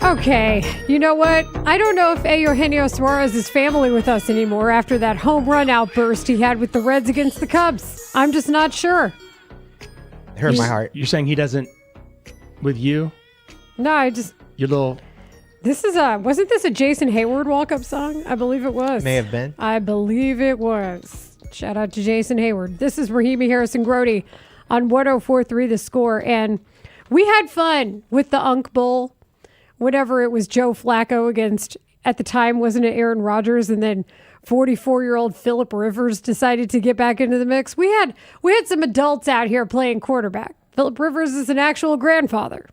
Okay, you know what? I don't know if Eugenio Suarez is family with us anymore after that home run outburst he had with the Reds against the Cubs. I'm just not sure. It hurt my heart. You're saying he doesn't with you? No, Your little... wasn't this a Jason Hayward walk-up song? I believe it was. May have been. I believe it was. Shout out to Jason Hayward. This is Rahimi Harrison Grote on 104.3 The Score, and we had fun with the Unk Bowl. Whatever it was, Joe Flacco against, at the time, wasn't it Aaron Rodgers? And then 44-year-old Phillip Rivers decided to get back into the mix. We had some adults out here playing quarterback. Phillip Rivers is an actual grandfather.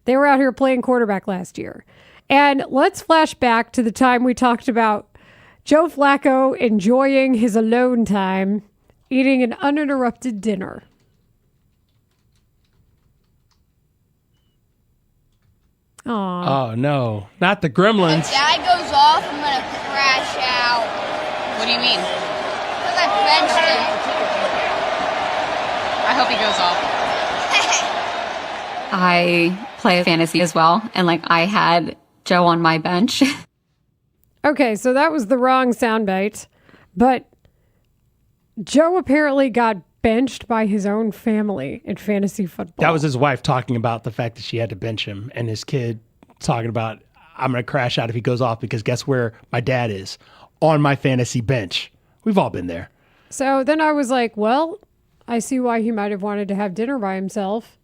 They were out here playing quarterback last year. And let's flash back to the time we talked about Joe Flacco enjoying his alone time, eating an uninterrupted dinner. Oh, no. Not the Gremlins. If Dad goes off, I'm going to crash out. What do you mean? Because I benched him. I hope he goes off. I play fantasy as well, and I had Joe on my bench. Okay, so that was the wrong soundbite, but Joe apparently got benched by his own family in fantasy football. That was his wife talking about the fact that she had to bench him, and his kid talking about, I'm going to crash out if he goes off because guess where my dad is? On my fantasy bench. We've all been there. So then I was like, well, I see why he might have wanted to have dinner by himself.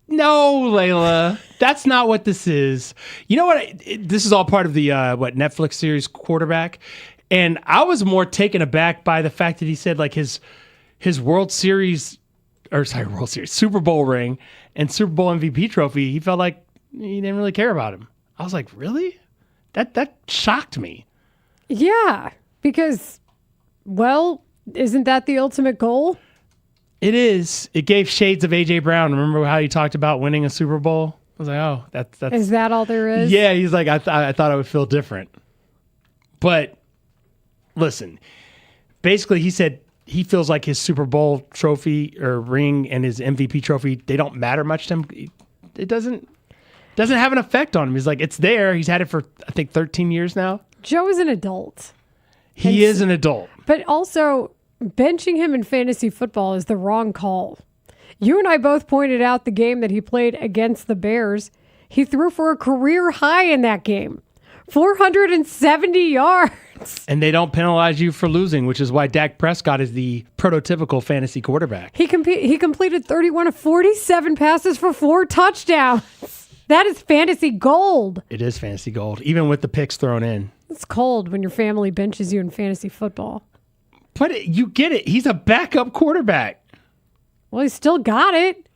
No, Layla, that's not what this is. You know what? This is all part of the Netflix series Quarterback, and I was more taken aback by the fact that he said his World Series Super Bowl ring and Super Bowl MVP trophy. He felt like he didn't really care about him. I was like, really? That shocked me. Yeah, because, well, isn't that the ultimate goal? It is. It gave shades of A.J. Brown. Remember how he talked about winning a Super Bowl? was like, oh, that's. Is that all there is? Yeah, he's like, I thought I would feel different. But listen, basically he said he feels like his Super Bowl trophy or ring and his MVP trophy, they don't matter much to him. It doesn't have an effect on him. He's like, it's there. He's had it for, I think, 13 years now. Joe is an adult. He is an adult. But also, benching him in fantasy football is the wrong call. You and I both pointed out the game that he played against the Bears. He threw for a career high in that game. 470 yards. And they don't penalize you for losing, which is why Dak Prescott is the prototypical fantasy quarterback. He completed 31 of 47 passes for 4 touchdowns. That is fantasy gold. It is fantasy gold, even with the picks thrown in. It's cold when your family benches you in fantasy football. But you get it. He's a backup quarterback. Well, he still got it.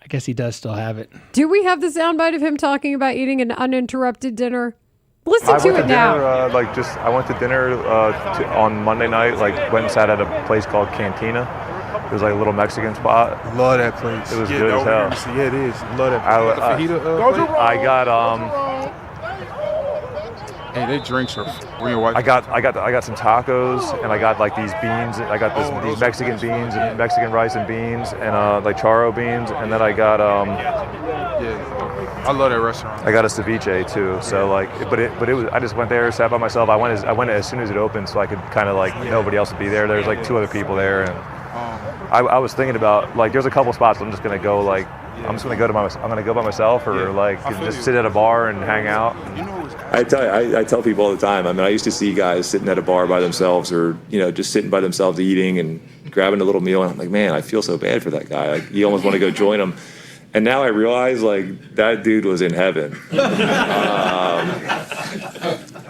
I guess he does still have it. Do we have the soundbite of him talking about eating an uninterrupted dinner? Listen to it now. I went to dinner on Monday night. Went and sat at a place called Cantina. It was like a little Mexican spot. Love that place. It was good as hell. Yeah, it is. Love that place. I got Hey, they drinks are real. I got some tacos, and I got like these beans. I got these Mexican beans and Mexican rice and beans, and like charro beans, and then I got I love that restaurant. I got a ceviche too. So but it was. I just went there, sat by myself. I went as soon as it opened, so I could kind of nobody else would be there. There's like 2 other people there, and I was thinking about there's a couple spots I'm just gonna go I'm just gonna go by myself or just sit at a bar and hang out. I tell people all the time. I mean, I used to see guys sitting at a bar by themselves, or just sitting by themselves eating and grabbing a little meal, and I'm like, man, I feel so bad for that guy. You almost want to go join him. And now I realize that dude was in heaven.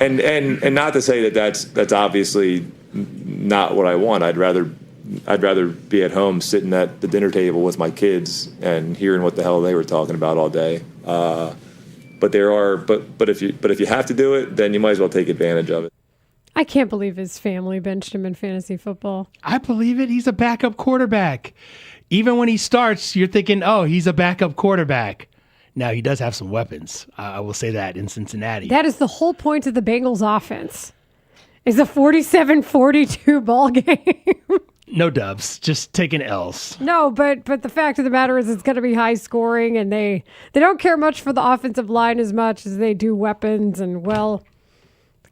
And not to say that's obviously not what I want. I'd rather be at home sitting at the dinner table with my kids and hearing what the hell they were talking about all day. But if you have to do it, then you might as well take advantage of it. I can't believe his family benched him in fantasy football. I believe it. He's a backup quarterback. Even when he starts, you're thinking, oh, he's a backup quarterback. Now, he does have some weapons. I will say that in Cincinnati. That is the whole point of the Bengals offense. Is a 47-42 ball game. No dubs, just taking L's. No, but the fact of the matter is it's going to be high scoring, and they don't care much for the offensive line as much as they do weapons. And, well,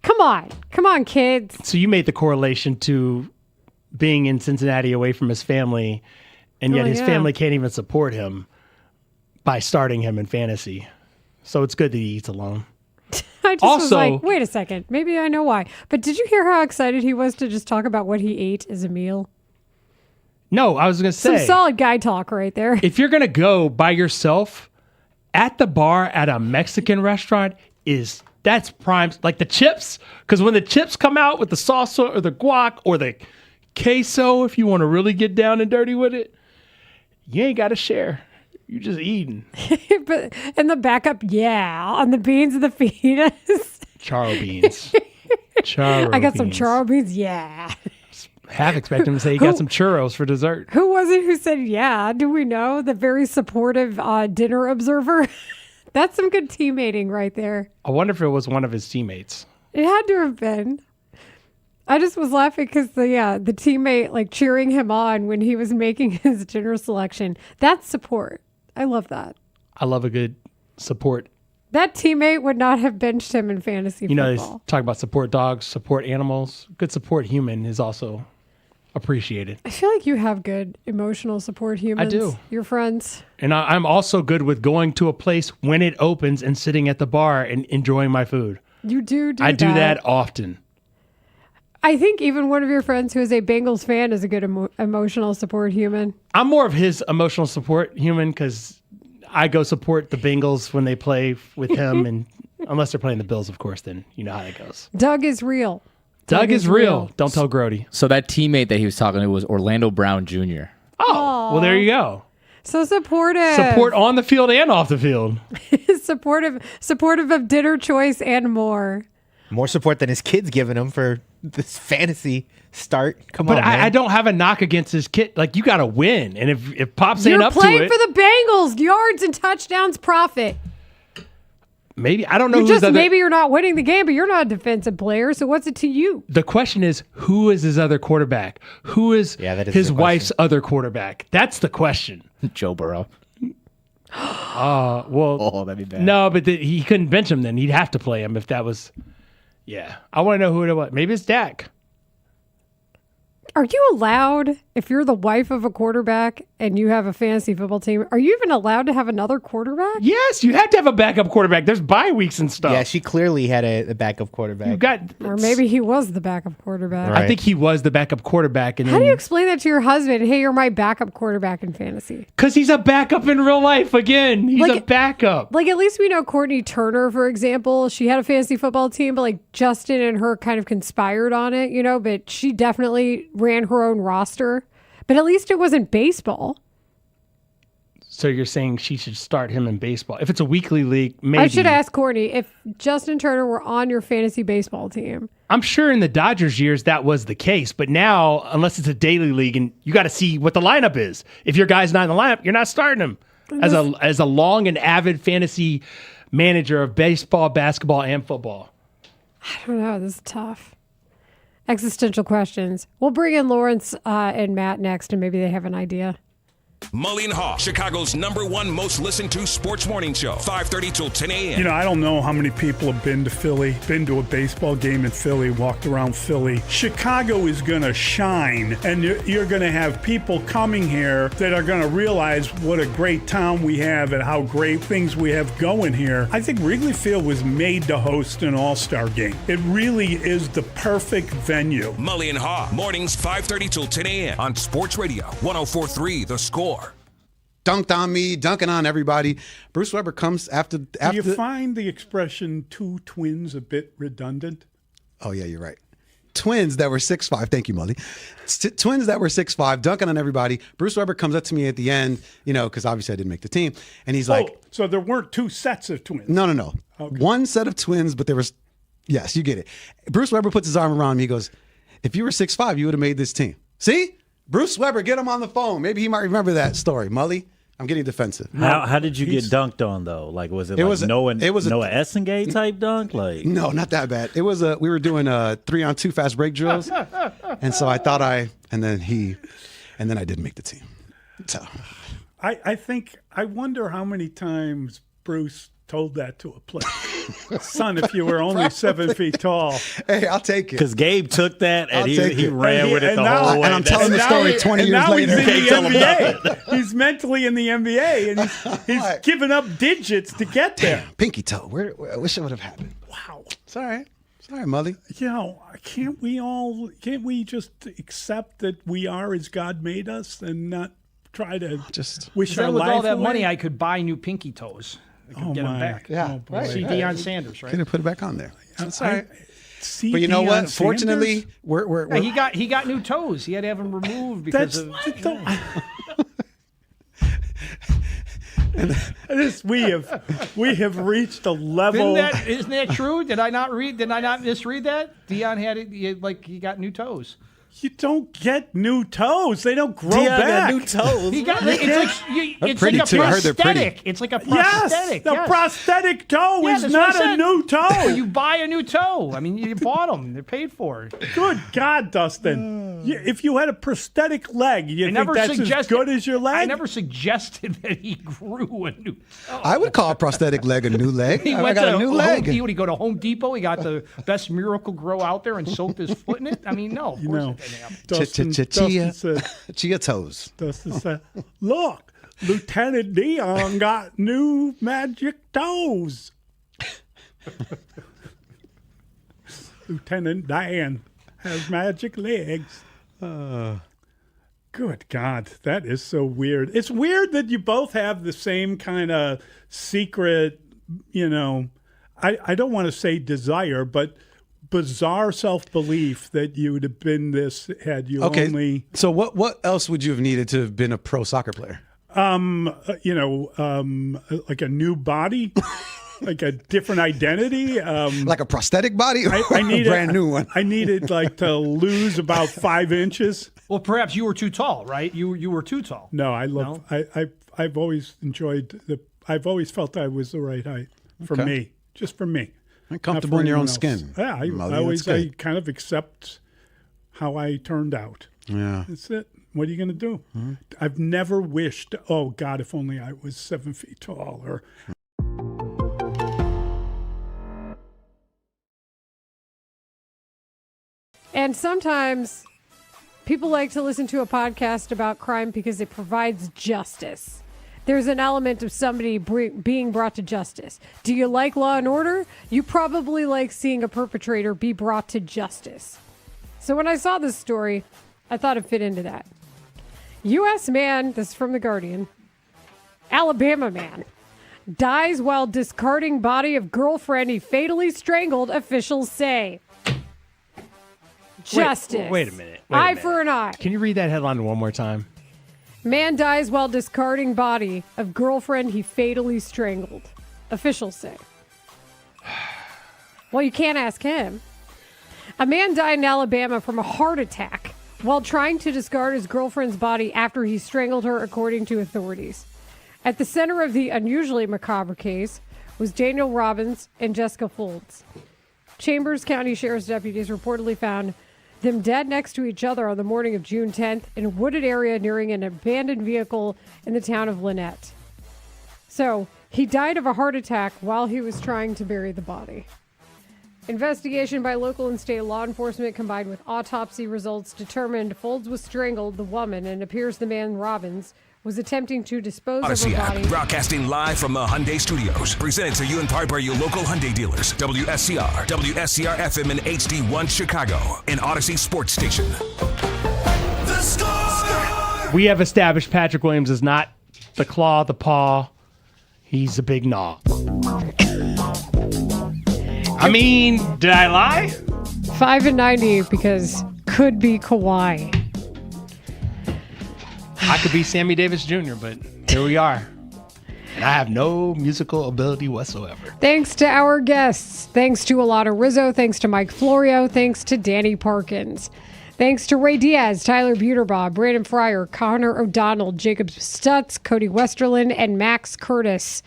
come on, kids. So you made the correlation to being in Cincinnati away from his family, and yet his family can't even support him by starting him in fantasy. So it's good that he eats alone. I just was like, wait a second. Maybe I know why. But did you hear how excited he was to just talk about what he ate as a meal? No, I was going to say. Some solid guy talk right there. If you're going to go by yourself at the bar at a Mexican restaurant, that's prime. Like the chips, because when the chips come out with the salsa or the guac or the queso, if you want to really get down and dirty with it, you ain't got to share. You're just eating. But in the backup, on the beans and the fajitas. Charo beans. I got some charo beans, Half expect him to say he got some churros for dessert. Who was it who said, do we know? The very supportive dinner observer. That's some good teammating right there. I wonder if it was one of his teammates. It had to have been. I just was laughing because the teammate cheering him on when he was making his dinner selection. That's support. I love that. I love a good support. That teammate would not have benched him in fantasy football. They talk about support dogs, support animals. Good support human is also appreciated. I feel like you have good emotional support humans. I do. Your friends. And I'm also good with going to a place when it opens and sitting at the bar and enjoying my food. You do I do that often. I think even one of your friends who is a Bengals fan is a good emotional support human. I'm more of his emotional support human because I go support the Bengals when they play with him. And unless they're playing the Bills, of course, then you know how that goes. Doug is real. Doug is real. Don't tell Grote. So that teammate that he was talking to was Orlando Brown Jr. Oh, well, there you go. So supportive. Support on the field and off the field. supportive of dinner choice and more. More support than his kid's giving him for this fantasy start. Come But on, man. I don't have a knock against his kid. Like, you got to win. And if Pops ain't You're up to playing it, for the Bengals. Yards and touchdowns profit. maybe, I don't know You who's just maybe you're not winning the game, but you're not a defensive player. So what's it to you? The question is, who is his other quarterback? Who is that is his the wife's other quarterback? That's the question. Joe Burrow. Well, that'd be bad. No, but he couldn't bench him then. He'd have to play him if that was. Yeah. I want to know who it was. Maybe it's Dak. Are you allowed, if you're the wife of a quarterback and you have a fantasy football team, are you even allowed to have another quarterback? Yes, you have to have a backup quarterback. There's bye weeks and stuff. Yeah, she clearly had a backup quarterback. Or maybe he was the backup quarterback. I think he was the backup quarterback. And How do you explain that to your husband? Hey, you're my backup quarterback in fantasy. Because he's a backup in real life. Again, he's a backup. Like, at least we know Courtney Turner, for example. She had a fantasy football team, but like Justin and her kind of conspired on it, but she definitely ran her own roster. But at least it wasn't baseball. So you're saying she should start him in baseball. If it's a weekly league, maybe. I should ask Courtney if Justin Turner were on your fantasy baseball team. I'm sure in the Dodgers years that was the case, but now, unless it's a daily league, and you got to see what the lineup is. If your guy's not in the lineup, you're not starting him. As a long and avid fantasy manager of baseball, basketball, and football. I don't know. This is tough. Existential questions. We'll bring in Lawrence and Matt next, and maybe they have an idea. Mully and Haugh, Chicago's #1 most listened to sports morning show, 5:30 till 10 a.m. I don't know how many people have been to Philly, been to a baseball game in Philly, walked around Philly. Chicago is going to shine, and you're going to have people coming here that are going to realize what a great town we have and how great things we have going here. I think Wrigley Field was made to host an all-star game. It really is the perfect venue. Mully and Haugh, mornings 5:30 till 10 a.m. on Sports Radio 104.3 The Score. Dunked on me, dunking on everybody. Bruce Weber comes after. Do you find the expression two twins a bit redundant? Oh, yeah, you're right. Twins that were 6'5". Thank you, Mully. Twins that were 6'5", dunking on everybody. Bruce Weber comes up to me at the end, because obviously I didn't make the team. And he's like. So there weren't two sets of twins? No. Okay. One set of twins, but there was. Yes, you get it. Bruce Weber puts his arm around me. He goes, if you were 6'5", you would have made this team. See? Bruce Weber, get him on the phone. Maybe he might remember that story. Mully, I'm getting defensive. How did you get dunked on though? Like was it Noah Essengate type dunk? Like no, not that bad. It was we were doing 3-on-2 fast break drills, and so I thought and then I didn't make the team. So I wonder how many times Bruce told that to a player. Son, if you were only 7 feet tall. Hey, I'll take it. Because Gabe took that and he ran with it the whole way. And I'm telling the story 20 years later. He's in the NBA. He's mentally in the NBA, and he's giving up digits to get there. Pinky toe. I wish it would have happened. Wow. It's all right. Sorry, Mully. Can't we just accept that we are as God made us and not try to just wish our with life all that away? money, I could buy new pinky toes. I could get them back. Yeah, right. See Deion Sanders, right? Could have put it back on there. That's all right. See, but you know what? Sanders? Fortunately, we're he got new toes. He had to have them removed because we have reached a level. Isn't that true? Did I not misread that? Deion he got new toes. You don't get new toes. They don't grow back. Got new toes. It's like a prosthetic. It's like a prosthetic. Yes, the prosthetic toe is not a new toe. You buy a new toe. I mean, you bought them. They're paid for. Good God, Dustin. If you had a prosthetic leg, you think that's as good as your leg? I never suggested that he grew a new toe. I would call a prosthetic leg a new leg. I got a new leg. He go to Home Depot. He got the best Miracle Grow out there and soaked his foot in it. I mean, no, of course it didn't happen. Chia toes. Dustin said, look, Lieutenant Dion got new magic toes. Lieutenant Dan has magic legs. Good God, that is so weird. It's weird that you both have the same kind of secret, I don't want to say desire, but bizarre self-belief that you would have been this had you only. So what else would you have needed to have been a pro soccer player? Like a new body. like a different identity. Like a prosthetic body or I need a brand new one? I needed like to lose about 5 inches. Well, perhaps you were too tall, right? You were too tall. No, I've always enjoyed I've always felt I was the right height for me, just for me. I'm comfortable in your own skin. Yeah, I kind of accept how I turned out. Yeah. That's it. What are you going to do? Mm-hmm. I've never wished, oh, God, if only I was 7 feet tall. And sometimes people like to listen to a podcast about crime because it provides justice. There's an element of somebody being brought to justice. Do you like Law and Order? You probably like seeing a perpetrator be brought to justice. So when I saw this story, I thought it fit into that. U.S. man, this is from The Guardian, Alabama man, dies while discarding body of girlfriend he fatally strangled, officials say. Justice. Wait a minute. Eye for an eye. Can you read that headline one more time? Man dies while discarding body of girlfriend he fatally strangled, officials say. Well, you can't ask him. A man died in Alabama from a heart attack while trying to discard his girlfriend's body after he strangled her, according to authorities. At the center of the unusually macabre case was Daniel Robbins and Jessica Folds. Chambers County Sheriff's deputies reportedly found them dead next to each other on the morning of June 10th in a wooded area nearing an abandoned vehicle in the town of Lynette. So, he died of a heart attack while he was trying to bury the body. Investigation by local and state law enforcement combined with autopsy results determined Folds was strangled, the woman, and appears the man, Robbins, was attempting to dispose Odyssey of her app, body. broadcasting live from the Hyundai Studios. Presented to you in part by your local Hyundai dealers. WSCR, WSCR FM and HD1 Chicago, an Odyssey sports station. The Score! We have established Patrick Williams is not the claw, the paw. He's a big gnaw. I mean, did I lie? 5-90 because could be Kawhi. I could be Sammy Davis Jr., but here we are. And I have no musical ability whatsoever. Thanks to our guests. Thanks to Alana Rizzo. Thanks to Mike Florio. Thanks to Danny Parkins. Thanks to Ray Diaz, Tyler Buterbaugh, Brandon Fryer, Connor O'Donnell, Jacob Stutz, Cody Westerland, and Max Curtis.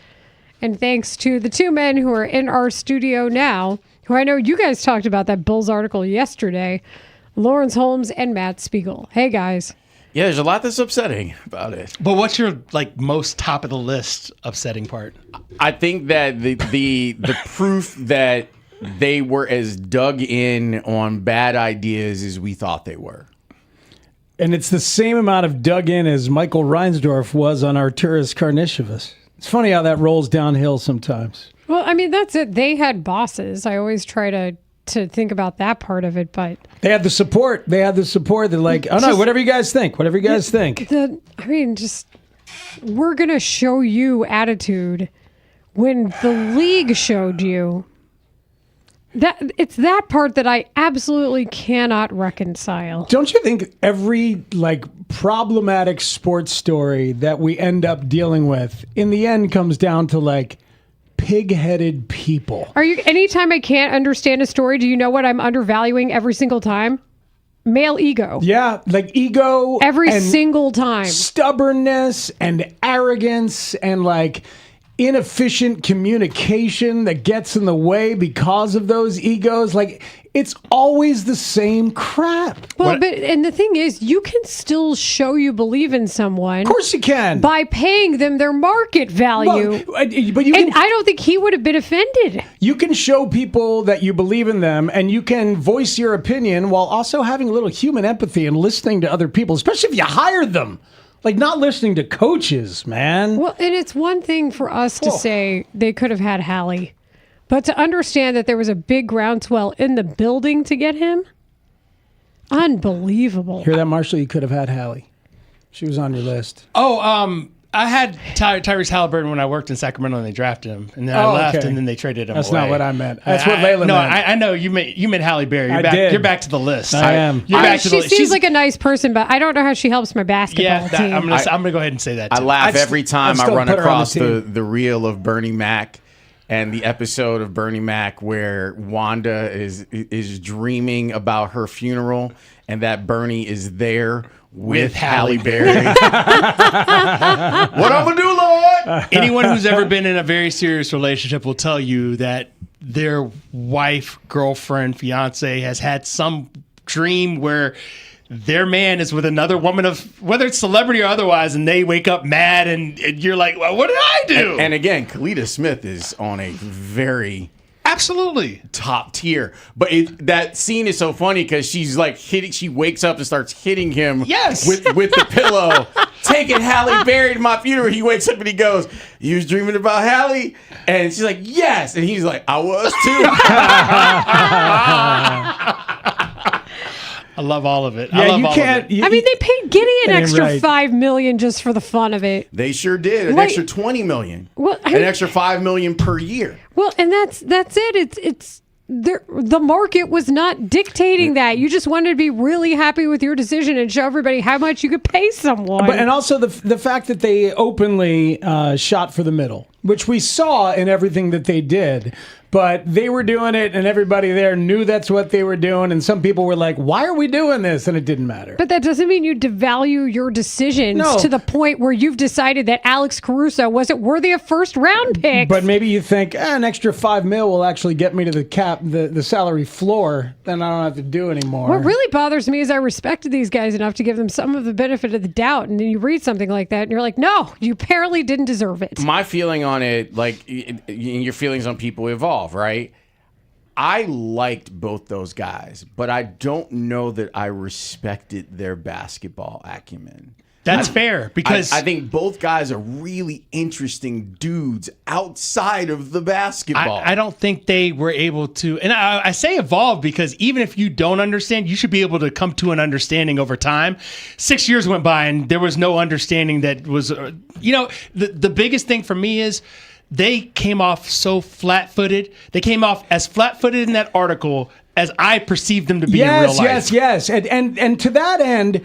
And thanks to the two men who are in our studio now, who I know you guys talked about that Bulls article yesterday, Lawrence Holmes and Matt Spiegel. Hey, guys. Yeah, there's a lot that's upsetting about it. But what's your most top of the list upsetting part? I think that the proof that they were as dug in on bad ideas as we thought they were. And it's the same amount of dug in as Michael Reinsdorf was on Arturas Karnisovas. It's funny how that rolls downhill sometimes. Well, I mean, that's it. They had bosses. I always try to think about that part of it, but they had the support. They're like, oh no, whatever you guys think. Whatever you guys think. We're going to show you attitude when the league showed you. It's that part that I absolutely cannot reconcile. Don't you think every problematic sports story that we end up dealing with in the end comes down to pig-headed people? Anytime I can't understand a story, do you know what I'm undervaluing every single time? Male ego. Yeah, ego. Every single time. Stubbornness and arrogance and inefficient communication that gets in the way because of those egos. It's always the same crap. Well, and the thing is, you can still show you believe in someone. Of course you can. By paying them their market value. But I don't think he would have been offended. You can show people that you believe in them, and you can voice your opinion while also having a little human empathy and listening to other people, especially if you hired them. Not listening to coaches, man. Well, and it's one thing for us to say they could have had Hallie. But to understand that there was a big groundswell in the building to get him, unbelievable. Hear that, Marshall? You could have had Hallie. She was on your list. Oh, I had Tyrese Halliburton when I worked in Sacramento and they drafted him. And then I left and then they traded him That's away. not what I meant. That's what Layla meant. No, I know. You meant Halle Berry. You're back to the list. I am. She seems like a nice person, but I don't know how she helps my basketball team. I'm going to go ahead and say that too. I laugh every time I run across the reel of Bernie Mac and the episode of Bernie Mac where Wanda is dreaming about her funeral and that Bernie is there with Halle Berry. What I'm gonna do, Lord? Anyone who's ever been in a very serious relationship will tell you that their wife, girlfriend, fiance has had some dream where their man is with another woman, of whether it's celebrity or otherwise, and they wake up mad, and you're like, well, what did I do? And again, Kalita Smith is on a very absolutely top tier. But that scene is so funny because she's like she wakes up and starts hitting him with the pillow. Taking Halle Berry to my funeral. He wakes up and he goes, "You was dreaming about Halle?" And she's like, "Yes." And he's like, "I was too." I love all of it. Yeah, I love you all can't. of it. I mean, they paid Giddy an Ain't extra right. $5 million just for the fun of it. They sure did. An Wait. extra $20 million. Well, An extra $5 million per year. Well, and that's it. It's the market was not dictating that. You just wanted to be really happy with your decision and show everybody how much you could pay someone. And also the fact that they openly shot for the middle, which we saw in everything that they did. But they were doing it, and everybody there knew that's what they were doing. And some people were like, "Why are we doing this?" And it didn't matter. But that doesn't mean you devalue your decisions to the point where you've decided that Alex Caruso wasn't worthy of first-round picks. But maybe you think an extra $5 million will actually get me to the cap, the salary floor. Then I don't have to do anymore. What really bothers me is I respected these guys enough to give them some of the benefit of the doubt, and then you read something like that, and you're like, "No, you apparently didn't deserve it." My feeling on it, like your feelings on people evolve, right? I liked both those guys, but I don't know that I respected their basketball acumen. That's fair, because I think both guys are really interesting dudes outside of the basketball. I don't think they were able to, and I say evolve because even if you don't understand, you should be able to come to an understanding over time. 6 years went by and there was no understanding that was, the biggest thing for me is they came off so flat-footed. They came off as flat-footed in that article as I perceived them to be in real life. Yes. And to that end,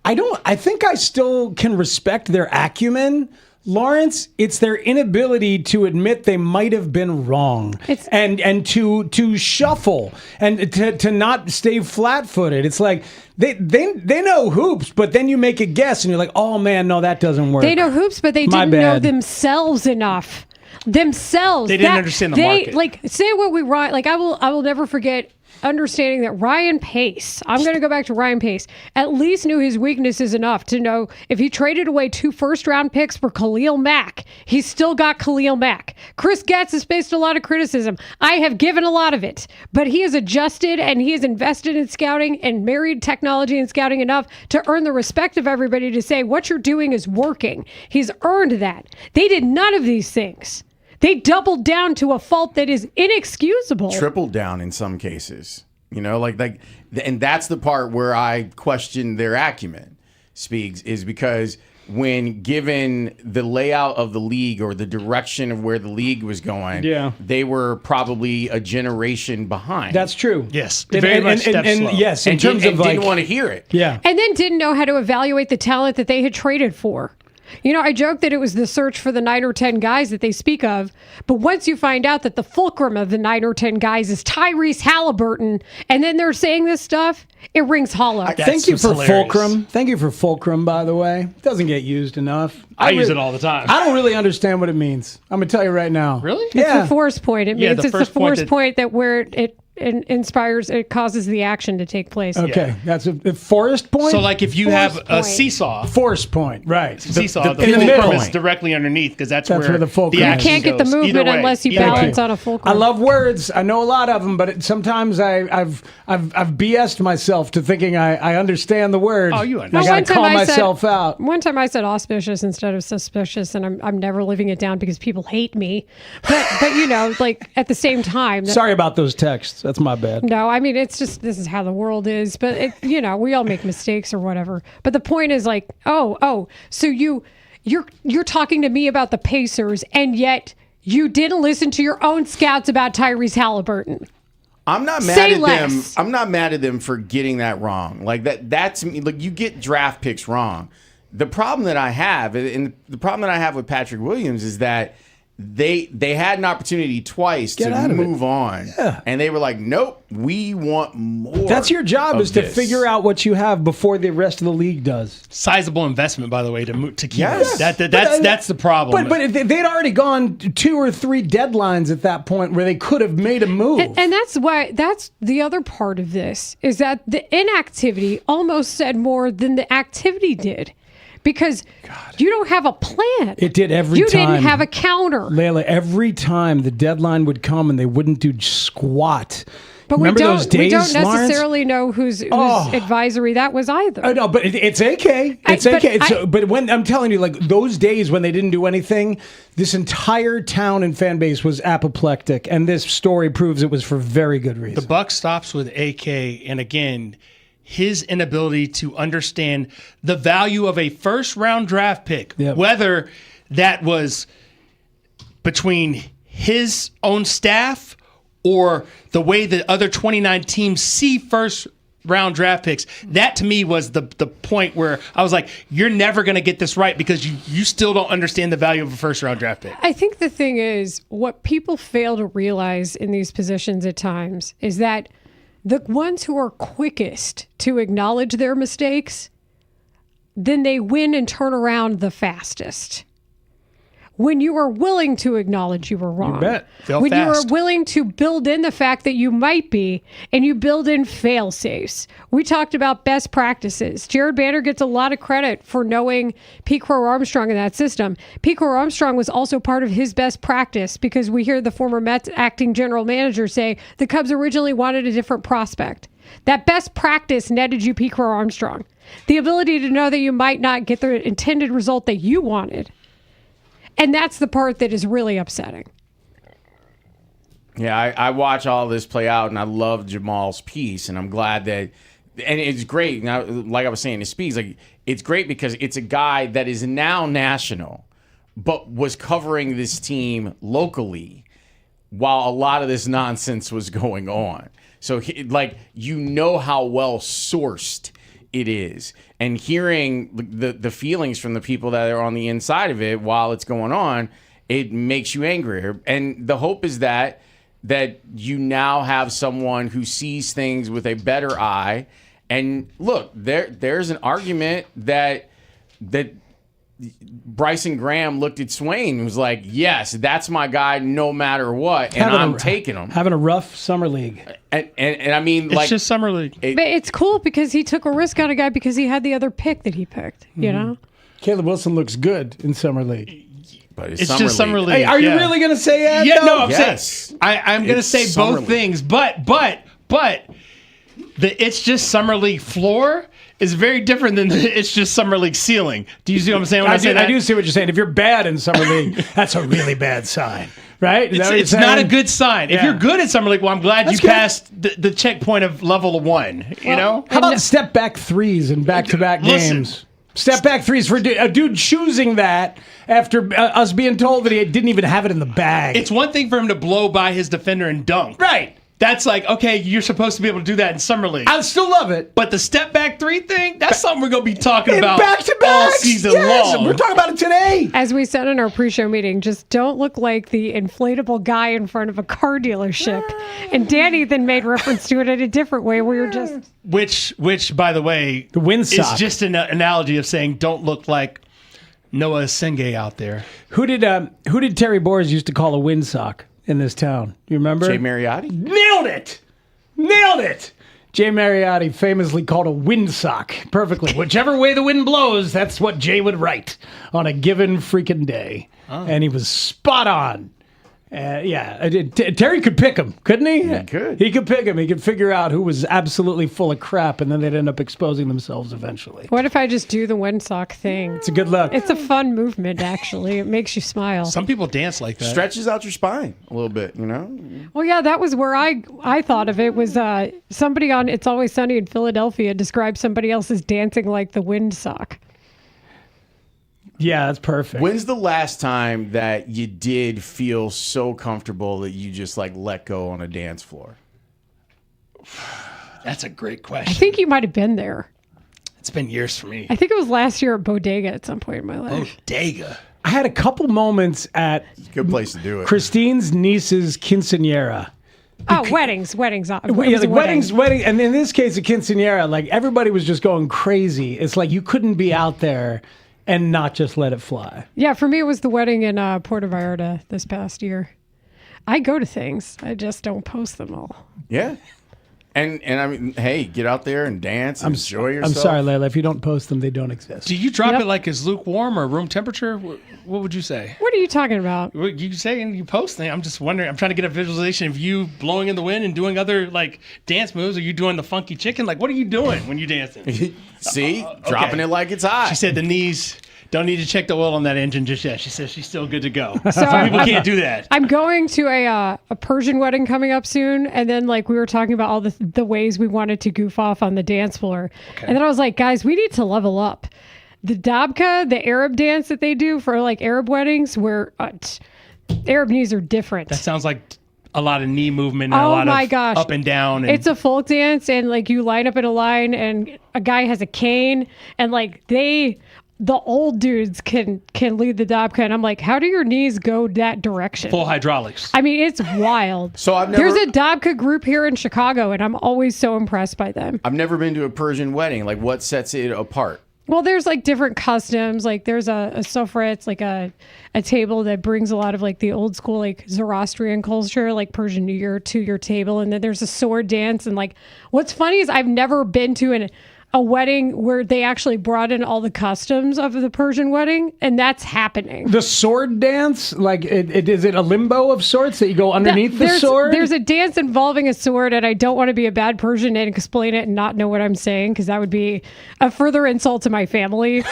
I think I still can respect their acumen, Lawrence. It's their inability to admit they might have been wrong and to shuffle and to not stay flat-footed. It's like they know hoops, but then you make a guess and you're like, "Oh man, no, that doesn't work." They know hoops, but they didn't know themselves enough. Themselves. They didn't understand the market. Like, say what we write. Like, I will never forget understanding that Ryan Pace, I'm going to go back to Ryan Pace, at least knew his weaknesses enough to know if he traded away 2 first-round picks for Khalil Mack, he's still got Khalil Mack. Chris Getz has faced a lot of criticism. I have given a lot of it, but he has adjusted and he has invested in scouting and married technology and scouting enough to earn the respect of everybody to say what you're doing is working. He's earned that. They did none of these things. They doubled down to a fault that is inexcusable. Tripled down in some cases, and that's the part where I question their acumen, Spiegs, is because when given the layout of the league or the direction of where the league was going, they were probably a generation behind. That's true. Yes, very much steps slow. Yes, in terms of didn't want to hear it. Yeah, and then didn't know how to evaluate the talent that they had traded for. I joked that it was the search for the 9 or 10 guys that they speak of, but once you find out that the fulcrum of the 9 or 10 guys is Tyrese Halliburton, and then they're saying this stuff, it rings hollow. Thank you for fulcrum. Thank you for fulcrum, by the way. It doesn't get used enough. I use it all the time. I don't really understand what it means. I'm going to tell you right now. Really? It's the force point. It means it's the force point that where it it causes the action to take place. Okay, that's a forest point. So, like, if you have a seesaw, force point, right? Seesaw, the in the fulcrum middle is directly underneath because that's where the fulcrum. The you can't get the movement unless you balance on a fulcrum. I love words. I know a lot of them, but sometimes I've BS'd myself to thinking I understand the word. Oh, you understand? I gotta call myself out. One time I said auspicious instead of suspicious, and I'm never living it down because people hate me. But you know, like at the same time. Sorry about those texts. That's my bad. No, I mean it's just this is how the world is. But you know, we all make mistakes or whatever. But the point is like, so you're talking to me about the Pacers, and yet you didn't listen to your own scouts about Tyrese Halliburton. I'm not mad at them. I'm not mad at them for getting that wrong. Like that's me. Like you get draft picks wrong. The problem that I have, and the problem that I have with Patrick Williams is that They had an opportunity twice to move on, and they were like, "Nope, we want more." That's your job, is to figure out what you have before the rest of the league does. Sizable investment, by the way, to keep it. That's the problem. But they'd already gone 2 or 3 deadlines at that point where they could have made a move. And that's the other part of this, is that the inactivity almost said more than the activity did. Because you don't have a plan. It did every time. You time. didn't have a counter. Layla, every time the deadline would come and they wouldn't do squat. But Remember we don't, those days, we don't necessarily Lawrence? know whose advisory that was either. I know, but it's AK. It's AK. But when I'm telling you, like those days when they didn't do anything, this entire town and fan base was apoplectic, and this story proves it was for very good reason. The buck stops with AK, and again, his inability to understand the value of a first-round draft pick, whether that was between his own staff or the way that other 29 teams see first-round draft picks. That, to me, was the point where I was like, you're never going to get this right because you still don't understand the value of a first-round draft pick. I think the thing is, what people fail to realize in these positions at times is that the ones who are quickest to acknowledge their mistakes, then they win and turn around the fastest. When you are willing to acknowledge you were wrong. You bet. When you are willing to build in the fact that you might be, and you build in fail safes. We talked about best practices. Jared Banner gets a lot of credit for knowing Pete Crow-Armstrong in that system. Pete Crow-Armstrong was also part of his best practice, because we hear the former Mets acting general manager say the Cubs originally wanted a different prospect. That best practice netted you Pete Crow-Armstrong. The ability to know that you might not get the intended result that you wanted. And that's the part that is really upsetting. Yeah, I watch all this play out, and I love Jamal's piece, and I'm glad that, and it's great. Now, like I was saying, it speaks like it's great because it's a guy that is now national, but was covering this team locally while a lot of this nonsense was going on. So, you know how well sourced it is, and hearing the feelings from the people that are on the inside of it while it's going on, it makes you angrier. And the hope is that you now have someone who sees things with a better eye. And look, there's an argument that Bryson Graham looked at Swain and was like, yes, that's my guy no matter what, and I'm taking him. Having a rough summer league. And I mean, it's just summer league. But it's cool because he took a risk on a guy because he had the other pick that he picked, you know? Caleb Wilson looks good in summer league. But it's just summer league. Hey, are you really going to say that? Yeah, no, I'm saying I'm going to say both things, but the it's just summer league floor is very different than the it's just summer league ceiling. Do you see what I'm saying when I say that? I do see what you're saying. If you're bad in summer league, that's a really bad sign, right? It's not a good sign. If you're good at summer league, well, I'm glad you passed the checkpoint of level 1. You know, how about step back threes in back-to-back games? Step back threes for a dude choosing that after us being told that he didn't even have it in the bag. It's one thing for him to blow by his defender and dunk. Right. That's like, okay, you're supposed to be able to do that in summer league. I still love it. But the step back 3 thing, that's something we're going to be talking about back-to-backs, all season long. We're talking about it today. As we said in our pre-show meeting, just don't look like the inflatable guy in front of a car dealership. And Danny then made reference to it in a different way where you're just... Which, by the way, the windsock is just an analogy of saying don't look like Noah Senge out there. Who did Terry Boers used to call a windsock in this town? You remember? Jay Mariotti? Nailed it! Jay Mariotti famously called a windsock perfectly. Whichever way the wind blows, that's what Jay would write on a given freaking day. Oh. And he was spot on. Terry could pick him, couldn't he? He could. He could pick him. He could figure out who was absolutely full of crap, and then they'd end up exposing themselves eventually. What if I just do the windsock thing? It's a good look. It's a fun movement, actually. It makes you smile. Some people dance like that. Stretches out your spine a little bit, you know? Well, yeah, that was where I thought of it. Was somebody on It's Always Sunny in Philadelphia described somebody else as dancing like the windsock. Yeah, that's perfect. When's the last time that you did feel so comfortable that you just let go on a dance floor? That's a great question. I think you might have been there. It's been years for me. I think it was last year at Bodega at some point in my life. Bodega. I had a couple moments at good place to do it. Christine's niece's quinceanera. Oh, weddings. Weddings, and in this case, a quinceanera, like everybody was just going crazy. It's like you couldn't be out there and not just let it fly. Yeah, for me, it was the wedding in Puerto Vallarta this past year. I go to things, I just don't post them all. Yeah. And I mean, hey, get out there and dance and enjoy yourself. I'm sorry, Layla. If you don't post them, they don't exist. Do you drop it like it's lukewarm or room temperature? What would you say? What are you talking about? You say and you post things. I'm just wondering. I'm trying to get a visualization of you blowing in the wind and doing other like dance moves. Are you doing the funky chicken? Like, what are you doing when you're dancing? See, dropping it like it's hot. She said the knees. Don't need to check the oil on that engine just yet. She says she's still good to go. So Some people can't do that. I'm going to a Persian wedding coming up soon, and then like we were talking about all the ways we wanted to goof off on the dance floor, and then I was like, guys, we need to level up. The dabka, the Arab dance that they do for like Arab weddings, where Arab knees are different. That sounds like a lot of knee movement and a lot of up and down. And it's a folk dance, and like you line up in a line, and a guy has a cane, and like the old dudes can lead the dabka, and I'm like, how do your knees go that direction? Full hydraulics. I mean, it's wild. So there's a dabka group here in Chicago, and I'm always so impressed by them. I've never been to a Persian wedding. Like, what sets it apart? Well, there's like different customs. Like there's a sofra. It's like a table that brings a lot of like the old school like Zoroastrian culture, like Persian New Year to your table. And then there's a sword dance. And like, what's funny is I've never been to a wedding where they actually brought in all the customs of the Persian wedding, and that's happening. The sword dance, like, is it a limbo of sorts that you go underneath the sword? There's a dance involving a sword, and I don't want to be a bad Persian and explain it and not know what I'm saying, because that would be a further insult to my family,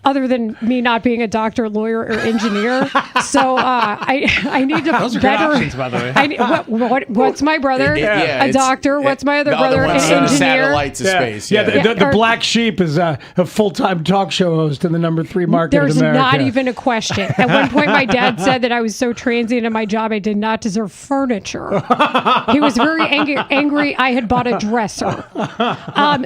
other than me not being a doctor, lawyer, or engineer. So I need to Those are good options, by the way. What's my brother? A doctor. What's my other brother? An engineer. Satellites of space. Yeah, the black sheep is a full-time talk show host in the #3 market There's in America. not even a question. At one point, my dad said that I was so transient in my job, I did not deserve furniture. He was very angry I had bought a dresser.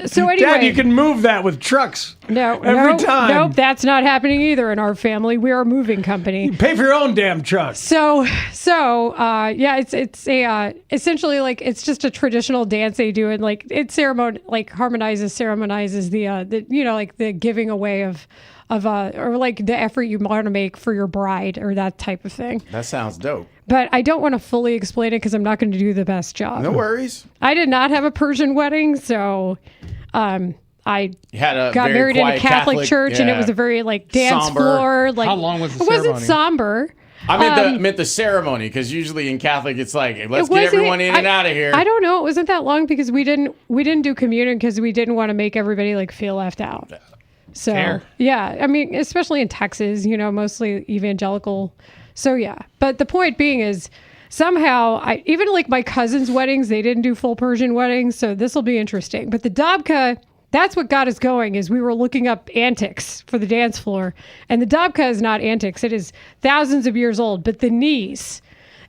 So anyway. Dad, you can move that with trucks. Every time. Nope, that's not happening either in our family. We are a moving company. You pay for your own damn truck. So yeah, it's a essentially like it's just a traditional dance they do, and like it harmonizes the you know, like the giving away of or like the effort you want to make for your bride or that type of thing. That sounds dope. But I don't want to fully explain it because I'm not going to do the best job. No worries. I did not have a Persian wedding, so I got married in a Catholic church, and it was a very like dance floor. Like, how long was the ceremony? ceremony? It wasn't somber. I meant the ceremony, because usually in Catholic it's like, let's get everyone in and out of here. I don't know. It wasn't that long because we didn't do communion because we didn't want to make everybody like feel left out. So Fair. Yeah, I mean, especially in Texas, you know, mostly evangelical. So yeah, but the point being is somehow even like my cousins' weddings, they didn't do full Persian weddings, so this will be interesting. But the dabka, that's what got us going, is we were looking up antics for the dance floor. And the dabka is not antics. It is thousands of years old. But the knees,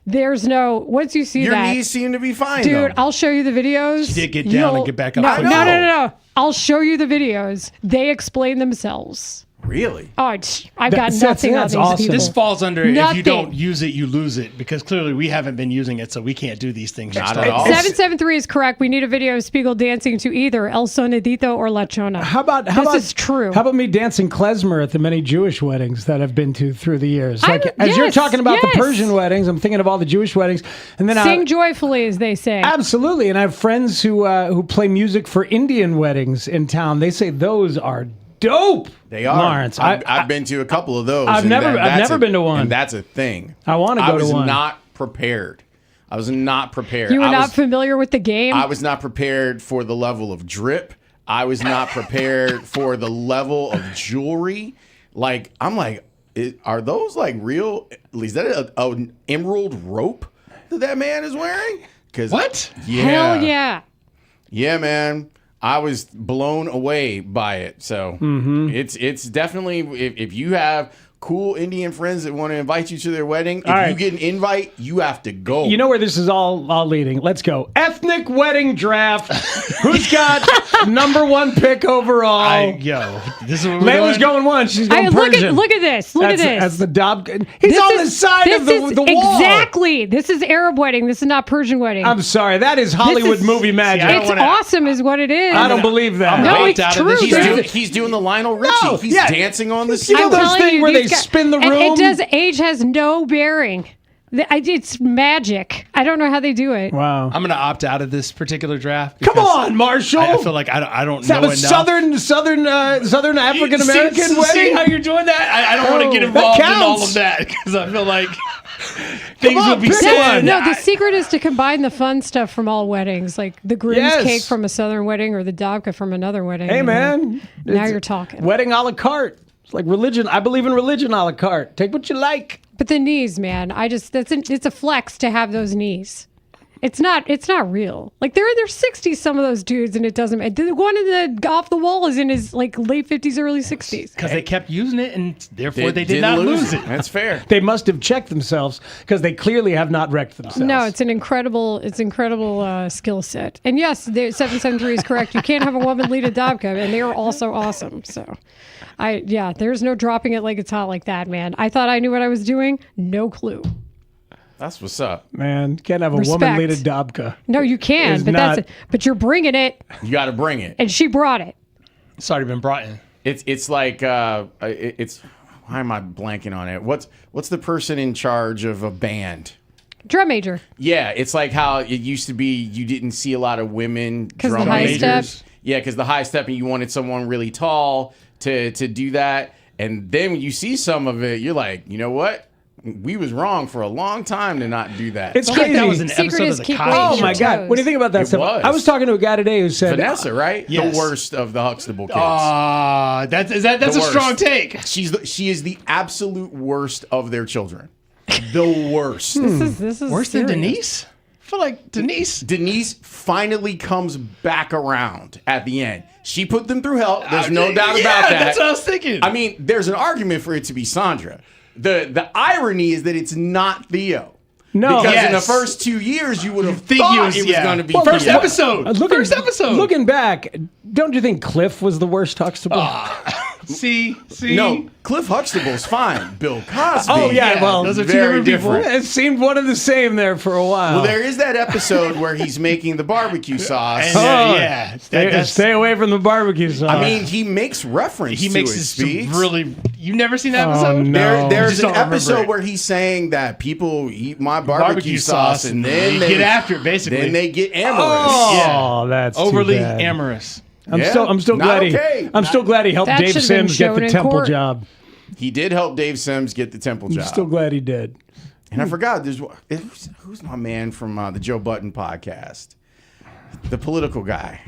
there's no, once you see Your that. knees seem to be fine, dude, though. I'll show you the videos. She did get down and get back up. No. I'll show you the videos. They explain themselves. Really? Oh, I've got nothing on these people. This falls under Nothing. if you don't use it, you lose it, because clearly we haven't been using it, so we can't do these things. Not at all. 773 is correct. We need a video of Spiegel dancing to either El Sonidito or La Chona. This is true. How about me dancing klezmer at the many Jewish weddings that I've been to through the years? Like, as yes, you're talking about the yes. Persian weddings, I'm thinking of all the Jewish weddings, and then Sing joyfully, as they say. Absolutely, and I have friends who play music for Indian weddings in town. They say those are dope. They are. Lawrence, I've been to a couple of those. I've never been to one. And that's a thing. I want to go to one. I was not prepared. You were not familiar with the game? I was not prepared for the level of drip. I was not prepared for the level of jewelry. Like, I'm like, are those like real? Is that an emerald rope that man is wearing? What? Yeah. Hell yeah. Yeah, man. I was blown away by it. So it's definitely, if you have cool Indian friends that want to invite you to their wedding. If right. you get an invite, you have to go. You know where this is all leading. Let's go. Ethnic wedding draft. Who's got number 1 pick overall? This is what we're Layla's going 1. She's going Persian. Look at this. Look at this. That's the Dob. He's on the side of the wall. Exactly. This is Arab wedding. This is not Persian wedding. I'm sorry. That is Hollywood movie magic. It's awesome is what it is. I don't believe that. No, it's true. He's doing the Lionel Richie. He's dancing on the You know those things where they spin the room? Age has no bearing. It's magic. I don't know how they do it. Wow. I'm going to opt out of this particular draft. Come on, Marshall. I feel like I don't Is that know a enough. Southern African American wedding? See how you're doing that? I don't want to get involved in all of that because I feel like things would be said. No, the secret is to combine the fun stuff from all weddings, like the groom's cake from a Southern wedding or the dabka from another wedding. Hey, man. Now you're talking. Wedding a la carte. It's like religion. I believe in religion a la carte. Take what you like. But the knees, man, it's a flex to have those knees. It's not real. Like they're in their 60s, some of those dudes, and it doesn't. The one in the off the wall is in his like late 50s, early 60s. Because they kept using it, and therefore they did not lose it. That's fair. They must have checked themselves because they clearly have not wrecked themselves. No, it's an incredible skill set. And yes, 773 is correct. You can't have a woman lead a dabka, and they are also awesome. So, there's no dropping it like it's hot like that, man. I thought I knew what I was doing. No clue. That's what's up. Man, you can't have a woman lead a dabka. No, you can, but you're bringing it. You got to bring it. And she brought it. It's already been brought in. It's like it's why am I blanking on it? What's the person in charge of a band? Drum major. Yeah, it's like how it used to be. You didn't see a lot of women drum the high majors. step. Yeah, because the high step, and you wanted someone really tall to do that. And then when you see some of it, you're like, you know what? We was wrong for a long time to not do that. It's crazy. That was an episode of the Cosby Oh Show. my God! What do you think about that stuff? Was. I was talking to a guy today who said Vanessa, right? Yes. The worst of the Huxtable kids. That's a strong take. She is the absolute worst of their children. The worst. This is worse serious. than Denise. I feel like Denise finally comes back around at the end. She put them through hell. There's no doubt about that. That's what I was thinking. I mean, there's an argument for it to be Sandra. The irony is that it's not Theo. No, because in the first 2 years, you would have think thought it was going to be first Theo. episode. Looking back, don't you think Cliff was the worst Huxtable? See. No, Cliff Huxtable's fine. Bill Cosby. Oh yeah, well, those are two very different people. It seemed one and the same there for a while. Well, there is that episode where he's making the barbecue sauce. And, stay away from the barbecue sauce. I mean, he makes reference. He to makes it, some Speaks. really. You've never seen that episode? No. There's an don't remember episode it. where he's saying that people eat my barbecue sauce and then they get after it. Basically, then they get amorous. Oh, that's too overly bad. amorous. I'm still glad he helped That Dave should've been Sims get the shown in temple court. job. He did help Dave Sims get the temple job. I'm still glad he did. And I forgot, who's my man from the Joe Button podcast? The political guy.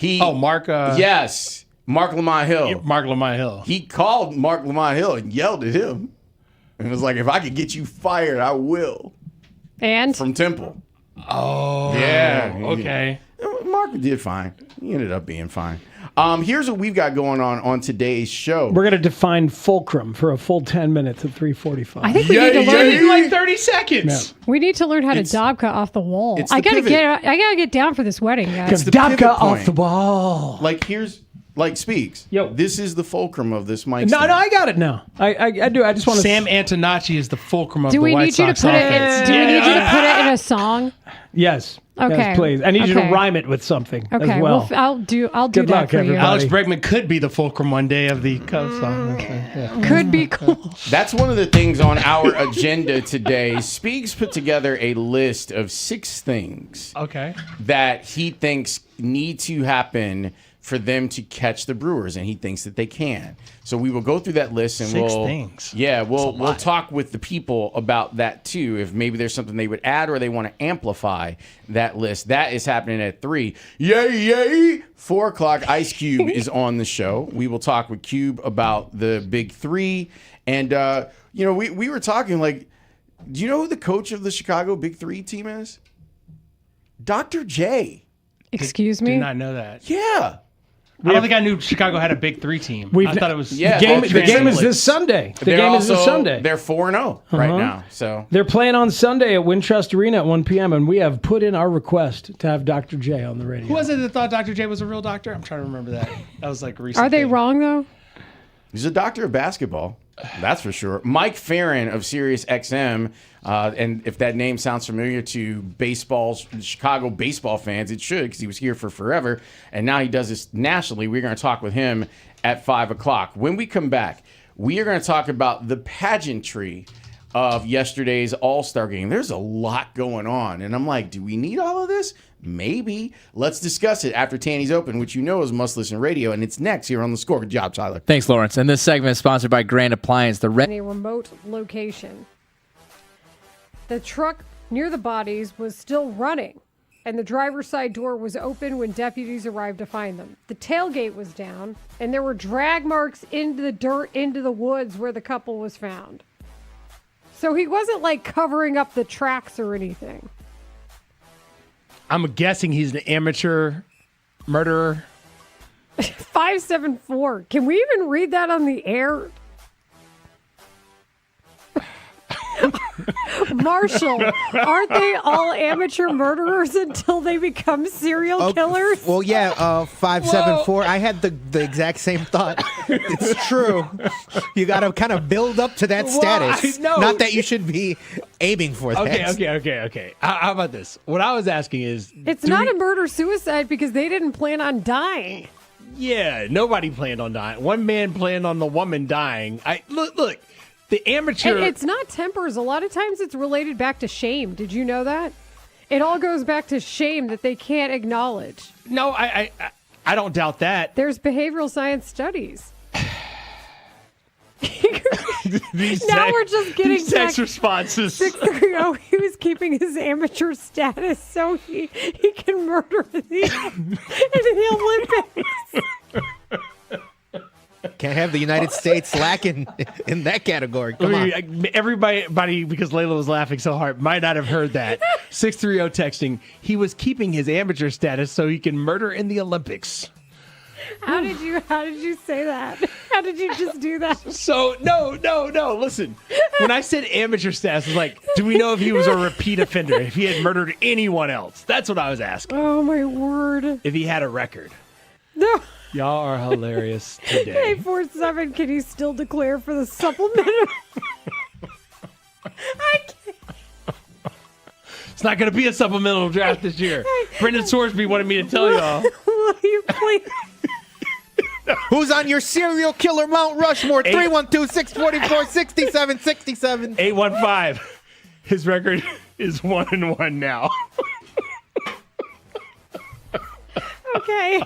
Mark. Yes, Mark Lamont Hill. Mark Lamont Hill. He called Mark Lamont Hill and yelled at him. And was like, if I could get you fired, I will. And? From Temple. Oh. Yeah. Okay. Mark did fine. He ended up being fine. Here's what we've got going on today's show. We're going to define fulcrum for a full 10 minutes at 3:45. I think we need to learn in like 30 seconds. We need to learn how to dabka off the wall. it's I the gotta pivot. get down for this wedding, guys. the pivot dabka point. off the wall. Like Speaks. Yo. This is the fulcrum of this mic. No, stand. I got it now. I do. I just want to. Sam Antonacci is the fulcrum of Do the we White need you to Sox put offense. it? Do we need you to put it in a song? Yes. Okay. Yes, please. I need you to Okay. rhyme it with something Okay. as well. I'll do Good that luck, for everybody. Alex Bregman could be the fulcrum one day of the Cubs song. you. Could be cool. That's one of the things on our agenda today. Speaks put together a list of 6 things Okay. that he thinks need to happen for them to catch the Brewers, and he thinks that they can. So we will go through that list, and 6 things. Yeah, we'll talk with the people about that too. If maybe there's something they would add or they want to amplify that list. That is happening at 3. Yay! 4 o'clock. Ice Cube is on the show. We will talk with Cube about the Big 3, and we were talking like, do you know who the coach of the Chicago Big 3 team is? Dr. J. Excuse me? Did not know that. Yeah. I don't think I knew Chicago had a big 3 team. I thought it was the game is this Sunday. The game is this Sunday. They're 4-0 right now. So they're playing on Sunday at Winchester Arena at 1 p.m. and we have put in our request to have Dr. J on the radio. Who was it that thought Dr. J was a real doctor? I'm trying to remember that. That was like recent. Are they wrong though? He's a doctor of basketball. That's for sure. Mike Farron of Sirius XM, and if that name sounds familiar to Chicago baseball fans, it should, because he was here for forever, and now he does this nationally. We're going to talk with him at 5 o'clock. When we come back, we are going to talk about the pageantry of yesterday's All-Star game. There's a lot going on, and I'm like, do we need all of this? Maybe. Let's discuss it after Tanny's Open, which you know is Must Listen Radio, and it's next here on The Score. Good job, Tyler. Thanks, Lawrence. And this segment is sponsored by Grand Appliance. In a remote location. The truck near the bodies was still running, and the driver's side door was open when deputies arrived to find them. The tailgate was down, and there were drag marks into the dirt, into the woods where the couple was found. So he wasn't like covering up the tracks or anything. I'm guessing he's an amateur murderer. 574. Can we even read that on the air? Marshall, aren't they all amateur murderers until they become serial killers? Well, yeah, 574. I had the exact same thought. It's true. You got to kind of build up to that status. Not that you should be aiming for that. Okay. How about this? What I was asking is... It's not a murder-suicide because they didn't plan on dying. Yeah, nobody planned on dying. One man planned on the woman dying. Look. The amateur... And it's not tempers. A lot of times it's related back to shame. Did you know that? It all goes back to shame that they can't acknowledge. No, I don't doubt that. There's behavioral science studies. Now we're just getting these text responses. 630, he was keeping his amateur status so he can murder in the Olympics. Can't have the United States lacking in that category. Come on. Everybody, because Layla was laughing so hard, might not have heard that. 630 texting, he was keeping his amateur status so he can murder in the Olympics. How did you say that? How did you just do that? So, no. Listen, when I said amateur status, I was like, do we know if he was a repeat offender? If he had murdered anyone else? That's what I was asking. Oh, my word. If he had a record. No. Y'all are hilarious today. 847, can he still declare for the supplemental? I can't. It's not going to be a supplemental draft this year. Brendan Sorsby wanted me to tell y'all. Will you please? Who's on your serial killer Mount Rushmore? 312-644-6767. 815. His record is 1-1 now. Okay.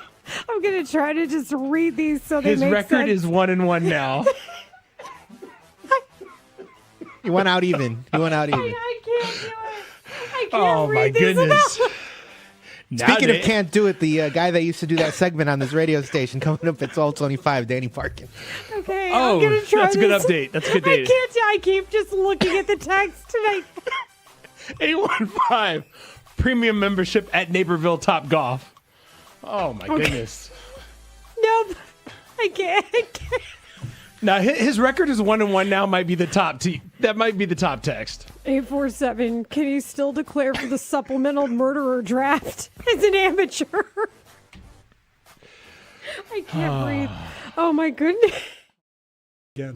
I'm going to try to just read these so they His make record sense. is 1-1 now. You went out even. I can't do it. I can't Oh, read my these goodness. Speaking of can't do it, the guy that used to do that segment on this radio station coming up at 1225, Danny Parkin. Okay, Oh, I'm going to try that's a good this. update. That's a good date. I keep just looking at the text tonight. 815. Premium membership at Naperville Top Golf. Oh, my goodness. Nope. I can't. Now, his record is 1-1 now. Might be the top that might be the top text. 847, can he still declare for the supplemental murderer draft as an amateur? I can't breathe. Oh, my goodness. I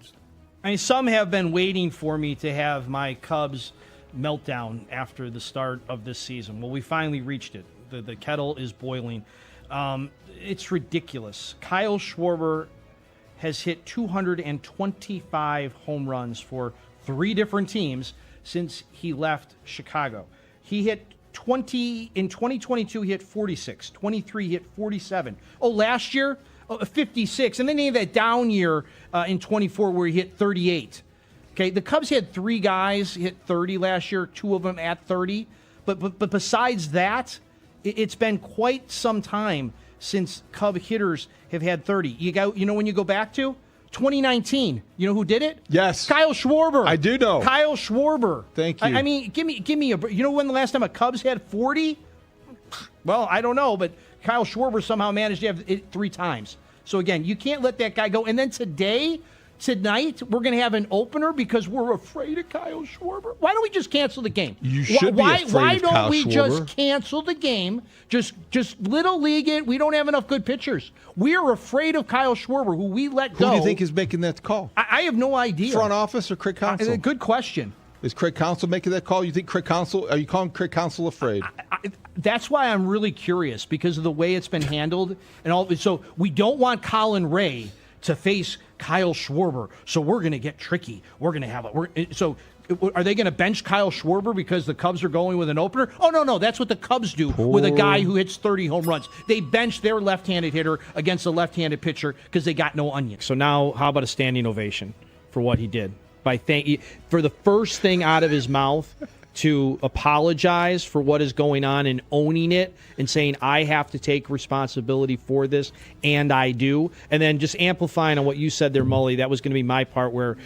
mean, some have been waiting for me to have my Cubs meltdown after the start of this season. Well, we finally reached it. The kettle is boiling. It's ridiculous. Kyle Schwarber has hit 225 home runs for 3 different teams since he left Chicago. He hit 20 in 2022. He hit 46. 23. He hit 47. Oh, last year 56, and then he had that down year in 24 where he hit 38. Okay, the Cubs had 3 guys hit 30 last year. 2 of them at 30. But besides that, it's been quite some time since Cub hitters have had 30. You know when you go back to 2019. You know who did it? Yes, Kyle Schwarber. I do know. Kyle Schwarber. Thank you. I mean, give me a. You know when the last time a Cubs had 40? Well, I don't know, but Kyle Schwarber somehow managed to have it 3 times. So again, you can't let that guy go. And then tonight, we're going to have an opener because we're afraid of Kyle Schwarber. Why don't we just cancel the game? You should be afraid Why of don't Kyle we Schwarber. just cancel the game? Just little league it. We don't have enough good pitchers. We're afraid of Kyle Schwarber, who we let go. Who do you think is making that call? I have no idea. Front office or Craig Counsell? Good question. Is Craig Counsell making that call? You think Craig Counsell? Are you calling Craig Counsell afraid? That's why I'm really curious because of the way it's been handled and all. So we don't want Colin Ray to face Kyle Schwarber. So we're going to get tricky. We're going to have so. Are they going to bench Kyle Schwarber because the Cubs are going with an opener? Oh, no. That's what the Cubs do with a guy who hits 30 home runs. They bench their left-handed hitter against a left-handed pitcher because they got no onion. So now how about a standing ovation for what he did? For the first thing out of his mouth to apologize for what is going on and owning it and saying, I have to take responsibility for this, and I do. And then just amplifying on what you said there, Mully, that was going to be my part where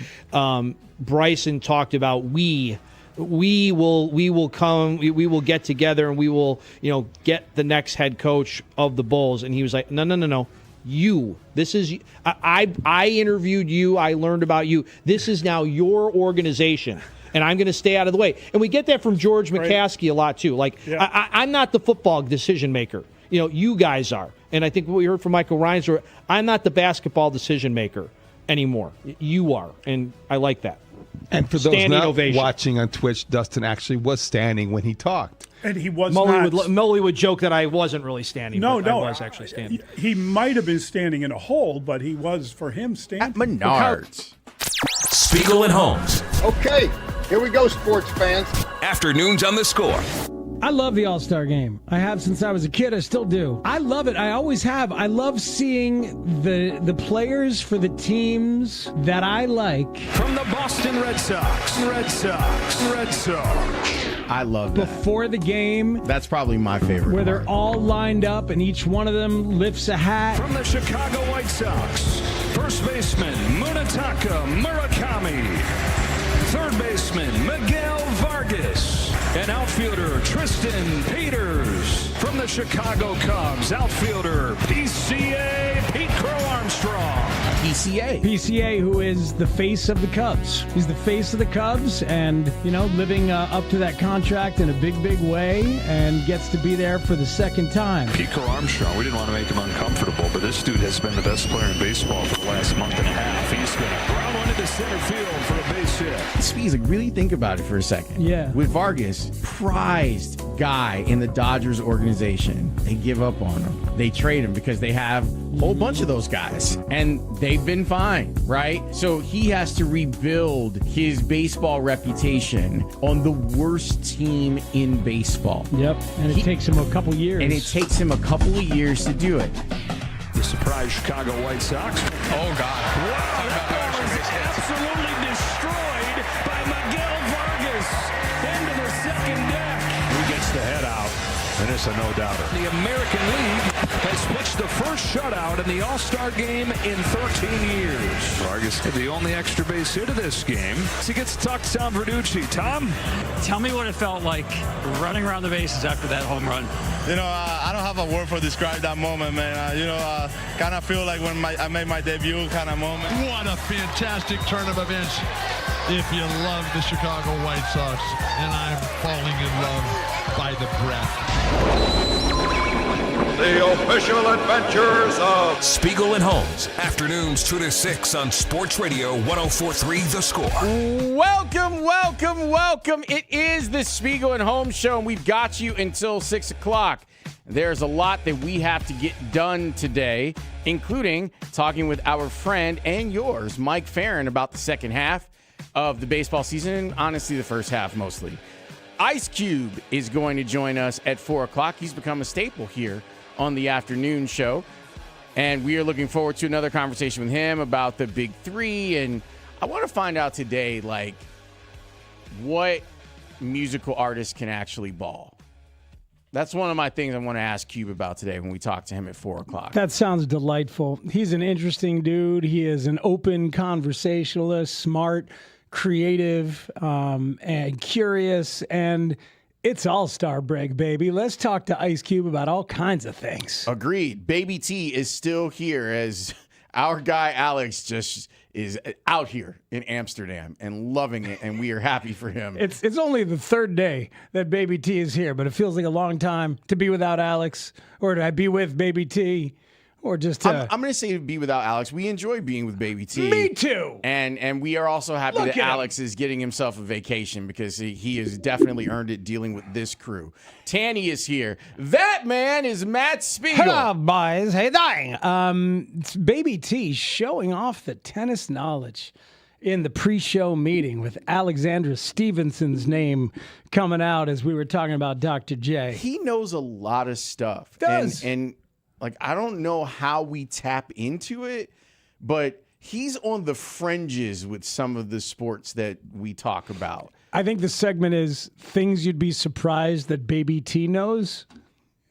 Bryson talked about we will come, we will get together and we will, get the next head coach of the Bulls. And he was like, no. You. This is I interviewed you. I learned about you. This is now your organization, and I'm going to stay out of the way. And we get that from George McCaskey a lot too. Like I'm not the football decision maker. You guys are. And I think what we heard from Michael Reinsdorf, I'm not the basketball decision maker anymore. You are, and I like that. And for those not watching on Twitch, Dustin actually was standing when he talked. And he was Mully would joke that I wasn't really standing. No, I was actually standing. He might have been standing in a hole, but he was, for him, standing. At Menards. Spiegel and Holmes. Okay, here we go, sports fans. Afternoons on the Score. I love the All-Star Game. I have since I was a kid. I still do. I love it. I always have. I love seeing the players for the teams that I like. From the Boston Red Sox. I love that. Before the game. That's probably my favorite. Where they're all lined up and each one of them lifts a hat. From the Chicago White Sox. First baseman Munetaka Murakami. Third baseman Miguel Vargas. And outfielder Tristan Peters. From the Chicago Cubs, outfielder PCA Pete Crow Armstrong. PCA, who is the face of the Cubs. He's the face of the Cubs and, living up to that contract in a big, big way and gets to be there for the second time. Pete Crow Armstrong, we didn't want to make him uncomfortable, but this dude has been the best player in baseball for the last month and a half. He's going to ground one into center field for a base hit. Speaks, really think about it for a second. Yeah. With Vargas, prized guy in the Dodgers organization. They give up on him. They trade him because they have a whole bunch of those guys. And they've been fine, right? So he has to rebuild his baseball reputation on the worst team in baseball. Yep. And it takes him a couple years. And it takes him a couple of years to do it. The surprise Chicago White Sox. Oh, God. Wow, that ball is absolutely destroyed by Miguel Vargas into the second deck. He gets the head out, and it's a no-doubter. The American League has pitched the first shutout in the All-Star game in 13 years. Vargas had the only extra base hit of this game. He gets to talk to Tom Verducci. Tom? Tell me what it felt like running around the bases after that home run. I don't have a word for describe that moment, man. Kind of feel like when I made my debut kind of moment. What a fantastic turn of events if you love the Chicago White Sox. And I'm falling in love by the breath. The official adventures of Spiegel and Holmes. Afternoons 2 to 6 on Sports Radio 104.3 The Score. Welcome. It is the Spiegel and Holmes show, and we've got you until 6 o'clock. There's a lot that we have to get done today, including talking with our friend and yours, Mike Farron, about the second half of the baseball season, and honestly the first half mostly. Ice Cube is going to join us at 4 o'clock. He's become a staple here on the afternoon show, and we are looking forward to another conversation with him about the big three. And I want to find out today, what musical artists can actually ball. That's one of my things I want to ask Cube about today when we talk to him at 4 o'clock. That sounds delightful. He's an interesting dude. He is an open conversationalist, smart, creative, and curious. And It's All-Star break, baby. Let's talk to Ice Cube about all kinds of things. Agreed. Baby T is still here as our guy Alex just is out here in Amsterdam and loving it, and we are happy for him. It's only the third day that Baby T is here, but it feels like a long time to be without Alex, or to be with Baby T, or just I'm going to say be without Alex. We enjoy being with Baby T. Me too. And we are also happy that Alex is getting himself a vacation because he has definitely earned it dealing with this crew. Tanny is here. That man is Matt Spiegel. Hello, boys. Hey, dang. It's Baby T showing off the tennis knowledge in the pre-show meeting with Alexandra Stevenson's name coming out as we were talking about Dr. J. He knows a lot of stuff. Does. And like, I don't know how we tap into it, but he's on the fringes with some of the sports that we talk about. I think the segment is things you'd be surprised that Baby T knows.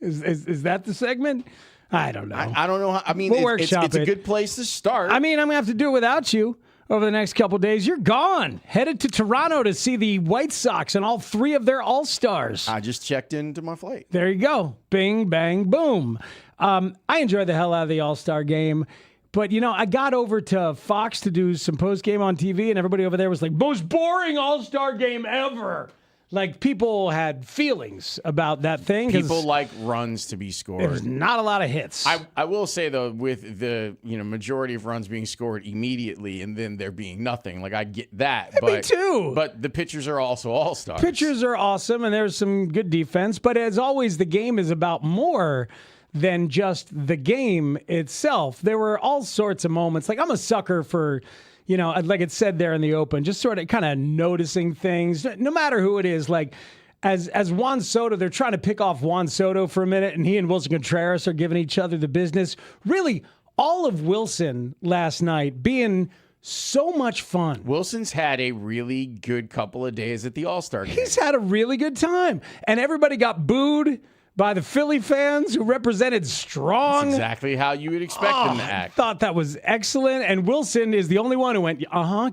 Is that the segment? I don't know. I don't know. I mean, we'll it's a good place to start. I mean, I'm going to have to do it without you over the next couple of days. You're gone. Headed to Toronto to see the White Sox and all three of their All-Stars. I just checked into my flight. There you go. Bing, bang, boom. I enjoyed the hell out of the All-Star game. But, I got over to Fox to do some post-game on TV, and everybody over there was like, most boring All-Star game ever. Like, people had feelings about that thing. People like runs to be scored. There's not a lot of hits. I will say, though, with the majority of runs being scored immediately and then there being nothing, like, I get that. Me too. But the pitchers are also all-stars. Pitchers are awesome, and there's some good defense. But as always, the game is about more than just the game itself. There were all sorts of moments. Like, I'm a sucker for, like it said there in the open, just sort of kind of noticing things, no matter who it is. Like, as Juan Soto, they're trying to pick off Juan Soto for a minute, and he and Wilson Contreras are giving each other the business. Really, all of Wilson last night being so much fun. Wilson's had a really good couple of days at the All-Star game. He's had a really good time. And everybody got booed by the Philly fans who represented strong. That's exactly how you would expect them to act. I thought that was excellent. And Wilson is the only one who went,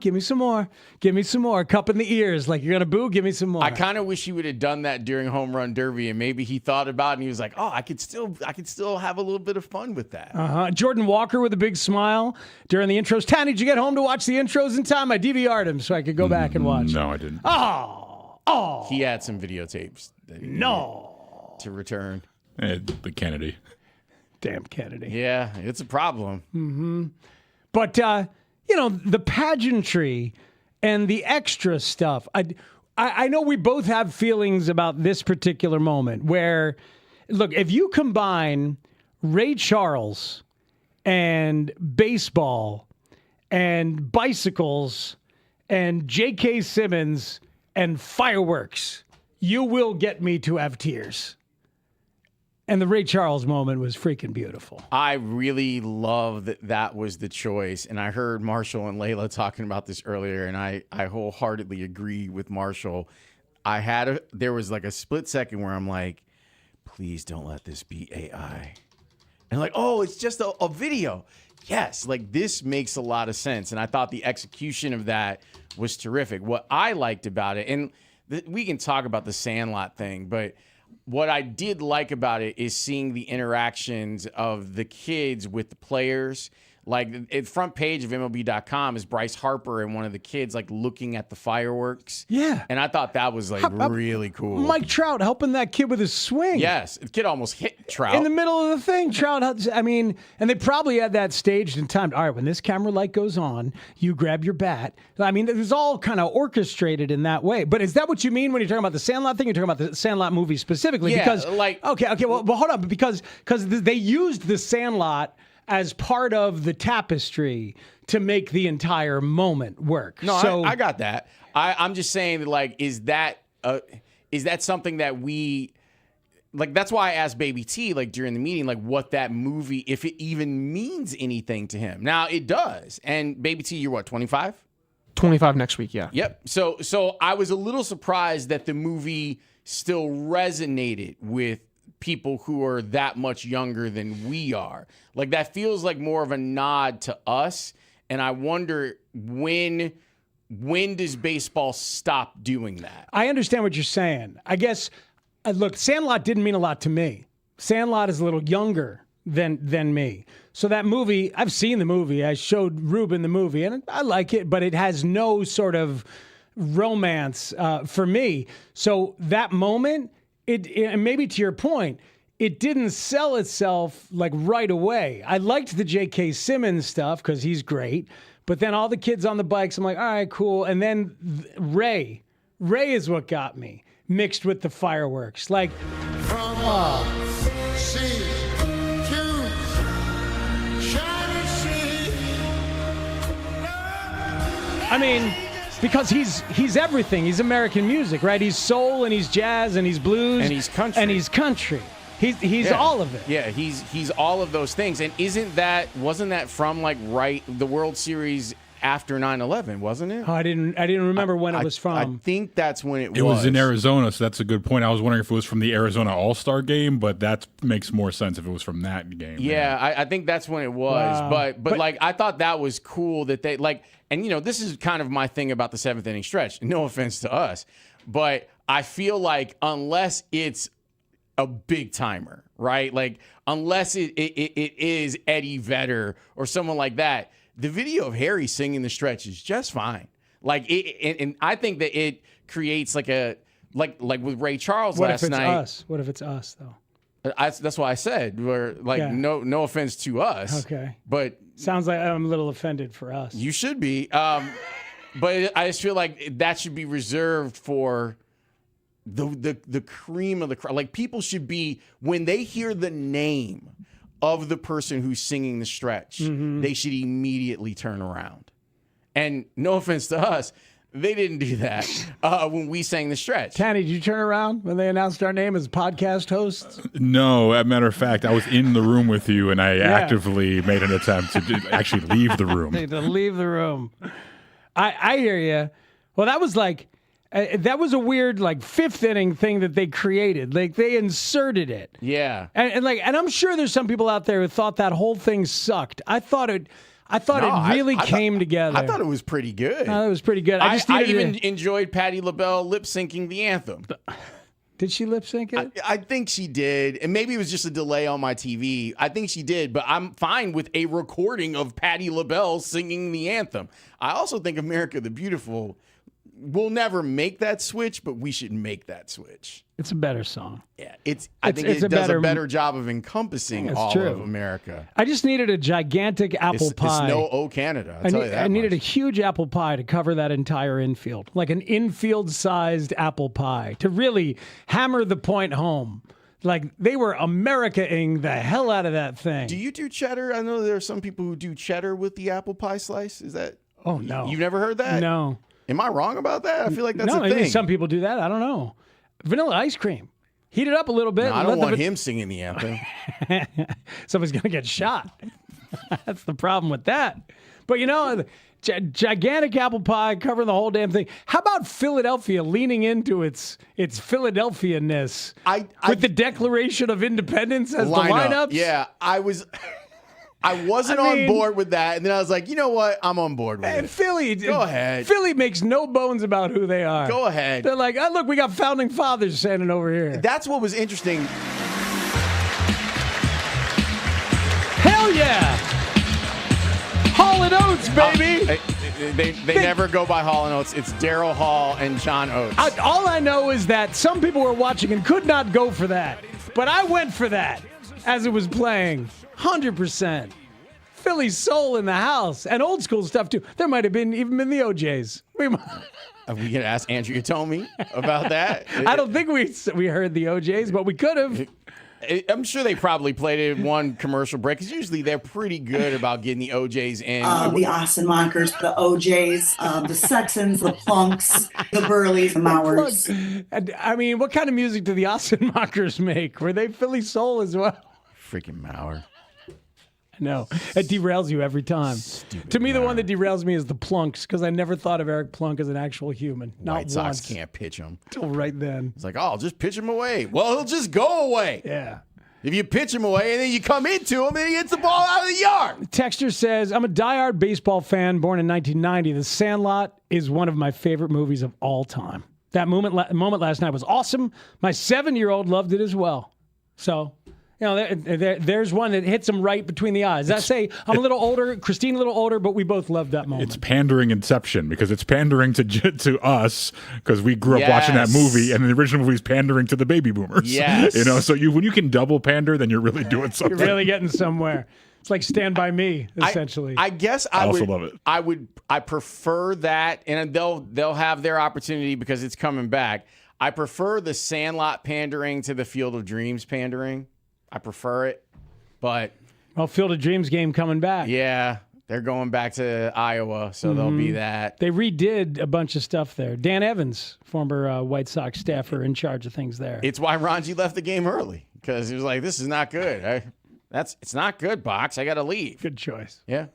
give me some more. Give me some more. Cup in the ears. Like, you're going to boo? Give me some more. I kind of wish he would have done that during Home Run Derby, and maybe he thought about it and he was like, I could still have a little bit of fun with that. Jordan Walker with a big smile during the intros. Tanny, did you get home to watch the intros in time? I DVR'd him so I could go back and watch. No, I didn't. Oh. He had some videotapes. To return. The Kennedy. Damn Kennedy. Yeah, it's a problem. Mm-hmm. But, the pageantry and the extra stuff. I know we both have feelings about this particular moment where, look, if you combine Ray Charles and baseball and bicycles and J.K. Simmons and fireworks, you will get me to have tears. And the Ray Charles moment was freaking beautiful. I really love that was the choice. And I heard Marshall and Layla talking about this earlier, and I wholeheartedly agree with Marshall. There was like a split second where I'm like, please don't let this be AI. And like, it's just a video. Yes, like this makes a lot of sense. And I thought the execution of that was terrific. What I liked about it, and we can talk about the Sandlot thing, but what I did like about it is seeing the interactions of the kids with the players. Like, the front page of MLB.com is Bryce Harper and one of the kids, like, looking at the fireworks. Yeah. And I thought that was, like, really cool. Mike Trout helping that kid with his swing. Yes. The kid almost hit Trout. In the middle of the thing. Trout, and they probably had that staged in time. All right, when this camera light goes on, you grab your bat. I mean, it was all kind of orchestrated in that way. But is that what you mean when you're talking about the Sandlot thing? You're talking about the Sandlot movie specifically? Yeah, because, like... Okay, well, hold on. Because they used the Sandlot as part of the tapestry to make the entire moment work. No, so, I got that. I'm just saying that, like, is that something that we, like, that's why I asked Baby T, like, during the meeting, like, what that movie, if it even means anything to him. Now, it does. And Baby T, you're what, 25? 25 next week, yeah. Yep. So I was a little surprised that the movie still resonated with people who are that much younger than we are. Like, that feels like more of a nod to us. And I wonder when does baseball stop doing that? I understand what you're saying. I guess Look, Sandlot didn't mean a lot to me. Sandlot is a little younger than me. So that movie, I've seen the movie. I showed Ruben the movie, and I like it, but it has no sort of romance for me. So that moment, and maybe to your point, it didn't sell itself like right away. I liked the J.K. Simmons stuff because he's great, but then all the kids on the bikes, I'm like, all right, cool. And then Ray is what got me, mixed with the fireworks. Like, I mean, because he's everything. He's American music, right? He's soul and he's jazz and he's blues and he's country. He's all of it. Yeah, he's all of those things. And wasn't that from like the World Series after 9/11, wasn't it? Oh, I didn't remember when it was from. I think that's when it was. It was in Arizona, so that's a good point. I was wondering if it was from the Arizona All-Star game, but that makes more sense if it was from that game. Yeah, I think that's when it was. Wow. But like I thought that was cool that they like, and this is kind of my thing about the 7th inning stretch. No offense to us, but I feel like unless it's a big timer, right? Like unless it is Eddie Vedder or someone like that, the video of Harry singing the stretch is just fine. Like and I think that it creates like with Ray Charles last night. What if it's us though? That's why I said we're like no offense to us. Okay, but sounds like I'm a little offended for us. You should be, but I just feel like that should be reserved for the cream of the crop. Like people should be, when they hear the name of the person who's singing the stretch, they should immediately turn around. And no offense to us, they didn't do that when we sang the stretch. Tanny, did you turn around when they announced our name as podcast hosts? No, as a matter of fact, I was in the room with you, and I actively made an attempt to actually leave the room. To leave the room. I hear you. Well, that was like... that was a weird, like, 5th inning thing that they created. Like, they inserted it. Yeah. And I'm sure there's some people out there who thought that whole thing sucked. I thought it really came together. I thought it was pretty good. It was pretty good. I even enjoyed Patti LaBelle lip-syncing the anthem. Did she lip-sync it? I think she did. And maybe it was just a delay on my TV. I think she did. But I'm fine with a recording of Patti LaBelle singing the anthem. I also think America the Beautiful... we'll never make that switch, but we should make that switch. It's a better song. Yeah, I think it does a better job of encompassing all of America. I just needed a gigantic apple pie. It's no O Canada, I'll tell you that I needed a huge apple pie to cover that entire infield, like an infield-sized apple pie, to really hammer the point home. Like, they were America-ing the hell out of that thing. Do you do cheddar? I know there are some people who do cheddar with the apple pie slice. Is that... Oh, no. You've never heard that? No. Am I wrong about that? I feel like that's a thing. Maybe some people do that. I don't know. Vanilla ice cream. Heat it up a little bit. No, I don't want him singing the anthem. Somebody's going to get shot. That's the problem with that. But, gigantic apple pie covering the whole damn thing. How about Philadelphia leaning into its Philadelphia-ness with the Declaration of Independence as the lineups? Yeah, I wasn't on board with that, and then I was like, you know what? I'm on board with it. Philly, go ahead. Philly makes no bones about who they are. Go ahead. They're like, oh, look, we got founding fathers standing over here. That's what was interesting. Hell yeah! Hall & Oates, baby! They never go by Hall & Oates. It's Daryl Hall and John Oates. All I know is that some people were watching and could not go for that, but I went for that as it was playing. 100%. Philly soul in the house. And old school stuff, too. There might have been even been the OJs. Are we going to ask Andrea Tomey about that? I don't think we heard the OJs, but we could have. I'm sure they probably played it in one commercial break, because usually they're pretty good about getting the OJs in. The Ossenmakers, the OJs, the Sextons, the Plunks, the Burleys, the Mowers. I mean, what kind of music do the Ossenmakers make? Were they Philly soul as well? Freaking Mauer. No, it derails you every time. To me, the one that derails me is the Plunks, because I never thought of Eric Plunk as an actual human. Not White Sox once. can't pitch him. Till right then. It's like, oh, I'll just pitch him away. Well, he'll just go away. Yeah. If you pitch him away and then you come into him and he gets the ball out of the yard. Texter says, I'm a diehard baseball fan born in 1990. The Sandlot is one of my favorite movies of all time. That moment last night was awesome. My 7-year-old loved it as well. So, there's one that hits him right between the eyes. I say I'm a little older, Christine a little older, but we both loved that moment. It's pandering inception because it's pandering to us because we grew up watching that movie, and the original movie is pandering to the baby boomers. Yes. So when you can double pander, then you're really doing something. You're really getting somewhere. It's like Stand By Me, essentially. I guess I also love it. I prefer that, and they'll have their opportunity because it's coming back. I prefer the Sandlot pandering to the Field of Dreams pandering. I prefer it, but Field of Dreams game coming back. Yeah, they're going back to Iowa, so there'll be that. They redid a bunch of stuff there. Dan Evans, former White Sox staffer, in charge of things there. It's why Ranji left the game early because he was like, "This is not good. It's not good, Box. I got to leave." Good choice. Yeah.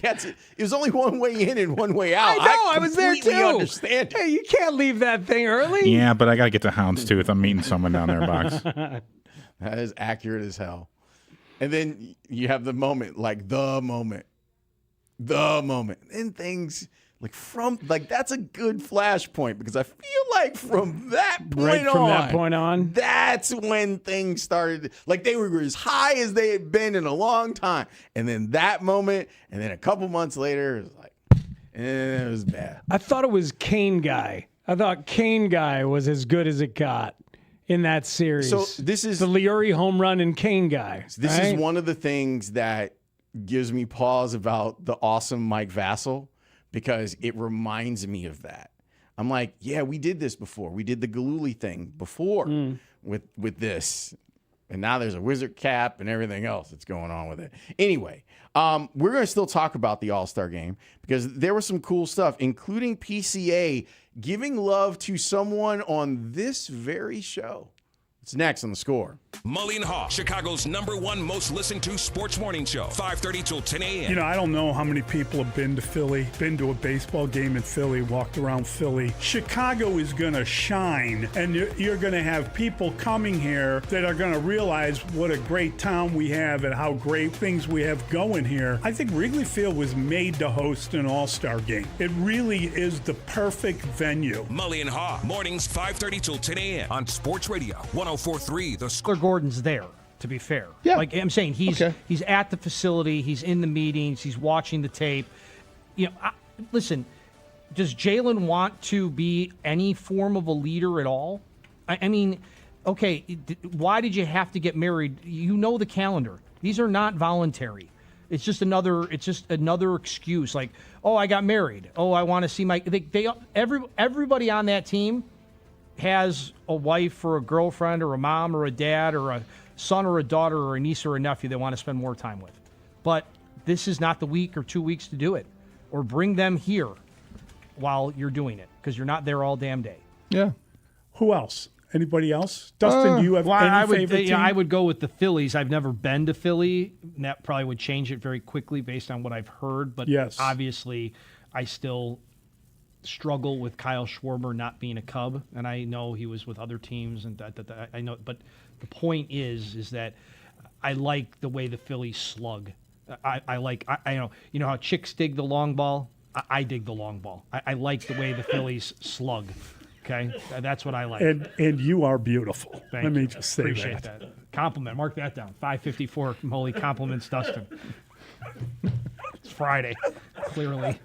It was only one way in and one way out. I know. I was there too. Understand. Hey, you can't leave that thing early. Yeah, but I got to get to Houndstooth. I'm meeting someone down there, Box. That is accurate as hell. And then you have the moment, and things that's a good flashpoint because I feel like from that point on, that's when things started. Like they were as high as they had been in a long time, and then that moment, and then a couple months later, it was like, it was bad. I thought it was Kane Guy. I thought Kane Guy was as good as it got in that series. So this is the Leary home run and Kane Guy. This is one of the things that gives me pause about the awesome Mike Vassell. Because it reminds me of that. I'm like, yeah, we did this before. We did the Galooly thing before with this. And now there's a wizard cap and everything else that's going on with it. Anyway, we're going to still talk about the All-Star game because there was some cool stuff, including PCA giving love to someone on this very show. It's next on The Score. Mully and Haugh, Chicago's #1 most listened to sports morning show, 5:30 till 10 a.m. I don't know how many people have been to Philly, been to a baseball game in Philly, walked around Philly. Chicago is going to shine, and you're going to have people coming here that are going to realize what a great town we have and how great things we have going here. I think Wrigley Field was made to host an all-star game. It really is the perfect venue. Mully and Haugh, mornings 5:30 till 10 a.m. on Sports Radio 104.3 The Score. Gordon's there, to be fair. Yeah. Like I'm saying, he's at the facility, he's in the meetings, he's watching the tape. Listen, does Jalen want to be any form of a leader at all? I mean, okay, why did you have to get married? You know the calendar. These are not voluntary. It's just another excuse. Like, oh, I got married. Oh, I want to see my. Everybody on that team has a wife or a girlfriend or a mom or a dad or a son or a daughter or a niece or a nephew they want to spend more time with. But this is not the week or 2 weeks to do it. Or bring them here while you're doing it because you're not there all damn day. Yeah. Who else? Anybody else? Dustin, do you have any favorite team? I would go with the Phillies. I've never been to Philly. And that probably would change it very quickly based on what I've heard. But obviously, I still struggle with Kyle Schwarber not being a Cub, and I know he was with other teams, and I know. But the point is that I like the way the Phillies slug. I know how chicks dig the long ball. I dig the long ball. I like the way the Phillies slug. Okay, that's what I like. And you are beautiful. Let me just say appreciate that. Compliment. Mark that down. 5:54. Mully compliments Dustin. It's Friday, clearly.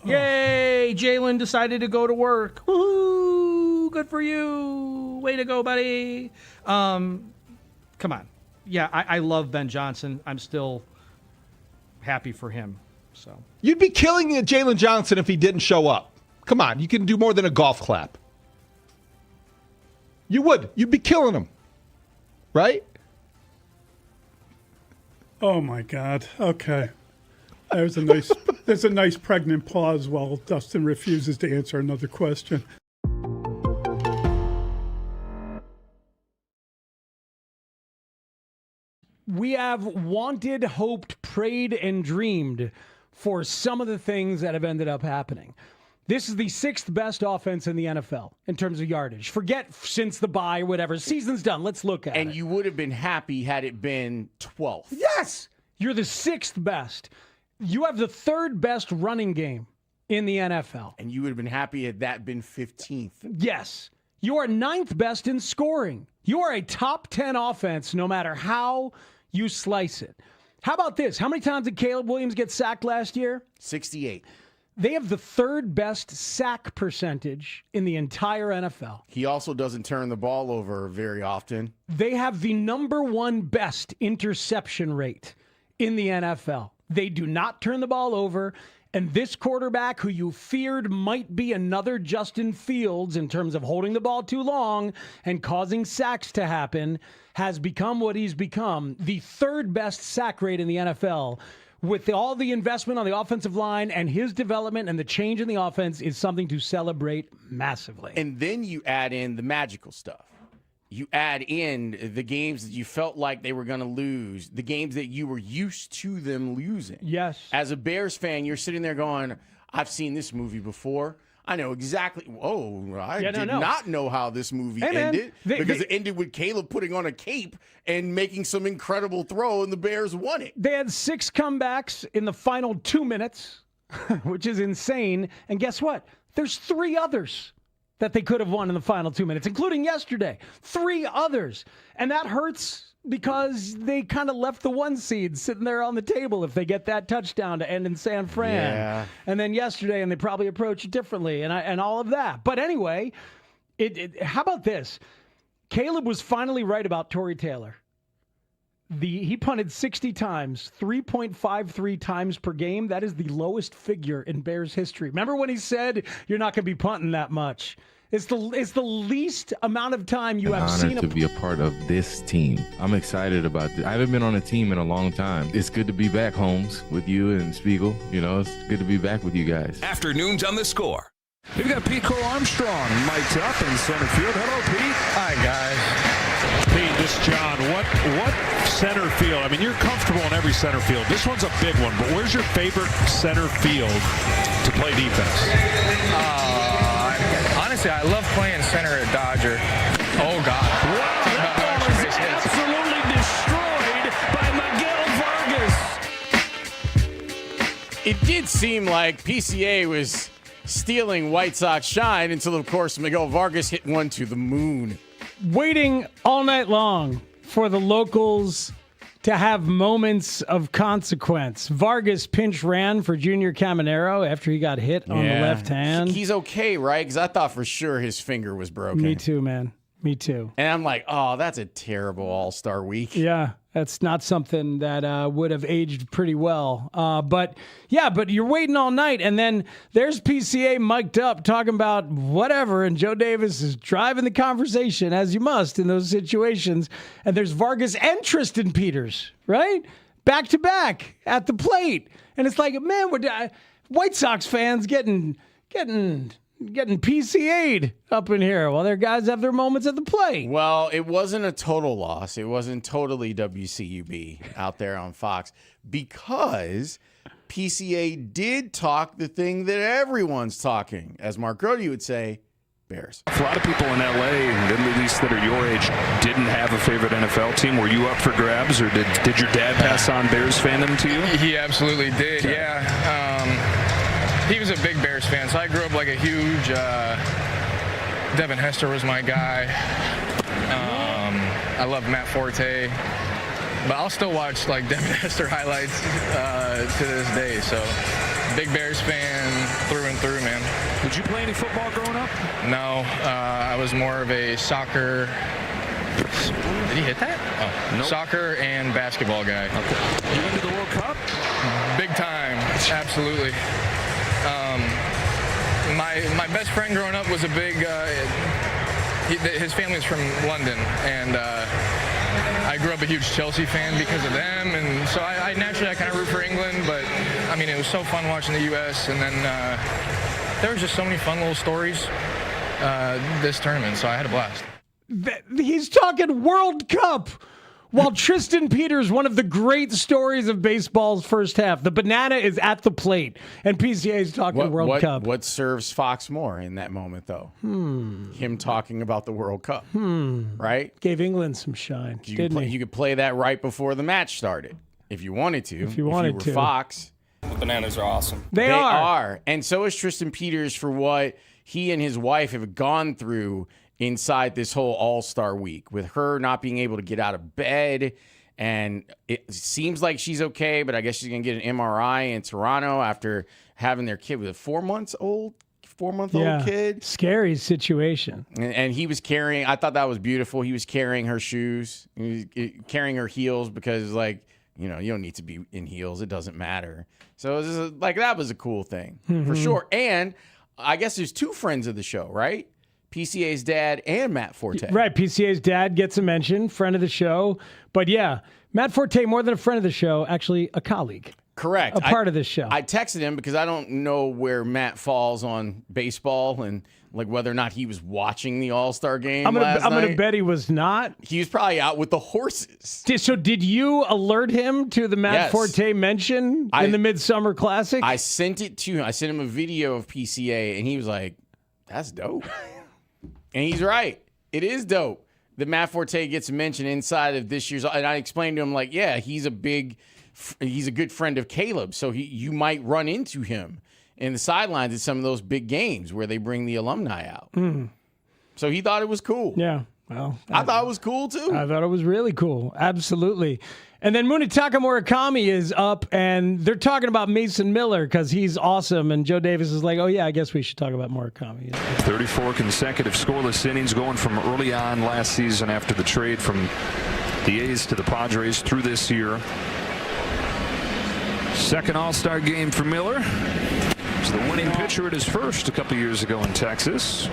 Yay! Jalen decided to go to work. Woohoo! Good for you. Way to go, buddy. Come on. Yeah, I love Ben Johnson. I'm still happy for him. So you'd be killing Jalen Johnson if he didn't show up. Come on, you can do more than a golf clap. You would. You'd be killing him, right? Oh my God. Okay. There's a nice pregnant pause while Dustin refuses to answer another question. We have wanted, hoped, prayed, and dreamed for some of the things that have ended up happening. This is the 6th best offense in the NFL in terms of yardage. Forget since the bye, whatever. Season's done. Let's look at it. And you would have been happy had it been 12th. Yes! You're the 6th best. You have the third best running game in the NFL. And you would have been happy had that been 15th. Yes. You are ninth best in scoring. You are a top 10 offense no matter how you slice it. How about this? How many times did Caleb Williams get sacked last year? 68. They have the third best sack percentage in the entire NFL. He also doesn't turn the ball over very often. They have the number one best interception rate in the NFL. They do not turn the ball over. And this quarterback, who you feared might be another Justin Fields in terms of holding the ball too long and causing sacks to happen, has become what he's become, the third best sack rate in the NFL. With all the investment on the offensive line and his development and the change in the offense is something to celebrate massively. And then you add in the magical stuff. You add in the games that you felt like they were going to lose, the games that you were used to them losing. Yes. As a Bears fan, you're sitting there going, I've seen this movie before. I know exactly. I did not know how this movie ended because it ended with Caleb putting on a cape and making some incredible throw, and the Bears won it. They had 6 comebacks in the final 2 minutes, which is insane. And guess what? There's 3 others that they could have won in the final 2 minutes, including yesterday. 3 others. And that hurts because they kind of left the 1 seed sitting there on the table if they get that touchdown to end in San Fran. Yeah. And then yesterday, and they probably approach it differently and all of that. But anyway, how about this? Caleb was finally right about Torrey Taylor. He punted 60 times, 3.53 times per game. That is the lowest figure in Bears history. Remember when he said, you're not going to be punting that much? It's the least amount of time you have seen. To be a part of this team. I'm excited about this. I haven't been on a team in a long time. It's good to be back, Holmes, with you and Spiegel. You know, it's good to be back with you guys. Afternoons on The Score. We've got Pete Armstrong mic'd up in center field. Hello, Pete. Hi, guys. Pete, this is John. What center field? I mean, you're comfortable in every center field. This one's a big one, but where's your favorite center field to play defense? Honestly, I love playing center at Dodger. Oh, God. Wow, that ball is absolutely destroyed by Miguel Vargas. It did seem like PCA was stealing White Sox shine until, of course, Miguel Vargas hit one to the moon. Waiting all night long for the locals to have moments of consequence. Vargas pinch ran for Junior Caminero after he got hit on the left hand. He's okay, right? Because I thought for sure his finger was broken. Me too, man. Me too. And I'm like, oh, that's a terrible All-Star week. Yeah, that's not something that would have aged pretty well. But you're waiting all night, and then there's PCA mic'd up talking about whatever, and Joe Davis is driving the conversation, as you must in those situations. And there's Vargas and Tristan Peters, right? Back to back at the plate. And it's like, man, we're White Sox fans getting PCA'd up in here while their guys have their moments at the plate. Well, it wasn't a total loss. It wasn't totally WCUB out there on Fox because PCA did talk the thing that everyone's talking. As Mark Grote would say, Bears. A lot of people in L.A., at least that are your age, didn't have a favorite NFL team. Were you up for grabs, or did your dad pass on Bears fandom to you? He absolutely did, yeah. He was a big Bears fan, so I grew up like a huge Devin Hester was my guy. I love Matt Forte, but I'll still watch like Devin Hester highlights to this day. So big Bears fan through and through, man. Did you play any football growing up? No, I was more of a soccer. Did he hit that? Oh, nope. Soccer and basketball guy. Okay. You into the World Cup? Big time, absolutely. My best friend growing up was a big. His family's from London, and I grew up a huge Chelsea fan because of them, and so I naturally kind of root for England. But I mean, it was so fun watching the U.S. and then there was just so many fun little stories this tournament, so I had a blast. He's talking World Cup. While Tristan Peters, one of the great stories of baseball's first half, the banana is at the plate, and PCA is talking World Cup. What serves Fox more in that moment, though? Him talking about the World Cup, right? Gave England some shine, You could play that right before the match started, if you wanted to. If you were Fox, Bananas are awesome. They are. And so is Tristan Peters for what he and his wife have gone through inside this whole All-Star week, with her not being able to get out of bed. And it seems like she's okay, but I guess she's going to get an MRI in Toronto after having their kid with a 4-month-old kid. Scary situation. And he was carrying, I thought that was beautiful. He was carrying her shoes, he was carrying her heels because, like, you know, you don't need to be in heels. It doesn't matter. So it was like, that was a cool thing for sure. And I guess there's 2 friends of the show, right? PCA's dad and Matt Forte. Right. PCA's dad gets a mention, friend of the show. But yeah, Matt Forte, more than a friend of the show, actually a colleague. Correct. A part of this show. I texted him because I don't know where Matt falls on baseball and like whether or not he was watching the All-Star game last night. I'm going to bet he was not. He was probably out with the horses. So did you alert him to the Matt Forte mention in the Midsummer Classic? I sent it to him. I sent him a video of PCA, and he was like, that's dope. And he's right. It is dope that Matt Forte gets mentioned inside of this year's. And I explained to him, like, yeah, he's a good friend of Caleb, so you might run into him in the sidelines at some of those big games where they bring the alumni out. So he thought it was cool. Yeah. Well, I thought it was cool, too. I thought it was really cool. Absolutely. And then Munetaka Murakami is up, and they're talking about Mason Miller because he's awesome. And Joe Davis is like, oh, yeah, I guess we should talk about Murakami. 34 consecutive scoreless innings going from early on last season after the trade from the A's to the Padres through this year. Second All-Star game for Miller. He's the winning pitcher at his first a couple years ago in Texas.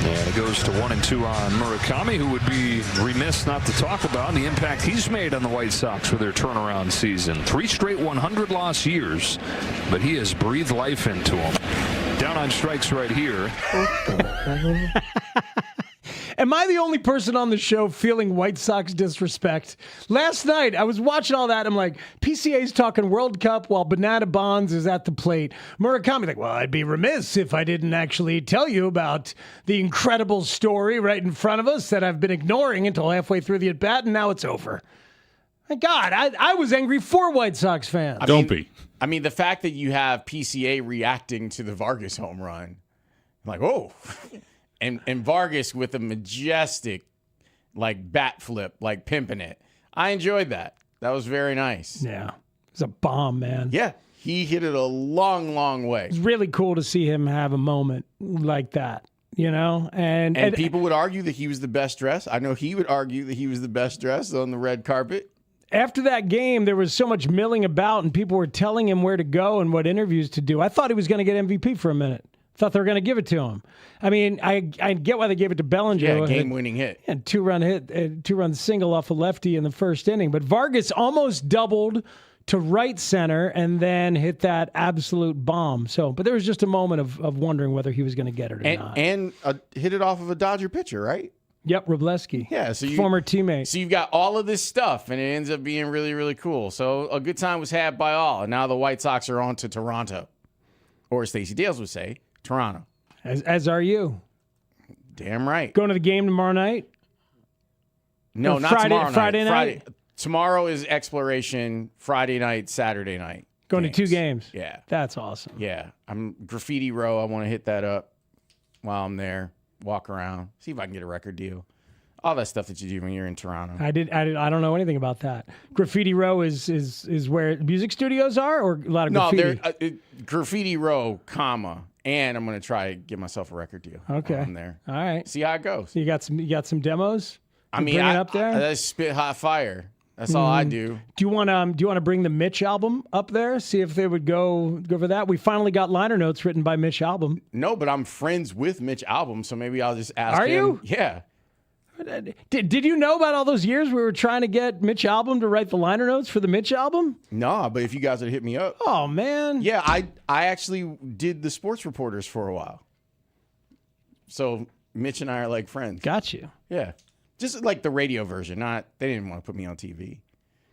And it goes to 1-2 on Murakami, who would be remiss not to talk about the impact he's made on the White Sox with their turnaround season. 3 straight 100-loss years, but he has breathed life into them. Down on strikes right here. Am I the only person on the show feeling White Sox disrespect? Last night, I was watching all that. I'm like, PCA's talking World Cup while Banana Bonds is at the plate. Murakami like, well, I'd be remiss if I didn't actually tell you about the incredible story right in front of us that I've been ignoring until halfway through the at-bat, and now it's over. My God, I was angry for White Sox fans. Don't be. I mean, the fact that you have PCA reacting to the Vargas home run, I'm like, oh. And Vargas with a majestic, like, bat flip, like, pimping it. I enjoyed that. That was very nice. Yeah. It's a bomb, man. Yeah. He hit it a long, long way. It's really cool to see him have a moment like that, you know? And people would argue that he was the best dressed. I know he would argue that he was the best dressed on the red carpet. After that game, there was so much milling about, and people were telling him where to go and what interviews to do. I thought he was going to get MVP for a minute. Thought they were going to give it to him. I mean, I get why they gave it to Bellinger. Yeah, game-winning hit. And 2-run single off a lefty in the first inning. But Vargas almost doubled to right center and then hit that absolute bomb. But there was just a moment of wondering whether he was going to get it or not. And hit it off of a Dodger pitcher, right? Yep, Wroblewski. Yeah, former teammate. So you've got all of this stuff, and it ends up being really, really cool. So a good time was had by all. And now the White Sox are on to Toronto. Or as Stacey Dales would say, Toronto. As are you. Damn right. Going to the game tomorrow night? No, not Friday, tomorrow night. Friday night? Tomorrow is exploration. Friday night, Saturday night. Going to 2 games? Yeah. That's awesome. Yeah. I'm Graffiti Row. I want to hit that up while I'm there. Walk around. See if I can get a record deal. All that stuff that you do when you're in Toronto. I don't know anything about that. Graffiti Row is where music studios are, or a lot of graffiti? No, Graffiti Row, and I'm going to try to get myself a record deal. Okay, I'm there. All right, see how it goes. You got some demos. Bring it up there. I spit hot fire. That's all I do. Do you want to bring the Mitch album up there? See if they would go for that. We finally got liner notes written by Mitch Albom. No, but I'm friends with Mitch Albom, so maybe I'll just ask him. Are you? Yeah. Did you know about all those years we were trying to get Mitch Albom to write the liner notes for the Mitch album? No, but if you guys would hit me up. Oh, man. Yeah, I actually did the sports reporters for a while. So Mitch and I are like friends. Got you. Yeah. Just like the radio version. They didn't want to put me on TV.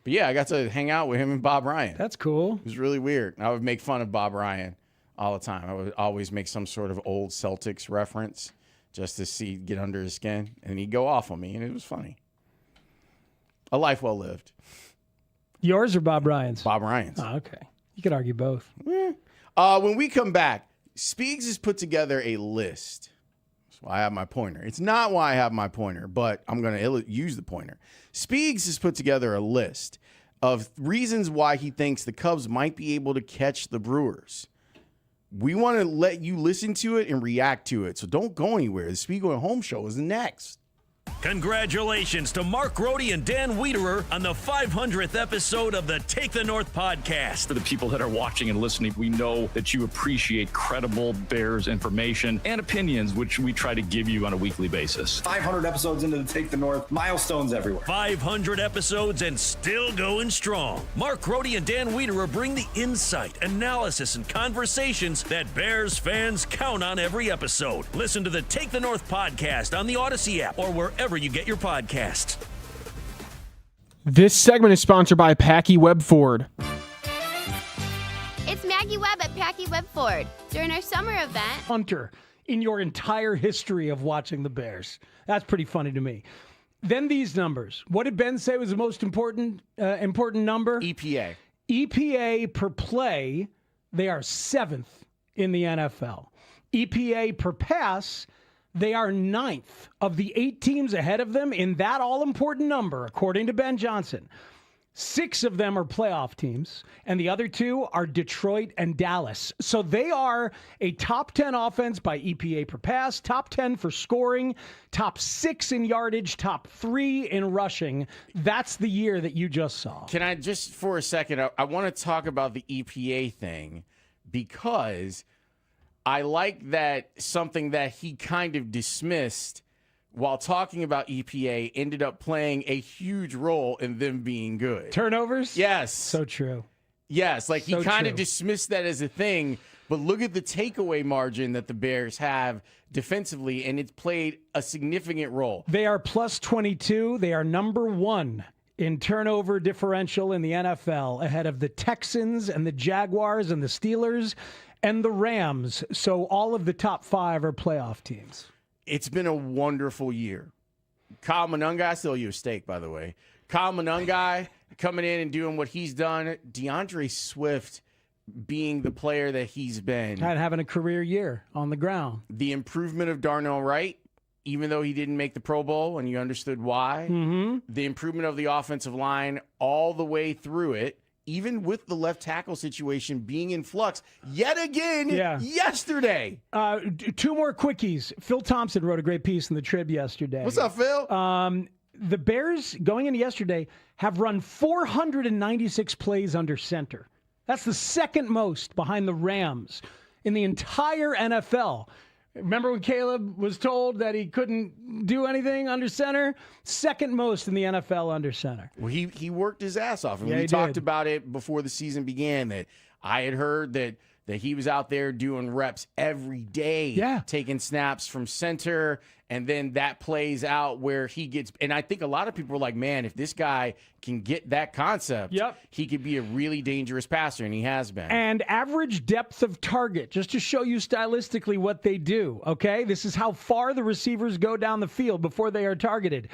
But yeah, I got to hang out with him and Bob Ryan. That's cool. It was really weird. I would make fun of Bob Ryan all the time. I would always make some sort of old Celtics reference just to get under his skin, and he'd go off on me, and it was funny. A life well lived. Yours or Bob Ryan's? Bob Ryan's. Oh, okay. You could argue both. When we come back, Speaks has put together a list. That's why I have my pointer. It's not why I have my pointer, but I'm going to use the pointer. Speaks has put together a list of reasons why he thinks the Cubs might be able to catch the Brewers. We want to let you listen to it and react to it, so don't go anywhere. The Spiegel and Holmes show is next. Congratulations to Mark Grote and Dan Wiederer on the 500th episode of the Take the North podcast. For the people that are watching and listening, we know that you appreciate credible Bears information and opinions, which we try to give you on a weekly basis. 500 episodes into the Take the North, milestones everywhere. 500 episodes and still going strong. Mark Grote and Dan Wiederer bring the insight, analysis, and conversations that Bears fans count on every episode. Listen to the Take the North podcast on the Odyssey app or wherever you get your podcasts. This segment is sponsored by Packy Webb Ford. It's Maggie Webb at Packy Webb Ford. During our summer event, Hunter in your entire history of watching the Bears. That's pretty funny to me. Then these numbers. What did Ben say was the most important number? EPA. EPA per play, they are 7th in the NFL. EPA per pass, they are 9th of the 8 teams ahead of them in that all-important number, according to Ben Johnson. 6 of them are playoff teams, and the other 2 are Detroit and Dallas. So they are a top 10 offense by EPA per pass, top 10 for scoring, top 6 in yardage, top 3 in rushing. That's the year that you just saw. Can I just, for a second, I want to talk about the EPA thing because I like that something that he kind of dismissed while talking about EPA ended up playing a huge role in them being good. Turnovers? Yes. So true. Yes, like he So kind of true. dismissed that as a thing, but look at the takeaway margin that the Bears have defensively, and it's played a significant role. They are plus 22. They are number 1 in turnover differential in the NFL, ahead of the Texans and the Jaguars and the Steelers and the Rams. So all of the top 5 are playoff teams. It's been a wonderful year. Kyle Monungai, I still owe you a steak, by the way. Kyle Monungai coming in and doing what he's done. DeAndre Swift being the player that he's been. And having a career year on the ground. The improvement of Darnell Wright, even though he didn't make the Pro Bowl and you understood why. Mm-hmm. The improvement of the offensive line all the way through it. Even with the left tackle situation being in flux yet again yesterday. 2 more quickies. Phil Thompson wrote a great piece in the Trib yesterday. What's up, Phil? The Bears, going into yesterday, have run 496 plays under center. That's the second most behind the Rams in the entire NFL. Remember when Caleb was told that he couldn't do anything under center? Second most in the NFL under center. Well, he worked his ass off. And Yeah, we he talked did. about it before the season began that I had heard that he was out there doing reps every day, taking snaps from center, and then that plays out where he gets – and I think a lot of people are like, man, if this guy can get that concept, he could be a really dangerous passer, and he has been. And average depth of target, just to show you stylistically what they do, okay? This is how far the receivers go down the field before they are targeted.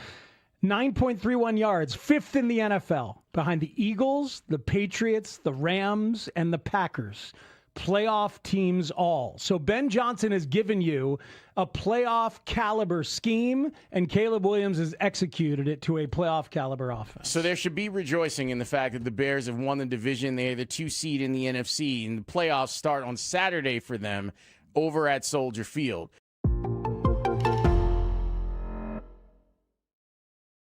9.31 yards, 5th in the NFL, behind the Eagles, the Patriots, the Rams, and the Packers. Playoff teams all. So Ben Johnson has given you a playoff caliber scheme, and Caleb Williams has executed it to a playoff caliber offense. So there should be rejoicing in the fact that the Bears have won the division. They are the 2 seed in the NFC, and the playoffs start on Saturday for them over at Soldier Field.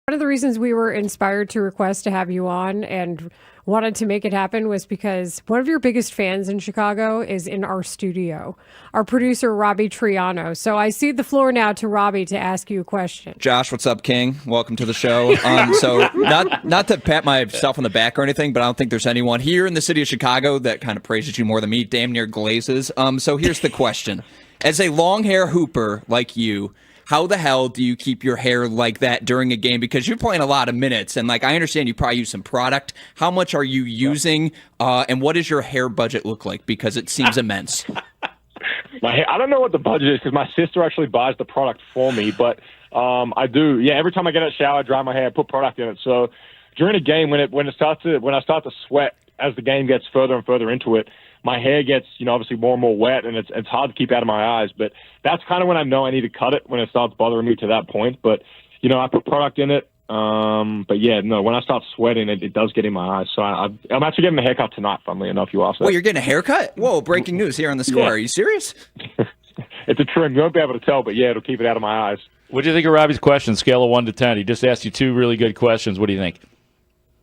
One of the reasons we were inspired to request to have you on and wanted to make it happen was because one of your biggest fans in Chicago is in our studio, our producer, Robbie Triano. So I cede the floor now to Robbie to ask you a question. Josh, what's up, King? Welcome to the show. So not to pat myself on the back or anything, but I don't think there's anyone here in the city of Chicago that kind of praises you more than me, damn near glazes. So here's the question. As a long hair hooper like you, how the hell do you keep your hair like that during a game? Because you're playing a lot of minutes, and I understand you probably use some product. How much are you using, and what does your hair budget look like? Because it seems immense. My hair, I don't know what the budget is because my sister actually buys the product for me, but I do. Yeah, every time I get out of the shower, I dry my hair, put product in it. So during a game, when I start to sweat, as the game gets further and further into it, my hair gets, obviously more and more wet, and it's hard to keep out of my eyes. But that's kind of when I know I need to cut it, when it starts bothering me to that point. But, I put product in it. But yeah, no, when I start sweating, it does get in my eyes. So I'm actually getting a haircut tonight, funnily enough, you asked that. Wait, you're getting a haircut? Whoa, breaking news here on the score. Yeah. Are you serious? It's a trim. You won't be able to tell, but yeah, it'll keep it out of my eyes. What do you think of Robbie's question, scale of 1 to 10? He just asked you 2 really good questions. What do you think?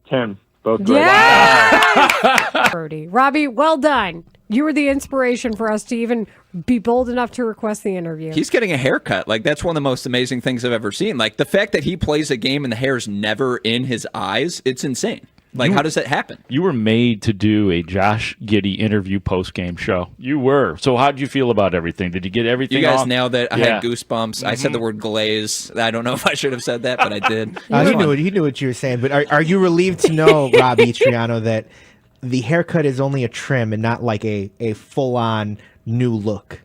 10. Both great. Yeah! Robbie, well done. You were the inspiration for us to even be bold enough to request the interview. He's getting a haircut. Like, that's one of the most amazing things I've ever seen. Like, the fact that he plays a game and the hair's never in his eyes, it's insane. Like, how does that happen? You were made to do a Josh Giddey interview post-game show. You were. So how did you feel about everything? Did you get everything You guys off? nailed it. I Yeah. had goosebumps. I said the word glaze. I don't know if I should have said that, but I did. He knew what you were saying. But are you relieved to know, Robbie Triano, that the haircut is only a trim and not like a full-on new look?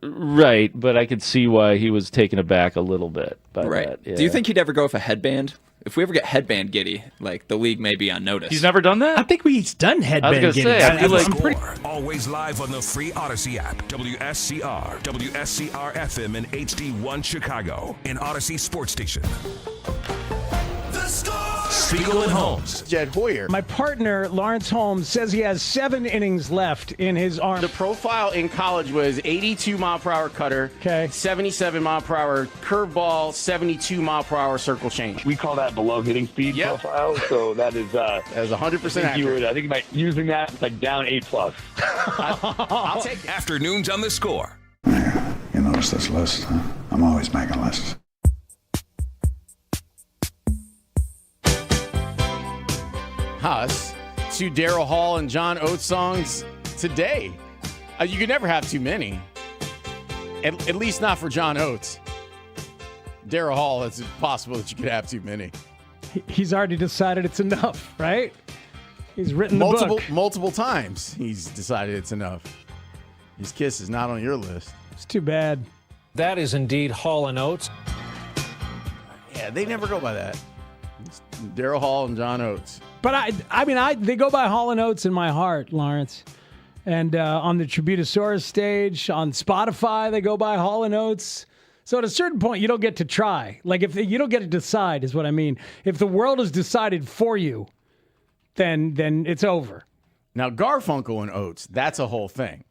Right, but I could see why he was taken aback a little bit by that. Yeah. Do you think he'd ever go with a headband? If we ever get headband Giddey, like, the league may be on notice. He's never done that? I think he's done headband I was Giddey. gonna say, I feel like Always live on the free Odyssey app. WSCR, WSCR FM in HD1 Chicago, an Odyssey sports station. The Score! Spiegel and Holmes. Jed Hoyer. My partner, Lawrence Holmes, says he has 7 innings left in his arm. The profile in college was 82-mile-per-hour cutter, 77-mile-per-hour curveball, 72-mile-per-hour circle change. We call that below hitting speed profile. So that is that's 100% accurate. I think by using that, it's like down 8+. I'll take it. Afternoons on the Score. You notice this list, huh? I'm always making lists. Us to Daryl Hall and John Oates songs today. You can never have too many. At least not for John Oates. Daryl Hall, it's possible that you could have too many. He's already decided it's enough, right? He's written the book. Multiple times he's decided it's enough. His Kiss is not on your list. It's too bad. That is indeed Hall and Oates. Yeah, they never go by that. It's Daryl Hall and John Oates. But they go by Hall and Oates in my heart, Lawrence. And on the Tributosaurus stage, on Spotify, they go by Hall and Oates. So at a certain point, you don't get to try. Like, if you don't get to decide, is what I mean. If the world is decided for you, then it's over. Now, Garfunkel and Oates, that's a whole thing.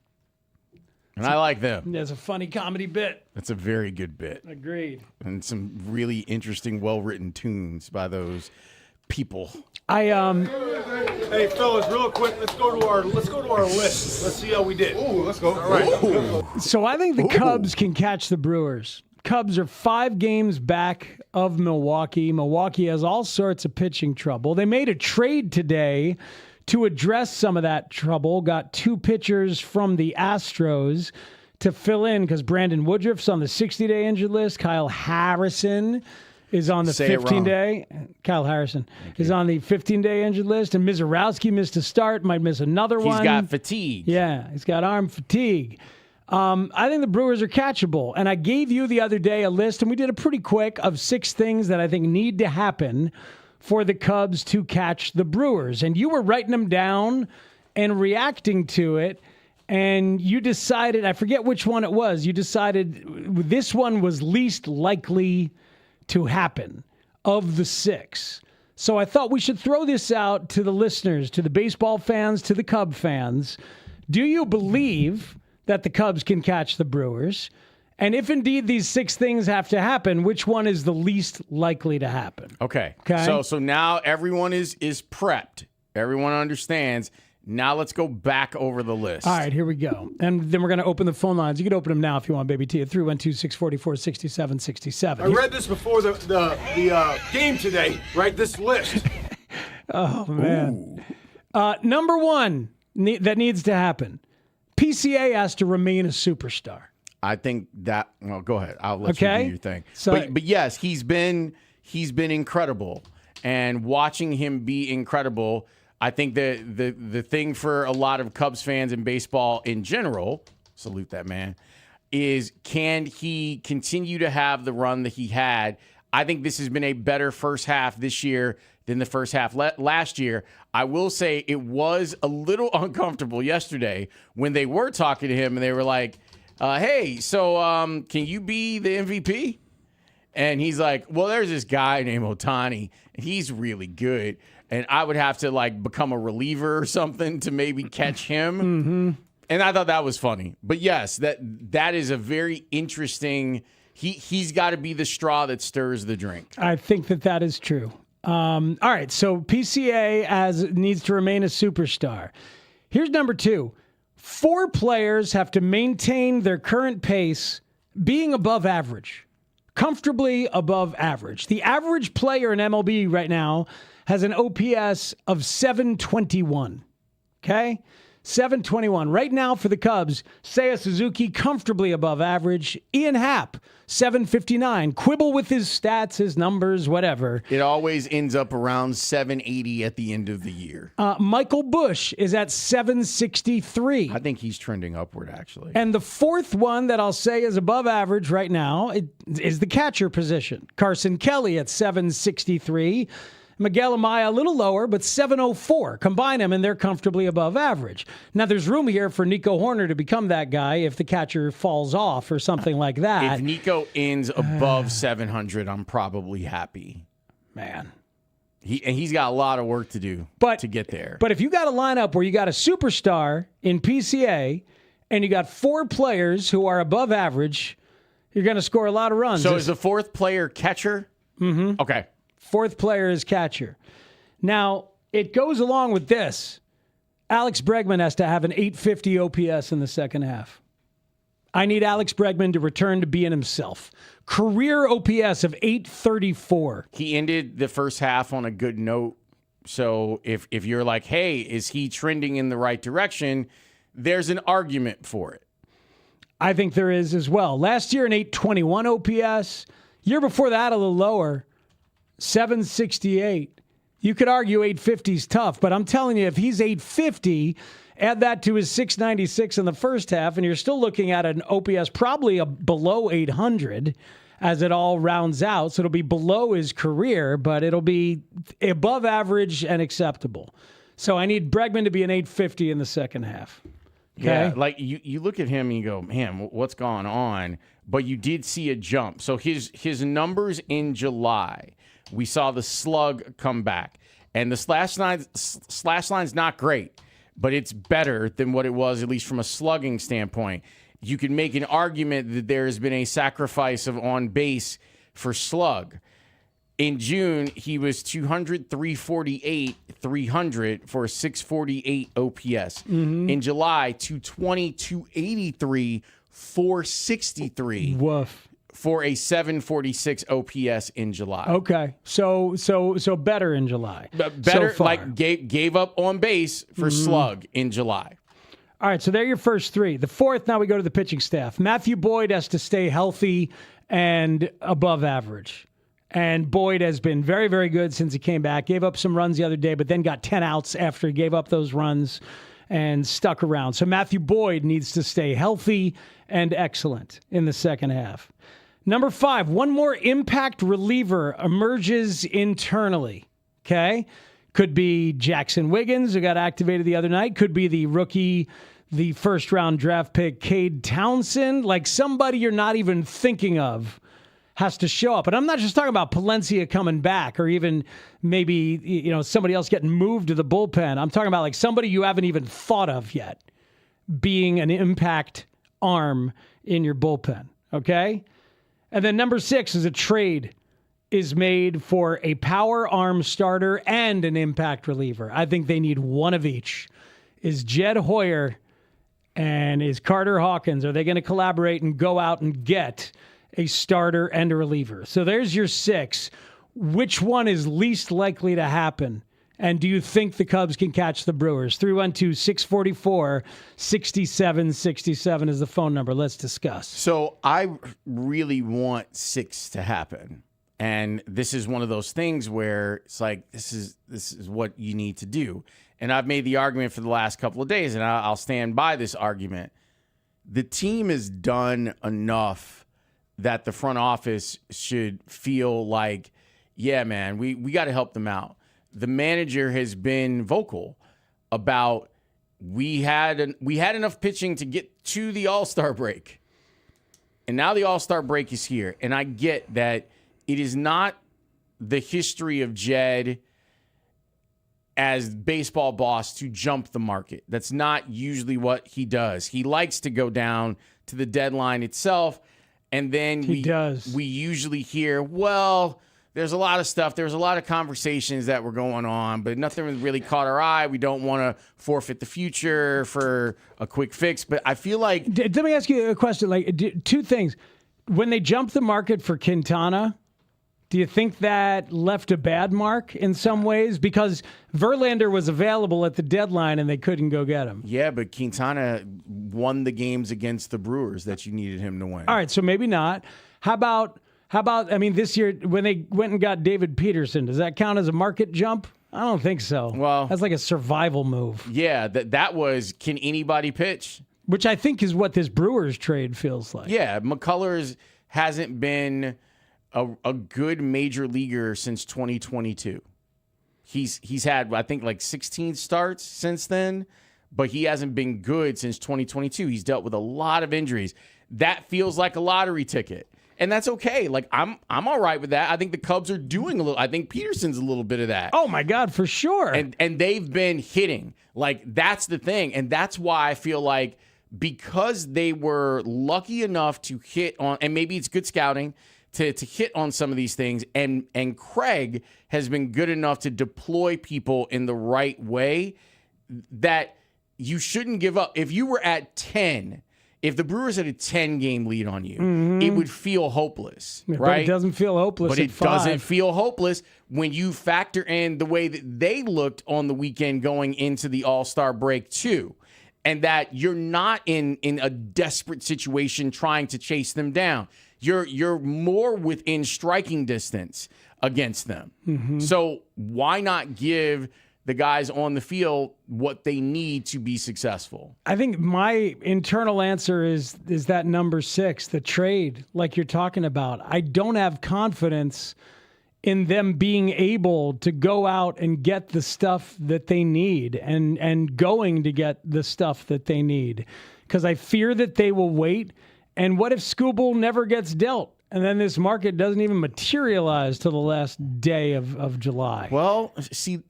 And I like them. There's a funny comedy bit. That's a very good bit. Agreed. And some really interesting, well-written tunes by those people. Hey fellas, real quick, let's go to our list. Let's see how we did. Ooh, let's go. All right. So I think the Cubs can catch the Brewers. Cubs are 5 games back of Milwaukee. Milwaukee has all sorts of pitching trouble. They made a trade today to address some of that trouble. Got 2 pitchers from the Astros to fill in because Brandon Woodruff's on the 60-day injured list. Kyle Harrison is on the 15-day. Kyle Harrison is on the 15-day injured list, and Mizorowski missed a start, might miss another one. He's got fatigue. Yeah, he's got arm fatigue. I think the Brewers are catchable, and I gave you the other day a list, and we did a pretty quick of 6 things that I think need to happen for the Cubs to catch the Brewers, and you were writing them down and reacting to it. And you decided, I forget which one it was, you decided this one was least likely to happen of the 6. So I thought we should throw this out to the listeners, to the baseball fans, to the Cub fans. Do you believe that the Cubs can catch the Brewers? And if indeed these 6 things have to happen, which one is the least likely to happen? Okay. So now everyone is prepped. Everyone understands. Now let's go back over the list. All right, here we go. And then we're going to open the phone lines. You can open them now if you want, Baby T, at 312-644-6767. I read this before the game today, right? This list. Oh, man. Number 1 that needs to happen. PCA has to remain a superstar. I think that, well, go ahead. I'll let you do your thing. So, but yes, he's been incredible. And watching him be incredible, I think the thing for a lot of Cubs fans and baseball in general, salute that man, is can he continue to have the run that he had? I think this has been a better first half this year than the first half last year. I will say it was a little uncomfortable yesterday when they were talking to him and they were like, hey, so can you be the MVP? And he's like, well, there's this guy named Ohtani, and he's really good. And I would have to, like, become a reliever or something to maybe catch him. Mm-hmm. And I thought that was funny. But, yes, that is a very interesting – he's got to be the straw that stirs the drink. I think that is true. All right, so PCA needs to remain a superstar. Here's number 2. 4 players have to maintain their current pace being above average. Comfortably above average. The average player in MLB right now has an OPS of 721. Okay? 721. Right now for the Cubs, Seiya Suzuki comfortably above average. Ian Happ, 759. Quibble with his stats, his numbers, whatever. It always ends up around 780 at the end of the year. Michael Busch is at 763. I think he's trending upward, actually. And the fourth one that I'll say is above average right now is the catcher position. Carson Kelly at 763. Miguel Amaya a little lower, but 704. Combine them, and they're comfortably above average. Now, there's room here for Nico Horner to become that guy if the catcher falls off or something like that. If Nico ends above 700, I'm probably happy. Man. He's got a lot of work to do to get there. But if you got a lineup where you got a superstar in PCA and you got 4 players who are above average, you're going to score a lot of runs. So is the 4th player catcher? Mm-hmm. Okay. 4th player is catcher. Now, it goes along with this. Alex Bregman has to have an 850 OPS in the second half. I need Alex Bregman to return to being himself. Career OPS of 834. He ended the first half on a good note. So if you're like, hey, is he trending in the right direction? There's an argument for it. I think there is as well. Last year, an 821 OPS. Year before that, a little lower. 768. You could argue 850 is tough, but I'm telling you, if he's 850, add that to his 696 in the first half, and you're still looking at an OPS probably below 800 as it all rounds out. So it'll be below his career, but it'll be above average and acceptable. So I need Bregman to be an 850 in the second half. Okay? Yeah, like you look at him and you go, man, what's going on? But you did see a jump. So his numbers in July, we saw the slug come back. And the slash line's not great, but it's better than what it was, at least from a slugging standpoint. You can make an argument that there has been a sacrifice of on base for slug. In June, he was 200, 348, 300 for a 648 OPS. Mm-hmm. In July, 220, 283, 463. Woof. For a 746 OPS in July. Okay, so better in July. Better, so far. like gave up on base for slug in July. All right, so they're your first 3. The 4th, now we go to the pitching staff. Matthew Boyd has to stay healthy and above average. And Boyd has been very, very good since he came back. Gave up some runs the other day, but then got 10 outs after he gave up those runs and stuck around. So Matthew Boyd needs to stay healthy and excellent in the second half. Number 5, one more impact reliever emerges internally. Okay? Could be Jackson Wiggins, who got activated the other night. Could be the rookie, the first-round draft pick, Cade Townsend. Like somebody you're not even thinking of has to show up. And I'm not just talking about Palencia coming back or even maybe somebody else getting moved to the bullpen. I'm talking about like somebody you haven't even thought of yet being an impact arm in your bullpen. Okay? And then number 6 is a trade is made for a power arm starter and an impact reliever. I think they need one of each. Is Jed Hoyer and is Carter Hawkins, are they going to collaborate and go out and get a starter and a reliever? So there's your 6. Which one is least likely to happen? And do you think the Cubs can catch the Brewers? 312-644-6767 is the phone number. Let's discuss. So I really want 6 to happen. And this is one of those things where it's like, this is what you need to do. And I've made the argument for the last couple of days, and I'll stand by this argument. The team has done enough that the front office should feel like, yeah, man, we got to help them out. the manager has been vocal about we had enough pitching to get to the All-Star break. And now the All-Star break is here. And I get that it is not the history of Jed as baseball boss to jump the market. That's not usually what he does. He likes to go down to the deadline itself. And then we usually hear, well, there's a lot of stuff. There's a lot of conversations that were going on, but nothing really caught our eye. We don't want to forfeit the future for a quick fix. But I feel like... Let me ask you a question. Like, two things. When they jumped the market for Quintana, do you think that left a bad mark in some ways? Because Verlander was available at the deadline and they couldn't go get him. Yeah, but Quintana won the games against the Brewers that you needed him to win. All right, so maybe not. How about, I mean, this year when they went and got David Peterson, does that count as a market jump? I don't think so. Well, that's like a survival move. Yeah, that was, can anybody pitch? Which I think is what this Brewers trade feels like. Yeah, McCullers hasn't been a good major leaguer since 2022. He's had, I think, like 16 starts since then, but he hasn't been good since 2022. He's dealt with a lot of injuries. That feels like a lottery ticket. And that's okay. Like, I'm all right with that. I think the Cubs are doing a little. I think Peterson's a little bit of that. Oh, my God, for sure. And they've been hitting. Like, that's the thing. And that's why I feel like because they were lucky enough to hit on, and maybe it's good scouting, to hit on some of these things, and Craig has been good enough to deploy people in the right way, that you shouldn't give up. If you were at 10, if the Brewers had a 10-game lead on you, it would feel hopeless, right? But it doesn't feel hopeless But at it 5. doesn't feel hopeless when you factor in the way that they looked on the weekend going into the All-Star break too, and that you're not in a desperate situation trying to chase them down. You're more within striking distance against them. So why not give the guys on the field what they need to be successful? I think my internal answer is that number 6, the trade, like you're talking about. I don't have confidence in them being able to go out and get the stuff that they need and going to get the stuff that they need, because I fear that they will wait. And what if Skubal never gets dealt? And then this market doesn't even materialize till the last day of July. Well, see,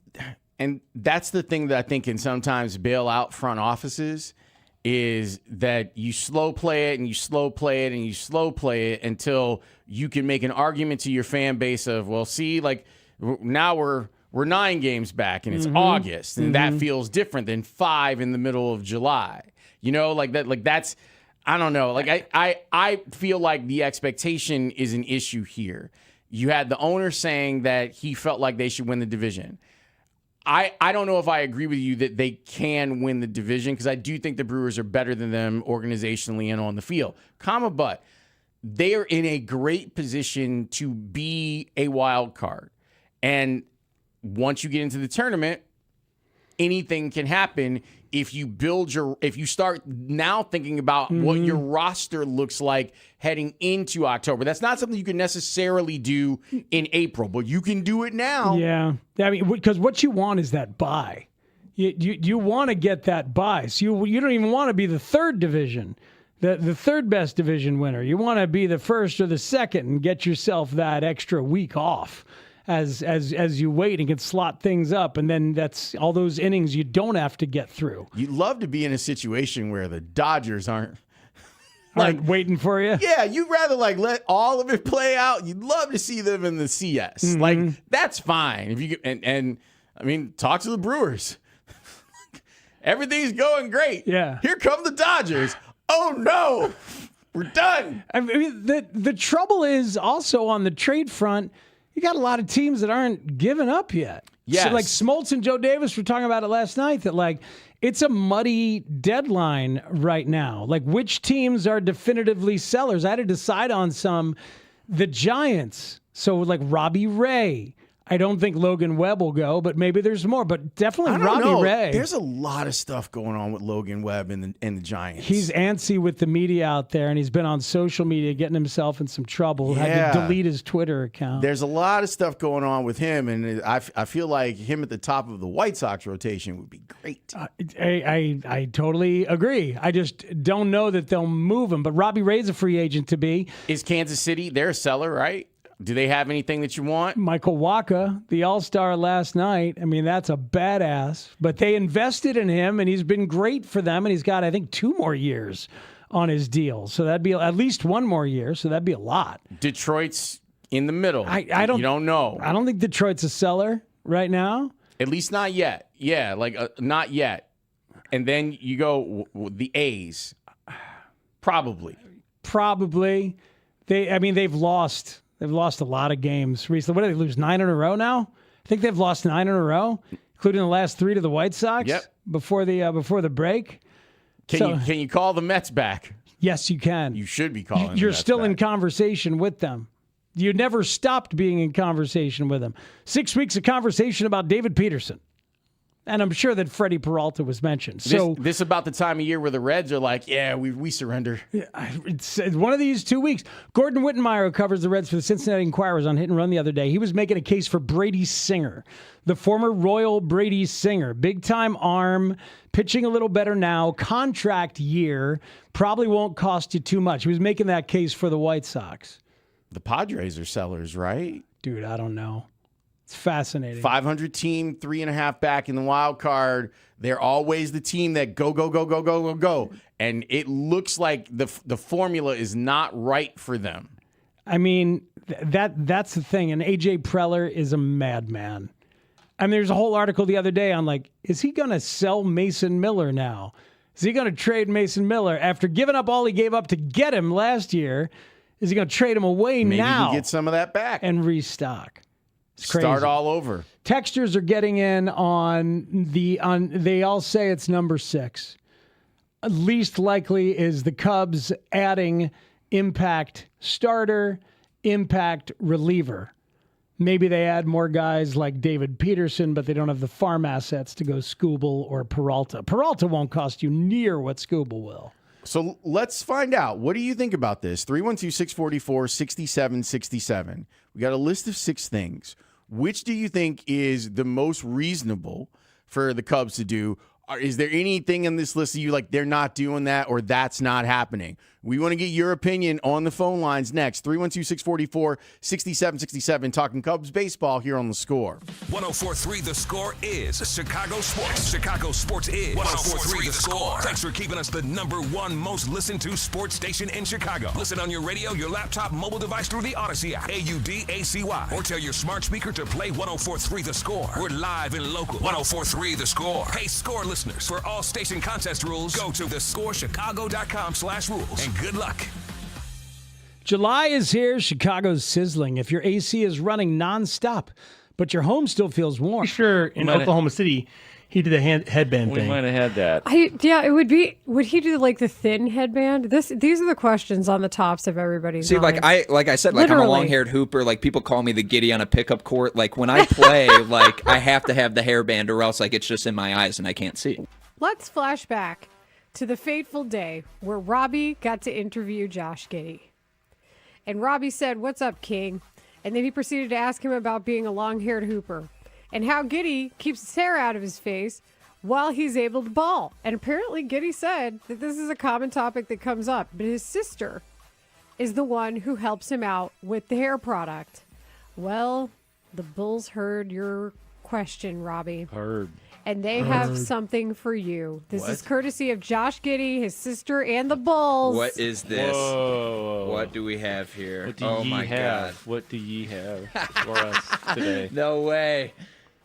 and that's the thing that I think can sometimes bail out front offices, is that you slow play it and you slow play it and you slow play it until you can make an argument to your fan base of, well, see, like now we're 9 games back and it's August, and that feels different than 5 in the middle of July. You know, like that, like that's, I don't know. Like I feel like the expectation is an issue here. You had the owner saying that he felt like they should win the division. I don't know if I agree with you that they can win the division, because I do think the Brewers are better than them organizationally and on the field. But they are in a great position to be a wild card. And once you get into the tournament, anything can happen if you start now thinking about what your roster looks like heading into October. That's not something you can necessarily do in April, but you can do it now. Yeah. I mean, because what you want is that bye. You want to get that bye. So you don't even want to be the third division, the third best division winner. You want to be the first or the second and get yourself that extra week off as you wait and can slot things up, and then that's all those innings you don't have to get through. You'd love to be in a situation where the Dodgers aren't waiting for you. Yeah, you'd rather let all of it play out. You'd love to see them in the CS. Like, that's fine if you and I mean, talk to the Brewers. Everything's going great. Yeah. Here come the Dodgers. Oh no, we're done. I mean, the trouble is also on the trade front. You got a lot of teams that aren't giving up yet. Yes. So like Smoltz and Joe Davis were talking about it last night, that it's a muddy deadline right now. Like, which teams are definitively sellers? I had to decide on some. The Giants. So like Robbie Ray, I don't think Logan Webb will go, but maybe there's more. But definitely I don't Robbie know. Ray. There's a lot of stuff going on with Logan Webb and the Giants. He's antsy with the media out there, and he's been on social media getting himself in some trouble. Yeah. Had to delete his Twitter account. There's a lot of stuff going on with him, and I feel like him at the top of the White Sox rotation would be great. I totally agree. I just don't know that they'll move him. But Robbie Ray's a free agent to be. Is Kansas City, they're a seller, right? Do they have anything that you want? Michael Wacha, the All-Star last night. I mean, that's a badass. But they invested in him, and he's been great for them. And he's got, I think, 2 more years on his deal. So that'd be at least 1 more year. So that'd be a lot. Detroit's in the middle. I don't. You don't know. I don't think Detroit's a seller right now. At least not yet. Yeah, not yet. And then you go the A's. Probably. They've lost. They've lost a lot of games recently. What did they lose? 9 in a row now? I think they've lost 9 in a row, including the last 3 to the White Sox. Yep. Before the break. Can you call the Mets back? Yes, you can. You should be calling. You're the Mets still back. in conversation with them. You never stopped being in conversation with them. 6 weeks of conversation about David Peterson. And I'm sure that Freddie Peralta was mentioned. So this about the time of year where the Reds are like, yeah, we surrender. It's one of these 2 weeks. Gordon Wittenmeyer, who covers the Reds for the Cincinnati Enquirer, was on Hit and Run the other day. He was making a case for Brady Singer, the former Royal Brady Singer. Big-time arm, pitching a little better now, contract year, probably won't cost you too much. He was making that case for the White Sox. The Padres are sellers, right? Dude, I don't know. It's fascinating. 500 team, 3.5 back in the wild card. They're always the team that go. And it looks like the formula is not right for them. I mean, that's the thing. And A.J. Preller is a madman. I mean, there's a whole article the other day on, is he going to sell Mason Miller now? Is he going to trade Mason Miller after giving up all he gave up to get him last year? Is he going to trade him away Maybe now? Maybe get some of that back. And restock. It's crazy. Start all over. Textures are getting in on they all say it's number 6. Least likely is the Cubs adding impact starter, impact reliever. Maybe they add more guys like David Peterson, but they don't have the farm assets to go Skubal or Peralta. Peralta won't cost you near what Skubal will. So let's find out. What do you think about this? 312-644-6767. We got a list of 6 things. Which do you think is the most reasonable for the Cubs to do? Is there anything in this list that you like they're not doing that or that's not happening? We want to get your opinion on the phone lines next. 312-644-6767, talking Cubs baseball here on The Score. 104.3 The Score is Chicago Sports. Chicago Sports is 104.3 The Score. Thanks for keeping us the #1 most listened to sports station in Chicago. Listen on your radio, your laptop, mobile device through the Odyssey app, AUDACY, or tell your smart speaker to play 104.3 The Score. We're live and local. 104.3 The Score. Hey, Score listeners, for all station contest rules, go to thescorechicago.com/rules. And good luck. July is here. Chicago's sizzling. If your AC is running nonstop, but your home still feels warm. Sure, in Oklahoma City, he did the headband thing. We might have had that. It would be. Would he do the thin headband? These are the questions on the tops of everybody's See, mind. I said, I'm a long-haired hooper. People call me the giddy on a pickup court. When I play, I have to have the hairband, or else it's just in my eyes and I can't see. Let's flash back to the fateful day where Robbie got to interview Josh Giddey. And Robbie said, "What's up, King?" And then he proceeded to ask him about being a long-haired hooper and how Giddey keeps his hair out of his face while he's able to ball. And apparently Giddey said that this is a common topic that comes up, but his sister is the one who helps him out with the hair product. Well, the Bulls heard your question, Robbie. Heard. And they have something for you. This is courtesy of Josh Giddey, his sister, and the Bulls. What is this? Whoa. What do we have here? What do oh ye my have? God. What do ye have for us today? No way.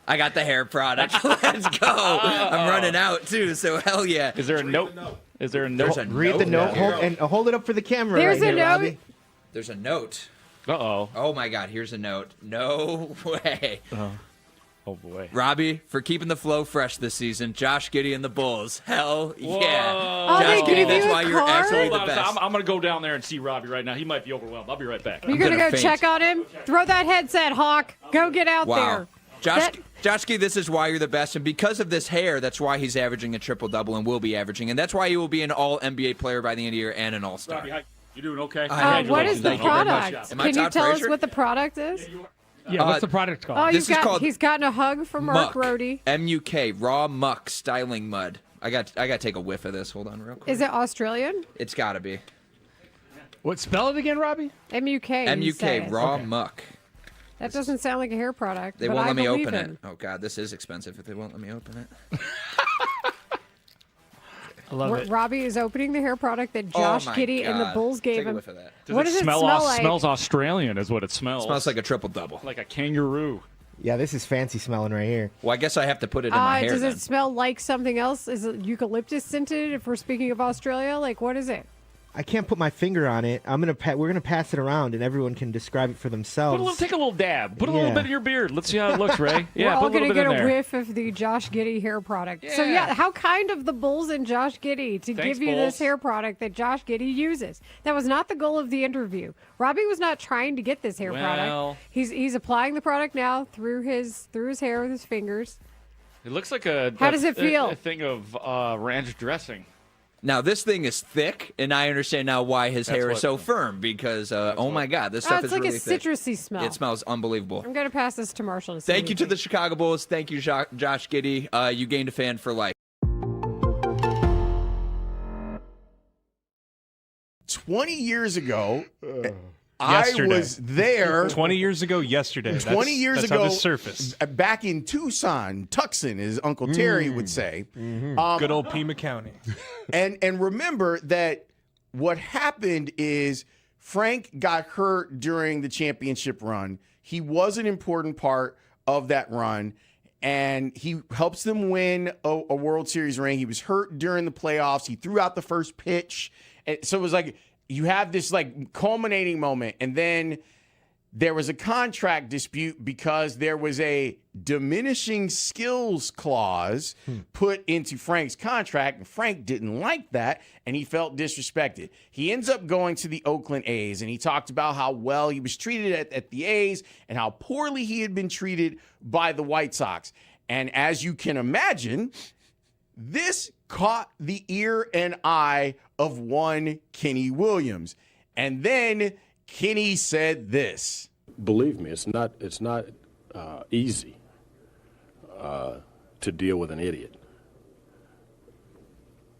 I got the hair product. Let's go. I'm running out too, so hell yeah. Is there a note? Is there a note? Read the note and hold it up for the camera. There's right a here, note. Robbie. There's a note. Uh-oh. Oh my God, here's a note. No way. Oh, boy. Robbie, for keeping the flow fresh this season, Josh Giddey and the Bulls. Hell yeah. Oh, Josh Giddey, that's why you're actually the Hold on, best. I'm going to go down there and see Robbie right now. He might be overwhelmed. I'll be right back. You're going to go check on him? Throw that headset, Hawk. Go get out there. Josh Giddey, this is why you're the best. And because of this hair, that's why he's averaging a triple-double and will be averaging. And that's why he will be an all-NBA player by the end of the year and an all-star. Robbie, you doing okay? What is the product? Can you tell us what the product is? Yeah, what's the product called? Oh, he's gotten a hug from Mark Grote. MUK, Raw Muck Styling Mud. I got to take a whiff of this. Hold on real quick. Is it Australian? It's got to be. What? Spell it again, Robbie? MUK. MUK, Raw Muck. That doesn't sound like a hair product. They but won't I let me believe open him. it. Oh, God, this is expensive if they won't let me open it. I love it. Robbie is opening the hair product that Josh Giddey and the Bulls gave him. What does it smell like? Smells Australian is what it smells. Smells like a triple-double. Like a kangaroo. Yeah, this is fancy smelling right here. Well, I guess I have to put it in my hair Does then. it smell like something else? Is it eucalyptus scented if we're speaking of Australia? Like, what is it? I can't put my finger on it. We're gonna pass it around, and everyone can describe it for themselves. Take a little dab. Put a little bit in your beard. Let's see how it looks, Ray. Yeah, We're all put a going little to bit get in a there. whiff of the Josh Giddey hair product. So, how kind of the Bulls and Josh Giddey to Thanks, give you this Bulls. hair product that Josh Giddey uses. That was not the goal of the interview. Robbie was not trying to get this hair Well- product. He's applying the product now through his hair with his fingers. It looks like a. How does it feel? A thing of ranch dressing. Now, this thing is thick, and I understand now why his That's hair is what- so firm, because, oh my God, this stuff it's is like really a thick. citrusy smell. It smells unbelievable. I'm going to pass this to Marshall to see Thank what you he to the thinks. Chicago Bulls. Thank you, Josh Giddey. You gained a fan for life. 20 years ago, Yesterday. I was there. 20 years ago, yesterday. 20 years that's ago, how this surfaced. back in Tucson, Tucson, as Uncle Terry would say. Good old Pima County. And remember that what happened is Frank got hurt during the championship run. He was an important part of that run, and he helps them win a World Series ring. He was hurt during the playoffs. He threw out the first pitch. And so it was like you have this like culminating moment, and then there was a contract dispute because there was a diminishing skills clause put into Frank's contract, and Frank didn't like that, and he felt disrespected. He ends up going to the Oakland A's, and he talked about how well he was treated at the A's and how poorly he had been treated by the White Sox. And as you can imagine, this caught the ear and eye of one Kenny Williams. And then Kenny said this. Believe me, it's not easy to deal with an idiot.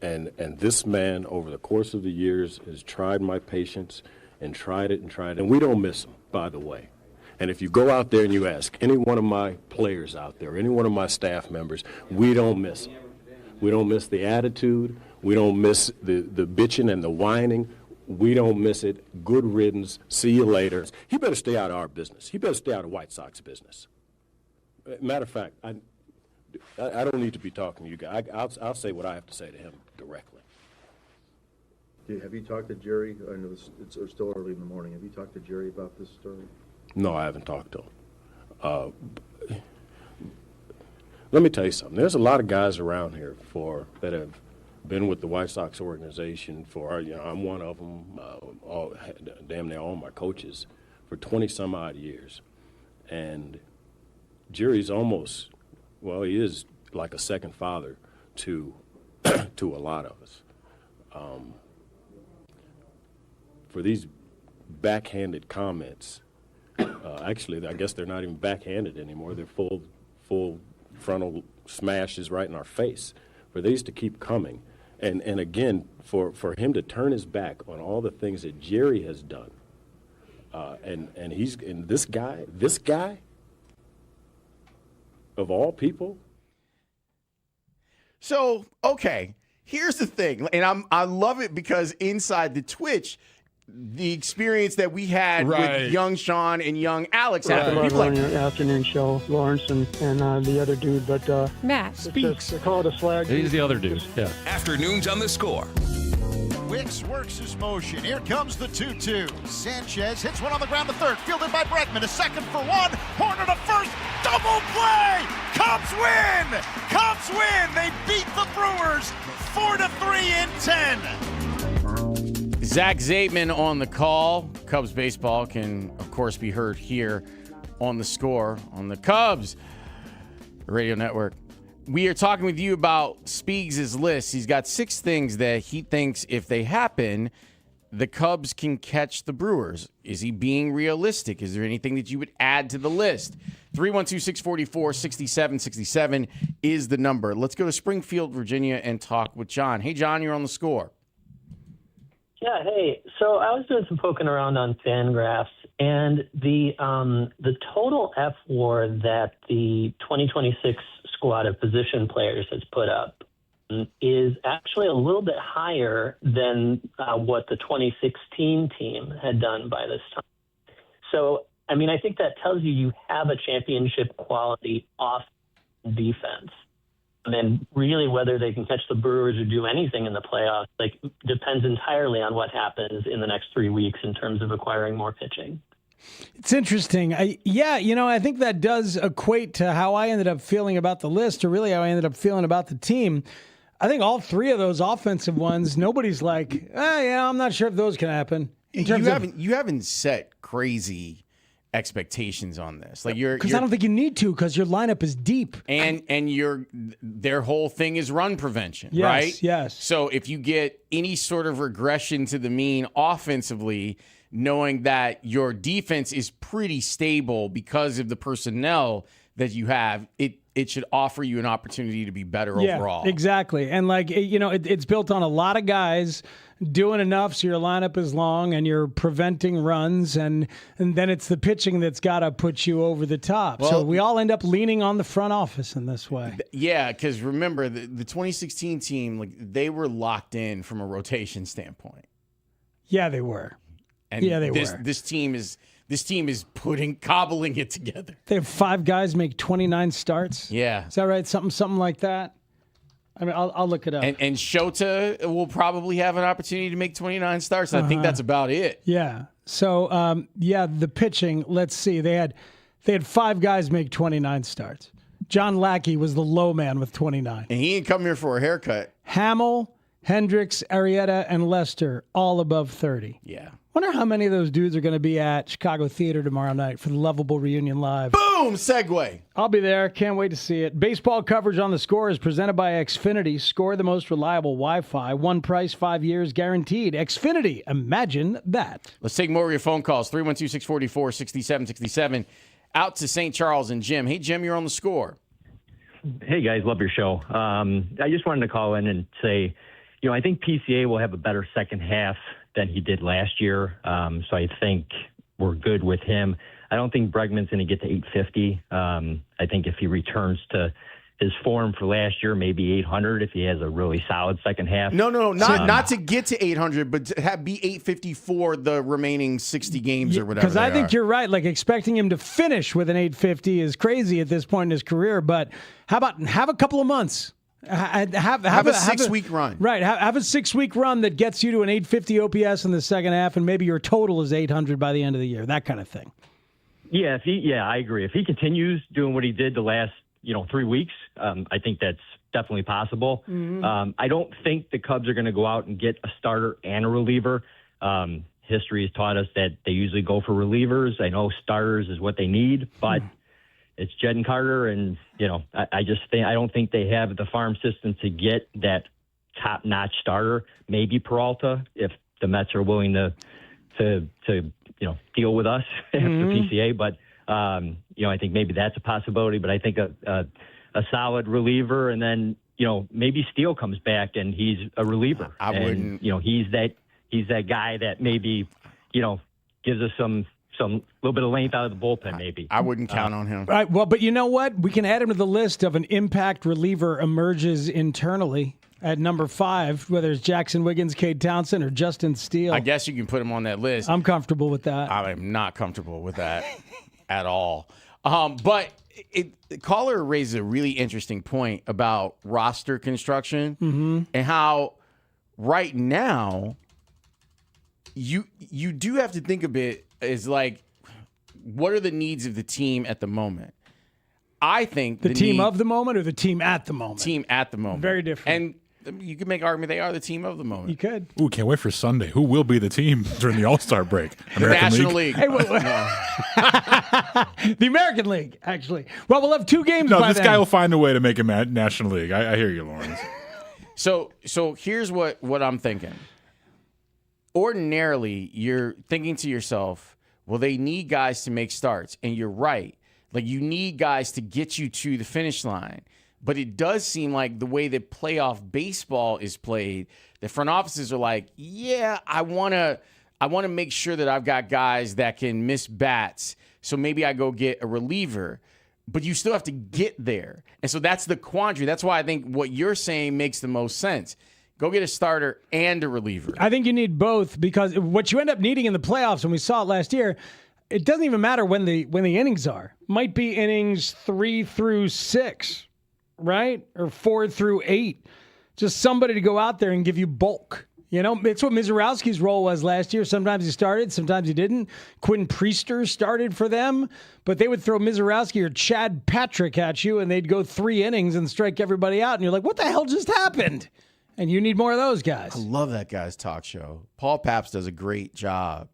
And this man, over the course of the years, has tried my patience and tried it. And we don't miss him, by the way. And if you go out there and you ask any one of my players out there, any one of my staff members, we don't miss him. We don't miss the attitude. We don't miss the bitching and the whining. We don't miss it. Good riddance. See you later. He better stay out of our business. He better stay out of White Sox business. Matter of fact, I don't need to be talking to you guys. I'll say what I have to say to him directly. Have you talked to Jerry? I know it's still early in the morning. Have you talked to Jerry about this story? No, I haven't talked to him. Let me tell you something. There's a lot of guys around here that have been with the White Sox organization for, I'm one of them, damn near all my coaches, for 20-some odd years. And Jerry's almost, he is like a second father to to a lot of us. For these backhanded comments, actually, I guess they're not even backhanded anymore. They're full frontal smashes right in our face. For these to keep coming, and again, for him to turn his back on all the things that Jerry has done, and this guy, of all people. So, okay, here's the thing, and I love it because inside the Twitch, the experience that we had with young Sean and young Alex happened. People on your afternoon show, Lawrence and the other dude, but Matt speaks. They call it a slag. He's the other dude. Yeah. Afternoons on the Score. Wicks works his motion. Here comes the 2-2. Sanchez hits one on the ground to third. Fielded by Bregman. A second for one. Horner to first. Double play! Cubs win! Cubs win! They beat the Brewers 4-3 in 10. Zach Zaitman on the call. Cubs baseball can, of course, be heard here on The Score on the Cubs Radio Network. We are talking with you about Spiegs' list. He's got 6 things that he thinks if they happen, the Cubs can catch the Brewers. Is he being realistic? Is there anything that you would add to the list? 312-644-6767 is the number. Let's go to Springfield, Virginia, and talk with John. Hey, John, you're on The Score. Yeah, hey. So I was doing some poking around on FanGraphs, and the total F WAR that the 2026 squad of position players has put up is actually a little bit higher than what the 2016 team had done by this time. So, I mean, I think that tells you have a championship quality off defense. And then really whether they can catch the Brewers or do anything in the playoffs, depends entirely on what happens in the next 3 weeks in terms of acquiring more pitching. It's interesting. I think that does equate to how I ended up feeling about the list, or really how I ended up feeling about the team. I think all 3 of those offensive ones, nobody's like, I'm not sure if those can happen. You haven't set crazy expectations on this. Because I don't think you need to, because your lineup is deep. And their whole thing is run prevention, yes, right? Yes. So if you get any sort of regression to the mean offensively, knowing that your defense is pretty stable because of the personnel that you have, it should offer you an opportunity to be better overall. Exactly. And it's built on a lot of guys doing enough so your lineup is long and you're preventing runs, and then it's the pitching that's got to put you over the top. So we all end up leaning on the front office in this way. Yeah, because remember, the 2016 team, they were locked in from a rotation standpoint. Yeah, they were. And this team is cobbling it together. They have 5 guys make 29 starts. Yeah. Is that right? Something like that. I mean, I'll look it up. And Shota will probably have an opportunity to make 29 starts. I think that's about it. Yeah. So, the pitching, let's see. They had 5 guys make 29 starts. John Lackey was the low man with 29. And he didn't come here for a haircut. Hamill, Hendricks, Arrieta, and Lester, all above 30. Yeah. Wonder how many of those dudes are going to be at Chicago Theater tomorrow night for the Lovable Reunion Live. Boom! Segue. I'll be there. Can't wait to see it. Baseball coverage on The Score is presented by Xfinity. Score the most reliable Wi-Fi. One price, 5 years guaranteed. Xfinity. Imagine that. Let's take more of your phone calls. 312-644-6767. Out to St. Charles and Jim. Hey, Jim, you're on The Score. Hey, guys. Love your show. I just wanted to call in and say, I think PCA will have a better second half than he did last year. So I think we're good with him. I don't think Bregman's going to get to 850. I think if he returns to his form for last year, maybe 800 if he has a really solid second half. No, not to get to 800, but to be 850 for the remaining 60 games or whatever. Because I think you're right. Expecting him to finish with an 850 is crazy at this point in his career. But how about have a couple of months? Have a 6-week run. Right. Have a 6-week run that gets you to an 850 OPS in the second half, and maybe your total is 800 by the end of the year. That kind of thing. Yeah, I agree. If he continues doing what he did the last 3 weeks, I think that's definitely possible. Mm-hmm. I don't think the Cubs are going to go out and get a starter and a reliever. History has taught us that they usually go for relievers. I know starters is what they need, but it's Jed and Carter, and I don't think they have the farm system to get that top-notch starter. Maybe Peralta, if the Mets are willing to deal with us after PCA. But I think maybe that's a possibility. But I think a solid reliever, and then maybe Steele comes back and he's a reliever. I wouldn't. He's that guy that maybe gives us some little bit of length out of the bullpen, maybe. I wouldn't count on him. Right. Well, but you know what? We can add him to the list of an impact reliever emerges internally at number 5, whether it's Jackson Wiggins, Cade Townsend, or Justin Steele. I guess you can put him on that list. I'm comfortable with that. I am not comfortable with that at all. But the caller raised a really interesting point about roster construction and how right now, you do have to think of it as like, what are the needs of the team at the moment? I think the team of the moment or the team at the moment? Team at the moment. Very different. And you could make an argument they are the team of the moment. You could. Ooh, can't wait for Sunday. Who will be the team during the All-Star break? The National League. Hey, the American League, actually. Well, we'll have 2 games No, by this then. guy will find a way to make a National League. I hear you, Lawrence. So here's what I'm thinking. Ordinarily, you're thinking to yourself, well, they need guys to make starts. And you're right. Like, you need guys to get you to the finish line. But it does seem like the way that playoff baseball is played, the front offices are like, yeah, I want to make sure that I've got guys that can miss bats. So maybe I go get a reliever. But you still have to get there. And so that's the quandary. That's why I think what you're saying makes the most sense. Go get a starter and a reliever. I think you need both, because what you end up needing in the playoffs, and we saw it last year, it doesn't even matter when the innings are. Might be innings 3 through 6, right? Or 4 through 8. Just somebody to go out there and give you bulk. You know, it's what Mizorowski's role was last year. Sometimes he started, sometimes he didn't. Quinn Priester started for them, but they would throw Mizorowski or Chad Patrick at you, and they'd go 3 innings and strike everybody out. And you're like, what the hell just happened? And you need more of those guys. I love that guy's talk show. Paul Papps does a great job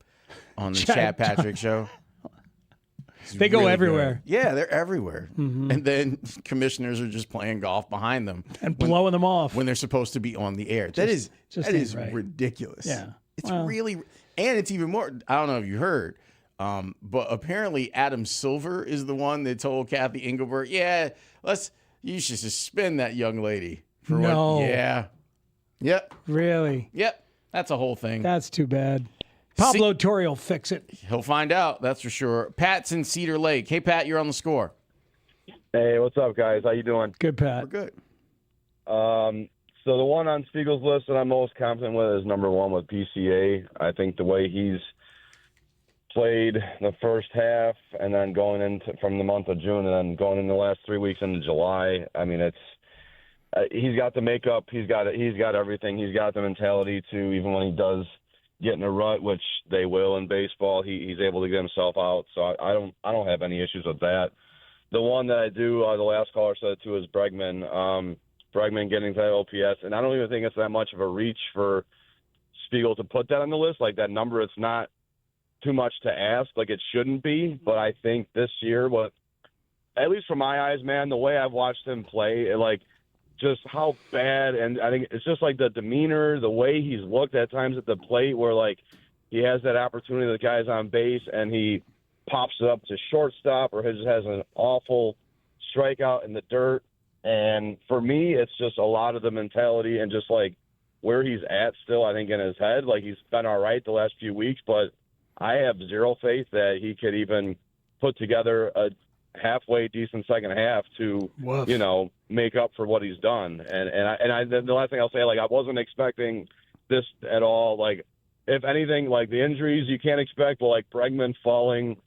on the Chad Patrick show. They go everywhere. Good. Yeah, they're everywhere. Mm-hmm. And then commissioners are just playing golf behind them. And blowing them off. When they're supposed to be on the air. That is right. ridiculous. Yeah. It's really, and it's even more, I don't know if you heard, but apparently Adam Silver is the one that told Kathy Engelbert, you should suspend that young lady. For No. Yeah. Yep. Really? Yep. That's a whole thing. That's too bad. Pablo Torre will fix it. He'll find out, that's for sure. Pat's in Cedar Lake. Hey, Pat, you're on the score. Hey, what's up, guys? How you doing? Good, Pat. We're good. So the one on Spiegel's list that I'm most confident with is number 1 with PCA. I think the way he's played the first half and then going into from the month of June and then going in the last 3 weeks into July, I mean, it's he's got the makeup, he's got everything, he's got the mentality to, even when he does get in a rut, which they will in baseball, he's able to get himself out. So I don't have any issues with that. The one that I do, the last caller said too, is Bregman. Bregman getting to that OPS, and I don't even think it's that much of a reach for Spiegel to put that on the list. Like, that number, it's not too much to ask. Like, it shouldn't be, but I think this year, at least from my eyes, man, the way I've watched him play, just how bad, and I think it's just like the demeanor, the way he's looked at times at the plate, where like he has that opportunity, the guy's on base, and he pops it up to shortstop, or just has an awful strikeout in the dirt. And for me, it's just a lot of the mentality and just like where he's at still, I think, in his head. Like, he's been all right the last few weeks, but I have zero faith that he could even put together a halfway decent second half to, make up for what he's done. And the last thing I'll say, like, I wasn't expecting this at all. Like, if anything, like, the injuries you can't expect, but like Bregman falling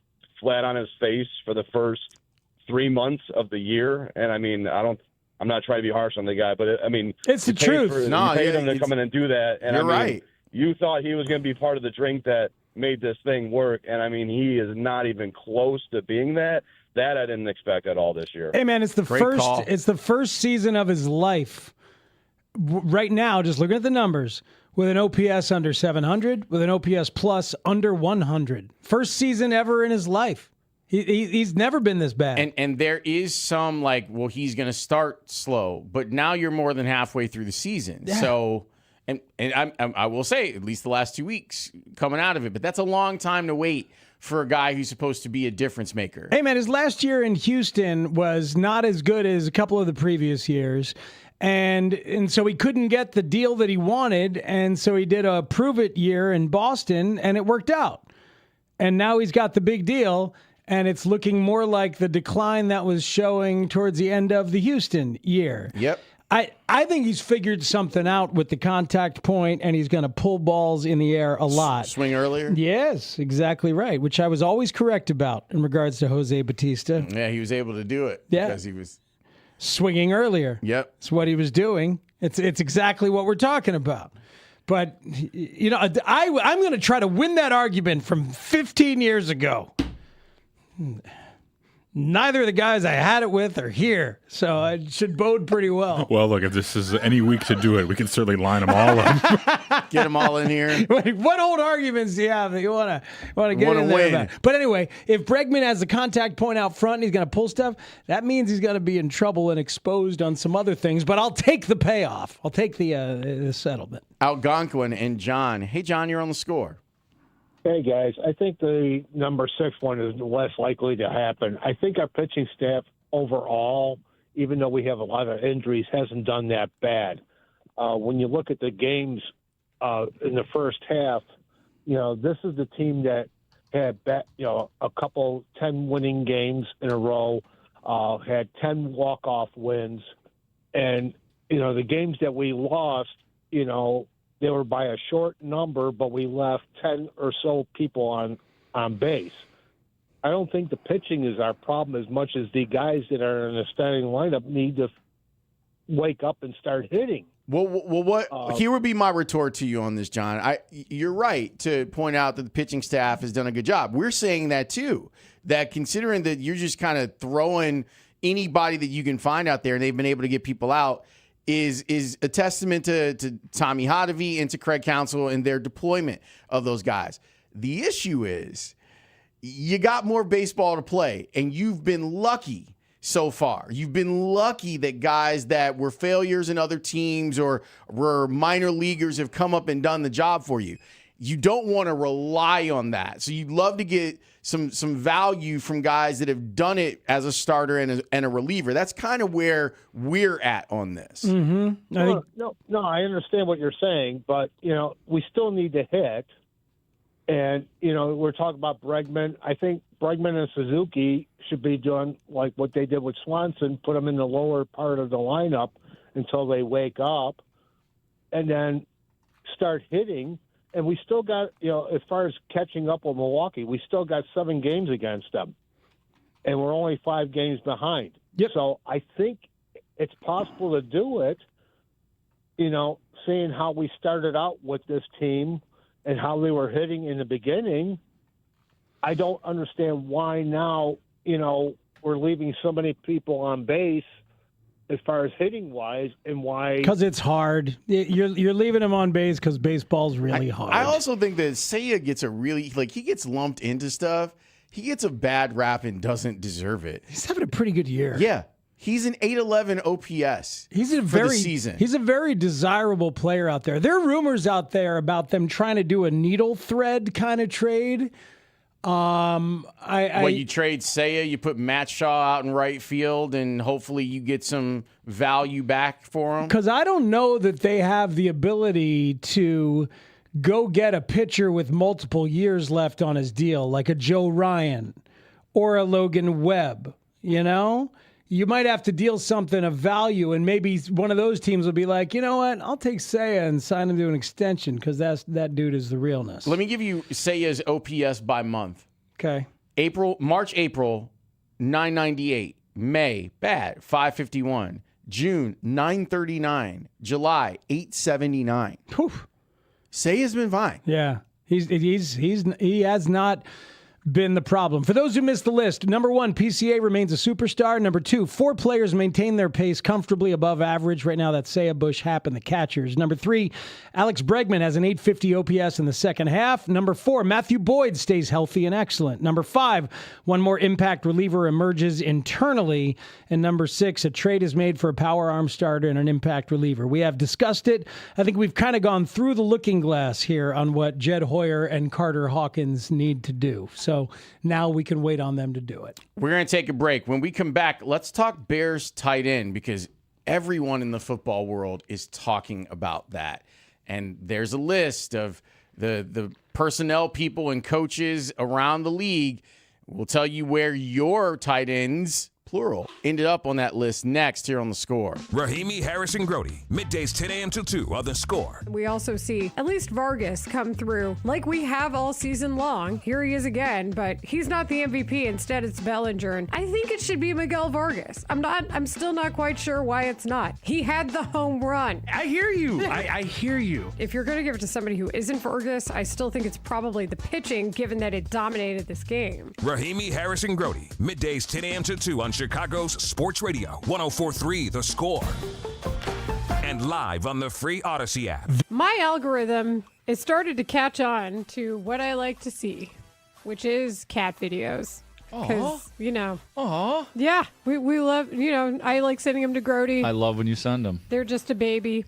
flat on his face for the first 3 months of the year. And I mean, I'm not trying to be harsh on the guy, but it's the truth. You paid him to come in and do that. And you're right. You thought he was going to be part of the drink that made this thing work. And I mean, he is not even close to being that. That I didn't expect at all this year. Hey man, it's the first season of his life right now, just looking at the numbers, with an OPS under 700, with an OPS plus under 100. First season ever in his life. He's never been this bad. And there is some like, well, he's going to start slow, but now you're more than halfway through the season. Yeah. So, and I will say, at least the last 2 weeks coming out of it, but that's a long time to wait for a guy who's supposed to be a difference maker. Hey man, his last year in Houston was not as good as a couple of the previous years. And so he couldn't get the deal that he wanted, and so he did a prove-it year in Boston, and it worked out. And now he's got the big deal, and it's looking more like the decline that was showing towards the end of the Houston year. Yep. I think he's figured something out with the contact point, and he's going to pull balls in the air a lot. Swing earlier? Yes, exactly right, which I was always correct about in regards to Jose Bautista. Yeah, he was able to do it because he was swinging earlier. Yep. It's what he was doing. It's exactly what we're talking about. But, I'm going to try to win that argument from 15 years ago. Neither of the guys I had it with are here, so it should bode pretty well. Well, look, if this is any week to do it, we can certainly line them all up. Get them all in here. What old arguments do you have that you want to get in there about? But anyway, if Bregman has the contact point out front and he's going to pull stuff, that means he's going to be in trouble and exposed on some other things. But I'll take the payoff. I'll take the settlement. Algonquin and John. Hey, John, you're on the score. Hey, guys. I think the number 6 one is less likely to happen. I think our pitching staff overall, even though we have a lot of injuries, hasn't done that bad. When you look at the games in the first half, this is the team that had, a couple 10 winning games in a row, had 10 walk-off wins. And, the games that we lost, they were by a short number, but we left 10 or so people on base. I don't think the pitching is our problem as much as the guys that are in the starting lineup need to wake up and start hitting. Well, here would be my retort to you on this, John. You're right to point out that the pitching staff has done a good job. We're saying that too, that considering that you're just kind of throwing anybody that you can find out there and they've been able to get people out, is a testament to Tommy Hotovy and to Craig Counsell and their deployment of those guys. The issue is you got more baseball to play, and you've been lucky so far. You've been lucky that guys that were failures in other teams or were minor leaguers have come up and done the job for you. You don't want to rely on that. So you'd love to get some value from guys that have done it as a starter and a reliever. That's kind of where we're at on this. Mm-hmm. No, I understand what you're saying, but, we still need to hit. And, we're talking about Bregman. I think Bregman and Suzuki should be doing like what they did with Swanson, put them in the lower part of the lineup until they wake up and then start hitting. And we still got, as far as catching up with Milwaukee, we still got 7 games against them. And we're only 5 games behind. Yep. So I think it's possible to do it, seeing how we started out with this team and how they were hitting in the beginning. I don't understand why now, we're leaving so many people on base as far as hitting wise, and why? Because it's hard. You're leaving him on base because baseball's really hard. I also think that Seiya gets he gets lumped into stuff. He gets a bad rap and doesn't deserve it. He's having a pretty good year. Yeah. He's an 811 OPS for the season. He's a very desirable player out there. There are rumors out there about them trying to do a needle thread kind of trade. You trade Seiya, you put Matt Shaw out in right field, and hopefully you get some value back for him. Because I don't know that they have the ability to go get a pitcher with multiple years left on his deal, like a Joe Ryan or a Logan Webb. You might have to deal something of value, and maybe one of those teams will be like, you know what, I'll take Seiya and sign him to an extension because that dude is the realness. Let me give you Seiya's OPS by month. Okay. March, April, 998. May, bad, 551. June, 939. July, 879. Seiya's been fine. Yeah, he has not been the problem. For those who missed the list, number 1, PCA remains a superstar. Number 2, 4 players maintain their pace comfortably above average. Right now, that's Seiya, Bush, Happ, and the catchers. Number 3, Alex Bregman has an 850 OPS in the second half. Number 4, Matthew Boyd stays healthy and excellent. Number 5, one more impact reliever emerges internally. And number 6, a trade is made for a power arm starter and an impact reliever. We have discussed it. I think we've kind of gone through the looking glass here on what Jed Hoyer and Carter Hawkins need to do. So now we can wait on them to do it. We're going to take a break. When we come back, let's talk Bears tight end, because everyone in the football world is talking about that. And there's a list of the personnel people and coaches around the league. We'll tell you where your tight ends plural, ended up on that list next here on The Score. Rahimi, Harris, and Grote. Middays 10 a.m. till 2 on The Score. We also see at least Vargas come through like we have all season long. Here he is again, but he's not the MVP. Instead, it's Bellinger. And I think it should be Miguel Vargas. I'm still not quite sure why it's not. He had the home run. I hear you. I hear you. If you're going to give it to somebody who isn't Vargas, I still think it's probably the pitching, given that it dominated this game. Rahimi, Harris, and Grote. Middays 10 a.m. till 2 on Chicago's Sports Radio 104.3 The Score. And live on the free Odyssey app. My algorithm has started to catch on to what I like to see, which is cat videos. Because, yeah, we love, I like sending them to Grote. I love when you send them. They're just a baby.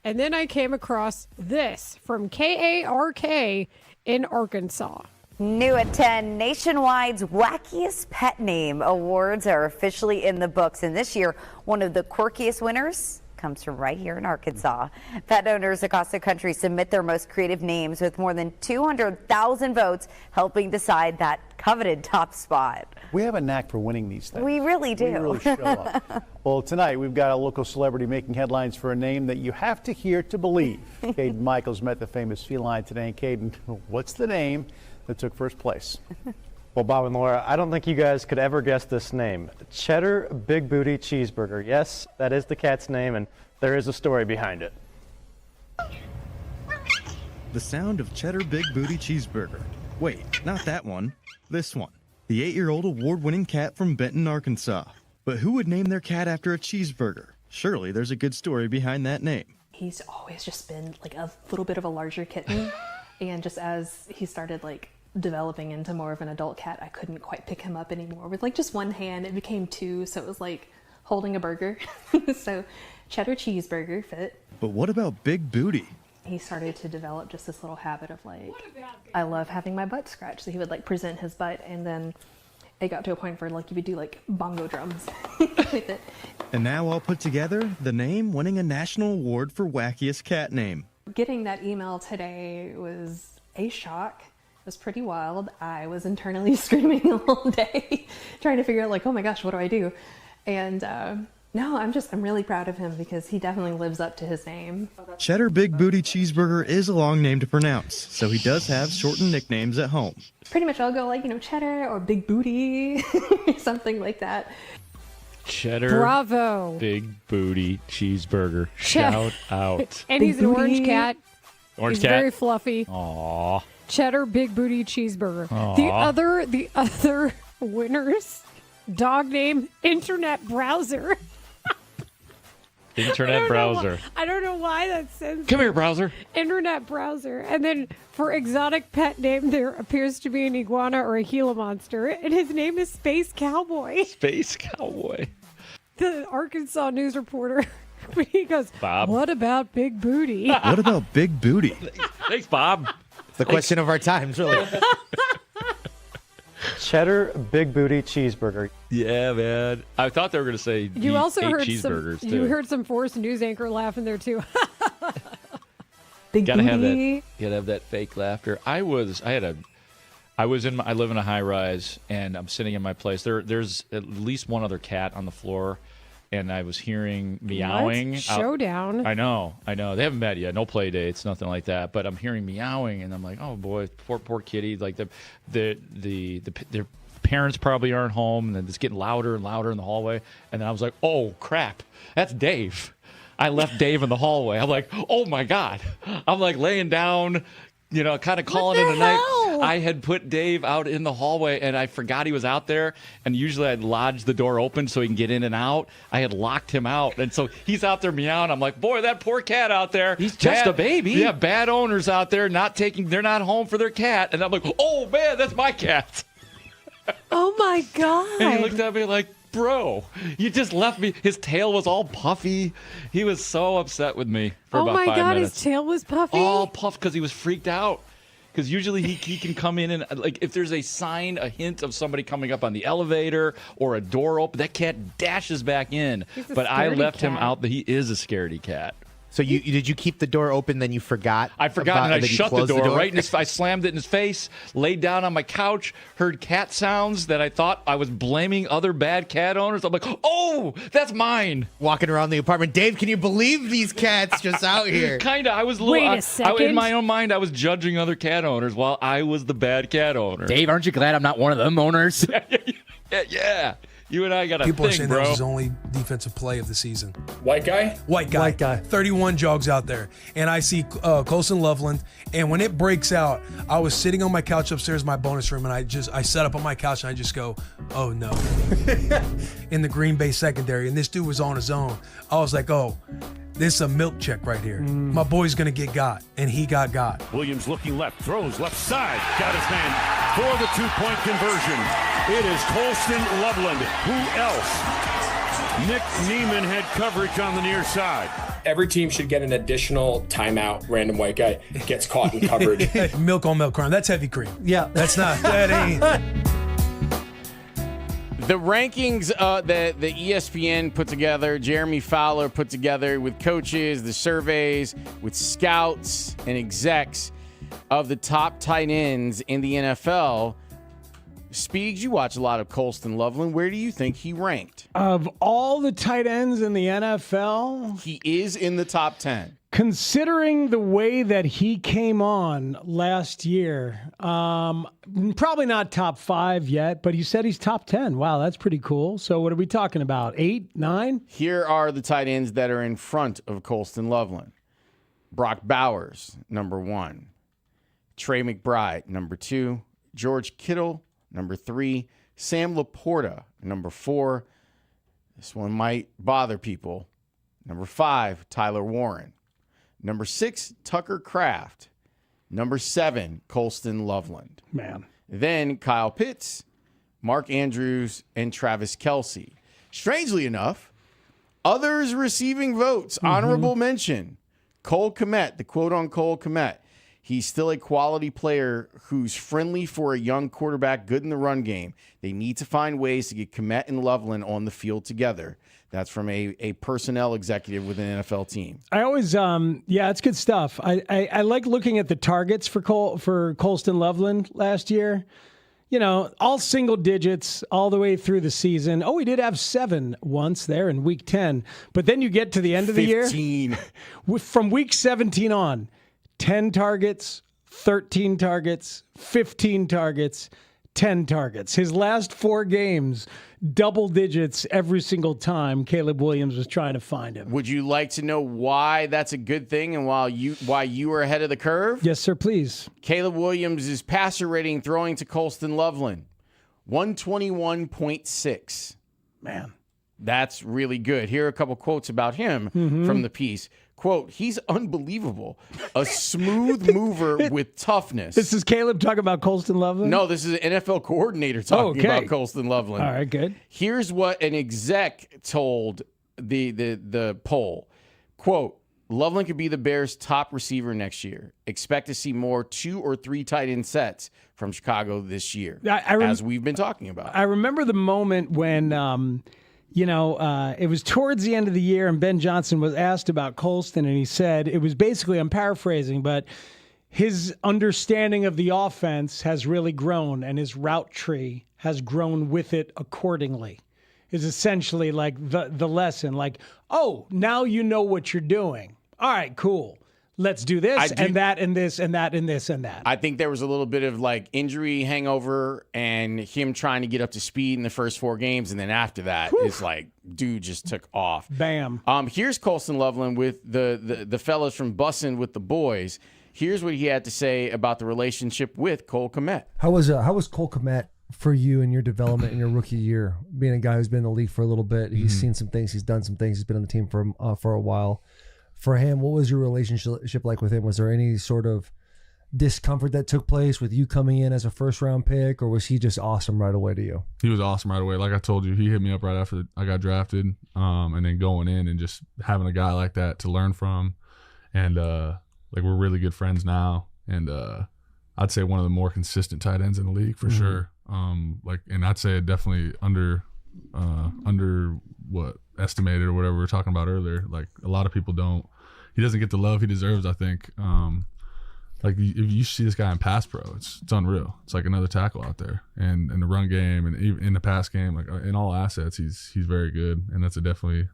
And then I came across this from KARK in Arkansas. New at 10, Nationwide's Wackiest Pet Name Awards are officially in the books. And this year, one of the quirkiest winners comes from right here in Arkansas. Pet owners across the country submit their most creative names with more than 200,000 votes helping decide that coveted top spot. We have a knack for winning these things. We really do. We really show up. Well, tonight we've got a local celebrity making headlines for a name that you have to hear to believe. Caden Michaels met the famous feline today. And Caden, what's the name that took first place? Well, Bob and Laura, I don't think you guys could ever guess this name. Cheddar Big Booty Cheeseburger. Yes, that is the cat's name, and there is a story behind it. The sound of Cheddar Big Booty Cheeseburger. Wait, not that one. This one. The 8-year-old award-winning cat from Benton, Arkansas. But who would name their cat after a cheeseburger? Surely there's a good story behind that name. He's always just been like a little bit of a larger kitten. And just as he started like developing into more of an adult cat, I couldn't quite pick him up anymore. With like just one hand, it became two, so it was like holding a burger. So cheddar cheeseburger fit. But what about Big Booty? He started to develop just this little habit of like, I love having my butt scratched. So he would like present his butt, and then it got to a point where like you would do like bongo drums with it. And now all put together, the name winning a national award for wackiest cat name. Getting that email today was a shock. It was pretty wild. I was internally screaming all day, trying to figure out like, oh my gosh, what do I do? And no, I'm really proud of him because he definitely lives up to his name. Cheddar Big Booty Cheeseburger is a long name to pronounce, so he does have shortened nicknames at home. Pretty much I'll go like, Cheddar or Big Booty, something like that. Cheddar. Bravo. Big Booty Cheeseburger. Shout out. And he's an orange cat. Orange He's cat. very fluffy. Aw. Cheddar Big Booty Cheeseburger. Aw. The other winners, dog name Internet Browser. Internet browser. I don't know why that says. Come here, browser. Internet Browser. And then for exotic pet name, there appears to be an iguana or a Gila monster, and his name is Space Cowboy. Space Cowboy. The Arkansas news reporter, he goes, Bob. What about Big Booty? What about Big Booty? Thanks, Bob. It's the question of our times, really. Cheddar Big Booty Cheeseburger. Yeah, man. I thought they were going to say You also ate heard cheeseburgers, some. too. You heard some Force news anchor laughing there too. Big Gotta have that. booty. Gotta have that fake laughter. I live in a high rise, and I'm sitting in my place. There's at least one other cat on the floor, and I was hearing meowing. What? Showdown. I know. They haven't met yet. No play dates, nothing like that. But I'm hearing meowing, and I'm like, oh boy, poor kitty. Like their parents probably aren't home, and then it's getting louder and louder in the hallway. And then I was like, oh crap, that's Dave. I left Dave in the hallway. I'm like, oh my God. I'm like laying down, kind of calling it a night. I had put Dave out in the hallway, and I forgot he was out there. And usually I'd lodge the door open so he can get in and out. I had locked him out. And so he's out there meowing. I'm like, boy, that poor cat out there. He's just a baby. Yeah, bad owners out there they're not home for their cat. And I'm like, oh man, that's my cat. Oh my God. And he looked at me like, bro, you just left me. His tail was all puffy. He was so upset with me for about 5 minutes. Oh my God, his tail was puffy? All puffed because he was freaked out. Because usually he can come in and, like, if there's a hint of somebody coming up on the elevator or a door open, that cat dashes back in. He's a But I scaredy left him cat. out. He is a scaredy cat. So did you keep the door open, then you forgot? I forgot, and I then you shut the closed door right in his. I slammed it in his face, laid down on my couch, heard cat sounds that I thought I was blaming other bad cat owners. I'm like, oh, that's mine. Walking around the apartment. Dave, can you believe these cats just out here? Kinda. I was Wait a second. in my own mind, I was judging other cat owners while I was the bad cat owner. Dave, aren't you glad I'm not one of them owners? Yeah. You and I got a People are thing, saying bro. that was his only defensive play of the season. White guy? White guy. 31 jogs out there. And I see Colson Loveland. And when it breaks out, I was sitting on my couch upstairs in my bonus room, and I set up on my couch, and I just go, oh, no. In the Green Bay secondary. And this dude was on his own. I was like, oh, this is a milk check right here. My boy's going to get got. And he got. Williams looking left, throws left side, got his man for the two-point conversion. It is Colston Loveland. Who else? Nick Neiman had coverage on the near side. Every team should get an additional timeout. Random white guy gets caught in coverage. Milk on milk crime. That's heavy cream. Yeah. That ain't. The rankings that the ESPN put together, Jeremy Fowler put together with coaches, the surveys, with scouts and execs of the top tight ends in the NFL. Speegs, you watch a lot of Colston Loveland. Where do you think he ranked? Of all the tight ends in the NFL, he is in the top 10. Considering the way that he came on last year, probably not top 5 yet, but you said he's top 10. Wow, that's pretty cool. So what are we talking about, 8, 9? Here are the tight ends that are in front of Colston Loveland. Brock Bowers, number 1. Trey McBride, number 2. George Kittle, number 3. Sam Laporta, number 4. This one might bother people. Number 5, Tyler Warren. Number 6, Tucker Kraft. Number 7, Colston Loveland. Man. Then Kyle Pitts, Mark Andrews, and Travis Kelce. Strangely enough, others receiving votes. Honorable mention, Cole Kmet, the quote on Cole Kmet. He's still a quality player who's friendly for a young quarterback, good in the run game. They need to find ways to get Kmet and Loveland on the field together. That's from a personnel executive with an NFL team. I always, it's good stuff. I like looking at the targets for Colston Loveland last year. You know, all single digits all the way through the season. Oh, he did have 7 once there in week 10. But then you get to the end of the year. 15. From week 17 on, 10 targets, 13 targets, 15 targets, 10 targets. His last 4 games, double digits every single time Caleb Williams was trying to find him. Would you like to know why that's a good thing and why you were ahead of the curve? Yes, sir, please. Caleb Williams' passer rating throwing to Colston Loveland, 121.6. Man. That's really good. Here are a couple quotes about him from the piece. Quote, he's unbelievable. A smooth mover with toughness. This is Caleb talking about Colston Loveland? No, this is an NFL coordinator talking about Colston Loveland. All right, good. Here's what an exec told the poll. Quote, Loveland could be the Bears' top receiver next year. Expect to see more 2 or 3 tight end sets from Chicago this year, as we've been talking about. I remember the moment when it was towards the end of the year and Ben Johnson was asked about Colston, and he said, it was basically, I'm paraphrasing, but his understanding of the offense has really grown and his route tree has grown with it accordingly. Is essentially like the lesson, like, oh, now you know what you're doing. All right, cool. Let's do this and that and this and that and this and that. I think there was a little bit of like injury hangover and him trying to get up to speed in the first 4 games. And then after that, it's like, dude just took off. Bam. Here's Colston Loveland with the fellas from Bussin' with the Boys. Here's what he had to say about the relationship with Cole Kmet. How was Cole Kmet for you in your development in your rookie year? Being a guy who's been in the league for a little bit, he's seen some things, he's done some things, he's been on the team for a while. For him, what was your relationship like with him? Was there any sort of discomfort that took place with you coming in as a first-round pick, or was he just awesome right away to you? He was awesome right away. Like I told you, he hit me up right after I got drafted, and then going in and just having a guy like that to learn from. And, we're really good friends now. And I'd say one of the more consistent tight ends in the league for sure. And I'd say definitely under what estimated or whatever we were talking about earlier. Like a lot of people don't he doesn't get the love he deserves, I think. Like if you see this guy in pass pro, it's unreal. It's like another tackle out there, and in the run game and even in the pass game, like in all assets, he's very good, and that's definitely.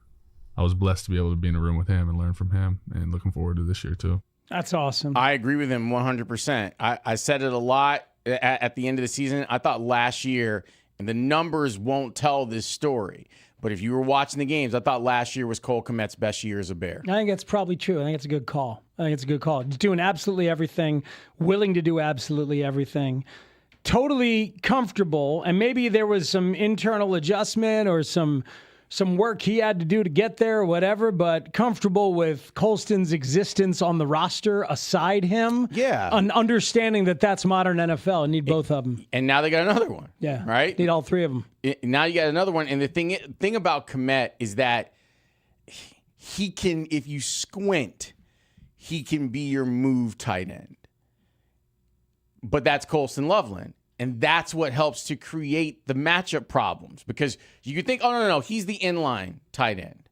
I was blessed to be able to be in a room with him and learn from him, and looking forward to this year too. That's awesome. I agree with him 100%. I said it a lot at the end of the season. I thought last year, and the numbers won't tell this story, but if you were watching the games, I thought last year was Cole Kmet's best year as a Bear. I think that's probably true. I think it's a good call. Doing absolutely everything, willing to do absolutely everything, totally comfortable, and maybe there was some internal adjustment or some work he had to do to get there or whatever, but comfortable with Colston's existence on the roster aside him. Yeah. And understanding that that's modern NFL and need both of them. And now they got another one. Yeah. Right? Need all three of them. Now you got another one. And the thing about Kmet is that he can, if you squint, he can be your move tight end. But that's Colston Loveland. And that's what helps to create the matchup problems, because you could think, oh, no, he's the inline tight end.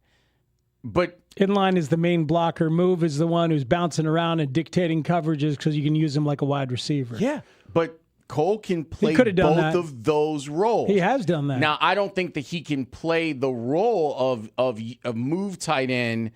But inline is the main blocker. Move is the one who's bouncing around and dictating coverages because you can use him like a wide receiver. Yeah, but Cole can play both of those roles. He has done that. Now, I don't think that he can play the role of a move tight end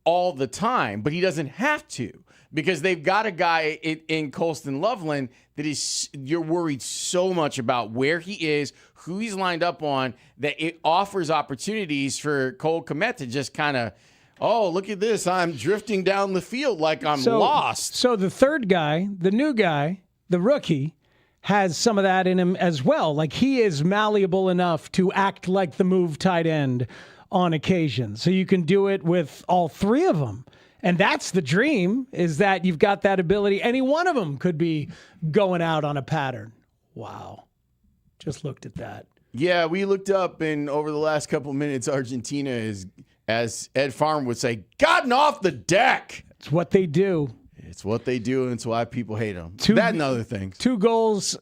all the time, but he doesn't have to, because they've got a guy in Colston Loveland that is, you're worried so much about where he is, who he's lined up on, that it offers opportunities for Cole Kmet to just kind of, oh, look at this, I'm drifting down the field like I'm lost. So the third guy, the new guy, the rookie, has some of that in him as well. Like, he is malleable enough to act like the move tight end on occasion. So you can do it with all three of them. And that's the dream, is that you've got that ability. Any one of them could be going out on a pattern. Wow. Just looked at that. Yeah, we looked up, and over the last couple of minutes, Argentina is, as Ed Farm would say, gotten off the deck. It's what they do. It's what they do, and it's why people hate them. That and other things. 2 goals.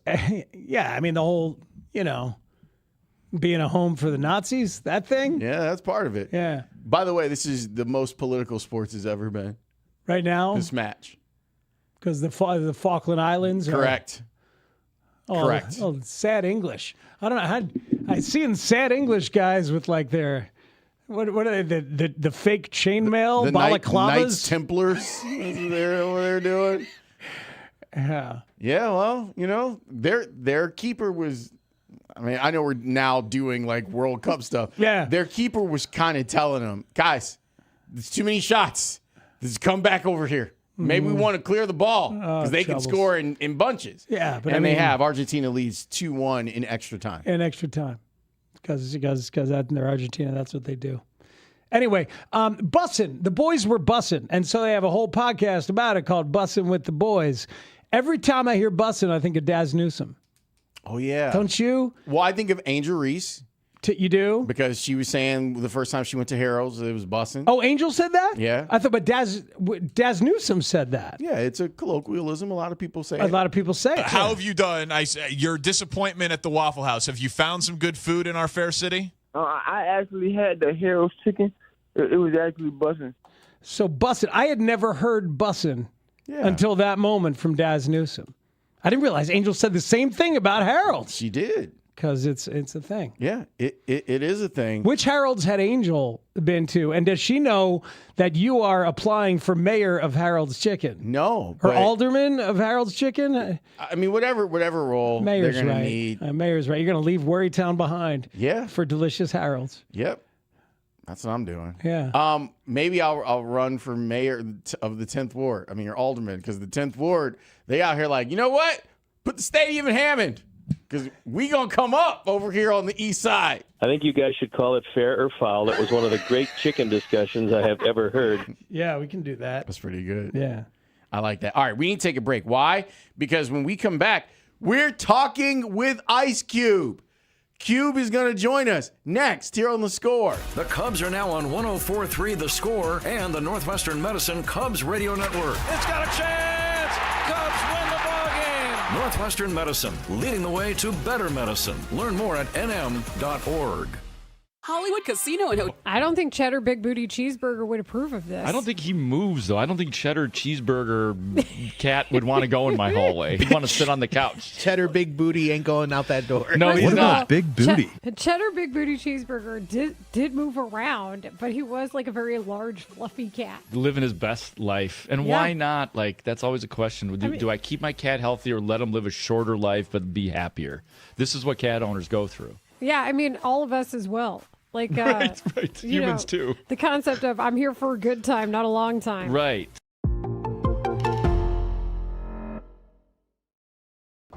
Yeah, I mean, the whole, being a home for the Nazis, that thing. Yeah, that's part of it. Yeah. By the way, this is the most political sports has ever been. Right now? This match. Because the Falkland Islands are... Correct. Correct. Oh, sad English. I don't know. I see sad English guys with like their... What are they? The fake chainmail balaclavas? Knights Templars. They're what they're doing. Yeah. Yeah, well, their keeper was... I mean, I know we're now doing like World Cup stuff. Yeah. Their keeper was kind of telling them, guys, there's too many shots. Just come back over here. Maybe we want to clear the ball because they can score in bunches. Yeah, but they have. Argentina leads 2-1 in extra time. In extra time. Because they're Argentina, that's what they do. Anyway, bussin'. The boys were bussin'. And so they have a whole podcast about it called Bussin' with the Boys. Every time I hear bussin', I think of Daz Newsome. Oh, yeah. Don't you? Well, I think of Angel Reese. You do? Because she was saying the first time she went to Harold's, it was bussin'. Oh, Angel said that? Yeah. I thought, but Daz Newsome said that. Yeah, it's a colloquialism. A lot of people say A lot of people say it. How have you done? Your disappointment at the Waffle House. Have you found some good food in our fair city? I actually had the Harold's chicken. It was actually bussin'. So bussin'. I had never heard bussin' until that moment from Daz Newsome. I didn't realize Angel said the same thing about Harold's. She did. Because it's a thing. Yeah, it is a thing. Which Harold's had Angel been to? And does she know that you are applying for mayor of Harold's Chicken? No. Or alderman of Harold's Chicken? I mean, whatever role Mayor's they're going right. to need. Mayor's right. You're going to leave Worrytown behind. Yeah. For delicious Harold's. Yep. That's what I'm doing. Yeah. Maybe I'll run for mayor of the 10th Ward. I mean, your alderman, because the 10th Ward, they out here like, you know what? Put the stadium in Hammond, because we going to come up over here on the east side. I think you guys should call it fair or foul. That was one of the great chicken discussions I have ever heard. Yeah, we can do that. That's pretty good. Yeah. I like that. All right, we need to take a break. Why? Because when we come back, we're talking with Ice Cube. Cube is going to join us next here on The Score. The Cubs are now on 104.3 The Score and the Northwestern Medicine Cubs Radio Network. It's got a chance. Cubs win the ball game. Northwestern Medicine, leading the way to better medicine. Learn more at nm.org. Hollywood Casino and Hotel. I don't think Cheddar Big Booty Cheeseburger would approve of this. I don't think he moves, though. I don't think Cheddar Cheeseburger Cat would want to go in my hallway. He'd want to sit on the couch. Cheddar Big Booty ain't going out that door. No, he's not. Big Booty? Cheddar Big Booty Cheeseburger did move around, but he was like a very large, fluffy cat. Living his best life. And why not? Like, that's always a question. Do I keep my cat healthy or let him live a shorter life but be happier? This is what cat owners go through. Yeah, I mean, all of us as well. Like, right. you Humans know, too. The concept of I'm here for a good time, not a long time. Right.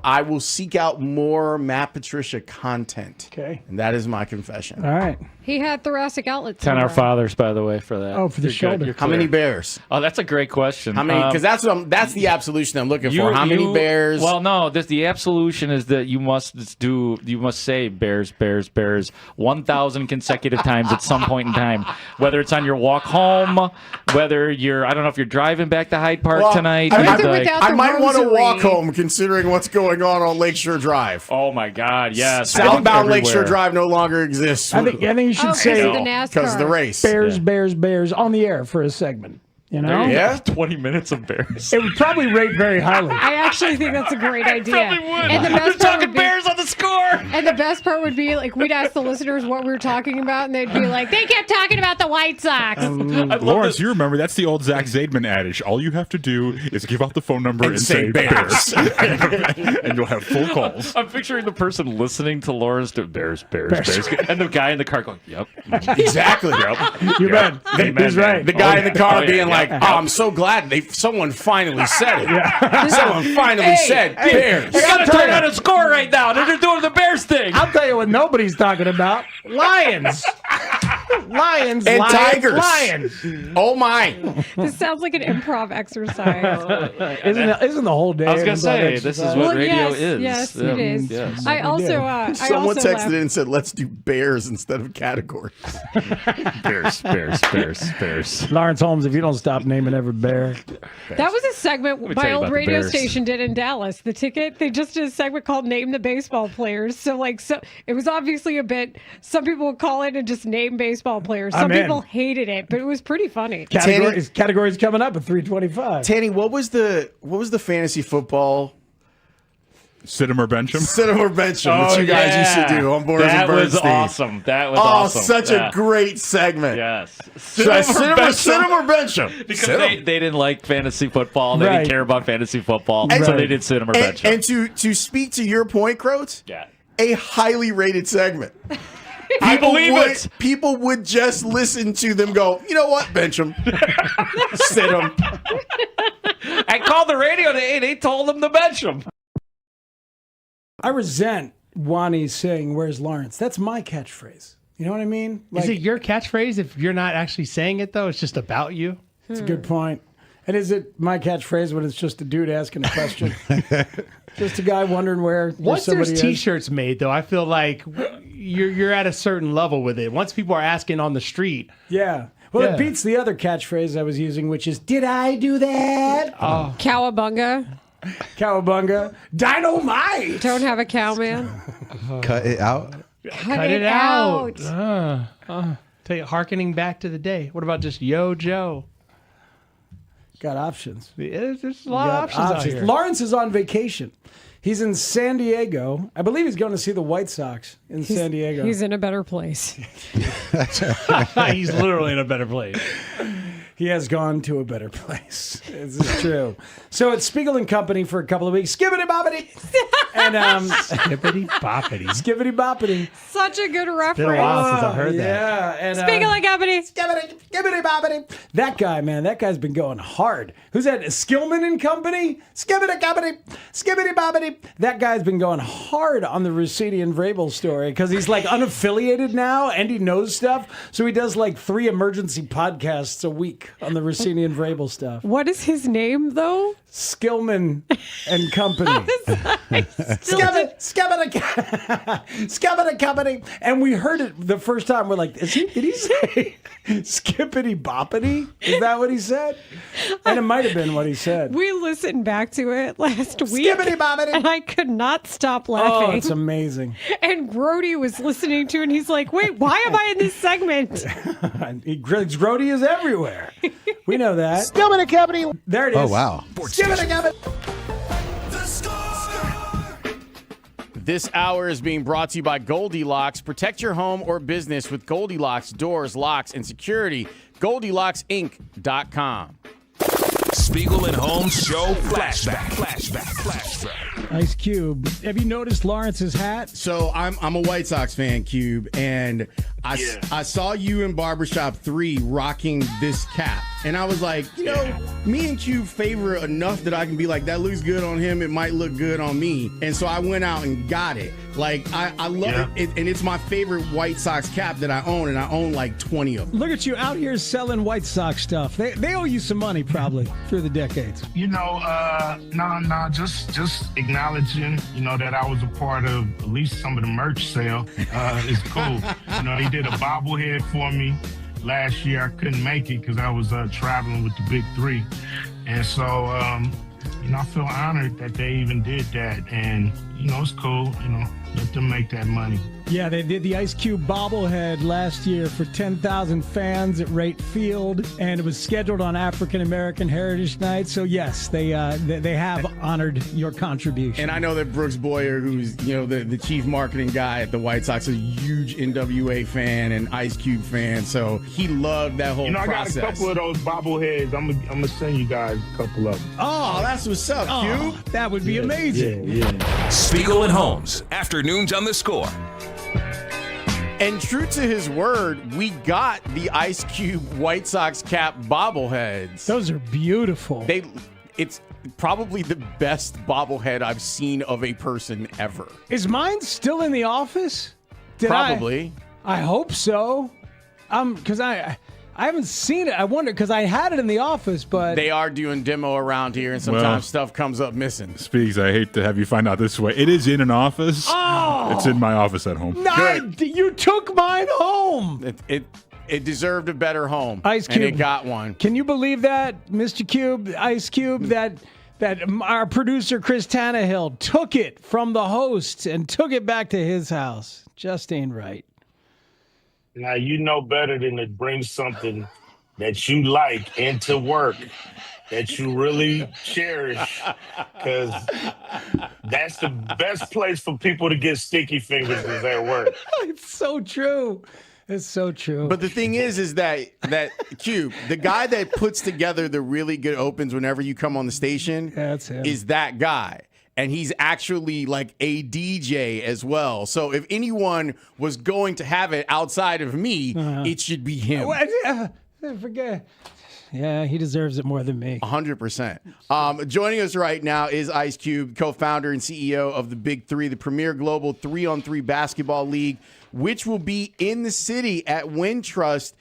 I will seek out more Matt Patricia content. Okay. And that is my confession. All right. He had thoracic outlet 10 syndrome. our fathers, by the way, for that. Oh, for the You're good. shoulder. You're How many clear. bears? Oh, that's a great question. How many? Because that's the absolution I'm looking for. How many bears? Well, no. The absolution is that you must say bears, bears, bears 1,000 consecutive times at some point in time. Whether it's on your walk home, whether I don't know if you're driving back to Hyde Park tonight. I might want to walk home considering what's going on Lakeshore Drive. Oh my God! Yes, Southbound Lakeshore Drive no longer exists. I think you should say because of the race. Bears, bears, bears on the air for a segment. You know? Yeah. 20 minutes of bears. It would probably rate very highly. I actually think that's a great idea. Probably would. And the We're best part talking would be, bears on the score. And the best part would be like we'd ask the listeners what we were talking about, and they'd be like, "They kept talking about the White Sox." Lawrence, you remember that's the old Zach Zaidman adage. All you have to do is give out the phone number and say bears, and you'll have full calls. I'm picturing the person listening to Lawrence do bears, and the guy in the car going, "Yep, Exactly. yep." You bet. He's right. The guy in the car yeah, being yeah. like, "Oh, I'm so glad someone finally said it. Someone finally said bears." I gotta turn on a score right now. They're just doing the Bears thing. I'll tell you what nobody's talking about. Lions. Lions. And lions, tigers. Lions. Oh my. This sounds like an improv exercise. Isn't the whole day? I was gonna an improv say this is exercise? what radio yes, is. Yes, it is. Yes. I also Someone texted laughed. in and said, "Let's do bears instead of categories." Bears. Lawrence Holmes, if you don't stop naming every bear. That was a segment tell my you old about the radio Bears. station did in Dallas. The Ticket, they just did a segment called Name the Baseball Players. So it was obviously a bit, some people would call it and just name baseball players. Some people hated it, but it was pretty funny. Categories coming up at 325. Tanny, what was the fantasy football? Sit 'em or bench 'em. Sit 'em or bench 'em that you guys used to do on Boris and That was Bernstein. awesome. That was awesome. Such a great segment. Yes. Should I sit 'em or bench 'em? Because they didn't like fantasy football. They didn't care about fantasy football. So they did sit 'em or bench 'em. And to speak to your point, Grote, a highly rated segment. I believe it. People would just listen to them go, you know what, bench them. Sit them. I called the radio today. They told them to bench them. I resent Wani saying, "Where's Lawrence?" That's my catchphrase. You know what I mean? Is it your catchphrase if you're not actually saying it, though? It's just about you? That's a good point. And is it my catchphrase when it's just a dude asking a question? Just a guy wondering where Once somebody there's is? T-shirts made, though, I feel like you're at a certain level with it. Once people are asking on the street. Yeah. Well, Yeah. it beats the other catchphrase I was using, which is, "Did I do that?" Oh. Cowabunga. Cowabunga. Dynamite. Don't have a cow, man. Cut it out. Cut it out. Tell you, hearkening back to the day. What about just Yo Joe? Got options. There's a lot of Got options out here. Lawrence is on vacation. He's in San Diego. I believe he's going to see the White Sox in San Diego. He's in a better place. He's literally in a better place. He has gone to a better place. This is true. So it's Spiegel and Company for a couple of weeks. Skibbity boppity. And Skibbity boppity. Skibbity boppity. Such a good reference. Been a while since I've heard that. Yeah. And, Spiegel and Company. Skibbity boppity. That guy, man, that guy's been going hard. Who's that? Skillman and Company? Skibbity boppity. Skibbity boppity. That guy's been going hard on the Rusidi and Vrabel story because he's like unaffiliated now and he knows stuff. So he does like 3 emergency podcasts a week. back on the Rossini and Vrabel stuff. What is his name, though? Skillman and Company. Skillman Company. And we heard it the first time. We're like, did he say skippity boppity? Is that what he said? And it might have been what he said. We listened back to it last week. Skippity boppity. And I could not stop laughing. Oh, it's amazing. And Grote was listening to it, and he's like, wait, why am I in this segment? Grote is everywhere. We know that. Skippity Company. There it is. Oh, wow. Skippity Company. This hour is being brought to you by Goldilocks. Protect your home or business with Goldilocks doors, locks, and security. GoldilocksInc.com. Spiegel and Holmes Show Flashback. Ice Cube. Have you noticed Lawrence's hat? So I'm a White Sox fan, Cube, and I saw you in Barbershop 3 rocking this cap. And I was like, me and Cube favor enough that I can be like, that looks good on him. It might look good on me. And so I went out and got it. Like, I love it. And it's my favorite White Sox cap that I own, and I own like 20 of them. Look at you out here selling White Sox stuff. They owe you some money probably through the decades. Just acknowledging, that I was a part of at least some of the merch sale is cool. He did a bobblehead for me. Last year I couldn't make it because I was traveling with the Big Three. And so, I feel honored that they even did that. And, it's cool, let them make that money. Yeah, they did the Ice Cube bobblehead last year for 10,000 fans at Rate Field, and it was scheduled on African American Heritage Night. So yes, they have honored your contribution. And I know that Brooks Boyer, who's the chief marketing guy at the White Sox, is a huge NWA fan and Ice Cube fan. So he loved that whole process. I got a couple of those bobbleheads. I'm gonna send you guys a couple of them. Oh, that's what's up, Cube. That would be amazing. Yeah. Spiegel and Holmes, afternoons on The Score. And true to his word, we got the Ice Cube White Sox cap bobbleheads. Those are beautiful. It's probably the best bobblehead I've seen of a person ever. Is mine still in the office? Probably. I hope so. Because I haven't seen it. I wonder, because I had it in the office, but... They are doing demo around here, and sometimes stuff comes up missing. Speaks, I hate to have you find out this way. It is in an office. Oh! It's in my office at home. You took mine home! It deserved a better home. Ice Cube. And it got one. Can you believe that, Mr. Cube, Ice Cube, that our producer, Chris Tannehill, took it from the host and took it back to his house? Just ain't right. Now, you know better than to bring something that you like into work that you really cherish, because that's the best place for people to get sticky fingers is at work. It's so true. It's so true. But the thing is that Cube, the guy that puts together the really good opens whenever you come on the station, that's him. Is that guy. And he's actually like a DJ as well. So if anyone was going to have it outside of me, it should be him. Forget. Yeah, he deserves it more than me. 100%. Joining us right now is Ice Cube, co-founder and CEO of the Big Three, the premier global 3-on-3 basketball league, which will be in the city at Wintrust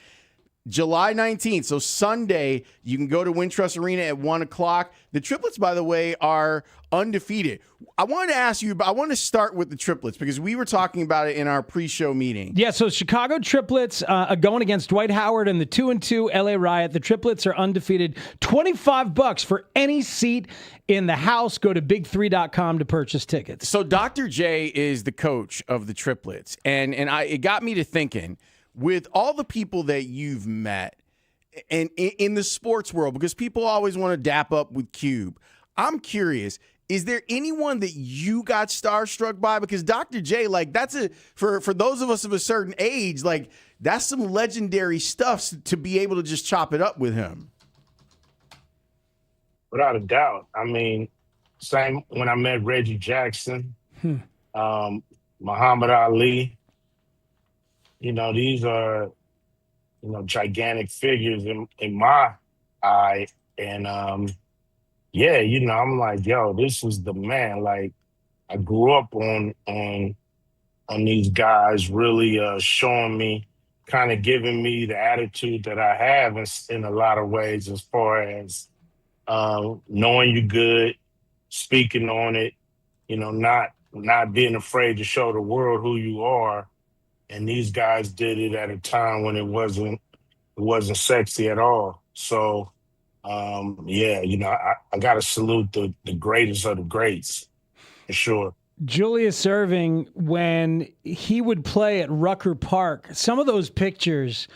July 19th. So Sunday, you can go to Wintrust Arena at 1 o'clock. The triplets, by the way, are undefeated. I wanted to ask you, but I want to start with the triplets because we were talking about it in our pre-show meeting. Yeah, so Chicago triplets are going against Dwight Howard and the 2-2 LA Riot. The triplets are undefeated. $25 for any seat in the house. Go to big3.com to purchase tickets. So Dr. J is the coach of the triplets, and it got me to thinking, with all the people that you've met and in the sports world, because people always want to dap up with Cube, I'm curious, is there anyone that you got starstruck by? Because Dr. J, like, that's for those of us of a certain age, like, that's some legendary stuff to be able to just chop it up with him. Without a doubt. I mean, same when I met Reggie Jackson, Muhammad Ali. These are, gigantic figures in my eye. And, I'm like, yo, this is the man. Like, I grew up on these guys really showing me kind of given me the attitude that I have in a lot of ways, as far as knowing you're good, speaking on it, not being afraid to show the world who you are. And these guys did it at a time when it wasn't sexy at all. So, I got to salute the greatest of the greats, for sure. Julius Erving, when he would play at Rucker Park, some of those pictures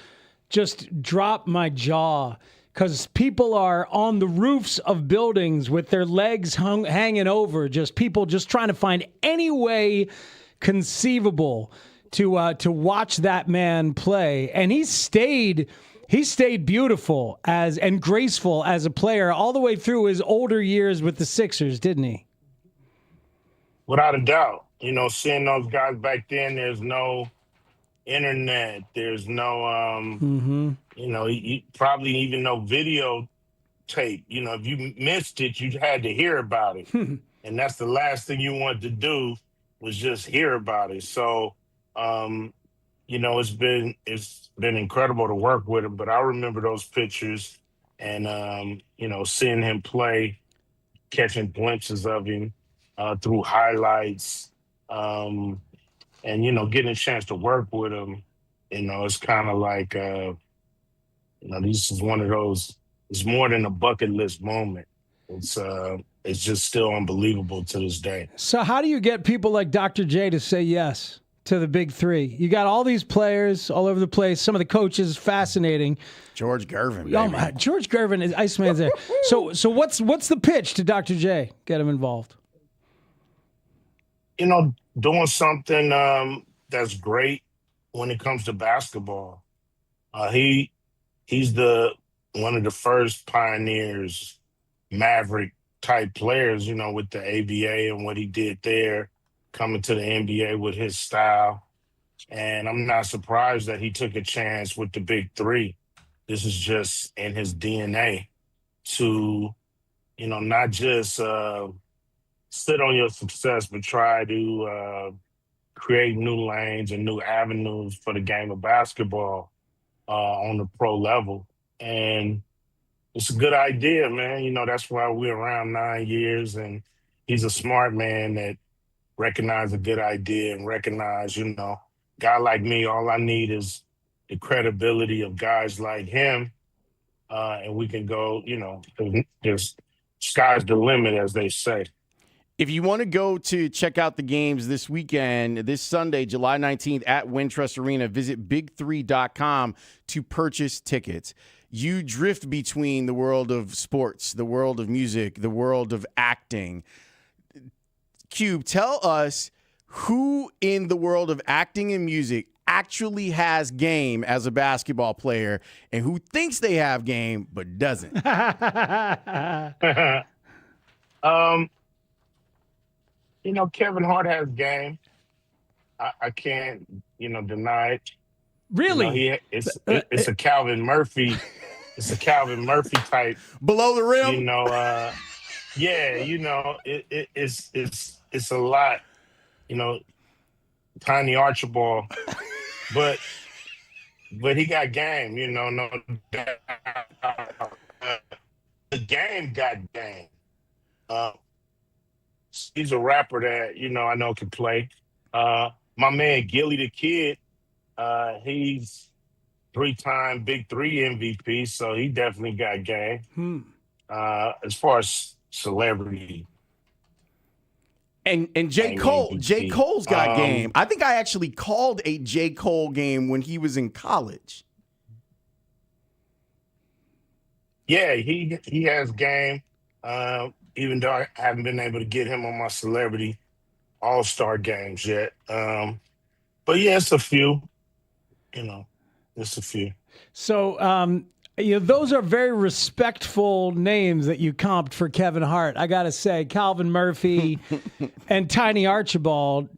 just drop my jaw because people are on the roofs of buildings with their legs hanging over, just people just trying to find any way conceivable to watch that man play. And he stayed beautiful and graceful as a player all the way through his older years with the Sixers, didn't he? Without a doubt. Seeing those guys back then, there's no internet. There's no, you probably even no video tape. If you missed it, you had to hear about it. And that's the last thing you wanted to do was just hear about it. So, it's been incredible to work with him. But I remember those pictures and, seeing him play, catching glimpses of him through highlights, and getting a chance to work with him. It's kind of like this is one of those. It's more than a bucket list moment. It's just still unbelievable to this day. So how do you get people like Dr. J to say yes to the big three? You got all these players all over the place. Some of the coaches, fascinating. George Gervin, baby. Oh my, George Gervin is Iceman's there. So what's the pitch to Dr. J? Get him involved. Doing something that's great when it comes to basketball. He's one of the first pioneers, maverick type players, with the ABA and what he did there, coming to the NBA with his style. And I'm not surprised that he took a chance with the big three. This is just in his DNA to, not just sit on your success, but try to create new lanes and new avenues for the game of basketball on the pro level. And it's a good idea, man. That's why we're around 9 years, and he's a smart man that recognized a good idea and recognized, guy like me, all I need is the credibility of guys like him, and we can go, just sky's the limit, as they say. If you want to go to check out the games this weekend, this Sunday, July 19th at Wintrust Arena, visit big3.com to purchase tickets. You drift between the world of sports, the world of music, the world of acting. Cube, tell us who in the world of acting and music actually has game as a basketball player and who thinks they have game but doesn't. Kevin Hart has game. I can't, deny it. Really? It's a Calvin Murphy. It's a Calvin Murphy type. Below the rim? It's a lot, Tiny Archibald. But he got game, no doubt. The game got game. He's a rapper that, I know can play. My man, Gilly the Kid, he's 3-time Big Three MVP, so he definitely got game. As far as celebrity. And J. Cole's got game. I think I actually called a J. Cole game when he was in college. Yeah, he has game. Even though I haven't been able to get him on my celebrity all-star games yet. But yeah, it's a few. It's a few. So, those are very respectful names that you comped for Kevin Hart. I got to say, Calvin Murphy and Tiny Archibald.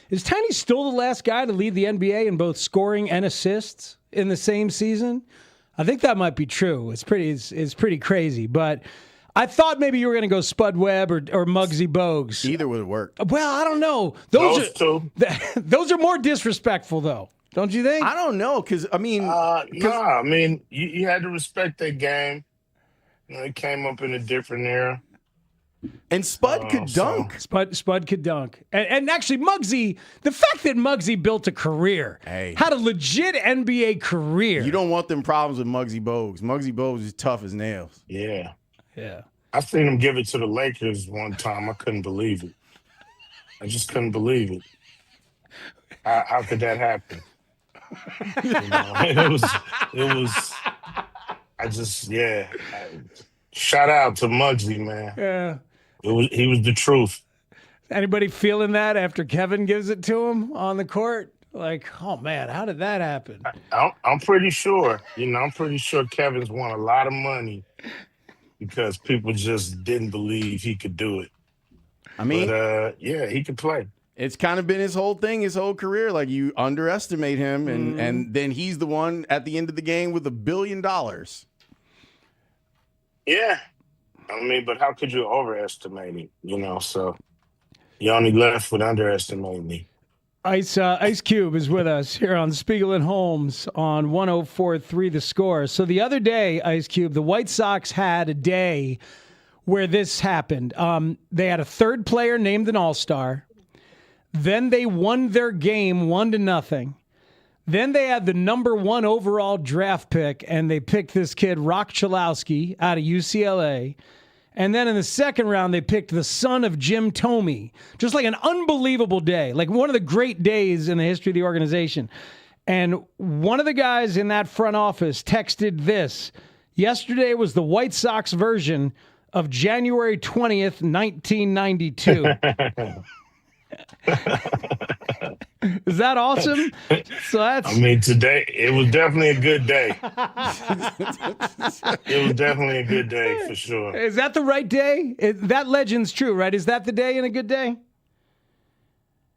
Is Tiny still the last guy to lead the NBA in both scoring and assists in the same season? I think that might be true. It's pretty crazy, but I thought maybe you were going to go Spud Webb or Muggsy Bogues. Either would have worked. Well, I don't know. Those are more disrespectful, though. Don't you think? I don't know, because I mean, I mean, you had to respect that game. You know, it came up in a different era. And Spud could dunk. Spud could dunk. And actually, Muggsy, the fact that Muggsy built a career, had a legit NBA career. You don't want them problems with Muggsy Bogues. Muggsy Bogues is tough as nails. Yeah. Yeah. I seen him give it to the Lakers one time. I couldn't believe it. I just couldn't believe it. How could that happen? You know, it was. I just, shout out to Muggsy, man. Yeah. He was the truth. Anybody feeling that after Kevin gives it to him on the court? Like, oh man, how did that happen? I'm pretty sure. You know, I'm pretty sure Kevin's won a lot of money because people just didn't believe he could do it. I mean, but, he could play. It's kind of been his whole thing, his whole career. Like, you underestimate him, and then he's the one at the end of the game with $1 billion. Yeah. I mean, but how could you overestimate him? You know, so you only left with underestimating me. Ice Cube is with us here on Spiegel and Holmes on 104.3 The Score. So the other day, Ice Cube, the White Sox had a day where this happened. They had a third player named an All-Star. Then they won their game 1-0. Then they had the number 1 overall draft pick, and they picked this kid, Rock Chalowski, out of UCLA. And then in the second round, they picked the son of Jim Thome. Just like an unbelievable day, like one of the great days in the history of the organization. And one of the guys in that front office texted this. Yesterday was the White Sox version of January 20th, 1992. Is that awesome? So that's. I mean, today it was definitely a good day. It was definitely a good day for sure. Is that the right day? That legend's true, right? Is that the day and a good day?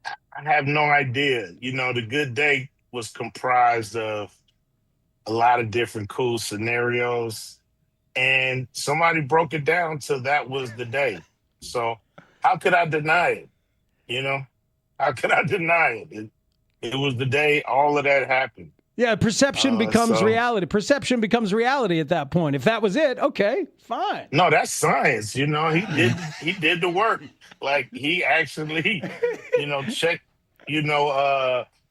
I have no idea. You know, the good day was comprised of a lot of different cool scenarios, and somebody broke it down to that was the day. So how could I deny it? You know, how could I deny it? It was the day all of that happened. Yeah, perception becomes reality. Perception becomes reality at that point. If that was it, okay, fine. No, that's science. You know, he did the work. Like, he actually, checked,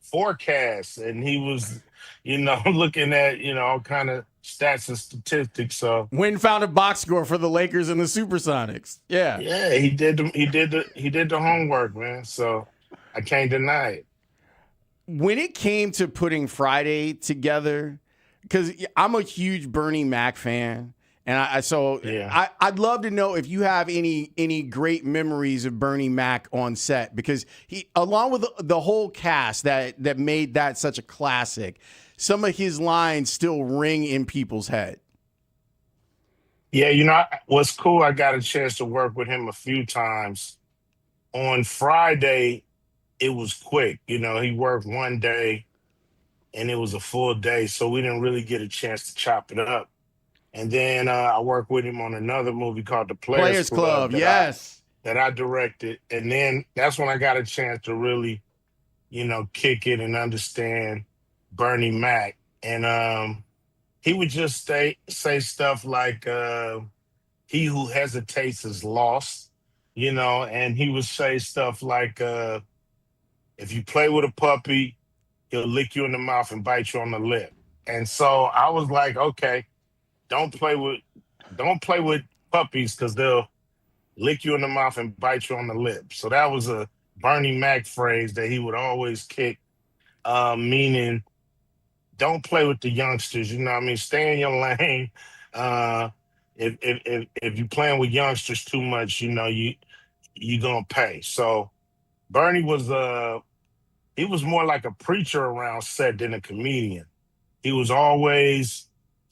forecasts, and he was, looking at, all kind of stats and statistics. So Wynn found a box score for the Lakers and the Supersonics. Yeah. Yeah, he did the homework, man. So I can't deny it. When it came to putting Friday together, because I'm a huge Bernie Mac fan, and I'd love to know if you have any great memories of Bernie Mac on set, because he, along with the whole cast that made that such a classic, some of his lines still ring in people's head. Yeah, what's cool, I got a chance to work with him a few times. On Friday, it was quick. He worked one day, and it was a full day, so we didn't really get a chance to chop it up. And then I worked with him on another movie called The Players Club. That I directed. And then that's when I got a chance to really, kick it and understand Bernie Mac. And he would just say stuff like, he who hesitates is lost, and he would say stuff like, if you play with a puppy, he'll lick you in the mouth and bite you on the lip. And so I was like, okay, don't play with puppies, because they'll lick you in the mouth and bite you on the lip. So that was a Bernie Mac phrase that he would always kick, meaning don't play with the youngsters. Stay in your lane. If you're playing with youngsters too much, you're gonna pay. So Bernie was he was more like a preacher around set than a comedian. He was always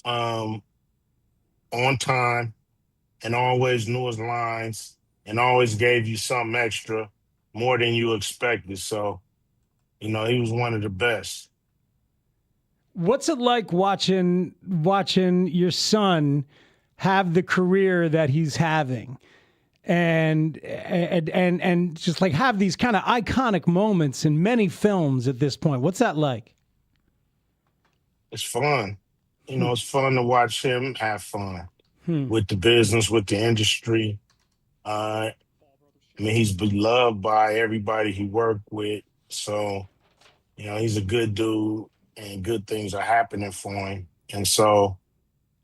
on time, and always knew his lines, and always gave you something extra, more than you expected. So, he was one of the best. What's it like watching your son have the career that he's having, and just like have these kind of iconic moments in many films at this point? What's that like? It's fun. You know, it's fun to watch him have fun with the business, with the industry. I mean, he's beloved by everybody he worked with. So, you know, he's a good dude and good things are happening for him. And so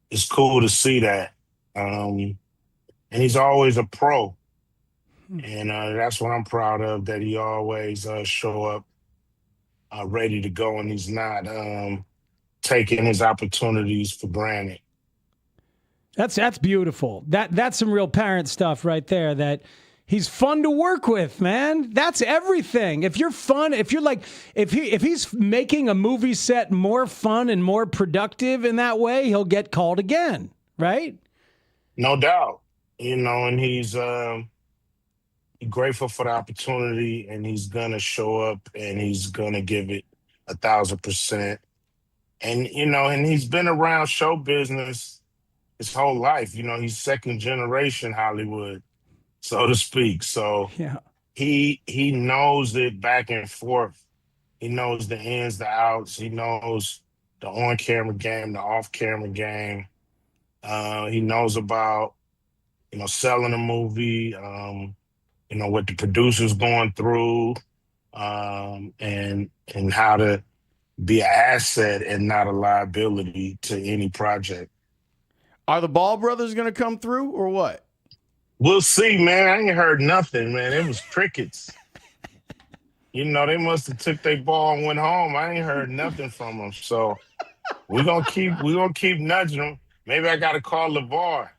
it's cool to see that. And he's always a pro. And that's what I'm proud of, that he always show up ready to go, and he's not taking his opportunities for granted. That's beautiful. That's some real parent stuff right there. That he's fun to work with, man. That's everything. If you're fun, if he's making a movie set more fun and more productive in that way, he'll get called again, right? No doubt. You know, and he's grateful for the opportunity, and he's gonna show up and he's gonna give it 1,000%. And you know, and he's been around show business his whole life. You know, he's second generation Hollywood, so to speak. So yeah, he knows it back and forth. He knows the ins, the outs. He knows the on-camera game, the off-camera game. He knows about, you know, selling a movie, you know, what the producer's going through, and how to be an asset and not a liability to any project. Are the Ball brothers going to come through or what? We'll see, man. I ain't heard nothing, man. It was crickets. You know, they must have took their ball and went home. I ain't heard nothing from them. So we're gonna keep nudging them. Maybe I gotta call LeVar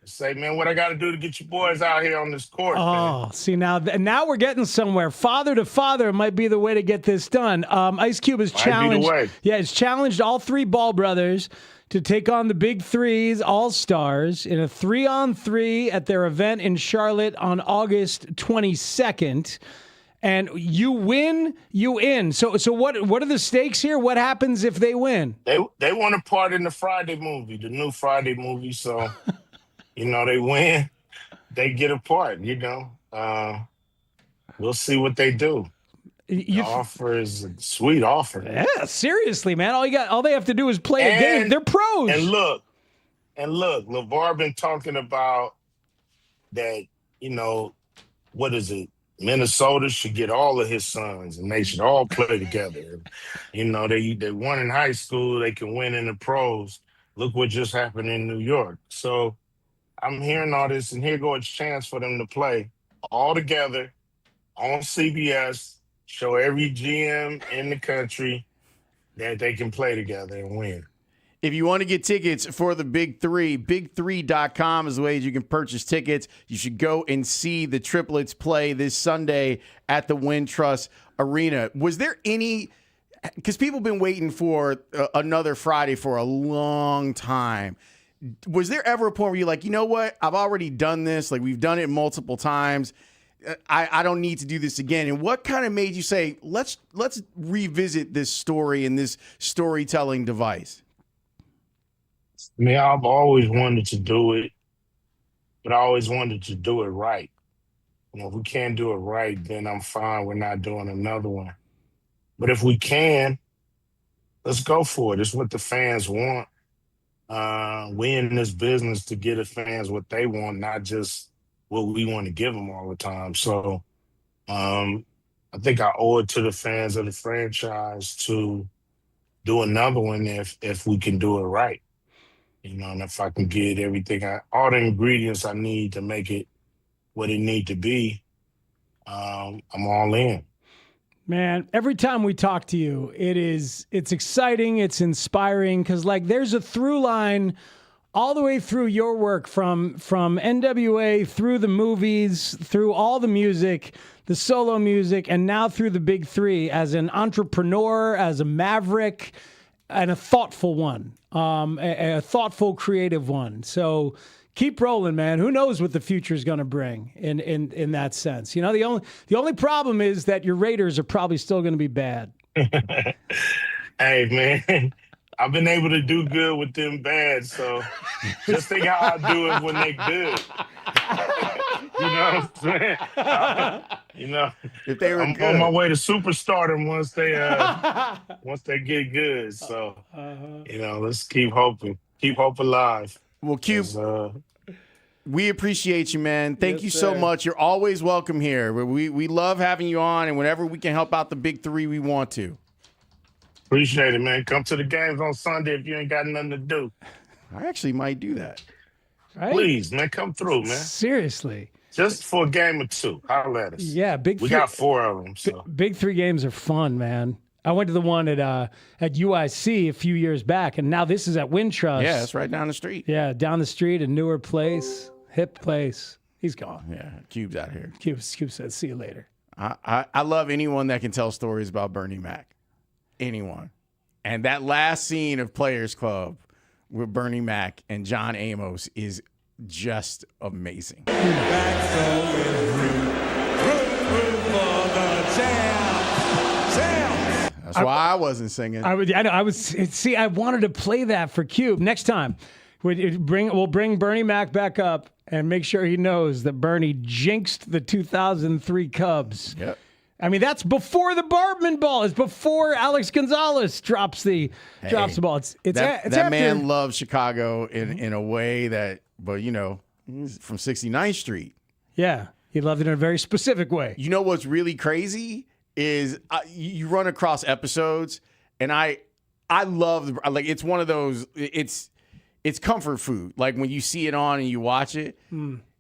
and say, man, what I gotta do to get your boys out here on this court, man. Oh, see, now we're getting somewhere. Father to father might be the way to get this done. Ice Cube has challenged. Yeah, it's challenged all three Ball brothers to take on the Big Three's All-Stars in a 3-on-3 at their event in Charlotte on August 22nd. And you win, you in. So what are the stakes here? What happens if they win? They want a part in the Friday movie, the new Friday movie. So, you know, they win, they get a part, you know. We'll see what they do. The offer is a sweet offer. Yeah, seriously, man. All they have to do is play a game. They're pros. And look, LeVar been talking about that, you know, what is it? Minnesota should get all of his sons and they should all play together. You know, they won in high school, they can win in the pros. Look what just happened in New York. So I'm hearing all this, and here goes a chance for them to play all together on CBS, show every GM in the country that they can play together and win. If you want to get tickets for the Big Three, big3.com is the way you can purchase tickets. You should go and see the triplets play this Sunday at the Wintrust Arena. Was there any – because people have been waiting for another Friday for a long time. Was there ever a point where you're like, you know what, I've already done this. Like, we've done it multiple times. I don't need to do this again. And what kind of made you say, let's revisit this story and this storytelling device? I mean, I've always wanted to do it, but I always wanted to do it right. You know, if we can't do it right, then I'm fine. We're not doing another one. But if we can, let's go for it. It's what the fans want. We in this business to give the fans what they want, not just what we want to give them all the time. So I think I owe it to the fans of the franchise to do another one if we can do it right. You know, and if I can get everything, all the ingredients I need to make it what it need to be, I'm all in. Man, every time we talk to you, it's exciting, it's inspiring, because like there's a through line all the way through your work from NWA through the movies, through all the music, the solo music, and now through the Big Three as an entrepreneur, as a maverick, and a thoughtful one, a thoughtful, creative one. So keep rolling, man. Who knows what the future is going to bring in that sense? You know, the only problem is that your Raiders are probably still going to be bad. Hey, man, I've been able to do good with them bad. So just think how I do it when they good. You know what I'm saying? If they were I'm good. on my way to superstardom once they get good. So, let's keep hoping. Keep hope alive. Well, Cube, we appreciate you, man. Thank you so much. You're always welcome here. We love having you on, and whenever we can help out the big three, we want to. Appreciate it, man. Come to the games on Sunday if you ain't got nothing to do. I actually might do that. Right? Please, man, come through, man. Seriously. Just for a game or two. Holler at us. Yeah, We got 4 of them. So. Big 3 games are fun, man. I went to the one at UIC a few years back, and now this is at Wintrust. Yeah, it's right down the street. Yeah, down the street, a newer place, hip place. He's gone. Yeah, Cube's out here. Cube said, see you later. I love anyone that can tell stories about Bernie Mac. Anyone. And that last scene of Players Club with Bernie Mac and John Amos is just amazing. That's why I wasn't singing. I wanted to play that for Cube next time. We'll bring Bernie Mac back up and make sure he knows that Bernie jinxed the 2003 Cubs. Yep. I mean, that's before the Bartman ball. It's before Alex Gonzalez drops the ball. It's that after. man loves Chicago in a way that, but he's from 69th Street. Yeah, he loved it in a very specific way. You know what's really crazy is you run across episodes, and I love it's one of those. It's comfort food. Like when you see it on and you watch it.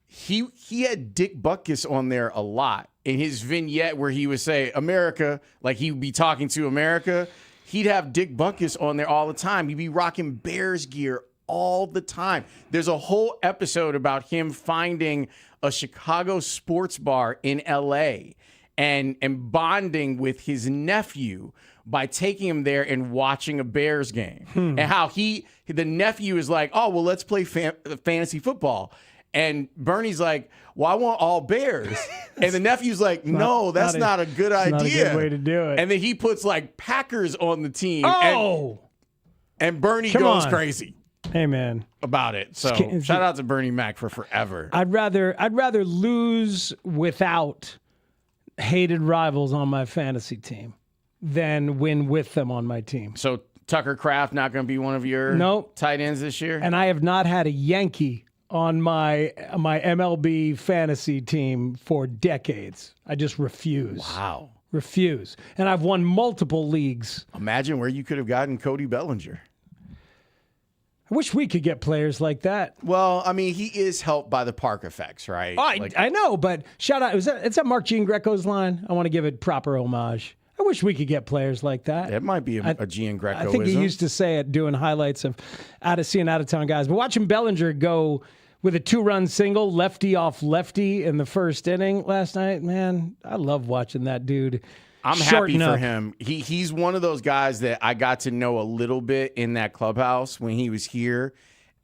He had Dick Butkus on there a lot. In his vignette where he would say America, like he would be talking to America, he'd have Dick Butkus on there all the time. He'd be rocking Bears gear all the time. There's a whole episode about him finding a Chicago sports bar in LA and bonding with his nephew by taking him there and watching a Bears game. And how the nephew is like, oh, well, let's play fantasy football. And Bernie's like, well, I want all Bears. And the nephew's like, no, that's not a good idea. Not a good way to do it. And then he puts like Packers on the team. Oh! And Bernie Come goes on. crazy. Hey, man. About it. So shout out to Bernie Mac for forever. I'd rather lose without hated rivals on my fantasy team than win with them on my team. So Tucker Kraft not going to be one of your tight ends this year? And I have not had a Yankee on my MLB fantasy team for decades. I just refuse. Wow. Refuse. And I've won multiple leagues. Imagine where you could have gotten Cody Bellinger. I wish we could get players like that. Well, I mean, he is helped by the park effects, right? I know, but shout out. Is that Mark Jean Greco's line? I want to give it proper homage. I wish we could get players like that. It might be a Giangreco-ism. I think he used to say it doing highlights of out-of-town guys. But watching Bellinger go with a 2-run single, lefty off lefty in the first inning last night, man, I love watching that dude. I'm happy for him. He's one of those guys that I got to know a little bit in that clubhouse when he was here.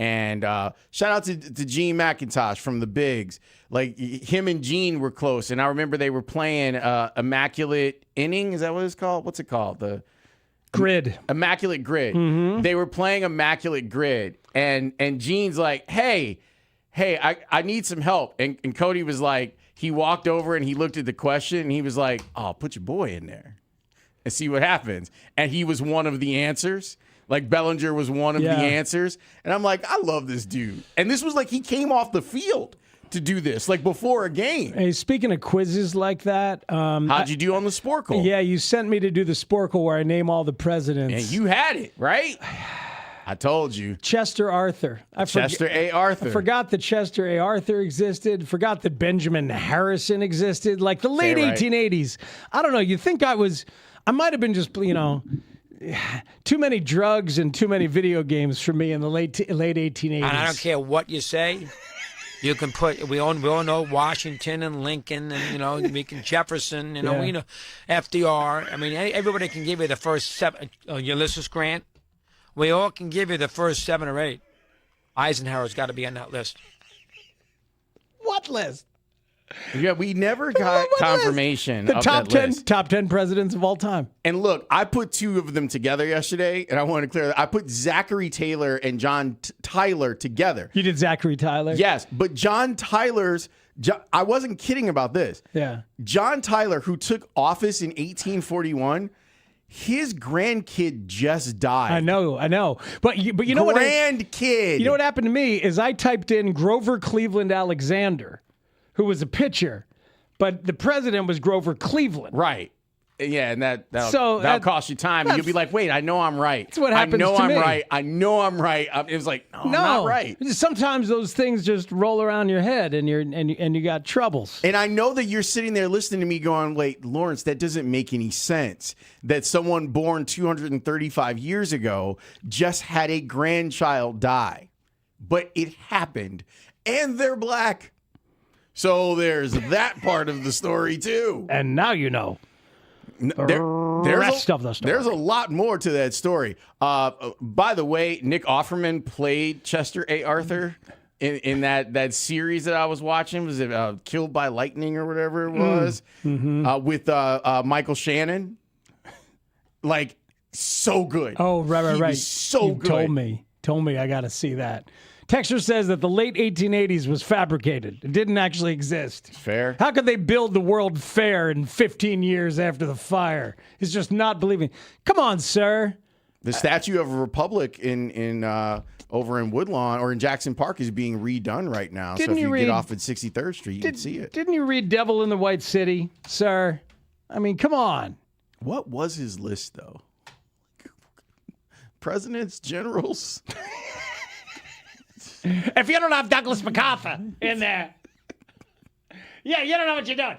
And shout out to Gene McIntosh from the Bigs. Like him and Gene were close, and I remember they were playing Immaculate Inning. Is that what it's called? What's it called? The Grid. Immaculate Grid. Mm-hmm. They were playing Immaculate Grid, and Gene's like, hey, I need some help. And Cody was like, he walked over and he looked at the question, and he was like, oh, put your boy in there and see what happens. And he was one of the answers. Like Bellinger was one of the answers. And I'm like, I love this dude. And this was like he came off the field to do this, like before a game. Hey, speaking of quizzes like that. How'd you do on the Sporkle? Yeah, you sent me to do the Sporkle where I name all the presidents. And you had it, right? I told you. Chester Arthur. Chester A. Arthur. I forgot that Chester A. Arthur existed. Forgot that Benjamin Harrison existed. Like the late 1880s. I don't know. You think I might have been just, too many drugs and too many video games for me in the late 1880s. And I don't care what you say. You can put, we all know Washington and Lincoln and, we can Jefferson, we know FDR. I mean, everybody can give you the first 7. Ulysses Grant. We all can give you the first 7 or 8. Eisenhower's got to be on that list. What list? Yeah, we never got confirmation the of top that 10 list. top 10 presidents of all time. And look, I put 2 of them together yesterday, and I want to clear that. I put Zachary Taylor and John Tyler together. You did Zachary Tyler? Yes, but John Tyler's I wasn't kidding about this. Yeah. John Tyler, who took office in 1841, his grandkid just died. I know. But you know what? Grandkid. You know what happened to me is I typed in Grover Cleveland Alexander, who was a pitcher, but the president was Grover Cleveland. Right. Yeah, and that'll cost you time. And you'll be like, wait, I know I'm right. That's what happens I know to I'm me. right. I know I'm right. It was like, no, I'm not right. Sometimes those things just roll around your head and you got troubles. And I know that you're sitting there listening to me going, wait, Lawrence, that doesn't make any sense. That someone born 235 years ago just had a grandchild die. But it happened. And they're black. So there's that part of the story, too. And now you know. Rest of the story. There's a lot more to that story. By the way, Nick Offerman played Chester A. Arthur in that series that I was watching. Was it Killed by Lightning or whatever it was? With Michael Shannon. Like, so good. Oh, right. He was so good. Told me I got to see that. Texture says that the late 1880s was fabricated. It didn't actually exist. Fair. How could they build the World Fair in 15 years after the fire? It's just not believing. Come on, sir. The Statue of a Republic in over in Woodlawn or in Jackson Park is being redone right now. Didn't so if you you read- get off at 63rd Street, you can see it. Didn't you read Devil in the White City, sir? I mean, come on. What was his list, though? Presidents, generals? If you don't have Douglas MacArthur in there, yeah, you don't know what you're doing.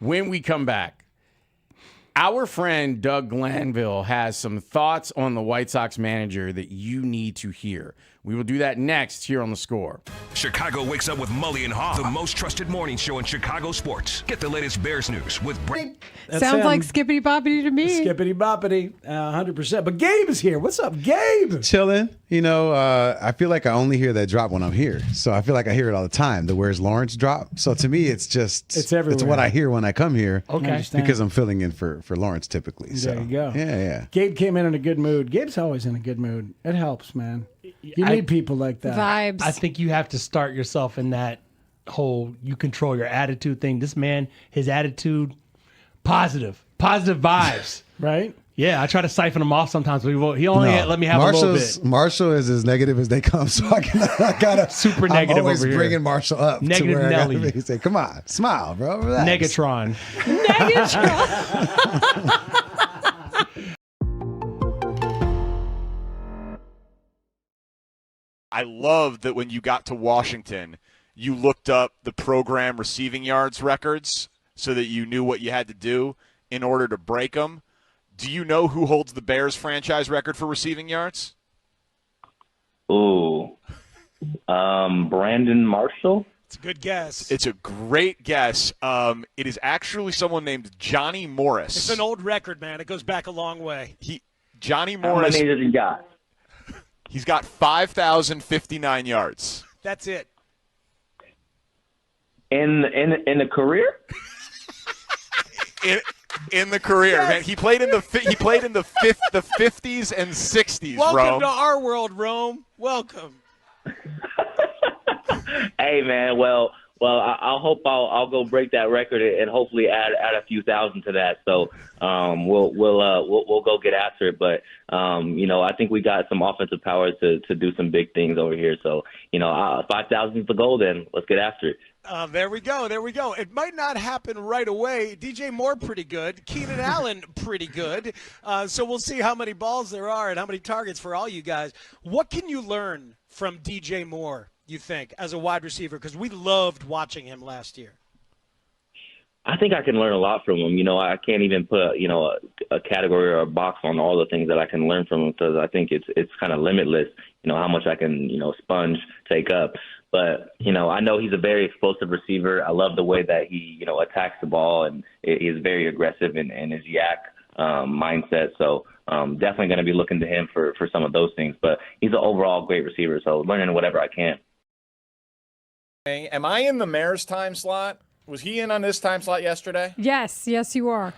When we come back, our friend Doug Glanville has some thoughts on the White Sox manager that you need to hear. We will do that next here on The Score. Chicago wakes up with Mully and Haugh, the most trusted morning show in Chicago sports. Get the latest Bears news with Sounds like skippity boppity to me. Skippity boppity, 100%. But Gabe is here. What's up, Gabe? Chilling. You know, I feel like I only hear that drop when I'm here. So I feel like I hear it all the time, the Where's Lawrence drop. So to me, it's everywhere. It's what I hear when I come here. Okay. Because I'm filling in for Lawrence typically. So, There you go. Yeah. Gabe came in a good mood. Gabe's always in a good mood. It helps, man. You need people like that. Vibes. I think you have to start yourself in that whole you control your attitude thing. This man, his attitude, positive vibes. Right? Yeah, I try to siphon him off sometimes, but he only let me have a little bit. Marshall is as negative as they come, so I gotta super negative I'm always over here. bringing Marshall up Negative to where I Nelly. gotta be. Say, come on, smile, bro. Relax. Negatron. I love that when you got to Washington, you looked up the program receiving yards records so that you knew what you had to do in order to break them. Do you know who holds the Bears franchise record for receiving yards? Ooh. Brandon Marshall? It's a good guess. It's a great guess. It is actually someone named Johnny Morris. It's an old record, man. It goes back a long way. Johnny How Morris. many does he got? He's got 5,059 yards. That's it. In the career? In the career, Yes. man. He played in the 50s and 60s, Welcome Rome. to our world, Rome. Welcome. Hey, man. Well, I hope I'll go break that record and hopefully add a few thousand to that. So we'll go get after it. But I think we got some offensive power to do some big things over here. So 5,000 is the goal. Then let's get after it. There we go. It might not happen right away. DJ Moore, pretty good. Keenan Allen, pretty good. So we'll see how many balls there are and how many targets for all you guys. What can you learn from DJ Moore, you think, as a wide receiver? Because we loved watching him last year. I think I can learn a lot from him. I can't even put a category or a box on all the things that I can learn from him because I think it's kind of limitless. How much I can sponge, take up. But I know he's a very explosive receiver. I love the way that he attacks the ball and is very aggressive in his yak mindset. So definitely going to be looking to him for some of those things. But he's an overall great receiver. So learning whatever I can. Am I in the mayor's time slot? Was he in on this time slot yesterday? Yes, you are.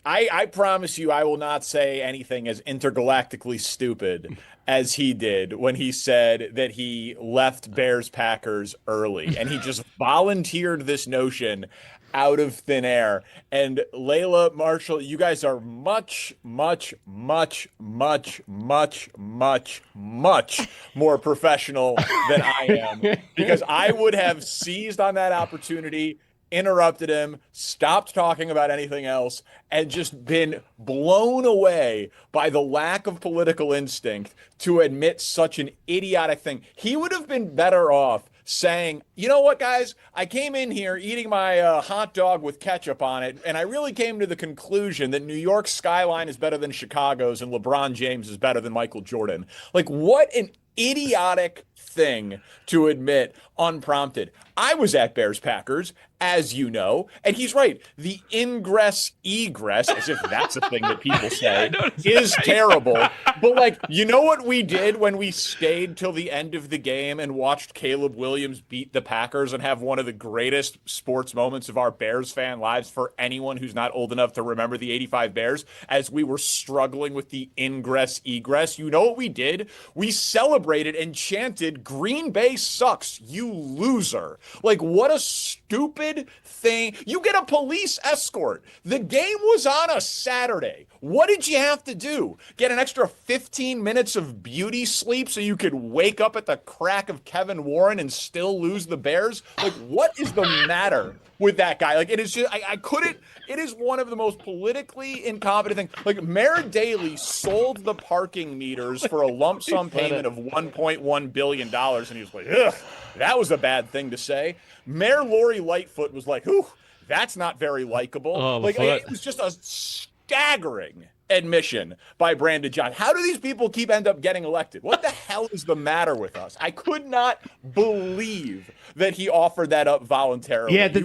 I promise you I will not say anything as intergalactically stupid as he did when he said that he left Bears-Packers early. And he just volunteered this notion out of thin air. And Layla, Marshall, you guys are much, much, much, much, much, much, much more professional than I am. Because I would have seized on that opportunity, interrupted him, stopped talking about anything else, and just been blown away by the lack of political instinct to admit such an idiotic thing. He would have been better off saying, you know what, guys, I came in here eating my hot dog with ketchup on it, and I really came to the conclusion that New York's skyline is better than Chicago's and LeBron James is better than Michael Jordan. Like, what an idiotic thing to admit unprompted. I was at Bears-Packers, as you know, and he's right. The ingress-egress, as if that's a thing that people say, is terrible. But, like, you know what we did when we stayed till the end of the game and watched Caleb Williams beat the Packers and have one of the greatest sports moments of our Bears fan lives for anyone who's not old enough to remember the 85 Bears, as we were struggling with the ingress-egress? You know what we did? We celebrated and chanted, "Green Bay sucks, you loser." Like, what a stupid thing. You get a police escort. The game was on a Saturday. What did you have to do? Get an extra 15 minutes of beauty sleep so you could wake up at the crack of Kevin Warren and still lose the Bears? Like, what is the matter with that guy? Like, it is just, I couldn't, it is one of the most politically incompetent things. Like, Mayor Daley sold the parking meters for a lump sum payment of $1.1 billion, and he was like, ugh, that was a bad thing to say. Mayor Lori Lightfoot was like, ooh, that's not very likable. Oh, like, it was just a staggering admission by Brandon Johnson. How do these people end up getting elected? What the hell is the matter with us? I could not believe that he offered that up voluntarily. Yeah, the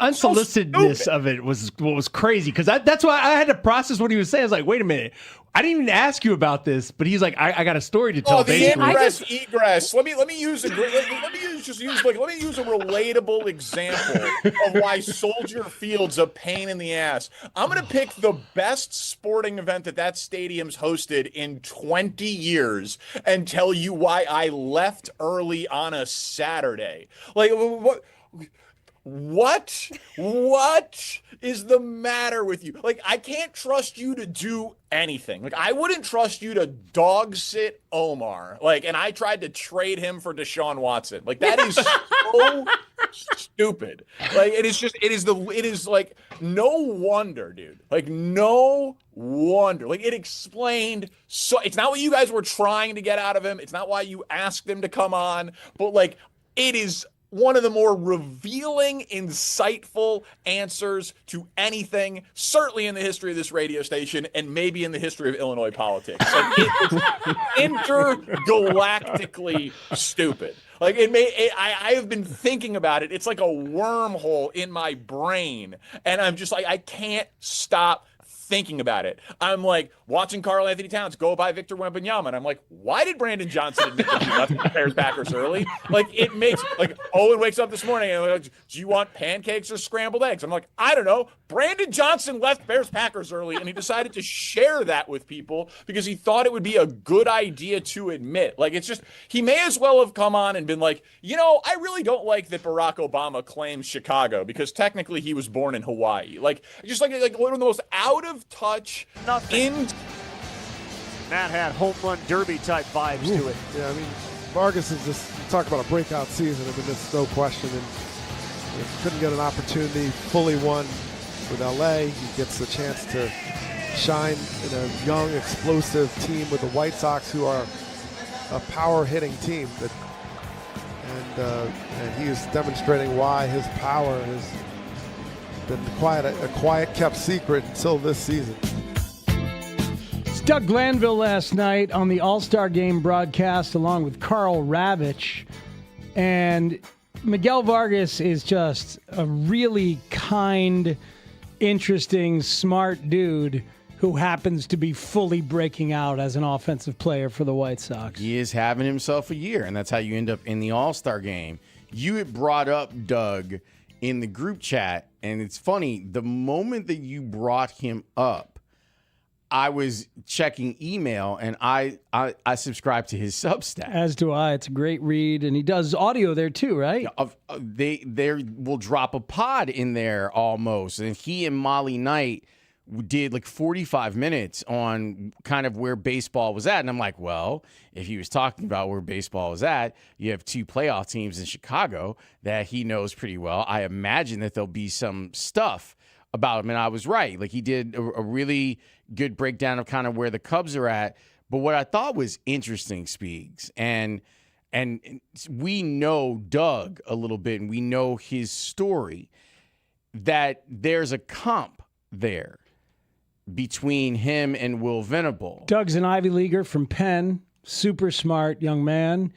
unsolicitedness of it was what was crazy, because that's why I had to process what he was saying. I was like, wait a minute, I didn't even ask you about this, but he's like, I got a story to tell. Oh, the ingress. Let me use a relatable example of why Soldier Field's a pain in the ass. I'm gonna pick the best sporting event that stadium's hosted in 20 years and tell you why I left early on a Saturday. Like, what is the matter with you? Like, I can't trust you to do anything. Like, I wouldn't trust you to dog sit Omar. Like, and I tried to trade him for Deshaun Watson. Like, that is so stupid. Like, it is like, no wonder, dude. Like, no wonder. Like, it explained so, it's not what you guys were trying to get out of him. It's not why you asked him to come on, but like, it is one of the more revealing, insightful answers to anything, certainly in the history of this radio station and maybe in the history of Illinois politics. Like, it is intergalactically stupid. Like, I have been thinking about it. It's like a wormhole in my brain. And I'm just like, I can't stop thinking about it. I'm like watching Karl Anthony Towns go by Victor Wembanyama, and I'm like, why did Brandon Johnson admit that he left the Bears-Packers early? Like, it makes, like, Owen wakes up this morning and like, do you want pancakes or scrambled eggs? I'm like, I don't know. Brandon Johnson left Bears-Packers early, and he decided to share that with people because he thought it would be a good idea to admit. Like, it's just, he may as well have come on and been like, you know, I really don't like that Barack Obama claims Chicago because technically he was born in Hawaii. Like, just like one of the most out of touch That had home run derby type vibes to it. Yeah, I mean, Vargas is just, talk about a breakout season. I mean, there's no question. And couldn't get an opportunity, fully won with LA. He gets the chance to shine in a young, explosive team with the White Sox, who are a power hitting team. And he is demonstrating why his power has been a quiet kept secret until this season. It's Doug Glanville last night on the All-Star Game broadcast along with Carl Ravitch. And Miguel Vargas is just a really kind, interesting, smart dude who happens to be fully breaking out as an offensive player for the White Sox. He is having himself a year, and that's how you end up in the All-Star Game. You had brought up, Doug, in the group chat, and it's funny, the moment that you brought him up, I was checking email, and I subscribe to his Substack. As do I. It's a great read, and he does audio there too, right? They will drop a pod in there almost, and he and Molly Knight did like 45 minutes on kind of where baseball was at. And I'm like, well, if he was talking about where baseball was at, you have 2 playoff teams in Chicago that he knows pretty well. I imagine that there'll be some stuff about him. And I was right. Like, he did a really good breakdown of kind of where the Cubs are at. But what I thought was interesting, Speaks, and we know Doug a little bit, and we know his story, that there's a comp there between him and Will Venable. Doug's an Ivy Leaguer from Penn, super smart young man,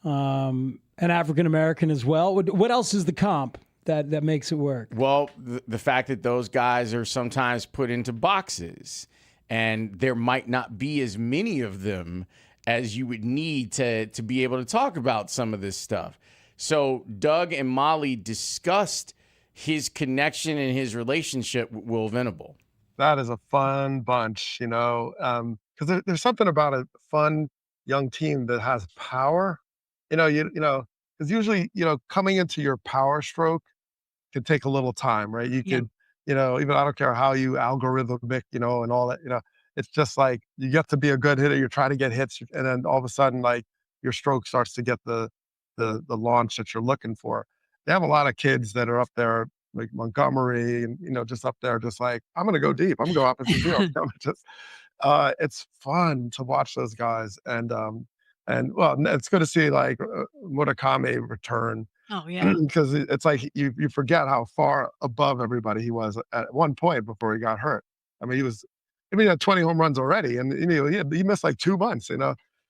an African American as well. What else is the comp that makes it work? Well, the fact that those guys are sometimes put into boxes, and there might not be as many of them as you would need to be able to talk about some of this stuff. So Doug and Molly discussed his connection and his relationship with Will Venable. That is a fun bunch, because there's something about a fun young team that has power. Because usually, coming into your power stroke can take a little time, right? You could, even I don't care how you algorithmic, and all that, it's just like you get to be a good hitter. You're trying to get hits, and then all of a sudden, like, your stroke starts to get the launch that you're looking for. They have a lot of kids that are up there, like Montgomery, and just up there, just like, I'm gonna go deep. I'm gonna go opposite field. It's fun to watch those guys, and well, it's good to see like Murakami return. Oh yeah, because it's like you forget how far above everybody he was at one point before he got hurt. I mean, he had 20 home runs already, and he missed like 2 months.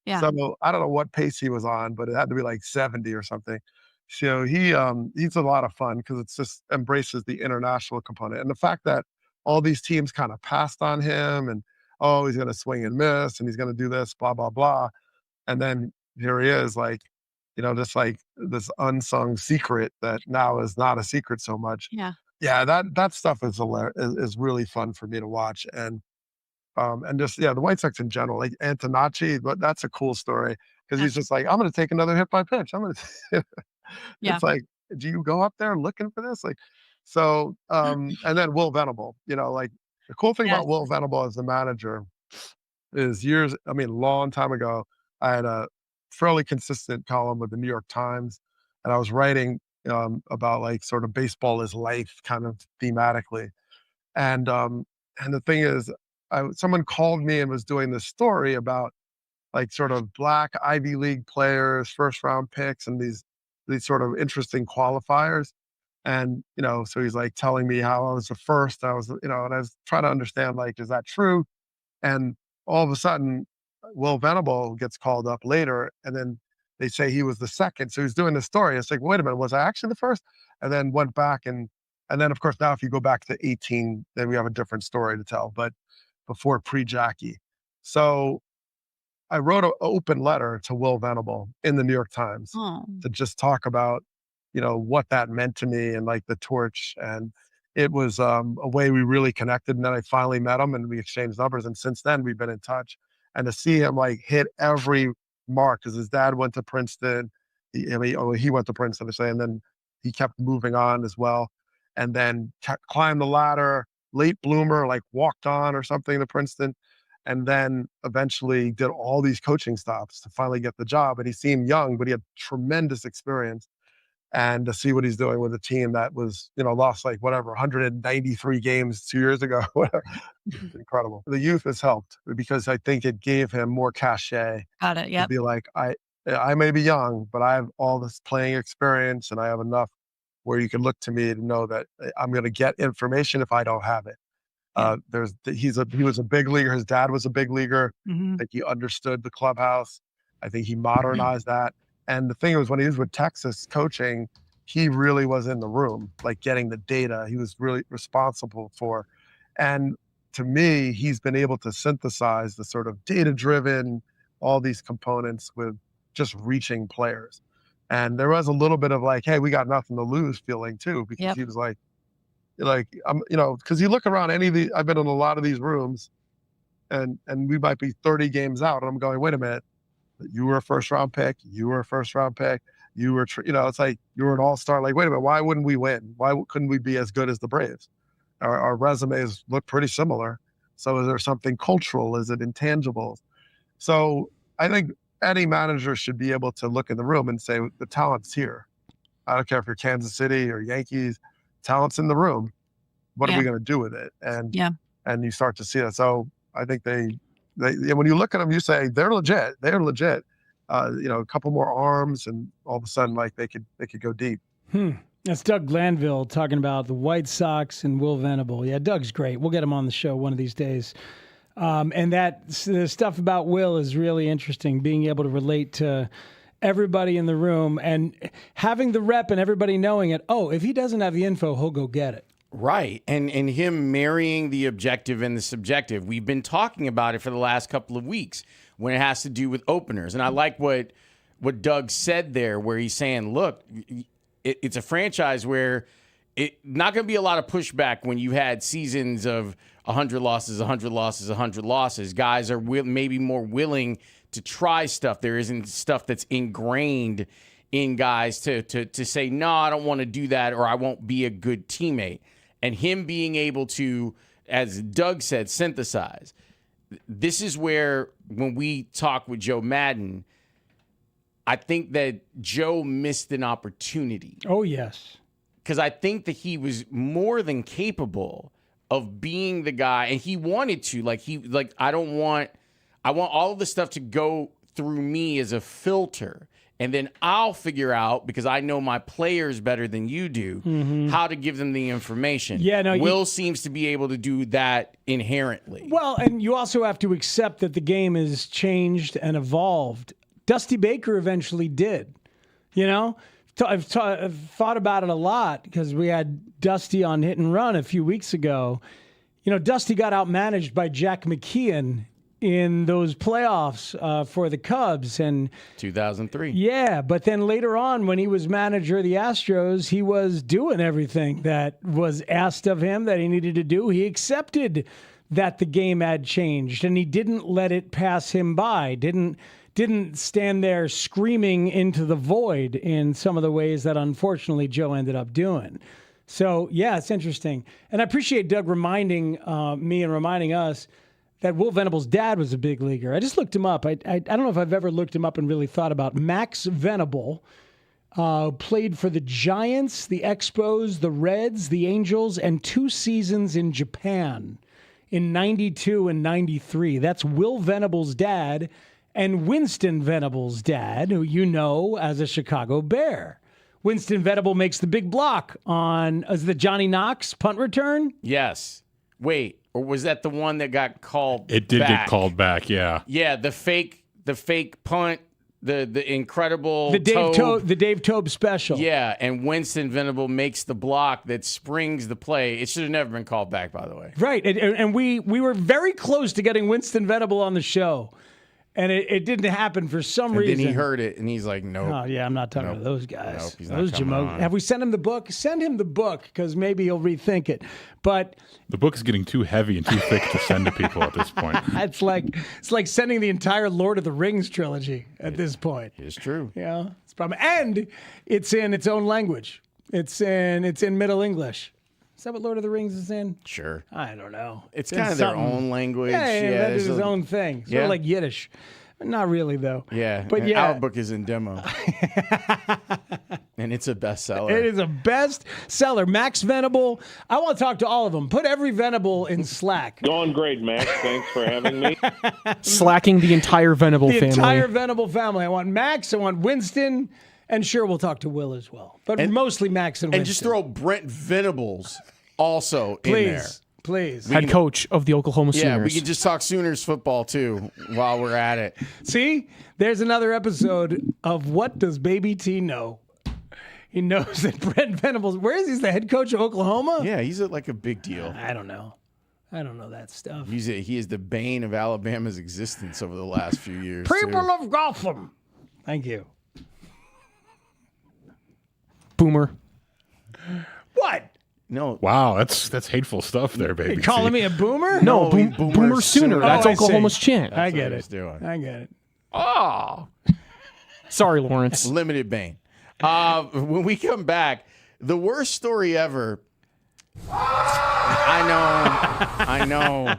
Yeah. So I don't know what pace he was on, but it had to be like 70 or something. So he's a lot of fun because it's just embraces the international component, and the fact that all these teams kind of passed on him, and he's going to swing and miss, and he's going to do this, blah blah blah, and then here he is, like, just like this unsung secret that now is not a secret so much. Yeah. Yeah, that stuff is really fun for me to watch, and just the White Sox in general, like Antonacci, but that's a cool story because he's just like, I'm going to take another hit by pitch. I'm going to. Yeah. It's like, do you go up there looking for this? Like, so, and then Will Venable, like the cool thing about Will Venable as the manager is long time ago, I had a fairly consistent column with the New York Times, and I was writing about like sort of baseball is life kind of thematically. And the thing is, someone called me and was doing this story about like sort of black Ivy League players, first round picks, and these sort of interesting qualifiers. And, so he's like telling me how I was the first, and I was trying to understand, like, is that true? And all of a sudden, Will Venable gets called up later, and then they say he was the second. So he's doing the story. It's like, wait a minute, was I actually the first? And then went back and then of course, now if you go back to 18, then we have a different story to tell, but before pre-Jackie. So I wrote an open letter to Will Venable in the New York Times to just talk about, what that meant to me and like the torch. And it was a way we really connected. And then I finally met him and we exchanged numbers. And since then we've been in touch. And to see him like hit every mark, because his dad went to Princeton. He went to Princeton, and then he kept moving on as well. And then climbed the ladder, late bloomer, like walked on or something to Princeton. And then eventually did all these coaching stops to finally get the job. And he seemed young, but he had tremendous experience. And to see what he's doing with a team that was, lost like 193 games 2 years ago, it's incredible. The youth has helped because I think it gave him more cachet. Got it. Yep. To be like, I may be young, but I have all this playing experience, and I have enough where you can look to me to know that I'm going to get information if I don't have it. He was a big leaguer. His dad was a big leaguer. I think he understood the clubhouse. I think he modernized that. And the thing was, when he was with Texas coaching, he really was in the room, like getting the data. He was really responsible for. And to me, he's been able to synthesize the sort of data-driven, all these components with just reaching players. And there was a little bit of like, hey, we got nothing to lose feeling too, because he was like I'm, because you look around any of the, I've been in a lot of these rooms, and we might be 30 games out, and I'm going, wait a minute, you were a first round pick, you were a first round pick, you were, it's like you were an all-star. Like, wait a minute, why wouldn't we win? Why couldn't we be as good as the Braves? Our resumes look pretty similar. So is there something cultural? Is it intangibles? So I think any manager should be able to look in the room and say, the talent's here. I don't care if you're Kansas City or Yankees, talent's in the room. What are we going to do with it? And you start to see that. So I think they when you look at them, you say they're legit. They're legit. A couple more arms, and all of a sudden, like they could go deep. That's Doug Glanville talking about the White Sox and Will Venable. Yeah, Doug's great. We'll get him on the show one of these days. And the stuff about Will is really interesting, being able to relate to everybody in the room and having the rep and everybody knowing it. Oh, if he doesn't have the info, he'll go get it. Right. And him marrying the objective and the subjective. We've been talking about it for the last couple of weeks when it has to do with openers. And I like what Doug said there, where he's saying, look, it's a franchise where it's not going to be a lot of pushback when you had seasons of 100 losses, 100 losses, 100 losses. Guys are maybe more willing to try stuff. There isn't stuff that's ingrained in guys to say, no, I don't want to do that, or I won't be a good teammate. And him being able to, as Doug said, synthesize. This is where, when we talk with Joe Madden, I think that Joe missed an opportunity. Oh, yes. Because I think that he was more than capable of being the guy, and he wanted to. I want all of the stuff to go through me as a filter, and then I'll figure out, because I know my players better than you do, how to give them the information. Yeah, no, Will seems to be able to do that inherently. Well, and you also have to accept that the game has changed and evolved. Dusty Baker eventually did. I've thought about it a lot, because we had Dusty on Hit and Run a few weeks ago. Dusty got outmanaged by Jack McKeon in those playoffs for the Cubs. And 2003. Yeah, but then later on, when he was manager of the Astros, he was doing everything that was asked of him that he needed to do. He accepted that the game had changed, and he didn't let it pass him by. Didn't stand there screaming into the void in some of the ways that, unfortunately, Joe ended up doing. So, yeah, it's interesting. And I appreciate Doug reminding me and reminding us that Will Venable's dad was a big leaguer. I just looked him up. I don't know if I've ever looked him up and really thought about Max Venable. Played for the Giants, the Expos, the Reds, the Angels, and 2 seasons in Japan in 92 and 93. That's Will Venable's dad. And Winston Venable's dad, who you know as a Chicago Bear. Winston Venable makes the big block on the Johnny Knox punt return. Yes. Wait, or was that the one that got called It did back? get called back, yeah. Yeah, the fake punt, the incredible the Dave Tobe special. Yeah, and Winston Venable makes the block that springs the play. It should have never been called back, by the way. Right, and we were very close to getting Winston Venable on the show. And it didn't happen for some reason. Then he heard it, and he's like, nope. Oh, yeah, I'm not talking to those guys. Nope, he's those not coming on. Have we sent him the book? Send him the book, because maybe he'll rethink it. But the book is getting too heavy and too thick to send to people at this point. It's like sending the entire Lord of the Rings trilogy at this point. It's true. Yeah, it's a problem. And it's in its own language. It's in Middle English. Is that what Lord of the Rings is in? Sure. I don't know. It's kind of their own language. Yeah, that is his own thing. Sort of like Yiddish. Not really, though. Yeah, but yeah, our book is in demo, and it's a bestseller. It is a bestseller. Max Venable. I want to talk to all of them. Put every Venable in Slack. Going great, Max. Thanks for having me. Slacking the entire Venable family. The entire Venable family. I want Max. I want Winston. And sure, we'll talk to Will as well. But mostly Max and Winston. And just throw Brent Venables also in there. Please. Head coach of the Oklahoma Sooners. Yeah, we can just talk Sooners football, too, while we're at it. See? There's another episode of What Does Baby T Know? He knows that Brent Venables, where is he? He's the head coach of Oklahoma? Yeah, he's like a big deal. I don't know that stuff. He is the bane of Alabama's existence over the last few years. People of Gotham. Thank you. Boomer. What? No. Wow, that's hateful stuff there, baby. You calling me a boomer? No, Boomer Sooner. That's I Oklahoma's see. chant. I get what it. he's doing. I get it. Oh. Sorry, Lawrence. Limited Bane. When we come back, the worst story ever. I know.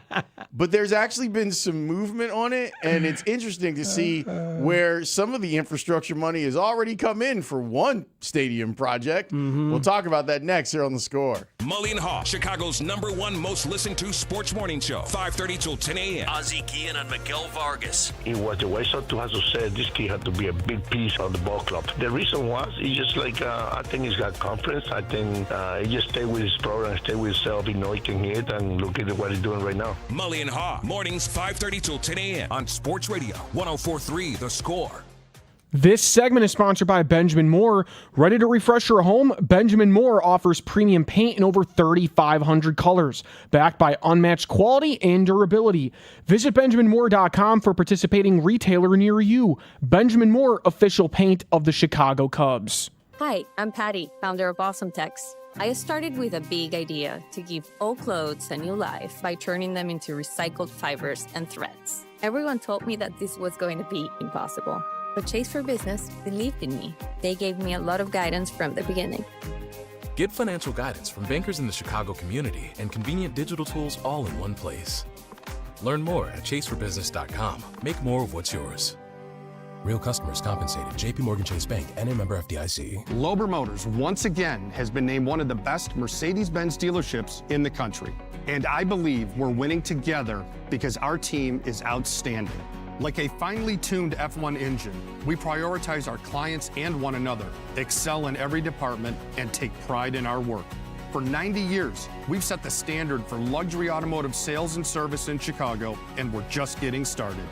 But there's actually been some movement on it, and it's interesting to see where some of the infrastructure money has already come in for one stadium project. We'll talk about that next here on The Score. Mully and Haugh, Chicago's #1 most listened to sports morning show, 5:30 till 10 a.m. Ozzie Guillen and Miguel Vargas. It was the way to have to say this kid had to be a big piece of the ball club. The reason was, he's just like, I think he's got confidence. I think he just stay with his program, stay with himself. He know he can hit, and look at what he's doing right now. Mully and Haugh, mornings 5:30 till 10 a.m. on Sports Radio 104.3 The Score. This segment is sponsored by Benjamin Moore. Ready to refresh your home? Benjamin Moore offers premium paint in over 3,500 colors, backed by unmatched quality and durability. Visit BenjaminMoore.com for participating retailer near you. Benjamin Moore, official paint of the Chicago Cubs. Hi, I'm Patty, founder of Awesome Tex. I started with a big idea to give old clothes a new life by turning them into recycled fibers and threads. Everyone told me that this was going to be impossible, but Chase for Business believed in me. They gave me a lot of guidance from the beginning. Get financial guidance from bankers in the Chicago community and convenient digital tools all in one place. Learn more at chaseforbusiness.com. Make more of what's yours. Real customers compensated. JP Morgan Chase Bank, and a member FDIC. Lober Motors once again has been named one of the best Mercedes-Benz dealerships in the country. And I believe we're winning together because our team is outstanding. Like a finely tuned F1 engine, we prioritize our clients and one another, excel in every department, and take pride in our work. For 90 years, we've set the standard for luxury automotive sales and service in Chicago, and we're just getting started.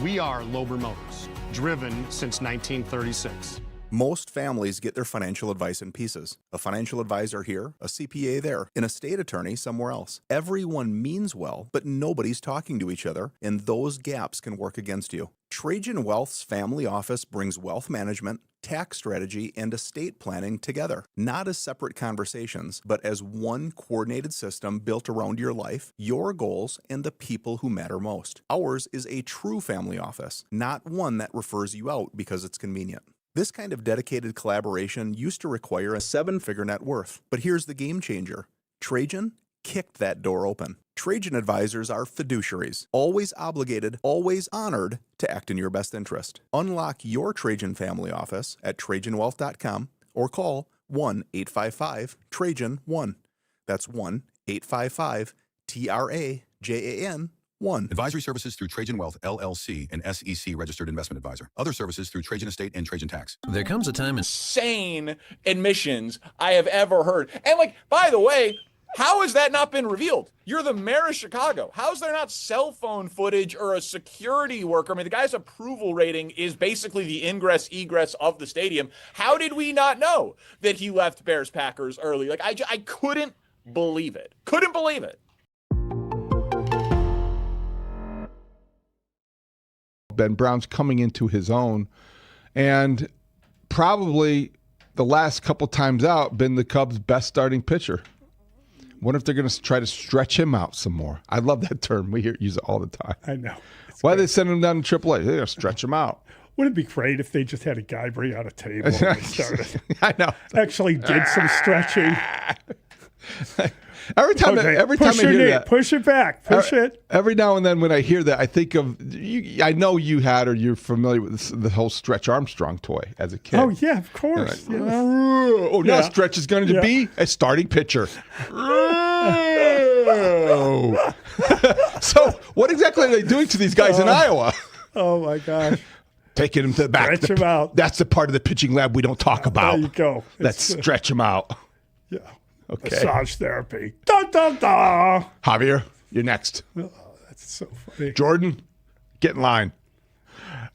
We are Lober Motors, driven since 1936. Most families get their financial advice in pieces. A financial advisor here, a CPA there, an estate attorney somewhere else. Everyone means well, but nobody's talking to each other, and those gaps can work against you. Trajan Wealth's family office brings wealth management, tax strategy, and estate planning together, not as separate conversations, but as one coordinated system built around your life, your goals, and the people who matter most. Ours is a true family office, not one that refers you out because it's convenient. This kind of dedicated collaboration used to require a 7-figure net worth, but here's the game changer. Trajan kicked that door open. Trajan advisors are fiduciaries, always obligated, always honored to act in your best interest. Unlock your Trajan family office at TrajanWealth.com or call 1-855-TRAJAN-1. That's 1-855-TRAJAN-1. Advisory services through Trajan Wealth, LLC, an SEC registered investment advisor. Other services through Trajan Estate and Trajan Tax. There comes a time insane admissions I have ever heard. And like, by the way, how has that not been revealed? You're the mayor of Chicago. How is there not cell phone footage or a security worker? I mean, the guy's approval rating is basically the ingress egress of the stadium. How did we not know that he left Bears Packers early? Like, I couldn't believe it. Couldn't believe it. Ben Brown's coming into his own, and probably the last couple times out been the Cubs' best starting pitcher. What if they're going to try to stretch him out some more? I love that term. We use it all the time. I know. Why are they sending him down to AAA? They're going to stretch him out. Wouldn't it be great if they just had a guy bring out a table and they started? I know. Actually did some stretching. Every time I hear that, push it back, push it. Every now and then, when I hear that, I think of you. I know you had, or you're familiar with the whole Stretch Armstrong toy as a kid. Oh yeah, of course. Like, now Stretch is going to be a starting pitcher. So, what exactly are they doing to these guys in Iowa? Oh my gosh. Taking them to the back. Stretch them out. That's the part of the pitching lab we don't talk about. There you go. Let's stretch them out. Yeah. Okay. Massage therapy. Da, da, da. Javier, you're next. Oh, that's so funny. Jordan, get in line.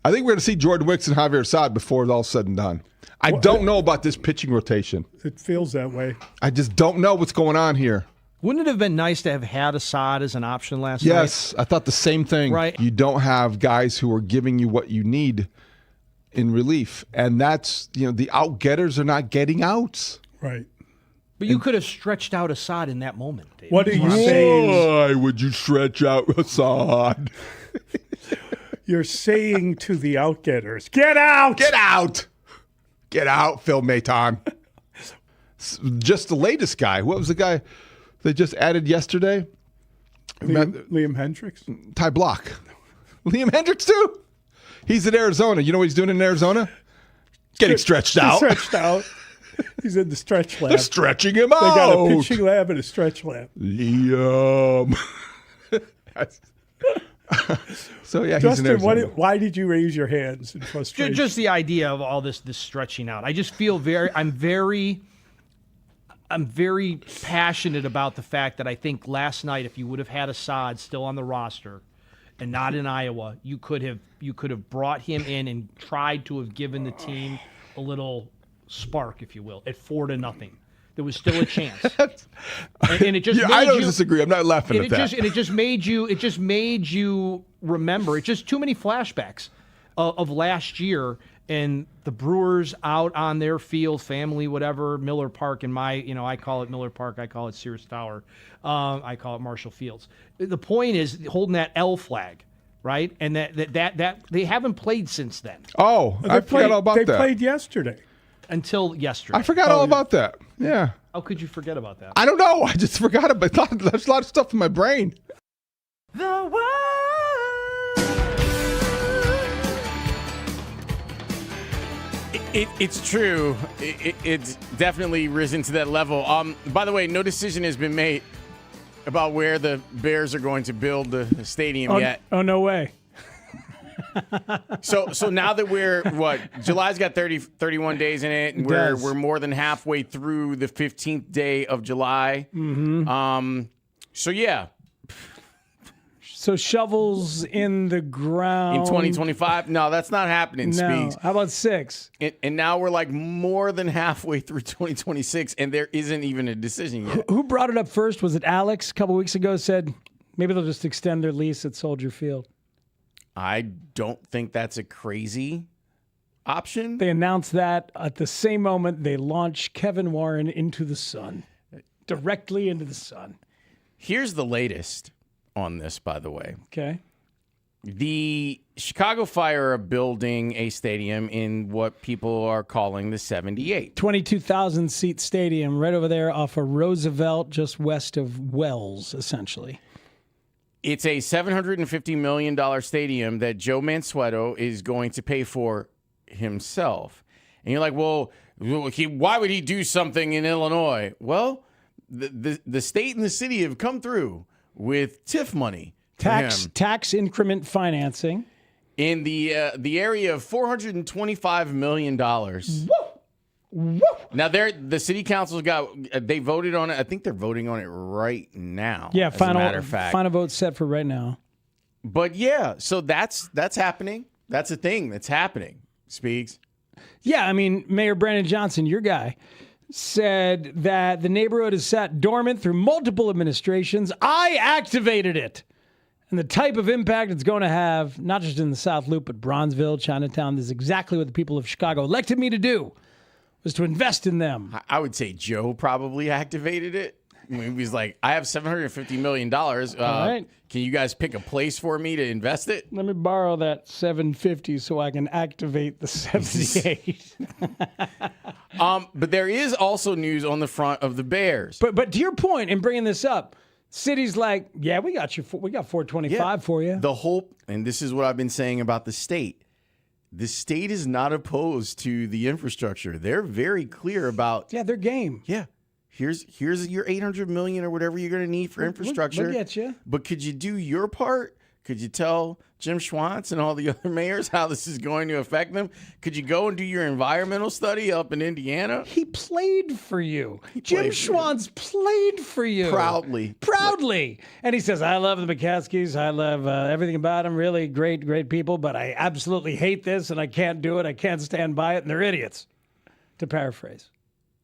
I think we're going to see Jordan Wicks and Javier Assad before it's all said and done. I don't know about this pitching rotation. It feels that way. I just don't know what's going on here. Wouldn't it have been nice to have had Assad as an option last night? Yes, I thought the same thing. Right. You don't have guys who are giving you what you need in relief, and that's the out-getters are not getting outs. Right. But you could have stretched out Assad in that moment, Dave. What are you saying? Why would you stretch out Assad? You're saying to the outgetters, get out! Get out! Get out, Phil Maton. Just the latest guy. What was the guy they just added yesterday? Liam Hendricks? Ty Block. Liam Hendricks, too? He's in Arizona. You know what he's doing in Arizona? Getting stretched out. Stretched out. He's in the stretch lab. They're stretching him They out. got a pitching lab and a stretch lab. Liam. So yeah, Justin, he's in Arizona. why did you raise your hands in frustration? Just the idea of all this stretching out. I just feel I'm very passionate about the fact that I think last night, if you would have had Assad still on the roster and not in Iowa, you could have brought him in and tried to have given the team a little spark, if you will, at 4-0. There was still a chance, and it just made I don't disagree. I'm not laughing at that. It just made you remember. It's just too many flashbacks of last year and the Brewers out on their field, family, whatever, Miller Park. I call it Miller Park. I call it Sears Tower. I call it Marshall Fields. The point is holding that L flag, right? And that they haven't played since then. Oh, I forgot all about that. They played yesterday. Until yesterday. I forgot all about that. Yeah. How could you forget about that? I don't know. I just forgot about it. There's a lot of stuff in my brain. It's true. It's definitely risen to that level. By the way, no decision has been made about where the Bears are going to build the stadium yet. Oh, no way. So now that we're July's got 31 days in it, and we're more than halfway through the 15th day of July. Mm-hmm. So yeah. So shovels in the ground In 2025? No, that's not happening, No. Speaks. How about 6? And now we're like more than halfway through 2026, and there isn't even a decision yet. Who brought it up first? Was it Alex a couple weeks ago? Said maybe they'll just extend their lease at Soldier Field. I don't think that's a crazy option. They announced that at the same moment they launched Kevin Warren into the sun. Directly into the sun. Here's the latest on this, by the way. Okay. The Chicago Fire are building a stadium in what people are calling the 78. 22,000 seat stadium right over there off of Roosevelt, just west of Wells, essentially. It's a $750 million stadium that Joe Mansueto is going to pay for himself. And you're like, well, why would he do something in Illinois? Well, the state and the city have come through with TIF money. Tax increment financing. In the area of $425 million. Woo! Now, the city council's they voted on it. I think they're voting on it right now. Yeah, as a matter of fact. Final vote set for right now. But yeah, so that's happening. That's a thing that's happening. Speaks. Yeah, I mean, Mayor Brandon Johnson, your guy, said that the neighborhood has sat dormant through multiple administrations. I activated it. And the type of impact it's going to have, not just in the South Loop, but Bronzeville, Chinatown, this is exactly what the people of Chicago elected me to do, was to invest in them. I would say Joe probably activated it. I mean, he was like, I have $750 million. All right. Can you guys pick a place for me to invest it? Let me borrow that $750 so I can activate the 78. But there is also news on the front of the Bears. But to your point in bringing this up, city's like, yeah, we got you. We got 425 for you. The hope, and this is what I've been saying about the state. The state is not opposed to the infrastructure. They're very clear about. Yeah, their game. Yeah. Here's your $800 million or whatever you're going to need for infrastructure. Look at you. But could you do your part? Could you tell Jim Schwantz and all the other mayors how this is going to affect them? Could you go and do your environmental study up in Indiana? He played for you. Jim Schwantz played for you. Proudly. And he says, I love the McCaskies. I love everything about them. Really great people. But I absolutely hate this, and I can't do it. I can't stand by it, and they're idiots, to paraphrase.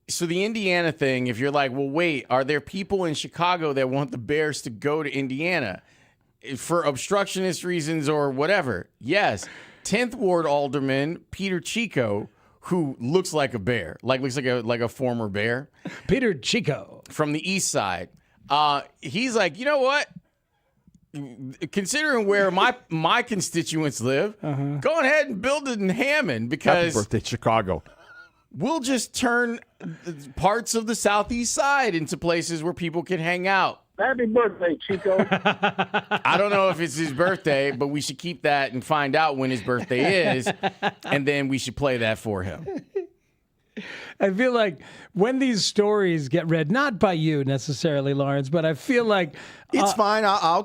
So the Indiana thing, if you're like, well, wait, are there people in Chicago that want the Bears to go to Indiana? for obstructionist reasons or whatever. Yes. 10th Ward Alderman Peter Chico, who looks like a bear, looks like a former bear. Peter Chico. From the east side. He's like, you know what? Considering where my constituents live, go ahead and build it in Hammond because Happy birthday, Chicago. We'll just turn parts of the southeast side into places where people can hang out. Happy birthday, Chico. I don't know if it's his birthday, but we should keep that and find out when his birthday is, and then we should play that for him. I feel like when these stories get read, not by you necessarily, Lawrence, but I feel like it's fine. I'll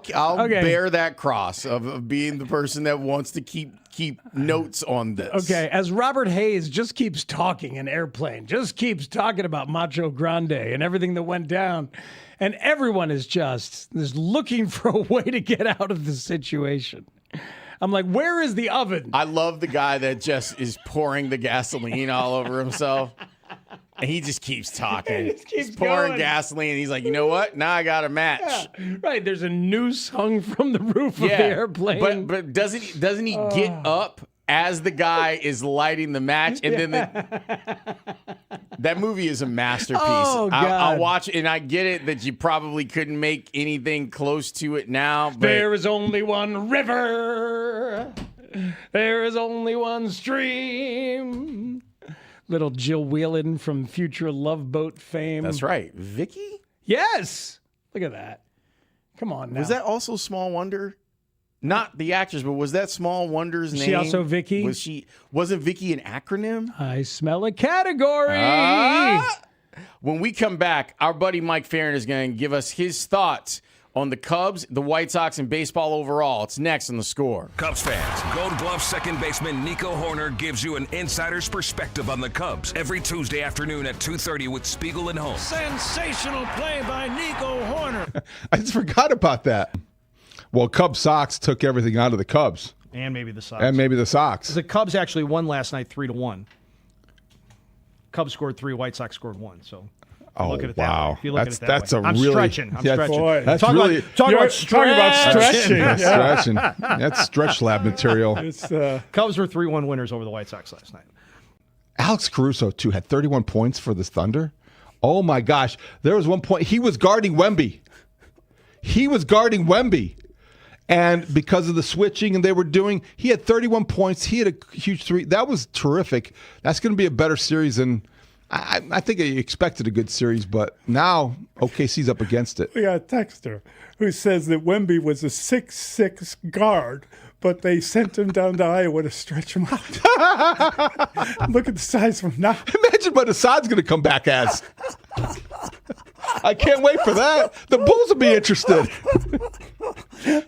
bear that cross of being the person that wants to keep notes on this. Okay, as Robert Hayes just keeps talking in Airplane, just keeps talking about Macho Grande and everything that went down, and everyone is just looking for a way to get out of the situation. I'm like, where is the oven? I love the guy that just is pouring the gasoline all over himself. And he just keeps talking. He's pouring gasoline. And he's like, you know what? Now I got a match. Yeah, right. There's a noose hung from the roof of the airplane. But doesn't he get up as the guy is lighting the match? And then that movie is a masterpiece. Oh, God. I'll watch it, and I get it that you probably couldn't make anything close to it now. But there is only one river. There is only one stream. Little Jill Whelan from future Love Boat fame. That's right. Vicky? Yes. Look at that. Come on now. Was that also Small Wonder? Not the actress, but was that Small Wonder's name? She also Vicky? Wasn't Vicky an acronym? I smell a category. When we come back, our buddy Mike Farron is going to give us his thoughts on the Cubs, the White Sox, and baseball overall. It's next on The Score. Cubs fans, Gold Glove second baseman Nico Horner gives you an insider's perspective on the Cubs every Tuesday afternoon at 2:30 with Spiegel and Holmes. Sensational play by Nico Horner. I just forgot about that. Well, Cubs Sox took everything out of the Cubs. And maybe the Sox. The Cubs actually won last night 3-1. Cubs scored 3, White Sox scored 1. So look at it that way. If you look at it that way. I'm stretching. I'm stretching. Boy, that's talk really about stretching. Yeah. Stretching. That's stretch lab material. Cubs were 3-1 winners over the White Sox last night. Alex Caruso, too, had 31 points for the Thunder. Oh, my gosh. There was one point. He was guarding Wemby. And because of the switching and they were doing, he had 31 points. He had a huge three. That was terrific. That's going to be a better series than I think I expected a good series, but now OKC's up against it. We got a texter who says that Wemby was a 6'6" guard, but they sent him down to Iowa to stretch him out. Look at the size from now. Imagine what Assad's going to come back as. I can't wait for that. The Bulls will be interested.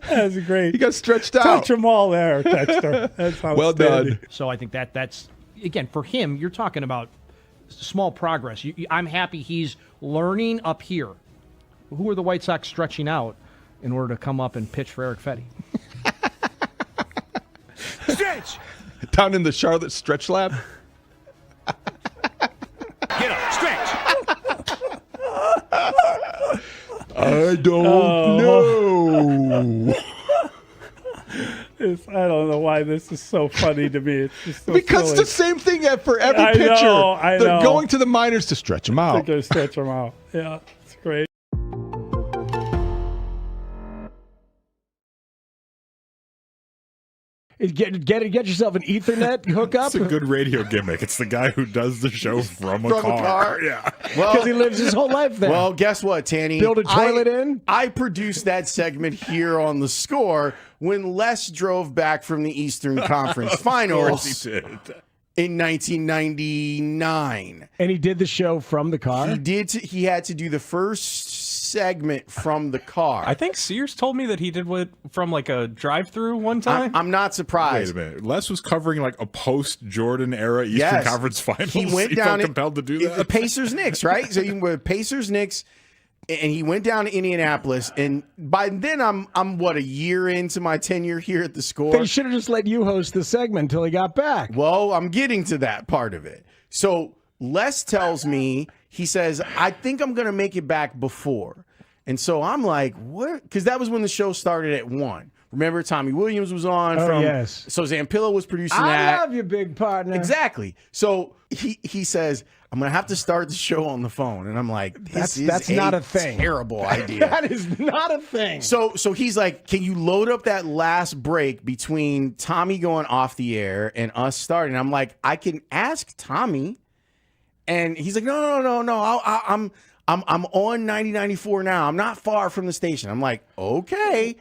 That's great. He got stretched out. Touch them all there, texter. That's well done. So I think that's, again, for him, you're talking about small progress. I'm happy he's learning up here. Who are the White Sox stretching out in order to come up and pitch for Eric Fetty? Stretch. Down in the Charlotte Stretch Lab. Get up. Stretch. I don't know. I don't know why this is so funny to me. It's just so because silly. it's the same thing for every I pitcher. know, I They're know. going to the minors to stretch them out. They're going to stretch them out. Yeah, it's great. Get yourself an Ethernet hookup. It's a good radio gimmick. It's the guy who does the show from a From a car. car? Yeah. Because he lives his whole life there. Well, guess what, Tanny? Build a toilet in? I produced that segment here on The Score when Les drove back from the Eastern Conference Finals Of course he did. in 1999. And he did the show from the car? He had to do the first segment from the car. I think Sears told me that he did what from like a drive-through one time. I'm not surprised. Wait a minute. Les was covering like a post-Jordan era Eastern Conference Finals. He went down felt compelled to do that. The Pacers-Knicks, right? So you were Pacers-Knicks, and he went down to Indianapolis. And by then, I'm what, a year into my tenure here at The Score? They should have just let you host the segment until he got back. Well, I'm getting to that part of it. So Les tells me, he says, I think I'm going to make it back before. And so I'm like, what? Because that was when the show started at 1. Remember, Tommy Williams was on. Oh, yes. So Zampillo was producing I that. love you, big partner. Exactly. So he says, I'm going to have to start the show on the phone. And I'm like, this that's is not a thing. Terrible idea. That is not a thing. So he's like, can you load up that last break between Tommy going off the air and us starting? I'm like, I can ask Tommy. And he's like, no. I'm on 9094 now. I'm not far from the station. I'm like, okay.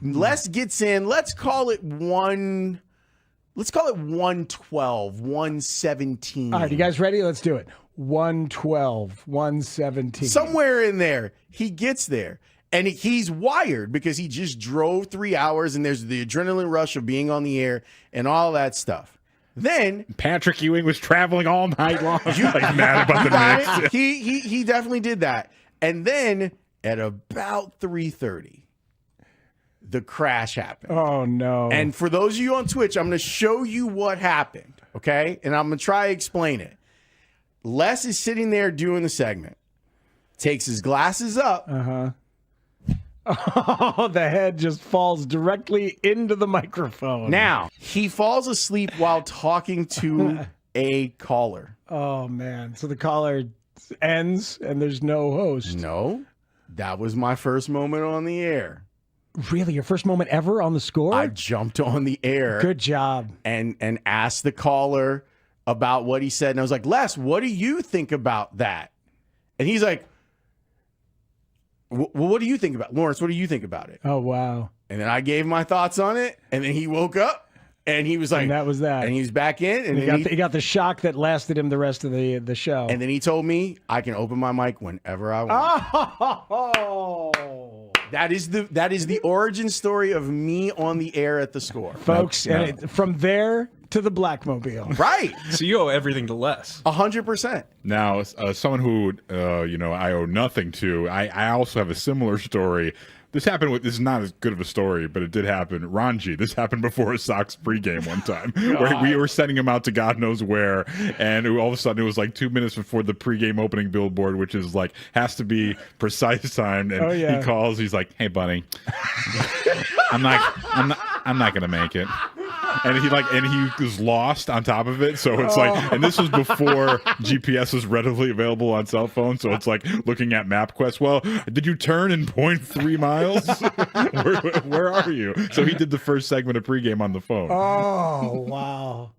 Les gets in. Let's call it 112, 117. All right, you guys ready? Let's do it. 112, 117. Somewhere in there, he gets there. And he's wired because he just drove 3 hours and there's the adrenaline rush of being on the air and all that stuff. Then Patrick Ewing was traveling all night long. Like mad about the Knicks. He definitely did that. And then at about 3:30, the crash happened. Oh, no. And for those of you on Twitch, I'm going to show you what happened, okay? And I'm going to try to explain it. Les is sitting there doing the segment, takes his glasses up. Uh-huh. Oh, the head just falls directly into the microphone. Now, he falls asleep while talking to a caller. Oh, man. So the caller ends and there's no host. No, that was my first moment on the air. Really? Your first moment ever on the score? I jumped on the air. Good job. And asked the caller about what he said. And I was like, Les, what do you think about that? And he's like, well, what do you think about Lawrence? What do you think about it? Oh, wow. And then I gave my thoughts on it. And then he woke up and he was like, and that was that. And he was back in. And he got the shock that lasted him the rest of the show. And then he told me I can open my mic whenever I want. Oh. That is the origin story of me on the air at the score. Folks, and from there to the Blackmobile. Right. So you owe everything to Les. 100%. Now, someone who I owe nothing to. I also have a similar story. This happened this is not as good of a story, but it did happen. Ranji, this happened before a Sox pregame one time, where we were sending him out to God knows where, and all of a sudden it was like 2 minutes before the pregame opening billboard, which is like has to be precise timed. And he calls, he's like, "Hey, buddy, I'm not gonna make it." And he was lost on top of it. So it's like, and this was before GPS was readily available on cell phones. So it's like looking at MapQuest. Well, did you turn in 0.3 miles? where are you? So he did the first segment of pregame on the phone. Oh, wow.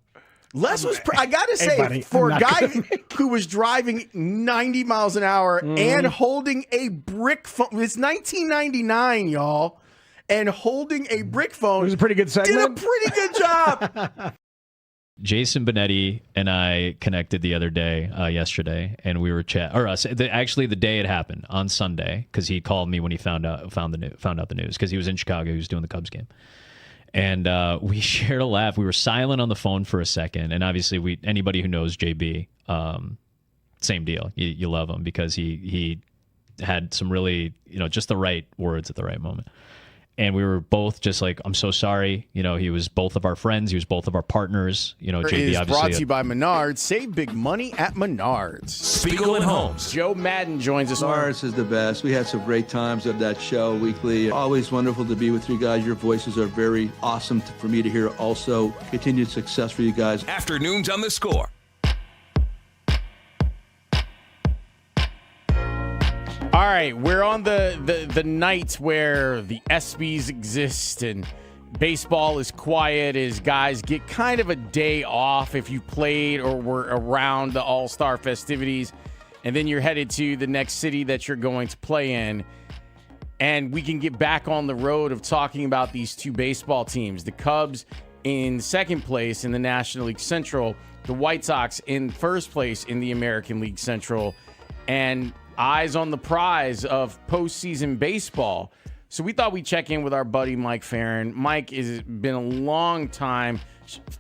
Les was, I got to say, buddy, for a guy who was driving 90 miles an hour and holding a brick phone, it's 1999, y'all. And holding a brick phone. It was a pretty good segment. Did a pretty good job. Jason Benetti and I connected the other day, yesterday, and we were actually the day it happened on Sunday, because he called me when he found out the news, because he was in Chicago, he was doing the Cubs game, and we shared a laugh. We were silent on the phone for a second, and obviously anybody who knows JB, same deal. You love him because he had some really just the right words at the right moment. And we were both just like, I'm so sorry. He was both of our friends. He was both of our partners. JB is obviously. Brought to you by Menards. Save big money at Menards. Spiegel and Holmes. Joe Madden joins us. Lawrence is the best. We had some great times of that show weekly. Always wonderful to be with you guys. Your voices are very awesome for me to hear also. Continued success for you guys. Afternoons on the Score. All right, we're on the night where the ESPYs exist and baseball is quiet as guys get kind of a day off if you played or were around the All-Star festivities, and then you're headed to the next city that you're going to play in. And we can get back on the road of talking about these two baseball teams. The Cubs in second place in the National League Central, the White Sox in first place in the American League Central, and eyes on the prize of postseason baseball. So we thought we'd check in with our buddy Mike Farron. Mike has been a long time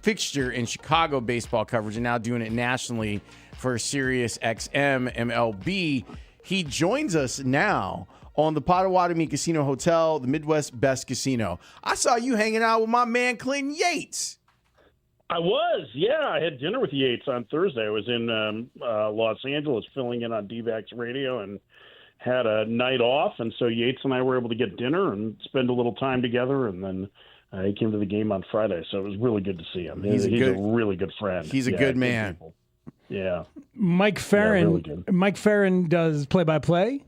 fixture in Chicago baseball coverage and now doing it nationally for Sirius XM MLB. He joins us now on the Potawatomi Casino Hotel, the Midwest Best Casino. I saw you hanging out with my man Clinton Yates. I was, yeah. I had dinner with Yates on Thursday. I was in Los Angeles filling in on D-Backs Radio and had a night off, and so Yates and I were able to get dinner and spend a little time together, and then he came to the game on Friday, so it was really good to see him. He's a really good friend. He's a good man. Yeah. Mike Farron. really good. Mike Farron does play-by-play.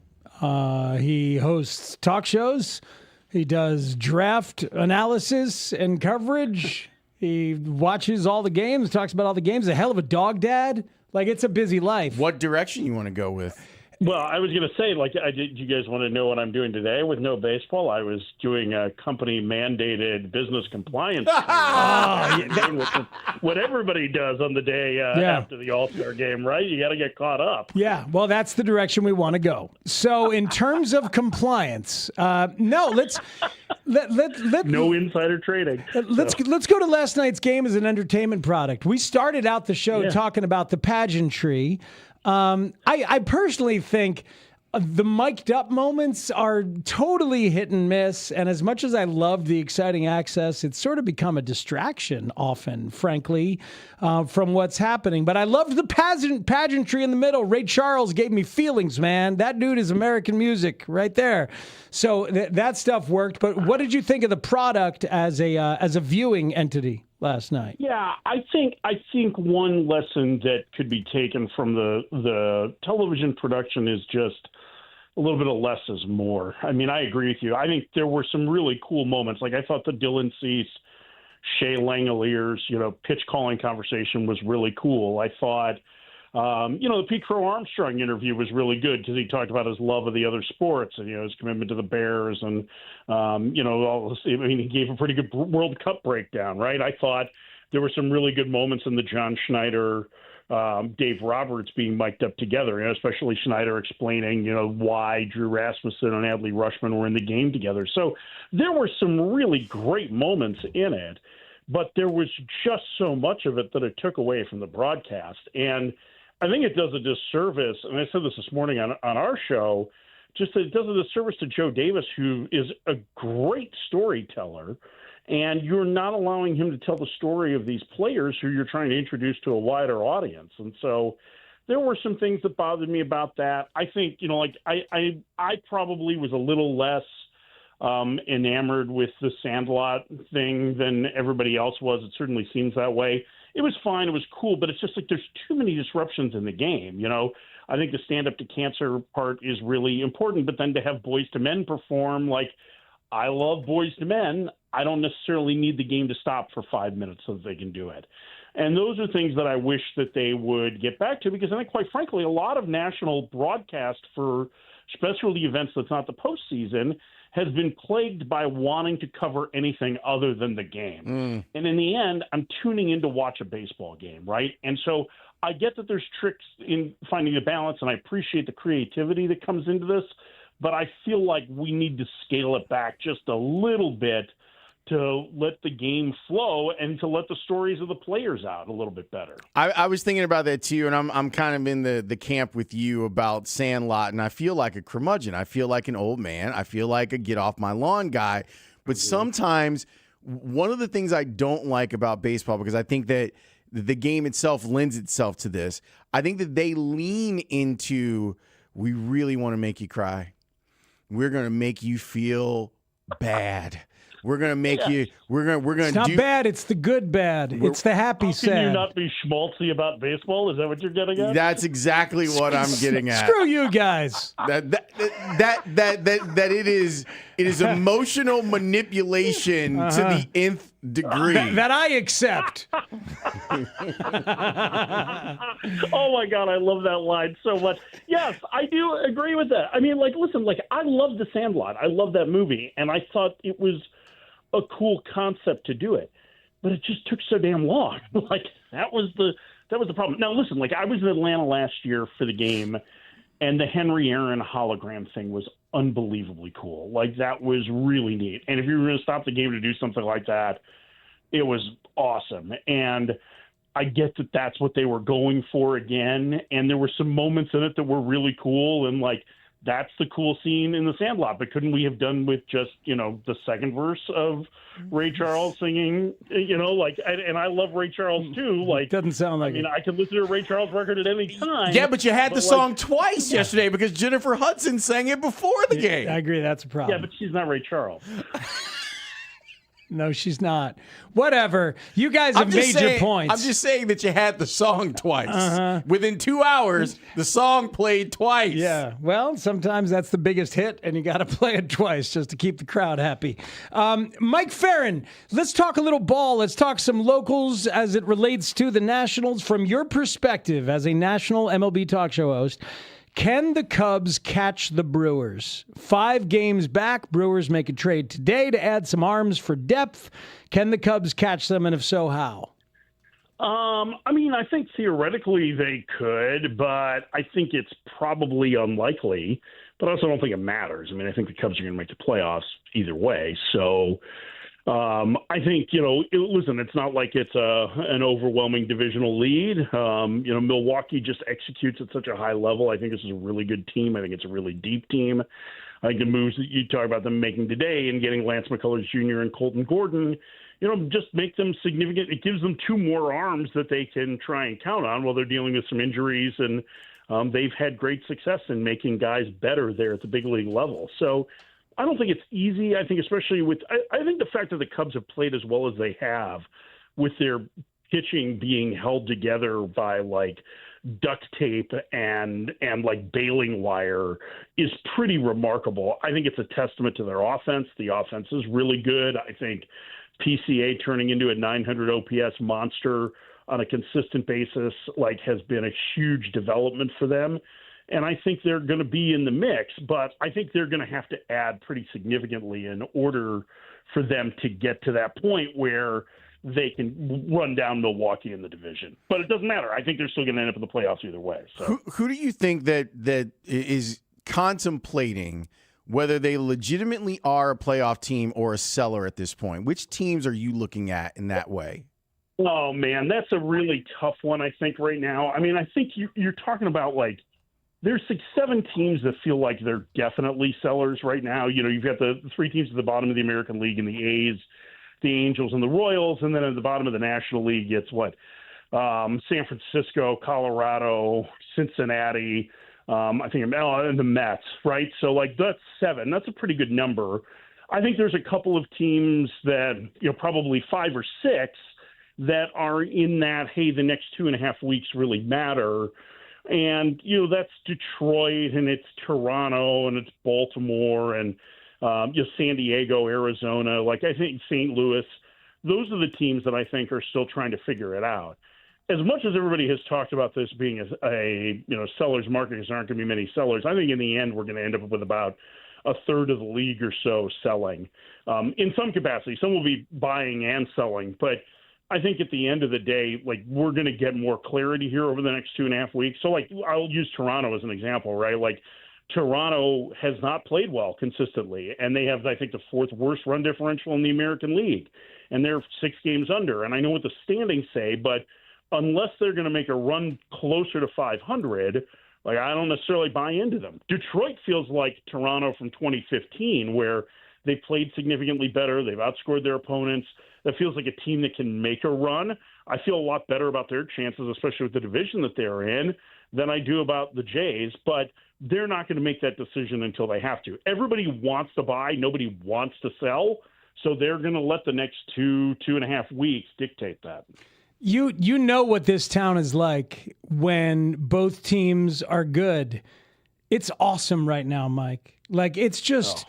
He hosts talk shows. He does draft analysis and coverage. He watches all the games, talks about all the games. A hell of a dog dad. Like, it's a busy life. What direction you want to go with? Well, I was going to say, you guys want to know what I'm doing today with no baseball? I was doing a company-mandated business compliance. What everybody does on the day after the All-Star game, right? You got to get caught up. Yeah, well, that's the direction we want to go. So, in terms of compliance, no insider trading. Let's go to last night's game as an entertainment product. We started out the show talking about the pageantry. I personally think the mic'd up moments are totally hit and miss. And as much as I love the exciting access, it's sort of become a distraction often, frankly, from what's happening. But I loved the pageantry in the middle. Ray Charles gave me feelings, man. That dude is American music right there. So that stuff worked. But what did you think of the product as a viewing entity last night? Yeah, I think one lesson that could be taken from the television production is just a little bit of less is more. I mean, I agree with you. I think there were some really cool moments. Like, I thought the Dylan Cease, Shea Langoliers, pitch calling conversation was really cool. I thought, the Pete Crow Armstrong interview was really good because he talked about his love of the other sports and, his commitment to the Bears and, he gave a pretty good World Cup breakdown, right? I thought there were some really good moments in the John Schneider, Dave Roberts being mic'd up together, especially Schneider explaining, why Drew Rasmussen and Adley Rutschman were in the game together. So there were some really great moments in it, but there was just so much of it that it took away from the broadcast. And I think it does a disservice, and I said this morning on our show, just that it does a disservice to Joe Davis, who is a great storyteller, and you're not allowing him to tell the story of these players who you're trying to introduce to a wider audience. And so there were some things that bothered me about that. I think, I probably was a little less enamored with the Sandlot thing than everybody else was. It certainly seems that way. It was fine. It was cool, but it's just like there's too many disruptions in the game. I think the stand up to cancer part is really important, but then to have Boys to Men perform, I love Boys to Men. I don't necessarily need the game to stop for 5 minutes so that they can do it. And those are things that I wish that they would get back to, because I think, quite frankly, a lot of national broadcast for specialty events that's not the postseason has been plagued by wanting to cover anything other than the game. And in the end, I'm tuning in to watch a baseball game, right? And so I get that there's tricks in finding a balance, and I appreciate the creativity that comes into this, but I feel like we need to scale it back just a little bit to let the game flow and to let the stories of the players out a little bit better. I was thinking about that too, and I'm kind of in the camp with you about Sandlot, and I feel like a curmudgeon. I feel like an old man. I feel like a get off my lawn guy. But sometimes one of the things I don't like about baseball, because I think that the game itself lends itself to this, I think that they lean into, we really want to make you cry. We're going to make you feel bad. We're gonna make you. We're gonna. It's not bad. It's the good bad. It's the happy sad. Can you not be schmaltzy about baseball? Is that what you're getting at? That's exactly what I'm getting at. Screw you guys. That it is emotional manipulation to the nth degree. That I accept. Oh my God, I love that line so much. Yes, I do agree with that. I mean, listen, I love The Sandlot. I love that movie, and I thought it was a cool concept to do it, but it just took so damn long. That was the problem. Now listen, I was in Atlanta last year for the game, and the Henry Aaron hologram thing was unbelievably cool. That was really neat. And if you were going to stop the game to do something like that, it was awesome. And I get that that's what they were going for again. And there were some moments in it that were really cool. And that's the cool scene in the Sandlot. But couldn't we have done with just, the second verse of Ray Charles singing, and I love Ray Charles too. Like, doesn't sound like I could listen to a Ray Charles record at any time. Yeah, but you had the song twice yesterday because Jennifer Hudson sang it before the game. I agree. That's a problem. Yeah, but she's not Ray Charles. No, she's not. Whatever. You guys have made your points. I'm just saying that you had the song twice. Within 2 hours, the song played twice. Yeah. Well, sometimes that's the biggest hit, and you got to play it twice just to keep the crowd happy. Mike Farron, let's talk a little ball. Let's talk some locals as it relates to the Nationals. From your perspective as a national MLB talk show host, can the Cubs catch the Brewers? 5 games back, Brewers make a trade today to add some arms for depth. Can the Cubs catch them, and if so, how? I think theoretically they could, but I think it's probably unlikely. But I also don't think it matters. I think the Cubs are going to make the playoffs either way. So I think, listen, it's not like it's an overwhelming divisional lead. Milwaukee just executes at such a high level. I think this is a really good team. I think it's a really deep team. I think the moves that you talk about them making today and getting Lance McCullers Jr. and Colton Gordon, just make them significant. It gives them 2 more arms that they can try and count on while they're dealing with some injuries. And they've had great success in making guys better there at the big league level. So I don't think it's easy. I think especially I think the fact that the Cubs have played as well as they have with their pitching being held together by like duct tape and like baling wire is pretty remarkable. I think it's a testament to their offense. The offense is really good. I think PCA turning into a 900 OPS monster on a consistent basis has been a huge development for them. And I think they're going to be in the mix, but I think they're going to have to add pretty significantly in order for them to get to that point where they can run down Milwaukee in the division. But it doesn't matter. I think they're still going to end up in the playoffs either way. So who do you think that is contemplating whether they legitimately are a playoff team or a seller at this point? Which teams are you looking at in that way? Oh, man, that's a really tough one, I think, right now. I think you're talking about there's 6-7 teams that feel like they're definitely sellers right now. You've got the 3 teams at the bottom of the American League and the A's, the Angels, and the Royals. And then at the bottom of the National League, it's San Francisco, Colorado, Cincinnati, I think, and the Mets, right? So, that's 7. That's a pretty good number. I think there's a couple of teams that, probably 5 or 6 that are in that, hey, the next 2.5 weeks really matter. And, that's Detroit and it's Toronto and it's Baltimore and, San Diego, Arizona. I think St. Louis, those are the teams that I think are still trying to figure it out. As much as everybody has talked about this being a seller's market, because there aren't going to be many sellers, I think in the end we're going to end up with about a third of the league or so selling. In some capacity, some will be buying and selling, but I think at the end of the day, we're going to get more clarity here over the next 2.5 weeks. So, I'll use Toronto as an example, right? Toronto has not played well consistently, and they have, I think, the 4th worst run differential in the American League, and they're 6 games under. And I know what the standings say, but unless they're going to make a run closer to 500, I don't necessarily buy into them. Detroit feels like Toronto from 2015, where they played significantly better. They've outscored their opponents. That feels like a team that can make a run. I feel a lot better about their chances, especially with the division that they're in, than I do about the Jays. But they're not going to make that decision until they have to. Everybody wants to buy. Nobody wants to sell. So they're going to let the next 2.5 weeks dictate that. You know what this town is like when both teams are good. It's awesome right now, Mike. It's just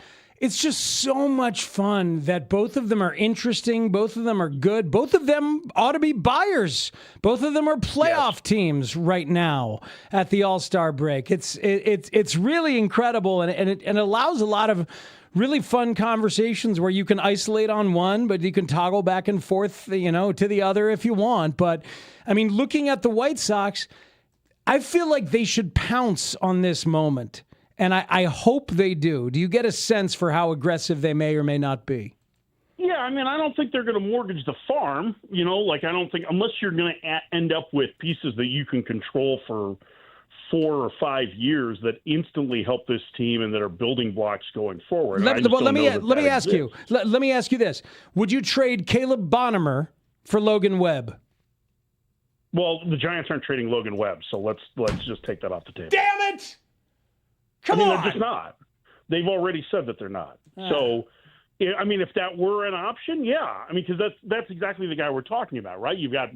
so much fun that both of them are interesting. Both of them are good. Both of them ought to be buyers. Both of them are playoff teams right now at the All-Star break. It's really incredible, and it allows a lot of really fun conversations where you can isolate on one, but you can toggle back and forth, to the other if you want. But looking at the White Sox, I feel like they should pounce on this moment. And I hope they do. Do you get a sense for how aggressive they may or may not be? Yeah, I don't think they're going to mortgage the farm. I don't think, unless you're going to end up with pieces that you can control for 4 or 5 years that instantly help this team and that are building blocks going forward. Let me ask you. Let me ask you this: would you trade Caleb Bonham for Logan Webb? Well, the Giants aren't trading Logan Webb, so let's just take that off the table. Damn it! Come on, they're just not. They've already said that they're not. So, I mean, if that were an option, yeah. I mean, because that's exactly the guy we're talking about, right? You've got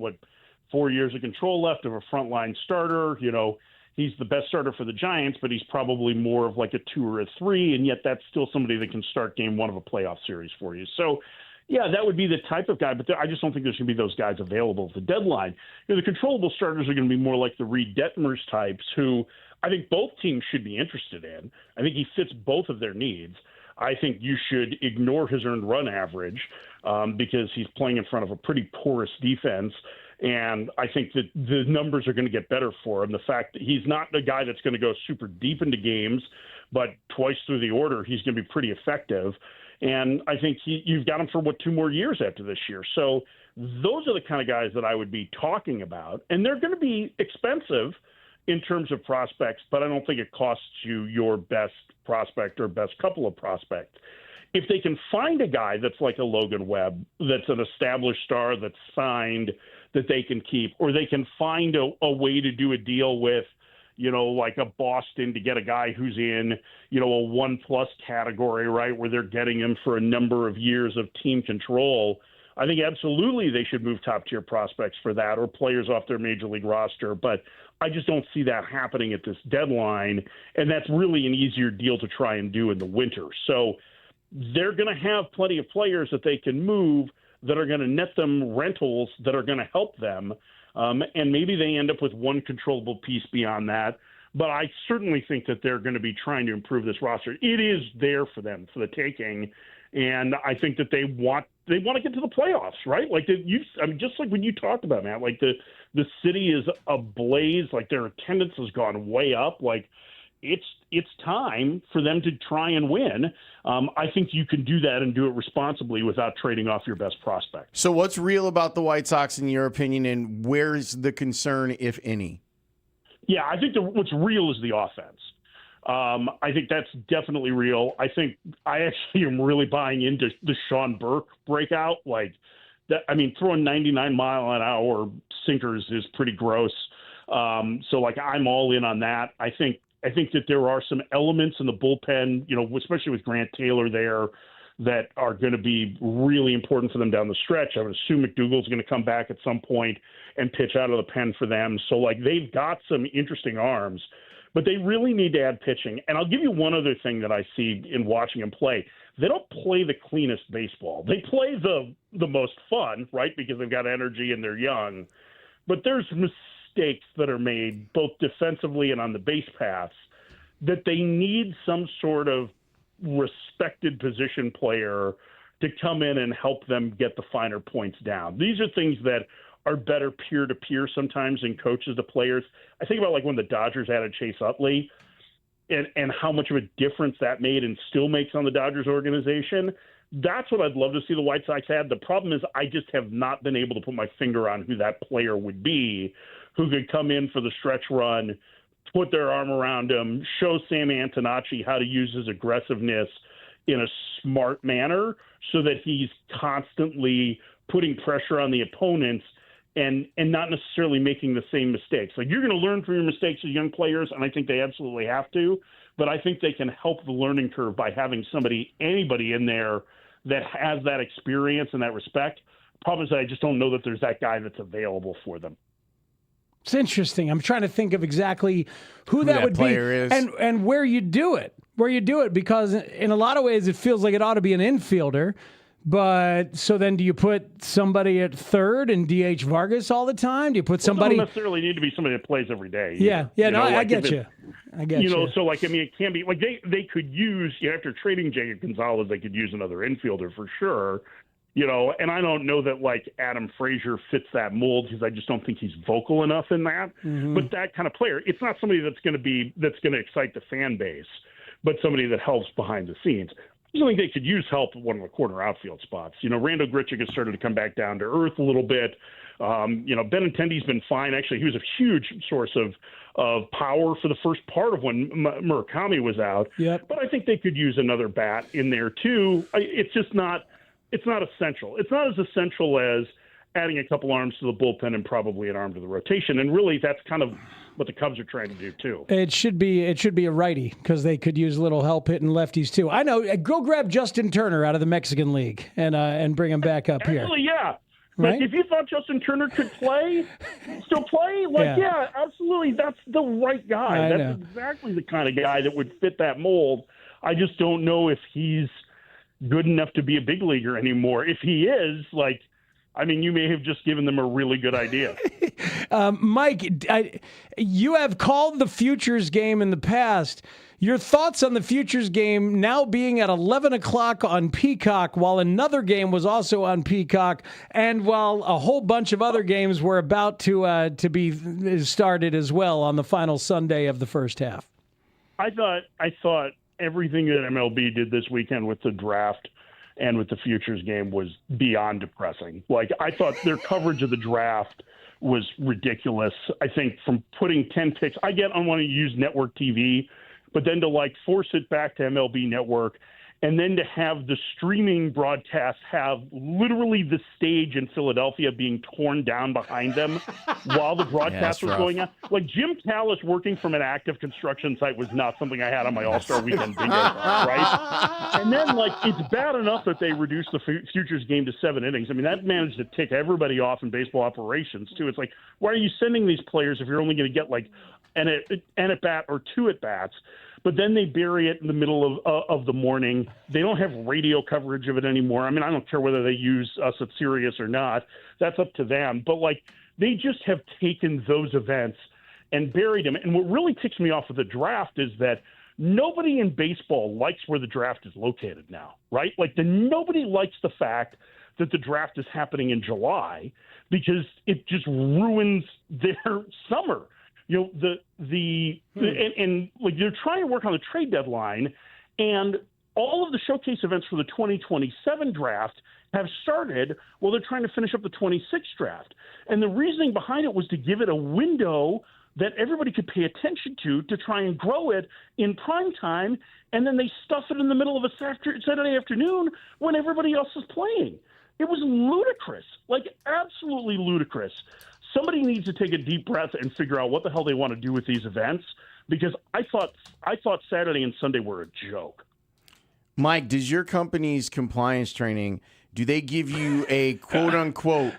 4 years of control left of a frontline starter. You know, he's the best starter for the Giants, but he's probably more of like a 2 or a 3, and yet that's still somebody that can start game 1 of a playoff series for you. So, yeah, that would be the type of guy, but I just don't think there's going to be those guys available at the deadline. You know, the controllable starters are going to be more like the Reed Detmers types, who I think both teams should be interested in. I think he fits both of their needs. I think you should ignore his earned run average because he's playing in front of a pretty porous defense. And I think that the numbers are going to get better for him. The fact that he's not the guy that's going to go super deep into games, but twice through the order, he's going to be pretty effective. And I think you've got him for 2 more years after this year. So those are the kind of guys that I would be talking about. And they're going to be expensive in terms of prospects, but I don't think it costs you your best prospect or best couple of prospects. If they can find a guy that's like a Logan Webb, that's an established star that's signed, that they can keep, or they can find a way to do a deal with, you know, like a Boston to get a guy who's in, you know, a 1+ category, right, where they're getting him for a number of years of team control. I think absolutely they should move top-tier prospects for that or players off their major league roster. But I just don't see that happening at this deadline, and that's really an easier deal to try and do in the winter. So they're going to have plenty of players that they can move that are going to net them rentals that are going to help them. And maybe they end up with one controllable piece beyond that. But I certainly think that they're going to be trying to improve this roster. It is there for them for the taking. And I think that they want to get to the playoffs, right? Like just like when you talked about, Matt, like the city is ablaze, like their attendance has gone way up. Like it's time for them to try and win. I think you can do that and do it responsibly without trading off your best prospect. So what's real about the White Sox in your opinion, and where's the concern, if any? Yeah, I think what's real is the offense. I think that's definitely real. I think I actually am really buying into the Sean Burke breakout. Like that, I mean, throwing 99-mile-an-hour sinkers is pretty gross. So like I'm all in on that. I think that there are some elements in the bullpen, you know, especially with Grant Taylor there, that are going to be really important for them down the stretch. I would assume McDougal's going to come back at some point and pitch out of the pen for them. So, like, they've got some interesting arms, but they really need to add pitching. And I'll give you one other thing that I see in watching them play. They don't play the cleanest baseball. They play the most fun, right, because they've got energy and they're young. But there's mistakes that are made both defensively and on the base paths that they need some sort of respected position player to come in and help them get the finer points down. These are things that are better peer-to-peer sometimes in coaches to players. I think about like when the Dodgers added Chase Utley and how much of a difference that made and still makes on the Dodgers organization. That's what I'd love to see the White Sox have. The problem is I just have not been able to put my finger on who that player would be who could come in for the stretch run, put their arm around him, show Sam Antonacci how to use his aggressiveness in a smart manner so that he's constantly putting pressure on the opponents and not necessarily making the same mistakes. Like, you're going to learn from your mistakes as young players, and I think they absolutely have to, but I think they can help the learning curve by having anybody in there that has that experience and that respect. Problem is I just don't know that there's that guy that's available for them. It's interesting. I'm trying to think of exactly who that would player be is. and where you do it. Because in a lot of ways it feels like it ought to be an infielder. But so then do you put somebody at third and DH Vargas all the time? Do you put somebody? It doesn't necessarily need to be somebody that plays every day. Yeah. I get you. So like, I mean, it can be like they could use, after trading Jacob Gonzalez, they could use another infielder for sure. You know, and I don't know that like Adam Frazier fits that mold because I just don't think he's vocal enough in that. Mm-hmm. But that kind of player, it's not somebody that's going to excite the fan base, but somebody that helps behind the scenes. I think they could use help at one of the corner outfield spots. Randall Grichuk has started to come back down to earth a little bit. Benintendi's been fine. Actually, he was a huge source of power for the first part of when Murakami was out. Yep. But I think they could use another bat in there too. It's just not. It's not essential. It's not as essential as adding a couple arms to the bullpen and probably an arm to the rotation. And really, that's kind of what the Cubs are trying to do too. It should be a righty because they could use a little help hitting lefties too. I know. Go grab Justin Turner out of the Mexican League and bring him back up here. Actually, yeah. But Right? if you thought Justin Turner could still play, yeah, absolutely, that's the right guy. That's exactly the kind of guy that would fit that mold. I just don't know if he's good enough to be a big leaguer anymore. If he is, you may have just given them a really good idea. Mike, you have called the Futures game in the past. Your thoughts on the Futures game now being at 11 o'clock on Peacock, while another game was also on Peacock, and while a whole bunch of other games were about to be started as well on the final Sunday of the first half? I thought everything that MLB did this weekend with the draft and with the Futures game was beyond depressing. I thought their coverage of the draft was ridiculous. I think from putting 10 picks, I want to use network TV, but then to force it back to MLB Network, and then to have the streaming broadcast have literally the stage in Philadelphia being torn down behind them while the broadcast was going on. Jim Callis working from an active construction site was not something I had on my All-Star Weekend bingo card, right? And then, it's bad enough that they reduced the Futures game to 7 innings. That managed to tick everybody off in baseball operations, too. It's why are you sending these players if you're only going to get, an at-bat or 2 at-bats? But then they bury it in the middle of the morning. They don't have radio coverage of it anymore. I don't care whether they use us at Sirius or not. That's up to them. But, they just have taken those events and buried them. And what really ticks me off with the draft is that nobody in baseball likes where the draft is located now, right? Nobody likes the fact that the draft is happening in July because it just ruins their summer. They're trying to work on the trade deadline, and all of the showcase events for the 2027 draft have started while they're trying to finish up the 26 draft. And the reasoning behind it was to give it a window that everybody could pay attention to try and grow it in prime time, and then they stuff it in the middle of a Saturday afternoon when everybody else is playing. It was ludicrous, absolutely ludicrous. Somebody needs to take a deep breath and figure out what the hell they want to do with these events, because I thought Saturday and Sunday were a joke. Mike, does your company's compliance training, do they give you a quote-unquote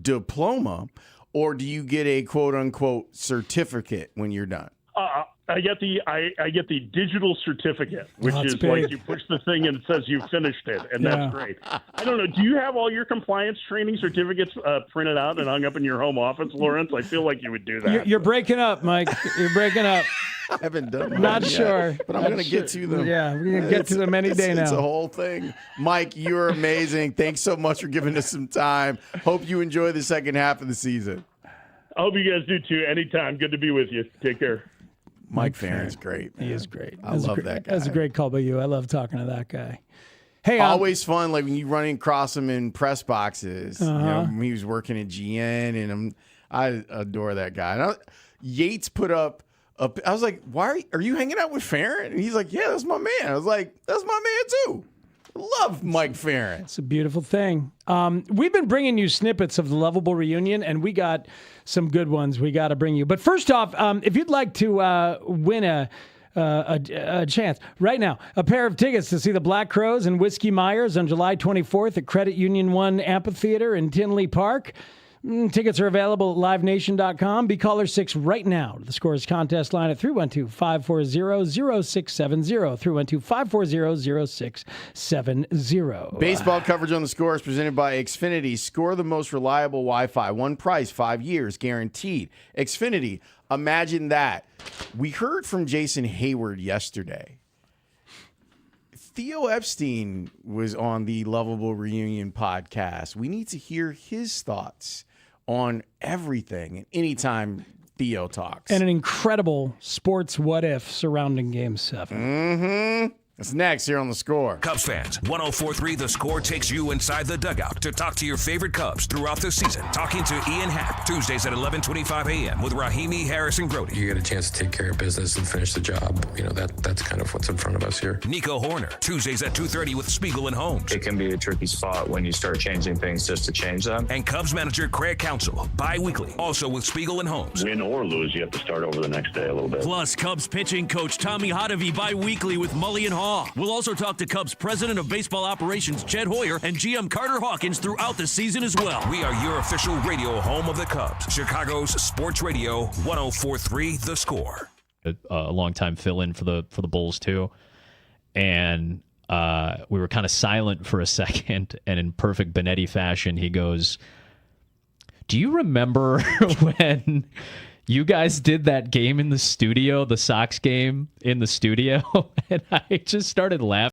diploma, or do you get a quote-unquote certificate when you're done? I get the digital certificate, which is big. you push the thing and it says you finished it, and that's great. I don't know. Do you have all your compliance training certificates printed out and hung up in your home office, Lawrence? I feel like you would do that. You're breaking up, Mike. You're breaking up. I haven't done mine Not yet, sure. but I'm going to get to them. Yeah, we're going to get to them any day now. It's a whole thing. Mike, you're amazing. Thanks so much for giving us some time. Hope you enjoy the second half of the season. I hope you guys do too. Anytime. Good to be with you. Take care. Mike Farron's great. Man. He is great. I love that guy. That's a great call by you. I love talking to that guy. Hey, always fun. When you run across him in press boxes. When he was working at GN, and I adore that guy. And Yates put up. I was like, "Why are you hanging out with Farron?" And he's like, "Yeah, that's my man." I was like, "That's my man too." Love Mike Farron. It's a beautiful thing. We've been bringing you snippets of the Lovable Reunion, and we got some good ones we got to bring you. But first off, if you'd like to win a chance right now, a pair of tickets to see the Black Crowes and Whiskey Myers on July 24th at Credit Union 1 Amphitheater in Tinley Park. Tickets are available at livenation.com. Be caller 6 right now to the Scores contest line at 312-540-0670. 312-540-0670. Baseball coverage on the Score is presented by Xfinity. Score the most reliable Wi-Fi. One price, 5 years, guaranteed. Xfinity, imagine that. We heard from Jason Hayward yesterday. Theo Epstein was on the Lovable Reunion podcast. We need to hear his thoughts on everything anytime Theo talks. And an incredible sports what if surrounding Game 7. Mm-hmm. That's next here on The Score. Cubs fans, 104.3 The Score takes you inside the dugout to talk to your favorite Cubs throughout the season. Talking to Ian Happ, Tuesdays at 11:25 a.m. with Rahimi, Harris, and Grote. You get a chance to take care of business and finish the job. You know, that's kind of what's in front of us here. Nico Horner, Tuesdays at 2:30 with Spiegel and Holmes. It can be a tricky spot when you start changing things just to change them. And Cubs manager Craig Counsell, bi-weekly, also with Spiegel and Holmes. Win or lose, you have to start over the next day a little bit. Plus, Cubs pitching coach Tommy Hotovy bi-weekly with Mully and Haugh. We'll also talk to Cubs president of baseball operations Jed Hoyer and GM Carter Hawkins throughout the season as well. We are your official radio home of the Cubs. Chicago's Sports Radio 104.3 The Score. A long-time fill-in for the Bulls too, and we were kind of silent for a second, and in perfect Benetti fashion, he goes, "Do you remember when you guys did that game in the studio, the Sox game in the studio?" And I just started laughing.